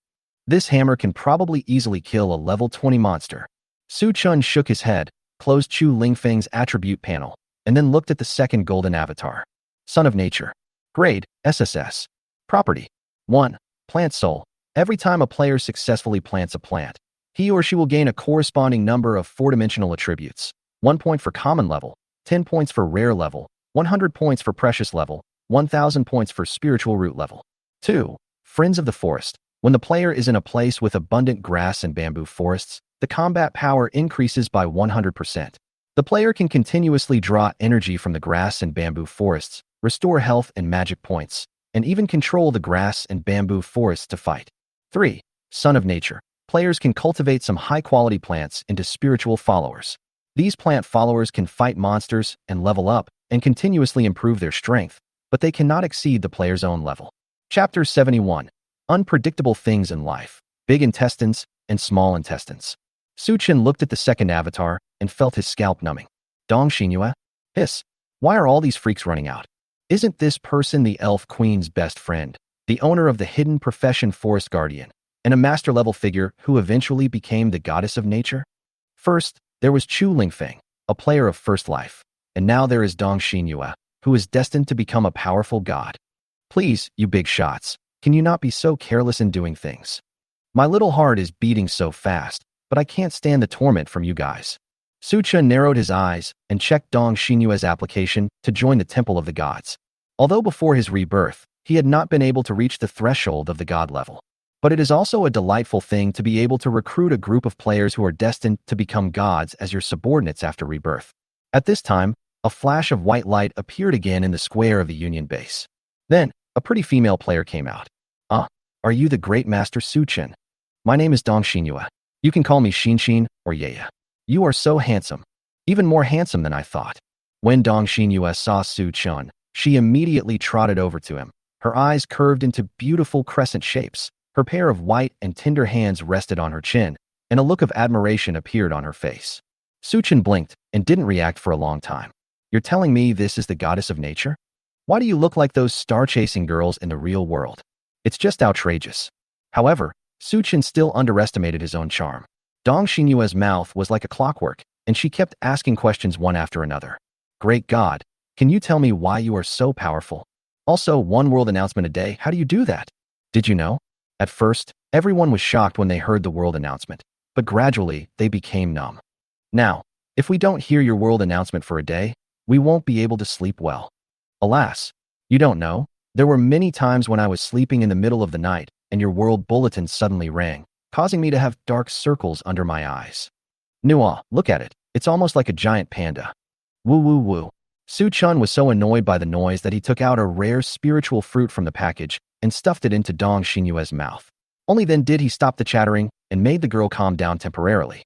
This hammer can probably easily kill a level 20 monster. Su Chun shook his head, closed Chu Lingfeng's attribute panel, and then looked at the second golden avatar. Son of Nature. Grade, SSS. Property. 1. Plant Soul. Every time a player successfully plants a plant, he or she will gain a corresponding number of 4-dimensional attributes. 1 point for common level, 10 points for rare level, 100 points for precious level, 1,000 points for spiritual root level. 2. Friends of the Forest. When the player is in a place with abundant grass and bamboo forests, the combat power increases by 100%. The player can continuously draw energy from the grass and bamboo forests, restore health and magic points, and even control the grass and bamboo forests to fight. 3. Son of Nature. Players can cultivate some high-quality plants into spiritual followers. These plant followers can fight monsters and level up and continuously improve their strength, but they cannot exceed the player's own level. Chapter 71. Unpredictable Things in Life. Big Intestines and Small Intestines. Su Chen looked at the second avatar and felt his scalp numbing. Dong Xinyue? Hiss. Why are all these freaks running out? Isn't this person the Elf Queen's best friend, the owner of the hidden profession Forest Guardian, and a master-level figure who eventually became the goddess of nature? First, there was Chu Lingfeng, a player of first life, and now there is Dong Xinyue, who is destined to become a powerful god. Please, you big shots, can you not be so careless in doing things? My little heart is beating so fast, but I can't stand the torment from you guys. Su Chen narrowed his eyes and checked Dong Xinyue's application to join the Temple of the Gods. Although before his rebirth, he had not been able to reach the threshold of the god level. But it is also a delightful thing to be able to recruit a group of players who are destined to become gods as your subordinates after rebirth. At this time, a flash of white light appeared again in the square of the Union base. Then, a pretty female player came out. Are you the great master Su Chen? My name is Dong Xinyue. You can call me Xin or Yaya. You are so handsome. Even more handsome than I thought. When Dong Xinyue saw Su Chen, she immediately trotted over to him. Her eyes curved into beautiful crescent shapes. Her pair of white and tender hands rested on her chin, and a look of admiration appeared on her face. Su Chen blinked and didn't react for a long time. You're telling me this is the goddess of nature? Why do you look like those star-chasing girls in the real world? It's just outrageous. However, Su Chen still underestimated his own charm. Dong Xinyue's mouth was like a clockwork, and she kept asking questions one after another. Great God, can you tell me why you are so powerful? Also, one world announcement a day, how do you do that? Did you know? At first, everyone was shocked when they heard the world announcement, but gradually, they became numb. Now, if we don't hear your world announcement for a day, we won't be able to sleep well. Alas, you don't know, there were many times when I was sleeping in the middle of the night, and your world bulletin suddenly rang, causing me to have dark circles under my eyes. Nua, look at it. It's almost like a giant panda. Woo woo woo. Su Chen was so annoyed by the noise that he took out a rare spiritual fruit from the package and stuffed it into Dong Xinyue's mouth. Only then did he stop the chattering and made the girl calm down temporarily.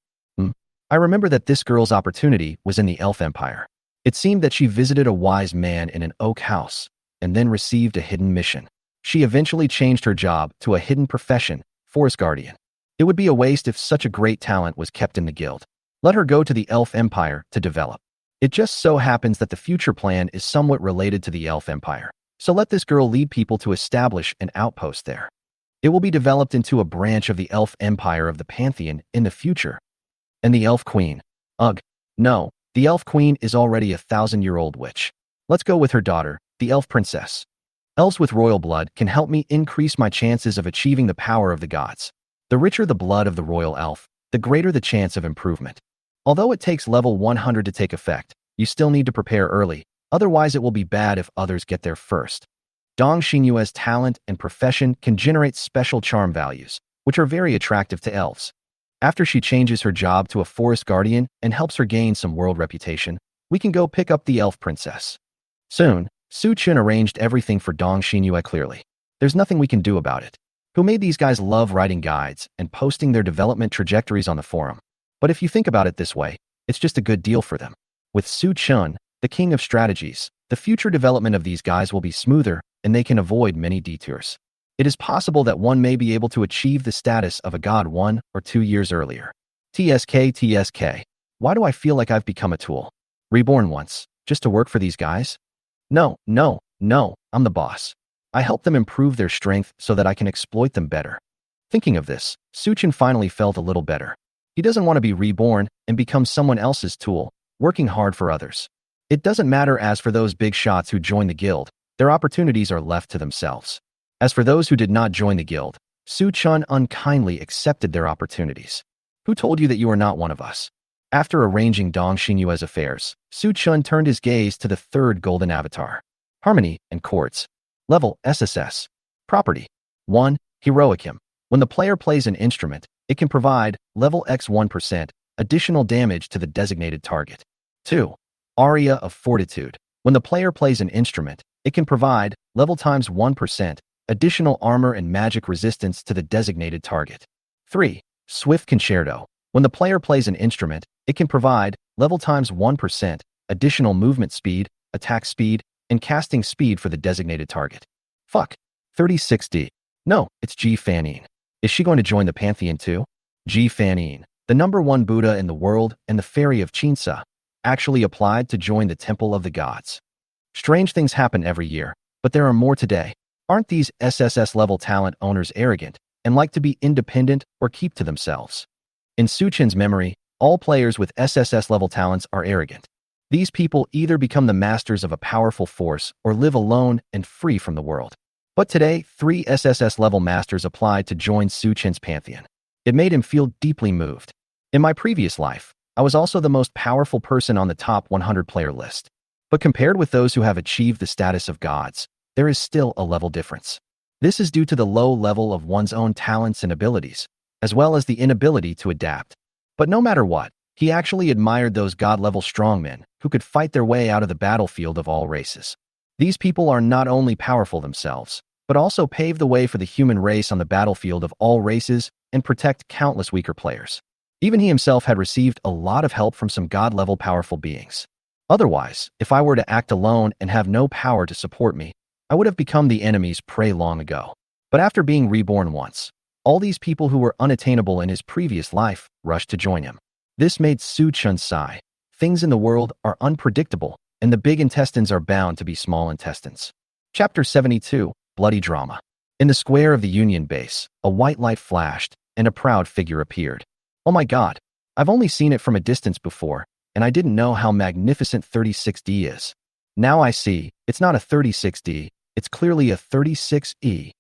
I remember that this girl's opportunity was in the Elf Empire. It seemed that she visited a wise man in an oak house and then received a hidden mission. She eventually changed her job to a hidden profession, Forest Guardian. It would be a waste if such a great talent was kept in the guild. Let her go to the Elf Empire to develop. It just so happens that the future plan is somewhat related to the Elf Empire, so let this girl lead people to establish an outpost there. It will be developed into a branch of the Elf Empire of the Pantheon in the future. And the Elf Queen. Ugh, no, the Elf Queen is already a 1,000-year-old witch. Let's go with her daughter, the Elf Princess. Elves with royal blood can help me increase my chances of achieving the power of the gods. The richer the blood of the royal elf, the greater the chance of improvement. Although it takes level 100 to take effect, you still need to prepare early, otherwise it will be bad if others get there first. Dong Xinyue's talent and profession can generate special charm values, which are very attractive to elves. After she changes her job to a forest guardian and helps her gain some world reputation, we can go pick up the elf princess. Soon, Su Chen arranged everything for Dong Xinyue clearly. There's nothing we can do about it. Who made these guys love writing guides and posting their development trajectories on the forum? But if you think about it this way, it's just a good deal for them. With Su Chen, the king of strategies, the future development of these guys will be smoother and they can avoid many detours. It is possible that one may be able to achieve the status of a god 1 or 2 years earlier. TSK. Why do I feel like I've become a tool? Reborn once, just to work for these guys? No, no, no, I'm the boss. I help them improve their strength so that I can exploit them better. Thinking of this, Suchin finally felt a little better. He doesn't want to be reborn and become someone else's tool, working hard for others. It doesn't matter as for those big shots who join the guild, their opportunities are left to themselves. As for those who did not join the guild, Suchun unkindly accepted their opportunities. Who told you that you are not one of us? After arranging Dong Xinyue's affairs, Suchun turned his gaze to the third golden avatar. Harmony and Chords. Level SSS. Property. 1. Heroic Hymn. When the player plays an instrument, it can provide level X 1% additional damage to the designated target. 2. Aria of Fortitude. When the player plays an instrument, it can provide level times 1% additional armor and magic resistance to the designated target. 3. Swift Concerto. When the player plays an instrument, it can provide level times 1% additional movement speed, attack speed, and casting speed for the designated target. Fuck. 36D. No, it's Ji Fanine. Is she going to join the Pantheon too? Ji Fanine, the #1 Buddha in the world and the fairy of Chinsa, actually applied to join the Temple of the Gods. Strange things happen every year, but there are more today. Aren't these SSS-level talent owners arrogant and like to be independent or keep to themselves? In Suchin's memory, all players with SSS-level talents are arrogant. These people either become the masters of a powerful force or live alone and free from the world. But today, 3 SSS-level masters applied to join Suchin's pantheon. It made him feel deeply moved. In my previous life, I was also the most powerful person on the top 100 player list. But compared with those who have achieved the status of gods, there is still a level difference. This is due to the low level of one's own talents and abilities, as well as the inability to adapt. But no matter what, he actually admired those god-level strongmen who could fight their way out of the battlefield of all races. These people are not only powerful themselves, but also pave the way for the human race on the battlefield of all races and protect countless weaker players. Even he himself had received a lot of help from some god-level powerful beings. Otherwise, if I were to act alone and have no power to support me, I would have become the enemy's prey long ago. But after being reborn once, all these people who were unattainable in his previous life rushed to join him. This made Suchun sigh. Things in the world are unpredictable, and the big intestines are bound to be small intestines. Chapter 72, Bloody Drama. In the square of the Union base, a white light flashed, and a proud figure appeared. Oh my god, I've only seen it from a distance before, and I didn't know how magnificent 36D is. Now I see, it's not a 36D, it's clearly a 36E.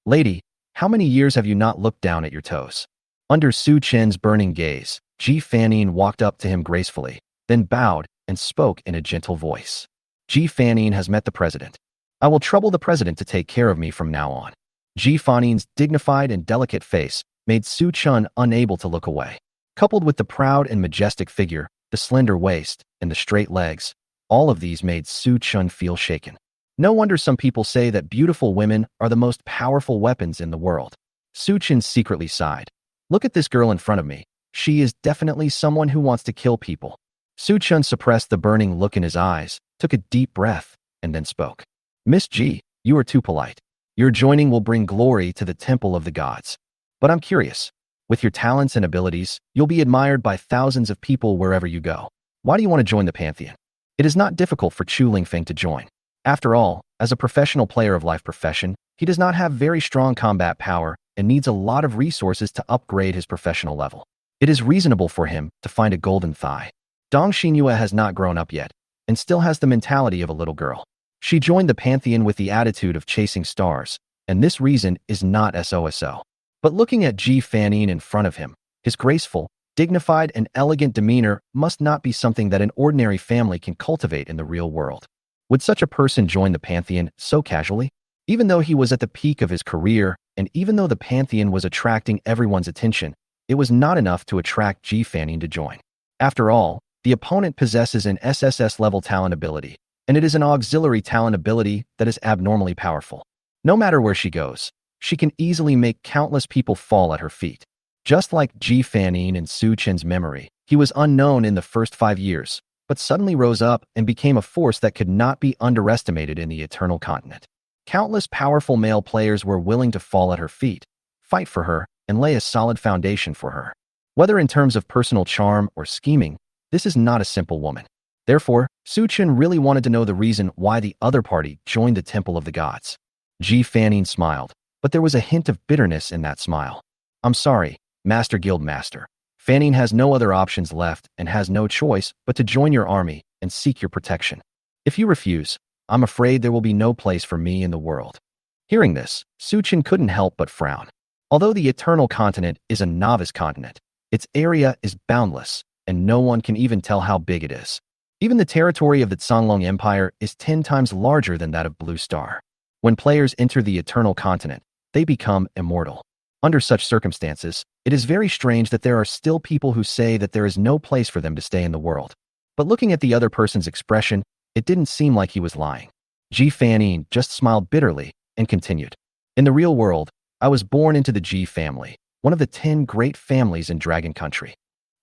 Lady, how many years have you not looked down at your toes? Under Suchin's burning gaze, Ji Fanine walked up to him gracefully, then bowed and spoke in a gentle voice. Ji Fanine has met the president. I will trouble the president to take care of me from now on. Ji Fanine's dignified and delicate face made Suchun unable to look away. Coupled with the proud and majestic figure, the slender waist, and the straight legs, all of these made Suchun feel shaken. No wonder some people say that beautiful women are the most powerful weapons in the world. Suchun secretly sighed. Look at this girl in front of me. She is definitely someone who wants to kill people. Suchun suppressed the burning look in his eyes, took a deep breath, and then spoke. Miss Ji, you are too polite. Your joining will bring glory to the Temple of the Gods. But I'm curious. With your talents and abilities, you'll be admired by thousands of people wherever you go. Why do you want to join the Pantheon? It is not difficult for Chu Lingfeng to join. After all, as a professional player of life profession, he does not have very strong combat power and needs a lot of resources to upgrade his professional level. It is reasonable for him to find a golden thigh. Dong Xinyue has not grown up yet and still has the mentality of a little girl. She joined the Pantheon with the attitude of chasing stars, and this reason is not SOSO. But looking at Ji Fanine in front of him, his graceful, dignified, and elegant demeanor must not be something that an ordinary family can cultivate in the real world. Would such a person join the Pantheon so casually? Even though he was at the peak of his career, and even though the Pantheon was attracting everyone's attention, it was not enough to attract Ji Fanine to join. After all, the opponent possesses an SSS-level talent ability, and it is an auxiliary talent ability that is abnormally powerful. No matter where she goes, she can easily make countless people fall at her feet. Just like Ji Fanine in Suchin's memory, he was unknown in the first 5 years, but suddenly rose up and became a force that could not be underestimated in the Eternal Continent. Countless powerful male players were willing to fall at her feet, fight for her, and lay a solid foundation for her. Whether in terms of personal charm or scheming, this is not a simple woman. Therefore, Su Chen really wanted to know the reason why the other party joined the Temple of the Gods. Ji Fanning smiled, but there was a hint of bitterness in that smile. I'm sorry, Master Guild Master. Fanning has no other options left and has no choice but to join your army and seek your protection. If you refuse, I'm afraid there will be no place for me in the world. Hearing this, Su Chen couldn't help but frown. Although the Eternal Continent is a novice continent, its area is boundless, and no one can even tell how big it is. Even the territory of the Zonglong Empire is 10 times larger than that of Blue Star. When players enter the Eternal Continent, they become immortal. Under such circumstances, it is very strange that there are still people who say that there is no place for them to stay in the world. But looking at the other person's expression, it didn't seem like he was lying. Ji Fanning just smiled bitterly and continued. In the real world, I was born into the Ji family, one of the 10 great families in Dragon Country.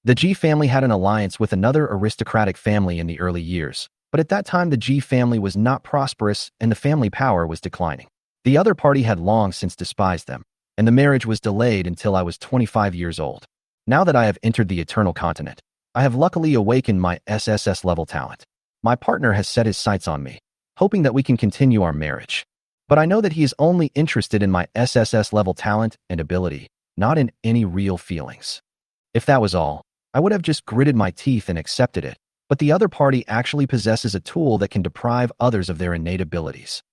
The Ji family had an alliance with another aristocratic family in the early years, but at that time the Ji family was not prosperous and the family power was declining. The other party had long since despised them, and the marriage was delayed until I was 25 years old. Now that I have entered the Eternal Continent, I have luckily awakened my SSS-level talent. My partner has set his sights on me, hoping that we can continue our marriage. But I know that he is only interested in my SSS-level talent and ability, not in any real feelings. If that was all, I would have just gritted my teeth and accepted it, but the other party actually possesses a tool that can deprive others of their innate abilities.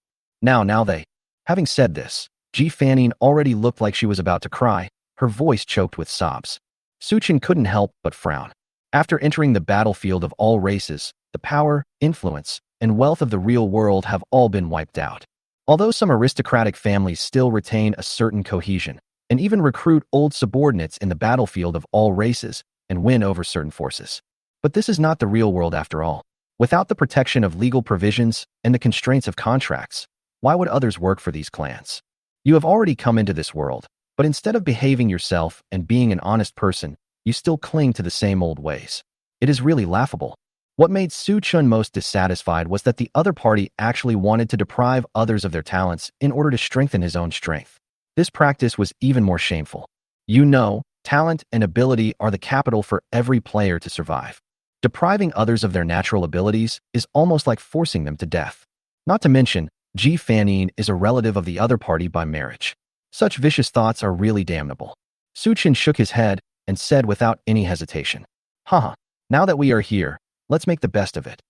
Having said this, Ji Fanning already looked like she was about to cry, her voice choked with sobs. Su Chen couldn't help but frown. After entering the battlefield of all races, the power, influence, and wealth of the real world have all been wiped out. Although some aristocratic families still retain a certain cohesion, and even recruit old subordinates in the battlefield of all races and win over certain forces. But this is not the real world after all. Without the protection of legal provisions and the constraints of contracts, why would others work for these clans? You have already come into this world, but instead of behaving yourself and being an honest person, you still cling to the same old ways. It is really laughable. What made Su Chen most dissatisfied was that the other party actually wanted to deprive others of their talents in order to strengthen his own strength. This practice was even more shameful. You know, talent and ability are the capital for every player to survive. Depriving others of their natural abilities is almost like forcing them to death. Not to mention, Ji Fanning is a relative of the other party by marriage. Such vicious thoughts are really damnable. Su Chen shook his head and said without any hesitation, Haha, now that we are here, let's make the best of it.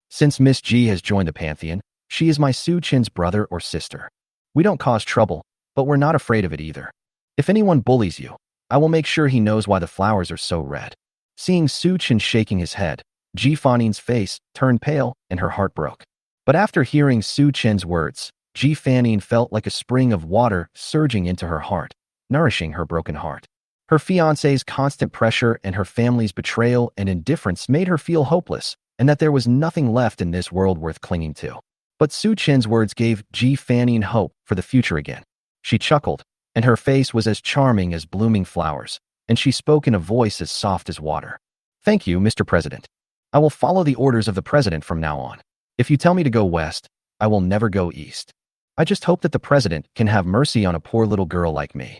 Since Miss Ji has joined the Pantheon, she is my Su Chen's brother or sister. We don't cause trouble, but we're not afraid of it either. If anyone bullies you, I will make sure he knows why the flowers are so red. Seeing Su Chen shaking his head, Ji Fanning's face turned pale and her heart broke. But after hearing Su Chen's words, Ji Fanning felt like a spring of water surging into her heart, nourishing her broken heart. Her fiancé's constant pressure and her family's betrayal and indifference made her feel hopeless, and that there was nothing left in this world worth clinging to. But Su Chen's words gave Ji Fanning hope for the future again. She chuckled, and her face was as charming as blooming flowers, and she spoke in a voice as soft as water. Thank you, Mr. President. I will follow the orders of the President from now on. If you tell me to go west, I will never go east. I just hope that the President can have mercy on a poor little girl like me.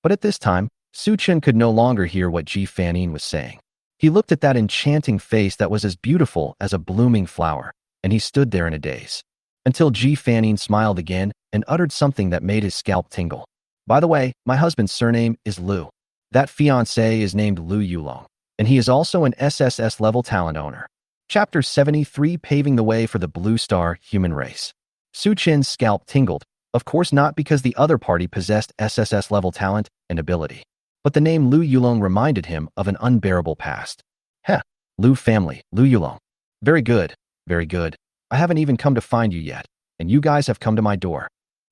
But at this time, Su Chen could no longer hear what Ji Fanning was saying. He looked at that enchanting face that was as beautiful as a blooming flower, and he stood there in a daze. Until Ji Fanning smiled again and uttered something that made his scalp tingle. By the way, my husband's surname is Lu. That fiancé is named Lu Yulong, and he is also an SSS-level talent owner. Chapter 73, Paving the Way for the Blue Star Human Race. Su Chen's scalp tingled, of course not because the other party possessed SSS-level talent and ability, but the name Lu Yulong reminded him of an unbearable past. Heh, Lu family, Lu Yulong. Very good, very good. I haven't even come to find you yet, and you guys have come to my door.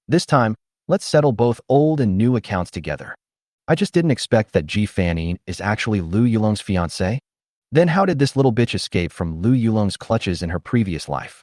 This time, let's settle both old and new accounts together. I just didn't expect that Ji Fanning is actually Lu Yulong's fiancé. Then how did this little bitch escape from Lu Yulong's clutches in her previous life?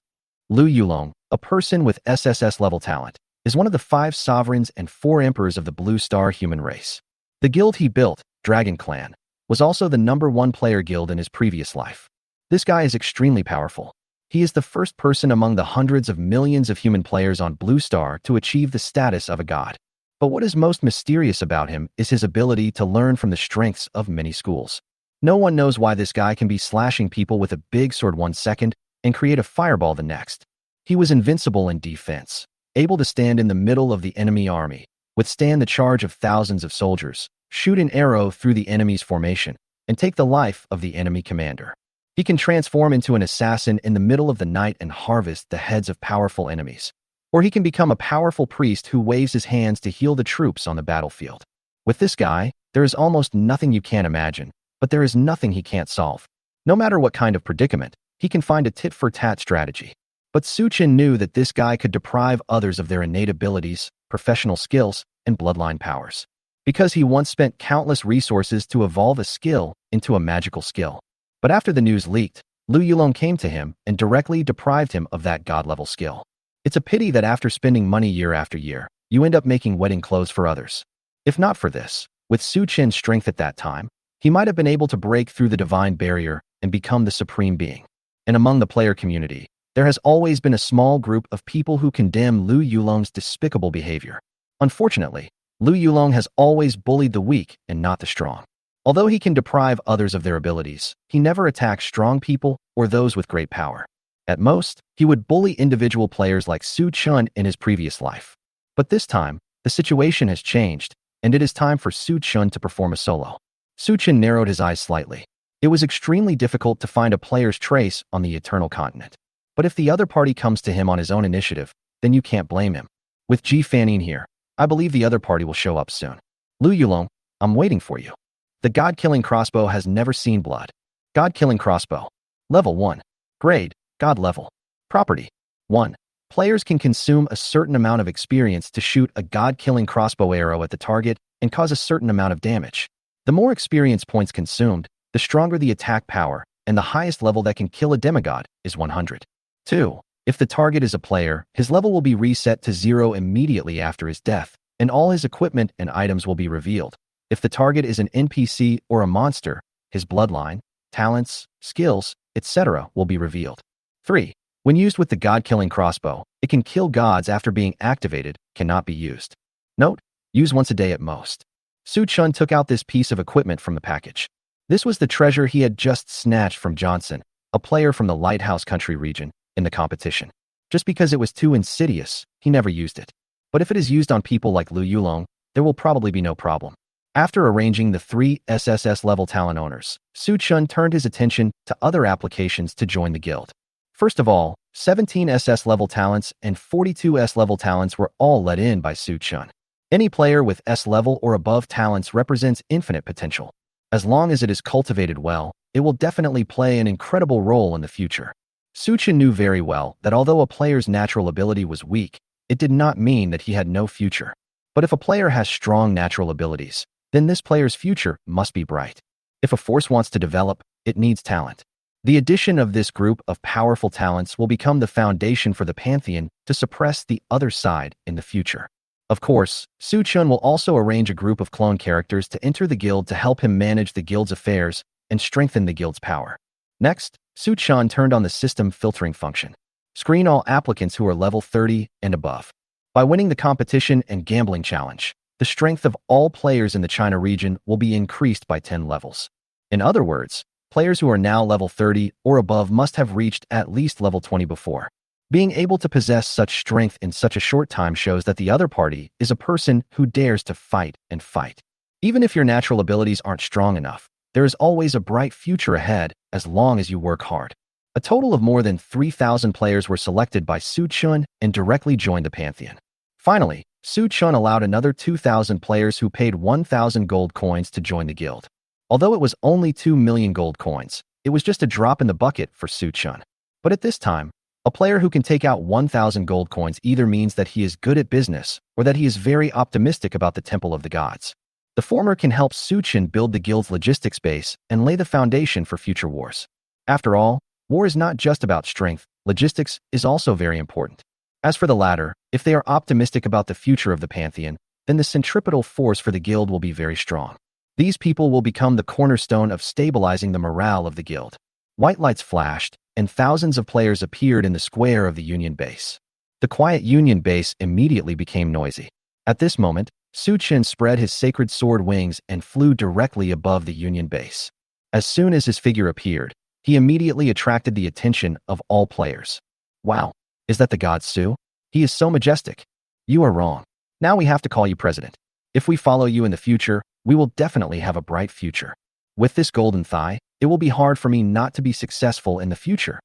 Lu Yulong, a person with SSS-level talent, is one of the 5 sovereigns and 4 emperors of the Blue Star human race. The guild he built, Dragon Clan, was also the #1 player guild in his previous life. This guy is extremely powerful. He is the first person among the hundreds of millions of human players on Blue Star to achieve the status of a god. But what is most mysterious about him is his ability to learn from the strengths of many schools. No one knows why this guy can be slashing people with a big sword 1 second and create a fireball the next. He was invincible in defense, able to stand in the middle of the enemy army, withstand the charge of thousands of soldiers, shoot an arrow through the enemy's formation, and take the life of the enemy commander. He can transform into an assassin in the middle of the night and harvest the heads of powerful enemies. Or he can become a powerful priest who waves his hands to heal the troops on the battlefield. With this guy, there is almost nothing you can't imagine, but there is nothing he can't solve. No matter what kind of predicament, he can find a tit-for-tat strategy. But Su Chen knew that this guy could deprive others of their innate abilities, professional skills, and bloodline powers. Because he once spent countless resources to evolve a skill into a magical skill. But after the news leaked, Lu Yulong came to him and directly deprived him of that god-level skill. It's a pity that after spending money year after year, you end up making wedding clothes for others. If not for this, with Su Chen's strength at that time, he might have been able to break through the divine barrier and become the supreme being. And among the player community, there has always been a small group of people who condemn Lu Yulong's despicable behavior. Unfortunately, Lu Yulong has always bullied the weak and not the strong. Although he can deprive others of their abilities, he never attacks strong people or those with great power. At most, he would bully individual players like Su Chen in his previous life. But this time, the situation has changed, and it is time for Su Chen to perform a solo. Su Chen narrowed his eyes slightly. It was extremely difficult to find a player's trace on the Eternal Continent. But if the other party comes to him on his own initiative, then you can't blame him. With Ji Fanning here, I believe the other party will show up soon. Lu Yulong, I'm waiting for you. The God-killing crossbow has never seen blood. God-killing crossbow. Level 1. Grade, God level. Property. 1. Players can consume a certain amount of experience to shoot a God-killing crossbow arrow at the target and cause a certain amount of damage. The more experience points consumed, the stronger the attack power, and the highest level that can kill a demigod is 100. 2. If the target is a player, his level will be reset to 0 immediately after his death, and all his equipment and items will be revealed. If the target is an NPC or a monster, his bloodline, talents, skills, etc. will be revealed. 3. When used with the God-killing crossbow, it can kill gods after being activated, cannot be used. Note, use once a day at most. Su Chen took out this piece of equipment from the package. This was the treasure he had just snatched from Johnson, a player from the Lighthouse Country region, in the competition. Just because it was too insidious, he never used it. But if it is used on people like Lu Yulong, there will probably be no problem. After arranging the 3 SSS-level talent owners, Su Chen turned his attention to other applications to join the guild. First of all, 17 SS-level talents and 42 S-level talents were all let in by Su Chen. Any player with S-level or above talents represents infinite potential. As long as it is cultivated well, it will definitely play an incredible role in the future. Su Chen knew very well that although a player's natural ability was weak, it did not mean that he had no future. But if a player has strong natural abilities, then this player's future must be bright. If a force wants to develop, it needs talent. The addition of this group of powerful talents will become the foundation for the Pantheon to suppress the other side in the future. Of course, Su Chen will also arrange a group of clone characters to enter the guild to help him manage the guild's affairs and strengthen the guild's power. Next, Su Chen turned on the system filtering function. Screen all applicants who are level 30 and above. By winning the competition and gambling challenge, the strength of all players in the China region will be increased by 10 levels. In other words, players who are now level 30 or above must have reached at least level 20 before. Being able to possess such strength in such a short time shows that the other party is a person who dares to fight and fight. Even if your natural abilities aren't strong enough, there is always a bright future ahead as long as you work hard. A total of more than 3,000 players were selected by Su Chen and directly joined the Pantheon. Finally, Su Chen allowed another 2,000 players who paid 1,000 gold coins to join the guild. Although it was only 2 million gold coins, it was just a drop in the bucket for Su Chen. But at this time, a player who can take out 1,000 gold coins either means that he is good at business or that he is very optimistic about the Temple of the Gods. The former can help Su Chen build the guild's logistics base and lay the foundation for future wars. After all, war is not just about strength, logistics is also very important. As for the latter, if they are optimistic about the future of the Pantheon, then the centripetal force for the guild will be very strong. These people will become the cornerstone of stabilizing the morale of the guild. White lights flashed, and thousands of players appeared in the square of the Union base. The quiet Union base immediately became noisy. At this moment, Su Chen spread his sacred sword wings and flew directly above the Union base. As soon as his figure appeared, he immediately attracted the attention of all players. Wow, is that the god Su? He is so majestic. You are wrong. Now we have to call you president. If we follow you in the future, we will definitely have a bright future. With this golden thigh, it will be hard for me not to be successful in the future.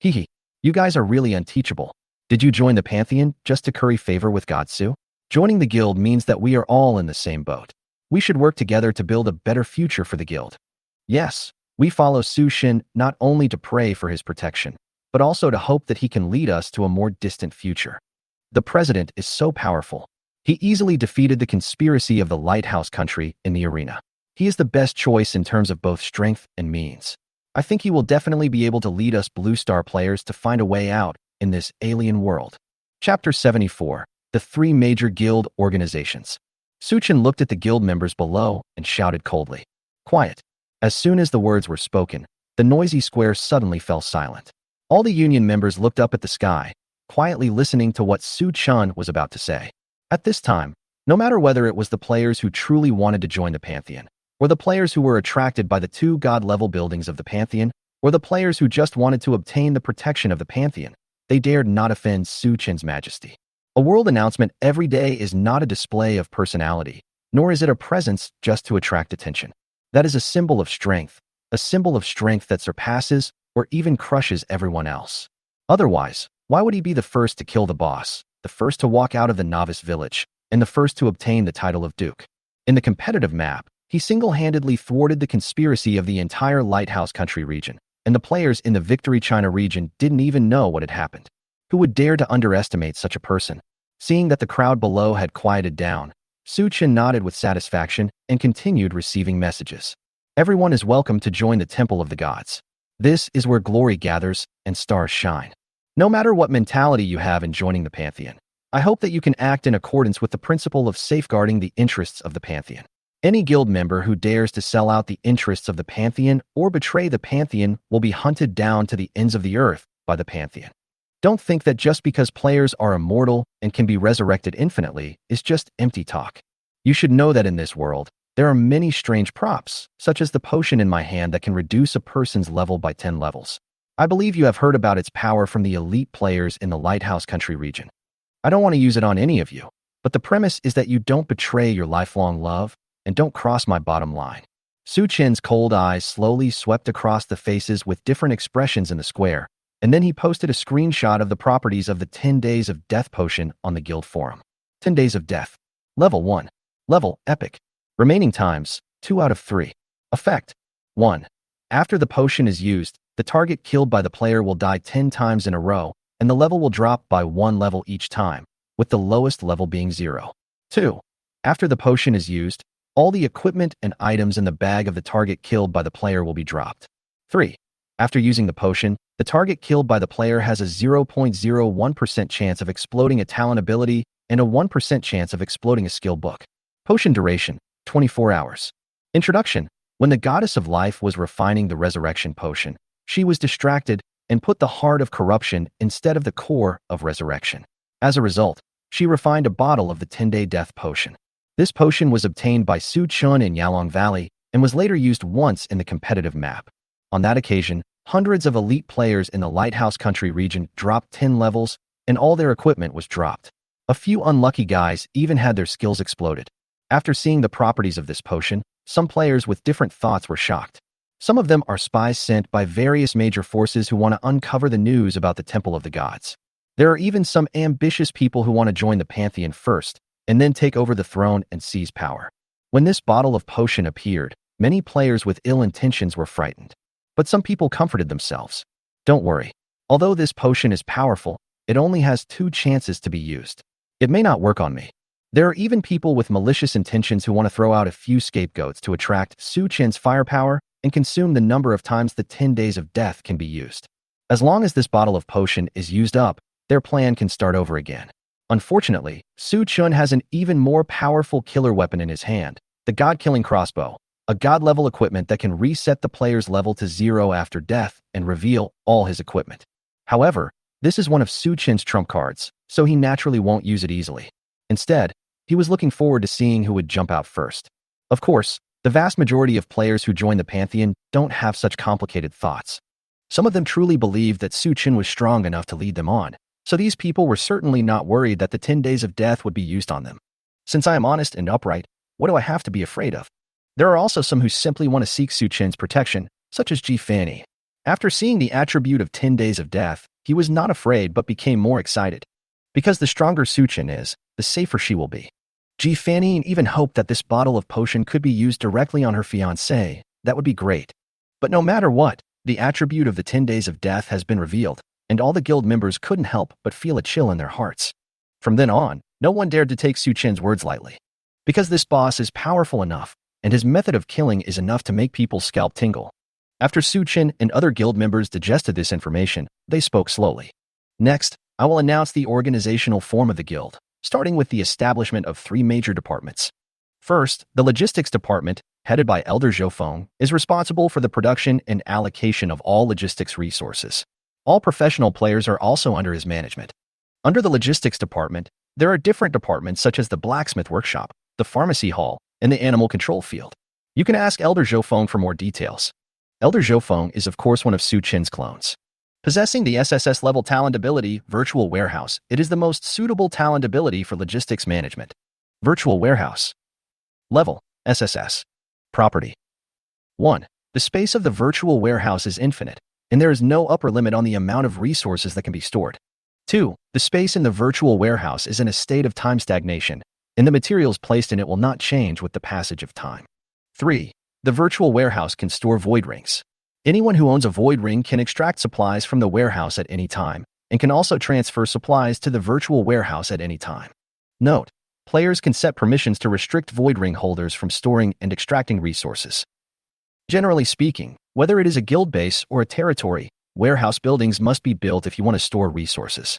Hehe, you guys are really unteachable. Did you join the Pantheon just to curry favor with God Su? Joining the guild means that we are all in the same boat. We should work together to build a better future for the guild. Yes, we follow Su Xin not only to pray for his protection, but also to hope that he can lead us to a more distant future. The president is so powerful. He easily defeated the conspiracy of the Lighthouse country in the arena. He is the best choice in terms of both strength and means. I think he will definitely be able to lead us Blue Star players to find a way out in this alien world. Chapter 74. The three major guild organizations. Su Chen looked at the guild members below and shouted coldly. Quiet. As soon as the words were spoken, the noisy square suddenly fell silent. All the union members looked up at the sky, quietly listening to what Su Chen was about to say. At this time, no matter whether it was the players who truly wanted to join the Pantheon, or the players who were attracted by the two god-level buildings of the Pantheon, or the players who just wanted to obtain the protection of the Pantheon, they dared not offend Su Chen's majesty. A world announcement every day is not a display of personality, nor is it a presence just to attract attention. That is a symbol of strength that surpasses or even crushes everyone else. Otherwise, why would he be the first to kill the boss, the first to walk out of the novice village, and the first to obtain the title of Duke? In the competitive map, he single-handedly thwarted the conspiracy of the entire Lighthouse country region, and the players in the Victory China region didn't even know what had happened. Who would dare to underestimate such a person? Seeing that the crowd below had quieted down, Su Chen nodded with satisfaction and continued receiving messages. Everyone is welcome to join the Temple of the Gods. This is where glory gathers and stars shine. No matter what mentality you have in joining the Pantheon, I hope that you can act in accordance with the principle of safeguarding the interests of the Pantheon. Any guild member who dares to sell out the interests of the Pantheon or betray the Pantheon will be hunted down to the ends of the earth by the Pantheon. Don't think that just because players are immortal and can be resurrected infinitely is just empty talk. You should know that in this world, there are many strange props, such as the potion in my hand that can reduce a person's level by 10 levels. I believe you have heard about its power from the elite players in the Lighthouse country region. I don't want to use it on any of you, but the premise is that you don't betray your lifelong love and don't cross my bottom line. Su Chen's cold eyes slowly swept across the faces with different expressions in the square, and then he posted a screenshot of the properties of the 10 Days of Death potion on the guild forum. 10 Days of Death. Level 1. Level Epic. Remaining times, 2 out of 3. Effect. 1. After the potion is used, the target killed by the player will die 10 times in a row, and the level will drop by 1 level each time, with the lowest level being 0. 2. After the potion is used, all the equipment and items in the bag of the target killed by the player will be dropped. 3. After using the potion, the target killed by the player has a 0.01% chance of exploding a talent ability and a 1% chance of exploding a skill book. Potion duration, 24 hours. Introduction. When the goddess of life was refining the resurrection potion, she was distracted and put the heart of corruption instead of the core of resurrection. As a result, she refined a bottle of the 10-day death potion. This potion was obtained by Su Chen in Yalong Valley and was later used once in the competitive map. On that occasion, hundreds of elite players in the Lighthouse country region dropped 10 levels and all their equipment was dropped. A few unlucky guys even had their skills exploded. After seeing the properties of this potion, some players with different thoughts were shocked. Some of them are spies sent by various major forces who want to uncover the news about the Temple of the Gods. There are even some ambitious people who want to join the Pantheon first, and then take over the throne and seize power. When this bottle of potion appeared, many players with ill intentions were frightened. But some people comforted themselves. Don't worry. Although this potion is powerful, it only has 2 chances to be used. It may not work on me. There are even people with malicious intentions who want to throw out a few scapegoats to attract Su Chen's firepower and consume the number of times the 10 days of death can be used. As long as this bottle of potion is used up, their plan can start over again. Unfortunately, Su Chen has an even more powerful killer weapon in his hand, the God-killing crossbow, a god-level equipment that can reset the player's level to 0 after death and reveal all his equipment. However, this is one of Su Chen's trump cards, so he naturally won't use it easily. Instead, he was looking forward to seeing who would jump out first. Of course, The vast majority of players who join the Pantheon don't have such complicated thoughts. Some of them truly believed that Su Chen was strong enough to lead them on, so these people were certainly not worried that the 10 days of death would be used on them. Since I am honest and upright, what do I have to be afraid of? There are also some who simply want to seek Su Chen's protection, such as Ji Fanny. After seeing the attribute of 10 days of death, he was not afraid but became more excited. Because the stronger Su Chen is, the safer she will be. Ji Fanny even hoped that this bottle of potion could be used directly on her fiancé. That would be great. But no matter what, the attribute of the 10 days of death has been revealed, and all the guild members couldn't help but feel a chill in their hearts. From then on, no one dared to take Su Chen's words lightly. Because this boss is powerful enough, and his method of killing is enough to make people's scalp tingle. After Su Chen and other guild members digested this information, they spoke slowly. Next, I will announce the organizational form of the guild, starting with the establishment of 3 major departments. First, the logistics department, headed by Elder Zhou Feng, is responsible for the production and allocation of all logistics resources. All professional players are also under his management. Under the logistics department, there are different departments such as the blacksmith workshop, the pharmacy hall, and the animal control field. You can ask Elder Zhou Feng for more details. Elder Zhou Feng is of course one of Su Chen's clones. Possessing the SSS-level talent ability, Virtual Warehouse, it is the most suitable talent ability for logistics management. Virtual Warehouse. Level, SSS. Property. 1. The space of the virtual warehouse is infinite, and there is no upper limit on the amount of resources that can be stored. 2. The space in the virtual warehouse is in a state of time stagnation, and the materials placed in it will not change with the passage of time. 3. The virtual warehouse can store void rings. Anyone who owns a void ring can extract supplies from the warehouse at any time, and can also transfer supplies to the virtual warehouse at any time. Note: players can set permissions to restrict void ring holders from storing and extracting resources. Generally speaking, whether it is a guild base or a territory, warehouse buildings must be built if you want to store resources.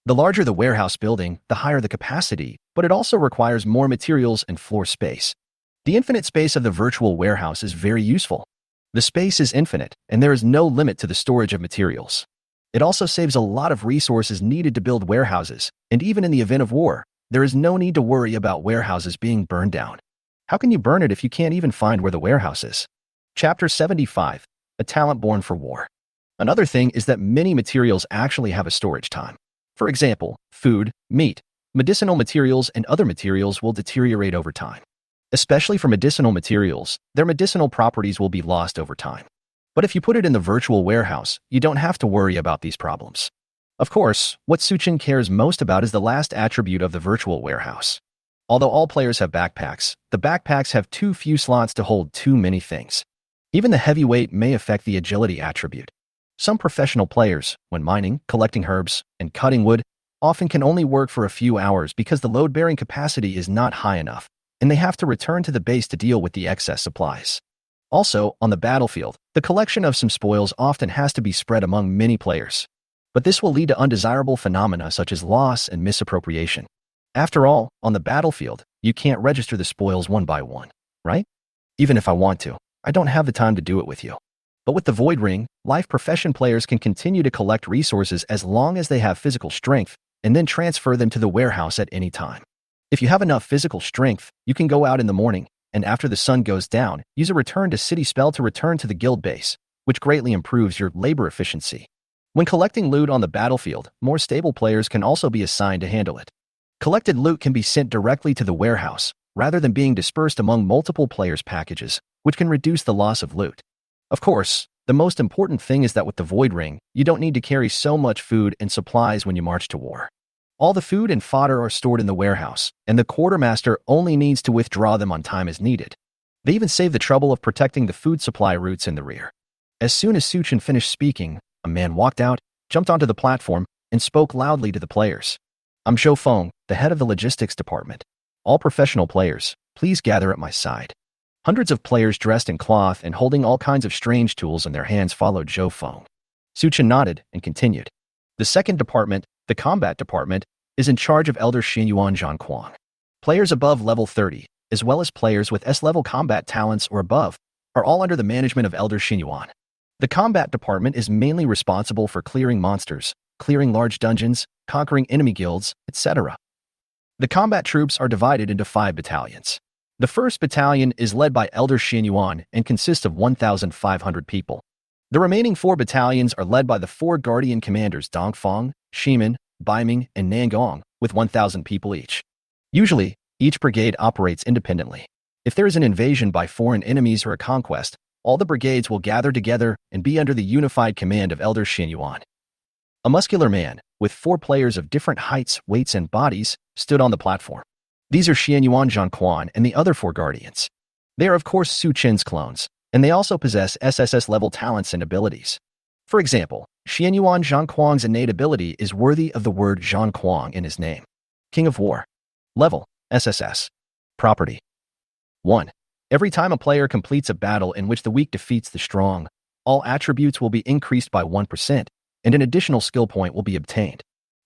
The larger the warehouse building, the higher the capacity, but it also requires more materials and floor space. The infinite space of the virtual warehouse is very useful. The space is infinite, and there is no limit to the storage of materials. It also saves a lot of resources needed to build warehouses, and even in the event of war, there is no need to worry about warehouses being burned down. How can you burn it if you can't even find where the warehouse is? Chapter 75. A Talent Born for War. Another thing is that many materials actually have a storage time. For example, food, meat, medicinal materials, and other materials will deteriorate over time. Especially for medicinal materials, their medicinal properties will be lost over time. But if you put it in the virtual warehouse, you don't have to worry about these problems. Of course, what Su Chen cares most about is the last attribute of the virtual warehouse. Although all players have backpacks, the backpacks have too few slots to hold too many things. Even the heavyweight may affect the agility attribute. Some professional players, when mining, collecting herbs, and cutting wood, often can only work for a few hours because the load-bearing capacity is not high enough, and they have to return to the base to deal with the excess supplies. Also, on the battlefield, the collection of some spoils often has to be spread among many players. But this will lead to undesirable phenomena such as loss and misappropriation. After all, on the battlefield, you can't register the spoils one by one, right? Even if I want to, I don't have the time to do it with you. But with the Void Ring, life profession players can continue to collect resources as long as they have physical strength, and then transfer them to the warehouse at any time. If you have enough physical strength, you can go out in the morning, and after the sun goes down, use a Return to City spell to return to the guild base, which greatly improves your labor efficiency. When collecting loot on the battlefield, more stable players can also be assigned to handle it. Collected loot can be sent directly to the warehouse, rather than being dispersed among multiple players' packages, which can reduce the loss of loot. Of course, the most important thing is that with the Void Ring, you don't need to carry so much food and supplies when you march to war. All the food and fodder are stored in the warehouse, and the quartermaster only needs to withdraw them on time as needed. They even save the trouble of protecting the food supply routes in the rear. As soon as Su Chen finished speaking, a man walked out, jumped onto the platform, and spoke loudly to the players. I'm Zhou Feng, the head of the logistics department. All professional players, please gather at my side. Hundreds of players dressed in cloth and holding all kinds of strange tools in their hands followed Zhou Feng. Su Chen nodded and continued. The second department, the combat department, is in charge of Elder Xinyuan Zhangquang. Players above level 30, as well as players with S-level combat talents or above, are all under the management of Elder Xinyuan. The combat department is mainly responsible for clearing monsters, clearing large dungeons, conquering enemy guilds, etc. The combat troops are divided into 5 battalions. The first battalion is led by Elder Xianyuan and consists of 1,500 people. The remaining 4 battalions are led by the 4 Guardian commanders Dongfang, Shimin, Baiming, and Nangong, with 1,000 people each. Usually, each brigade operates independently. If there is an invasion by foreign enemies or a conquest, all the brigades will gather together and be under the unified command of Elder Xianyuan. A muscular man, with 4 players of different heights, weights, and bodies, stood on the platform. These are Xianyuan Zhangquan and the other 4 guardians. They are of course Su Chen's clones, and they also possess SSS-level talents and abilities. For example, Xianyuan Zhangquang's innate ability is worthy of the word Zhangquang in his name. King of War. Level, SSS. Property. 1. Every time a player completes a battle in which the weak defeats the strong, all attributes will be increased by 1%, and an additional skill point will be obtained.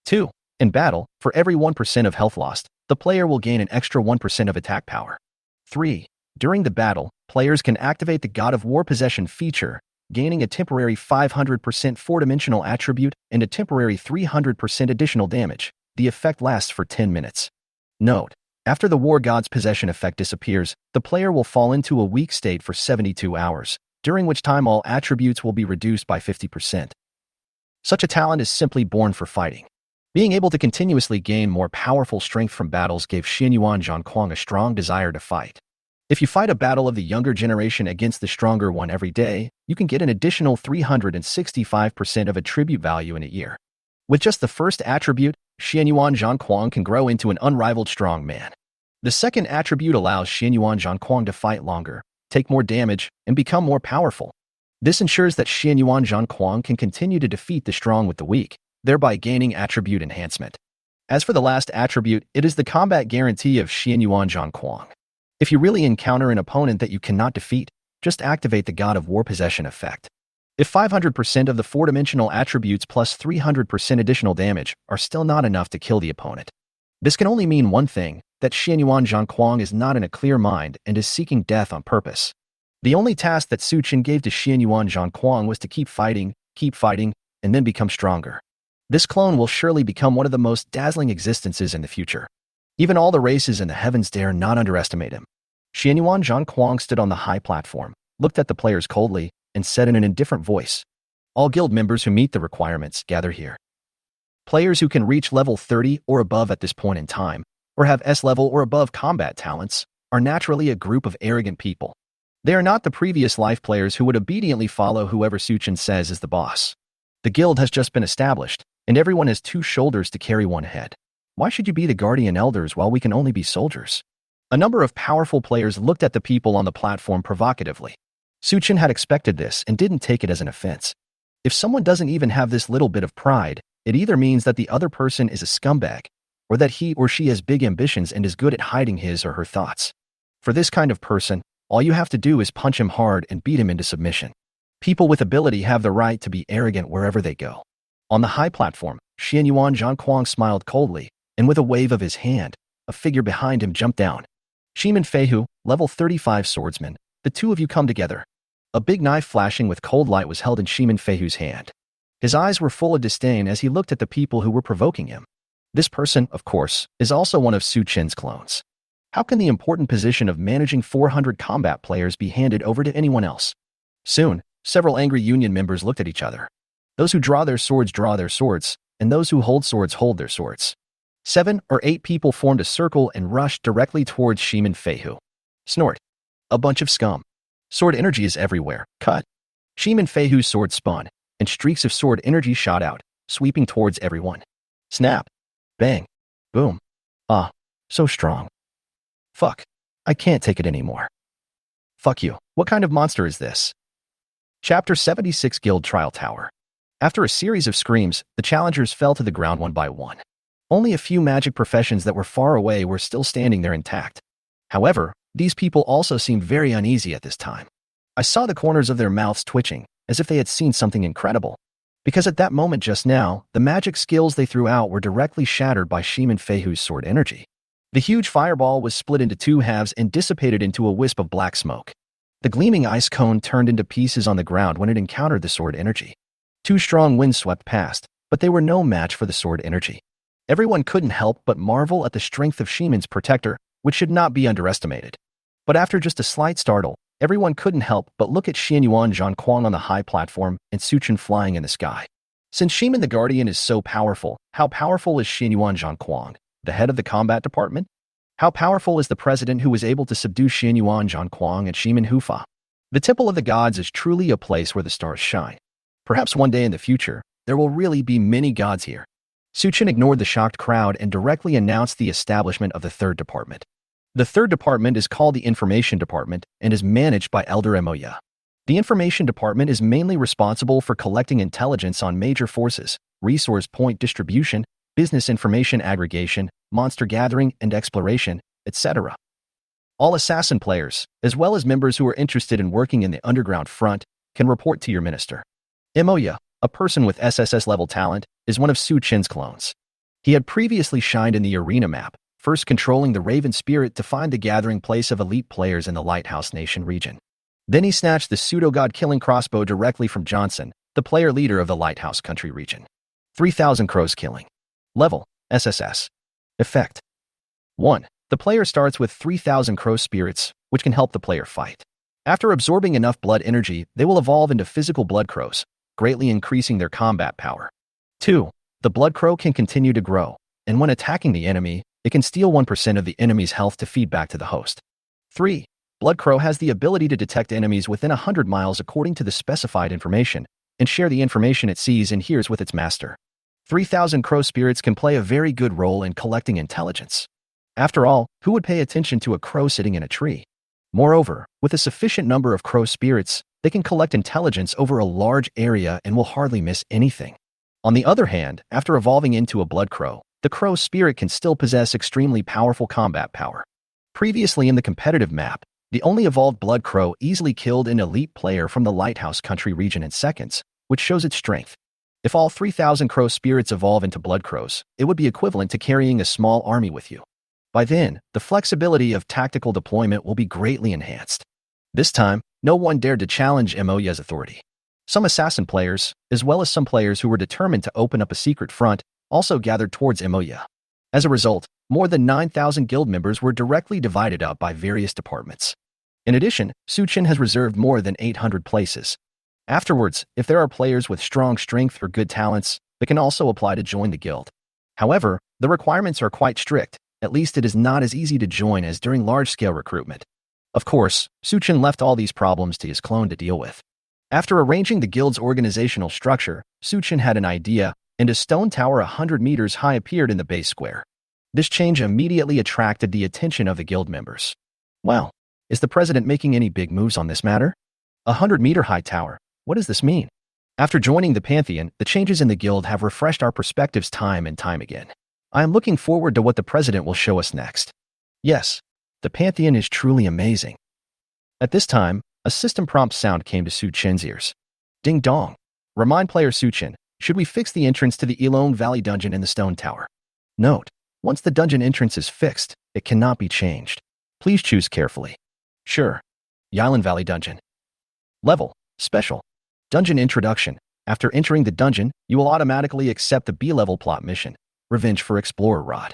2. In battle, for every 1% of health lost, the player will gain an extra 1% of attack power. 3. During the battle, players can activate the God of War possession feature, gaining a temporary 500% 4-dimensional attribute and a temporary 300% additional damage. The effect lasts for 10 minutes. Note: after the War God's possession effect disappears, the player will fall into a weak state for 72 hours, during which time all attributes will be reduced by 50%. Such a talent is simply born for fighting. Being able to continuously gain more powerful strength from battles gave Xianyuan Zhangquang a strong desire to fight. If you fight a battle of the younger generation against the stronger one every day, you can get an additional 365% of attribute value in a year. With just the first attribute, Xianyuan Zhangquang can grow into an unrivaled strong man. The second attribute allows Xianyuan Zhangquang to fight longer, take more damage, and become more powerful. This ensures that Xianyuan Zhangquang can continue to defeat the strong with the weak, thereby gaining attribute enhancement. As for the last attribute, it is the combat guarantee of Xianyuan Zhangquang. If you really encounter an opponent that you cannot defeat, just activate the God of War possession effect. If 500% of the 4-dimensional attributes plus 300% additional damage are still not enough to kill the opponent, this can only mean one thing, that Xianyuan Zhangquang is not in a clear mind and is seeking death on purpose. The only task that Su Chen gave to Xianyuan Zhangquang was to keep fighting, and then become stronger. This clone will surely become one of the most dazzling existences in the future. Even all the races in the heavens dare not underestimate him. Xianyuan Zhangquang stood on the high platform, looked at the players coldly, and said in an indifferent voice, "All guild members who meet the requirements gather here." Players who can reach level 30 or above at this point in time, or have S-level or above combat talents, are naturally a group of arrogant people. They are not the previous life players who would obediently follow whoever Su Chen says is the boss. The guild has just been established, and everyone has 2 shoulders to carry one head. Why should you be the guardian elders while we can only be soldiers? A number of powerful players looked at the people on the platform provocatively. Su Chen had expected this and didn't take it as an offense. If someone doesn't even have this little bit of pride, it either means that the other person is a scumbag, or that he or she has big ambitions and is good at hiding his or her thoughts. For this kind of person, all you have to do is punch him hard and beat him into submission. People with ability have the right to be arrogant wherever they go. On the high platform, Xianyuan Zhangquang smiled coldly, and with a wave of his hand, a figure behind him jumped down. Shimin Feihu, level 35 swordsman, the 2 of you come together. A big knife flashing with cold light was held in Shimin Feihu's hand. His eyes were full of disdain as he looked at the people who were provoking him. This person, of course, is also one of Su Chen's clones. How can the important position of managing 400 combat players be handed over to anyone else? Soon, several angry union members looked at each other. Those who draw their swords, and those who hold their swords. 7 or 8 people formed a circle and rushed directly towards Shimin Feihu. Snort. A bunch of scum. Sword energy is everywhere. Cut. Shimin Feihu's sword spun, and streaks of sword energy shot out, sweeping towards everyone. Snap. Bang. Boom. Ah, so strong. Fuck. I can't take it anymore. Fuck you. What kind of monster is this? Chapter 76 Guild Trial Tower. After a series of screams, the challengers fell to the ground one by one. Only a few magic professions that were far away were still standing there intact. However, these people also seemed very uneasy at this time. I saw the corners of their mouths twitching, as if they had seen something incredible. Because at that moment just now, the magic skills they threw out were directly shattered by Shimin Feihu's sword energy. The huge fireball was split into 2 halves and dissipated into a wisp of black smoke. The gleaming ice cone turned into pieces on the ground when it encountered the sword energy. 2 strong winds swept past, but they were no match for the sword energy. Everyone couldn't help but marvel at the strength of Shimin's protector, which should not be underestimated. But after just a slight startle, everyone couldn't help but look at Xianyuan Zhangquang on the high platform and Suchen flying in the sky. Since Shiman the Guardian is so powerful, how powerful is Xianyuan Zhangquang, the head of the combat department? How powerful is the president who was able to subdue Xianyuan Zhangquang and Shiman Hufa? The Temple of the Gods is truly a place where the stars shine. Perhaps one day in the future, there will really be many gods here. Suchen ignored the shocked crowd and directly announced the establishment of the third department. The third department is called the Information Department and is managed by Elder Moya. The Information Department is mainly responsible for collecting intelligence on major forces, resource point distribution, business information aggregation, monster gathering and exploration, etc. All assassin players, as well as members who are interested in working in the underground front, can report to your minister. Moya, a person with SSS-level talent, is one of Su Chen's clones. He had previously shined in the arena map, first controlling the Raven Spirit to find the gathering place of elite players in the Lighthouse Nation region. Then he snatched the pseudo-god killing crossbow directly from Johnson, the player leader of the Lighthouse Country region. 3,000 crows killing. Level, SSS. Effect. 1. The player starts with 3,000 crow spirits, which can help the player fight. After absorbing enough blood energy, they will evolve into physical blood crows, greatly increasing their combat power. 2. The blood crow can continue to grow, and when attacking the enemy, it can steal 1% of the enemy's health to feed back to the host. 3. Blood crow has the ability to detect enemies within 100 miles according to the specified information, and share the information it sees and hears with its master. 3,000 crow spirits can play a very good role in collecting intelligence. After all, who would pay attention to a crow sitting in a tree? Moreover, with a sufficient number of crow spirits, they can collect intelligence over a large area and will hardly miss anything. On the other hand, after evolving into a blood crow, the crow spirit can still possess extremely powerful combat power. Previously in the competitive map, the only evolved blood crow easily killed an elite player from the Lighthouse Country region in seconds, which shows its strength. If all 3,000 crow spirits evolve into blood crows, it would be equivalent to carrying a small army with you. By then, the flexibility of tactical deployment will be greatly enhanced. This time, no one dared to challenge Moya's authority. Some assassin players, as well as some players who were determined to open up a secret front, also gathered towards Moya. As a result, more than 9,000 guild members were directly divided up by various departments. In addition, Su Chen has reserved more than 800 places. Afterwards, if there are players with strong strength or good talents, they can also apply to join the guild. However, the requirements are quite strict. At least it is not as easy to join as during large-scale recruitment. Of course, Su Chen left all these problems to his clone to deal with. After arranging the guild's organizational structure, Su Chen had an idea, and a stone tower 100 meters high appeared in the base square. This change immediately attracted the attention of the guild members. Well, is the president making any big moves on this matter? 100-meter-high tower. What does this mean? After joining the Pantheon, the changes in the guild have refreshed our perspectives time and time again. I am looking forward to what the president will show us next. Yes, the Pantheon is truly amazing. At this time, a system prompt sound came to Su Chen's ears. Ding dong. Remind player Su Chen, should we fix the entrance to the Elong Valley dungeon in the stone tower? Note, once the dungeon entrance is fixed, it cannot be changed. Please choose carefully. Sure. Yilan Valley Dungeon. Level, Special. Dungeon Introduction. After entering the dungeon, you will automatically accept the B-level plot mission, Revenge for Explorer Rod.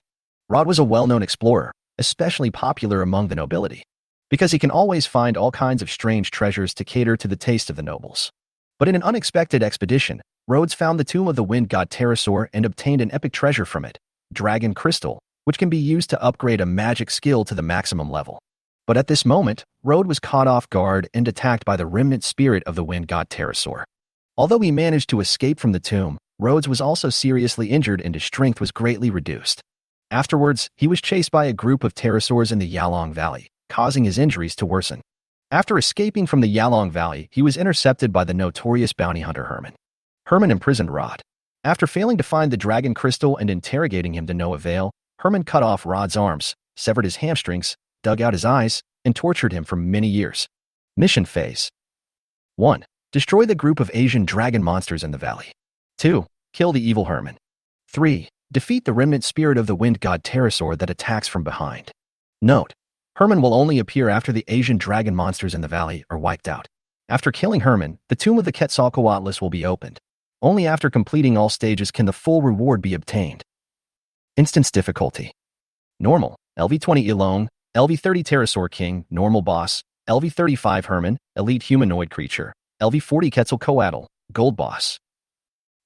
Rod was a well-known explorer, especially popular among the nobility, because he can always find all kinds of strange treasures to cater to the taste of the nobles. But in an unexpected expedition, Rhodes found the tomb of the wind god Pterosaur and obtained an epic treasure from it, Dragon Crystal, which can be used to upgrade a magic skill to the maximum level. But at this moment, Rhodes was caught off guard and attacked by the remnant spirit of the wind god Pterosaur. Although he managed to escape from the tomb, Rhodes was also seriously injured and his strength was greatly reduced. Afterwards, he was chased by a group of pterosaurs in the Yalong Valley, causing his injuries to worsen. After escaping from the Yalong Valley, he was intercepted by the notorious bounty hunter Herman. Herman imprisoned Rod. After failing to find the dragon crystal and interrogating him to no avail, Herman cut off Rod's arms, severed his hamstrings, dug out his eyes, and tortured him for many years. Mission Phase 1. Destroy the group of Asian dragon monsters in the valley. 2. Kill the evil Herman. 3. Defeat the remnant spirit of the wind god Pterosaur that attacks from behind. Note: Herman will only appear after the Asian dragon monsters in the valley are wiped out. After killing Herman, the tomb of the Quetzalcoatlus will be opened. Only after completing all stages can the full reward be obtained. Instance difficulty. Normal, LV20 Elong, LV30 Pterosaur King, Normal Boss, LV35 Herman, Elite Humanoid Creature, LV40 Quetzalcoatl, Gold Boss.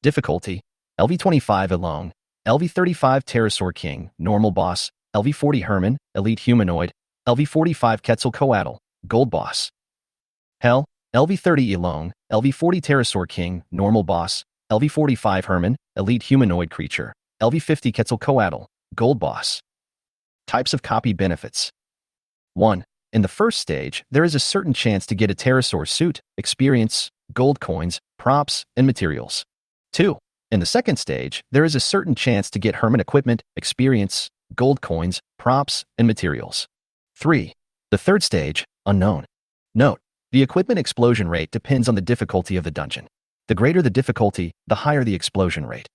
Difficulty: LV25 Alone, LV35 Pterosaur King, Normal Boss, LV40 Herman, Elite Humanoid, LV45 Quetzalcoatl, Gold Boss. Hell, LV30 Alone, LV40 Pterosaur King, Normal Boss, LV45 Herman, Elite Humanoid Creature, LV50 Quetzalcoatl, Gold Boss. Types of copy benefits. 1. In the first stage, there is a certain chance to get a pterosaur suit, experience, gold coins, props, and materials. 2. In the second stage, there is a certain chance to get Herman equipment, experience, gold coins, props, and materials. 3. The third stage, unknown. Note: the equipment explosion rate depends on the difficulty of the dungeon. The greater the difficulty, the higher the explosion rate.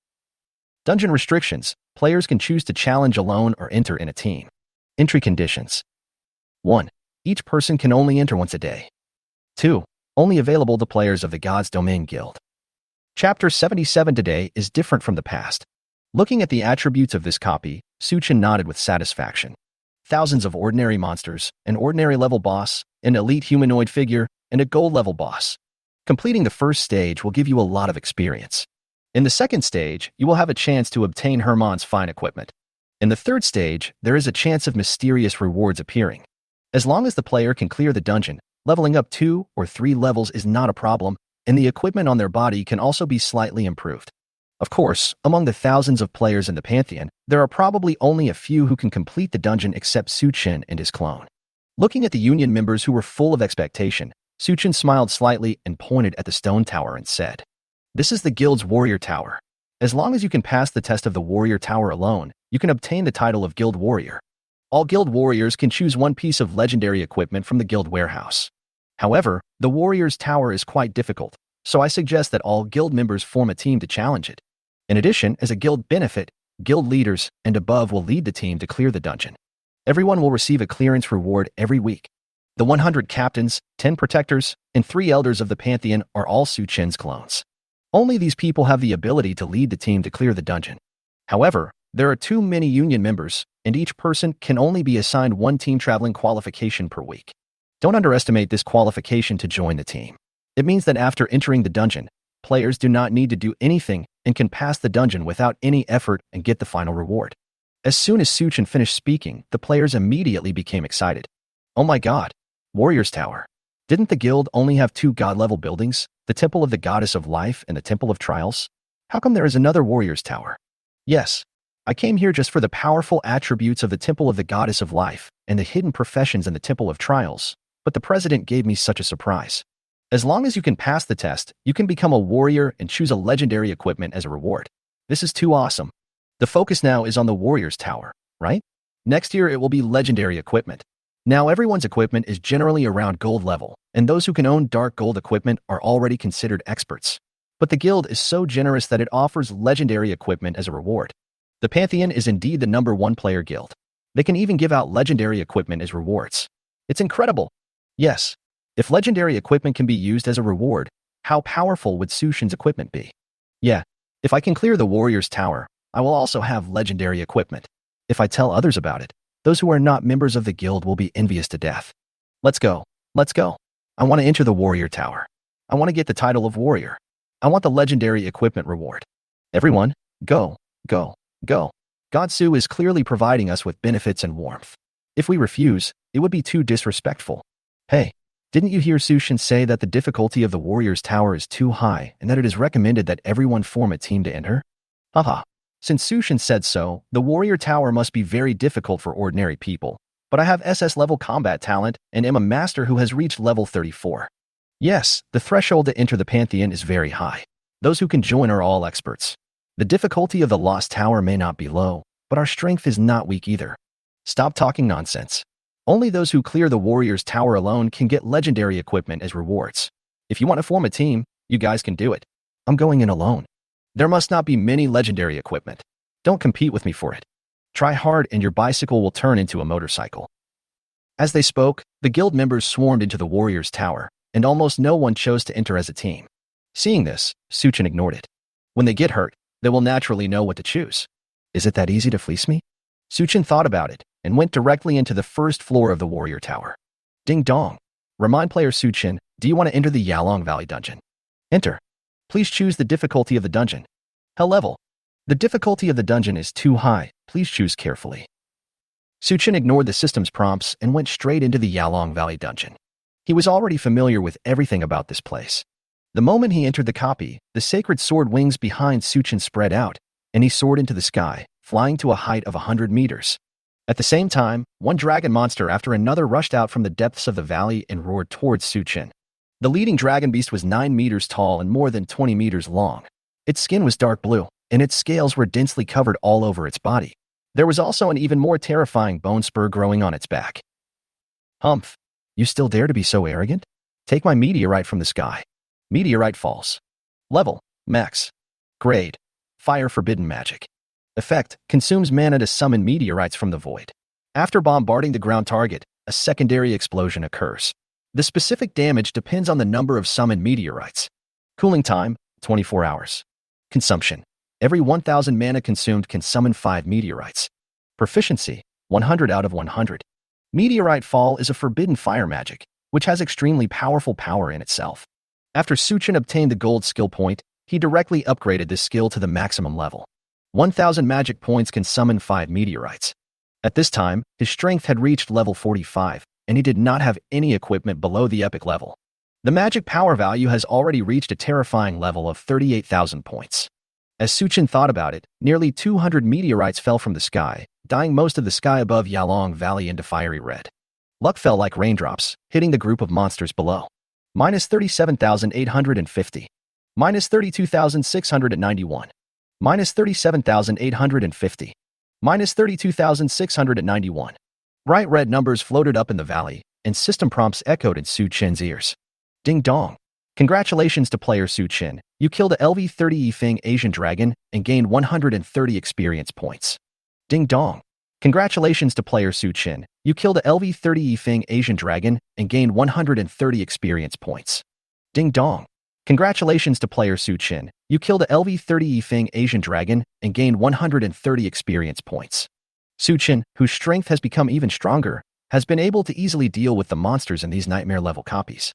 Dungeon restrictions: players can choose to challenge alone or enter in a team. Entry conditions. 1. Each person can only enter once a day. 2. Only available to players of the God's Domain Guild. Chapter 77 today is different from the past. Looking at the attributes of this copy, Suchin nodded with satisfaction. Thousands of ordinary monsters, an ordinary level boss, an elite humanoid figure, and a gold level boss. Completing the first stage will give you a lot of experience. In the second stage, you will have a chance to obtain Herman's fine equipment. In the third stage, there is a chance of mysterious rewards appearing. As long as the player can clear the dungeon, leveling up 2 or 3 levels is not a problem, and the equipment on their body can also be slightly improved. Of course, among the thousands of players in the Pantheon, there are probably only a few who can complete the dungeon except Suchin and his clone. Looking at the Union members who were full of expectation, Suchin smiled slightly and pointed at the stone tower and said, "This is the Guild's Warrior Tower. As long as you can pass the test of the Warrior Tower alone, you can obtain the title of Guild Warrior. All Guild Warriors can choose one piece of legendary equipment from the Guild Warehouse. However, the Warrior's Tower is quite difficult, so I suggest that all Guild members form a team to challenge it. In addition, as a Guild benefit, Guild leaders and above will lead the team to clear the dungeon. Everyone will receive a clearance reward every week. The 100 captains, 10 protectors, and 3 elders of the Pantheon are all Suchin's clones. Only these people have the ability to lead the team to clear the dungeon. However, there are too many Union members, and each person can only be assigned one team traveling qualification per week. Don't underestimate this qualification to join the team. It means that after entering the dungeon, players do not need to do anything and can pass the dungeon without any effort and get the final reward. As soon as Suchin finished speaking, the players immediately became excited. Oh my god, Warrior's Tower. Didn't the guild only have 2 god-level buildings, the Temple of the Goddess of Life and the Temple of Trials? How come there is another Warrior's Tower? Yes, I came here just for the powerful attributes of the Temple of the Goddess of Life and the hidden professions in the Temple of Trials, but the president gave me such a surprise. As long as you can pass the test, you can become a warrior and choose a legendary equipment as a reward. This is too awesome. The focus now is on the Warrior's Tower, right? Next year it will be legendary equipment. Now everyone's equipment is generally around gold level, and those who can own dark gold equipment are already considered experts. But the guild is so generous that it offers legendary equipment as a reward. The Pantheon is indeed the #1 player guild. They can even give out legendary equipment as rewards. It's incredible. Yes, if legendary equipment can be used as a reward, how powerful would Suchin's equipment be? Yeah, if I can clear the Warrior's Tower, I will also have legendary equipment. If I tell others about it, those who are not members of the guild will be envious to death. Let's go. Let's go. I want to enter the Warrior Tower. I want to get the title of Warrior. I want the legendary equipment reward. Everyone, go, go, go. Godsu is clearly providing us with benefits and warmth. If we refuse, it would be too disrespectful. Hey, didn't you hear Suchin say that the difficulty of the Warrior's Tower is too high and that it is recommended that everyone form a team to enter? Haha. Since Suchin said so, the Warrior Tower must be very difficult for ordinary people, but I have SS-level combat talent and am a master who has reached level 34. Yes, the threshold to enter the Pantheon is very high. Those who can join are all experts. The difficulty of the Lost Tower may not be low, but our strength is not weak either. Stop talking nonsense. Only those who clear the Warrior's Tower alone can get legendary equipment as rewards. If you want to form a team, you guys can do it. I'm going in alone. There must not be many legendary equipment. Don't compete with me for it. Try hard and your bicycle will turn into a motorcycle. As they spoke, the guild members swarmed into the Warrior's Tower, and almost no one chose to enter as a team. Seeing this, Suchin ignored it. When they get hurt, they will naturally know what to choose. Is it that easy to fleece me? Suchin thought about it, and went directly into the first floor of the warrior tower. Ding dong. Remind player Su-Chin, do you want to enter the Yalong Valley dungeon? Enter. Please choose the difficulty of the dungeon. Hell level. The difficulty of the dungeon is too high. Please choose carefully. Su-Chin ignored the system's prompts and went straight into the Yalong Valley dungeon. He was already familiar with everything about this place. The moment he entered the copy, the sacred sword wings behind Su-Chin spread out, and he soared into the sky, flying to a height of 100 meters. At the same time, one dragon monster after another rushed out from the depths of the valley and roared towards Su-Chin. The leading dragon beast was 9 meters tall and more than 20 meters long. Its skin was dark blue, and its scales were densely covered all over its body. There was also an even more terrifying bone spur growing on its back. Humph! You still dare to be so arrogant? Take my meteorite from the sky. Meteorite falls. Level: Max. Grade: Fire Forbidden Magic. Effect: Consumes mana to summon meteorites from the void. After bombarding the ground target, a secondary explosion occurs. The specific damage depends on the number of summoned meteorites. Cooling time: 24 hours. Consumption: Every 1,000 mana consumed can summon 5 meteorites. Proficiency: 100 out of 100. Meteorite Fall is a forbidden fire magic, which has extremely powerful power in itself. After Su-Chin obtained the gold skill point, he directly upgraded this skill to the maximum level. 1,000 magic points can summon 5 meteorites. At this time, his strength had reached level 45, and he did not have any equipment below the epic level. The magic power value has already reached a terrifying level of 38,000 points. As Su-Chin thought about it, nearly 200 meteorites fell from the sky, dyeing most of the sky above Yalong Valley into fiery red. Luck fell like raindrops, hitting the group of monsters below. Minus 37,850. Minus 32,691. Minus 37,850. Minus 32,691. Bright red numbers floated up in the valley, and system prompts echoed in Su-Chin's ears. Ding dong. Congratulations to player Su-Chin. You killed a LV30 Yifeng Asian dragon and gained 130 experience points. Ding dong. Congratulations to player Su-Chin. You killed a LV30 Yifeng Asian dragon and gained 130 experience points. Ding dong. Congratulations to player Su-Chin. You killed a LV30 Yifeng Asian dragon and gained 130 experience points. Su-Chin, whose strength has become even stronger, has been able to easily deal with the monsters in these nightmare-level copies.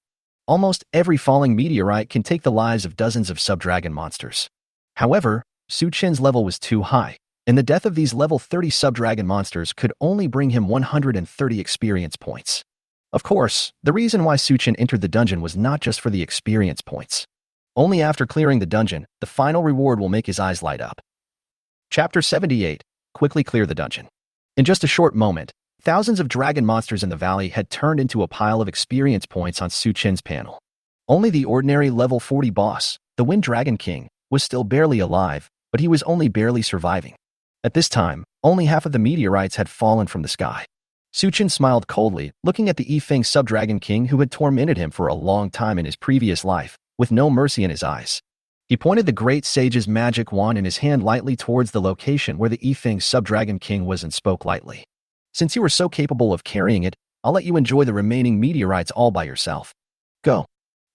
Almost every falling meteorite can take the lives of dozens of sub-dragon monsters. However, Su-Chin's level was too high, and the death of these level 30 sub-dragon monsters could only bring him 130 experience points. Of course, the reason why Su-Chin entered the dungeon was not just for the experience points. Only after clearing the dungeon, the final reward will make his eyes light up. Chapter 78. Quickly clear the dungeon. In just a short moment, thousands of dragon monsters in the valley had turned into a pile of experience points on Su-Chin's panel. Only the ordinary level 40 boss, the Wind Dragon King, was still barely alive, but he was only barely surviving. At this time, only half of the meteorites had fallen from the sky. Su-Chin smiled coldly, looking at the Yifeng Sub-Dragon King who had tormented him for a long time in his previous life, with no mercy in his eyes. He pointed the Great Sage's magic wand in his hand lightly towards the location where the Yifeng Sub-Dragon King was and spoke lightly. Since you are so capable of carrying it, I'll let you enjoy the remaining meteorites all by yourself. Go.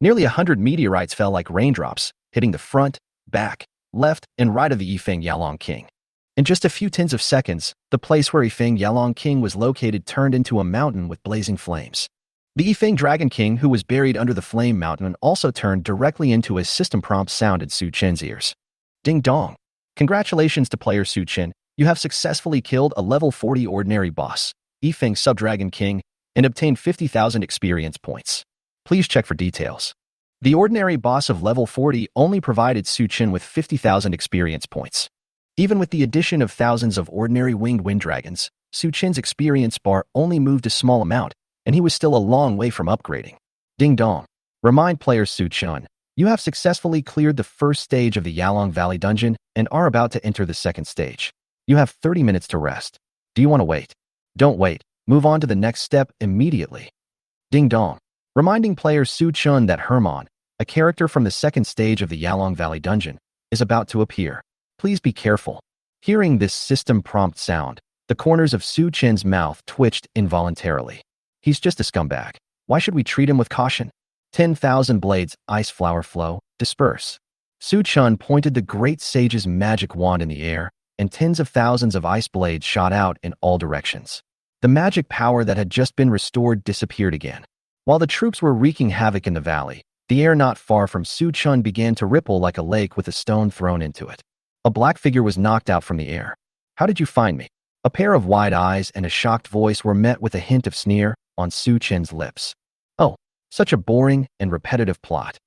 Nearly 100 meteorites fell like raindrops, hitting the front, back, left, and right of the Yifeng Yalong King. In just a few tens of seconds, the place where Yifeng Yalong King was located turned into a mountain with blazing flames. The Yifeng Dragon King, who was buried under the flame mountain, also turned directly into a system prompt sound in Su-Chin's ears. Ding dong. Congratulations to player Su-Chin. You have successfully killed a level 40 ordinary boss, Yifeng Sub-Dragon King, and obtained 50,000 experience points. Please check for details. The ordinary boss of level 40 only provided Su-Chin with 50,000 experience points. Even with the addition of thousands of ordinary winged wind dragons, Su-Chin's experience bar only moved a small amount, and he was still a long way from upgrading. Ding dong. Remind player Su-Chin, you have successfully cleared the first stage of the Yalong Valley dungeon and are about to enter the second stage. You have 30 minutes to rest. Do you want to wait? Don't wait. Move on to the next step immediately. Ding dong. Reminding player Su-Chin that Hermon, a character from the second stage of the Yalong Valley dungeon, is about to appear. Please be careful. Hearing this system prompt sound, the corners of Su-Chin's mouth twitched involuntarily. He's just a scumbag. Why should we treat him with caution? 10,000 blades, ice flower flow, disperse. Su-Chin pointed the Great Sage's magic wand in the air, and tens of thousands of ice blades shot out in all directions. The magic power that had just been restored disappeared again. While the troops were wreaking havoc in the valley, the air not far from Su Chun began to ripple like a lake with a stone thrown into it. A black figure was knocked out from the air. "How did you find me?" A pair of wide eyes and a shocked voice were met with a hint of sneer on Su Chen's lips. "Oh, such a boring and repetitive plot."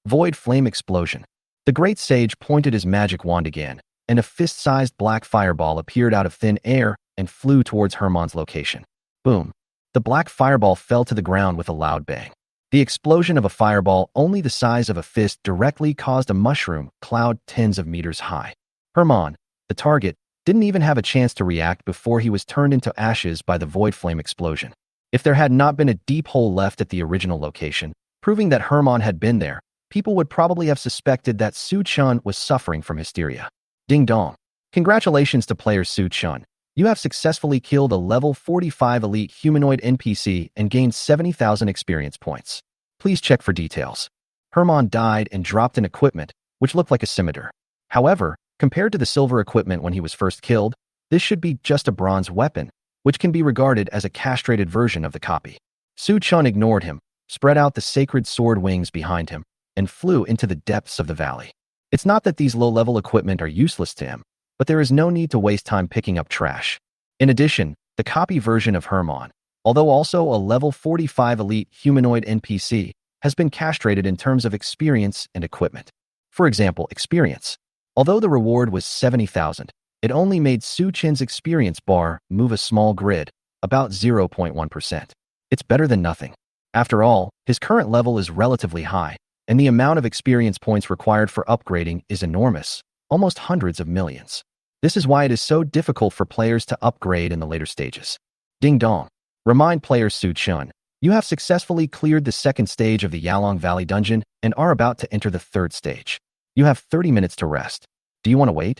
Void flame explosion. The great sage pointed his magic wand again, and a fist-sized black fireball appeared out of thin air and flew towards Hermon's location. Boom. The black fireball fell to the ground with a loud bang. The explosion of a fireball only the size of a fist directly caused a mushroom cloud tens of meters high. Hermon, the target, didn't even have a chance to react before he was turned into ashes by the void flame explosion. If there had not been a deep hole left at the original location, proving that Hermon had been there, people would probably have suspected that Su Chun was suffering from hysteria. Ding dong. Congratulations to player Su Chun. You have successfully killed a level 45 elite humanoid NPC and gained 70,000 experience points. Please check for details. Hermon died and dropped an equipment, which looked like a scimitar. However, compared to the silver equipment when he was first killed, this should be just a bronze weapon, which can be regarded as a castrated version of the copy. Su Chun ignored him, spread out the sacred sword wings behind him, and flew into the depths of the valley. It's not that these low-level equipment are useless to him, but there is no need to waste time picking up trash. In addition, the copy version of Hermon, although also a level 45 elite humanoid NPC, has been castrated in terms of experience and equipment. For example, experience. Although the reward was 70,000, it only made Su Chen's experience bar move a small grid, about 0.1%. It's better than nothing. After all, his current level is relatively high, and the amount of experience points required for upgrading is enormous, almost hundreds of millions. This is why it is so difficult for players to upgrade in the later stages. Ding dong. Remind player Su Chun, you have successfully cleared the second stage of the Yalong Valley dungeon and are about to enter the third stage. You have 30 minutes to rest. Do you want to wait?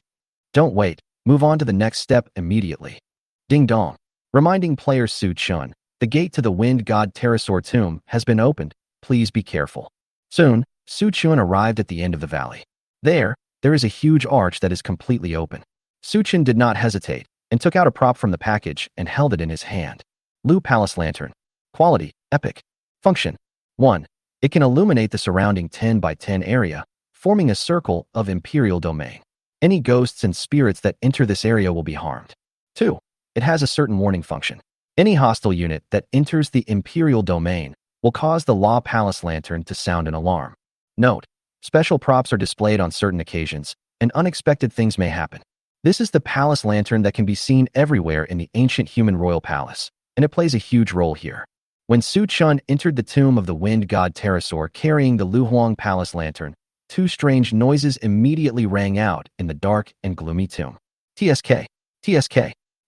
Don't wait. Move on to the next step immediately. Ding dong. Reminding player Su Chun, the gate to the Wind God Pterosaur tomb has been opened. Please be careful. Soon, Su Chun arrived at the end of the valley. There is a huge arch that is completely open. Su Chun did not hesitate and took out a prop from the package and held it in his hand. Lu Palace Lantern. Quality, epic. Function, 1. It can illuminate the surrounding 10 by 10 area, forming a circle of Imperial domain. Any ghosts and spirits that enter this area will be harmed. 2. It has a certain warning function. Any hostile unit that enters the Imperial domain will cause the Law Palace Lantern to sound an alarm. Note, special props are displayed on certain occasions, and unexpected things may happen. This is the Palace Lantern that can be seen everywhere in the ancient human royal palace, and it plays a huge role here. When Su Chun entered the tomb of the Wind God Pterosaur carrying the Luhuang Palace Lantern, two strange noises immediately rang out in the dark and gloomy tomb. TSK. TSK.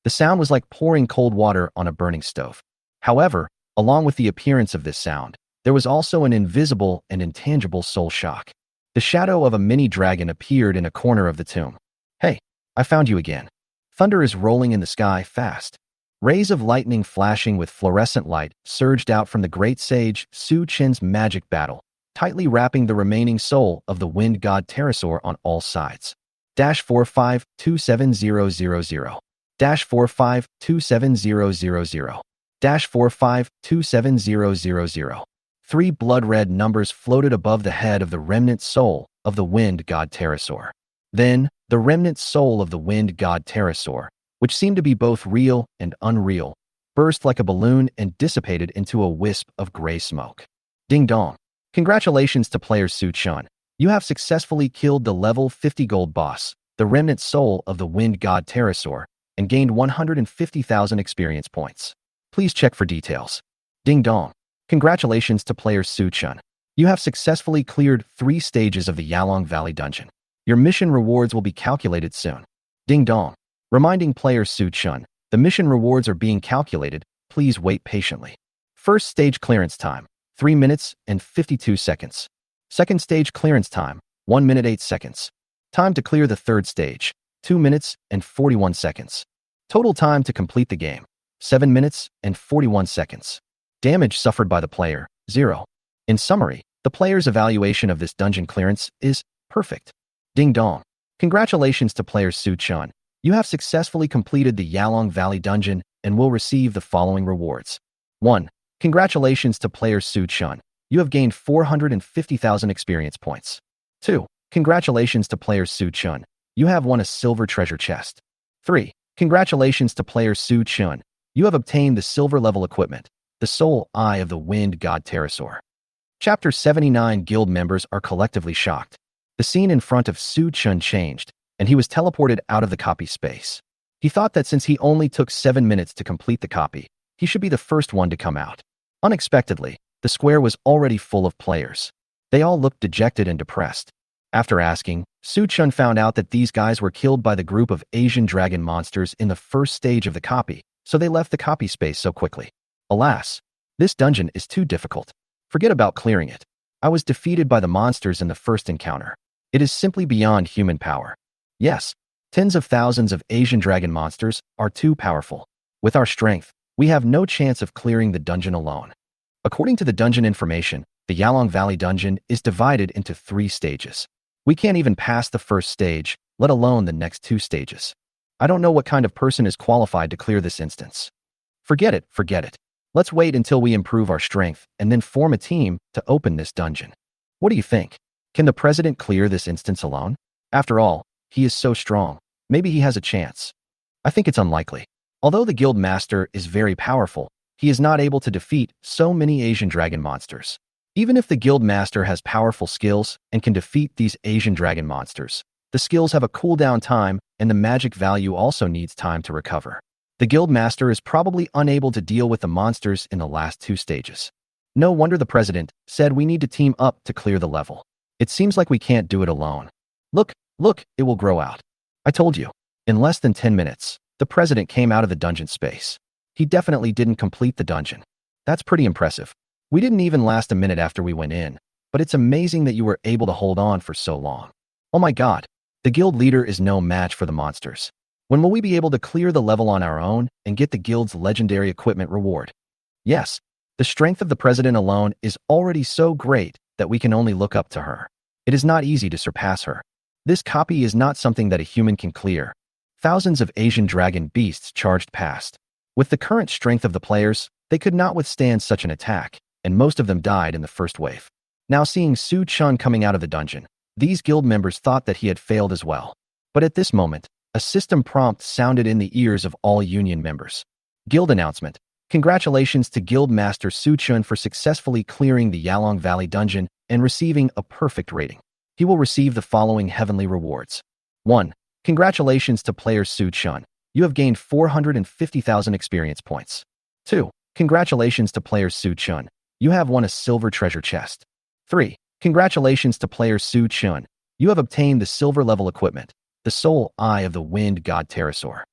The sound was like pouring cold water on a burning stove. However, along with the appearance of this sound, there was also an invisible and intangible soul shock. The shadow of a mini dragon appeared in a corner of the tomb. Hey, I found you again. Thunder is rolling in the sky fast. Rays of lightning flashing with fluorescent light surged out from the great sage Su Chen's magic battle, tightly wrapping the remaining soul of the Wind God Pterosaur on all sides. -4527000. -4527000. -4527000. Three blood-red numbers floated above the head of the remnant soul of the Wind God Pterosaur. Then, the remnant soul of the Wind God Pterosaur, which seemed to be both real and unreal, burst like a balloon and dissipated into a wisp of gray smoke. Ding dong. Congratulations to player Su Chun. You have successfully killed the level 50 gold boss, the remnant soul of the Wind God Pterosaur, and gained 150,000 experience points. Please check for details. Ding dong. Congratulations to player Su Chun. You have successfully cleared 3 stages of the Yalong Valley dungeon. Your mission rewards will be calculated soon. Ding dong. Reminding player Su Chun, the mission rewards are being calculated. Please wait patiently. First stage clearance time, 3 minutes and 52 seconds. Second stage clearance time, 1 minute 8 seconds. Time to clear the third stage, 2 minutes and 41 seconds. Total time to complete the game, 7 minutes and 41 seconds. Damage suffered by the player, 0. In summary, the player's evaluation of this dungeon clearance is perfect. Ding dong. Congratulations to player Su Chun. You have successfully completed the Yalong Valley dungeon and will receive the following rewards. 1. Congratulations to player Su Chun. You have gained 450,000 experience points. 2. Congratulations to player Su Chun. You have won a silver treasure chest. 3. Congratulations to player Su Chun. You have obtained the silver level equipment, the soul eye of the wind god pterosaur. Chapter 79. Guild members are collectively shocked. The scene in front of Su Chun changed, and he was teleported out of the copy space. He thought that since he only took 7 minutes to complete the copy, he should be the first one to come out. Unexpectedly, the square was already full of players. They all looked dejected and depressed. After asking, Su Chun found out that these guys were killed by the group of Asian dragon monsters in the first stage of the copy, so they left the copy space so quickly. Alas, this dungeon is too difficult. Forget about clearing it. I was defeated by the monsters in the first encounter. It is simply beyond human power. Yes, tens of thousands of Asian dragon monsters are too powerful. With our strength, we have no chance of clearing the dungeon alone. According to the dungeon information, the Yalong Valley dungeon is divided into 3 stages. We can't even pass the first stage, let alone the next 2 stages. I don't know what kind of person is qualified to clear this instance. Forget it. Let's wait until we improve our strength and then form a team to open this dungeon. What do you think? Can the president clear this instance alone? After all, he is so strong. Maybe he has a chance. I think it's unlikely. Although the guild master is very powerful, he is not able to defeat so many Asian dragon monsters. Even if the guild master has powerful skills and can defeat these Asian dragon monsters, the skills have a cooldown time and the magic value also needs time to recover. The guild master is probably unable to deal with the monsters in the last 2 stages. No wonder the president said we need to team up to clear the level. It seems like we can't do it alone. Look, it will grow out. I told you. In less than 10 minutes, the president came out of the dungeon space. He definitely didn't complete the dungeon. That's pretty impressive. We didn't even last a minute after we went in, but it's amazing that you were able to hold on for so long. Oh my god, the guild leader is no match for the monsters. When will we be able to clear the level on our own and get the guild's legendary equipment reward? Yes, the strength of the president alone is already so great that we can only look up to her. It is not easy to surpass her. This copy is not something that a human can clear. Thousands of Asian dragon beasts charged past. With the current strength of the players, they could not withstand such an attack, and most of them died in the first wave. Now seeing Su Chun coming out of the dungeon, these guild members thought that he had failed as well. But at this moment, a system prompt sounded in the ears of all union members. Guild announcement. Congratulations to Guild Master Su Chun for successfully clearing the Yalong Valley dungeon and receiving a perfect rating. He will receive the following heavenly rewards. 1. Congratulations to player Su Chun. You have gained 450,000 experience points. 2. Congratulations to player Su Chun. You have won a silver treasure chest. 3. Congratulations to player Su Chun. You have obtained the silver level equipment, the soul eye of the wind god pterosaur.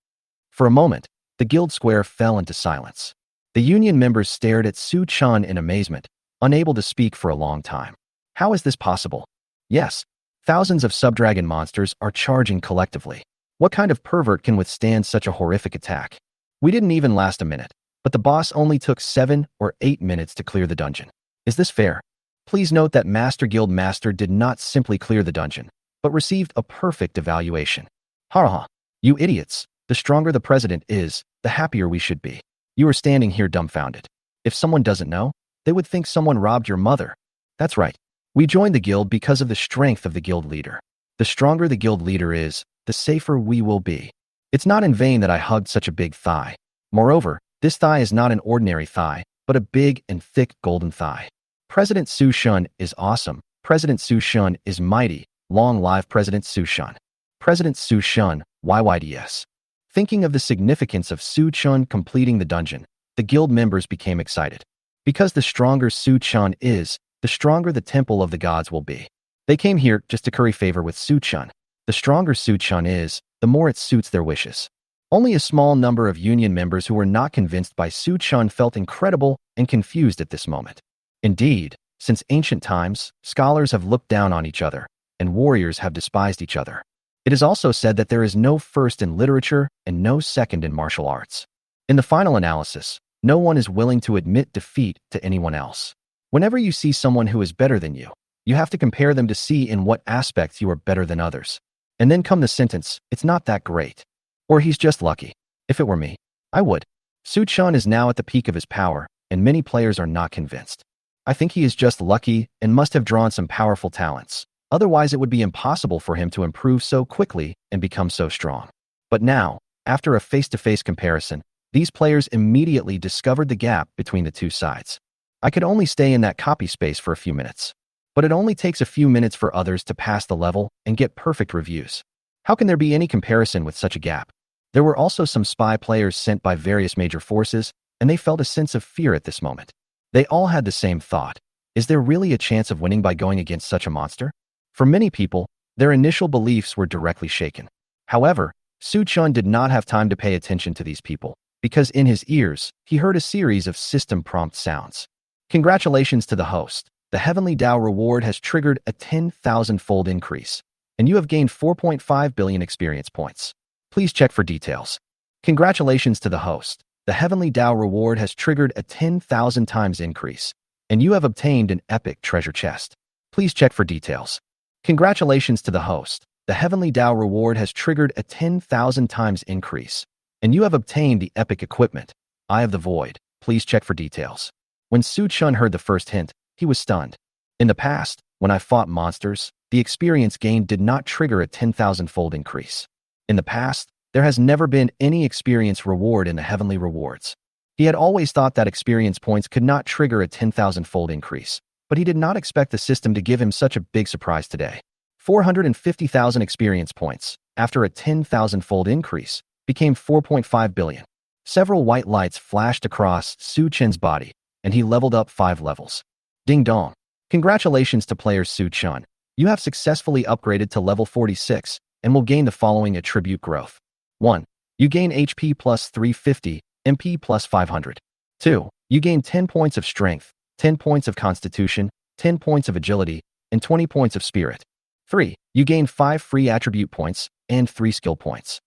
For a moment, the guild square fell into silence. The union members stared at Su Chun in amazement, unable to speak for a long time. How is this possible? Yes, thousands of subdragon monsters are charging collectively. What kind of pervert can withstand such a horrific attack? We didn't even last a minute, but the boss only took 7 or 8 minutes to clear the dungeon. Is this fair? Please note that Master Guild Master did not simply clear the dungeon, but received a perfect evaluation. Ha! You idiots! The stronger the president is, the happier we should be. You are standing here dumbfounded. If someone doesn't know, they would think someone robbed your mother. That's right. We joined the guild because of the strength of the guild leader. The stronger the guild leader is, the safer we will be. It's not in vain that I hugged such a big thigh. Moreover, this thigh is not an ordinary thigh, but a big and thick golden thigh. President Su Chun is awesome. President Su Chun is mighty. Long live President Su Chun. President Su Chun, YYDS. Thinking of the significance of Su Chun completing the dungeon, the guild members became excited. Because the stronger Su Chun is, the stronger the temple of the gods will be. They came here just to curry favor with Su Chun. The stronger Su Chun is, the more it suits their wishes. Only a small number of union members who were not convinced by Su Chun felt incredible and confused at this moment. Indeed, since ancient times, scholars have looked down on each other, and warriors have despised each other. It is also said that there is no first in literature and no second in martial arts. In the final analysis, no one is willing to admit defeat to anyone else. Whenever you see someone who is better than you, you have to compare them to see in what aspects you are better than others. And then come the sentence, it's not that great. Or he's just lucky. If it were me, I would. Su Chun is now at the peak of his power, and many players are not convinced. I think he is just lucky and must have drawn some powerful talents. Otherwise, it would be impossible for him to improve so quickly and become so strong. But now, after a face-to-face comparison, these players immediately discovered the gap between the two sides. I could only stay in that copy space for a few minutes. But it only takes a few minutes for others to pass the level and get perfect reviews. How can there be any comparison with such a gap? There were also some spy players sent by various major forces, and they felt a sense of fear at this moment. They all had the same thought. Is there really a chance of winning by going against such a monster? For many people, their initial beliefs were directly shaken. However, Su Chun did not have time to pay attention to these people, because in his ears, he heard a series of system prompt sounds. Congratulations to the host. The Heavenly Dao reward has triggered a 10,000-fold increase, and you have gained 4.5 billion experience points. Please check for details. Congratulations to the host. The Heavenly Dao reward has triggered a 10,000 times increase, and you have obtained an epic treasure chest. Please check for details. Congratulations to the host. The Heavenly Dao reward has triggered a 10,000 times increase, and you have obtained the epic equipment, Eye of the Void. Please check for details. When Su Chun heard the first hint, he was stunned. In the past, when I fought monsters, the experience gained did not trigger a 10,000-fold increase. In the past, there has never been any experience reward in the heavenly rewards. He had always thought that experience points could not trigger a 10,000-fold increase, but he did not expect the system to give him such a big surprise today. 450,000 experience points, after a 10,000-fold increase, became 4.5 billion. Several white lights flashed across Su Chun's body, and he leveled up 5 levels. Ding dong. Congratulations to player Su Chun. You have successfully upgraded to level 46 and will gain the following attribute growth. 1. You gain HP plus 350, MP plus 500. 2. You gain 10 points of strength, 10 points of constitution, 10 points of agility, and 20 points of spirit. 3. You gain 5 free attribute points and 3 skill points.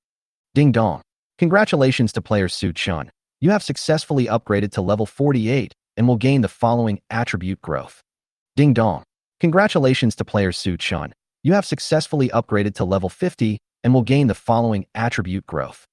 Ding dong. Congratulations to player Su Chun. You have successfully upgraded to level 48 and will gain the following attribute growth. Ding dong. Congratulations to player Su Chun. You have successfully upgraded to level 50 and will gain the following attribute growth.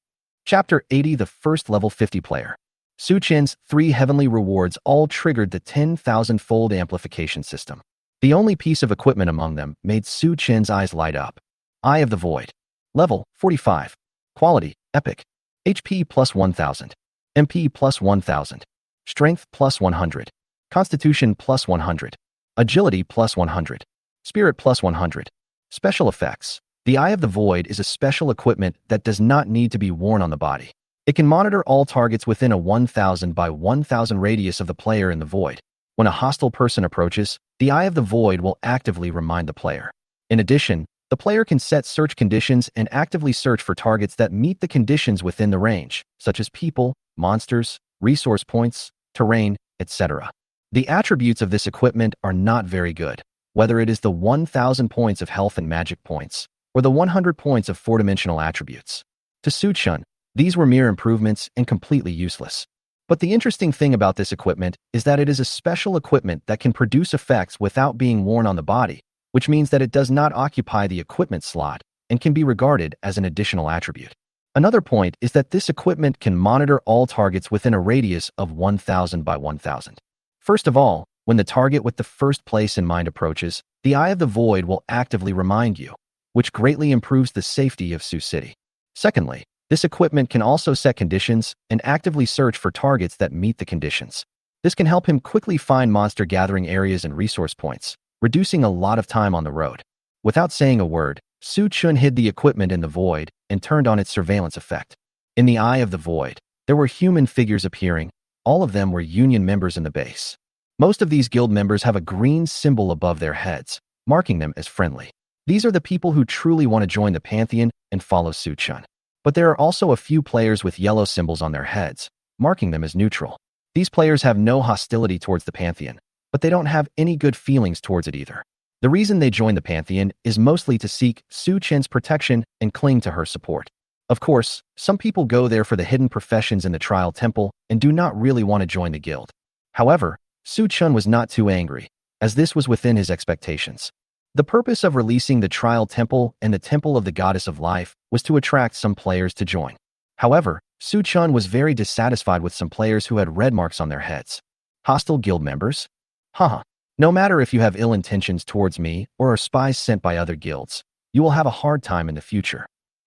Chapter 80. The first level 50 player. Su Chun's 3 heavenly rewards all triggered the 10,000-fold amplification system. The only piece of equipment among them made Su Chun's eyes light up. Eye of the Void. Level 45. Quality Epic. HP plus 1,000. MP plus 1,000. Strength plus 100. Constitution plus 100. Agility plus 100. Spirit plus 100. Special effects. The Eye of the Void is a special equipment that does not need to be worn on the body. It can monitor all targets within a 1,000 by 1,000 radius of the player in the void. When a hostile person approaches, the Eye of the Void will actively remind the player. In addition, the player can set search conditions and actively search for targets that meet the conditions within the range, such as people, monsters, resource points, terrain, etc. The attributes of this equipment are not very good, whether it is the 1,000 points of health and magic points, or the 100 points of 4-dimensional attributes. To Su Chun, these were mere improvements and completely useless. But the interesting thing about this equipment is that it is a special equipment that can produce effects without being worn on the body, which means that it does not occupy the equipment slot and can be regarded as an additional attribute. Another point is that this equipment can monitor all targets within a radius of 1,000 by 1,000. First of all, when the target with the first place in mind approaches, the Eye of the Void will actively remind you, which greatly improves the safety of Sioux City. Secondly, this equipment can also set conditions and actively search for targets that meet the conditions. This can help him quickly find monster gathering areas and resource points, reducing a lot of time on the road. Without saying a word, Su Chun hid the equipment in the void and turned on its surveillance effect. In the Eye of the Void, there were human figures appearing. All of them were union members in the base. Most of these guild members have a green symbol above their heads, marking them as friendly. These are the people who truly want to join the Pantheon and follow Su Chun. But there are also a few players with yellow symbols on their heads, marking them as neutral. These players have no hostility towards the Pantheon, but they don't have any good feelings towards it either. The reason they join the Pantheon is mostly to seek Su Chun's protection and cling to her support. Of course, some people go there for the hidden professions in the Trial Temple and do not really want to join the guild. However, Su Chun was not too angry, as this was within his expectations. The purpose of releasing the Trial Temple and the Temple of the Goddess of Life was to attract some players to join. However, Su Chun was very dissatisfied with some players who had red marks on their heads. Hostile guild members? Haha. No matter if you have ill intentions towards me or are spies sent by other guilds, you will have a hard time in the future.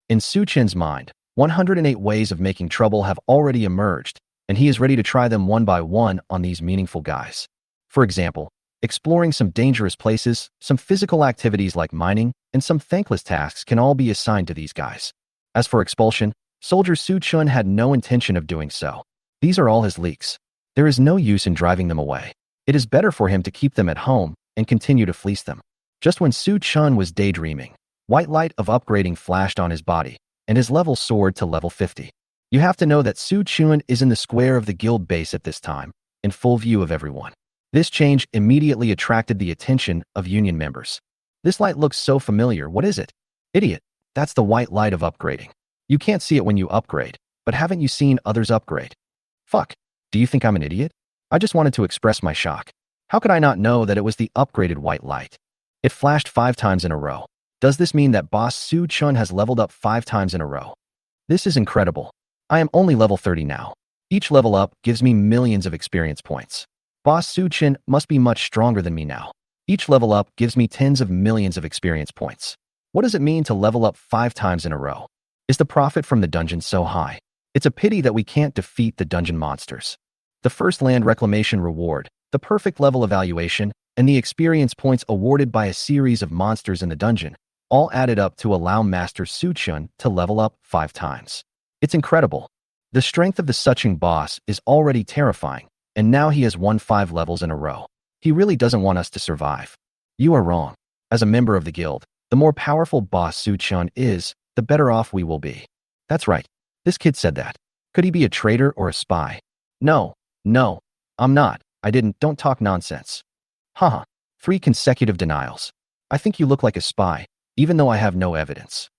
In Su Chen's mind, 108 ways of making trouble have already emerged, and he is ready to try them one by one on these meaningful guys. For example, exploring some dangerous places, some physical activities like mining, and some thankless tasks can all be assigned to these guys. As for expulsion, Soldier Su Chun had no intention of doing so. These are all his leaks. There is no use in driving them away. It is better for him to keep them at home and continue to fleece them. Just when Su Chun was daydreaming, white light of upgrading flashed on his body, and his level soared to level 50. You have to know that Su Chun is in the square of the guild base at this time, in full view of everyone. This change immediately attracted the attention of union members. This light looks so familiar, what is it? Idiot, that's the white light of upgrading. You can't see it when you upgrade, but haven't you seen others upgrade? Fuck, do you think I'm an idiot? I just wanted to express my shock. How could I not know that it was the upgraded white light? It flashed 5 times in a row. Does this mean that Boss Su Chun has leveled up 5 times in a row? This is incredible. I am only level 30 now. Each level up gives me millions of experience points. Boss Su Chun must be much stronger than me now. Each level up gives me tens of millions of experience points. What does it mean to level up 5 times in a row? Is the profit from the dungeon so high? It's a pity that we can't defeat the dungeon monsters. The first land reclamation reward, the perfect level evaluation, and the experience points awarded by a series of monsters in the dungeon all added up to allow Master Su Chun to level up 5 times. It's incredible. The strength of the Suching boss is already terrifying, and now he has won 5 levels in a row. He really doesn't want us to survive. You are wrong. As a member of the guild, the more powerful Boss Su Chun is, the better off we will be. That's right. This kid said that. Could he be a traitor or a spy? No, I'm not. Don't talk nonsense. Haha, 3 consecutive denials. I think you look like a spy, even though I have no evidence.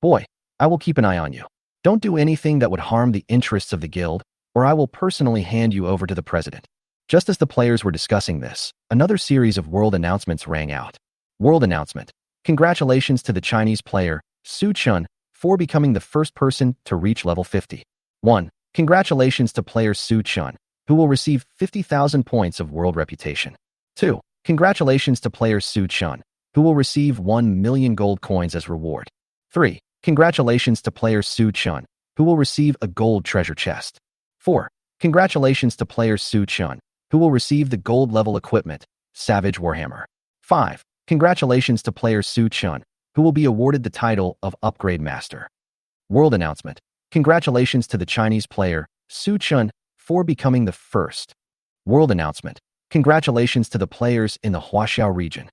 Boy, I will keep an eye on you. Don't do anything that would harm the interests of the guild, or I will personally hand you over to the president. Just as the players were discussing this, another series of world announcements rang out. World announcement. Congratulations to the Chinese player, Su Chun, for becoming the first person to reach level 50. 1. Congratulations to player Su Chun, who will receive 50,000 points of world reputation. 2. Congratulations to player Su Chun, who will receive 1 million gold coins as reward. 3. Congratulations to player Su Chun, who will receive a gold treasure chest. 4. Congratulations to player Su Chun, who will receive the gold level equipment, Savage Warhammer. 5. Congratulations to player Su Chun, who will be awarded the title of Upgrade Master. World announcement. Congratulations to the Chinese player, Su Chun, for becoming the first. World announcement. Congratulations to the players in the Huaxiao region.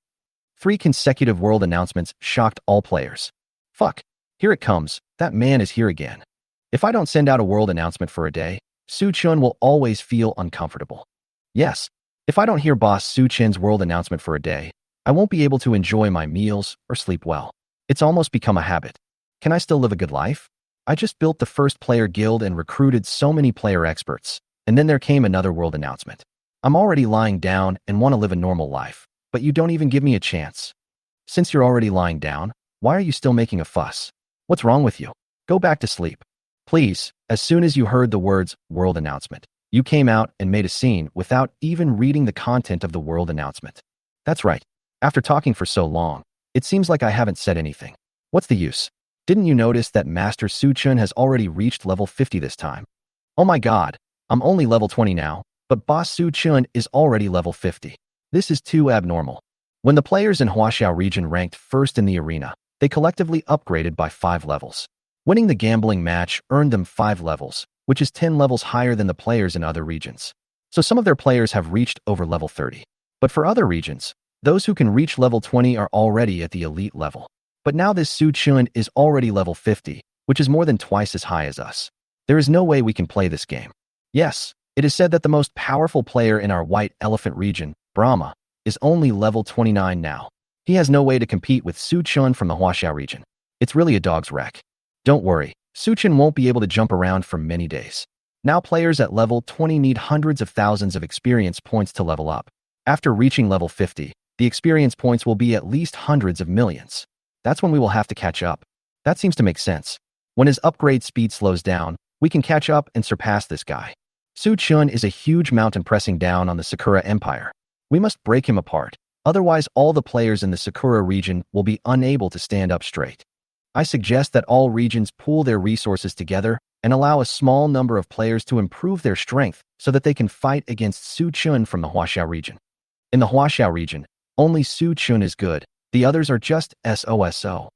3 consecutive world announcements shocked all players. Fuck, here it comes, that man is here again. If I don't send out a world announcement for a day, Su Chun will always feel uncomfortable. Yes, if I don't hear Boss Su Chun's world announcement for a day, I won't be able to enjoy my meals or sleep well. It's almost become a habit. Can I still live a good life? I just built the first player guild and recruited so many player experts, and then there came another world announcement. I'm already lying down and want to live a normal life, but you don't even give me a chance. Since you're already lying down, why are you still making a fuss? What's wrong with you? Go back to sleep. Please, as soon as you heard the words world announcement, you came out and made a scene without even reading the content of the world announcement. That's right. After talking for so long, it seems like I haven't said anything. What's the use? Didn't you notice that Master Su Chun has already reached level 50 this time? Oh my god, I'm only level 20 now, but Boss Su Chun is already level 50. This is too abnormal. When the players in Huaxiao region ranked first in the arena, they collectively upgraded by 5 levels. Winning the gambling match earned them 5 levels, which is 10 levels higher than the players in other regions. So some of their players have reached over level 30. But for other regions, those who can reach level 20 are already at the elite level. But now this Su Chun is already level 50, which is more than twice as high as us. There is no way we can play this game. Yes, it is said that the most powerful player in our White Elephant region, Brahma, is only level 29 now. He has no way to compete with Su Chun from the Huaxiao region. It's really a dog's wreck. Don't worry, Su Chun won't be able to jump around for many days. Now players at level 20 need hundreds of thousands of experience points to level up. After reaching level 50, the experience points will be at least hundreds of millions. That's when we will have to catch up. That seems to make sense. When his upgrade speed slows down, We can catch up and surpass this guy. Su Chun is a huge mountain pressing down on the Sakura Empire. We must break him apart, otherwise all the players in the Sakura region will be unable to stand up straight. I suggest that all regions pool their resources together and allow a small number of players to improve their strength so that they can fight against Su Chun from the Huaxiao region. In the Huaxiao region, only Su Chun is good, the others are just SOSO.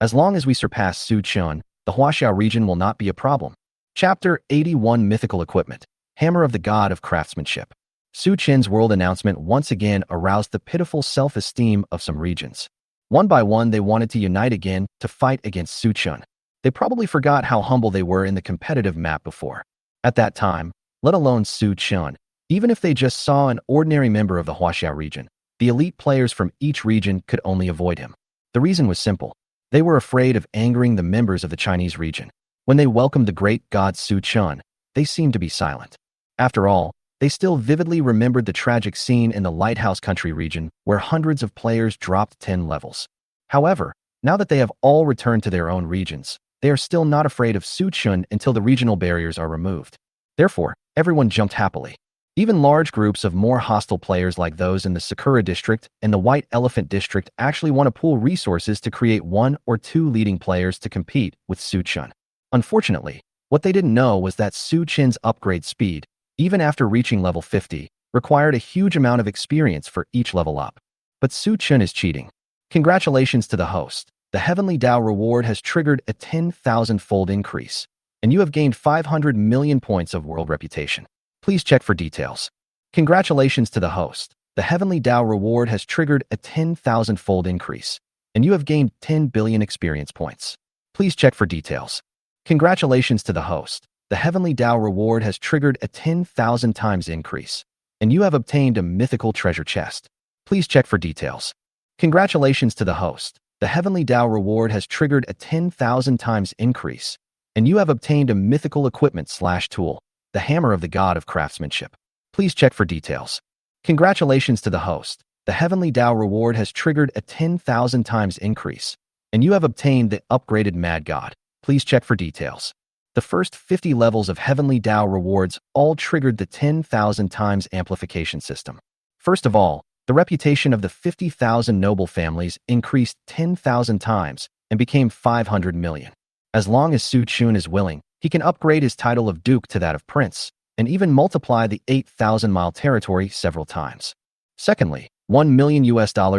As long as we surpass Su Chun, the Huaxiao region will not be a problem. Chapter 81 Mythical Equipment, Hammer of the God of Craftsmanship. Su Chun's world announcement once again aroused the pitiful self-esteem of some regions. One by one, they wanted to unite again to fight against Su Chun. They probably forgot how humble they were in the competitive map before. At that time, let alone Su Chun, even if they just saw an ordinary member of the Huaxiao region, the elite players from each region could only avoid him. The reason was simple. They were afraid of angering the members of the Chinese region. When they welcomed the great god Su Chun, they seemed to be silent. After all, they still vividly remembered the tragic scene in the Lighthouse Country region where hundreds of players dropped 10 levels. However, now that they have all returned to their own regions, they are still not afraid of Su Chun until the regional barriers are removed. Therefore, everyone jumped happily. Even large groups of more hostile players like those in the Sakura district and the White Elephant district actually want to pool resources to create 1 or 2 leading players to compete with Su Chun. Unfortunately, what they didn't know was that Su Chun's upgrade speed, even after reaching level 50, required a huge amount of experience for each level up. But Su Chun is cheating. Congratulations to the host. The Heavenly Dao reward has triggered a 10,000-fold increase, and you have gained 500 million points of world reputation. Please check for details. Congratulations to the host. The Heavenly Dao reward has triggered a 10,000-fold increase, and you have gained 10 billion experience points. Please check for details. Congratulations to the host. The Heavenly Dao reward has triggered a 10,000 times increase, and you have obtained a mythical treasure chest. Please check for details. Congratulations to the host. The Heavenly Dao reward has triggered a 10,000 times increase, and you have obtained a mythical equipment/tool, the Hammer of the God of Craftsmanship. Please check for details. Congratulations to the host. The Heavenly Dao reward has triggered a 10,000 times increase, and you have obtained the upgraded Mad God. Please check for details. The first 50 levels of Heavenly Dao rewards all triggered the 10,000 times amplification system. First of all, the reputation of the 50,000 noble families increased 10,000 times and became 500 million. As long as Su Chun is willing, he can upgrade his title of Duke to that of Prince, and even multiply the 8,000-mile territory several times. Secondly, $1 million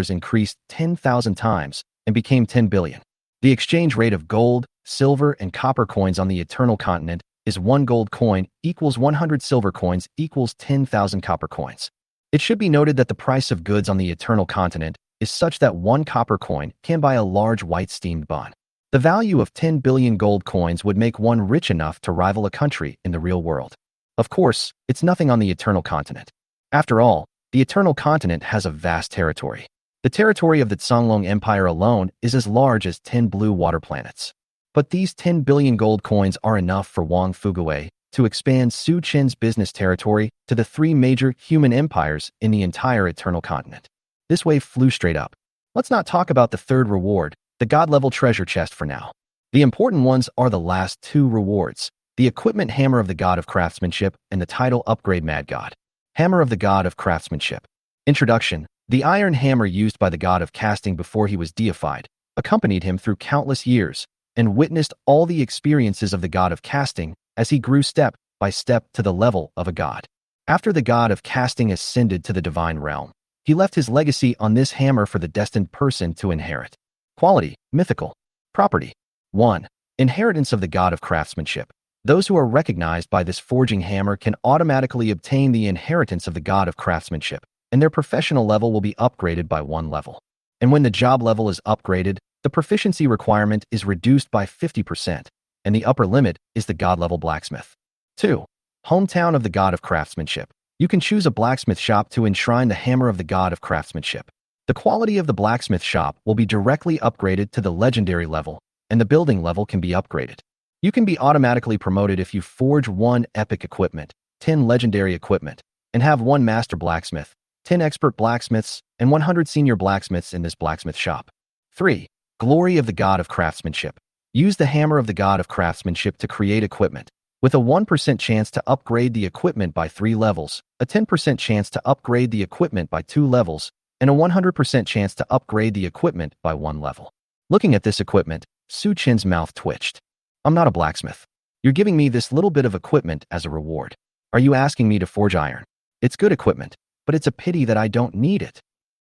increased 10,000 times and became 10 billion. The exchange rate of gold, silver, and copper coins on the Eternal Continent is 1 gold coin equals 100 silver coins equals 10,000 copper coins. It should be noted that the price of goods on the Eternal Continent is such that 1 copper coin can buy a large white steamed bun. The value of 10 billion gold coins would make one rich enough to rival a country in the real world. Of course, it's nothing on the Eternal Continent. After all, the Eternal Continent has a vast territory. The territory of the Tsunglong Empire alone is as large as 10 blue water planets. But these 10 billion gold coins are enough for Wang Fuguwei to expand Su Chun's business territory to the 3 major human empires in the entire Eternal Continent. This wave flew straight up. Let's not talk about the third reward, the God-level treasure chest for now. The important ones are the last 2 rewards, the equipment Hammer of the God of Craftsmanship and the title Upgrade Mad God. Hammer of the God of Craftsmanship. Introduction. The iron hammer used by the god of casting before he was deified accompanied him through countless years and witnessed all the experiences of the god of casting as he grew step by step to the level of a god. After the god of casting ascended to the divine realm, he left his legacy on this hammer for the destined person to inherit. Quality, mythical. Property. 1. Inheritance of the god of craftsmanship. Those who are recognized by this forging hammer can automatically obtain the inheritance of the god of craftsmanship, and their professional level will be upgraded by 1 level. And when the job level is upgraded, the proficiency requirement is reduced by 50%, and the upper limit is the god-level blacksmith. 2. Hometown of the god of craftsmanship. You can choose a blacksmith shop to enshrine the hammer of the god of craftsmanship. The quality of the blacksmith shop will be directly upgraded to the legendary level, and the building level can be upgraded. You can be automatically promoted if you forge 1 epic equipment, 10 legendary equipment, and have 1 master blacksmith, 10 expert blacksmiths, and 100 senior blacksmiths in this blacksmith shop. 3. Glory of the God of Craftsmanship. Use the hammer of the God of Craftsmanship to create equipment, with a 1% chance to upgrade the equipment by 3 levels, a 10% chance to upgrade the equipment by 2 levels, and a 100% chance to upgrade the equipment by 1 level. Looking at this equipment, Su Qin's mouth twitched. I'm not a blacksmith. You're giving me this little bit of equipment as a reward. Are you asking me to forge iron? It's good equipment, but it's a pity that I don't need it.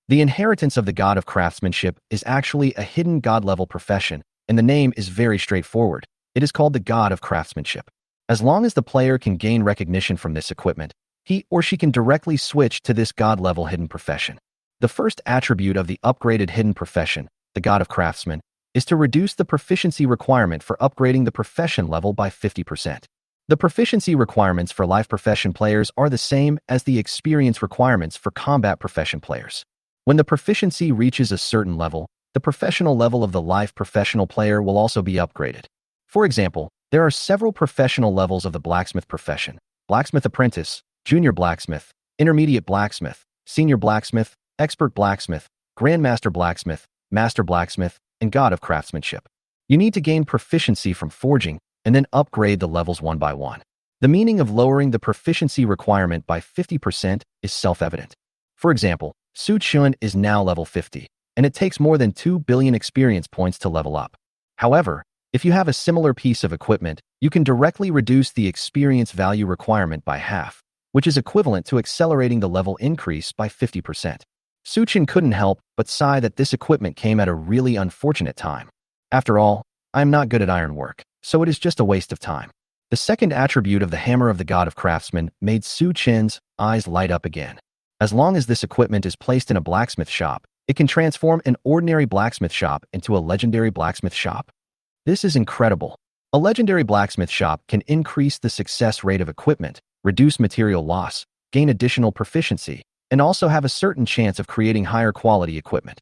The inheritance of the god of craftsmanship is actually a hidden god-level profession, and the name is very straightforward. It is called the god of craftsmanship. As long as the player can gain recognition from this equipment, he or she can directly switch to this god-level hidden profession. The first attribute of the upgraded hidden profession, the god of craftsman, is to reduce the proficiency requirement for upgrading the profession level by 50%. The proficiency requirements for life profession players are the same as the experience requirements for combat profession players. When the proficiency reaches a certain level, the professional level of the life professional player will also be upgraded. For example, there are several professional levels of the blacksmith profession: blacksmith apprentice, junior blacksmith, intermediate blacksmith, senior blacksmith, expert blacksmith, grandmaster blacksmith, master blacksmith, and god of craftsmanship. You need to gain proficiency from forging and then upgrade the levels one by one. The meaning of lowering the proficiency requirement by 50% is self-evident. For example, Su Qin is now level 50, and it takes more than 2 billion experience points to level up. However, if you have a similar piece of equipment, you can directly reduce the experience value requirement by half, which is equivalent to accelerating the level increase by 50%. Su Qin couldn't help but sigh that this equipment came at a really unfortunate time. After all, I am not good at ironwork, so it is just a waste of time. The second attribute of the hammer of the god of craftsmen made Su Qin's eyes light up again. As long as this equipment is placed in a blacksmith shop, it can transform an ordinary blacksmith shop into a legendary blacksmith shop. This is incredible. A legendary blacksmith shop can increase the success rate of equipment, reduce material loss, gain additional proficiency, and also have a certain chance of creating higher quality equipment.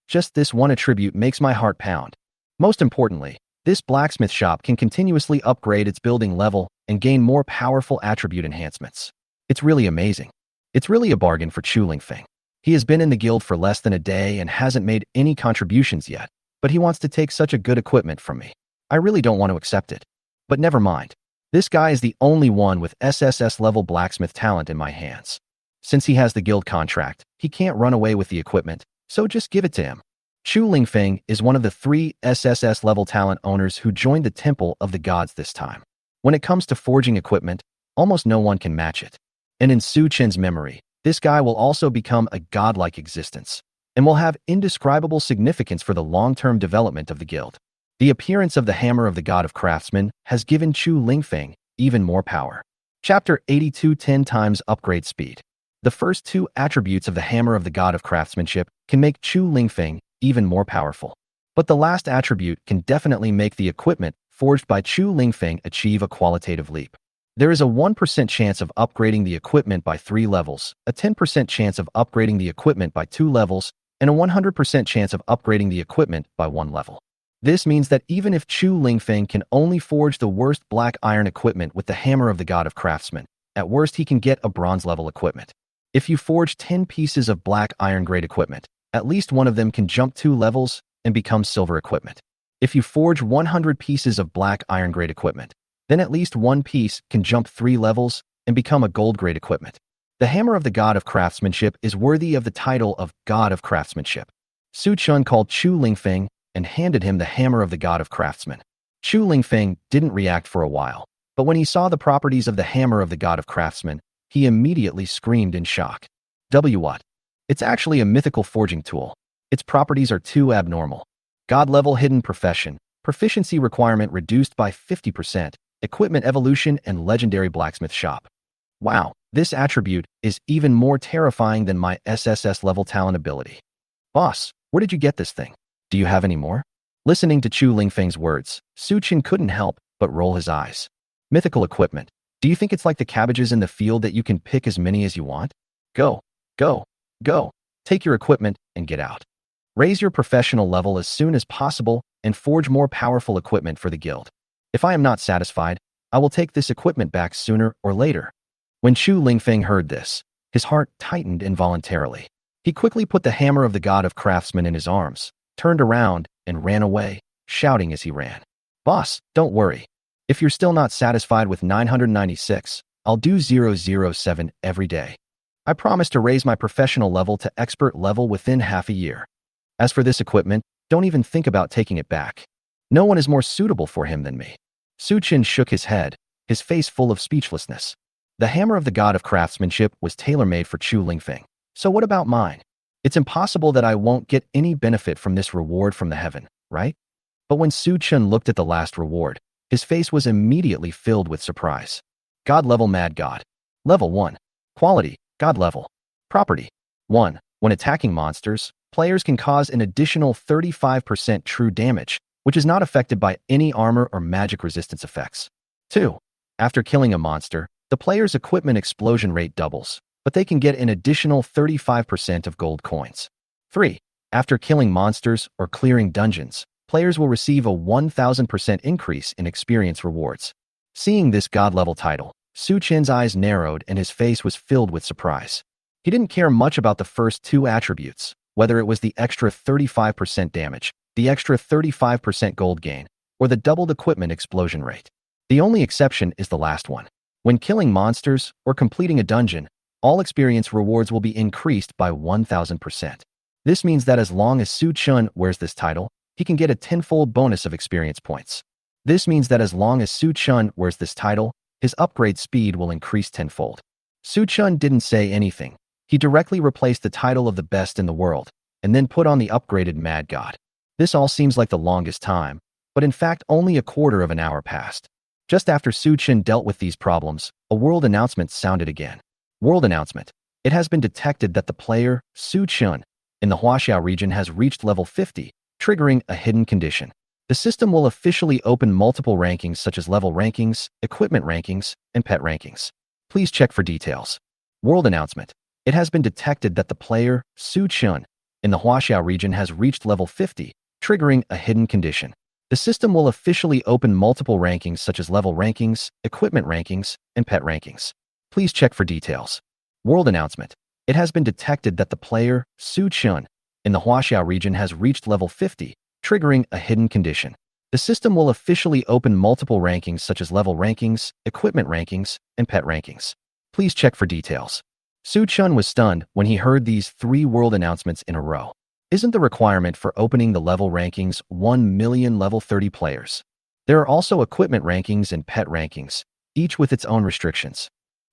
Just this one attribute makes my heart pound. Most importantly, this blacksmith shop can continuously upgrade its building level and gain more powerful attribute enhancements. It's really amazing. It's really a bargain for Chu Lingfeng. He has been in the guild for less than a day and hasn't made any contributions yet, but he wants to take such a good equipment from me. I really don't want to accept it. But never mind. This guy is the only one with SSS-level blacksmith talent in my hands. Since he has the guild contract, he can't run away with the equipment, so just give it to him. Chu Lingfeng is one of the 3 SSS-level talent owners who joined the Temple of the Gods this time. When it comes to forging equipment, almost no one can match it. And in Su Qin's memory, this guy will also become a godlike existence and will have indescribable significance for the long-term development of the guild. The appearance of the hammer of the god of craftsmen has given Chu Lingfeng even more power. Chapter 82: 10 times upgrade speed. The first 2 attributes of the hammer of the god of craftsmanship can make Chu Lingfeng even more powerful. But the last attribute can definitely make the equipment forged by Chu Lingfeng achieve a qualitative leap. There is a 1% chance of upgrading the equipment by 3 levels, a 10% chance of upgrading the equipment by 2 levels, and a 100% chance of upgrading the equipment by 1 level. This means that even if Chu Lingfeng can only forge the worst black iron equipment with the hammer of the god of craftsmen, at worst he can get a bronze level equipment. If you forge 10 pieces of black iron grade equipment, at least one of them can jump 2 levels and become silver equipment. If you forge 100 pieces of black iron grade equipment, then at least one piece can jump 3 levels and become a gold grade equipment. The hammer of the god of craftsmanship is worthy of the title of god of craftsmanship. Su Qin called Chu Lingfeng and handed him the hammer of the god of craftsmen. Chu Lingfeng didn't react for a while, but when he saw the properties of the hammer of the god of craftsmen, he immediately screamed in shock. What? It's actually a mythical forging tool. Its properties are too abnormal. God level hidden profession, proficiency requirement reduced by 50%, equipment evolution, and legendary blacksmith shop. Wow, this attribute is even more terrifying than my SSS level talent ability. Boss, where did you get this thing? Do you have any more? Listening to Chu Lingfeng's words, Su Qin couldn't help but roll his eyes. Mythical equipment. Do you think it's like the cabbages in the field that you can pick as many as you want? Go, go, go. Take your equipment and get out. Raise your professional level as soon as possible and forge more powerful equipment for the guild. If I am not satisfied, I will take this equipment back sooner or later. When Chu Lingfeng heard this, his heart tightened involuntarily. He quickly put the hammer of the god of craftsmen in his arms, turned around, and ran away, shouting as he ran. Boss, don't worry. If you're still not satisfied with 996, I'll do 007 every day. I promise to raise my professional level to expert level within half a year. As for this equipment, don't even think about taking it back. No one is more suitable for him than me. Su Chen shook his head, his face full of speechlessness. The hammer of the god of craftsmanship was tailor-made for Chu Lingfeng. So what about mine? It's impossible that I won't get any benefit from this reward from the heaven, right? But when Su Chen looked at the last reward, his face was immediately filled with surprise. God level Mad God. Level 1. Quality, God level. Property. 1. When attacking monsters, players can cause an additional 35% true damage, which is not affected by any armor or magic resistance effects. 2. After killing a monster, the player's equipment explosion rate doubles, but they can get an additional 35% of gold coins. 3. After killing monsters or clearing dungeons, players will receive a 1000% increase in experience rewards. Seeing this god-level title, Su Chen's eyes narrowed and his face was filled with surprise. He didn't care much about the first two attributes, whether it was the extra 35% damage, the extra 35% gold gain, or the doubled equipment explosion rate. The only exception is the last one. When killing monsters or completing a dungeon, all experience rewards will be increased by 1000%. This means that as long as Su Chen wears this title, he can get a tenfold bonus of experience points. This means that as long as Su Chen wears this title, his upgrade speed will increase tenfold. Su Chen didn't say anything. He directly replaced the title of the best in the world, and then put on the upgraded Mad God. This all seems like the longest time, but in fact only a quarter of an hour passed. Just after Su Chen dealt with these problems, a world announcement sounded again. World announcement. It has been detected that the player, Su Chen, in the Huaxiao region has reached level 50, triggering a hidden condition. The system will officially open multiple rankings such as level rankings, equipment rankings, and pet rankings. Please check for details. World announcement. It has been detected that the player, Su Chen, in the Huaxiao region has reached level 50, triggering a hidden condition. The system will officially open multiple rankings such as level rankings, equipment rankings, and pet rankings. Please check for details. World announcement. It has been detected that the player, Su Chen, in the Huaxiao region has reached level 50, triggering a hidden condition. The system will officially open multiple rankings such as level rankings, equipment rankings, and pet rankings. Please check for details. Su Chen was stunned when he heard these 3 world announcements in a row. Isn't the requirement for opening the level rankings 1 million level 30 players? There are also equipment rankings and pet rankings, each with its own restrictions.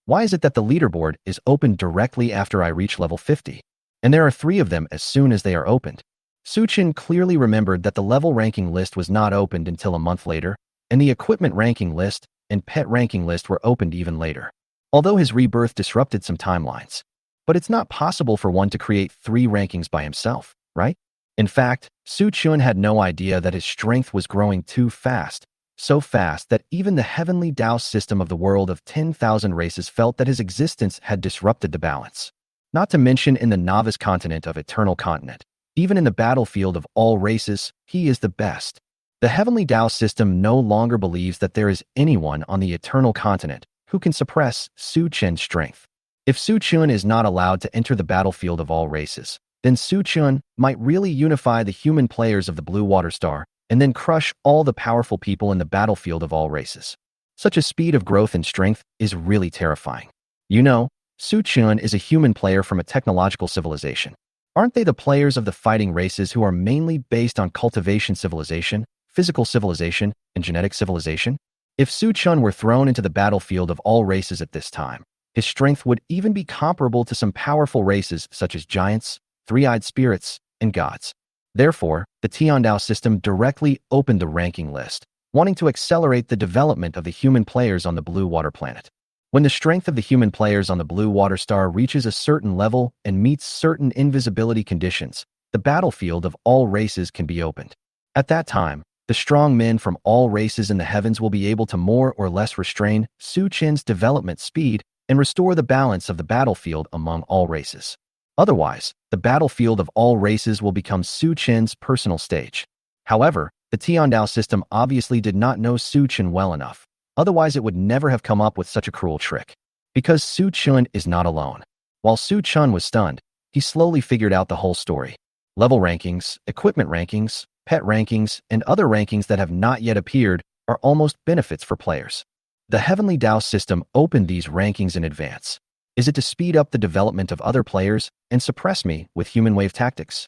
Why is it that the leaderboard is opened directly after I reach level 50? And there are 3 of them as soon as they are opened. Su Chen clearly remembered that the level ranking list was not opened until a month later, and the equipment ranking list and pet ranking list were opened even later. Although his rebirth disrupted some timelines. But it's not possible for one to create 3 rankings by himself, right? In fact, Su Chen had no idea that his strength was growing too fast, so fast that even the heavenly Tao system of the world of 10,000 races felt that his existence had disrupted the balance. Not to mention in the novice continent of Eternal Continent. Even in the battlefield of all races, he is the best. The heavenly Tao system no longer believes that there is anyone on the Eternal Continent who can suppress Su Chen's strength. If Su Chen is not allowed to enter the battlefield of all races, then Su Chen might really unify the human players of the Blue Water Star and then crush all the powerful people in the battlefield of all races. Such a speed of growth and strength is really terrifying. You know, Su Chen is a human player from a technological civilization. Aren't they the players of the fighting races who are mainly based on cultivation civilization, physical civilization, and genetic civilization? If Su Chen were thrown into the battlefield of all races at this time, his strength would even be comparable to some powerful races such as giants, three-eyed spirits, and gods. Therefore, the Tiandao system directly opened the ranking list, wanting to accelerate the development of the human players on the Blue Water Planet. When the strength of the human players on the Blue Water Star reaches a certain level and meets certain invisibility conditions, the battlefield of all races can be opened. At that time, the strong men from all races in the heavens will be able to more or less restrain Su Chen's development speed and restore the balance of the battlefield among all races. Otherwise, the battlefield of all races will become Su Chen's personal stage. However, the Tiandao system obviously did not know Su Chen well enough. Otherwise, it would never have come up with such a cruel trick. Because Su Chen is not alone. While Su Chen was stunned, he slowly figured out the whole story. Level rankings, equipment rankings, pet rankings, and other rankings that have not yet appeared are almost benefits for players. The Heavenly Tao system opened these rankings in advance. Is it to speed up the development of other players and suppress me with human wave tactics?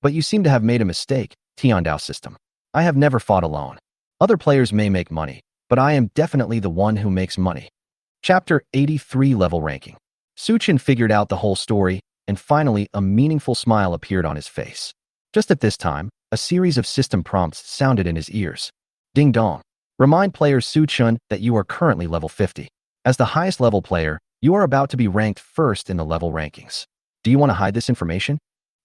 But you seem to have made a mistake, Tian Dao system. I have never fought alone. Other players may make money, but I am definitely the one who makes money. Chapter 83 Level Ranking. Suchin figured out the whole story, and finally a meaningful smile appeared on his face. Just at this time, a series of system prompts sounded in his ears. Ding dong. Remind players Suchun that you are currently level 50. As the highest level player, you are about to be ranked first in the level rankings. Do you want to hide this information?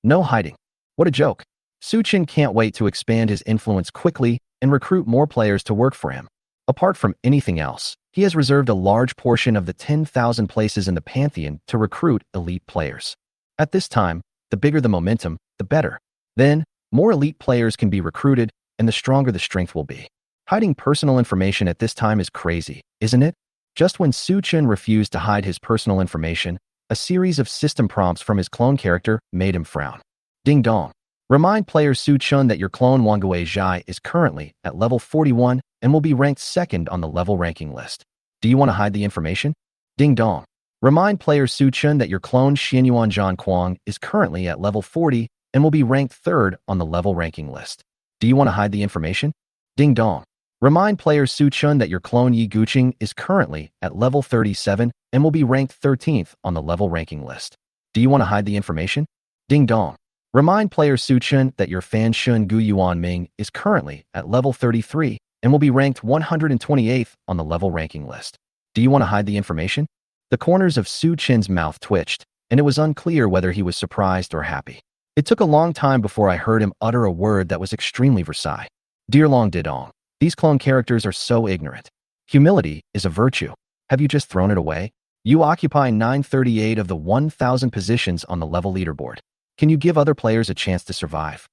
No hiding. What a joke. Suchin can't wait to expand his influence quickly and recruit more players to work for him. Apart from anything else, he has reserved a large portion of the 10,000 places in the Pantheon to recruit elite players. At this time, the bigger the momentum, the better. Then, more elite players can be recruited, and the stronger the strength will be. Hiding personal information at this time is crazy, isn't it? Just when Suchin refused to hide his personal information, a series of system prompts from his clone character made him frown. Ding dong. Remind player Suchun that your clone Wangu Zhai is currently at level 41 and will be ranked second on the level ranking list. Do you want to hide the information? Ding dong. Remind player Suchun that your clone Xianyuan Zhan Kuang is currently at level 40 and will be ranked third on the level ranking list. Do you want to hide the information? Ding dong. Remind player Suchun that your clone Yi Guqing is currently at level 37 and will be ranked 13th on the level ranking list. Do you want to hide the information? Ding dong. Remind player Suchun that your fan Shun Gu Yuan Ming is currently at level 33 and will be ranked 128th on the level ranking list. Do you want to hide the information? The corners of Suchin's mouth twitched, and it was unclear whether he was surprised or happy. It took a long time before I heard him utter a word that was extremely Versailles. Dear Long Didong, these clone characters are so ignorant. Humility is a virtue. Have you just thrown it away? You occupy 938 of the 1,000 positions on the level leaderboard. Can you give other players a chance to survive?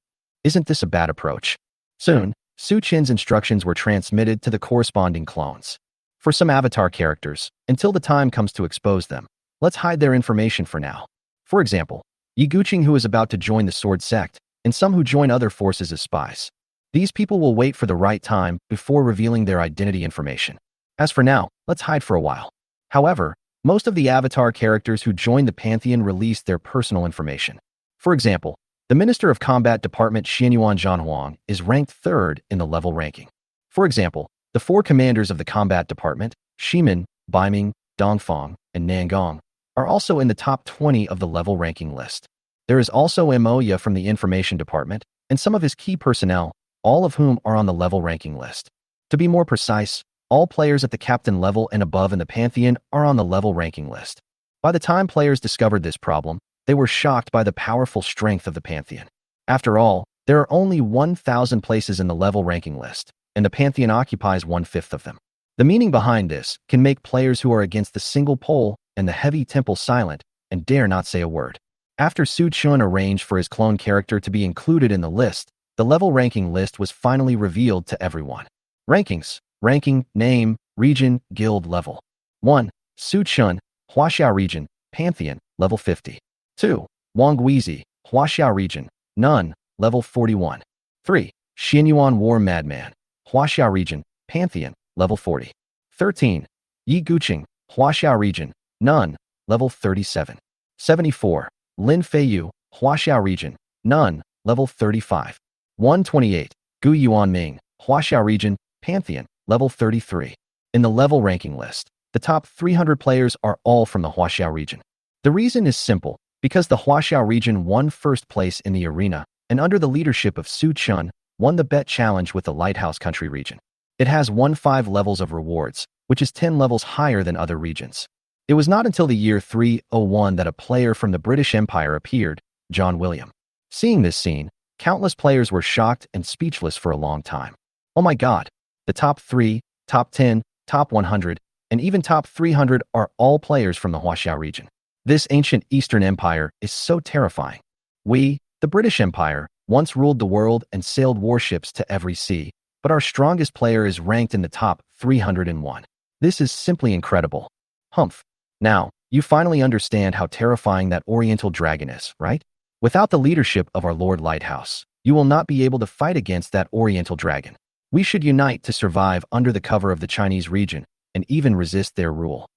Isn't this a bad approach? Soon, Suchin's instructions were transmitted to the corresponding clones. For some avatar characters, until the time comes to expose them, let's hide their information for now. For example, Yi Guqing, who is about to join the Sword Sect, and some who join other forces as spies. These people will wait for the right time before revealing their identity information. As for now, let's hide for a while. However, most of the avatar characters who join the Pantheon released their personal information. For example, the Minister of Combat Department Xianyuan Zhanhuang is ranked third in the level ranking. For example, the four commanders of the Combat Department, Shimin, Baiming, Dongfang, and Nangong, are also in the top 20 of the level ranking list. There is also Moya from the Information Department, and some of his key personnel, all of whom are on the level ranking list. To be more precise, all players at the captain level and above in the Pantheon are on the level ranking list. By the time players discovered this problem, they were shocked by the powerful strength of the Pantheon. After all, there are only 1,000 places in the level ranking list, and the Pantheon occupies 1/5 of them. The meaning behind this can make players who are against the single pole and the heavy temple silent and dare not say a word. After Suchun arranged for his clone character to be included in the list, the level ranking list was finally revealed to everyone. Rankings: ranking, name, region, guild level. 1. Suchun, Huaxiao region, Pantheon, level 50. 2. Wangguizi, Huaxiao region, None, level 41. 3. Xianyuan War Madman, Huaxiao region, Pantheon, level 40. 13. Yi Guqing, Huaxiao region, None, level 37. 74. Lin Feiyu, Huaxiao region, None, level 35. 128. Gu Yuan Ming, Huaxiao region, Pantheon, level 33. In the level ranking list, the top 300 players are all from the Huaxiao region. The reason is simple, because the Huaxiao region won first place in the arena, and under the leadership of Suchun, won the bet challenge with the Lighthouse Country region. It has 5 levels of rewards, which is 10 levels higher than other regions. It was not until the year 301 that a player from the British Empire appeared, John William. Seeing this scene, countless players were shocked and speechless for a long time. Oh my god, the top 3, top 10, top 100, and even top 300 are all players from the Huaxiao region. This ancient Eastern Empire is so terrifying. We, the British Empire, once ruled the world and sailed warships to every sea, but our strongest player is ranked in the top 301. This is simply incredible. Humph. Now, you finally understand how terrifying that Oriental dragon is, right? Without the leadership of our Lord Lighthouse, you will not be able to fight against that Oriental dragon. We should unite to survive under the cover of the Chinese region and even resist their rule.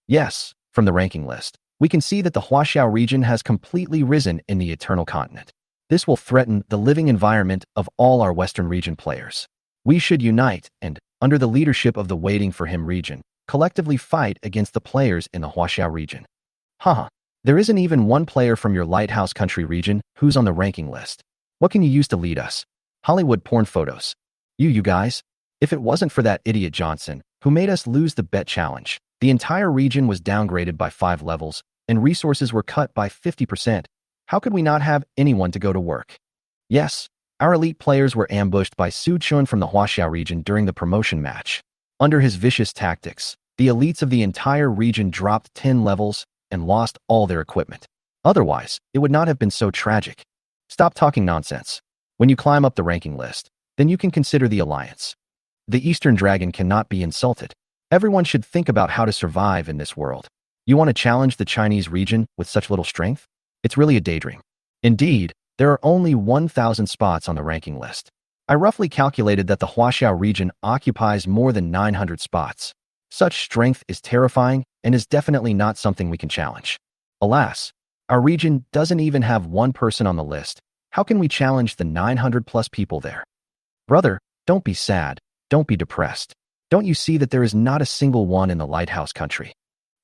Yes, from the ranking list, we can see that the Huaxiao region has completely risen in the Eternal Continent. This will threaten the living environment of all our Western region players. We should unite and, under the leadership of the Waiting for Him region, collectively fight against the players in the Huaxiao region. Haha, there isn't even one player from your Lighthouse Country region who's on the ranking list. What can you use to lead us? Hollywood porn photos. You guys? If it wasn't for that idiot Johnson, who made us lose the bet challenge, the entire region was downgraded by 5 levels, and resources were cut by 50%. How could we not have anyone to go to work? Yes, our elite players were ambushed by Su Chun from the Huaxiao region during the promotion match. Under his vicious tactics, the elites of the entire region dropped 10 levels and lost all their equipment. Otherwise, it would not have been so tragic. Stop talking nonsense. When you climb up the ranking list, then you can consider the alliance. The Eastern Dragon cannot be insulted. Everyone should think about how to survive in this world. You want to challenge the Chinese region with such little strength? It's really a daydream. Indeed, there are only 1,000 spots on the ranking list. I roughly calculated that the Huaxiao region occupies more than 900 spots. Such strength is terrifying and is definitely not something we can challenge. Alas, our region doesn't even have one person on the list. How can we challenge the 900 plus people there? Brother, don't be sad. Don't be depressed. Don't you see that there is not a single one in the Lighthouse Country?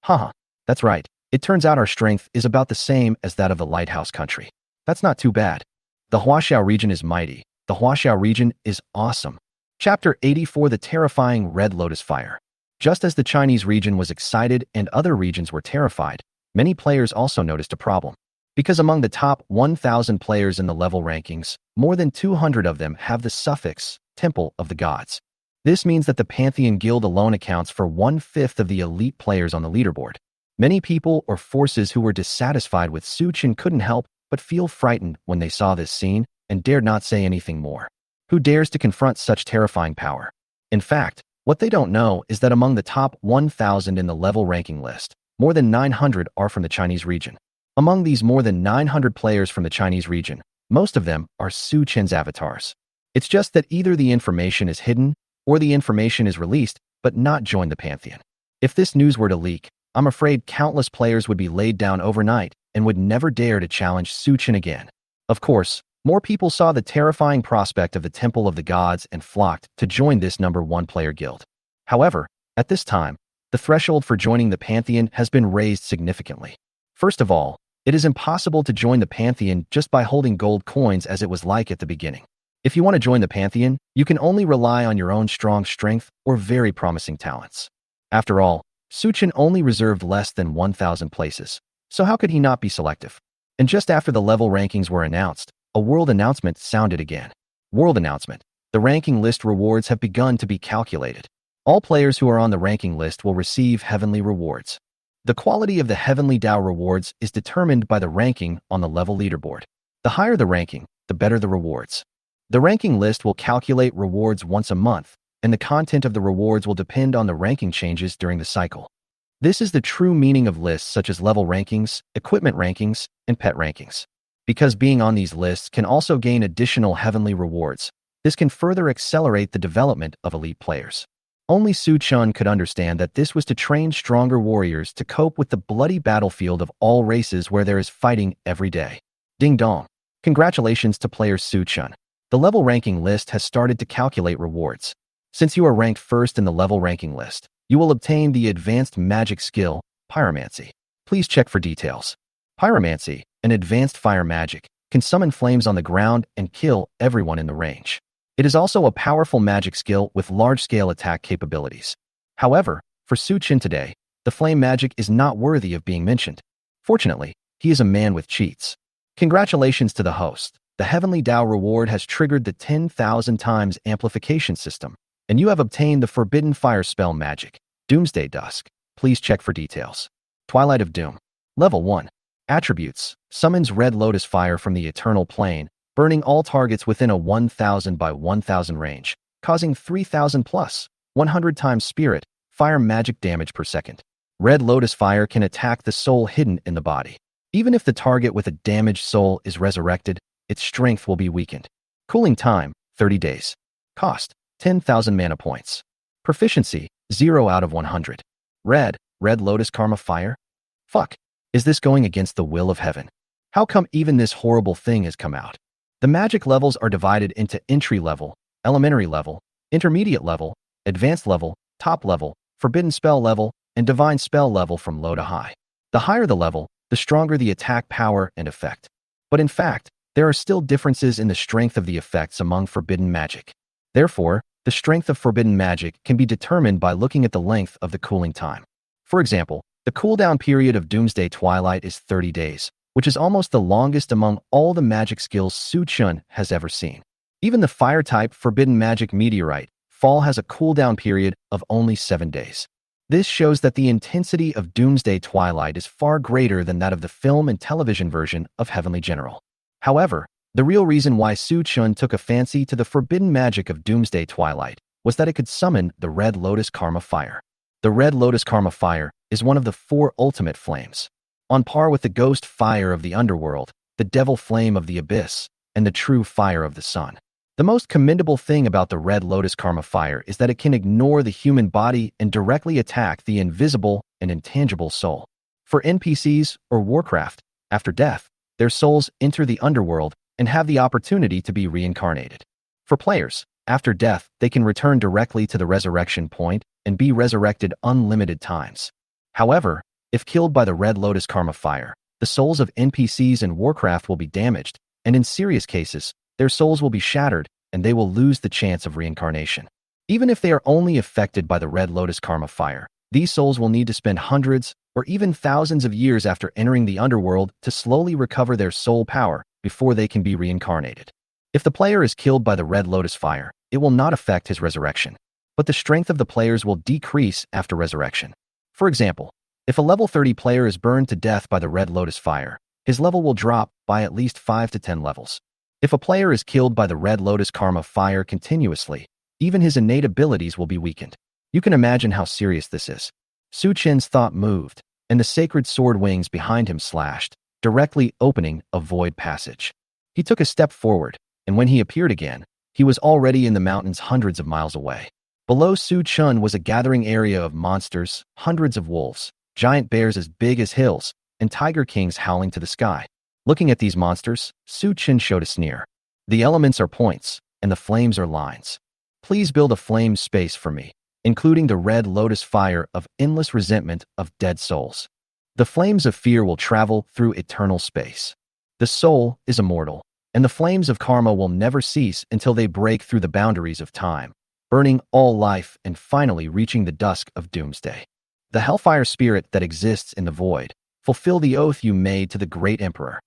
Haha, that's right. It turns out our strength is about the same as that of the Lighthouse Country. That's not too bad. The Huaxiao region is mighty. The Huaxiao region is awesome. Chapter 84: The Terrifying Red Lotus Fire. Just as the Chinese region was excited and other regions were terrified, many players also noticed a problem. Because among the top 1,000 players in the level rankings, more than 200 of them have the suffix Temple of the Gods. This means that the Pantheon Guild alone accounts for 1/5 of the elite players on the leaderboard. Many people or forces who were dissatisfied with Su Chen couldn't help but feel frightened when they saw this scene and dared not say anything more. Who dares to confront such terrifying power? In fact, what they don't know is that among the top 1,000 in the level ranking list, more than 900 are from the Chinese region. Among these more than 900 players from the Chinese region, most of them are Su Chen's avatars. It's just that either the information is hidden or the information is released but not joined the Pantheon. If this news were to leak, I'm afraid countless players would be laid down overnight and would never dare to challenge Su Chen again. Of course, more people saw the terrifying prospect of the Temple of the Gods and flocked to join this #1 player guild. However, at this time, the threshold for joining the Pantheon has been raised significantly. First of all, it is impossible to join the Pantheon just by holding gold coins as it was like at the beginning. If you want to join the Pantheon, you can only rely on your own strong strength or very promising talents. After all, Su Chen only reserved less than 1,000 places, so how could he not be selective? And just after the level rankings were announced, a world announcement sounded again. World announcement. The ranking list rewards have begun to be calculated. All players who are on the ranking list will receive heavenly rewards. The quality of the heavenly Dao rewards is determined by the ranking on the level leaderboard. The higher the ranking, the better the rewards. The ranking list will calculate rewards once a month, and the content of the rewards will depend on the ranking changes during the cycle. This is the true meaning of lists such as level rankings, equipment rankings, and pet rankings. Because being on these lists can also gain additional heavenly rewards, this can further accelerate the development of elite players. Only Su Chen could understand that this was to train stronger warriors to cope with the bloody battlefield of all races where there is fighting every day. Ding dong. Congratulations to player Su Chen. The level ranking list has started to calculate rewards. Since you are ranked first in the level ranking list, you will obtain the advanced magic skill, Pyromancy. Please check for details. Pyromancy, an advanced fire magic, can summon flames on the ground and kill everyone in the range. It is also a powerful magic skill with large-scale attack capabilities. However, for Su Chen today, the flame magic is not worthy of being mentioned. Fortunately, he is a man with cheats. Congratulations to the host. The Heavenly Dao reward has triggered the 10,000 times amplification system, and you have obtained the Forbidden Fire spell magic, Doomsday Dusk. Please check for details. Twilight of Doom. Level 1. Attributes. Summons Red Lotus Fire from the Eternal Plane, burning all targets within a 1,000 by 1,000 range, causing 3,000 plus 100 times spirit, fire magic damage per second. Red Lotus Fire can attack the soul hidden in the body. Even if the target with a damaged soul is resurrected, its strength will be weakened. Cooling time, 30 days. Cost, 10,000 mana points. Proficiency, 0 out of 100. Red Lotus Karma Fire? Fuck. Is this going against the will of heaven? How come even this horrible thing has come out? The magic levels are divided into entry level, elementary level, intermediate level, advanced level, top level, forbidden spell level, and divine spell level from low to high. The higher the level, the stronger the attack power and effect. But in fact, there are still differences in the strength of the effects among forbidden magic. Therefore, the strength of forbidden magic can be determined by looking at the length of the cooling time. For example, the cooldown period of Doomsday Twilight is 30 days, which is almost the longest among all the magic skills Su Chun has ever seen. Even the fire-type forbidden magic meteorite fall has a cooldown period of only 7 days. This shows that the intensity of Doomsday Twilight is far greater than that of the film and television version of Heavenly General. However, the real reason why Su Chun took a fancy to the forbidden magic of Doomsday Twilight was that it could summon the Red Lotus Karma Fire. The Red Lotus Karma Fire is one of the 4 ultimate flames. On par with the ghost fire of the underworld, the devil flame of the abyss, and the true fire of the sun. The most commendable thing about the Red Lotus Karma Fire is that it can ignore the human body and directly attack the invisible and intangible soul. For NPCs or Warcraft, after death, their souls enter the underworld and have the opportunity to be reincarnated. For players, after death, they can return directly to the resurrection point and be resurrected unlimited times. However, if killed by the Red Lotus Karma Fire, the souls of NPCs in Warcraft will be damaged, and in serious cases, their souls will be shattered and they will lose the chance of reincarnation. Even if they are only affected by the Red Lotus Karma Fire, these souls will need to spend hundreds or even thousands of years after entering the underworld to slowly recover their soul power before they can be reincarnated. If the player is killed by the Red Lotus Fire, it will not affect his resurrection, but the strength of the players will decrease after resurrection. For example, if a level 30 player is burned to death by the Red Lotus Fire, his level will drop by at least 5 to 10 levels. If a player is killed by the Red Lotus Karma Fire continuously, even his innate abilities will be weakened. You can imagine how serious this is. Su Chen's thought moved, and the sacred sword wings behind him slashed, directly opening a void passage. He took a step forward, and when he appeared again, he was already in the mountains hundreds of miles away. Below Su Chun was a gathering area of monsters, hundreds of wolves, giant bears as big as hills, and tiger kings howling to the sky. Looking at these monsters, Su Chun showed a sneer. The elements are points, and the flames are lines. Please build a flame space for me, including the Red Lotus Fire of endless resentment of dead souls. The flames of fear will travel through eternal space. The soul is immortal, and the flames of karma will never cease until they break through the boundaries of time, burning all life and finally reaching the dusk of doomsday. The hellfire spirit that exists in the void, fulfill the oath you made to the great emperor.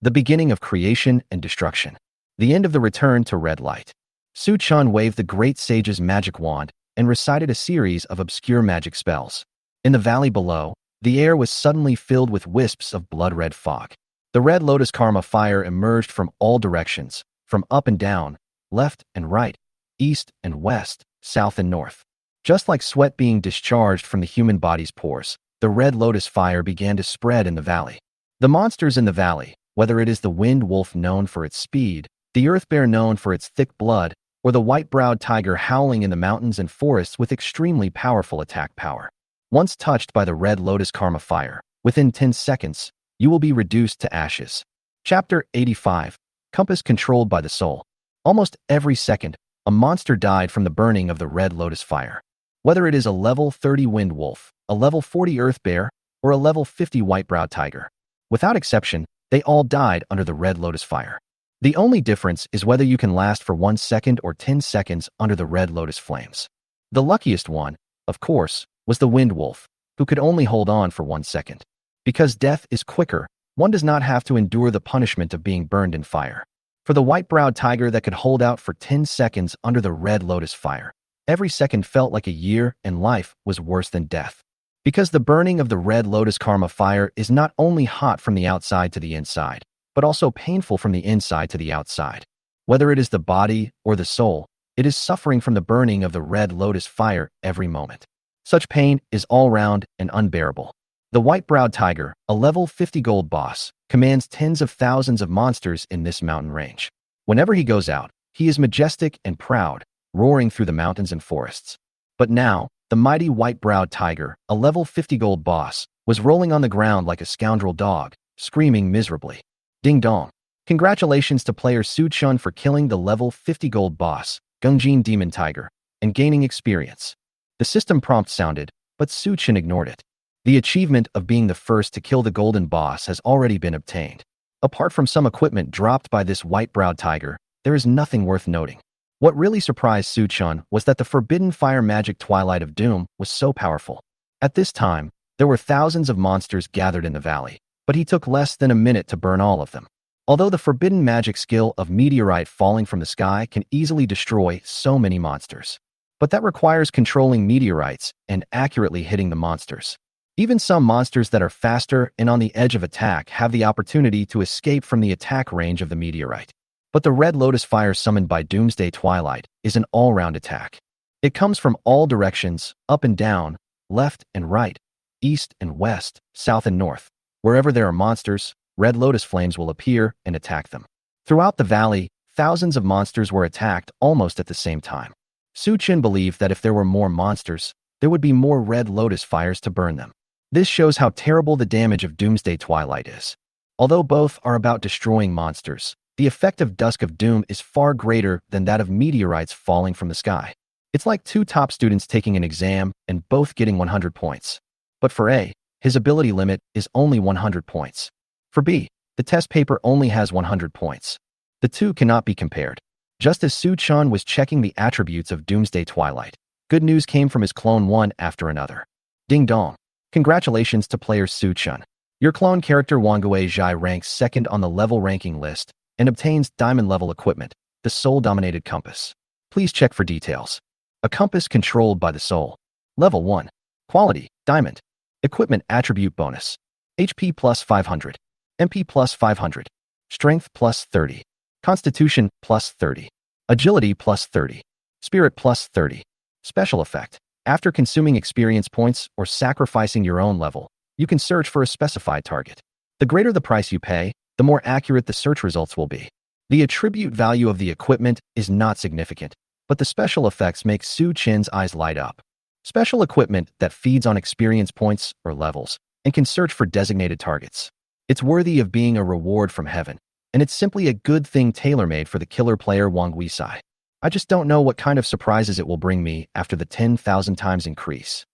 The beginning of creation and destruction. The end of the return to red light. Su Chun waved the great sage's magic wand and recited a series of obscure magic spells. In the valley below, the air was suddenly filled with wisps of blood-red fog. The Red Lotus Karma Fire emerged from all directions, from up and down, left and right, east and west, south and north. Just like sweat being discharged from the human body's pores, the Red Lotus Fire began to spread in the valley. The monsters in the valley, whether it is the wind wolf known for its speed, the earth bear known for its thick blood, or the white-browed tiger howling in the mountains and forests with extremely powerful attack power. Once touched by the Red Lotus Karma Fire, within 10 seconds, you will be reduced to ashes. Chapter 85. Compass controlled by the soul. Almost every second, a monster died from the burning of the Red Lotus Fire. Whether it is a level 30 wind wolf, a level 40 earth bear, or a level 50 white-browed tiger. Without exception, they all died under the Red Lotus Fire. The only difference is whether you can last for 1 second or 10 seconds under the Red Lotus flames. The luckiest one, of course, was the wind wolf, who could only hold on for 1 second. Because death is quicker, one does not have to endure the punishment of being burned in fire. For the white-browed tiger that could hold out for 10 seconds under the Red Lotus Fire, every second felt like a year and life was worse than death. Because the burning of the Red Lotus Karma Fire is not only hot from the outside to the inside, but also painful from the inside to the outside. Whether it is the body or the soul, it is suffering from the burning of the Red Lotus Fire every moment. Such pain is all-round and unbearable. The white-browed tiger, a level 50 gold boss, commands tens of thousands of monsters in this mountain range. Whenever he goes out, he is majestic and proud, roaring through the mountains and forests. But now, the mighty white-browed tiger, a level 50 gold boss, was rolling on the ground like a scoundrel dog, screaming miserably. Ding dong. Congratulations to player Su Chun for killing the level 50 gold boss, Gungjin Demon Tiger, and gaining experience. The system prompt sounded, but Su Chun ignored it. The achievement of being the first to kill the golden boss has already been obtained. Apart from some equipment dropped by this white-browed tiger, there is nothing worth noting. What really surprised Su Chun was that the forbidden fire magic Twilight of Doom was so powerful. At this time, there were thousands of monsters gathered in the valley, but he took less than a minute to burn all of them. Although the forbidden magic skill of meteorite falling from the sky can easily destroy so many monsters. But that requires controlling meteorites and accurately hitting the monsters. Even some monsters that are faster and on the edge of attack have the opportunity to escape from the attack range of the meteorite. But the Red Lotus Fire summoned by Doomsday Twilight is an all-round attack. It comes from all directions, up and down, left and right, east and west, south and north. Wherever there are monsters, Red Lotus flames will appear and attack them. Throughout the valley, thousands of monsters were attacked almost at the same time. Su Chun believed that if there were more monsters, there would be more Red Lotus fires to burn them. This shows how terrible the damage of Doomsday Twilight is. Although both are about destroying monsters, the effect of Dusk of Doom is far greater than that of meteorites falling from the sky. It's like two top students taking an exam and both getting 100 points. But for A, his ability limit is only 100 points. For B, the test paper only has 100 points. The two cannot be compared. Just as Su Chun was checking the attributes of Doomsday Twilight, good news came from his clone one after another. Ding dong. Congratulations to player Su Chun. Your clone character Wangu Tower ranks second on the level ranking list and obtains diamond-level equipment, the soul-dominated compass. Please check for details. A compass controlled by the soul. Level 1. Quality, diamond. Equipment attribute bonus. HP plus 500. MP plus 500. Strength plus 30. Constitution plus 30. Agility plus 30. Spirit plus 30. Special effect. After consuming experience points or sacrificing your own level, you can search for a specified target. The greater the price you pay, the more accurate the search results will be. The attribute value of the equipment is not significant, but the special effects make Su Chun's eyes light up. Special equipment that feeds on experience points or levels and can search for designated targets. It's worthy of being a reward from heaven, and it's simply a good thing tailor-made for the killer player Wangu Tower. I just don't know what kind of surprises it will bring me after the 10,000 times increase.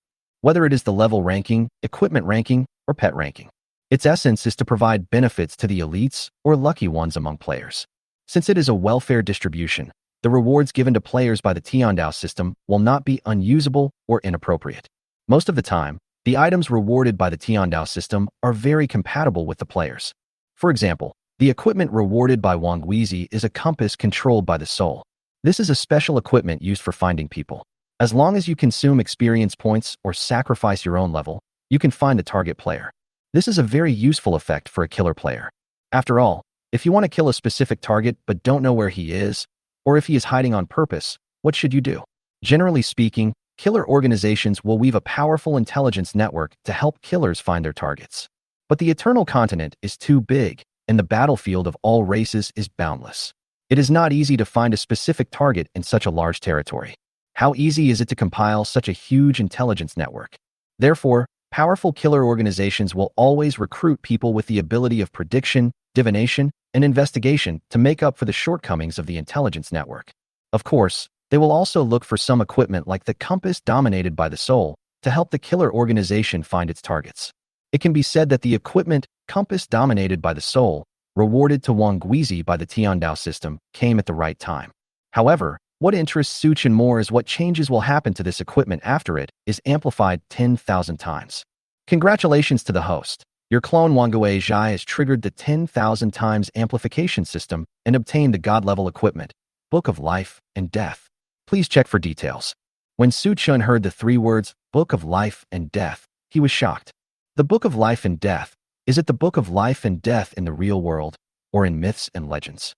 Whether it is the level ranking, equipment ranking, or pet ranking. Its essence is to provide benefits to the elites or lucky ones among players. Since it is a welfare distribution, the rewards given to players by the Tiandao system will not be unusable or inappropriate. Most of the time, the items rewarded by the Tiandao system are very compatible with the players. For example, the equipment rewarded by Wangu Tower is a compass controlled by the soul. This is a special equipment used for finding people. As long as you consume experience points or sacrifice your own level, you can find the target player. This is a very useful effect for a killer player. After all, if you want to kill a specific target but don't know where he is, or if he is hiding on purpose, what should you do? Generally speaking, killer organizations will weave a powerful intelligence network to help killers find their targets. But the Eternal Continent is too big, and the battlefield of all races is boundless. It is not easy to find a specific target in such a large territory. How easy is it to compile such a huge intelligence network? Therefore, powerful killer organizations will always recruit people with the ability of prediction, divination, and investigation to make up for the shortcomings of the intelligence network. Of course, they will also look for some equipment like the compass dominated by the soul to help the killer organization find its targets. It can be said that the equipment, compass dominated by the soul, rewarded to Wangu Tower by the Tiandao system, came at the right time. However, what interests Su Chun more is what changes will happen to this equipment after it is amplified 10,000 times. Congratulations to the host. Your clone Wangu Tower has triggered the 10,000 times amplification system and obtained the god-level equipment, Book of Life and Death. Please check for details. When Su Chun heard the three words, Book of Life and Death, he was shocked. The Book of Life and Death. Is it the Book of Life and Death in the real world, or in myths and legends?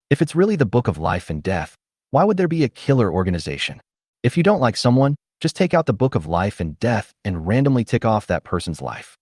If it's really the Book of Life and Death, why would there be a killer organization? If you don't like someone, just take out the Book of Life and Death and randomly tick off that person's life.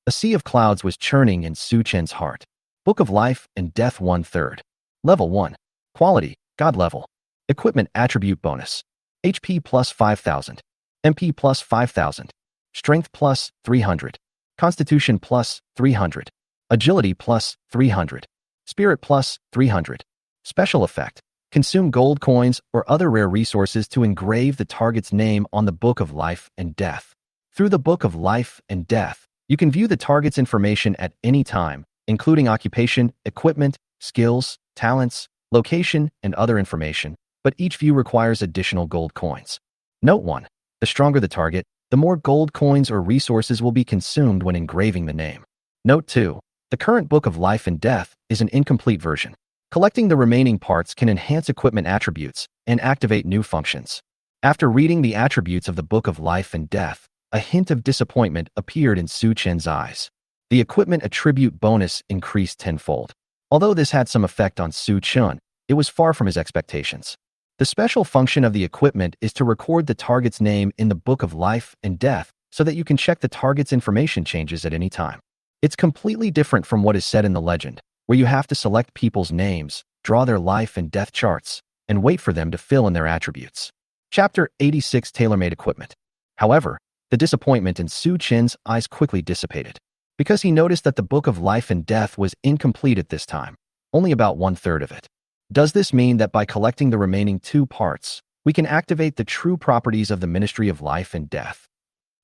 A sea of clouds was churning in Su Chun's heart. Book of Life and Death 1/3. Level 1. Quality, God level. Equipment attribute bonus. HP plus 5000, MP plus 5000, Strength plus 300, Constitution plus 300, Agility plus 300, Spirit plus 300. Special effect. Consume gold coins or other rare resources to engrave the target's name on the Book of Life and Death. Through the Book of Life and Death, you can view the target's information at any time, including occupation, equipment, skills, talents, location, and other information, but each view requires additional gold coins. Note 1. The stronger the target, the more gold coins or resources will be consumed when engraving the name. Note 2. The current Book of Life and Death is an incomplete version. Collecting the remaining parts can enhance equipment attributes and activate new functions. After reading the attributes of the Book of Life and Death, a hint of disappointment appeared in Su Chen's eyes. The equipment attribute bonus increased tenfold. Although this had some effect on Su Chen, it was far from his expectations. The special function of the equipment is to record the target's name in the Book of Life and Death so that you can check the target's information changes at any time. It's completely different from what is said in the legend, where you have to select people's names, draw their life and death charts, and wait for them to fill in their attributes. Chapter 86 Tailor-Made Equipment. However, the disappointment in Su Chen's eyes quickly dissipated, because he noticed that the Book of Life and Death was incomplete at this time, only about 1/3 of it. Does this mean that by collecting the remaining 2 parts, we can activate the true properties of the Ministry of Life and Death?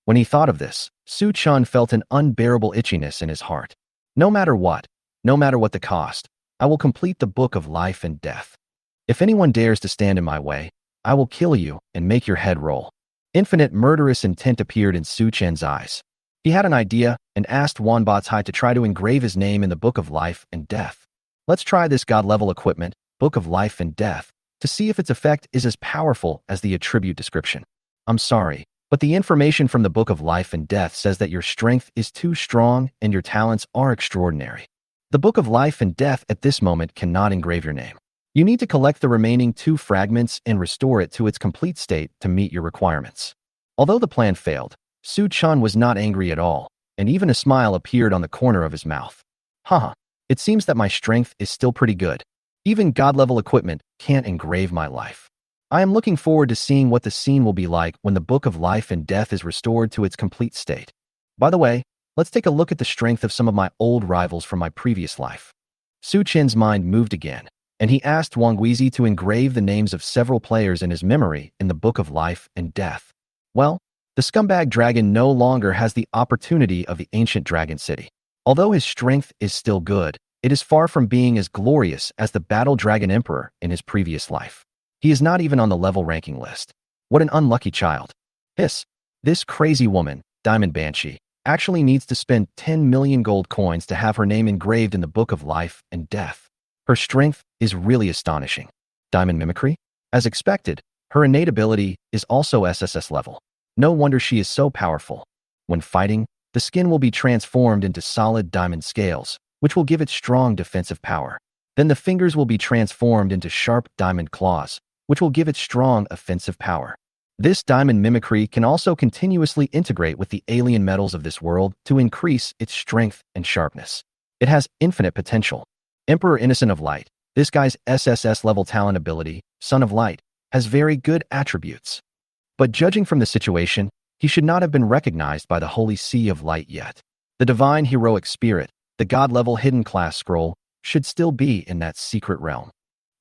When he thought of this, Su Chen felt an unbearable itchiness in his heart. No matter what the cost, I will complete the Book of Life and Death. If anyone dares to stand in my way, I will kill you and make your head roll. Infinite murderous intent appeared in Su Chen's eyes. He had an idea and asked Wanba Tai to try to engrave his name in the Book of Life and Death. Let's try this god-level equipment, Book of Life and Death, to see if its effect is as powerful as the attribute description. I'm sorry, but the information from the Book of Life and Death says that your strength is too strong and your talents are extraordinary. The Book of Life and Death at this moment cannot engrave your name. You need to collect the remaining 2 fragments and restore it to its complete state to meet your requirements. Although the plan failed, Su Chen was not angry at all, and even a smile appeared on the corner of his mouth. Haha, it seems that my strength is still pretty good. Even god-level equipment can't engrave my life. I am looking forward to seeing what the scene will be like when the Book of Life and Death is restored to its complete state. By the way, let's take a look at the strength of some of my old rivals from my previous life. Su Chen's mind moved again, and he asked Wangu to engrave the names of several players in his memory in the Book of Life and Death. Well, the scumbag dragon no longer has the opportunity of the ancient dragon city. Although his strength is still good, it is far from being as glorious as the battle dragon emperor in his previous life. He is not even on the level ranking list. What an unlucky child. This crazy woman, Diamond Banshee, actually needs to spend 10 million gold coins to have her name engraved in the Book of Life and Death. Her strength is really astonishing. Diamond Mimicry? As expected, her innate ability is also SSS level. No wonder she is so powerful. When fighting, the skin will be transformed into solid diamond scales, which will give it strong defensive power. Then the fingers will be transformed into sharp diamond claws, which will give it strong offensive power. This diamond mimicry can also continuously integrate with the alien metals of this world to increase its strength and sharpness. It has infinite potential. Emperor Innocent of Light, this guy's SSS-level talent ability, Son of Light, has very good attributes. But judging from the situation, he should not have been recognized by the Holy Sea of Light yet. The Divine Heroic Spirit, the God-level hidden class scroll, should still be in that secret realm.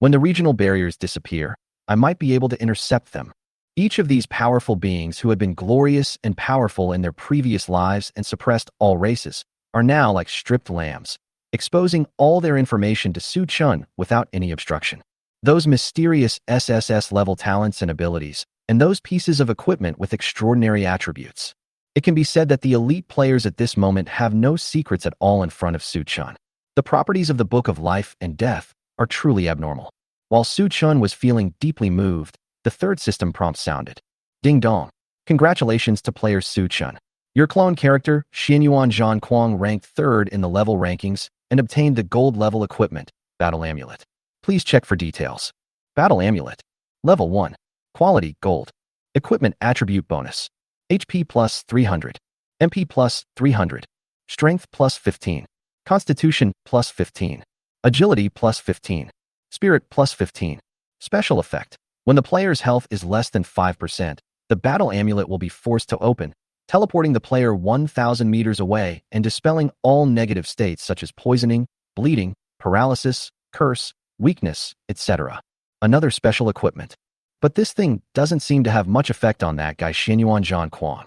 When the regional barriers disappear, I might be able to intercept them. Each of these powerful beings who had been glorious and powerful in their previous lives and suppressed all races are now like stripped lambs, exposing all their information to Su Chen without any obstruction. Those mysterious SSS-level talents and abilities, and those pieces of equipment with extraordinary attributes. It can be said that the elite players at this moment have no secrets at all in front of Su Chen. The properties of the Book of Life and Death are truly abnormal. While Su Chen was feeling deeply moved, the third system prompt sounded. Ding dong. Congratulations to player Su Chen. Your clone character, Xianyuan Zhan Kuang, ranked 3rd in the level rankings and obtained the gold level equipment, Battle Amulet. Please check for details. Battle Amulet. Level 1. Quality, Gold. Equipment attribute bonus. HP plus 300. MP plus 300. Strength plus 15. Constitution plus 15. Agility plus 15. Spirit plus 15. Special effect. When the player's health is less than 5%, the battle amulet will be forced to open, teleporting the player 1,000 meters away and dispelling all negative states such as poisoning, bleeding, paralysis, curse, weakness, etc. Another special equipment. But this thing doesn't seem to have much effect on that guy Xianyuan Zhanquang.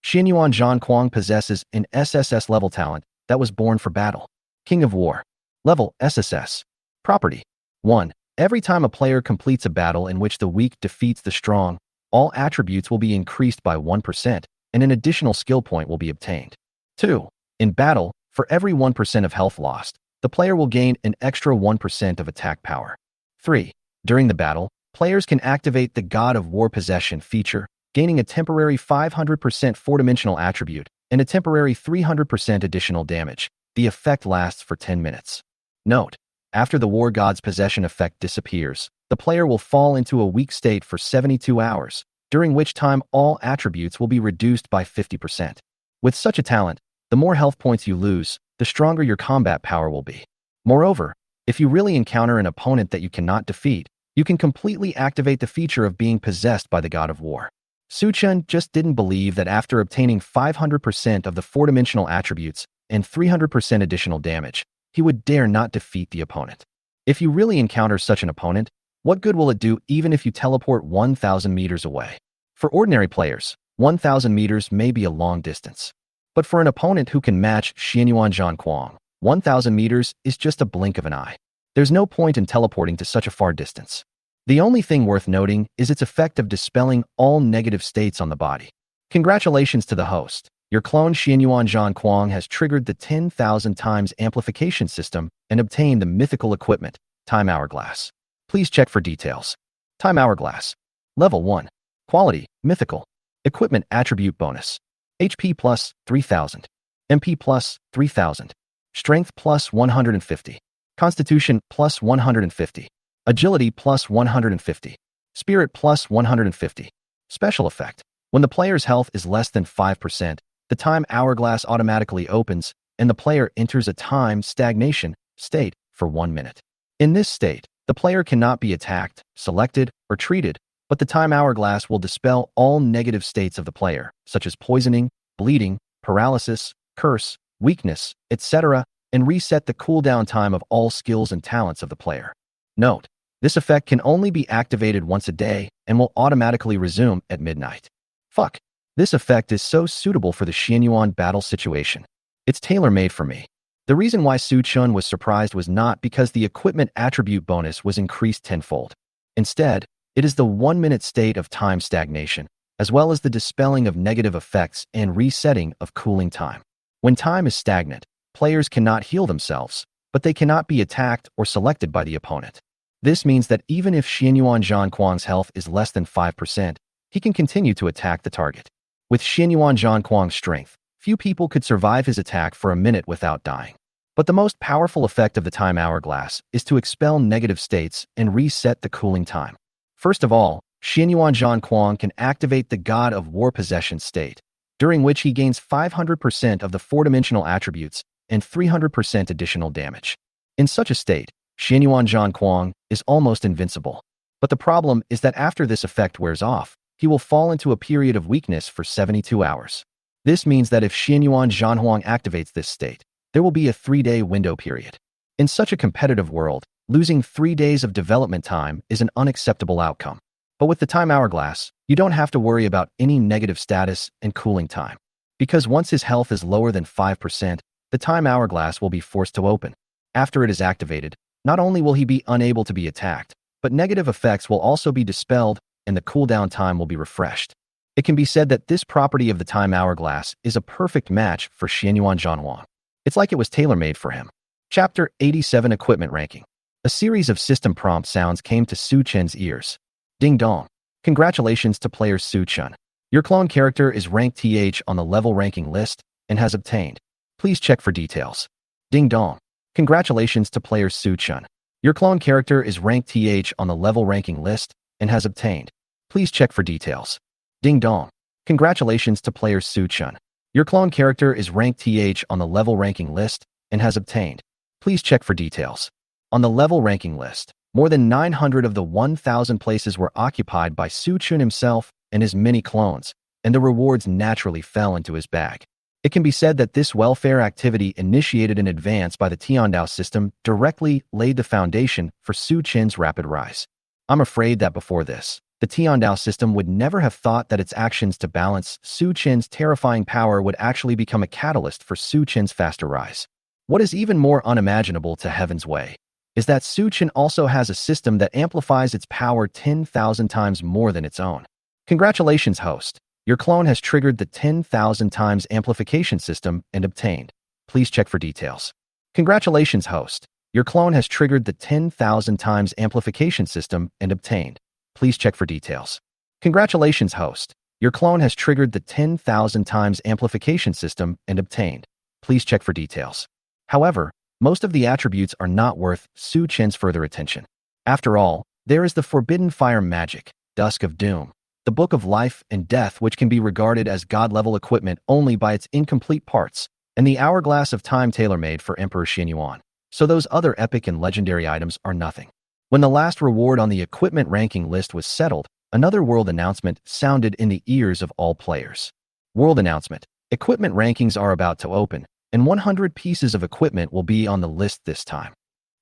Xianyuan Zhanquang possesses an SSS-level talent that was born for battle. King of War. Level SSS. Property. 1. Every time a player completes a battle in which the weak defeats the strong, all attributes will be increased by 1%, and an additional skill point will be obtained. 2. In battle, for every 1% of health lost, the player will gain an extra 1% of attack power. 3. During the battle, players can activate the God of War Possession feature, gaining a temporary 500% four-dimensional attribute and a temporary 300% additional damage. The effect lasts for 10 minutes. Note: after the War God's Possession effect disappears, the player will fall into a weak state for 72 hours, during which time all attributes will be reduced by 50%. With such a talent, the more health points you lose, the stronger your combat power will be. Moreover, if you really encounter an opponent that you cannot defeat, you can completely activate the feature of being possessed by the God of War. Su Chen just didn't believe that after obtaining 500% of the four-dimensional attributes and 300% additional damage, he would dare not defeat the opponent. If you really encounter such an opponent, what good will it do even if you teleport 1,000 meters away? For ordinary players, 1,000 meters may be a long distance. But for an opponent who can match Xianyuan Zhanquang, 1,000 meters is just a blink of an eye. There's no point in teleporting to such a far distance. The only thing worth noting is its effect of dispelling all negative states on the body. Congratulations to the host. Your clone Xianyuan Zhanquang has triggered the 10,000 times amplification system and obtained the mythical equipment, Time Hourglass. Please check for details. Time Hourglass. Level 1. Quality, Mythical. Equipment Attribute Bonus. HP plus 3,000. MP plus 3,000. Strength plus 150. Constitution plus 150. Agility plus 150. Spirit plus 150. Special effect. When the player's health is less than 5%, the time hourglass automatically opens, and the player enters a time stagnation state for 1 minute. In this state, the player cannot be attacked, selected, or treated, but the time hourglass will dispel all negative states of the player, such as poisoning, bleeding, paralysis, curse, weakness, etc., and reset the cooldown time of all skills and talents of the player. Note: this effect can only be activated once a day and will automatically resume at midnight. Fuck. This effect is so suitable for the Xianyuan battle situation. It's tailor-made for me. The reason why Su Chun was surprised was not because the equipment attribute bonus was increased tenfold. Instead, it is the 1-minute state of time stagnation, as well as the dispelling of negative effects and resetting of cooling time. When time is stagnant, players cannot heal themselves, but they cannot be attacked or selected by the opponent. This means that even if Xianyuan Zhanquang's health is less than 5%, he can continue to attack the target. With Xianyuan Zhanquang's strength, few people could survive his attack for a minute without dying. But the most powerful effect of the time hourglass is to expel negative states and reset the cooling time. First of all, Xianyuan Zhanquang can activate the God of War Possession state, during which he gains 500% of the four-dimensional attributes and 300% additional damage. In such a state, Xianyuan Zhanquang is almost invincible. But the problem is that after this effect wears off, he will fall into a period of weakness for 72 hours. This means that if Xianyuan Zhanhuang activates this state, there will be a 3-day window period. In such a competitive world, losing 3 days of development time is an unacceptable outcome. But with the time hourglass, you don't have to worry about any negative status and cooling time. Because once his health is lower than 5%, the time hourglass will be forced to open. After it is activated, not only will he be unable to be attacked, but negative effects will also be dispelled and the cooldown time will be refreshed. It can be said that this property of the time hourglass is a perfect match for Xianyuan Zhanhuang. It's like it was tailor-made for him. Chapter 87 Equipment Ranking. A series of system prompt sounds came to Su Chen's ears. Ding dong. Congratulations to player Su Chen. Your clone character is ranked TH on the level ranking list and has obtained. Please check for details. Ding dong. Congratulations to player Su Chen. Your clone character is ranked TH on the level ranking list and has obtained. Please check for details. Ding dong. Congratulations to player Su Chen. Your clone character is ranked TH on the level ranking list and has obtained. Please check for details. On the level ranking list, More than 900 of the 1,000 places were occupied by Su Chun himself and his many clones, and the rewards naturally fell into his bag. It can be said that this welfare activity, initiated in advance by the Tiandao system, directly laid the foundation for Su Chin's rapid rise. I'm afraid that before this, the Tiandao system would never have thought that its actions to balance Su Chin's terrifying power would actually become a catalyst for Su Chin's faster rise. What is even more unimaginable to Heaven's Way is that Su Chin also has a system that amplifies its power 10,000 times more than its own. Congratulations, host. Your clone has triggered the 10,000 times amplification system and obtained. Please check for details. Congratulations, host. Your clone has triggered the 10,000 times amplification system and obtained. Please check for details. Congratulations, host. Your clone has triggered the 10,000 times amplification system and obtained. Please check for details. However, most of the attributes are not worth Su Chin's further attention. After all, there is the Forbidden Fire Magic, Dusk of Doom, the Book of Life and Death, which can be regarded as God-level equipment only by its incomplete parts, and the Hourglass of Time tailor-made for Emperor Xianyuan. So those other epic and legendary items are nothing. When the last reward on the equipment ranking list was settled, another world announcement sounded in the ears of all players. World announcement. Equipment rankings are about to open, and 100 pieces of equipment will be on the list this time.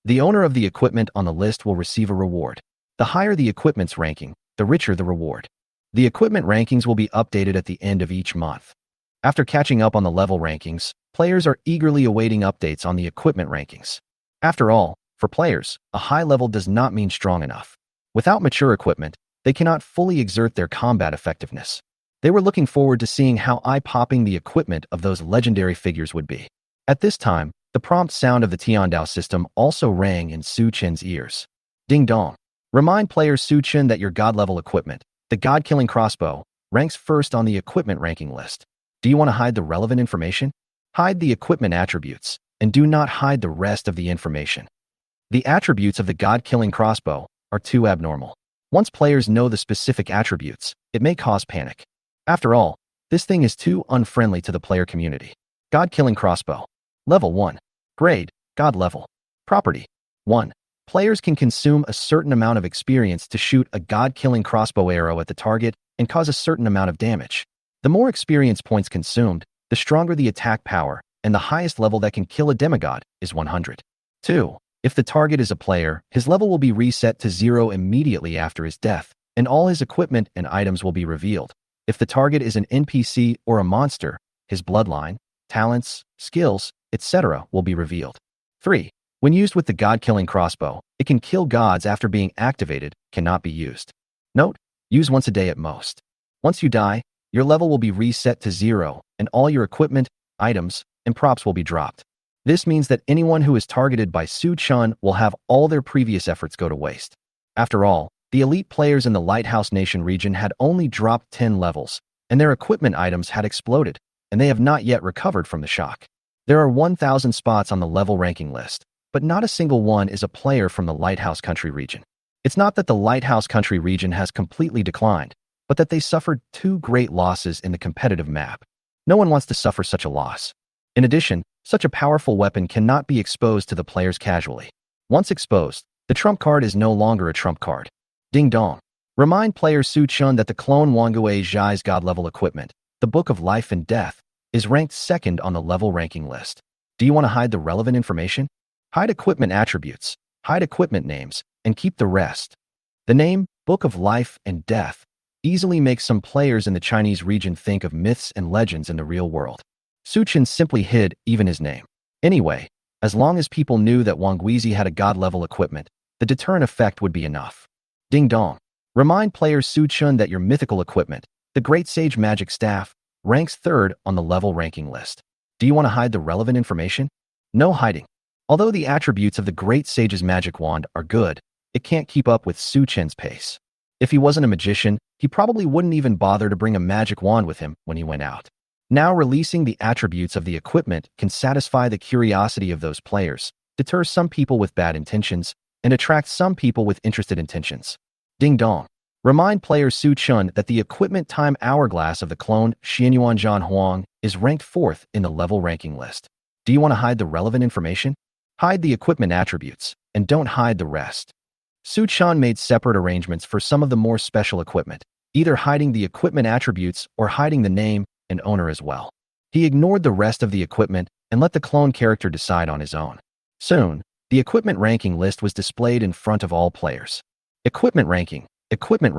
The owner of the equipment on the list will receive a reward. The higher the equipment's ranking, the richer the reward. The equipment rankings will be updated at the end of each month. After catching up on the level rankings, players are eagerly awaiting updates on the equipment rankings. After all, for players, a high level does not mean strong enough. Without mature equipment, they cannot fully exert their combat effectiveness. They were looking forward to seeing how eye-popping the equipment of those legendary figures would be. At this time, the prompt sound of the Tiandao system also rang in Su Chin's ears. Ding dong. Remind players Su Chin that your god-level equipment, the God-killing crossbow, ranks first on the equipment ranking list. Do you want to hide the relevant information? Hide the equipment attributes, and do not hide the rest of the information. The attributes of the God-killing crossbow are too abnormal. Once players know the specific attributes, it may cause panic. After all, this thing is too unfriendly to the player community. God-killing crossbow. Level 1. Grade, God level. Property. 1. Players can consume a certain amount of experience to shoot a God-killing crossbow arrow at the target and cause a certain amount of damage. The more experience points consumed, the stronger the attack power, and the highest level that can kill a demigod is 100. 2. If the target is a player, his level will be reset to 0 immediately after his death, and all his equipment and items will be revealed. If the target is an NPC or a monster, his bloodline, talents, skills, etc. will be revealed. 3. When used with the God-killing crossbow, it can kill gods after being activated, cannot be used. Note, use once a day at most. Once you die, your level will be reset to 0, and all your equipment, items, and props will be dropped. This means that anyone who is targeted by Su Chin will have all their previous efforts go to waste. After all, the elite players in the Lighthouse Nation region had only dropped 10 levels, and their equipment items had exploded, and they have not yet recovered from the shock. There are 1,000 spots on the level ranking list, but not a single one is a player from the Lighthouse Country region. It's not that the Lighthouse Country region has completely declined, but that they suffered 2 great losses in the competitive map. No one wants to suffer such a loss. In addition, such a powerful weapon cannot be exposed to the players casually. Once exposed, the trump card is no longer a trump card. Ding dong. Remind player Su Chin that the clone Wangu Zhai's god-level equipment, the Book of Life and Death, is ranked 2nd on the level ranking list. Do you want to hide the relevant information? Hide equipment attributes, hide equipment names, and keep the rest. The name, Book of Life and Death, easily makes some players in the Chinese region think of myths and legends in the real world. Su Chin simply hid even his name. Anyway, as long as people knew that Wanguizi had a god-level equipment, the deterrent effect would be enough. Ding dong. Remind player Su Chin that your mythical equipment, the Great Sage Magic Staff, ranks 3rd on the level ranking list. Do you want to hide the relevant information? No hiding. Although the attributes of the Great Sage's magic wand are good, it can't keep up with Su Chin's pace. If he wasn't a magician, he probably wouldn't even bother to bring a magic wand with him when he went out. Now releasing the attributes of the equipment can satisfy the curiosity of those players, deter some people with bad intentions, and attract some people with interested intentions. Ding dong. Remind player Su Chin that the equipment time hourglass of the clone Xianyuan Zhan Huang is ranked 4th in the level ranking list. Do you want to hide the relevant information? Hide the equipment attributes, and don't hide the rest. Su Shan made separate arrangements for some of the more special equipment, either hiding the equipment attributes or hiding the name and owner as well. He ignored the rest of the equipment and let the clone character decide on his own. Soon, the equipment ranking list was displayed in front of all players. Equipment ranking, equipment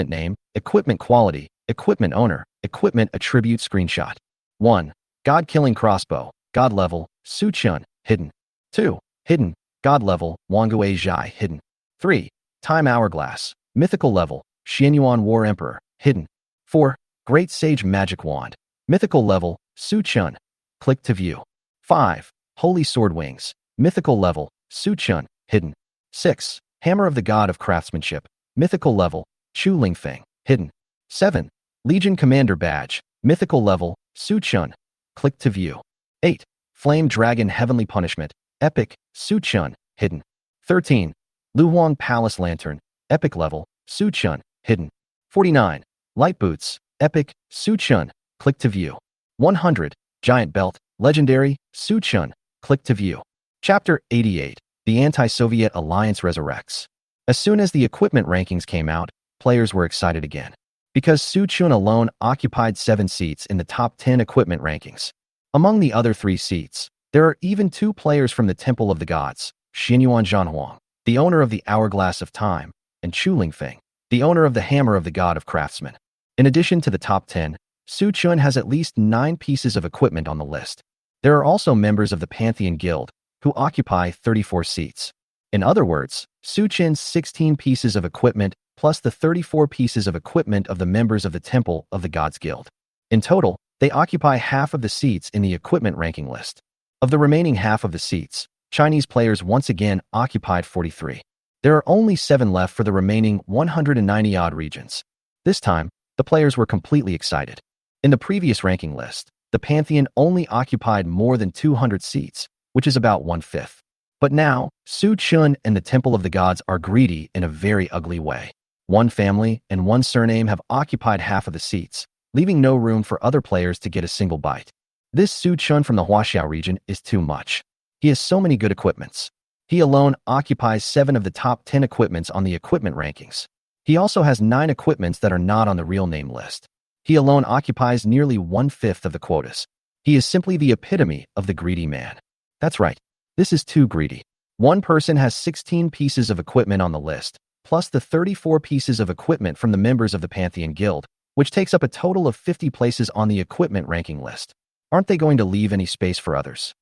name, equipment quality, equipment owner, equipment attribute screenshot. 1. God-killing crossbow, God level, Su Chun, hidden. 2. Hidden, God level, Wangu Zhai, hidden. 3. Time hourglass, mythical level, Xianyuan War Emperor, hidden. 4. Great Sage Magic Wand, mythical level, Su Chun. Click to view. 5. Holy Sword Wings, mythical level, Su Chun, hidden. 6. Hammer of the God of Craftsmanship, mythical level, Chu Lingfeng, hidden. 7. Legion Commander Badge, mythical level, Su Chun. Click to view. 8. Flame Dragon Heavenly Punishment, epic, Su Chun, hidden. 13. Luhuang Palace Lantern, epic level, Su Chun, hidden. 49. Light Boots, epic, Su Chun. Click to view. 100. Giant Belt, legendary, Su Chun. Click to view. Chapter 88. The Anti-Soviet Alliance Resurrects. As soon as the equipment rankings came out, players were excited again. Because Su Chun alone occupied 7 seats in the top 10 equipment rankings. Among the other 3 seats, there are even 2 players from the Temple of the Gods, Xianyuan Zhanhuang, the owner of the Hourglass of Time, and Chu Lingfeng, the owner of the Hammer of the God of Craftsmen. In addition to the top 10, Su Chun has at least 9 pieces of equipment on the list. There are also members of the Pantheon Guild, who occupy 34 seats. In other words, Su Chun's 16 pieces of equipment plus the 34 pieces of equipment of the members of the Temple of the Gods Guild. In total, they occupy half of the seats in the equipment ranking list. Of the remaining half of the seats, Chinese players once again occupied 43. There are only 7 left for the remaining 190-odd regions. This time, the players were completely excited. In the previous ranking list, the Pantheon only occupied more than 200 seats, which is about 1/5. But now, Su Chun and the Temple of the Gods are greedy in a very ugly way. One family and one surname have occupied half of the seats, leaving no room for other players to get a single bite. This Su Chun from the Huaxiao region is too much. He has so many good equipments. He alone occupies 7 of the top 10 equipments on the equipment rankings. He also has 9 equipments that are not on the real name list. He alone occupies nearly 1/5 of the quotas. He is simply the epitome of the greedy man. That's right. This is too greedy. One person has 16 pieces of equipment on the list, plus the 34 pieces of equipment from the members of the Pantheon Guild, which takes up a total of 50 places on the equipment ranking list. Aren't they going to leave any space for others?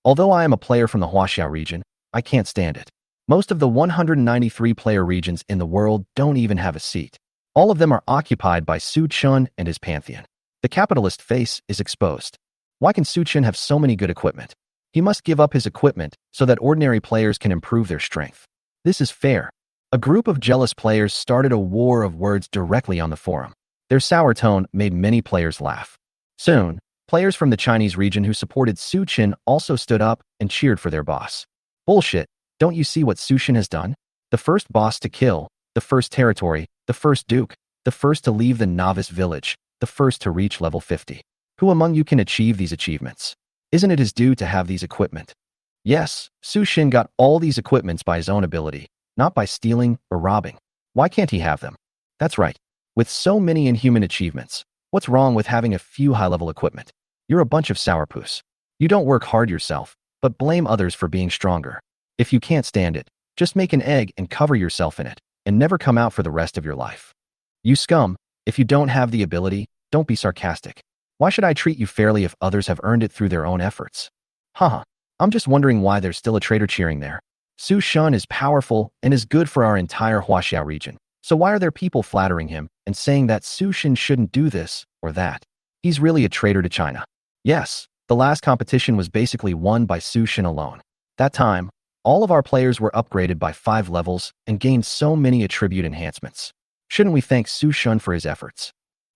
Although I am a player from the Huaxiao region, I can't stand it. Most of the 193 player regions in the world don't even have a seat. All of them are occupied by Su Chun and his Pantheon. The capitalist face is exposed. Why can Su Chun have so many good equipment? He must give up his equipment so that ordinary players can improve their strength. This is fair. A group of jealous players started a war of words directly on the forum. Their sour tone made many players laugh. Soon, players from the Chinese region who supported Su Chun also stood up and cheered for their boss. Bullshit, don't you see what Su Chun has done? The first boss to kill, the first territory, the first duke, the first to leave the novice village, the first to reach level 50. Who among you can achieve these achievements? Isn't it his due to have these equipment? Yes, Su Chun got all these equipments by his own ability, not by stealing or robbing. Why can't he have them? That's right. With so many inhuman achievements, what's wrong with having a few high-level equipment? You're a bunch of sourpuss. You don't work hard yourself, but blame others for being stronger. If you can't stand it, just make an egg and cover yourself in it, and never come out for the rest of your life. You scum, if you don't have the ability, don't be sarcastic. Why should I treat you fairly if others have earned it through their own efforts? Haha, I'm just wondering why there's still a traitor cheering there. Su Chun is powerful and is good for our entire Huaxiao region. So why are there people flattering him and saying that Su Chun shouldn't do this or that? He's really a traitor to China. Yes, the last competition was basically won by Su Chun alone. That time, all of our players were upgraded by 5 levels and gained so many attribute enhancements. Shouldn't we thank Su Chun for his efforts?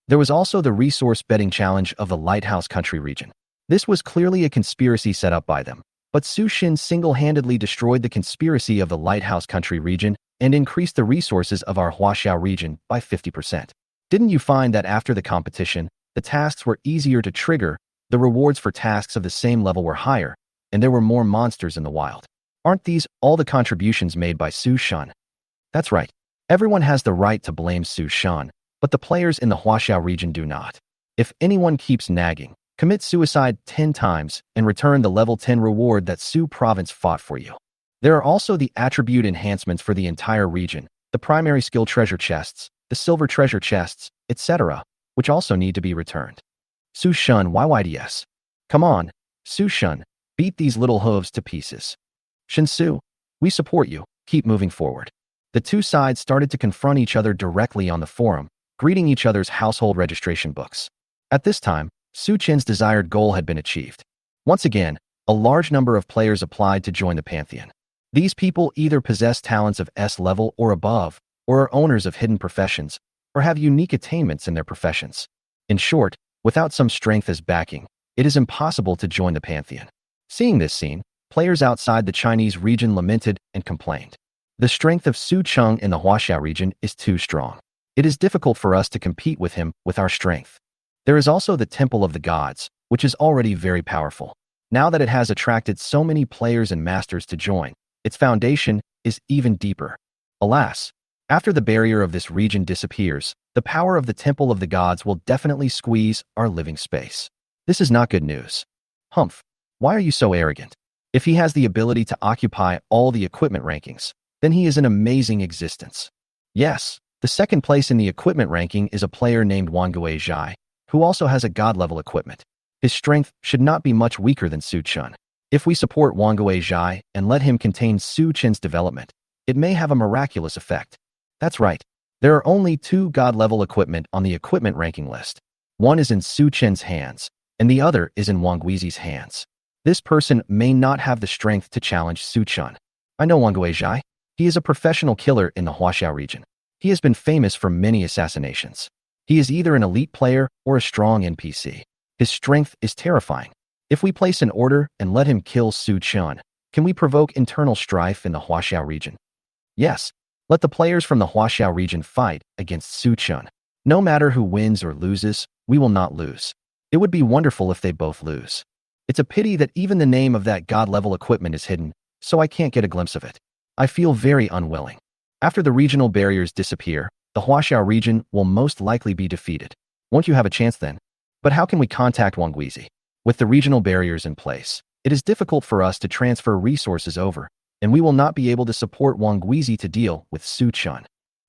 There was also the resource betting challenge of the Lighthouse Country region. This was clearly a conspiracy set up by them, but Su Chun single-handedly destroyed the conspiracy of the Lighthouse Country region and increased the resources of our Huaxiao region by 50%. Didn't you find that after the competition, the tasks were easier to trigger, the rewards for tasks of the same level were higher, and there were more monsters in the wild? Aren't these all the contributions made by Su Chun? That's right. Everyone has the right to blame Su Shan, but the players in the Huaxiao region do not. If anyone keeps nagging, commit suicide 10 times and return the level 10 reward that Su province fought for you. There are also the attribute enhancements for the entire region, the primary skill treasure chests, the silver treasure chests, etc., which also need to be returned. Su Shun YYDS. Come on, Su Shun, beat these little hooves to pieces. Shinsu, we support you, keep moving forward. The two sides started to confront each other directly on the forum, greeting each other's household registration books. At this time, Su Chen's desired goal had been achieved. Once again, a large number of players applied to join the Pantheon. These people either possess talents of S-level or above, or are owners of hidden professions, or have unique attainments in their professions. In short, without some strength as backing, it is impossible to join the Pantheon. Seeing this scene, players outside the Chinese region lamented and complained. The strength of Su Cheng in the Huaxiao region is too strong. It is difficult for us to compete with him with our strength. There is also the Temple of the Gods, which is already very powerful. Now that it has attracted so many players and masters to join, its foundation is even deeper. Alas, after the barrier of this region disappears, the power of the Temple of the Gods will definitely squeeze our living space. This is not good news. Humph, why are you so arrogant? If he has the ability to occupy all the equipment rankings, then he is an amazing existence. Yes, the second place in the equipment ranking is a player named Wangu Tower, who also has a god-level equipment. His strength should not be much weaker than Su Chen. If we support Wangu Tower and let him contain Su Chen's development, it may have a miraculous effect. That's right. There are only 2 god-level equipment on the equipment ranking list. One is in Su Chen's hands, and the other is in Wanguizi's hands. This person may not have the strength to challenge Su Chen. I know Wangu Tower. He is a professional killer in the Huaxiao region. He has been famous for many assassinations. He is either an elite player or a strong NPC. His strength is terrifying. If we place an order and let him kill Su Chen, can we provoke internal strife in the Huaxiao region? Yes, let the players from the Huaxiao region fight against Su Chen. No matter who wins or loses, we will not lose. It would be wonderful if they both lose. It's a pity that even the name of that god-level equipment is hidden, so I can't get a glimpse of it. I feel very unwilling. After the regional barriers disappear, the Huaxiao region will most likely be defeated. Won't you have a chance then? But how can we contact Wanguizi? With the regional barriers in place, it is difficult for us to transfer resources over, and we will not be able to support Wanguizi to deal with Su Chen.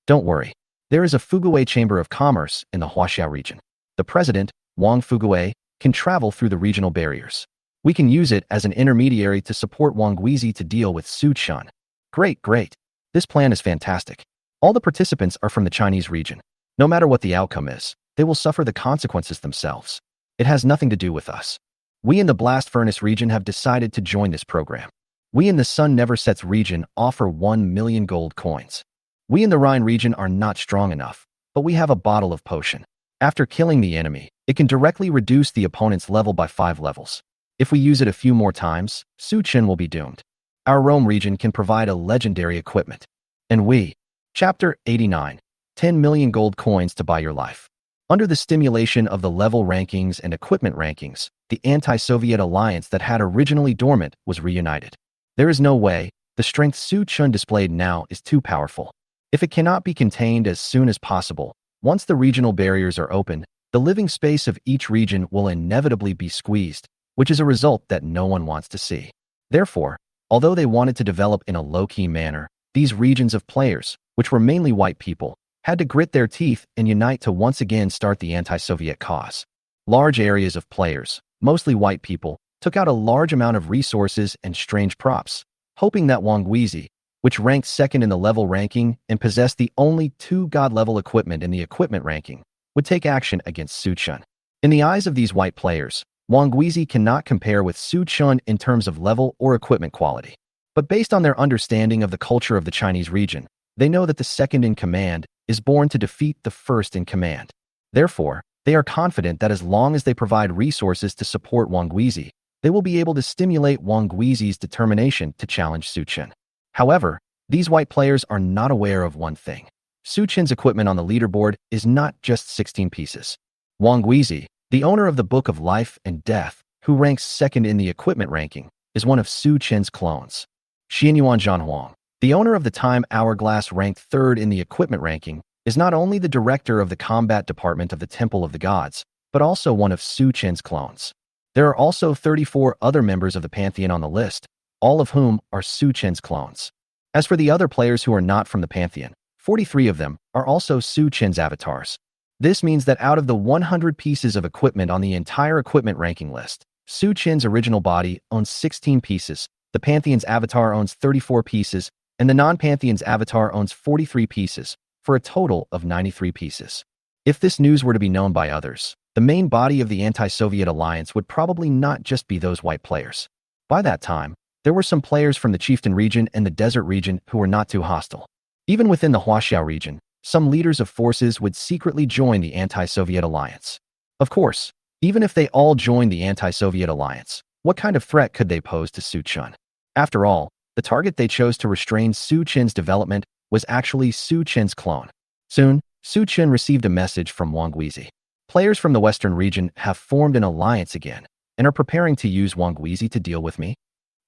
Don't worry. There is a Fuguei Chamber of Commerce in the Huaxiao region. The president, Wang Fuguei, can travel through the regional barriers. We can use it as an intermediary to support Wanguizi to deal with Su Chen. Great, great. This plan is fantastic. All the participants are from the Chinese region. No matter what the outcome is, they will suffer the consequences themselves. It has nothing to do with us. We in the Blast Furnace region have decided to join this program. We in the Sun Never Sets region offer 1 million gold coins. We in the Rhine region are not strong enough, but we have a bottle of potion. After killing the enemy, it can directly reduce the opponent's level by 5 levels. If we use it a few more times, Su Chen will be doomed. Our Rome region can provide a legendary equipment. And we. Chapter 89. 10 million gold coins to buy your life. Under the stimulation of the level rankings and equipment rankings, the anti-Soviet alliance that had originally dormant was reunited. There is no way. The strength Su Chen displayed now is too powerful. If it cannot be contained as soon as possible, once the regional barriers are opened, the living space of each region will inevitably be squeezed, which is a result that no one wants to see. Therefore, although they wanted to develop in a low-key manner, these regions of players, which were mainly white people, had to grit their teeth and unite to once again start the anti-Soviet cause. Large areas of players, mostly white people, took out a large amount of resources and strange props, hoping that Wanguizi, which ranked second in the level ranking and possessed the only 2 god-level equipment in the equipment ranking, would take action against Su Chen. In the eyes of these white players, Wanguizi cannot compare with Su Chen in terms of level or equipment quality. But based on their understanding of the culture of the Chinese region, they know that the second in command is born to defeat the first in command. Therefore, they are confident that as long as they provide resources to support Wanguizi, they will be able to stimulate Wanguizi's determination to challenge Su Chen. However, these white players are not aware of one thing. Su Chen's equipment on the leaderboard is not just 16 pieces. Wanguizi, the owner of the Book of Life and Death, who ranks second in the equipment ranking, is one of Su Chen's clones. Xianyuan Zhanhuang, The owner of the Time Hourglass, ranked third in the equipment ranking, is not only the director of the combat department of the Temple of the Gods, but also one of Su Chen's clones. There are also 34 other members of the Pantheon on the list, all of whom are Su Chen's clones. As for the other players who are not from the Pantheon, 43 of them are also Su Chen's avatars. This means that out of the 100 pieces of equipment on the entire equipment ranking list, Su Chen's original body owns 16 pieces, the Pantheon's avatar owns 34 pieces, and the non-Pantheon's avatar owns 43 pieces, for a total of 93 pieces. If this news were to be known by others, the main body of the anti-Soviet alliance would probably not just be those white players. By that time, there were some players from the Chieftain region and the Desert region who were not too hostile. Even within the Huaxiao region, some leaders of forces would secretly join the anti-Soviet alliance. Of course, even if they all joined the anti-Soviet alliance, what kind of threat could they pose to Su Chen? After all, the target they chose to restrain Su Chen's development was actually Su Chen's clone. Soon, Su Chen received a message from Wangu. Players from the Western region have formed an alliance again and are preparing to use Wangu to deal with me.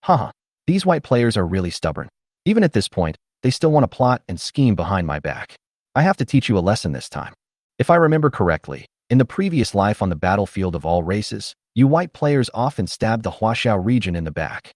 Haha, these white players are really stubborn. Even at this point, they still want to plot and scheme behind my back. I have to teach you a lesson this time. If I remember correctly, in the previous life on the battlefield of all races, you white players often stabbed the Huaxiao region in the back.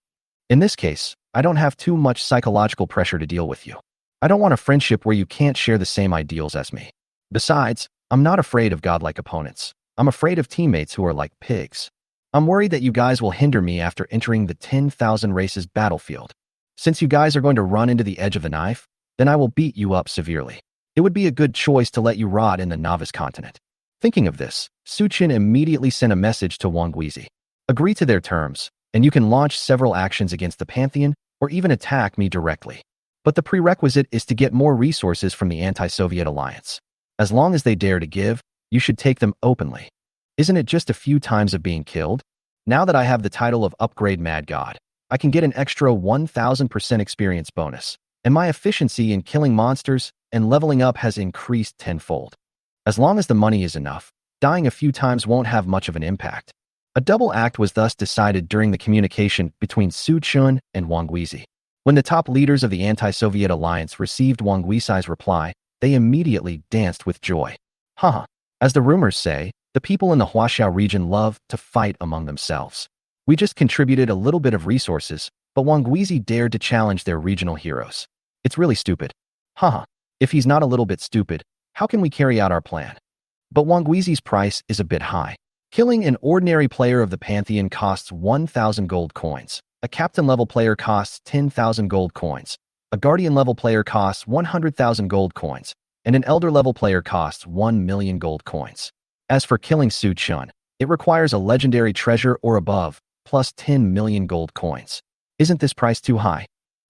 In this case, I don't have too much psychological pressure to deal with you. I don't want a friendship where you can't share the same ideals as me. Besides, I'm not afraid of godlike opponents. I'm afraid of teammates who are like pigs. I'm worried that you guys will hinder me after entering the 10,000 races battlefield. Since you guys are going to run into the edge of the knife, then I will beat you up severely. It would be a good choice to let you rot in the novice continent. Thinking of this, Su Chen immediately sent a message to Wangu. Agree to their terms, and you can launch several actions against the Pantheon or even attack me directly. But the prerequisite is to get more resources from the anti-Soviet alliance. As long as they dare to give, you should take them openly. Isn't it just a few times of being killed? Now that I have the title of Upgrade Mad God, I can get an extra 1000% experience bonus, and my efficiency in killing monsters and leveling up has increased tenfold. As long as the money is enough, dying a few times won't have much of an impact. A double act was thus decided during the communication between Su Chen and Wangu. When the top leaders of the anti-Soviet alliance received Wangu's reply, they immediately danced with joy. Haha, as the rumors say, the people in the Huaxiao region love to fight among themselves. We just contributed a little bit of resources, but Wangu dared to challenge their regional heroes. It's really stupid. Haha, if he's not a little bit stupid, how can we carry out our plan? But Wangu's price is a bit high. Killing an ordinary player of the Pantheon costs 1,000 gold coins. A captain-level player costs 10,000 gold coins. A guardian-level player costs 100,000 gold coins. And an elder-level player costs 1 million gold coins. As for killing Su Chen, it requires a legendary treasure or above, plus 10 million gold coins. Isn't this price too high?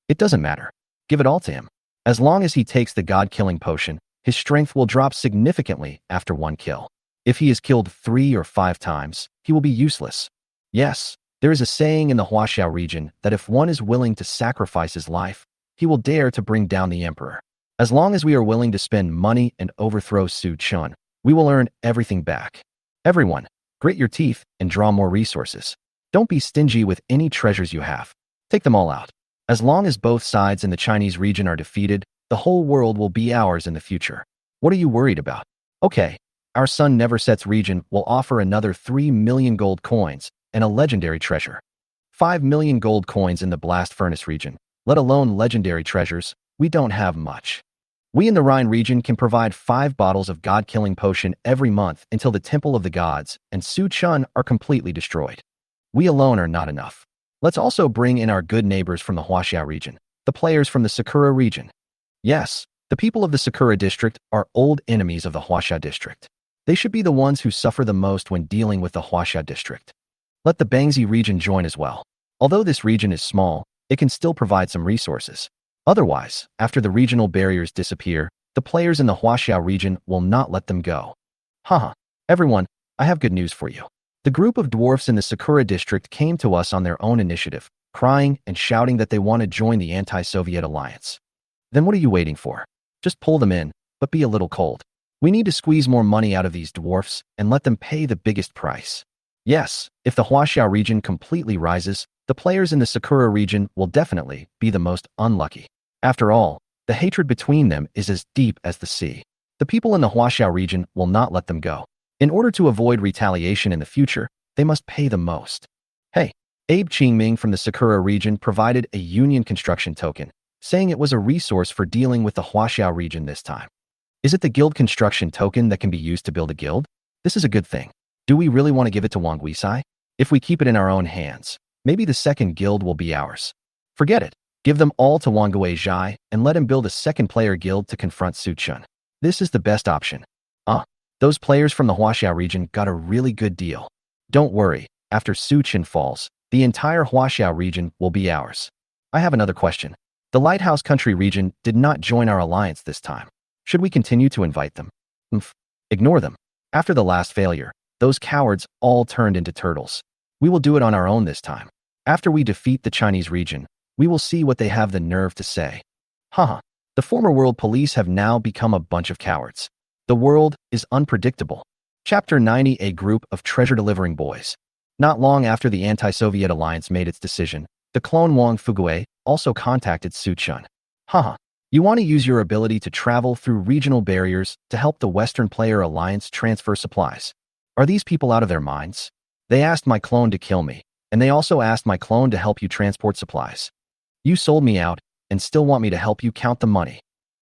It doesn't matter. Give it all to him. As long as he takes the god-killing potion, his strength will drop significantly after one kill. If he is killed 3 or 5 times, he will be useless. Yes, there is a saying in the Huaxiao region that if one is willing to sacrifice his life, he will dare to bring down the emperor. As long as we are willing to spend money and overthrow Su Chen, we will earn everything back. Everyone, grit your teeth and draw more resources. Don't be stingy with any treasures you have. Take them all out. As long as both sides in the Chinese region are defeated, the whole world will be ours in the future. What are you worried about? Okay, our Sun Never Sets region will offer another 3 million gold coins and a legendary treasure. 5 million gold coins in the Blast Furnace region, let alone legendary treasures, we don't have much. We in the Rhine region can provide 5 bottles of god-killing potion every month until the Temple of the Gods and Su Chen are completely destroyed. We alone are not enough. Let's also bring in our good neighbors from the Huaxiao region, the players from the Sakura region. Yes, the people of the Sakura district are old enemies of the Huaxiao district. They should be the ones who suffer the most when dealing with the Huaxiao district. Let the Bangzi region join as well. Although this region is small, it can still provide some resources. Otherwise, after the regional barriers disappear, the players in the Huaxiao region will not let them go. Haha, everyone, I have good news for you. The group of dwarfs in the Sakura district came to us on their own initiative, crying and shouting that they want to join the anti-Soviet alliance. Then what are you waiting for? Just pull them in, but be a little cold. We need to squeeze more money out of these dwarfs and let them pay the biggest price. Yes, if the Huaxiao region completely rises, the players in the Sakura region will definitely be the most unlucky. After all, the hatred between them is as deep as the sea. The people in the Huaxiao region will not let them go. In order to avoid retaliation in the future, they must pay the most. Hey, Abe Qingming from the Sakura region provided a union construction token, saying it was a resource for dealing with the Huaxiao region this time. Is it the guild construction token that can be used to build a guild? This is a good thing. Do we really want to give it to Wang Guisai? If we keep it in our own hands, maybe the second guild will be ours. Forget it. Give them all to Wang Guizhai and let him build a second player guild to confront Su Chun. This is the best option. Those players from the Huaxiao region got a really good deal. Don't worry, after Su Chun falls, the entire Huaxiao region will be ours. I have another question. The Lighthouse Country region did not join our alliance this time. Should we continue to invite them? Ignore them. After the last failure, those cowards all turned into turtles. We will do it on our own this time. After we defeat the Chinese region, we will see what they have the nerve to say. Haha, the former world police have now become a bunch of cowards. The world is unpredictable. Chapter 90, a group of treasure-delivering boys. Not long after the anti-Soviet alliance made its decision, the clone Wang Fugui also contacted Su Chun. Haha, you want to use your ability to travel through regional barriers to help the Western Player Alliance transfer supplies. Are these people out of their minds? They asked my clone to kill me, and they also asked my clone to help you transport supplies. You sold me out and still want me to help you count the money.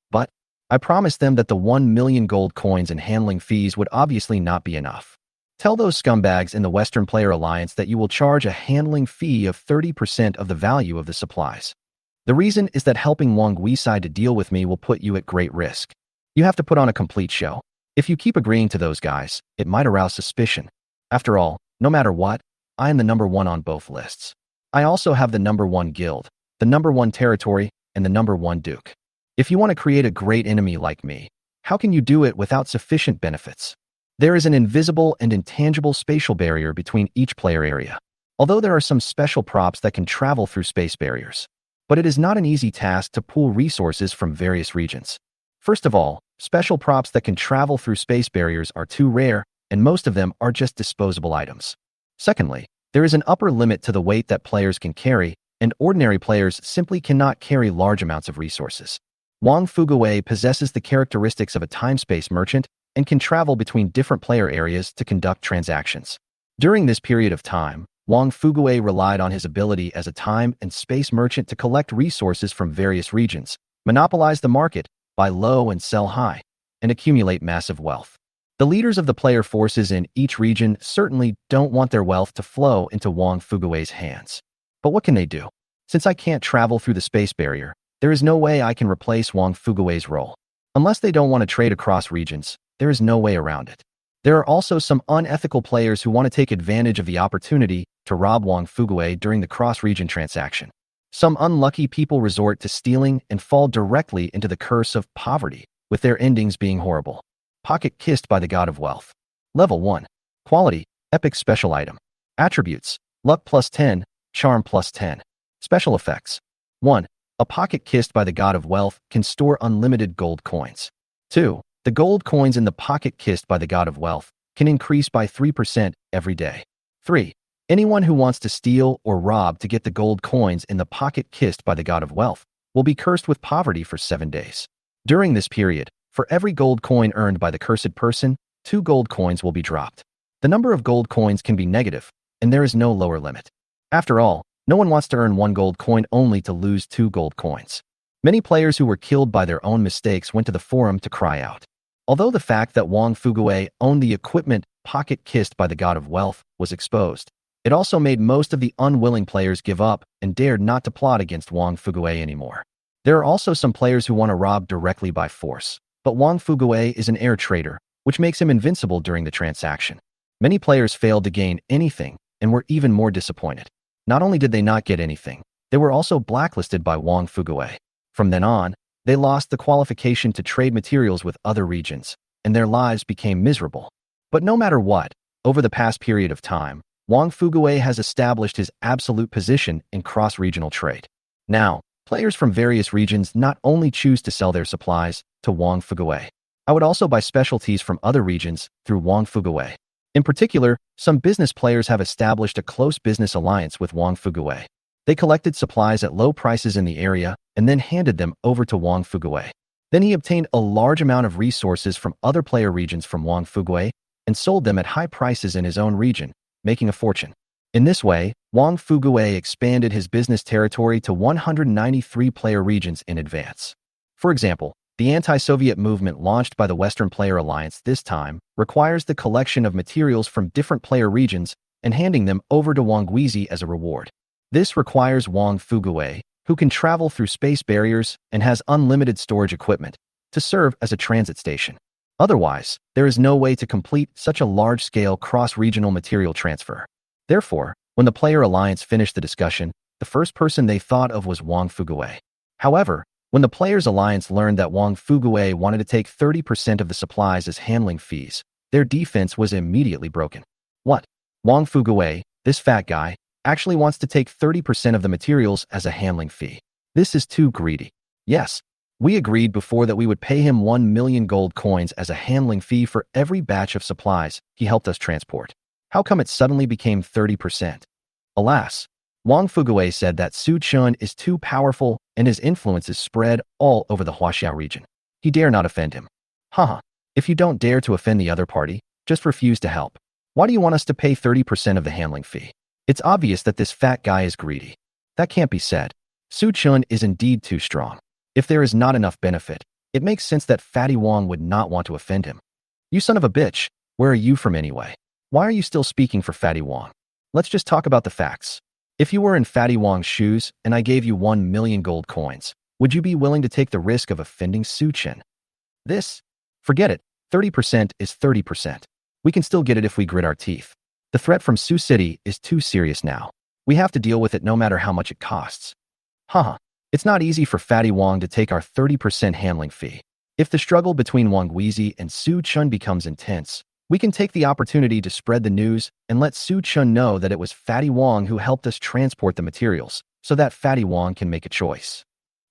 But I promised them that the 1 million gold coins and handling fees would obviously not be enough. Tell those scumbags in the Western Player Alliance that you will charge a handling fee of 30% of the value of the supplies. The reason is that helping Wang Guisai to deal with me will put you at great risk. You have to put on a complete show. If you keep agreeing to those guys, it might arouse suspicion. After all, no matter what, I am the #1 on both lists. I also have the #1 guild, the #1 territory, and the #1 duke. If you want to create a great enemy like me, how can you do it without sufficient benefits? There is an invisible and intangible spatial barrier between each player area, although there are some special props that can travel through space barriers. But it is not an easy task to pool resources from various regions. First of all, special props that can travel through space barriers are too rare, and most of them are just disposable items. Secondly, there is an upper limit to the weight that players can carry, and ordinary players simply cannot carry large amounts of resources. Wang Fugui possesses the characteristics of a time-space merchant and can travel between different player areas to conduct transactions. During this period of time, Wang Fugui relied on his ability as a time and space merchant to collect resources from various regions, monopolize the market, buy low and sell high, and accumulate massive wealth. The leaders of the player forces in each region certainly don't want their wealth to flow into Wang Fugui's hands. But what can they do? Since I can't travel through the space barrier, there is no way I can replace Wang Fugui's role. Unless they don't want to trade across regions, there is no way around it. There are also some unethical players who want to take advantage of the opportunity to rob Wang Fugui during the cross-region transaction. Some unlucky people resort to stealing and fall directly into the curse of poverty, with their endings being horrible. Pocket kissed by the god of wealth. Level 1. Quality, epic special item. Attributes, luck +10, charm +10. Special effects. 1. A pocket kissed by the god of wealth can store unlimited gold coins. 2. The gold coins in the pocket kissed by the god of wealth can increase by 3% every day. 3. Anyone who wants to steal or rob to get the gold coins in the pocket kissed by the god of wealth will be cursed with poverty for 7 days. During this period, for every gold coin earned by the cursed person, 2 gold coins will be dropped. The number of gold coins can be negative, and there is no lower limit. After all, no one wants to earn 1 gold coin only to lose 2 gold coins. Many players who were killed by their own mistakes went to the forum to cry out. Although the fact that Wang Fugui owned the equipment pocket kissed by the god of wealth was exposed, it also made most of the unwilling players give up and dared not to plot against Wang Fugui anymore. There are also some players who want to rob directly by force, but Wang Fugui is an air trader, which makes him invincible during the transaction. Many players failed to gain anything and were even more disappointed. Not only did they not get anything, they were also blacklisted by Wang Fugui. From then on, they lost the qualification to trade materials with other regions, and their lives became miserable. But no matter what, over the past period of time, Wang Fugui has established his absolute position in cross-regional trade. Now, players from various regions not only choose to sell their supplies to Wang Fugui. I would also buy specialties from other regions through Wang Fugui. In particular, some business players have established a close business alliance with Wang Fugui. They collected supplies at low prices in the area and then handed them over to Wang Fuguei. Then he obtained a large amount of resources from other player regions from Wang Fuguei and sold them at high prices in his own region, making a fortune. In this way, Wang Fuguei expanded his business territory to 193 player regions in advance. For example, the anti-Soviet movement launched by the Western Player Alliance this time requires the collection of materials from different player regions and handing them over to Wang Guizi as a reward. This requires Wang Fuguei, who can travel through space barriers and has unlimited storage equipment, to serve as a transit station. Otherwise, there is no way to complete such a large-scale cross-regional material transfer. Therefore, when the Player Alliance finished the discussion, the first person they thought of was Wang Fuguei. However, when the Players Alliance learned that Wang Fuguei wanted to take 30% of the supplies as handling fees, their defense was immediately broken. What? Wang Fuguei, this fat guy, actually wants to take 30% of the materials as a handling fee. This is too greedy. Yes, we agreed before that we would pay him 1 million gold coins as a handling fee for every batch of supplies he helped us transport. How come it suddenly became 30%? Alas, Wang Fuguei said that Su Chun is too powerful and his influence is spread all over the Huaxiao region. He dare not offend him. Haha, if you don't dare to offend the other party, just refuse to help. Why do you want us to pay 30% of the handling fee? It's obvious that this fat guy is greedy. That can't be said. Su Chun is indeed too strong. If there is not enough benefit, it makes sense that Fatty Wang would not want to offend him. You son of a bitch, where are you from anyway? Why are you still speaking for Fatty Wang? Let's just talk about the facts. If you were in Fatty Wang's shoes and I gave you 1 million gold coins, would you be willing to take the risk of offending Su Chen? Forget it, 30% is 30%. We can still get it if we grit our teeth. The threat from Sioux City is too serious now. We have to deal with it no matter how much it costs. Haha, it's not easy for Fatty Wang to take our 30% handling fee. If the struggle between Wang Guizi and Su Chun becomes intense, we can take the opportunity to spread the news and let Su Chun know that it was Fatty Wang who helped us transport the materials, so that Fatty Wang can make a choice.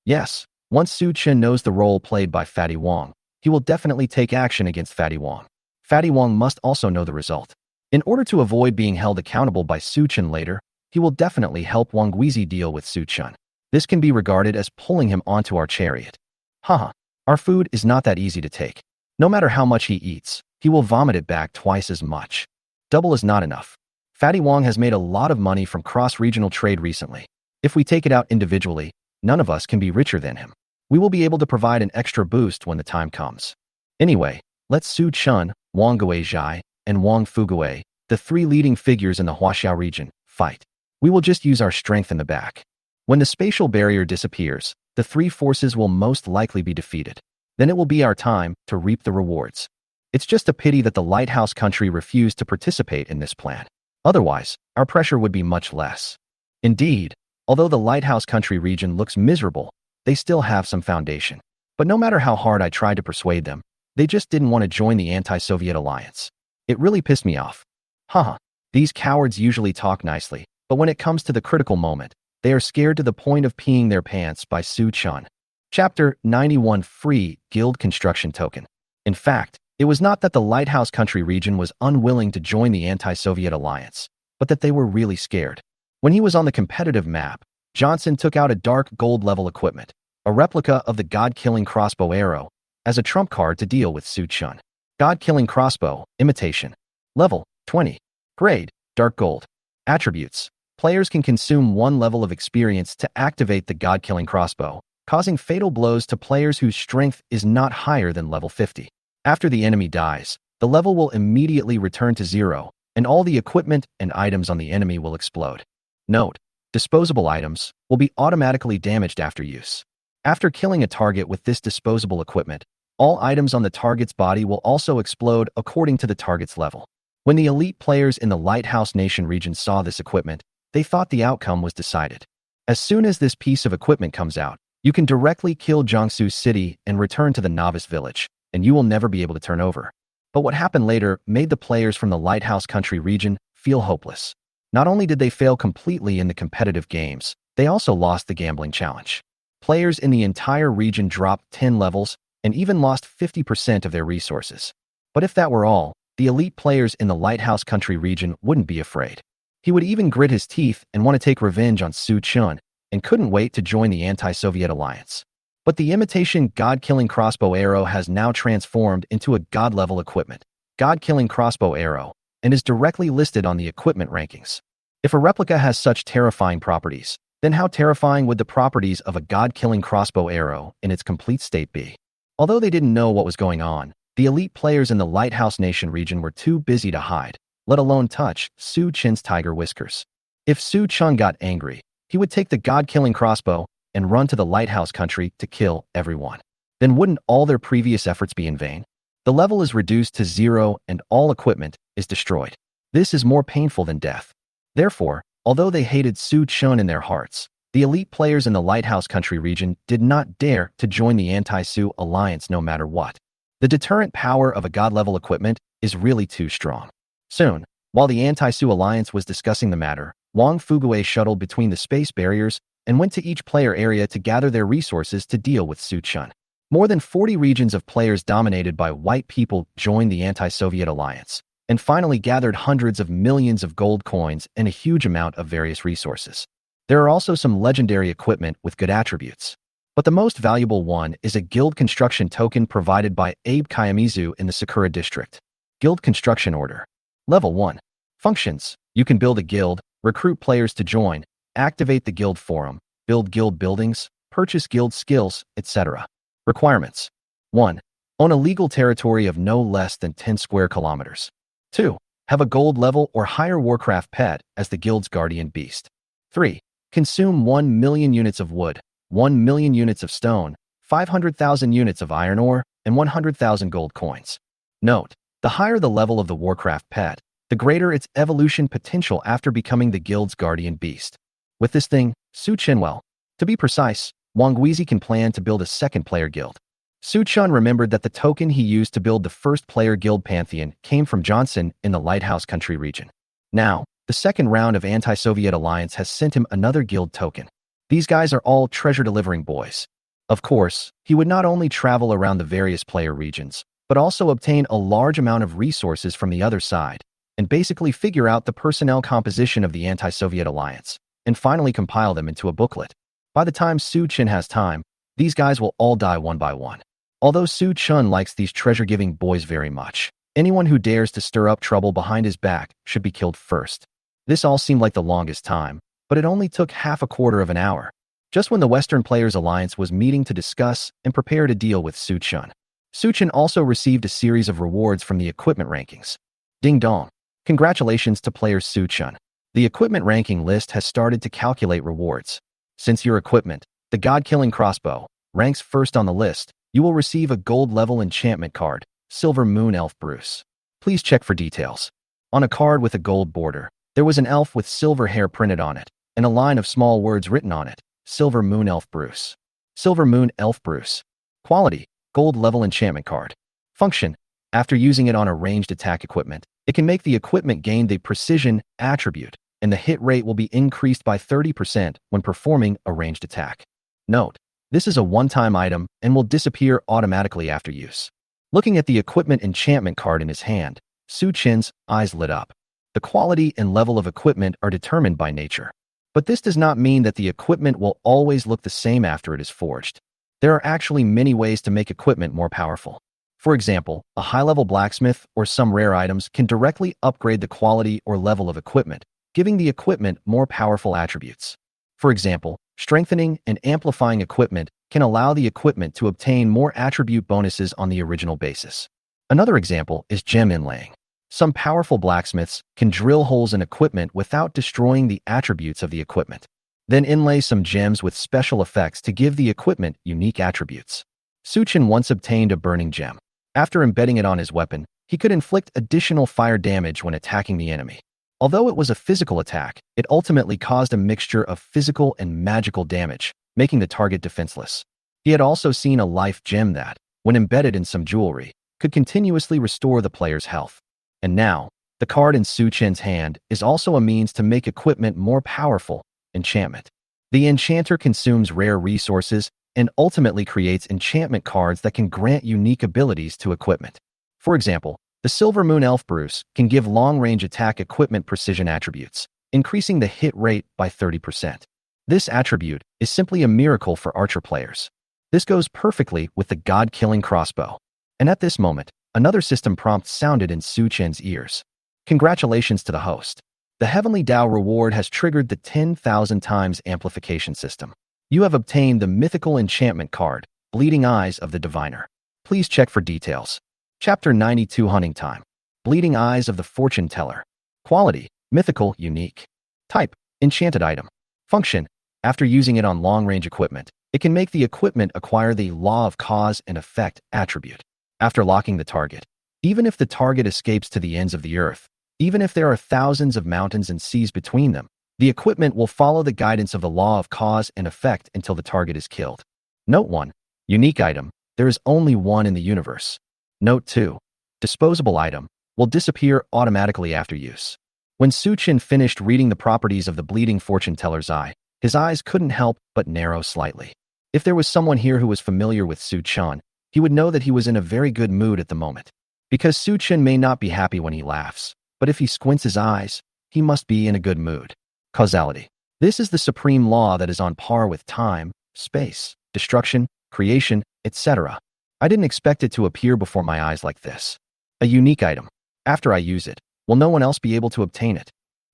Yes, once Su Chun knows the role played by Fatty Wang, he will definitely take action against Fatty Wang. Fatty Wang must also know the result. In order to avoid being held accountable by Su Chun later, he will definitely help Wang Guizi deal with Su Chun. This can be regarded as pulling him onto our chariot. Haha, our food is not that easy to take. No matter how much he eats, he will vomit it back twice as much. Double is not enough. Fatty Wang has made a lot of money from cross-regional trade recently. If we take it out individually, none of us can be richer than him. We will be able to provide an extra boost when the time comes. Anyway, let Su Chun, Wang Guizhai, and Wang Fuguei, the three leading figures in the Huaxiao region, fight. We will just use our strength in the back. When the spatial barrier disappears, the three forces will most likely be defeated. Then it will be our time to reap the rewards. It's just a pity that the Lighthouse country refused to participate in this plan. Otherwise, our pressure would be much less. Indeed, although the Lighthouse country region looks miserable, they still have some foundation. But no matter how hard I tried to persuade them, they just didn't want to join the anti-Soviet alliance. It really pissed me off. Haha, these cowards usually talk nicely, but when it comes to the critical moment, they are scared to the point of peeing their pants by Su Chun. Chapter 91 Free Guild Construction Token. In fact, it was not that the Lighthouse country region was unwilling to join the anti-Soviet alliance, but that they were really scared. When he was on the competitive map, Johnson took out a dark gold level equipment, a replica of the God-killing crossbow arrow, as a trump card to deal with Su Chun. God-killing crossbow, imitation. Level, 20. Grade, dark gold. Attributes. Players can consume 1 level of experience to activate the God-killing crossbow, causing fatal blows to players whose strength is not higher than level 50. After the enemy dies, the level will immediately return to 0, and all the equipment and items on the enemy will explode. Note, disposable items will be automatically damaged after use. After killing a target with this disposable equipment, all items on the target's body will also explode according to the target's level. When the elite players in the Lighthouse Nation region saw this equipment, they thought the outcome was decided. As soon as this piece of equipment comes out, you can directly kill Jiangsu City and return to the novice village, and you will never be able to turn over. But what happened later made the players from the Lighthouse country region feel hopeless. Not only did they fail completely in the competitive games, they also lost the gambling challenge. Players in the entire region dropped 10 levels and even lost 50% of their resources. But if that were all, the elite players in the Lighthouse country region wouldn't be afraid. He would even grit his teeth and want to take revenge on Su Chun, and couldn't wait to join the anti-Soviet alliance. But the imitation God-killing crossbow arrow has now transformed into a God-level equipment, God-killing crossbow arrow, and is directly listed on the equipment rankings. If a replica has such terrifying properties, then how terrifying would the properties of a God-killing crossbow arrow in its complete state be? Although they didn't know what was going on, the elite players in the Lighthouse Nation region were too busy to hide, let alone touch Su Chin's tiger whiskers. If Su Chun got angry, he would take the God-killing crossbow and run to the Lighthouse country to kill everyone. Then wouldn't all their previous efforts be in vain? The level is reduced to 0 and all equipment is destroyed. This is more painful than death. Therefore, although they hated Su Chun in their hearts, the elite players in the Lighthouse Country region did not dare to join the anti-Su alliance no matter what. The deterrent power of a God-level equipment is really too strong. Soon, while the anti-Su alliance was discussing the matter, Wang Fuguei shuttled between the space barriers and went to each player area to gather their resources to deal with Su Chun. More than 40 regions of players dominated by white people joined the anti-Soviet alliance, and finally gathered hundreds of millions of gold coins and a huge amount of various resources. There are also some legendary equipment with good attributes. But the most valuable one is a guild construction token provided by Abe Kayamizu in the Sakura district. Guild Construction Order. Level 1. Functions. You can build a guild, recruit players to join, activate the guild forum, build guild buildings, purchase guild skills, etc. Requirements. 1. Own a legal territory of no less than 10 square kilometers. 2. Have a gold level or higher Warcraft pet as the guild's guardian beast. 3. Consume 1 million units of wood, 1 million units of stone, 500,000 units of iron ore, and 100,000 gold coins. Note, the higher the level of the Warcraft pet, the greater its evolution potential after becoming the guild's guardian beast. With this thing, Su Chinwell. To be precise, Wangguizi can plan to build a second player guild. Su Chun remembered that the token he used to build the first player guild pantheon came from Johnson in the Lighthouse Country region. Now, the second round of anti-Soviet alliance has sent him another guild token. These guys are all treasure-delivering boys. Of course, he would not only travel around the various player regions, but also obtain a large amount of resources from the other side, and basically figure out the personnel composition of the anti-Soviet alliance, and finally compile them into a booklet. By the time Su Chun has time, these guys will all die one by one. Although Su Chun likes these treasure-giving boys very much, anyone who dares to stir up trouble behind his back should be killed first. This all seemed like the longest time, but it only took half a quarter of an hour, just when the Western Players Alliance was meeting to discuss and prepare to deal with Su Chun. Su Chun also received a series of rewards from the equipment rankings. Ding dong. Congratulations to players Su Chun. The equipment ranking list has started to calculate rewards. Since your equipment, the God-killing crossbow, ranks first on the list, you will receive a gold-level enchantment card, Silver Moon Elf Bruce. Please check for details. On a card with a gold border, there was an elf with silver hair printed on it, and a line of small words written on it, Silver Moon Elf Bruce. Silver Moon Elf Bruce. Quality, gold-level enchantment card. Function, after using it on a ranged attack equipment, it can make the equipment gain the precision attribute, and the hit rate will be increased by 30% when performing a ranged attack. Note, this is a one-time item and will disappear automatically after use. Looking at the equipment enchantment card in his hand, Su Chin's eyes lit up. The quality and level of equipment are determined by nature. But this does not mean that the equipment will always look the same after it is forged. There are actually many ways to make equipment more powerful. For example, a high-level blacksmith or some rare items can directly upgrade the quality or level of equipment, giving the equipment more powerful attributes. For example, strengthening and amplifying equipment can allow the equipment to obtain more attribute bonuses on the original basis. Another example is gem inlaying. Some powerful blacksmiths can drill holes in equipment without destroying the attributes of the equipment. Then inlay some gems with special effects to give the equipment unique attributes. Su Chun once obtained a burning gem. After embedding it on his weapon, he could inflict additional fire damage when attacking the enemy. Although it was a physical attack, it ultimately caused a mixture of physical and magical damage, making the target defenseless. He had also seen a life gem that, when embedded in some jewelry, could continuously restore the player's health. And now, the card in Su Chin's hand is also a means to make equipment more powerful, enchantment. The enchanter consumes rare resources and ultimately creates enchantment cards that can grant unique abilities to equipment. For example, the Silver Moon Elf Bruce can give long-range attack equipment precision attributes, increasing the hit rate by 30%. This attribute is simply a miracle for archer players. This goes perfectly with the god-killing crossbow. And at this moment, another system prompt sounded in Su Chen's ears. Congratulations to the host. The Heavenly Dao reward has triggered the 10,000 times amplification system. You have obtained the mythical enchantment card, Bleeding Eyes of the Diviner. Please check for details. Chapter 92 Hunting Time. Bleeding Eyes of the Fortune Teller. Quality: mythical, unique. Type: enchanted item. Function: after using it on long-range equipment, it can make the equipment acquire the law of cause and effect attribute. After locking the target, even if the target escapes to the ends of the earth, even if there are thousands of mountains and seas between them, the equipment will follow the guidance of the law of cause and effect until the target is killed. Note 1. Unique item. There is only one in the universe. Note 2. Disposable item. Will disappear automatically after use. When Su Chen finished reading the properties of the bleeding fortune teller's eye, his eyes couldn't help but narrow slightly. If there was someone here who was familiar with Su Chen, he would know that he was in a very good mood at the moment. Because Su Chen may not be happy when he laughs, but if he squints his eyes, he must be in a good mood. Causality. This is the supreme law that is on par with time, space, destruction, creation, etc. I didn't expect it to appear before my eyes like this. A unique item. After I use it, will no one else be able to obtain it?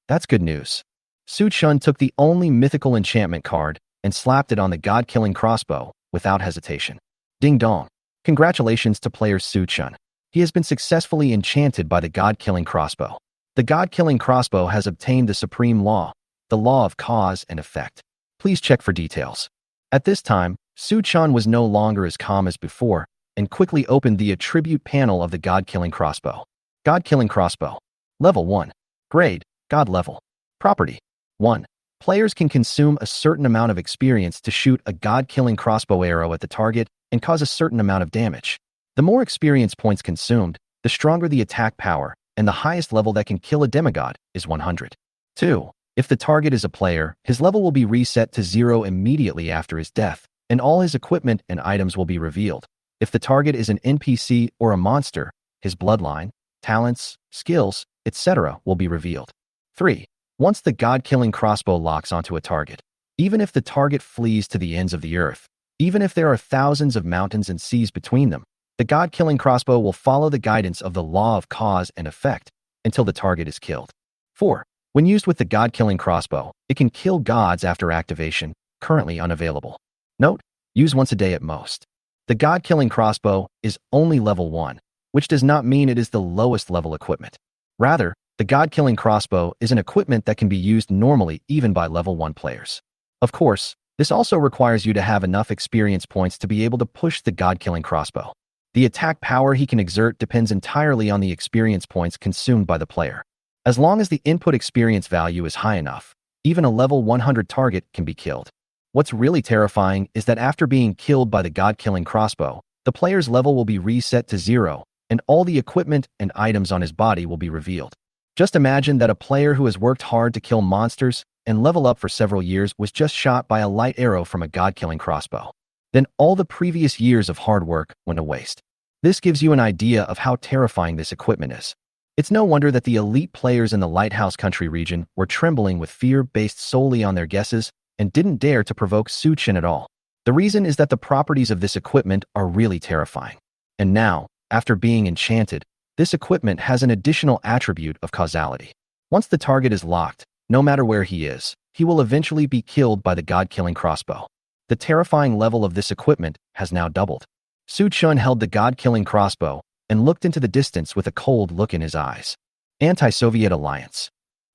That's good news. Su Chen took the only mythical enchantment card and slapped it on the god-killing crossbow without hesitation. Ding dong. Congratulations to player Su Chen. He has been successfully enchanted by the god-killing crossbow. The god-killing crossbow has obtained the supreme law, the law of cause and effect. Please check for details. At this time, Su Chen was no longer as calm as before and quickly opened the attribute panel of the god-killing crossbow. God-killing crossbow. Level 1. Grade: God level. Property: 1. Players can consume a certain amount of experience to shoot a god-killing crossbow arrow at the target and cause a certain amount of damage. The more experience points consumed, the stronger the attack power, and the highest level that can kill a demigod is 100. 2. If the target is a player, his level will be reset to 0 immediately after his death, and all his equipment and items will be revealed. If the target is an NPC or a monster, his bloodline, talents, skills, etc. will be revealed. 3. Once the god-killing crossbow locks onto a target, even if the target flees to the ends of the earth, even if there are thousands of mountains and seas between them, the god-killing crossbow will follow the guidance of the law of cause and effect until the target is killed. 4. When used with the god-killing crossbow, it can kill gods after activation, currently unavailable. Note: use once a day at most. The god-killing crossbow is only level 1, which does not mean it is the lowest level equipment. Rather, the god-killing crossbow is an equipment that can be used normally even by level 1 players. Of course, this also requires you to have enough experience points to be able to push the god-killing crossbow. The attack power he can exert depends entirely on the experience points consumed by the player. As long as the input experience value is high enough, even a level 100 target can be killed. What's really terrifying is that after being killed by the god-killing crossbow, the player's level will be reset to 0, and all the equipment and items on his body will be revealed. Just imagine that a player who has worked hard to kill monsters and level up for several years was just shot by a light arrow from a god-killing crossbow. Then all the previous years of hard work went to waste. This gives you an idea of how terrifying this equipment is. It's no wonder that the elite players in the Lighthouse Country region were trembling with fear based solely on their guesses and didn't dare to provoke Su Chen at all. The reason is that the properties of this equipment are really terrifying. And now, after being enchanted, this equipment has an additional attribute of causality. Once the target is locked, no matter where he is, he will eventually be killed by the god-killing crossbow. The terrifying level of this equipment has now doubled. Su Chen held the god-killing crossbow and looked into the distance with a cold look in his eyes. Anti-Soviet alliance.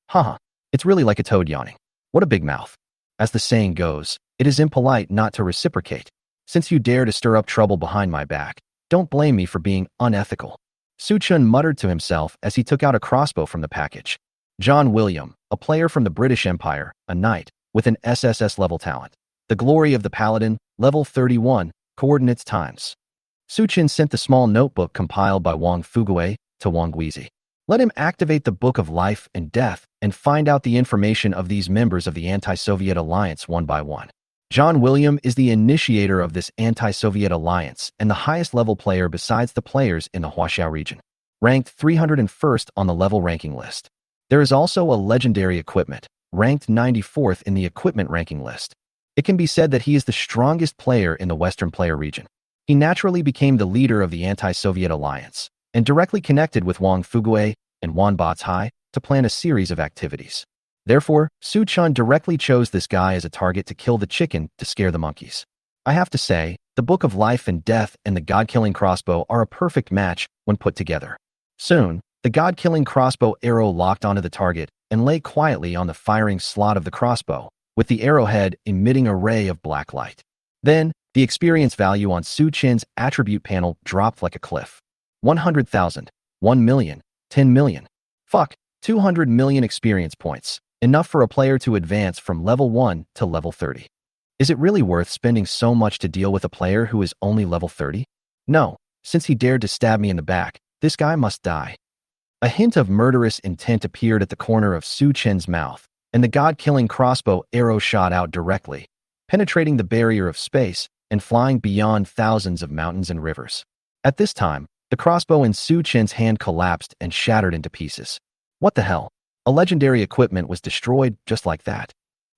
Haha, it's really like a toad yawning. What a big mouth. As the saying goes, it is impolite not to reciprocate. Since you dare to stir up trouble behind my back, don't blame me for being unethical. Su Chen muttered to himself as he took out a crossbow from the package. John William, a player from the British Empire, a knight, with an SSS-level talent. The glory of the paladin, level 31, coordinates times. Su Chen sent the small notebook compiled by Wang Fuguei to Wang Guizi. Let him activate the Book of Life and Death and find out the information of these members of the anti-Soviet alliance one by one. John William is the initiator of this anti-Soviet alliance and the highest level player besides the players in the Huaxiao region, ranked 301st on the level ranking list. There is also a legendary equipment, ranked 94th in the equipment ranking list. It can be said that he is the strongest player in the Western player region. He naturally became the leader of the anti-Soviet alliance and directly connected with Wang Fuguei and Wan Batai to plan a series of activities. Therefore, Su Chun directly chose this guy as a target to kill the chicken to scare the monkeys. I have to say, the Book of Life and Death and the God-killing crossbow are a perfect match when put together. Soon, the God-killing crossbow arrow locked onto the target and lay quietly on the firing slot of the crossbow, with the arrowhead emitting a ray of black light. Then, the experience value on Su Chin's attribute panel dropped like a cliff. 100,000, 1 million, 10 million. Fuck, 200 million experience points, enough for a player to advance from level 1 to level 30. Is it really worth spending so much to deal with a player who is only level 30? No, since he dared to stab me in the back, this guy must die. A hint of murderous intent appeared at the corner of Su Chin's mouth, and the God-killing crossbow arrow shot out directly, penetrating the barrier of space and flying beyond thousands of mountains and rivers. At this time, the crossbow in Su Chin's hand collapsed and shattered into pieces. What the hell? A legendary equipment was destroyed just like that.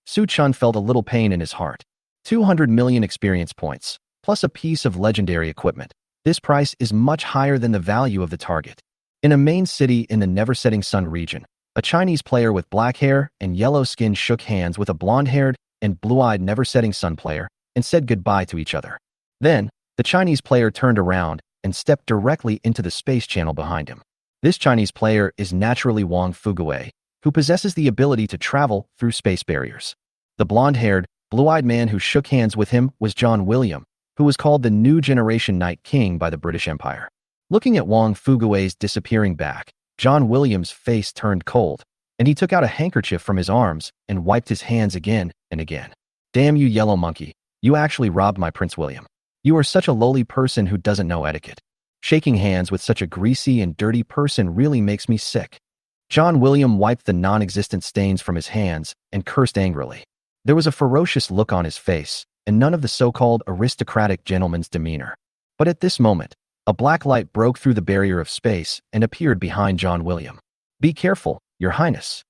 Su Chun felt a little pain in his heart. 200 million experience points, plus a piece of legendary equipment. This price is much higher than the value of the target. In a main city in the never-setting sun region, a Chinese player with black hair and yellow skin shook hands with a blonde-haired and blue-eyed never-setting sun player and said goodbye to each other. Then, the Chinese player turned around and stepped directly into the space channel behind him. This Chinese player is naturally Wang Fuguei, who possesses the ability to travel through space barriers. The blonde-haired, blue-eyed man who shook hands with him was John William, who was called the New Generation Night King by the British Empire. Looking at Wang Fuguei's disappearing back, John William's face turned cold, and he took out a handkerchief from his arms and wiped his hands again and again. Damn you, yellow monkey. You actually robbed my Prince William. You are such a lowly person who doesn't know etiquette. Shaking hands with such a greasy and dirty person really makes me sick. John William wiped the non-existent stains from his hands and cursed angrily. There was a ferocious look on his face, and none of the so-called aristocratic gentleman's demeanor. But at this moment, a black light broke through the barrier of space and appeared behind John William. Be careful, Your Highness.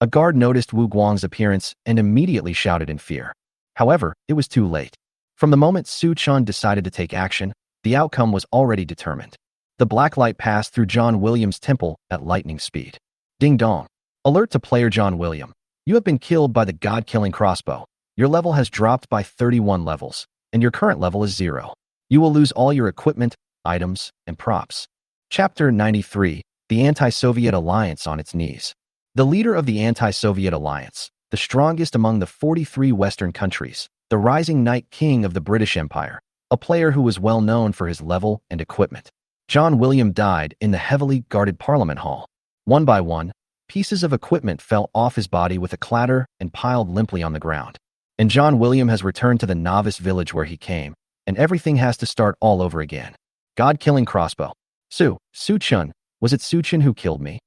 A guard noticed Wu Guang's appearance and immediately shouted in fear. However, it was too late. From the moment Su Chun decided to take action, the outcome was already determined. The black light passed through John William's temple at lightning speed. Ding dong. Alert to player John William. You have been killed by the God-killing crossbow. Your level has dropped by 31 levels, and your current level is 0. You will lose all your equipment, items, and props. Chapter 93, The Anti-Soviet Alliance on its Knees. The leader of the Anti-Soviet Alliance, the strongest among the 43 Western countries, the rising Night King of the British Empire, a player who was well known for his level and equipment. John William died in the heavily guarded Parliament Hall. One by one, pieces of equipment fell off his body with a clatter and piled limply on the ground. And John William has returned to the novice village where he came, and everything has to start all over again. God-killing crossbow. Su Chun. Was it Su Chun who killed me?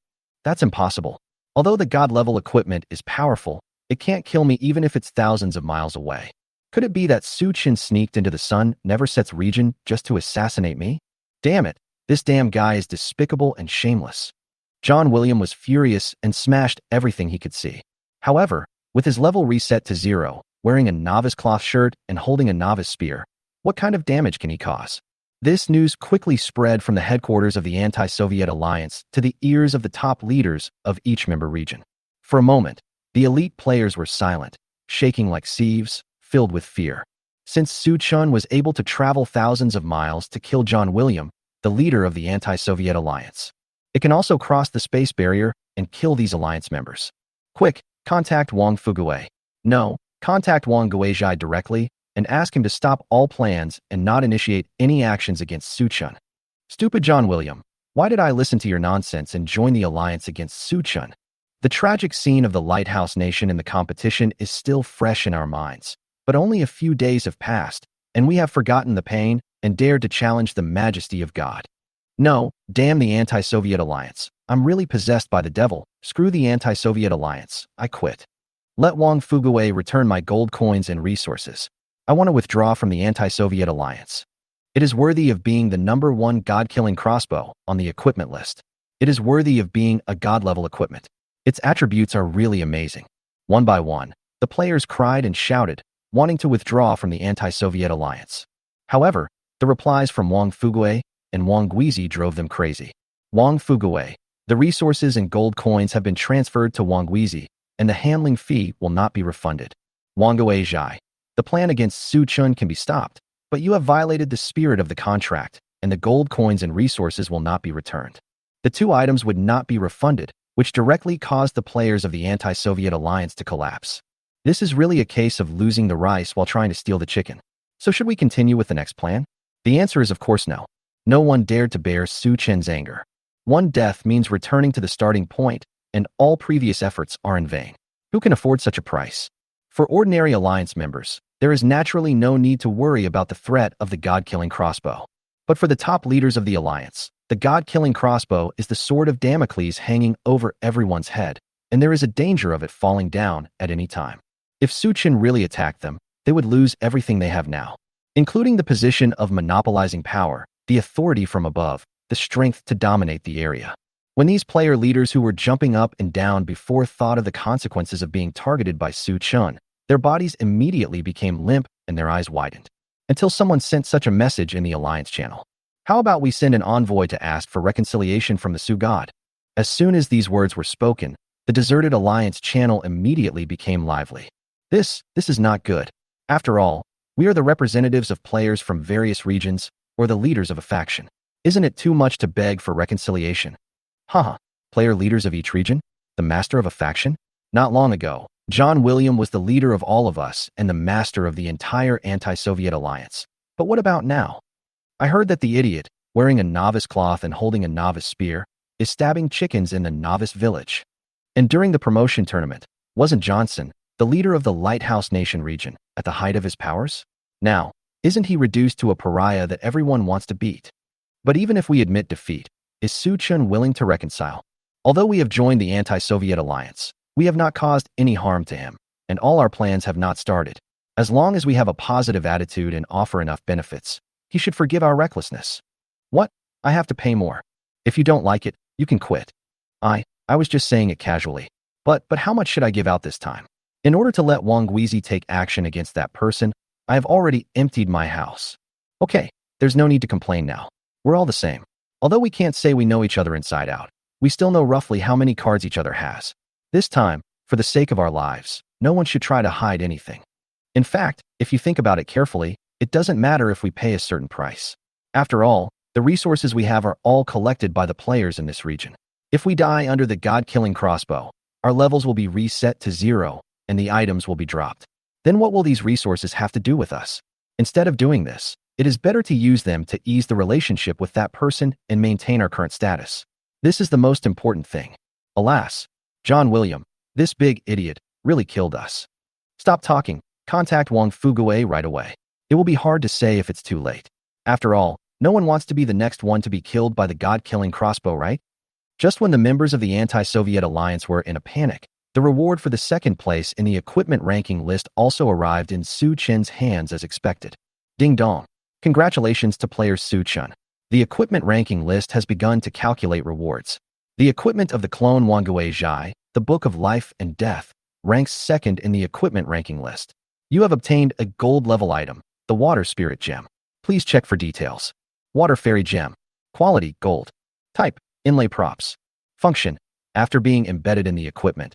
That's impossible. Although the God-level equipment is powerful, it can't kill me even if it's thousands of miles away. Could it be that Su Chun sneaked into the sun never sets region just to assassinate me? Damn it, this damn guy is despicable and shameless. John William was furious and smashed everything he could see. However, with his level reset to 0, wearing a novice cloth shirt and holding a novice spear, what kind of damage can he cause? This news quickly spread from the headquarters of the anti-Soviet alliance to the ears of the top leaders of each member region. For a moment, the elite players were silent, shaking like sieves, filled with fear. Since Su Chun was able to travel thousands of miles to kill John William, the leader of the anti-Soviet alliance, it can also cross the space barrier and kill these alliance members. Quick, contact Wang Fuguei. No, contact Wang Guizhai directly and ask him to stop all plans and not initiate any actions against Su Chun. Stupid John William, why did I listen to your nonsense and join the alliance against Su Chun? The tragic scene of the Lighthouse Nation in the competition is still fresh in our minds. But only a few days have passed, and we have forgotten the pain and dared to challenge the majesty of God. No, damn the anti-Soviet alliance. I'm really possessed by the devil. Screw the anti-Soviet alliance. I quit. Let Wang Fuguei return my gold coins and resources. I want to withdraw from the anti-Soviet alliance. It is worthy of being the #1 God-killing crossbow on the equipment list. It is worthy of being a God-level equipment. Its attributes are really amazing. One by one, the players cried and shouted, wanting to withdraw from the anti-Soviet alliance. However, the replies from Wang Fuguei and Wang Guizi drove them crazy. Wang Fuguei, the resources and gold coins have been transferred to Wang Guizi, and the handling fee will not be refunded. Wangu Zhai, the plan against Su Chun can be stopped, but you have violated the spirit of the contract, and the gold coins and resources will not be returned. The two items would not be refunded, which directly caused the players of the anti-Soviet alliance to collapse. This is really a case of losing the rice while trying to steal the chicken. So should we continue with the next plan? The answer is of course no. No one dared to bear Su Chen's anger. One death means returning to the starting point, and all previous efforts are in vain. Who can afford such a price? For ordinary alliance members, there is naturally no need to worry about the threat of the god-killing crossbow. But for the top leaders of the alliance, the god-killing crossbow is the sword of Damocles hanging over everyone's head, and there is a danger of it falling down at any time. If Su Chen really attacked them, they would lose everything they have now, including the position of monopolizing power, the authority from above, the strength to dominate the area. When these player leaders who were jumping up and down before thought of the consequences of being targeted by Su Chen, their bodies immediately became limp and their eyes widened. Until someone sent such a message in the Alliance channel. How about we send an envoy to ask for reconciliation from the Su God? As soon as these words were spoken, the deserted Alliance channel immediately became lively. This is not good. After all, we are the representatives of players from various regions, or the leaders of a faction. Isn't it too much to beg for reconciliation? Haha, player leaders of each region? The master of a faction? Not long ago, John William was the leader of all of us and the master of the entire anti-Soviet alliance. But what about now? I heard that the idiot, wearing a novice cloth and holding a novice spear, is stabbing chickens in the novice village. And during the promotion tournament, wasn't Johnson, the leader of the Lighthouse Nation region, at the height of his powers? Now, isn't he reduced to a pariah that everyone wants to beat? But even if we admit defeat, is Su Chun willing to reconcile? Although we have joined the anti-Soviet alliance, we have not caused any harm to him, and all our plans have not started. As long as we have a positive attitude and offer enough benefits, he should forgive our recklessness. What? I have to pay more. If you don't like it, you can quit. I was just saying it casually. But how much should I give out this time? In order to let Wang Guizi take action against that person, I have already emptied my house. Okay, there's no need to complain now. We're all the same. Although we can't say we know each other inside out, we still know roughly how many cards each other has. This time, for the sake of our lives, no one should try to hide anything. In fact, if you think about it carefully, it doesn't matter if we pay a certain price. After all, the resources we have are all collected by the players in this region. If we die under the god-killing crossbow, our levels will be reset to 0, and the items will be dropped. Then what will these resources have to do with us? Instead of doing this, it is better to use them to ease the relationship with that person and maintain our current status. This is the most important thing. Alas, John William, this big idiot, really killed us. Stop talking. Contact Wang Fuguei right away. It will be hard to say if it's too late. After all, no one wants to be the next one to be killed by the god-killing crossbow, right? Just when the members of the anti-Soviet alliance were in a panic, the reward for the second place in the equipment ranking list also arrived in Su Chen's hands as expected. Ding dong. Congratulations to player Su Chen. The equipment ranking list has begun to calculate rewards. The equipment of the clone Wangu Zhai, the Book of Life and Death, ranks second in the equipment ranking list. You have obtained a gold level item, the Water Spirit Gem. Please check for details. Water Fairy Gem. Quality, gold. Type, inlay props. Function, after being embedded in the equipment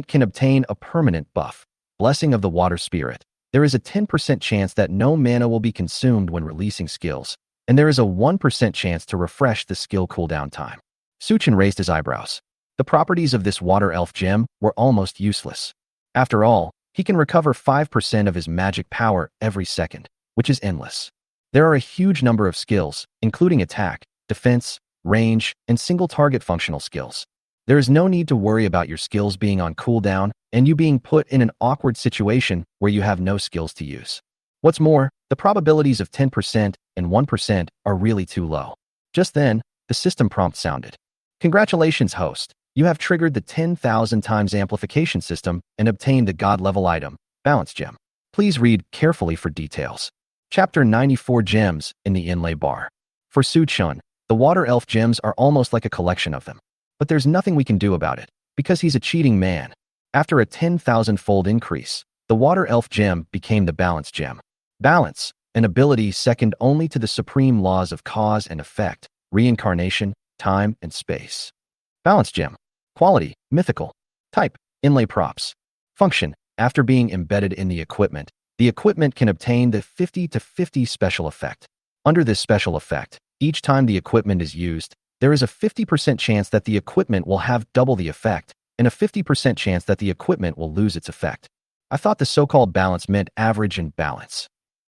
can obtain a permanent buff. Blessing of the Water Spirit. There is a 10% chance that no mana will be consumed when releasing skills, and there is a 1% chance to refresh the skill cooldown time. Su Chen raised his eyebrows. The properties of this Water Elf Gem were almost useless. After all, he can recover 5% of his magic power every second, which is endless. There are a huge number of skills, including attack, defense, range, and single target functional skills. There is no need to worry about your skills being on cooldown and you being put in an awkward situation where you have no skills to use. What's more, the probabilities of 10% and 1% are really too low. Just then, the system prompt sounded. Congratulations, host. You have triggered the 10,000 times amplification system and obtained the god level item, Balance Gem. Please read carefully for details. Chapter 94 Gems in the inlay bar. For Su Chun, the Water Elf gems are almost like a collection of them. But there's nothing we can do about it, because he's a cheating man. After a 10,000-fold increase, the water elf gem became the balance gem. Balance, an ability second only to the supreme laws of cause and effect, reincarnation, time, and space. Balance gem. Quality, mythical. Type, inlay props. Function, after being embedded in the equipment can obtain the 50-50 special effect. Under this special effect, each time the equipment is used, there is a 50% chance that the equipment will have double the effect, and a 50% chance that the equipment will lose its effect. I thought the so-called balance meant average and balance.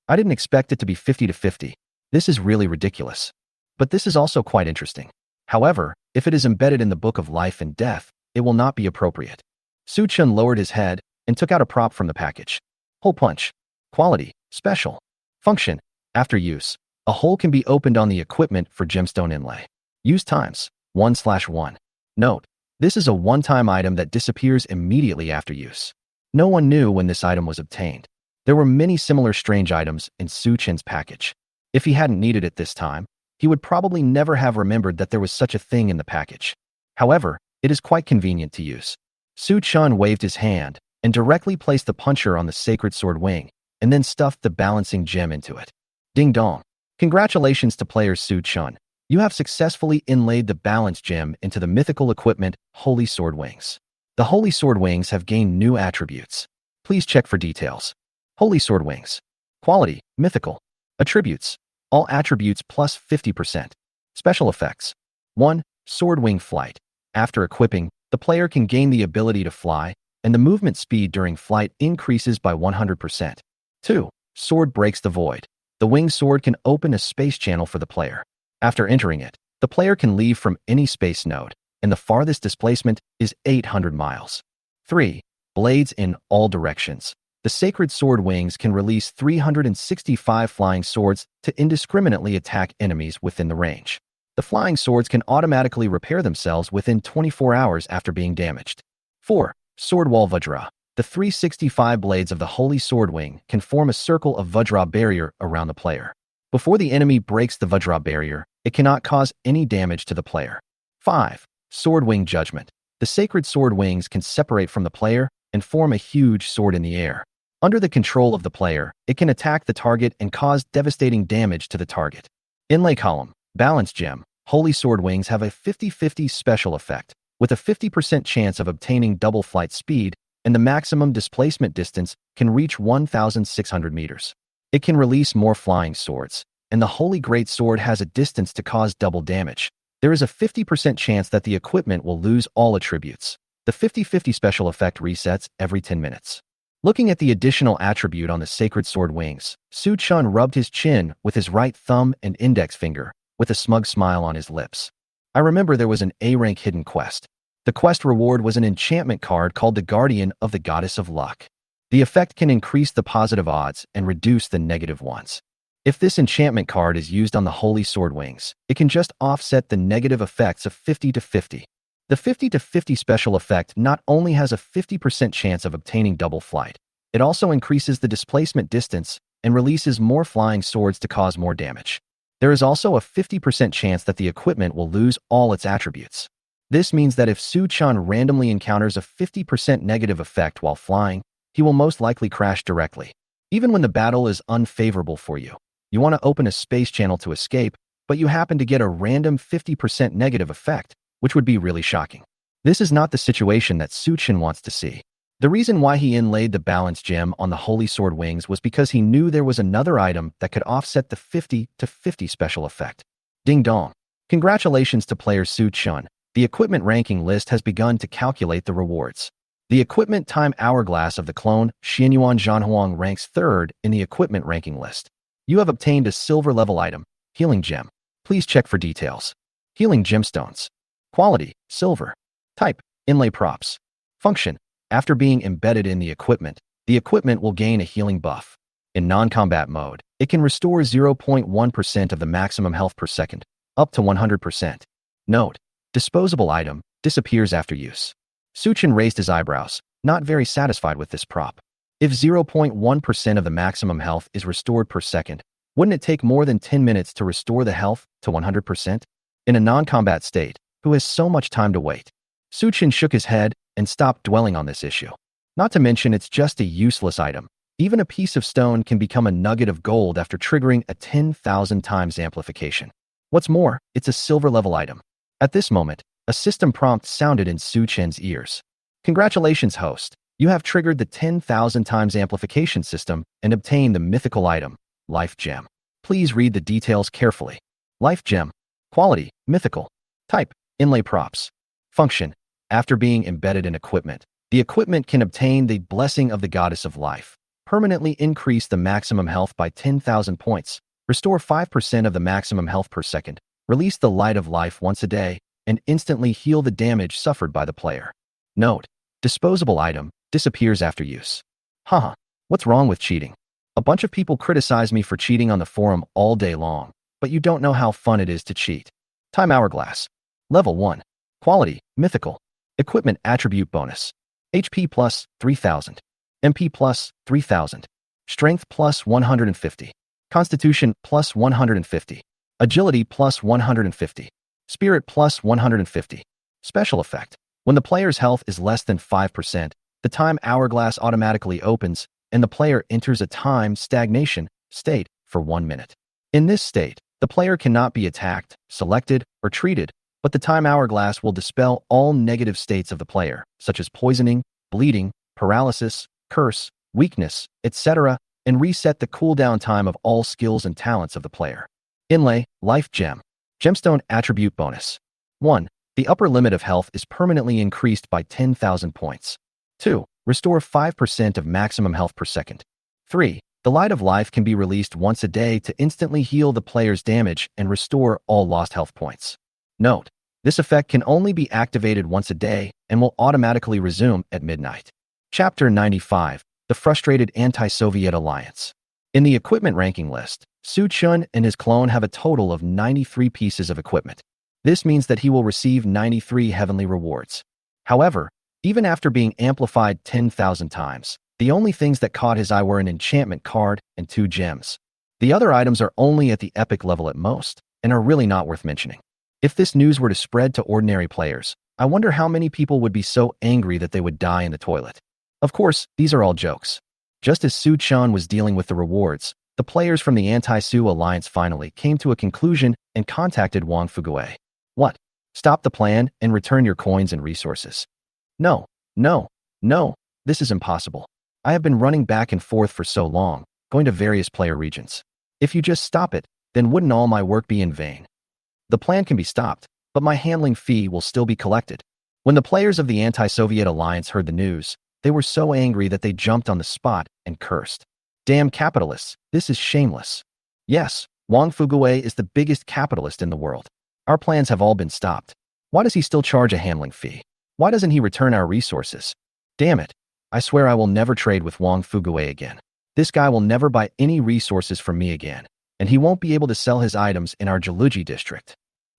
I didn't expect it to be 50-50. This is really ridiculous. But this is also quite interesting. However, if it is embedded in the Book of Life and Death, it will not be appropriate. Su-chun lowered his head and took out a prop from the package. Hole punch. Quality, special. Function, after use, a hole can be opened on the equipment for gemstone inlay. Use times, 1/1. Note, this is a one-time item that disappears immediately after use. No one knew when this item was obtained. There were many similar strange items in Su-chun's package. If he hadn't needed it this time, he would probably never have remembered that there was such a thing in the package. However, it is quite convenient to use. Su-chun waved his hand and directly placed the puncher on the sacred sword wing, and then stuffed the balancing gem into it. Ding dong. Congratulations to player Su-chun. You have successfully inlaid the balance gem into the mythical equipment Holy Sword Wings. The Holy Sword Wings have gained new attributes. Please check for details. Holy Sword Wings. Quality, mythical. Attributes. All attributes plus 50%. Special effects. 1. Sword Wing Flight. After equipping, the player can gain the ability to fly, and the movement speed during flight increases by 100%. 2. Sword Breaks the Void. The winged sword can open a space channel for the player. After entering it, the player can leave from any space node, and the farthest displacement is 800 miles. 3. Blades in all directions. The sacred sword wings can release 365 flying swords to indiscriminately attack enemies within the range. The flying swords can automatically repair themselves within 24 hours after being damaged. 4. Sword Wall Vajra. The 365 blades of the Holy Sword Wing can form a circle of Vajra barrier around the player. Before the enemy breaks the Vajra barrier, it cannot cause any damage to the player. 5. Sword Wing Judgment. The sacred sword wings can separate from the player and form a huge sword in the air. Under the control of the player, it can attack the target and cause devastating damage to the target. Inlay Column. Balance Gem. Holy Sword Wings have a 50-50 special effect, with a 50% chance of obtaining double flight speed, and the maximum displacement distance can reach 1,600 meters. It can release more flying swords, and the Holy Great Sword has a distance to cause double damage. There is a 50% chance that the equipment will lose all attributes. The 50-50 special effect resets every 10 minutes. Looking at the additional attribute on the sacred sword wings, Su-chun rubbed his chin with his right thumb and index finger, with a smug smile on his lips. I remember there was an A-rank hidden quest. The quest reward was an enchantment card called the Guardian of the Goddess of Luck. The effect can increase the positive odds and reduce the negative ones. If this enchantment card is used on the Holy Sword Wings, it can just offset the negative effects of 50-50. The 50-50 special effect not only has a 50% chance of obtaining double flight, it also increases the displacement distance and releases more flying swords to cause more damage. There is also a 50% chance that the equipment will lose all its attributes. This means that if Su-chun randomly encounters a 50% negative effect while flying, he will most likely crash directly. Even when the battle is unfavorable for you, you want to open a space channel to escape, but you happen to get a random 50% negative effect, which would be really shocking. This is not the situation that Su-chun wants to see. The reason why he inlaid the balance gem on the Holy Sword Wings was because he knew there was another item that could offset the 50-50 special effect. Ding dong. Congratulations to player Su-chun. The equipment ranking list has begun to calculate the rewards. The equipment time hourglass of the clone Xianyuan Zhanhuang ranks 3rd in the equipment ranking list. You have obtained a silver level item, Healing Gem. Please check for details. Healing Gemstones. Quality, silver. Type, inlay props. Function, after being embedded in the equipment will gain a healing buff. In non-combat mode, it can restore 0.1% of the maximum health per second, up to 100%. Note, disposable item disappears after use. Su-chun raised his eyebrows, not very satisfied with this prop. If 0.1% of the maximum health is restored per second, wouldn't it take more than 10 minutes to restore the health to 100%? In a non-combat state, who has so much time to wait? Su-chun shook his head and stop dwelling on this issue. Not to mention it's just a useless item. Even a piece of stone can become a nugget of gold after triggering a 10,000 times amplification. What's more, it's a silver-level item. At this moment, a system prompt sounded in Su Chen's ears. Congratulations, host. You have triggered the 10,000 times amplification system and obtained the mythical item, Life Gem. Please read the details carefully. Life Gem. Quality, mythical. Type, inlay props. Function. After being embedded in equipment, the equipment can obtain the blessing of the goddess of life, permanently increase the maximum health by 10,000 points, restore 5% of the maximum health per second, release the light of life once a day, and instantly heal the damage suffered by the player. Note, disposable item, disappears after use. Haha, what's wrong with cheating? A bunch of people criticize me for cheating on the forum all day long, but you don't know how fun it is to cheat. Time Hourglass. Level 1. Quality, mythical. Equipment attribute bonus. HP plus 3000. MP plus 3000. Strength plus 150. Constitution plus 150. Agility plus 150. Spirit plus 150. Special effect. When the player's health is less than 5%, the time hourglass automatically opens and the player enters a time stagnation state for 1 minute. In this state, the player cannot be attacked, selected, or treated, but the time hourglass will dispel all negative states of the player, such as poisoning, bleeding, paralysis, curse, weakness, etc., and reset the cooldown time of all skills and talents of the player. Inlay, Life Gem. Gemstone attribute bonus. 1. The upper limit of health is permanently increased by 10,000 points. 2. Restore 5% of maximum health per second. 3. The light of life can be released once a day to instantly heal the player's damage and restore all lost health points. Note, this effect can only be activated once a day and will automatically resume at midnight. Chapter 95. The Frustrated Anti-Soviet Alliance. In the equipment ranking list, Su Chun and his clone have a total of 93 pieces of equipment. This means that he will receive 93 heavenly rewards. However, even after being amplified 10,000 times, the only things that caught his eye were an enchantment card and 2 gems. The other items are only at the epic level at most, and are really not worth mentioning. If this news were to spread to ordinary players, I wonder how many people would be so angry that they would die in the toilet. Of course, these are all jokes. Just as Su Chan was dealing with the rewards, the players from the Anti-Su Alliance finally came to a conclusion and contacted Wang Fuguei. What? Stop the plan and return your coins and resources. No, no, no, this is impossible. I have been running back and forth for so long, going to various player regions. If you just stop it, then wouldn't all my work be in vain? The plan can be stopped, but my handling fee will still be collected. When the players of the Anti-Soviet Alliance heard the news, they were so angry that they jumped on the spot and cursed. Damn capitalists, this is shameless. Yes, Wang Fuguei is the biggest capitalist in the world. Our plans have all been stopped. Why does he still charge a handling fee? Why doesn't he return our resources? Damn it. I swear I will never trade with Wang Fuguei again. This guy will never buy any resources from me again, and he won't be able to sell his items in our Jaluji district.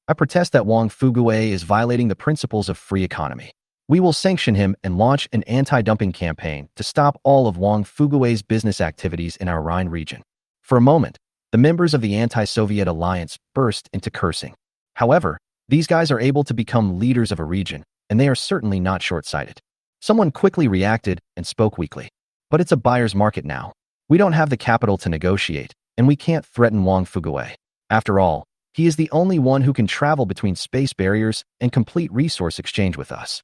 I protest that Wang Fuguei is violating the principles of free economy. We will sanction him and launch an anti-dumping campaign to stop all of Wang Fuguei's business activities in our Rhine region. For a moment, the members of the Anti-Soviet Alliance burst into cursing. However, these guys are able to become leaders of a region, and they are certainly not short-sighted. Someone quickly reacted and spoke weakly. But it's a buyer's market now. We don't have the capital to negotiate, and we can't threaten Wang Fuguei. After all, he is the only one who can travel between space barriers and complete resource exchange with us.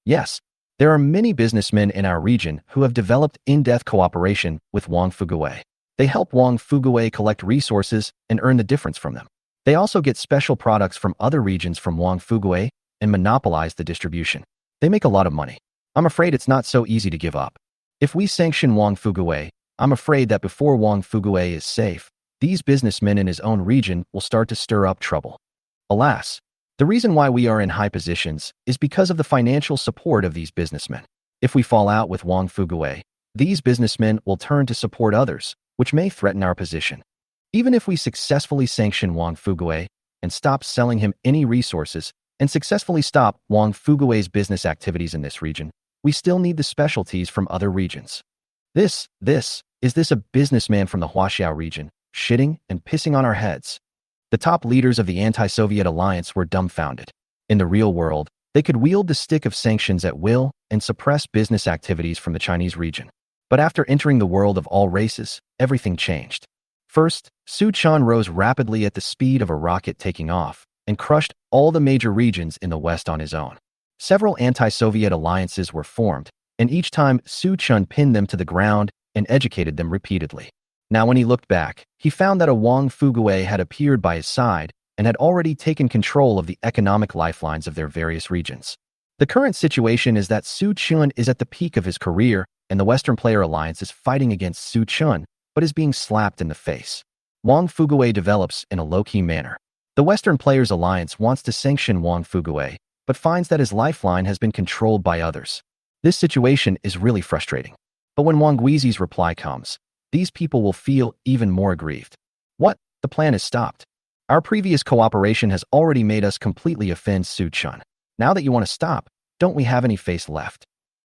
Yes, there are many businessmen in our region who have developed in-depth cooperation with Wang Fuguei. They help Wang Fuguei collect resources and earn the difference from them. They also get special products from other regions from Wang Fuguei and monopolize the distribution. They make a lot of money. I'm afraid it's not so easy to give up. If we sanction Wang Fuguei, I'm afraid that before Wang Fuguei is safe, these businessmen in his own region will start to stir up trouble. Alas, the reason why we are in high positions is because of the financial support of these businessmen. If we fall out with Wang Fuguei, these businessmen will turn to support others, which may threaten our position. Even if we successfully sanction Wang Fuguei and stop selling him any resources and successfully stop Wang Fuguei's business activities in this region, we still need the specialties from other regions. Is this a businessman from the Huaxiao region, shitting and pissing on our heads? The top leaders of the Anti-Soviet Alliance were dumbfounded. In the real world, They could wield the stick of sanctions at will and suppress business activities from the Chinese region. But after entering the world of all races, everything changed. First, Su Chan rose rapidly at the speed of a rocket taking off and crushed all the major regions in the West on his own. Several anti-Soviet alliances were formed, and each time Su Chan pinned them to the ground and educated them repeatedly. Now when he looked back, he found that a Wang Fuguei had appeared by his side and had already taken control of the economic lifelines of their various regions. The current situation is that Su Chun is at the peak of his career, and the Western Player Alliance is fighting against Su Chun, but is being slapped in the face. Wang Fuguei develops in a low-key manner. The Western Players Alliance wants to sanction Wang Fuguei, but finds that his lifeline has been controlled by others. This situation is really frustrating. But when Wang Guizi's reply comes, these people will feel even more aggrieved. What? The plan is stopped. Our previous cooperation has already made us completely offend Su Chun. Now that you want to stop, don't we have any face left?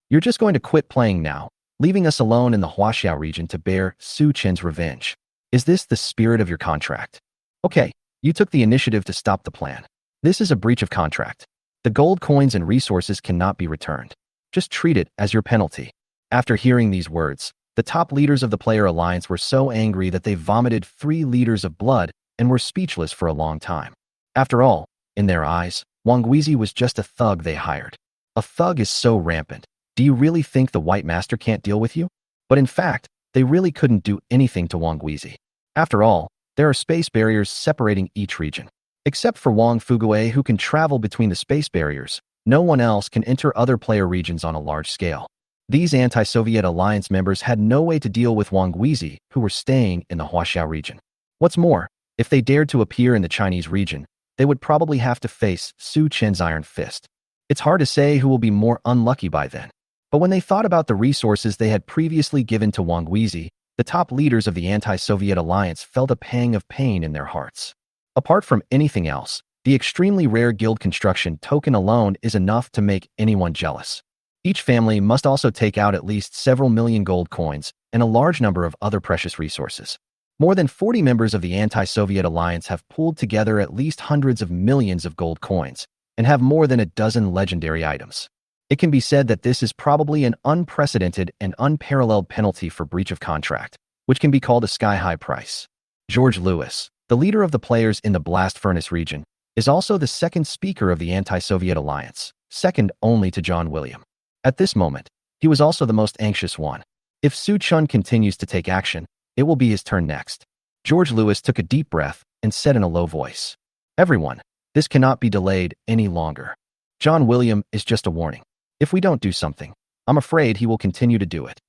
You're just going to quit playing now, leaving us alone in the Huaxiao region to bear Su Chen's revenge. Is this the spirit of your contract? Okay, you took the initiative to stop the plan. This is a breach of contract. The gold coins and resources cannot be returned. Just treat it as your penalty. After hearing these words, the top leaders of the Player Alliance were so angry that they vomited 3 liters of blood and were speechless for a long time. After all, in their eyes, Wang Guizi was just a thug they hired. A thug is so rampant. Do you really think the White Master can't deal with you? But in fact, they really couldn't do anything to Wang Guizi. After all, there are space barriers separating each region. Except for Wang Fuguei, who can travel between the space barriers, no one else can enter other player regions on a large scale. These anti-Soviet alliance members had no way to deal with Wang Guizi, who were staying in the Huaxiao region. What's more, if they dared to appear in the Chinese region, they would probably have to face Su Chen's iron fist. It's hard to say who will be more unlucky by then. But when they thought about the resources they had previously given to Wang Guizi, the top leaders of the anti-Soviet alliance felt a pang of pain in their hearts. Apart from anything else, the extremely rare guild construction token alone is enough to make anyone jealous. Each family must also take out at least several million gold coins and a large number of other precious resources. More than 40 members of the anti-Soviet alliance have pooled together at least hundreds of millions of gold coins and have more than a dozen legendary items. It can be said that this is probably an unprecedented and unparalleled penalty for breach of contract, which can be called a sky-high price. George Lewis, the leader of the players in the Blast Furnace region, is also the second speaker of the anti-Soviet alliance, second only to John William. At this moment, he was also the most anxious one. If Su Chun continues to take action, it will be his turn next. George Lewis took a deep breath and said in a low voice, "Everyone, this cannot be delayed any longer. John William is just a warning. If we don't do something, I'm afraid he will continue to do it.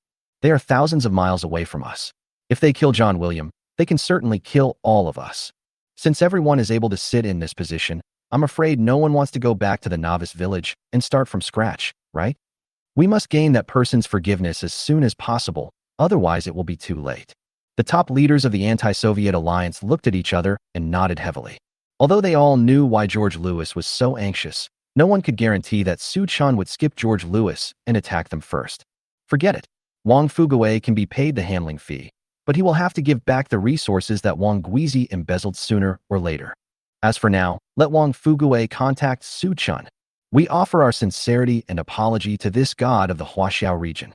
They are thousands of miles away from us. If they kill John William, they can certainly kill all of us. Since everyone is able to sit in this position, I'm afraid no one wants to go back to the novice village and start from scratch, right? We must gain that person's forgiveness as soon as possible, otherwise it will be too late." The top leaders of the anti-Soviet alliance looked at each other and nodded heavily. Although they all knew why George Lewis was so anxious, no one could guarantee that Su Chun would skip George Lewis and attack them first. Forget it. Wang Fuguei can be paid the handling fee, but he will have to give back the resources that Wang Guizi embezzled sooner or later. As for now, let Wang Fuguei contact Su Chun. We offer our sincerity and apology to this god of the Huaxiao region.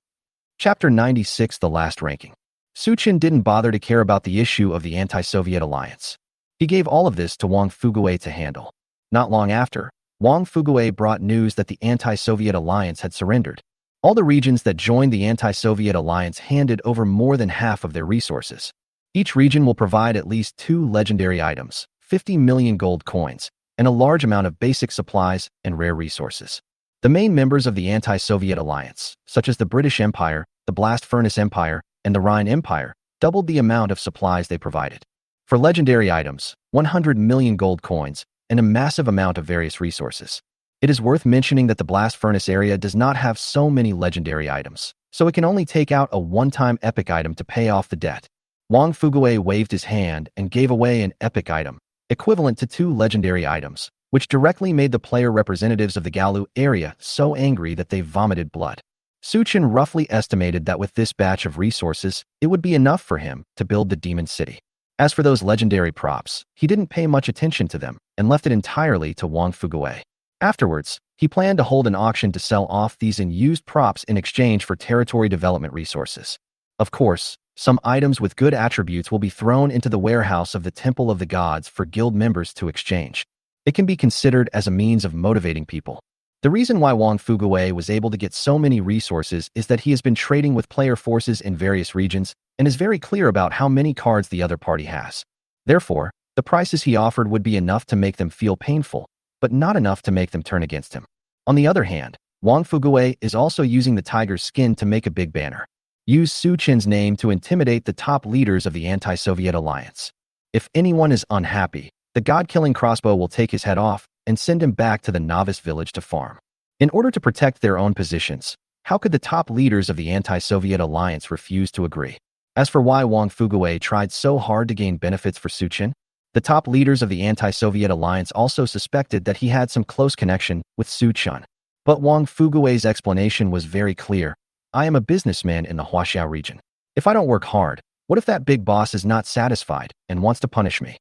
Chapter 96, The Last Ranking. Su Chun didn't bother to care about the issue of the anti-Soviet alliance. He gave all of this to Wang Fuguei to handle. Not long after, Wang Fuguei brought news that the anti-Soviet alliance had surrendered. All the regions that joined the anti-Soviet alliance handed over more than half of their resources. Each region will provide at least 2 legendary items, 50 million gold coins, and a large amount of basic supplies and rare resources. The main members of the anti-Soviet alliance, such as the British Empire, the Blast Furnace Empire, and the Rhine Empire, doubled the amount of supplies they provided. For legendary items, 100 million gold coins, and a massive amount of various resources. It is worth mentioning that the Blast Furnace area does not have so many legendary items, so it can only take out a one-time epic item to pay off the debt. Wang Fuguei waved his hand and gave away an epic item, equivalent to 2 legendary items, which directly made the player representatives of the Galu area so angry that they vomited blood. Su Chun roughly estimated that with this batch of resources, it would be enough for him to build the Demon City. As for those legendary props, he didn't pay much attention to them and left it entirely to Wang Fuguei. Afterwards, he planned to hold an auction to sell off these unused props in exchange for territory development resources. Of course, some items with good attributes will be thrown into the warehouse of the Temple of the Gods for guild members to exchange. It can be considered as a means of motivating people. The reason why Wang Fuguwei was able to get so many resources is that he has been trading with player forces in various regions and is very clear about how many cards the other party has. Therefore, the prices he offered would be enough to make them feel painful, but not enough to make them turn against him. On the other hand, Wang Fuguwei is also using the tiger's skin to make a big banner. Use Su Qin's name to intimidate the top leaders of the anti-Soviet alliance. If anyone is unhappy, the god-killing crossbow will take his head off and send him back to the novice village to farm. In order to protect their own positions, how could the top leaders of the anti-Soviet alliance refuse to agree? As for why Wang Fuguwei tried so hard to gain benefits for Su Qin, the top leaders of the anti-Soviet alliance also suspected that he had some close connection with Su Qin. But Wang Fuguwei's explanation was very clear. I am a businessman in the Huaxiao region. If I don't work hard, what if that big boss is not satisfied and wants to punish me?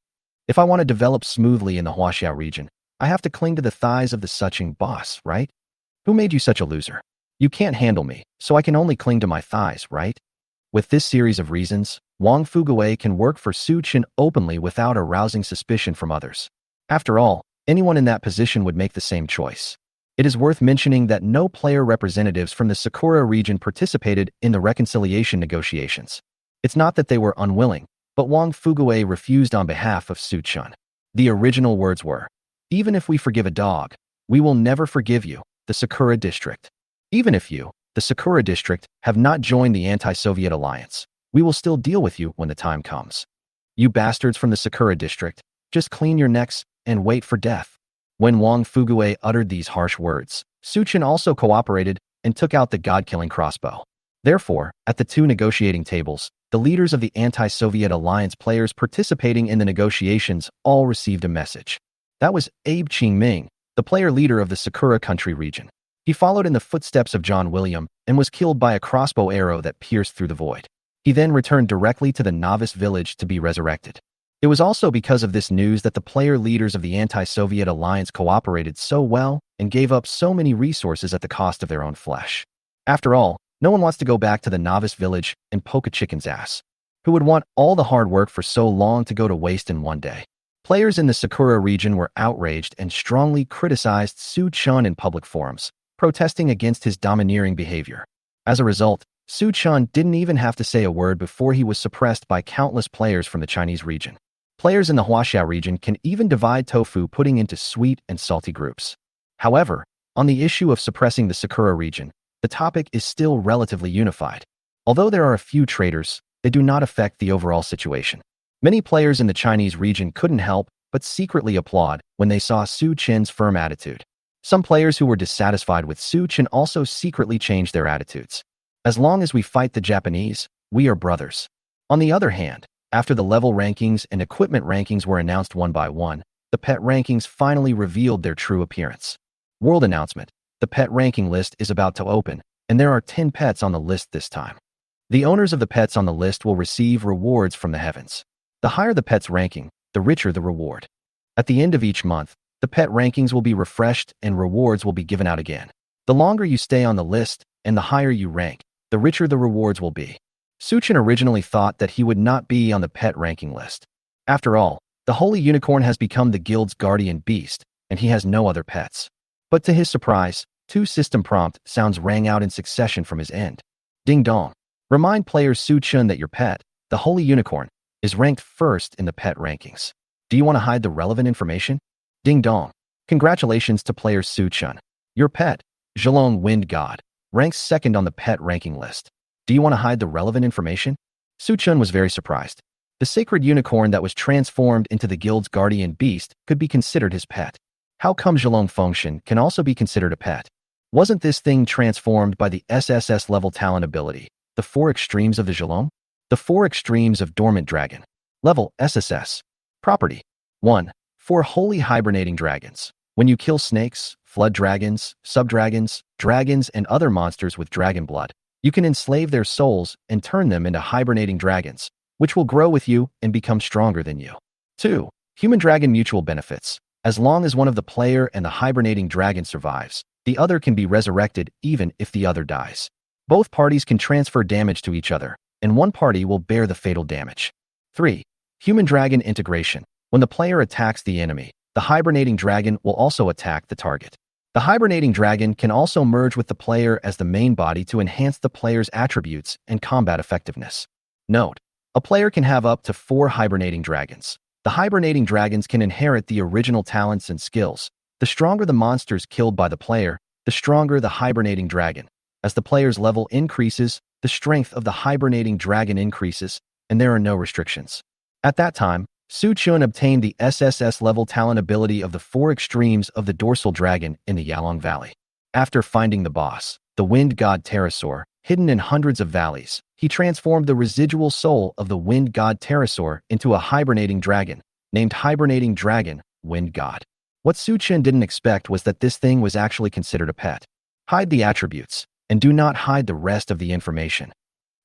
If I want to develop smoothly in the Huaxiao region, I have to cling to the thighs of the Suching boss, right? Who made you such a loser? You can't handle me, so I can only cling to my thighs, right? With this series of reasons, Wang Fuguwei can work for Su Qin openly without arousing suspicion from others. After all, anyone in that position would make the same choice. It is worth mentioning that no player representatives from the Sakura region participated in the reconciliation negotiations. It's not that they were unwilling, but Wang Fuguwei refused on behalf of Su Qin. The original words were, "Even if we forgive a dog, we will never forgive you, the Sakura district. Even if you, the Sakura district, have not joined the anti-Soviet alliance, we will still deal with you when the time comes. You bastards from the Sakura district, just clean your necks and wait for death." When Wang Fuguwei uttered these harsh words, Su Qin also cooperated and took out the god-killing crossbow. Therefore, at the two negotiating tables, the leaders of the anti-Soviet alliance players participating in the negotiations all received a message. That was Abe Qingming, the player leader of the Sakura country region. He followed in the footsteps of John William and was killed by a crossbow arrow that pierced through the void. He then returned directly to the novice village to be resurrected. It was also because of this news that the player leaders of the anti-Soviet alliance cooperated so well and gave up so many resources at the cost of their own flesh. After all, no one wants to go back to the novice village and poke a chicken's ass. Who would want all the hard work for so long to go to waste in one day? Players in the Sakura region were outraged and strongly criticized Su Qin in public forums, protesting against his domineering behavior. As a result, Su Qin didn't even have to say a word before he was suppressed by countless players from the Chinese region. Players in the Huaxiao region can even divide tofu pudding into sweet and salty groups. However, on the issue of suppressing the Sakura region, the topic is still relatively unified. Although there are a few traitors, they do not affect the overall situation. Many players in the Chinese region couldn't help but secretly applaud when they saw Su Qin's firm attitude. Some players who were dissatisfied with Su Qin also secretly changed their attitudes. As long as we fight the Japanese, we are brothers. On the other hand, after the level rankings and equipment rankings were announced one by one, the pet rankings finally revealed their true appearance. World announcement: the pet ranking list is about to open, and there are 10 pets on the list this time. The owners of the pets on the list will receive rewards from the heavens. The higher the pet's ranking, the richer the reward. At the end of each month, the pet rankings will be refreshed and rewards will be given out again. The longer you stay on the list and the higher you rank, the richer the rewards will be. Su Qin originally thought that he would not be on the pet ranking list. After all, the Holy Unicorn has become the guild's guardian beast, and he has no other pets. But to his surprise, 2 system prompt sounds rang out in succession from his end. Ding dong. Remind players Su Qin that your pet, the Holy Unicorn, is ranked first in the pet rankings. Do you want to hide the relevant information? Ding dong. Congratulations to player Su Qin. Your pet, Zhilong Wind God, ranks second on the pet ranking list. Do you want to hide the relevant information? Su Qin was very surprised. The sacred unicorn that was transformed into the guild's guardian beast could be considered his pet. How come Zhilong Fengshan can also be considered a pet? Wasn't this thing transformed by the SSS-level talent ability, the 4 extremes of the Zhilong? The 4 extremes of Dormant Dragon. Level SSS. Property. 1. 4 holy hibernating dragons. When you kill snakes, flood dragons, subdragons, dragons, and other monsters with dragon blood, you can enslave their souls and turn them into hibernating dragons, which will grow with you and become stronger than you. 2. Human Dragon Mutual Benefits. As long as one of the player and the hibernating dragon survives, the other can be resurrected even if the other dies. Both parties can transfer damage to each other, and one party will bear the fatal damage. 3. Human dragon integration. When the player attacks the enemy, the hibernating dragon will also attack the target. The hibernating dragon can also merge with the player as the main body to enhance the player's attributes and combat effectiveness. Note: a player can have up to 4 hibernating dragons. The hibernating dragons can inherit the original talents and skills. The stronger the monsters killed by the player, the stronger the hibernating dragon. As the player's level increases, the strength of the hibernating dragon increases, and there are no restrictions. At that time, Su Chun obtained the SSS-level talent ability of the 4 extremes of the dorsal dragon in the Yalong Valley. After finding the boss, the wind god pterosaur, hidden in hundreds of valleys, he transformed the residual soul of the wind god pterosaur into a hibernating dragon, named Hibernating Dragon, Wind God. What Su Chun didn't expect was that this thing was actually considered a pet. Hide the attributes, and do not hide the rest of the information.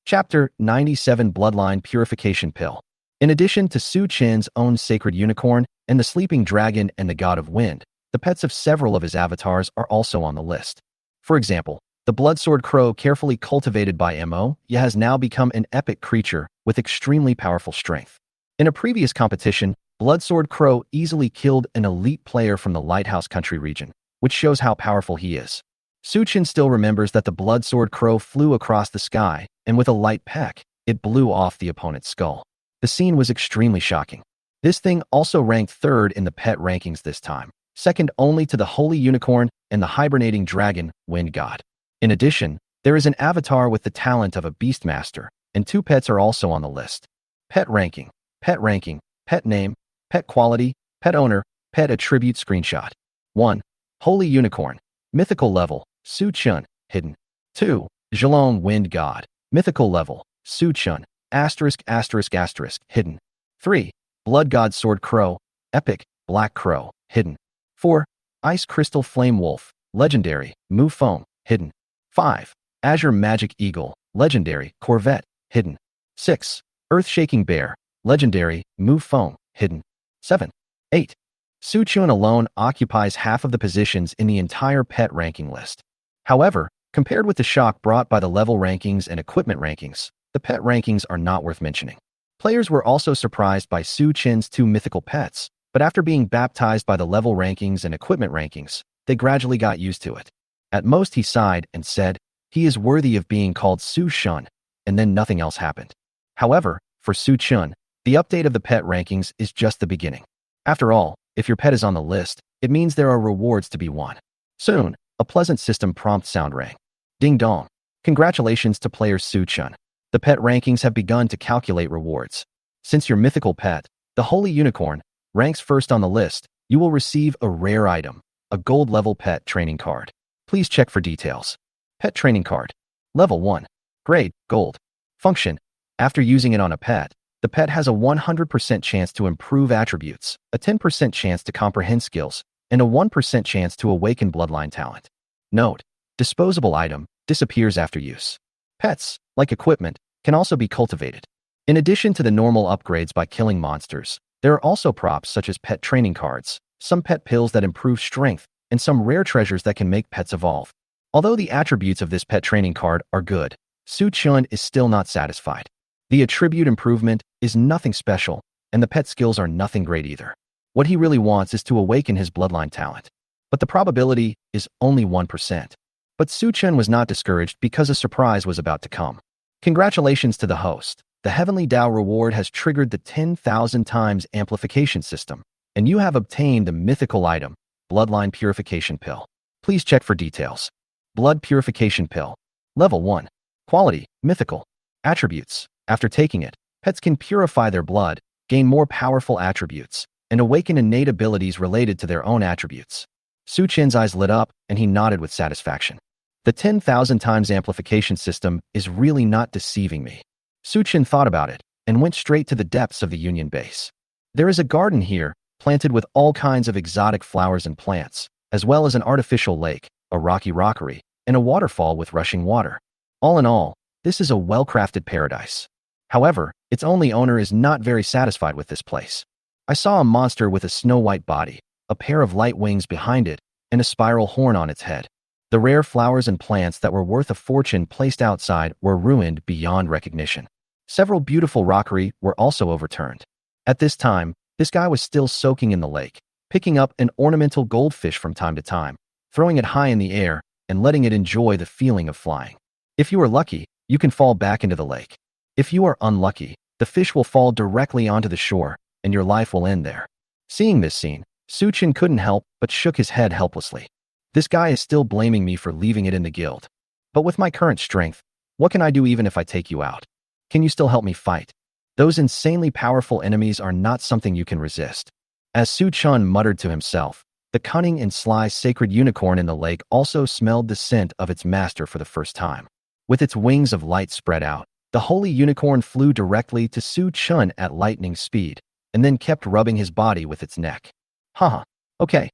Chapter 97: Bloodline Purification Pill. In addition to Su Chen's own sacred unicorn and the sleeping dragon and the god of wind, the pets of several of his avatars are also on the list. For example, the bloodsword crow, carefully cultivated by Mo, has now become an epic creature with extremely powerful strength. In a previous competition, bloodsword crow easily killed an elite player from the Lighthouse Country region, which shows how powerful he is. Su Chen still remembers that the bloodsword crow flew across the sky, and with a light peck, it blew off the opponent's skull. The scene was extremely shocking. This thing also ranked 3rd in the pet rankings this time, second only to the Holy Unicorn and the Hibernating Dragon, Wind God. In addition, there is an avatar with the talent of a Beastmaster, and 2 pets are also on the list. Pet ranking, pet name, pet quality, pet owner, pet attribute screenshot. 1. Holy Unicorn, mythical level, Su Chun, hidden. 2. Zhelong Wind God, mythical level, Su Chun, ****, hidden. 3. Blood God Sword Crow, epic, Black Crow, hidden. 4. Ice Crystal Flame Wolf, legendary, Mu Feng, hidden. 5. Azure Magic Eagle, legendary, Corvette, hidden. 6. Earth-Shaking Bear, legendary, Mu Feng, hidden. 7. 8. Su Chun alone occupies half of the positions in the entire pet ranking list. However, compared with the shock brought by the level rankings and equipment rankings, the pet rankings are not worth mentioning. Players were also surprised by Su Chen's 2 mythical pets, but after being baptized by the level rankings and equipment rankings, they gradually got used to it. At most he sighed and said, he is worthy of being called Su Chun, and then nothing else happened. However, for Su Chun, the update of the pet rankings is just the beginning. After all, if your pet is on the list, it means there are rewards to be won. Soon, a pleasant system prompt sound rang. Ding dong. Congratulations to player Su Chun. The pet rankings have begun to calculate rewards. Since your mythical pet, the Holy Unicorn, ranks 1st on the list, you will receive a rare item, a gold-level pet training card. Please check for details. Pet training card. Level 1. Grade, Gold. Function. After using it on a pet, the pet has a 100% chance to improve attributes, a 10% chance to comprehend skills, and a 1% chance to awaken bloodline talent. Note: disposable item, disappears after use. Pets, like equipment, can also be cultivated. In addition to the normal upgrades by killing monsters, there are also props such as pet training cards, some pet pills that improve strength, and some rare treasures that can make pets evolve. Although the attributes of this pet training card are good, Su Chun is still not satisfied. The attribute improvement is nothing special, and the pet skills are nothing great either. What he really wants is to awaken his bloodline talent. But the probability is only 1%. But Su Chun was not discouraged because a surprise was about to come. Congratulations to the host. The Heavenly Tao reward has triggered the 10,000 times amplification system, and you have obtained the mythical item, Bloodline Purification Pill. Please check for details. Blood Purification Pill. Level 1. Quality, Mythical. Attributes. After taking it, pets can purify their blood, gain more powerful attributes, and awaken innate abilities related to their own attributes. Su Chen's eyes lit up, and he nodded with satisfaction. The 10,000 times amplification system is really not deceiving me. Su Chen thought about it, and went straight to the depths of the Union base. There is a garden here, planted with all kinds of exotic flowers and plants, as well as an artificial lake, a rocky rockery, and a waterfall with rushing water. All in all, this is a well-crafted paradise. However, its only owner is not very satisfied with this place. I saw a monster with a snow-white body, a pair of light wings behind it, and a spiral horn on its head. The rare flowers and plants that were worth a fortune placed outside were ruined beyond recognition. Several beautiful rockery were also overturned. At this time, this guy was still soaking in the lake, picking up an ornamental goldfish from time to time, throwing it high in the air, and letting it enjoy the feeling of flying. If you are lucky, you can fall back into the lake. If you are unlucky, the fish will fall directly onto the shore, and your life will end there. Seeing this scene, Suchin couldn't help but shook his head helplessly. This guy is still blaming me for leaving it in the guild. But with my current strength, what can I do even if I take you out? Can you still help me fight? Those insanely powerful enemies are not something you can resist. As Suchun muttered to himself, the cunning and sly sacred unicorn in the lake also smelled the scent of its master for the first time. With its wings of light spread out, the holy unicorn flew directly to Suchun at lightning speed, and then kept rubbing his body with its neck. Haha, okay,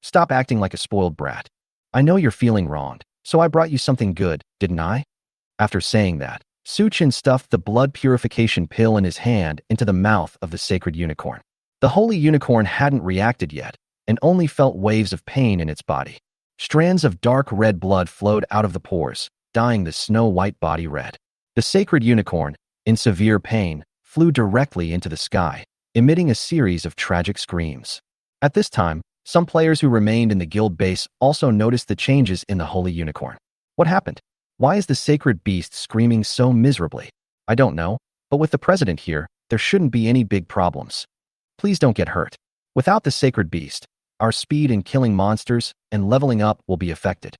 stop acting like a spoiled brat. I know you're feeling wronged, so I brought you something good, didn't I? After saying that, Suchin stuffed the blood purification pill in his hand into the mouth of the sacred unicorn. The holy unicorn hadn't reacted yet, and only felt waves of pain in its body. Strands of dark red blood flowed out of the pores, dyeing the snow-white body red. The sacred unicorn, in severe pain, flew directly into the sky, emitting a series of tragic screams. At this time, some players who remained in the guild base also noticed the changes in the holy unicorn. What happened? Why is the sacred beast screaming so miserably? I don't know, but with the president here, there shouldn't be any big problems. Please don't get hurt. Without the sacred beast, our speed in killing monsters and leveling up will be affected.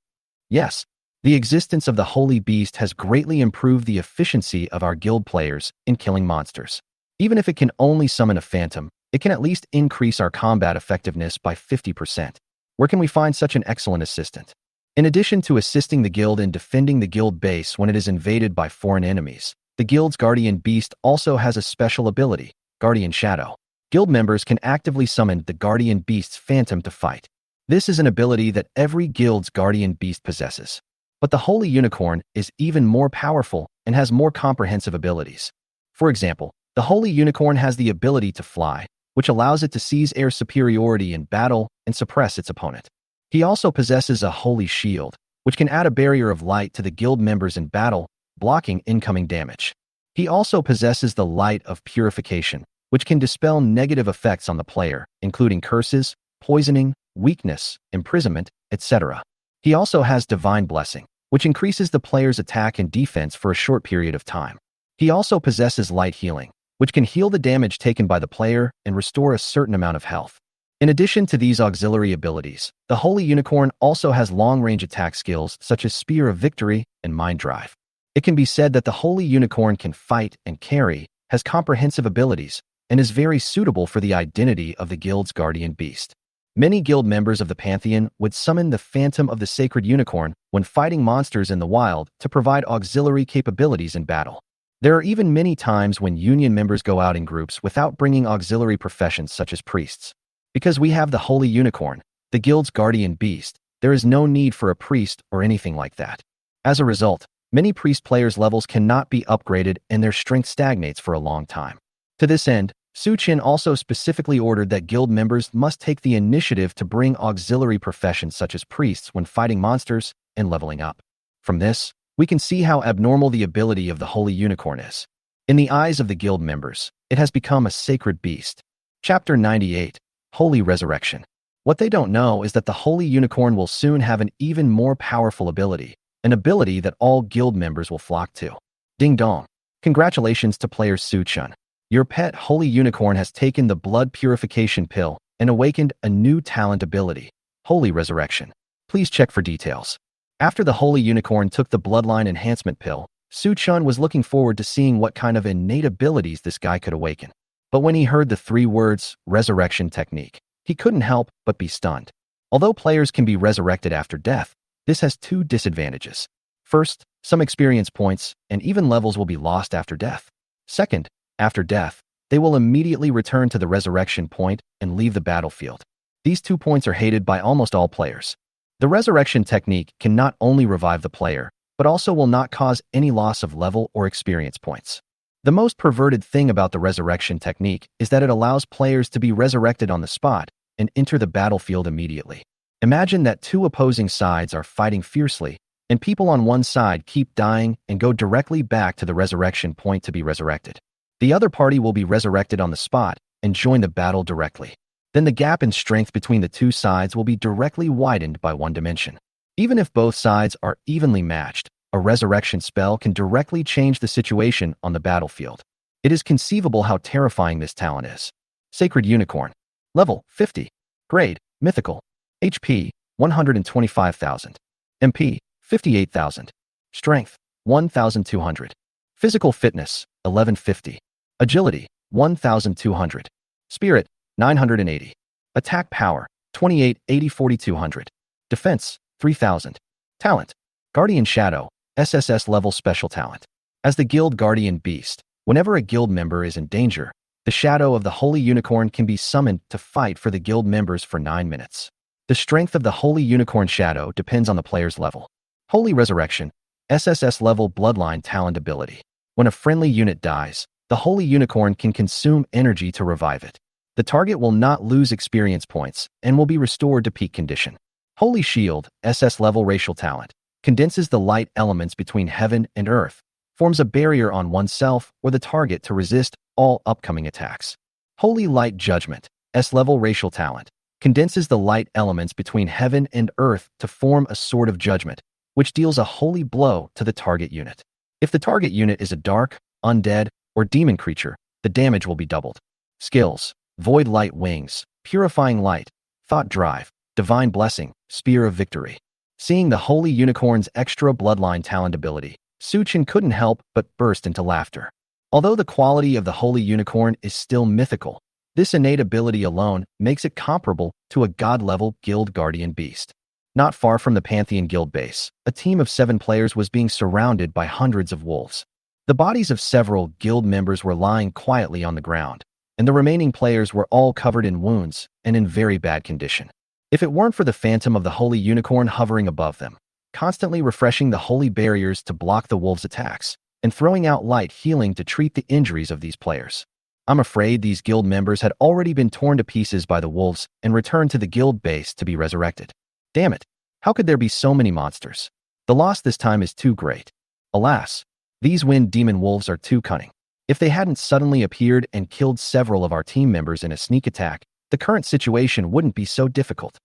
Yes, the existence of the holy beast has greatly improved the efficiency of our guild players in killing monsters. Even if it can only summon a phantom, it can at least increase our combat effectiveness by 50%. Where can we find such an excellent assistant? In addition to assisting the guild in defending the guild base when it is invaded by foreign enemies, the guild's guardian beast also has a special ability, Guardian Shadow. Guild members can actively summon the guardian beast's phantom to fight. This is an ability that every guild's guardian beast possesses. But the holy unicorn is even more powerful and has more comprehensive abilities. For example, the holy unicorn has the ability to fly, which allows it to seize air superiority in battle and suppress its opponent. He also possesses a holy shield, which can add a barrier of light to the guild members in battle, blocking incoming damage. He also possesses the light of purification, which can dispel negative effects on the player, including curses, poisoning, weakness, imprisonment, etc. He also has divine blessing, which increases the player's attack and defense for a short period of time. He also possesses light healing, which can heal the damage taken by the player and restore a certain amount of health. In addition to these auxiliary abilities, the Holy Unicorn also has long-range attack skills such as Spear of Victory and Mind Drive. It can be said that the Holy Unicorn can fight and carry, has comprehensive abilities, and is very suitable for the identity of the guild's guardian beast. Many guild members of the Pantheon would summon the Phantom of the Sacred Unicorn when fighting monsters in the wild to provide auxiliary capabilities in battle. There are even many times when Union members go out in groups without bringing auxiliary professions such as priests. Because we have the Holy Unicorn, the guild's guardian beast, there is no need for a priest or anything like that. As a result, many priest players' levels cannot be upgraded and their strength stagnates for a long time. To this end, Su Qin also specifically ordered that guild members must take the initiative to bring auxiliary professions such as priests when fighting monsters and leveling up. From this, we can see how abnormal the ability of the Holy Unicorn is. In the eyes of the guild members, it has become a sacred beast. Chapter 98. Holy Resurrection. What they don't know is that the Holy Unicorn will soon have an even more powerful ability, an ability that all guild members will flock to. Ding dong. Congratulations to player Su Chun. Your pet Holy Unicorn has taken the blood purification pill and awakened a new talent ability, Holy Resurrection. Please check for details. After the Holy Unicorn took the bloodline enhancement pill, Su Chun was looking forward to seeing what kind of innate abilities this guy could awaken. But when he heard the 3 words, resurrection technique, he couldn't help but be stunned. Although players can be resurrected after death, this has 2 disadvantages. First, some experience points and even levels will be lost after death. Second, after death, they will immediately return to the resurrection point and leave the battlefield. These 2 points are hated by almost all players. The resurrection technique can not only revive the player, but also will not cause any loss of level or experience points. The most perverted thing about the resurrection technique is that it allows players to be resurrected on the spot, and enter the battlefield immediately. Imagine that two opposing sides are fighting fiercely, and people on one side keep dying and go directly back to the resurrection point to be resurrected. The other party will be resurrected on the spot and join the battle directly. Then the gap in strength between the two sides will be directly widened by one dimension. Even if both sides are evenly matched, a resurrection spell can directly change the situation on the battlefield. It is conceivable how terrifying this talent is. Sacred Unicorn. Level 50. Grade Mythical. HP 125,000. MP 58,000. Strength 1,200. Physical Fitness 1150. Agility 1,200. Spirit 980. Attack Power 2880 4200. Defense 3,000. Talent Guardian Shadow. SSS-level special talent. As the Guild Guardian Beast, whenever a guild member is in danger, the shadow of the Holy Unicorn can be summoned to fight for the guild members for 9 minutes. The strength of the Holy Unicorn shadow depends on the player's level. Holy Resurrection. SSS-level bloodline talent ability. When a friendly unit dies, the Holy Unicorn can consume energy to revive it. The target will not lose experience points and will be restored to peak condition. Holy Shield. SS-level racial talent. Condenses the light elements between heaven and earth, forms a barrier on oneself or the target to resist all upcoming attacks. Holy Light Judgment. S-level racial talent. Condenses the light elements between heaven and earth to form a sword of judgment, which deals a holy blow to the target unit. If the target unit is a dark, undead, or demon creature, the damage will be doubled. Skills. Void Light Wings. Purifying Light. Thought Drive. Divine Blessing. Spear of Victory. Seeing the Holy Unicorn's extra bloodline talent ability, Suchin couldn't help but burst into laughter. Although the quality of the Holy Unicorn is still mythical, this innate ability alone makes it comparable to a god-level Guild Guardian Beast. Not far from the Pantheon Guild base, a team of 7 players was being surrounded by hundreds of wolves. The bodies of several guild members were lying quietly on the ground, and the remaining players were all covered in wounds and in very bad condition. If it weren't for the phantom of the Holy Unicorn hovering above them, constantly refreshing the holy barriers to block the wolves' attacks, and throwing out light healing to treat the injuries of these players, I'm afraid these guild members had already been torn to pieces by the wolves and returned to the guild base to be resurrected. Damn it, how could there be so many monsters? The loss this time is too great. Alas, these wind demon wolves are too cunning. If they hadn't suddenly appeared and killed several of our team members in a sneak attack, the current situation wouldn't be so difficult.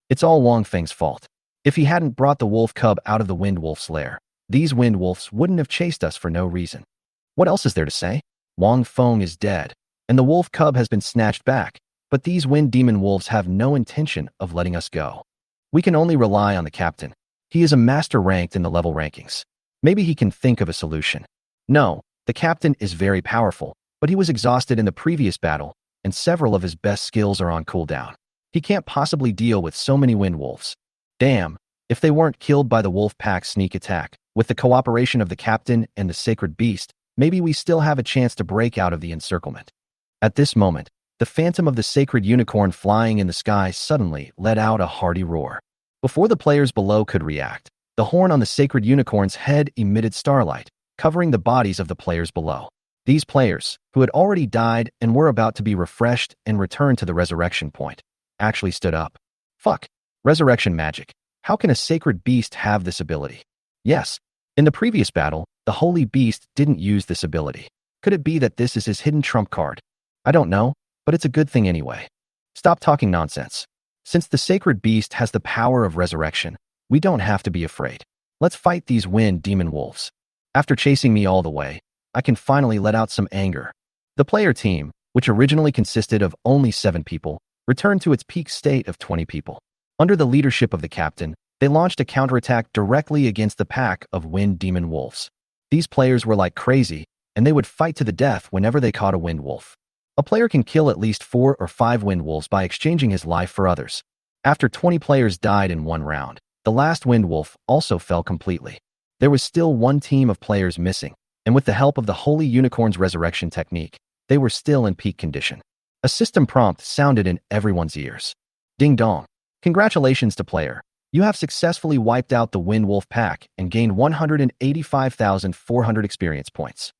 It's all Wang Feng's fault. If he hadn't brought the wolf cub out of the wind wolf's lair, these wind wolves wouldn't have chased us for no reason. What else is there to say? Wang Feng is dead, and the wolf cub has been snatched back, but these wind demon wolves have no intention of letting us go. We can only rely on the captain. He is a master ranked in the level rankings. Maybe he can think of a solution. No, the captain is very powerful, but he was exhausted in the previous battle, and several of his best skills are on cooldown. He can't possibly deal with so many wind wolves. Damn, if they weren't killed by the wolf pack sneak attack, with the cooperation of the captain and the sacred beast, maybe we still have a chance to break out of the encirclement. At this moment, the phantom of the sacred unicorn flying in the sky suddenly let out a hearty roar. Before the players below could react, the horn on the sacred unicorn's head emitted starlight, covering the bodies of the players below. These players, who had already died and were about to be refreshed and returned to the resurrection point, actually stood up. Fuck. Resurrection magic. How can a sacred beast have this ability? Yes. In the previous battle, the holy beast didn't use this ability. Could it be that this is his hidden trump card? I don't know, but it's a good thing anyway. Stop talking nonsense. Since the sacred beast has the power of resurrection, we don't have to be afraid. Let's fight these wind demon wolves. After chasing me all the way, I can finally let out some anger. The player team, which originally consisted of only 7 people, returned to its peak state of 20 people. Under the leadership of the captain, they launched a counterattack directly against the pack of wind demon wolves. These players were like crazy, and they would fight to the death whenever they caught a wind wolf. A player can kill at least 4 or 5 wind wolves by exchanging his life for others. After 20 players died in one round, the last wind wolf also fell completely. There was still one team of players missing, and with the help of the Holy Unicorn's resurrection technique, they were still in peak condition. A system prompt sounded in everyone's ears. Ding dong. Congratulations to player. You have successfully wiped out the Wind Wolf pack and gained 185,400 experience points.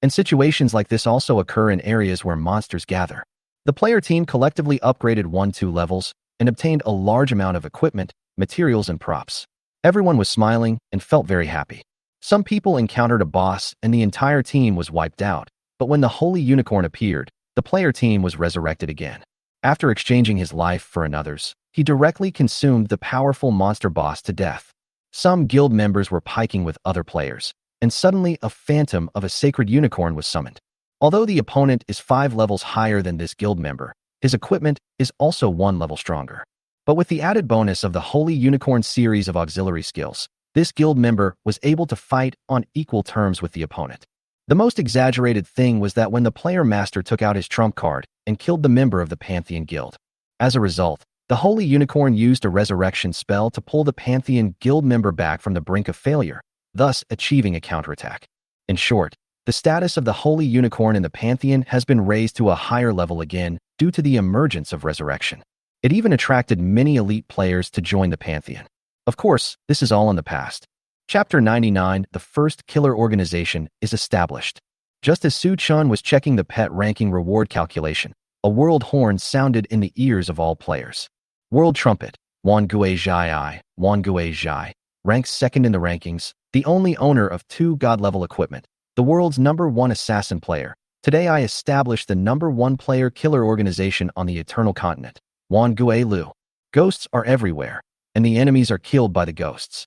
And situations like this also occur in areas where monsters gather. The player team collectively upgraded 1-2 levels and obtained a large amount of equipment, materials, and props. Everyone was smiling and felt very happy. Some people encountered a boss and the entire team was wiped out, but when the Holy Unicorn appeared, the player team was resurrected again. After exchanging his life for another's, he directly consumed the powerful monster boss to death. Some guild members were piking with other players, and suddenly a phantom of a sacred unicorn was summoned. Although the opponent is 5 levels higher than this guild member, his equipment is also 1 level stronger. But with the added bonus of the Holy Unicorn series of auxiliary skills, this guild member was able to fight on equal terms with the opponent. The most exaggerated thing was that when the player master took out his trump card and killed the member of the Pantheon Guild. As a result, the Holy Unicorn used a resurrection spell to pull the Pantheon Guild member back from the brink of failure, thus achieving a counterattack. In short, the status of the Holy Unicorn in the Pantheon has been raised to a higher level again due to the emergence of resurrection. It even attracted many elite players to join the Pantheon. Of course, this is all in the past. Chapter 99, the first killer organization, is established. Just as Su Chun was checking the pet ranking reward calculation, a world horn sounded in the ears of all players. World Trumpet, Wangu Zhai, ranks second in the rankings, the only owner of 2 god-level equipment, the world's #1 assassin player. Today I established the #1 player killer organization on the Eternal Continent, Wangu Lu. Ghosts are everywhere, and the enemies are killed by the ghosts.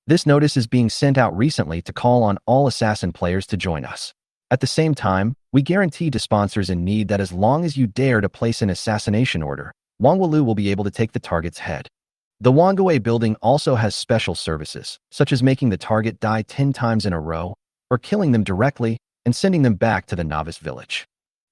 This notice is being sent out recently to call on all assassin players to join us. At the same time, we guarantee to sponsors in need that as long as you dare to place an assassination order, Wangu Lu will be able to take the target's head. The Wangu building also has special services, such as making the target die 10 times in a row, or killing them directly and sending them back to the novice village.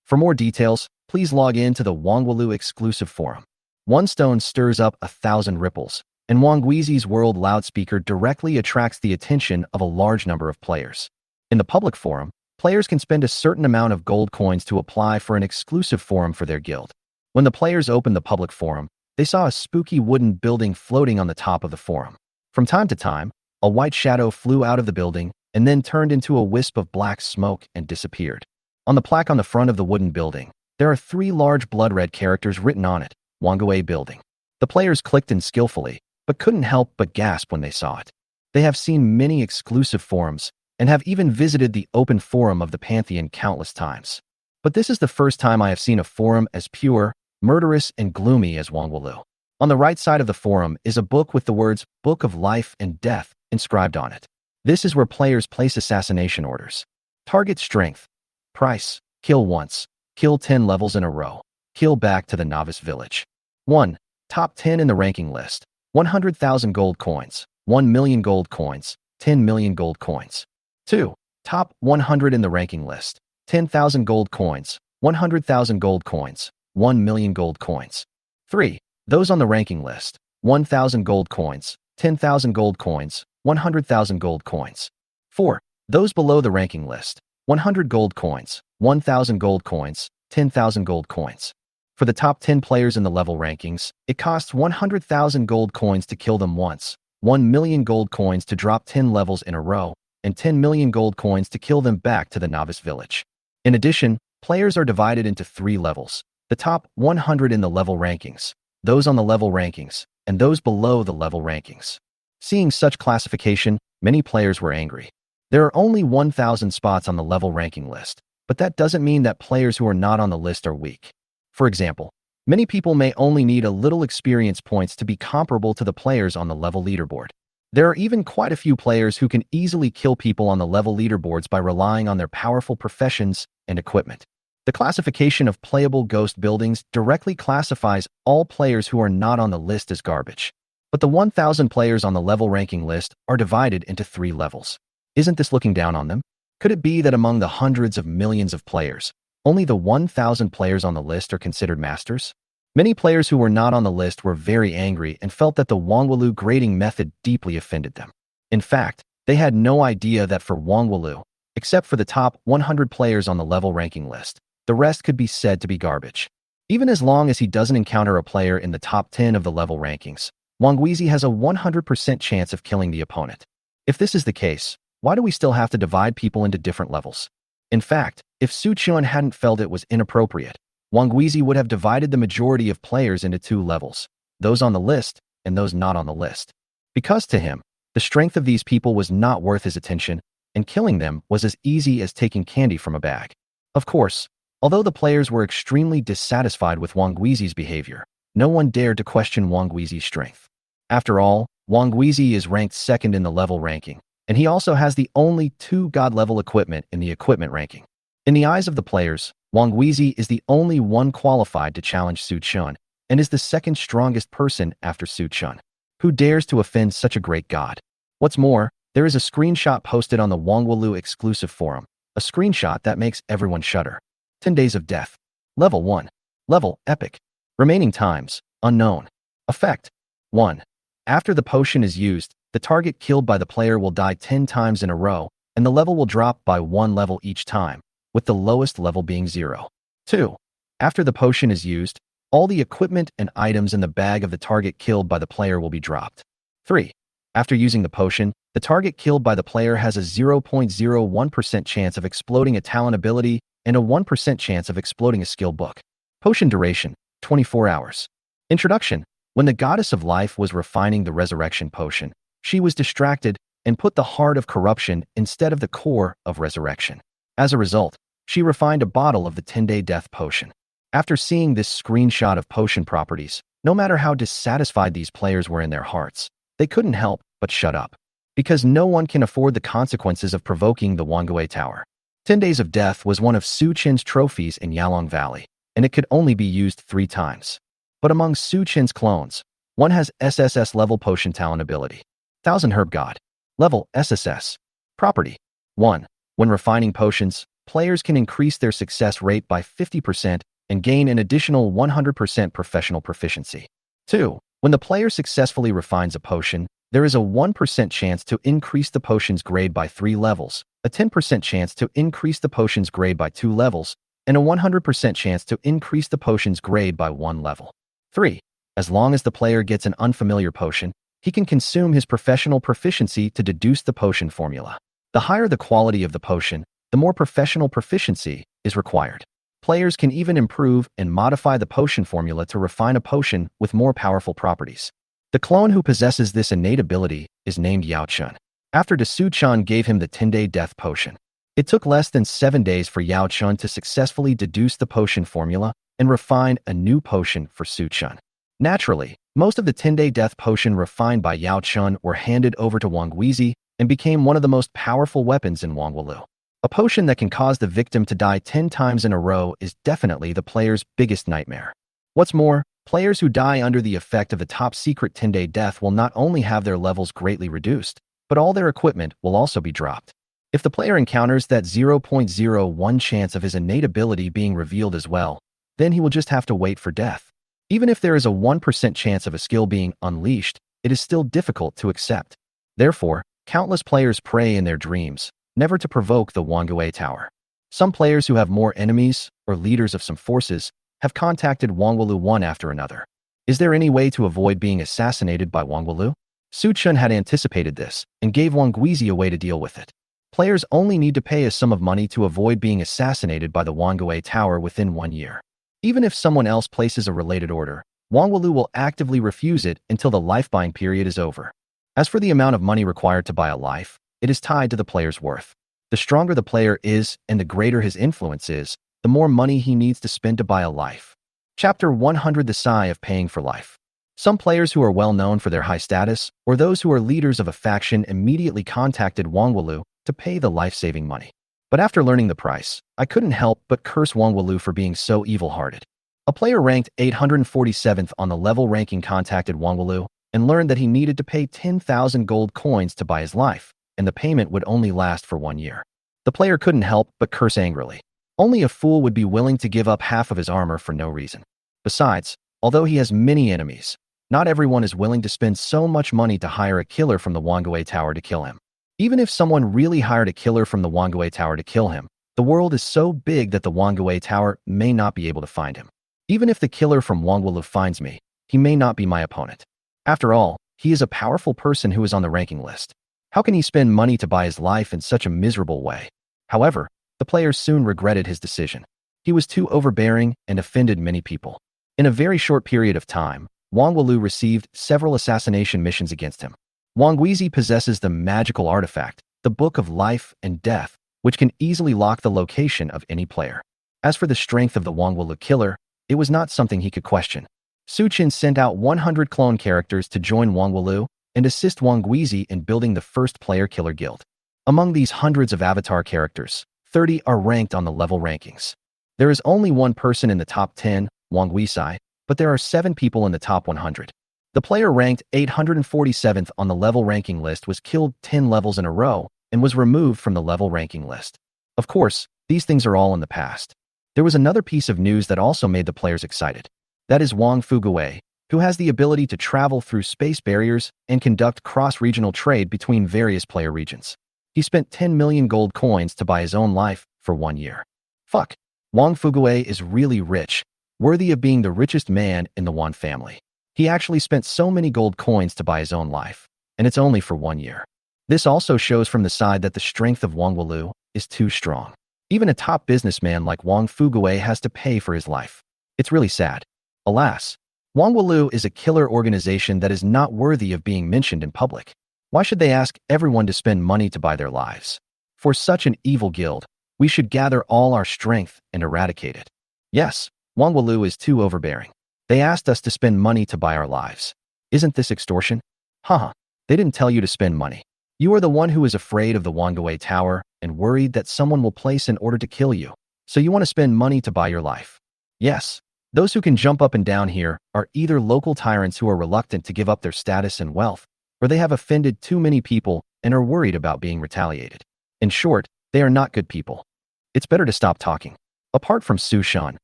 For more details, please log in to the Wangu Lu exclusive forum. One stone stirs up 1,000 ripples, and Wanguizi's world loudspeaker directly attracts the attention of a large number of players. In the public forum, players can spend a certain amount of gold coins to apply for an exclusive forum for their guild. When the players opened the public forum, they saw a spooky wooden building floating on the top of the forum. From time to time, a white shadow flew out of the building and then turned into a wisp of black smoke and disappeared. On the plaque on the front of the wooden building, there are 3 large blood-red characters written on it, Wangu Building. The players clicked in skillfully, but couldn't help but gasp when they saw it. They have seen many exclusive forums and have even visited the open forum of the Pantheon countless times. But this is the first time I have seen a forum as pure, murderous, and gloomy as Wangu Lu. On the right side of the forum is a book with the words Book of Life and Death inscribed on it. This is where players place assassination orders. Target strength. Price. Kill once. Kill 10 levels in a row. Kill back to the novice village. 1. Top 10 in the ranking list. 100,000 gold coins. 1 million gold coins. 10 million gold coins. 2. Top 100 in the ranking list. 10,000 gold coins. 100,000 gold coins. 1 million gold coins. 3. Those on the ranking list. 1,000 gold coins. 10,000 gold coins. 100,000 gold coins. 4. Those below the ranking list. 100 gold coins. 1,000 gold coins. 10,000 gold coins. For the top 10 players in the level rankings, it costs 100,000 gold coins to kill them once, 1 million gold coins to drop 10 levels in a row, and 10 million gold coins to kill them back to the novice village. In addition, players are divided into 3 levels, the top 100 in the level rankings, those on the level rankings, and those below the level rankings. Seeing such classification, many players were angry. There are only 1,000 spots on the level ranking list, but that doesn't mean that players who are not on the list are weak. For example, many people may only need a little experience points to be comparable to the players on the level leaderboard. There are even quite a few players who can easily kill people on the level leaderboards by relying on their powerful professions and equipment. The classification of playable ghost buildings directly classifies all players who are not on the list as garbage. But the 1,000 players on the level ranking list are divided into 3 levels. Isn't this looking down on them? Could it be that among the hundreds of millions of players, only the 1,000 players on the list are considered masters? Many players who were not on the list were very angry and felt that the Wangu Lu grading method deeply offended them. In fact, they had no idea that for Wangu Lu, except for the top 100 players on the level ranking list, the rest could be said to be garbage. Even as long as he doesn't encounter a player in the top 10 of the level rankings, Wanguizi has a 100% chance of killing the opponent. If this is the case, why do we still have to divide people into different levels? In fact, if Su Chun hadn't felt it was inappropriate, Wangu would have divided the majority of players into two levels, those on the list and those not on the list. Because to him, the strength of these people was not worth his attention, and killing them was as easy as taking candy from a bag. Of course, although the players were extremely dissatisfied with Wanguizi's behavior, no one dared to question Wanguizi's strength. After all, Wanguizi is ranked second in the level ranking, and he also has the only 2 god-level equipment in the equipment ranking. In the eyes of the players, Wanguizi is the only one qualified to challenge Su Chun, and is the second strongest person after Su Chun. Who dares to offend such a great god? What's more, there is a screenshot posted on the Wangu exclusive forum, a screenshot that makes everyone shudder. 10 Days of Death. Level 1. Level Epic. Remaining times, unknown. Effect. 1. After the potion is used, the target killed by the player will die 10 times in a row, and the level will drop by 1 level each time, with the lowest level being 0. 2. After the potion is used, all the equipment and items in the bag of the target killed by the player will be dropped. 3. After using the potion, the target killed by the player has a 0.01% chance of exploding a talent ability and a 1% chance of exploding a skill book. Potion duration, 24 hours. Introduction. When the goddess of life was refining the resurrection potion, she was distracted and put the heart of corruption instead of the core of resurrection. As a result, she refined a bottle of the 10-day death potion. After seeing this screenshot of potion properties, no matter how dissatisfied these players were in their hearts, they couldn't help but shut up. Because no one can afford the consequences of provoking the Wangu Tower. 10 Days of Death was one of Su Chin's trophies in Yalong Valley, and it could only be used 3 times. But among Su Chin's clones, one has SSS-level potion talent ability. 1000 Herb God. Level SSS. Property. 1. When refining potions, players can increase their success rate by 50% and gain an additional 100% professional proficiency. 2. When the player successfully refines a potion, there is a 1% chance to increase the potion's grade by 3 levels, a 10% chance to increase the potion's grade by 2 levels, and a 100% chance to increase the potion's grade by 1 level. 3. As long as the player gets an unfamiliar potion, he can consume his professional proficiency to deduce the potion formula. The higher the quality of the potion, the more professional proficiency is required. Players can even improve and modify the potion formula to refine a potion with more powerful properties. The clone who possesses this innate ability is named Yao Chun, after Su Chun gave him the 10-day death potion. It took less than 7 days for Yao Chun to successfully deduce the potion formula and refine a new potion for Su Chun. Naturally, most of the 10-day death potion refined by Yao Chun were handed over to Wangu and became one of the most powerful weapons in Wangu. A potion that can cause the victim to die 10 times in a row is definitely the player's biggest nightmare. What's more, players who die under the effect of the top-secret 10-day death will not only have their levels greatly reduced, but all their equipment will also be dropped. If the player encounters that 0.01 chance of his innate ability being revealed as well, then he will just have to wait for death. Even if there is a 1% chance of a skill being unleashed, it is still difficult to accept. Therefore, countless players pray in their dreams, never to provoke the Wangu Tower. Some players who have more enemies, or leaders of some forces, have contacted Wangu one after another. Is there any way to avoid being assassinated by Wangu? Su Chun had anticipated this, and gave Wangu a way to deal with it. Players only need to pay a sum of money to avoid being assassinated by the Wangu Tower within 1 year. Even if someone else places a related order, Wangu will actively refuse it until the life buying period is over. As for the amount of money required to buy a life, it is tied to the player's worth. The stronger the player is and the greater his influence is, the more money he needs to spend to buy a life. Chapter 100: The Sigh of Paying for Life. Some players who are well known for their high status, or those who are leaders of a faction, immediately contacted Wangu to pay the life-saving money. But after learning the price, I couldn't help but curse Wangu for being so evil-hearted. A player ranked 847th on the level ranking contacted Wangu and learned that he needed to pay 10,000 gold coins to buy his life, and the payment would only last for 1 year. The player couldn't help but curse angrily. Only a fool would be willing to give up half of his armor for no reason. Besides, although he has many enemies, not everyone is willing to spend so much money to hire a killer from the Wangu Tower to kill him. Even if someone really hired a killer from the Wangu Tower to kill him, the world is so big that the Wangu Tower may not be able to find him. Even if the killer from Wangu finds me, he may not be my opponent. After all, he is a powerful person who is on the ranking list. How can he spend money to buy his life in such a miserable way? However, the player soon regretted his decision. He was too overbearing and offended many people. In a very short period of time, Wang Wulu received several assassination missions against him. Wang Guizi possesses the magical artifact, the Book of Life and Death, which can easily lock the location of any player. As for the strength of the Wang Wulu killer, it was not something he could question. Su Qin sent out 100 clone characters to join Wang Wulu and assist Wang Guizi in building the first player killer guild. Among these hundreds of avatar characters, 30 are ranked on the level rankings. There is only one person in the top 10, Wang Guisai, but there are 7 people in the top 100. The player ranked 847th on the level ranking list was killed 10 levels in a row and was removed from the level ranking list. Of course, these things are all in the past. There was another piece of news that also made the players excited. That is Wang Fuguwei, who has the ability to travel through space barriers and conduct cross-regional trade between various player regions. He spent 10 million gold coins to buy his own life for 1 year. Fuck. Wang Fuguwei is really rich, worthy of being the richest man in the Wan family. He actually spent so many gold coins to buy his own life, and it's only for 1 year. This also shows from the side that the strength of Wang Wulu is too strong. Even a top businessman like Wang Fuguwei has to pay for his life. It's really sad. Alas, Wang Wulu is a killer organization that is not worthy of being mentioned in public. Why should they ask everyone to spend money to buy their lives? For such an evil guild, we should gather all our strength and eradicate it. Yes, Wang Wulu is too overbearing. They asked us to spend money to buy our lives. Isn't this extortion? Haha, they didn't tell you to spend money. You are the one who is afraid of the Wangu Tower and worried that someone will place an order to kill you. So you want to spend money to buy your life. Yes, those who can jump up and down here are either local tyrants who are reluctant to give up their status and wealth, or they have offended too many people and are worried about being retaliated. In short, they are not good people. It's better to stop talking. Apart from Su Shan,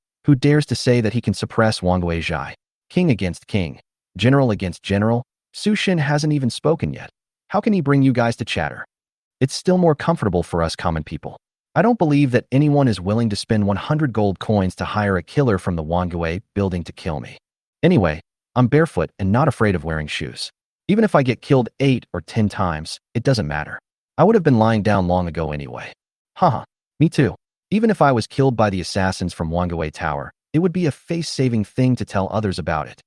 who dares to say that he can suppress Wang Guizhai, king against king, general against general, Su Shan hasn't even spoken yet. How can he bring you guys to chatter? It's still more comfortable for us common people. I don't believe that anyone is willing to spend 100 gold coins to hire a killer from the Wangu building to kill me. Anyway, I'm barefoot and not afraid of wearing shoes. Even if I get killed 8 or 10 times, it doesn't matter. I would have been lying down long ago anyway. Haha, me too. Even if I was killed by the assassins from Wangu Tower, it would be a face-saving thing to tell others about it.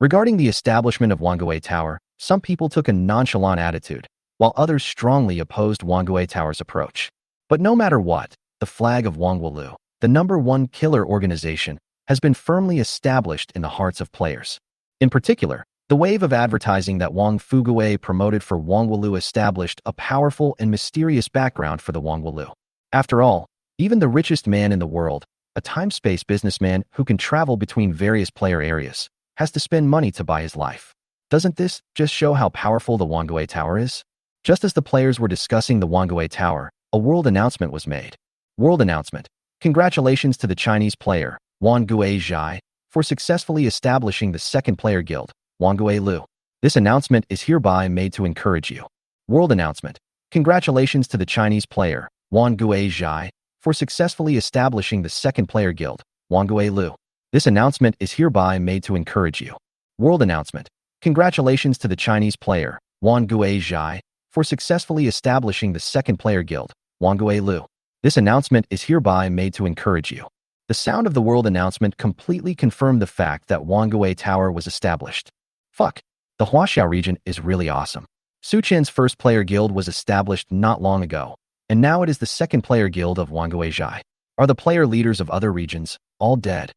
Regarding the establishment of Wangu Tower, some people took a nonchalant attitude, while others strongly opposed Wangu Tower's approach. But no matter what, the flag of Wang Wulu, the #1 killer organization, has been firmly established in the hearts of players. In particular, the wave of advertising that Wang Fuguwei promoted for Wang Wulu established a powerful and mysterious background for the Wang Wulu. After all, even the richest man in the world, a time-space businessman who can travel between various player areas, has to spend money to buy his life. Doesn't this just show how powerful the Wangu Tower is? Just as the players were discussing the Wangu Tower, a world announcement was made. World announcement. Congratulations to the Chinese player, Wangu Zhai, for successfully establishing the second player guild, Wangu Lu. This announcement is hereby made to encourage you. World announcement. Congratulations to the Chinese player, Wangu Zhai, for successfully establishing the second player guild, Wangu Lu. This announcement is hereby made to encourage you. World announcement. Congratulations to the Chinese player, Wangu Zhai, for successfully establishing the second player guild, Wangu Lu. This announcement is hereby made to encourage you. The sound of the world announcement completely confirmed the fact that Wangu Tower was established. Fuck. The Huaxiao region is really awesome. Su Qian's first player guild was established not long ago, and now it is the second player guild of Wangu Zhai. Are the player leaders of other regions all dead?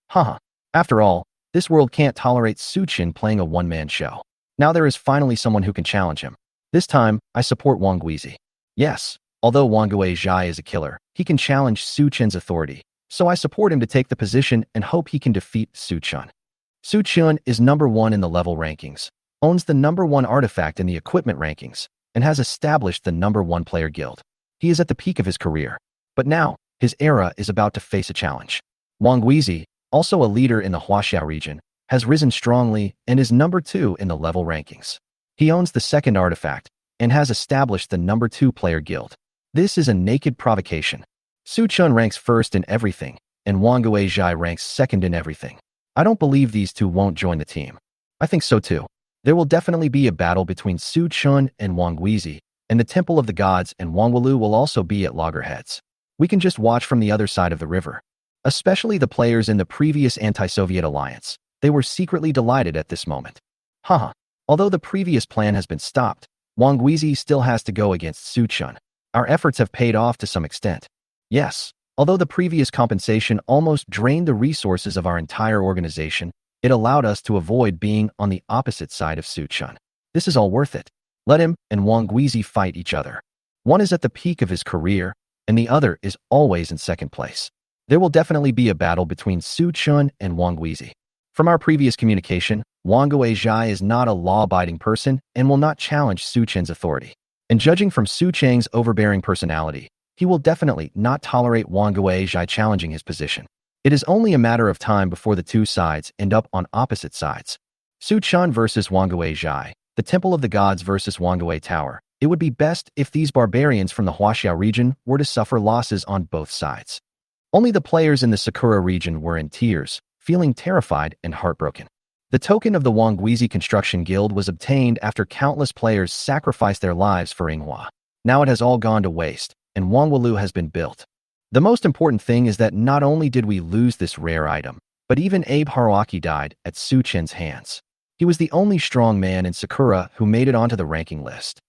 Haha. After all, this world can't tolerate Su Qian playing a one-man show. Now there is finally someone who can challenge him. This time, I support Wang Guizi. Yes, although Wangu Zhai is a killer, he can challenge Su Qian's authority, so I support him to take the position and hope he can defeat Su Qian. Su Qian is #1 in the level rankings, owns the #1 artifact in the equipment rankings, and has established the #1 player guild. He is at the peak of his career, but now, his era is about to face a challenge. Wang Guizi, also a leader in the Huaxiao region, has risen strongly and is #2 in the level rankings. He owns the second artifact and has established the #2 player guild. This is a naked provocation. Su Qian ranks first in everything, and Wangu Zhai ranks second in everything. I don't believe these two won't join the team. I think so too. There will definitely be a battle between Su Qian and Wang Guizi, and the Temple of the Gods and Wang Wulu will also be at loggerheads. We can just watch from the other side of the river. especially the players in the previous anti-Soviet alliance. They were secretly delighted at this moment. Haha. Although the previous plan has been stopped, Wanguizi still has to go against Suchun. Our efforts have paid off to some extent. Yes, although the previous compensation almost drained the resources of our entire organization, it allowed us to avoid being on the opposite side of Suchun. This is all worth it. Let him and Wanguizi fight each other. One is at the peak of his career, and the other is always in second place. There will definitely be a battle between Suchun and Wanguizi. From our previous communication, Wangu Zhai is not a law-abiding person and will not challenge Suchun's authority. And judging from Su Chang's overbearing personality, he will definitely not tolerate Wangu Zhai challenging his position. It is only a matter of time before the two sides end up on opposite sides. Suchun versus Wangu Zhai, the Temple of the Gods versus Wangu Tower. It would be best if these barbarians from the Huaxiao region were to suffer losses on both sides. Only the players in the Sakura region were in tears, feeling terrified and heartbroken. The token of the Wanguizi Construction Guild was obtained after countless players sacrificed their lives for Yinghua. Now it has all gone to waste, and Wangwulu has been built. The most important thing is that not only did we lose this rare item, but even Abe Haruaki died at Suchen's hands. He was the only strong man in Sakura who made it onto the ranking list.